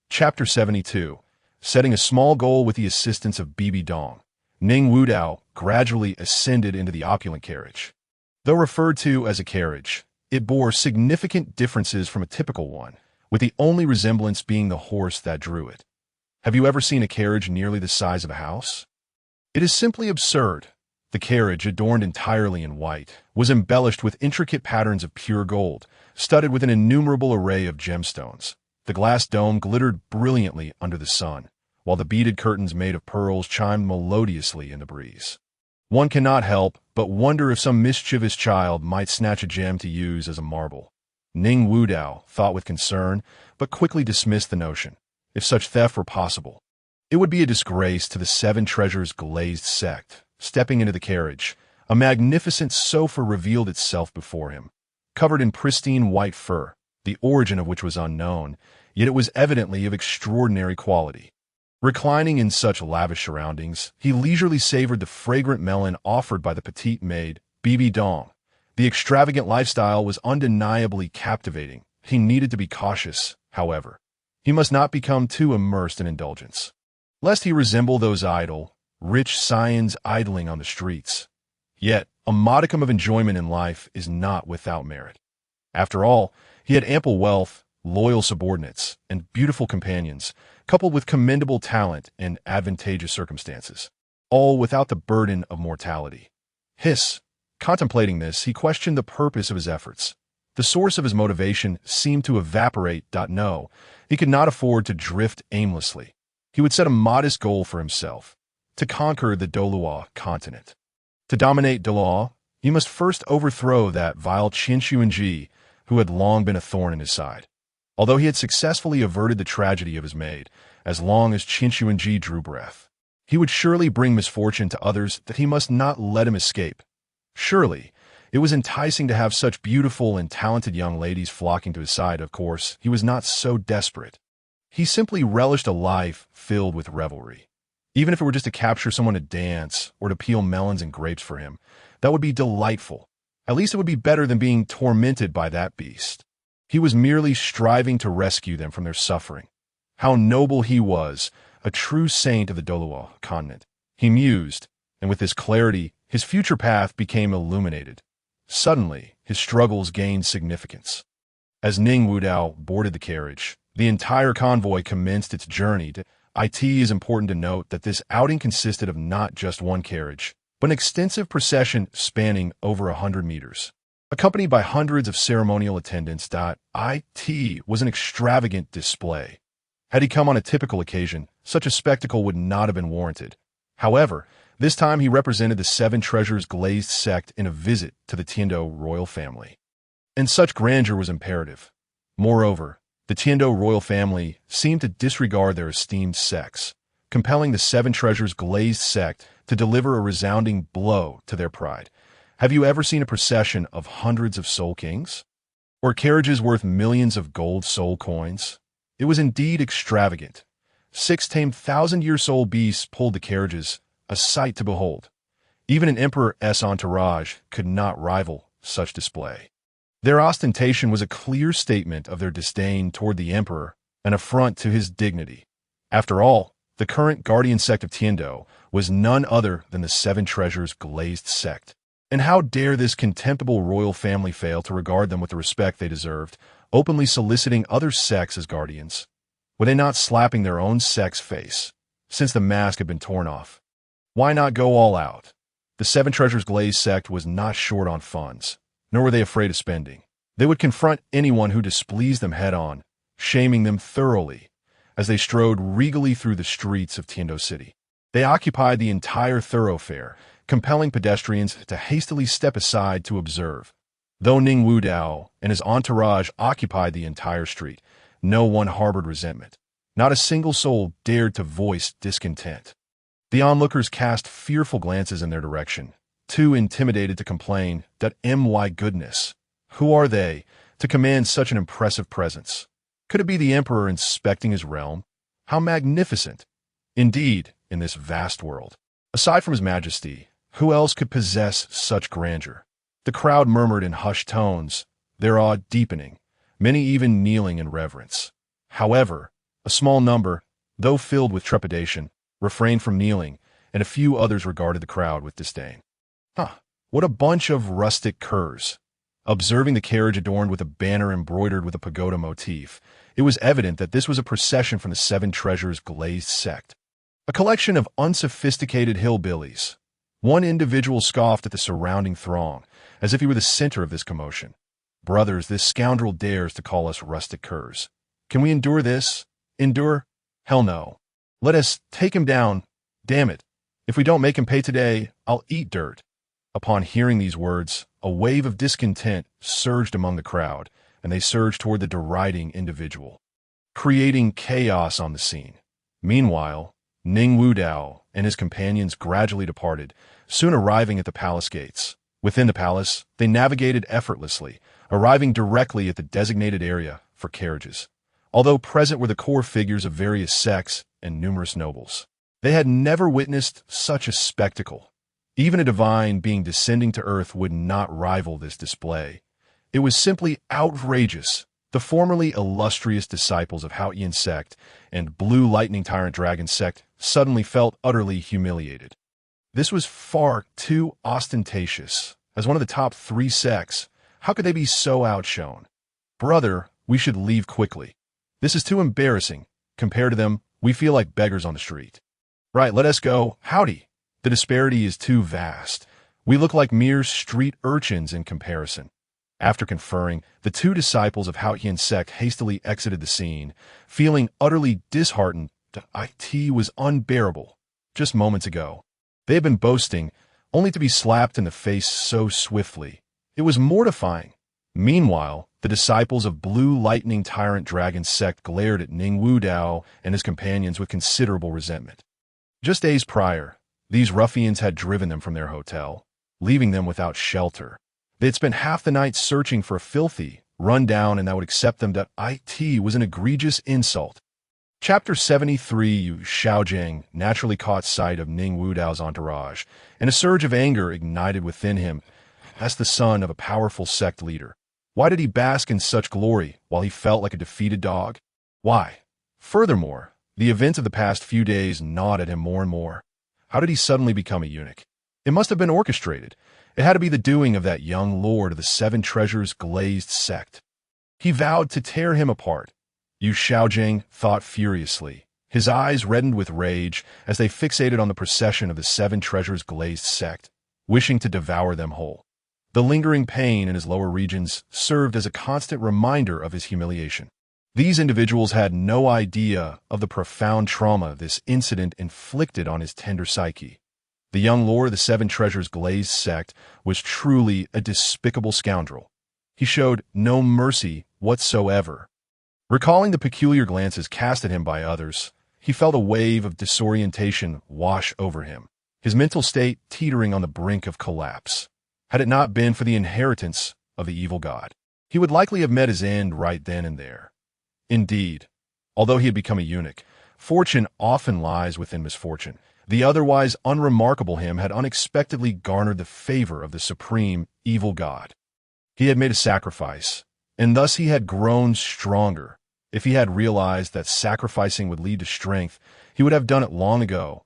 Chapter 72. Setting a small goal with the assistance of BBDong, Ning Wudao gradually ascended into the opulent carriage. Though referred to as a carriage, it bore significant differences from a typical one, with the only resemblance being the horse that drew it. Have you ever seen a carriage nearly the size of a house? It is simply absurd. The carriage, adorned entirely in white, was embellished with intricate patterns of pure gold, studded with an innumerable array of gemstones. The glass dome glittered brilliantly under the sun, while the beaded curtains made of pearls chimed melodiously in the breeze. One cannot help but wonder if some mischievous child might snatch a gem to use as a marble. Ning Wudao thought with concern, but quickly dismissed the notion. If such theft were possible, It would be a disgrace to the Seven Treasures glazed sect. Stepping into the carriage, a magnificent sofa revealed itself before him, covered in pristine white fur, the origin of which was unknown, yet it was evidently of extraordinary quality. Reclining in such lavish surroundings, he leisurely savored the fragrant melon offered by the petite maid, Bibi Dong. The extravagant lifestyle was undeniably captivating. He needed to be cautious, however. He must not become too immersed in indulgence, lest he resemble those idle, rich scions idling on the streets. Yet, a modicum of enjoyment in life is not without merit. After all, he had ample wealth, loyal subordinates, and beautiful companions, coupled with commendable talent and advantageous circumstances, all without the burden of mortality. Contemplating this, he questioned the purpose of his efforts. The source of his motivation seemed to evaporate. No, he could not afford to drift aimlessly. He would set a modest goal for himself: to conquer the Douluo Continent. To dominate Douluo, he must first overthrow that vile Qin who had long been a thorn in his side. Although he had successfully averted the tragedy of his maid, as long as Qin drew breath, he would surely bring misfortune to others that he must not let him escape. Surely, it was enticing to have such beautiful and talented young ladies flocking to his side. Of course, he was not so desperate. He simply relished a life filled with revelry. Even if it were just to capture someone to dance or to peel melons and grapes for him, that would be delightful. At least it would be better than being tormented by that beast. He was merely striving to rescue them from their suffering. How noble he was, a true saint of the Douluo Continent, he mused, and with this clarity, his future path became illuminated. Suddenly, his struggles gained significance. As Ning Wudao boarded the carriage, the entire convoy commenced its journey. It is important to note that this outing consisted of not just one carriage, but an extensive procession spanning over 100 meters. Accompanied by hundreds of ceremonial attendants. It was an extravagant display. Had he come on a typical occasion, such a spectacle would not have been warranted. However, this time he represented the Seven Treasures glazed sect in a visit to the Tiando royal family. And such grandeur was imperative. Moreover, the Tiando royal family seemed to disregard their esteemed sects, compelling the Seven Treasures glazed sect to deliver a resounding blow to their pride. Have you ever seen a procession of hundreds of soul kings? Or carriages worth millions of gold soul coins? It was indeed extravagant. 6 tamed 1,000-year-old beasts pulled the carriages, a sight to behold. Even an emperor's entourage could not rival such display. Their ostentation was a clear statement of their disdain toward the emperor, an affront to his dignity. After all, the current guardian sect of Tiando was none other than the Seven Treasures glazed sect. And how dare this contemptible royal family fail to regard them with the respect they deserved, openly soliciting other sects as guardians? Were they not slapping their own sect's face, since the mask had been torn off? Why not go all out? The Seven Treasures glazed sect was not short on funds, nor were they afraid of spending. They would confront anyone who displeased them head-on, shaming them thoroughly, as they strode regally through the streets of Tiando City. They occupied the entire thoroughfare, compelling pedestrians to hastily step aside to observe. Though Ning Wudao and his entourage occupied the entire street, no one harbored resentment. Not a single soul dared to voice discontent. The onlookers cast fearful glances in their direction, too intimidated to complain. My goodness, who are they to command such an impressive presence? Could it be the emperor inspecting his realm? How magnificent! Indeed, in this vast world, aside from his majesty, who else could possess such grandeur? The crowd murmured in hushed tones, their awe deepening, many even kneeling in reverence. However, a small number, though filled with trepidation, refrained from kneeling, and a few others regarded the crowd with disdain. What a bunch of rustic curs! Observing the carriage adorned with a banner embroidered with a pagoda motif, it was evident that this was a procession from the Seven Treasures glazed sect. A collection of unsophisticated hillbillies. One individual scoffed at the surrounding throng, as if he were the center of this commotion. Brothers, this scoundrel dares to call us rustic curs. Can we endure this? Endure? Hell no. Let us take him down. Damn it. If we don't make him pay today, I'll eat dirt. Upon hearing these words, a wave of discontent surged among the crowd, and they surged toward the deriding individual, creating chaos on the scene. Meanwhile, Ning Wudao and his companions gradually departed, soon arriving at the palace gates. Within the palace, they navigated effortlessly, arriving directly at the designated area for carriages. Although present were the core figures of various sects and numerous nobles, they had never witnessed such a spectacle. Even a divine being descending to earth would not rival this display. It was simply outrageous. The formerly illustrious disciples of Haotian sect and Blue Lightning Tyrant Dragon sect suddenly felt utterly humiliated. This was far too ostentatious. As one of the top 3 sects, how could they be so outshone? Brother, we should leave quickly. This is too embarrassing. Compared to them, we feel like beggars on the street. Right, let us go. Howdy. The disparity is too vast. We look like mere street urchins in comparison. After conferring, the 2 disciples of Haotian sect hastily exited the scene, feeling utterly disheartened that it was unbearable. Just moments ago, they had been boasting, only to be slapped in the face so swiftly. It was mortifying. Meanwhile, the disciples of Blue Lightning Tyrant Dragon sect glared at Ning Wudao and his companions with considerable resentment. Just days prior, these ruffians had driven them from their hotel, leaving them without shelter. They had spent half the night searching for a filthy, run-down and that would accept them that it was an egregious insult. Chapter 73 Yu Xiaojiang naturally caught sight of Ning Wudao's entourage, and a surge of anger ignited within him. As the son of a powerful sect leader, why did he bask in such glory while he felt like a defeated dog? Why? Furthermore, the events of the past few days gnawed at him more and more. How did he suddenly become a eunuch? It must have been orchestrated. It had to be the doing of that young lord of the 7 treasures glazed sect. He vowed to tear him apart. Yu Xiaojiang thought furiously. His eyes reddened with rage as they fixated on the procession of the 7 treasures glazed sect, wishing to devour them whole. The lingering pain in his lower regions served as a constant reminder of his humiliation. These individuals had no idea of the profound trauma this incident inflicted on his tender psyche. The young lord of the 7 treasures glazed sect was truly a despicable scoundrel. He showed no mercy whatsoever. Recalling the peculiar glances cast at him by others, he felt a wave of disorientation wash over him, his mental state teetering on the brink of collapse. Had it not been for the inheritance of the evil god, he would likely have met his end right then and there. Indeed, although he had become a eunuch, fortune often lies within misfortune. The otherwise unremarkable him had unexpectedly garnered the favor of the supreme evil god. He had made a sacrifice, and thus he had grown stronger. If he had realized that sacrificing would lead to strength, he would have done it long ago.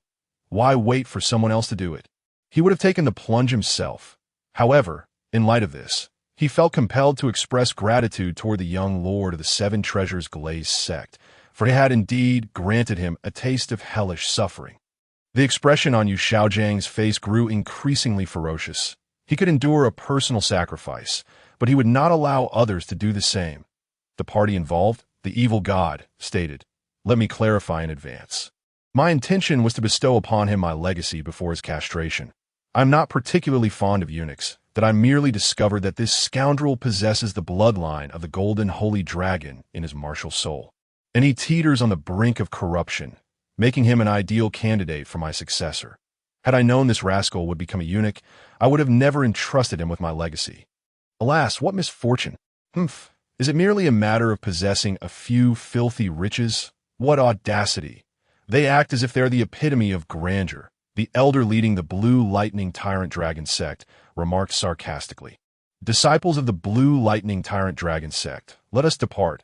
Why wait for someone else to do it? He would have taken the plunge himself. However, in light of this, he felt compelled to express gratitude toward the young lord of the 7 treasures glazed sect, for he had indeed granted him a taste of hellish suffering. The expression on Yu Xiaojiang's face grew increasingly ferocious. He could endure a personal sacrifice, but he would not allow others to do the same. The party involved, the evil god, stated, "Let me clarify in advance. My intention was to bestow upon him my legacy before his castration. I am not particularly fond of eunuchs, that I merely discovered that this scoundrel possesses the bloodline of the golden holy dragon in his martial soul, and he teeters on the brink of corruption, making him an ideal candidate for my successor. Had I known this rascal would become a eunuch, I would have never entrusted him with my legacy. Alas, what misfortune! Is it merely a matter of possessing a few filthy riches? What audacity! They act as if they're the epitome of grandeur." The elder leading the Blue Lightning Tyrant Dragon sect remarked sarcastically. "Disciples of the Blue Lightning Tyrant Dragon sect, let us depart.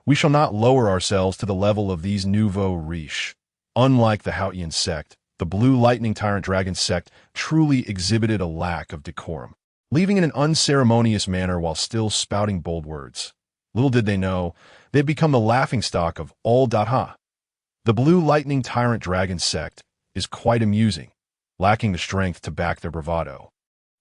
We shall not lower ourselves to the level of these nouveaux riches." Unlike the Haotian sect, the Blue Lightning Tyrant Dragon sect truly exhibited a lack of decorum, leaving in an unceremonious manner while still spouting bold words. Little did they know, they had become the laughingstock of all Datha. The Blue Lightning Tyrant Dragon sect is quite amusing, lacking the strength to back their bravado.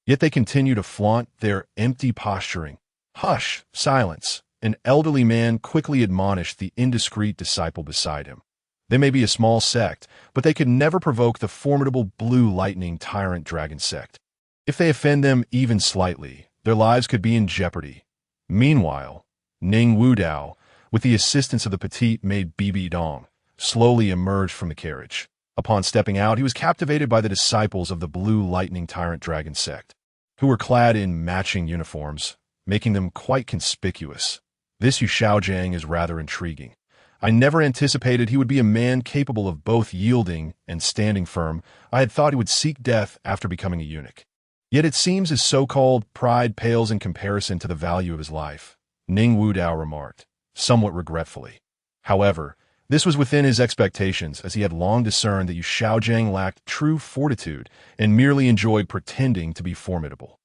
Yet they continue to flaunt their empty posturing. "Hush, silence," an elderly man quickly admonished the indiscreet disciple beside him. They may be a small sect, but they could never provoke the formidable Blue Lightning Tyrant Dragon sect. If they offend them even slightly, their lives could be in jeopardy. Meanwhile, Ning Wudao, with the assistance of the petite maid Bibi Dong, slowly emerged from the carriage. Upon stepping out, he was captivated by the disciples of the Blue Lightning Tyrant Dragon sect, who were clad in matching uniforms, making them quite conspicuous. This Yu Xiaojiang is rather intriguing. I never anticipated he would be a man capable of both yielding and standing firm. I had thought he would seek death after becoming a eunuch. Yet it seems his so-called pride pales in comparison to the value of his life, Ning Wudao remarked, somewhat regretfully. However, this was within his expectations, as he had long discerned that Yu Xiaojiang lacked true fortitude and merely enjoyed pretending to be formidable.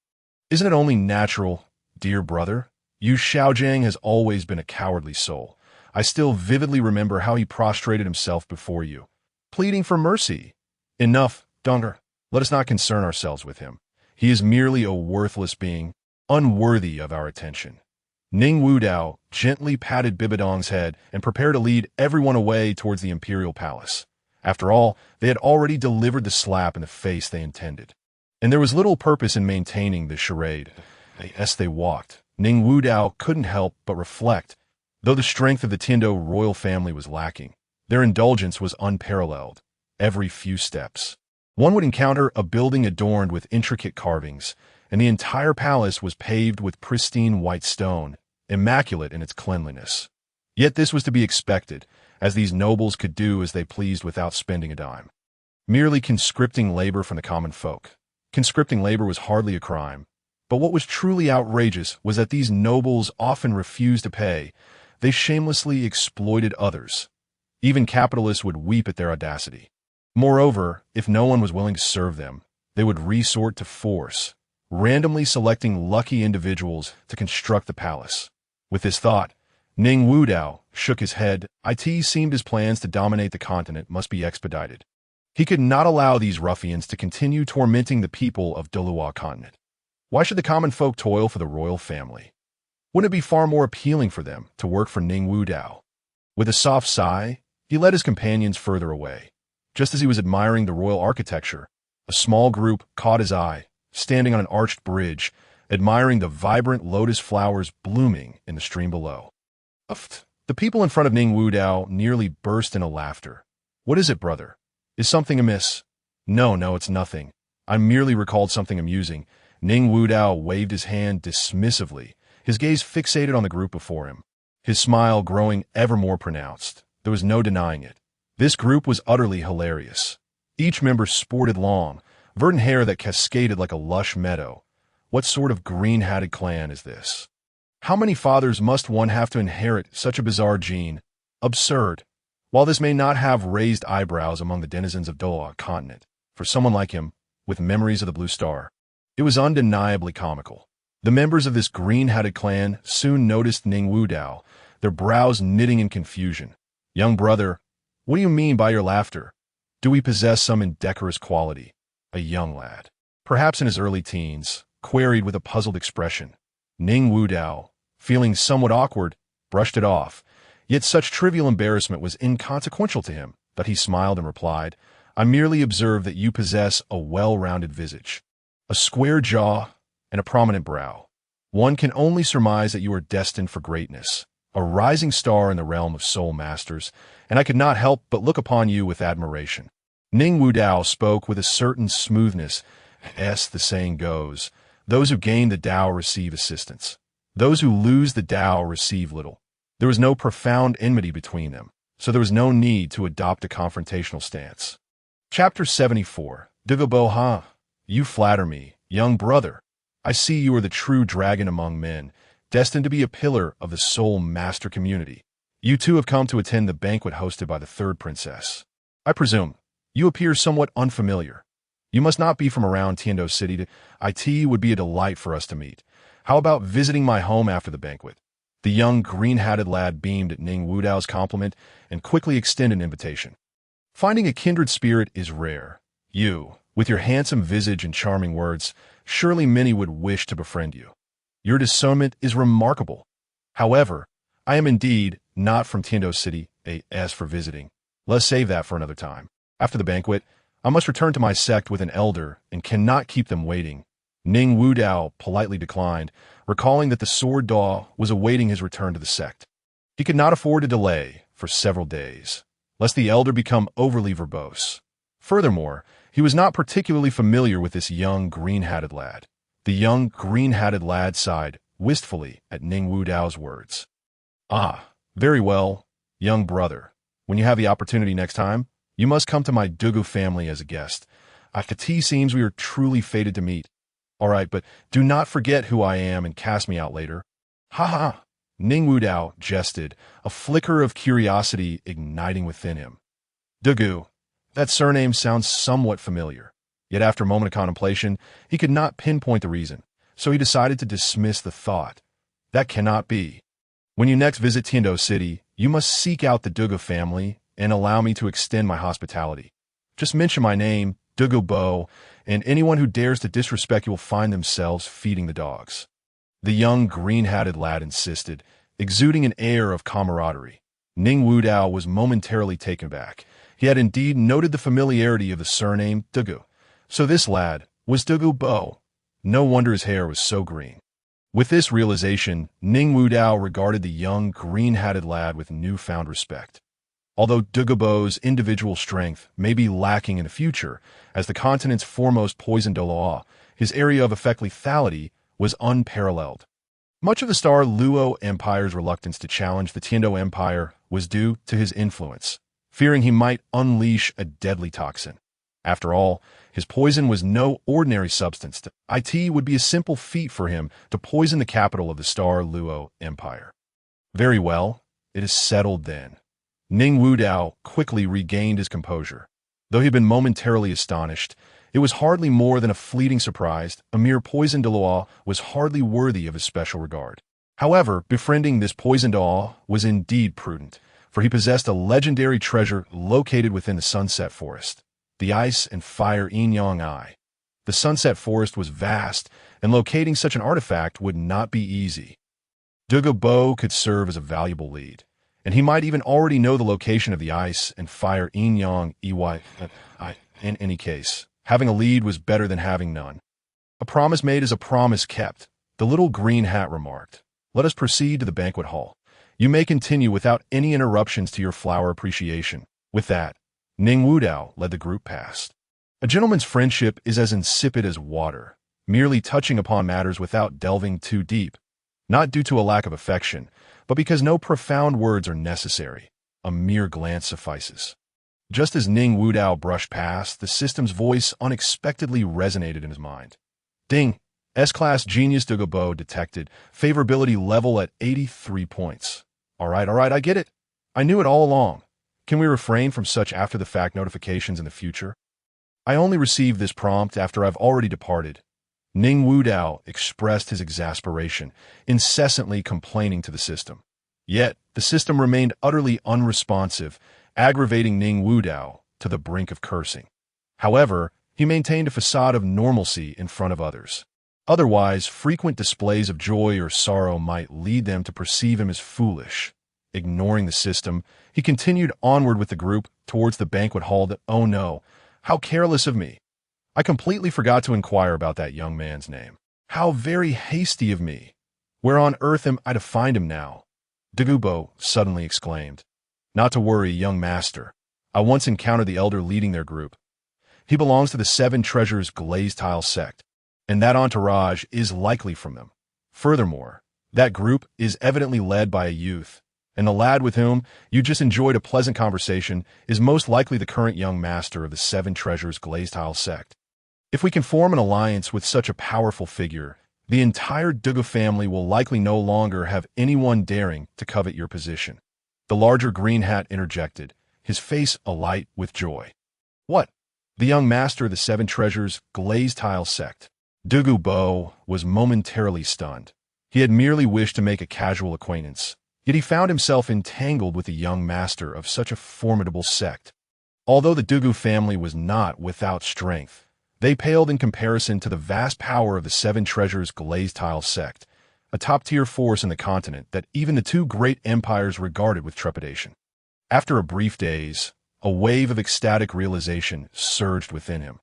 Isn't it only natural, dear brother? Yu Xiaojiang has always been a cowardly soul. I still vividly remember how he prostrated himself before you, pleading for mercy. Enough, Donger. Let us not concern ourselves with him. He is merely a worthless being, unworthy of our attention. Ning Wudao gently patted BBDong's head and prepared to lead everyone away towards the imperial palace. After all, they had already delivered the slap in the face they intended. And there was little purpose in maintaining the charade. As they walked, Ning Wudao couldn't help but reflect. Though the strength of the Tiando royal family was lacking, their indulgence was unparalleled. Every few steps, one would encounter a building adorned with intricate carvings, and the entire palace was paved with pristine white stone, immaculate in its cleanliness. Yet this was to be expected, as these nobles could do as they pleased without spending a dime, merely conscripting labor from the common folk. Conscripting labor was hardly a crime, but what was truly outrageous was that these nobles often refused to pay. They shamelessly exploited others. Even capitalists would weep at their audacity. Moreover, if no one was willing to serve them, they would resort to force, randomly selecting lucky individuals to construct the palace. With this thought, Ning Wudao shook his head. It seemed his plans to dominate the continent must be expedited. He could not allow these ruffians to continue tormenting the people of Douluo Continent. Why should the common folk toil for the royal family? Wouldn't it be far more appealing for them to work for Ning Wudao? With a soft sigh, he led his companions further away. Just as he was admiring the royal architecture, a small group caught his eye, standing on an arched bridge, admiring the vibrant lotus flowers blooming in the stream below. The people in front of Ning Wudao nearly burst into laughter. What is it, brother? Is something amiss? No, it's nothing. I merely recalled something amusing. Ning Wudao waved his hand dismissively, his gaze fixated on the group before him, his smile growing ever more pronounced. There was no denying it. This group was utterly hilarious. Each member sported long, verdant hair that cascaded like a lush meadow. What sort of green-hatted clan is this? How many fathers must one have to inherit such a bizarre gene? Absurd. While this may not have raised eyebrows among the denizens of Douluo Continent, for someone like him, with memories of the Blue Star, it was undeniably comical. The members of this green-hatted clan soon noticed Ning Wudao, their brows knitting in confusion. Young brother, what do you mean by your laughter? Do we possess some indecorous quality? A young lad, perhaps in his early teens, queried with a puzzled expression. Ning Wudao, feeling somewhat awkward, brushed it off. Yet such trivial embarrassment was inconsequential to him that he smiled and replied, I merely observe that you possess a well-rounded visage, a square jaw, and a prominent brow. One can only surmise that you are destined for greatness, a rising star in the realm of soul masters, and I could not help but look upon you with admiration. Ning Wudao spoke with a certain smoothness. As the saying goes, those who gain the Tao receive assistance. Those who lose the Tao receive little. There was no profound enmity between them, so there was no need to adopt a confrontational stance. Chapter 74. Divibo. You flatter me, young brother. I see you are the true dragon among men, destined to be a pillar of the soul master community. You too have come to attend the banquet hosted by the third princess. I presume you appear somewhat unfamiliar. You must not be from around Tiando City. It would be a delight for us to meet. How about visiting my home after the banquet? The young green-hatted lad beamed at Ning Wudao's compliment and quickly extended an invitation. Finding a kindred spirit is rare. You, with your handsome visage and charming words, surely many would wish to befriend you. Your discernment is remarkable. However, I am indeed not from Tiando City. As for visiting, let's save that for another time. After the banquet, I must return to my sect with an elder and cannot keep them waiting. Ning Wudao politely declined, recalling that the sword daw was awaiting his return to the sect. He could not afford to delay for several days, lest the elder become overly verbose. Furthermore, he was not particularly familiar with this young green-hatted lad. The young green-hatted lad sighed wistfully at Ning Wudao's words. Ah, very well, young brother. When you have the opportunity next time, you must come to my Douluo family as a guest. It seems we are truly fated to meet. All right, but do not forget who I am and cast me out later. Ha ha! Ning Wudao jested, a flicker of curiosity igniting within him. Douluo, that surname sounds somewhat familiar. Yet after a moment of contemplation, he could not pinpoint the reason, so he decided to dismiss the thought. That cannot be. When you next visit Tiando City, you must seek out the Douluo family and allow me to extend my hospitality. Just mention my name, Douluo Bo, and anyone who dares to disrespect you will find themselves feeding the dogs. The young green-hatted lad insisted, exuding an air of camaraderie. Ning Wudao was momentarily taken aback. He had indeed noted the familiarity of the surname Douluo. So this lad was Douluo Bo. No wonder his hair was so green. With this realization, Ning Wudao regarded the young green-hatted lad with newfound respect. Although Douluo Bo's individual strength may be lacking in the future, as the continent's foremost poison Douluo, his area of effect lethality was unparalleled. Much of the Star Luo Empire's reluctance to challenge the Tiando Empire was due to his influence, fearing he might unleash a deadly toxin. After all, his poison was no ordinary substance. It would be a simple feat for him to poison the capital of the Star Luo Empire. Very well, it is settled then. Ning Wudao quickly regained his composure. Though he had been momentarily astonished, it was hardly more than a fleeting surprise. A mere poisoned Douluo was hardly worthy of his special regard. However, befriending this poisoned Douluo was indeed prudent, for he possessed a legendary treasure located within the Sunset Forest. The ice and fire yin-yang eye. The Sunset Forest was vast, and locating such an artifact would not be easy. Douluo Bo could serve as a valuable lead, and he might even already know the location of the ice and fire yin-yang ey. In any case, having a lead was better than having none. A promise made is a promise kept, the little green hat remarked. Let us proceed to the banquet hall. You may continue without any interruptions to your flower appreciation. With that, Ning Wudao led the group past. A gentleman's friendship is as insipid as water, merely touching upon matters without delving too deep, not due to a lack of affection, but because no profound words are necessary. A mere glance suffices. Just as Ning Wudao brushed past, the system's voice unexpectedly resonated in his mind. Ding! S-Class Genius Douluo Bo detected. Favorability level at 83 points. All right, I get it. I knew it all along. Can we refrain from such after-the-fact notifications in the future? I only received this prompt after I've already departed. Ning Wudao expressed his exasperation, incessantly complaining to the system. Yet, the system remained utterly unresponsive, aggravating Ning Wudao to the brink of cursing. However, he maintained a facade of normalcy in front of others. Otherwise, frequent displays of joy or sorrow might lead them to perceive him as foolish. Ignoring the system, he continued onward with the group towards the banquet hall. Oh no, how careless of me. I completely forgot to inquire about that young man's name. How very hasty of me. Where on earth am I to find him now? Douluo Bo suddenly exclaimed. Not to worry, young master. I once encountered the elder leading their group. He belongs to the Seven Treasures Glazed Tile sect, and that entourage is likely from them. Furthermore, that group is evidently led by a youth, and the lad with whom you just enjoyed a pleasant conversation is most likely the current young master of the Seven Treasures Glazed Tile sect. If we can form an alliance with such a powerful figure, the entire Douluo family will likely no longer have anyone daring to covet your position. The larger green hat interjected, his face alight with joy. What? The young master of the Seven Treasures Glazed Tile sect. Douluo Bo was momentarily stunned. He had merely wished to make a casual acquaintance, yet he found himself entangled with the young master of such a formidable sect. Although the Douluo family was not without strength, they paled in comparison to the vast power of the Seven Treasures Glazed Tile sect, a top-tier force in the continent that even the two great empires regarded with trepidation. After a brief daze, a wave of ecstatic realization surged within him.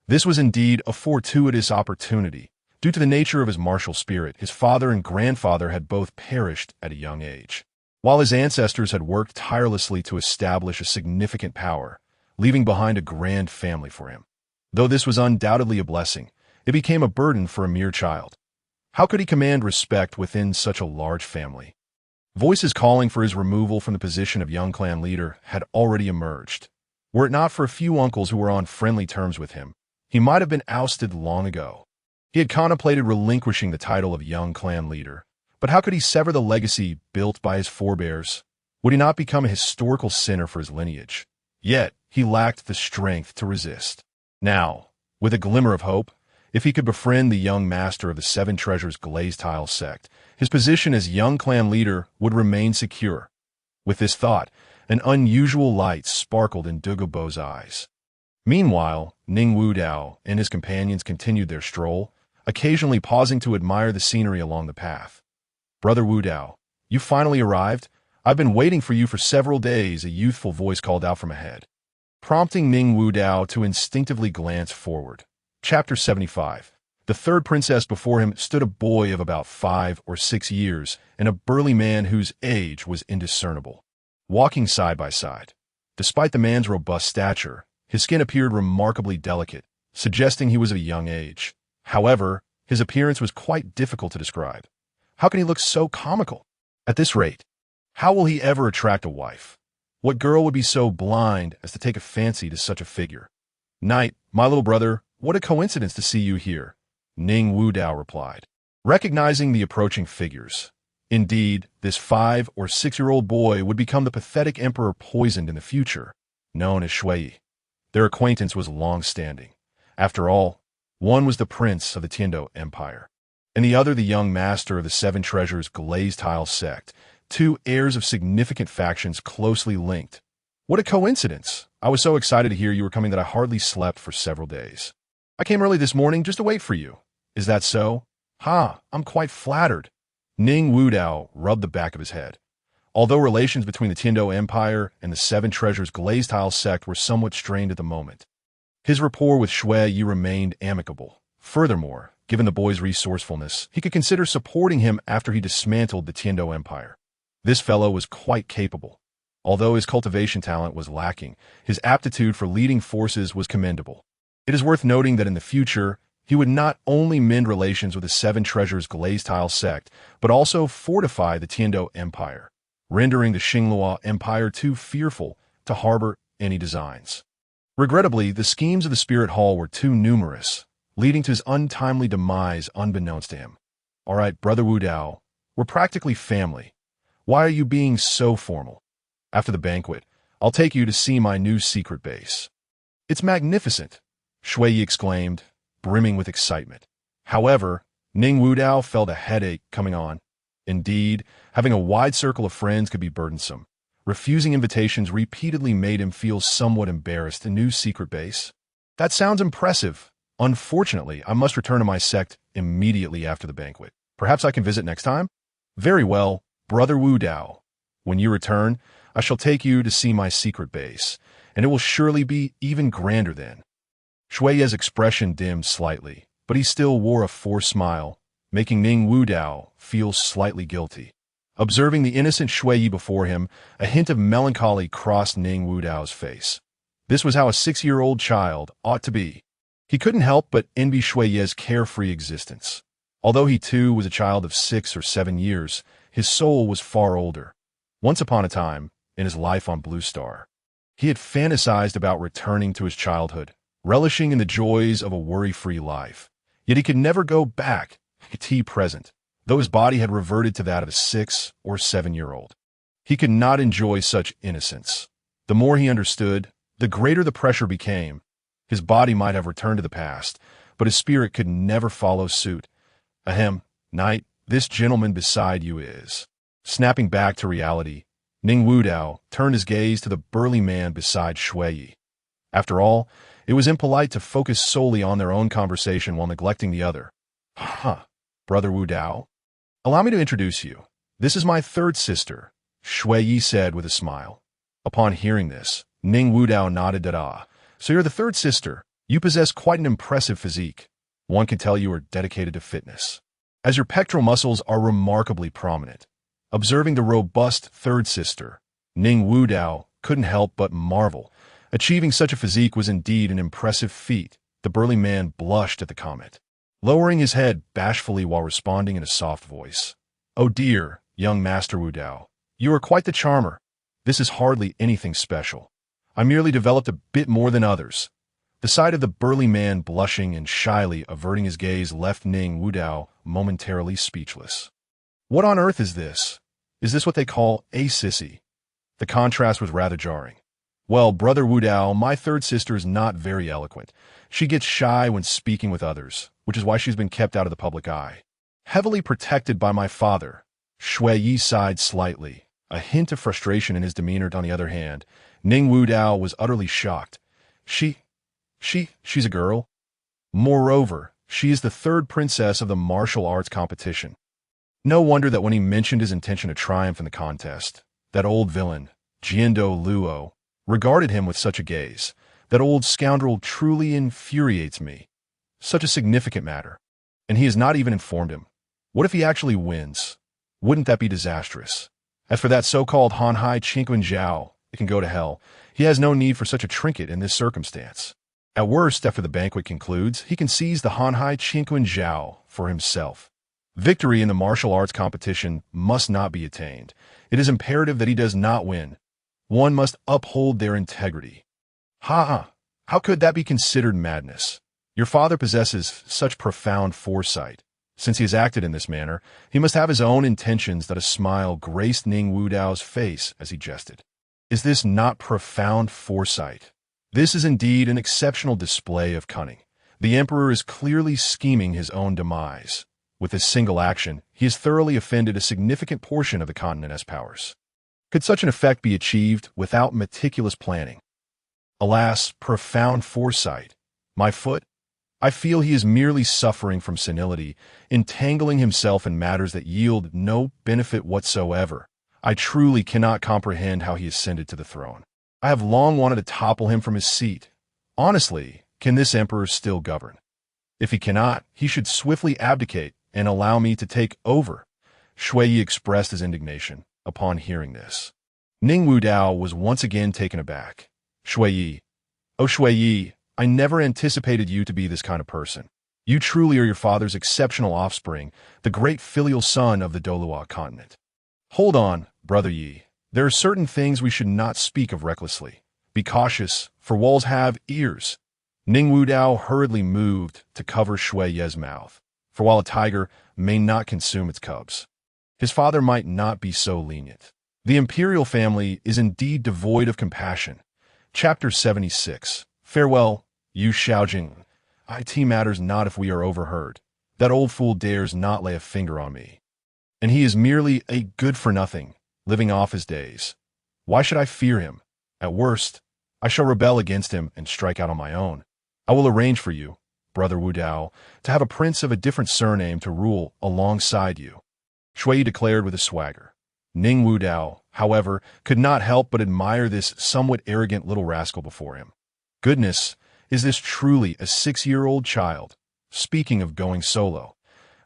This was indeed a fortuitous opportunity. Due to the nature of his martial spirit, his father and grandfather had both perished at a young age. While his ancestors had worked tirelessly to establish a significant power, leaving behind a grand family for him. Though this was undoubtedly a blessing, it became a burden for a mere child. How could he command respect within such a large family? Voices calling for his removal from the position of young clan leader had already emerged. Were it not for a few uncles who were on friendly terms with him, he might have been ousted long ago. He had contemplated relinquishing the title of young clan leader, but how could he sever the legacy built by his forebears? Would he not become a historical sinner for his lineage? Yet, he lacked the strength to resist. Now, with a glimmer of hope, if he could befriend the young master of the Seven Treasures glazed tile sect, his position as young clan leader would remain secure. With this thought, an unusual light sparkled in Douluo's eyes. Meanwhile, Ning Wudao and his companions continued their stroll, occasionally pausing to admire the scenery along the path. "Brother Wudao, you finally arrived? I've been waiting for you for several days," a youthful voice called out from ahead, prompting Ning Wudao to instinctively glance forward. Chapter 75. The third princess before him stood a boy of about 5 or 6 years and a burly man whose age was indiscernible, walking side by side. Despite the man's robust stature, his skin appeared remarkably delicate, suggesting he was of a young age. However, his appearance was quite difficult to describe. How can he look so comical? At this rate, how will he ever attract a wife? What girl would be so blind as to take a fancy to such a figure? "Knight, my little brother, what a coincidence to see you here," Ning Wudao replied, recognizing the approaching figures. Indeed, this 5 or 6-year-old boy would become the pathetic emperor poisoned in the future, known as Shui. Their acquaintance was long-standing. After all, one was the prince of the Tiando Empire, and the other the young master of the Seven Treasures glazed tile sect, two heirs of significant factions closely linked. What a coincidence! I was so excited to hear you were coming that I hardly slept for several days. I came early this morning just to wait for you. Is that so? Ha, I'm quite flattered. Ning Wudao rubbed the back of his head. Although relations between the Tiando Empire and the Seven Treasures glazed tile sect were somewhat strained at the moment, his rapport with Shui Yi remained amicable. Furthermore, given the boy's resourcefulness, he could consider supporting him after he dismantled the Tiando Empire. This fellow was quite capable. Although his cultivation talent was lacking, his aptitude for leading forces was commendable. It is worth noting that in the future, he would not only mend relations with the Seven Treasures glazed tile sect, but also fortify the Tiando Empire, rendering the Xinglua Empire too fearful to harbor any designs. Regrettably, the schemes of the Spirit Hall were too numerous, leading to his untimely demise unbeknownst to him. "All right, Brother Wudao, we're practically family. Why are you being so formal? After the banquet, I'll take you to see my new secret base." "It's magnificent," Shui Yi exclaimed, brimming with excitement. However, Ning Wudao felt a headache coming on. Indeed, having a wide circle of friends could be burdensome. Refusing invitations repeatedly made him feel somewhat embarrassed. A new secret base? That sounds impressive. Unfortunately, I must return to my sect immediately after the banquet. Perhaps I can visit next time? Very well, Brother Wudao. When you return, I shall take you to see my secret base, and it will surely be even grander then. Shui Yi's expression dimmed slightly, but he still wore a forced smile, making Ning Wudao feel slightly guilty. Observing the innocent Shui Yi before him, a hint of melancholy crossed Ning Wudao's face. This was how a 6-year-old child ought to be. He couldn't help but envy Shui Yi's carefree existence. Although he too was a child of 6 or 7 years, his soul was far older. Once upon a time, in his life on Blue Star, he had fantasized about returning to his childhood, relishing in the joys of a worry-free life. Yet he could never go back to present, though his body had reverted to that of a 6 or 7-year-old. He could not enjoy such innocence. The more he understood, the greater the pressure became. His body might have returned to the past, but his spirit could never follow suit. Ahem, knight, this gentleman beside you is. Snapping back to reality, Ning Wudao turned his gaze to the burly man beside Shui Yi. After all, it was impolite to focus solely on their own conversation while neglecting the other. Huh, Brother Wudao? Allow me to introduce you. This is my third sister, Shui Yi said with a smile. Upon hearing this, Ning Wudao nodded da. So you're the third sister. You possess quite an impressive physique. One can tell you are dedicated to fitness, as your pectoral muscles are remarkably prominent. Observing the robust third sister, Ning Wudao couldn't help but marvel, Achieving such a physique was indeed an impressive feat. The burly man blushed at the comment, lowering his head bashfully while responding in a soft voice. "Oh dear, young Master Wu Dao, you are quite the charmer. This is hardly anything special. I merely developed a bit more than others." The sight of the burly man blushing and shyly averting his gaze left Ning Wu Dao momentarily speechless. What on earth is this? Is this what they call a sissy? The contrast was rather jarring. Well, Brother Wu Dao, my third sister is not very eloquent. She gets shy when speaking with others, which is why she's been kept out of the public eye. Heavily protected by my father. Shui Yi sighed slightly, a hint of frustration in his demeanor. On the other hand, Ning Wu Dao was utterly shocked. She's a girl. Moreover, she is the third princess of the martial arts competition. No wonder that when he mentioned his intention to triumph in the contest, that old villain, Jiando Luo, regarded him with such a gaze. That old scoundrel truly infuriates me. Such a significant matter. And he has not even informed him. What if he actually wins? Wouldn't that be disastrous? As for that so-called Hanhai Qingquan Zhao, it can go to hell. He has no need for such a trinket in this circumstance. At worst, after the banquet concludes, he can seize the Hanhai Qingquan Zhao for himself. Victory in the martial arts competition must not be attained. It is imperative that he does not win. One must uphold their integrity. How could that be considered madness? Your father possesses such profound foresight. Since he has acted in this manner, he must have his own intentions. That a smile graced Ning Wu Dao's face as he jested. Is this not profound foresight? This is indeed an exceptional display of cunning. The emperor is clearly scheming his own demise. With this single action, he has thoroughly offended a significant portion of the continent's powers. Could such an effect be achieved without meticulous planning? Alas, profound foresight. My foot? I feel he is merely suffering from senility, entangling himself in matters that yield no benefit whatsoever. I truly cannot comprehend how he ascended to the throne. I have long wanted to topple him from his seat. Honestly, can this emperor still govern? If he cannot, he should swiftly abdicate and allow me to take over. Shui Yi expressed his indignation upon hearing this. Ning Wu Dao was once again taken aback. Shui Yi, oh Shui Yi, I never anticipated you to be this kind of person. You truly are your father's exceptional offspring, the great filial son of the Douluo Continent. Hold on, Brother Yi. There are certain things we should not speak of recklessly. Be cautious, for walls have ears. Ning Wu Dao hurriedly moved to cover Shui Yi's mouth, for while a tiger may not consume its cubs, his father might not be so lenient. The imperial family is indeed devoid of compassion. Chapter 76. Farewell, Yu Xiaojing. It matters not if we are overheard. That old fool dares not lay a finger on me. And he is merely a good-for-nothing, living off his days. Why should I fear him? At worst, I shall rebel against him and strike out on my own. I will arrange for you, Brother Wu Dao, to have a prince of a different surname to rule alongside you, Shui Yi declared with a swagger. Ning Wu Dao, however, could not help but admire this somewhat arrogant little rascal before him. Goodness, is this truly a 6-year-old child? Speaking of going solo,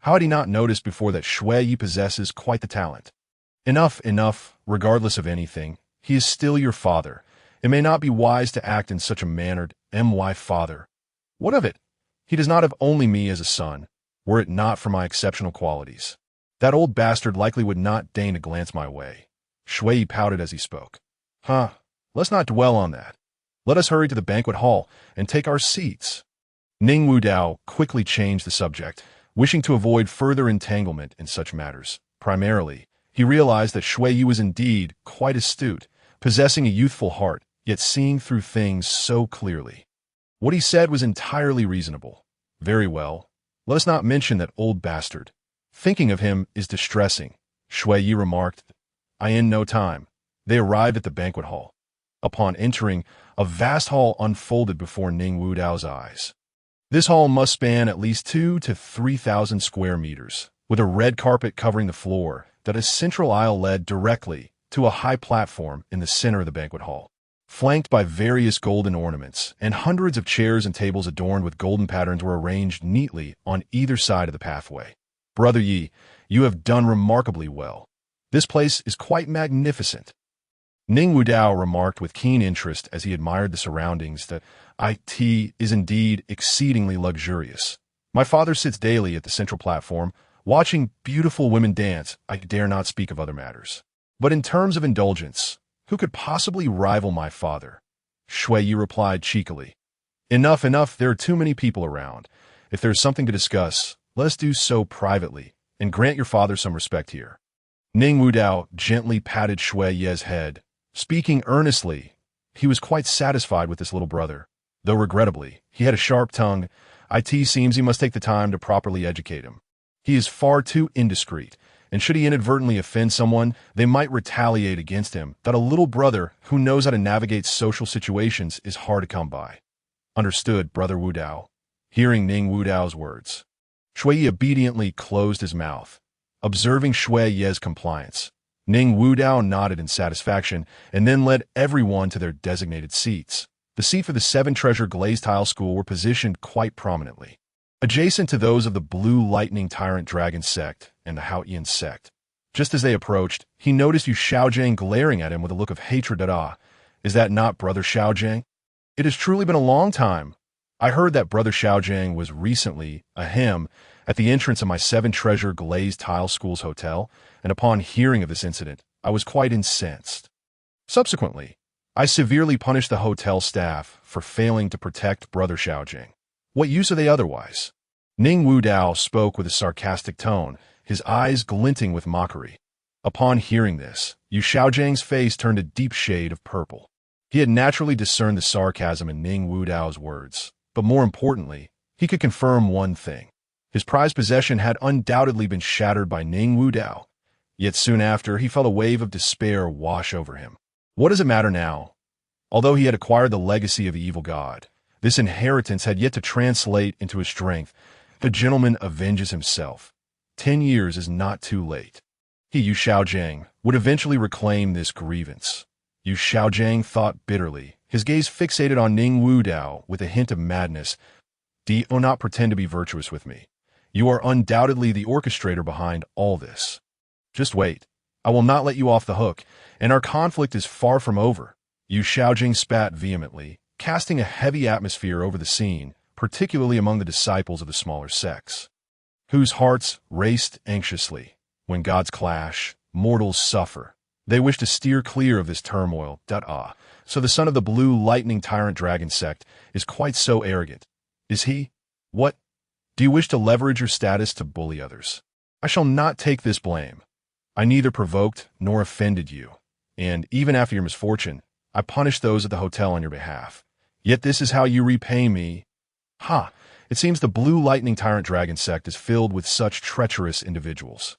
how had he not noticed before that Shui Yi possesses quite the talent? Enough, regardless of anything, he is still your father. It may not be wise to act in such a manner. My father. What of it? He does not have only me as a son, were it not for my exceptional qualities. That old bastard likely would not deign to glance my way. Shui Yi pouted as he spoke. Let's not dwell on that. Let us hurry to the banquet hall and take our seats. Ning Wu Dao quickly changed the subject, wishing to avoid further entanglement in such matters. Primarily, he realized that Shui Yi was indeed quite astute, possessing a youthful heart, yet seeing through things so clearly. What he said was entirely reasonable. Very well. Let us not mention that old bastard. Thinking of him is distressing, Shui Yi remarked. In no time, they arrived at the banquet hall. Upon entering, a vast hall unfolded before Ning Wu Dao's eyes. This hall must span at least 2,000 to 3,000 square meters, with a red carpet covering the floor. That a central aisle led directly to a high platform in the center of the banquet hall, flanked by various golden ornaments, and hundreds of chairs and tables adorned with golden patterns were arranged neatly on either side of the pathway. Brother Yi, you have done remarkably well. This place is quite magnificent. Ning Wudao remarked with keen interest as he admired the surroundings that it is indeed exceedingly luxurious. My father sits daily at the central platform, watching beautiful women dance. I dare not speak of other matters. But in terms of indulgence, who could possibly rival my father? Shui Yi replied cheekily. Enough, enough, there are too many people around. If there's something to discuss, let us do so privately, and grant your father some respect here. Ning Wudao gently patted Shui Ye's head. Speaking earnestly, he was quite satisfied with this little brother, though regrettably, he had a sharp tongue. It seems he must take the time to properly educate him. He is far too indiscreet, and should he inadvertently offend someone, they might retaliate against him. That a little brother who knows how to navigate social situations is hard to come by. Understood, Brother Wudao. Hearing Ning Wudao's words, Shui Yi obediently closed his mouth. Observing Shui Ye's compliance, Ning Wudao nodded in satisfaction and then led everyone to their designated seats. The seat for the 7 treasure glazed tile school were positioned quite prominently, adjacent to those of the Blue Lightning Tyrant Dragon sect and the Haotian sect. Just as they approached, he noticed Yu Xiaojiang glaring at him with a look of hatred. Is that not Brother Xiaojiang? It has truly been a long time. I heard that Brother Xiaojiang was recently, at the entrance of my 7 treasure glazed tile school's hotel, and upon hearing of this incident, I was quite incensed. Subsequently, I severely punished the hotel staff for failing to protect Brother Xiaojiang. What use are they otherwise? Ning Wudao spoke with a sarcastic tone, his eyes glinting with mockery. Upon hearing this, Yu Xiaojiang's face turned a deep shade of purple. He had naturally discerned the sarcasm in Ning Wudao's words, but more importantly, he could confirm one thing. His prized possession had undoubtedly been shattered by Ning Wudao, yet soon after he felt a wave of despair wash over him. What does it matter now? Although he had acquired the legacy of the evil god, this inheritance had yet to translate into his strength. The gentleman avenges himself. 10 years is not too late. He, Yu Xiaojiang, would eventually reclaim this grievance. Yu Xiaojiang thought bitterly, his gaze fixated on Ning Wudao with a hint of madness. Do not pretend to be virtuous with me. You are undoubtedly the orchestrator behind all this. Just wait. I will not let you off the hook, and our conflict is far from over. Yu Xiaojing spat vehemently, casting a heavy atmosphere over the scene, particularly among the disciples of the smaller sects, whose hearts raced anxiously. When gods clash, mortals suffer. They wish to steer clear of this turmoil. So the son of the Blue Lightning Tyrant Dragon sect is quite so arrogant. Is he? What? Do you wish to leverage your status to bully others? I shall not take this blame. I neither provoked nor offended you, and even after your misfortune, I punished those at the hotel on your behalf. Yet this is how you repay me. It seems the Blue Lightning Tyrant Dragon sect is filled with such treacherous individuals.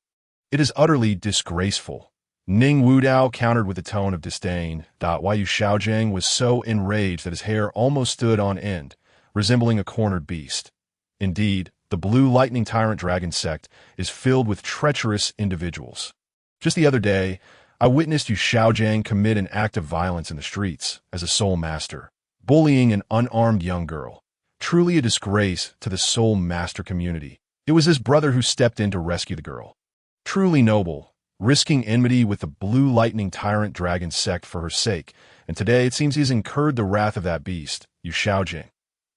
It is utterly disgraceful. Ning Wudao countered with a tone of disdain. Why Yu Xiaojiang was so enraged that his hair almost stood on end, resembling a cornered beast. Indeed, the Blue Lightning Tyrant Dragon sect is filled with treacherous individuals. Just the other day, I witnessed Yu Xiaojiang commit an act of violence in the streets as a soul master, bullying an unarmed young girl. Truly a disgrace to the soul master community. It was his brother who stepped in to rescue the girl. Truly noble, risking enmity with the Blue Lightning Tyrant Dragon sect for her sake, and today it seems he has incurred the wrath of that beast, Yu Xiaojing.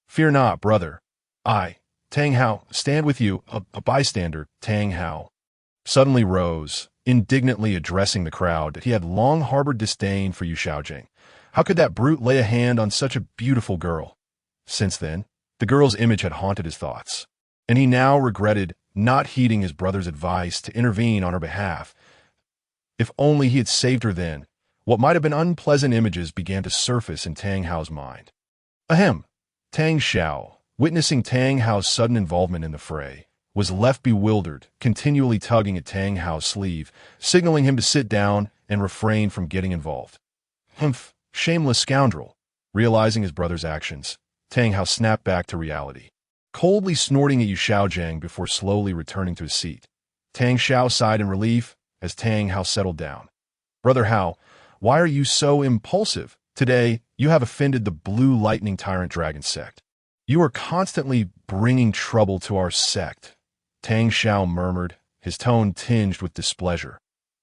Fear not, brother. I, Tang Hao, stand with you. A bystander, Tang Hao, suddenly rose, indignantly addressing the crowd that he had long harbored disdain for Yu Xiaojing. How could that brute lay a hand on such a beautiful girl? Since then, the girl's image had haunted his thoughts, and he now regretted not heeding his brother's advice to intervene on her behalf. If only he had saved her then, what might have been unpleasant images began to surface in Tang Hao's mind. Tang Xiao, witnessing Tang Hao's sudden involvement in the fray, was left bewildered, continually tugging at Tang Hao's sleeve, signaling him to sit down and refrain from getting involved. Shameless scoundrel. Realizing his brother's actions, Tang Hao snapped back to reality, coldly snorting at Yu Xiaojiang before slowly returning to his seat. Tang Xiao sighed in relief as Tang Hao settled down. Brother Hao, why are you so impulsive? Today, you have offended the Blue Lightning Tyrant Dragon sect. You are constantly bringing trouble to our sect. Tang Xiao murmured, his tone tinged with displeasure.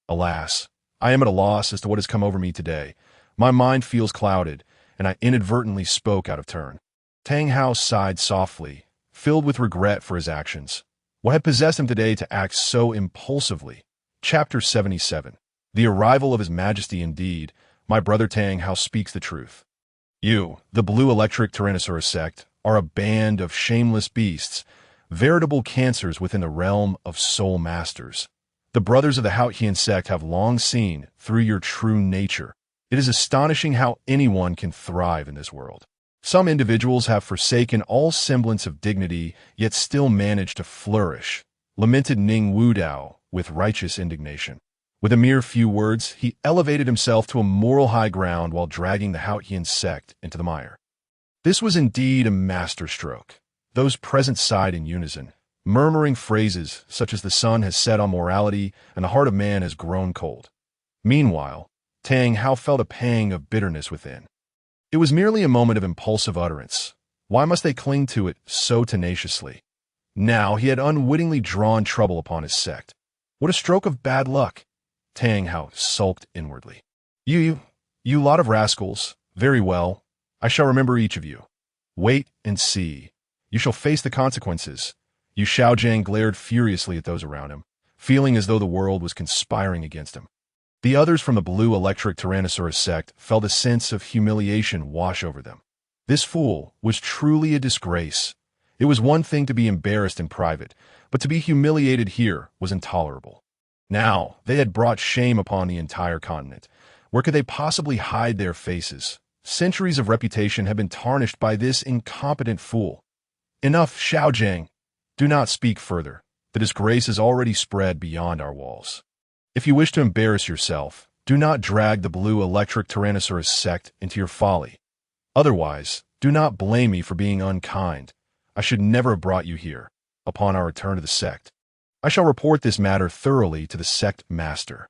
Alas, I am at a loss as to what has come over me today. My mind feels clouded, and I inadvertently spoke out of turn. Tang Hao sighed softly, filled with regret for his actions. What had possessed him today to act so impulsively? Chapter 77. The arrival of His Majesty indeed. My brother Tang Hao speaks the truth. You, the Blue Electric Tyrannosaurus sect, are a band of shameless beasts, veritable cancers within the realm of soul masters. The brothers of the Haotian sect have long seen through your true nature. It is astonishing how anyone can thrive in this world. Some individuals have forsaken all semblance of dignity, yet still manage to flourish, lamented Ning Wudao with righteous indignation. With a mere few words, he elevated himself to a moral high ground while dragging the Haotian sect into the mire. This was indeed a masterstroke. Those present sighed in unison, murmuring phrases such as the sun has set on morality and the heart of man has grown cold. Meanwhile, Tang Hao felt a pang of bitterness within. It was merely a moment of impulsive utterance. Why must they cling to it so tenaciously? Now he had unwittingly drawn trouble upon his sect. What a stroke of bad luck! Tang Hao sulked inwardly. You lot of rascals. Very well. I shall remember each of you. Wait and see. You shall face the consequences. Yu Shaojiang glared furiously at those around him, feeling as though the world was conspiring against him. The others from the Blue Electric Tyrannosaurus sect felt a sense of humiliation wash over them. This fool was truly a disgrace. It was one thing to be embarrassed in private, but to be humiliated here was intolerable. Now, they had brought shame upon the entire continent. Where could they possibly hide their faces? Centuries of reputation have been tarnished by this incompetent fool. Enough, Shaojiang. Do not speak further. The disgrace is already spread beyond our walls. If you wish to embarrass yourself, do not drag the Blue Electric Tyrannosaurus sect into your folly. Otherwise, do not blame me for being unkind. I should never have brought you here. Upon our return to the sect, I shall report this matter thoroughly to the sect master.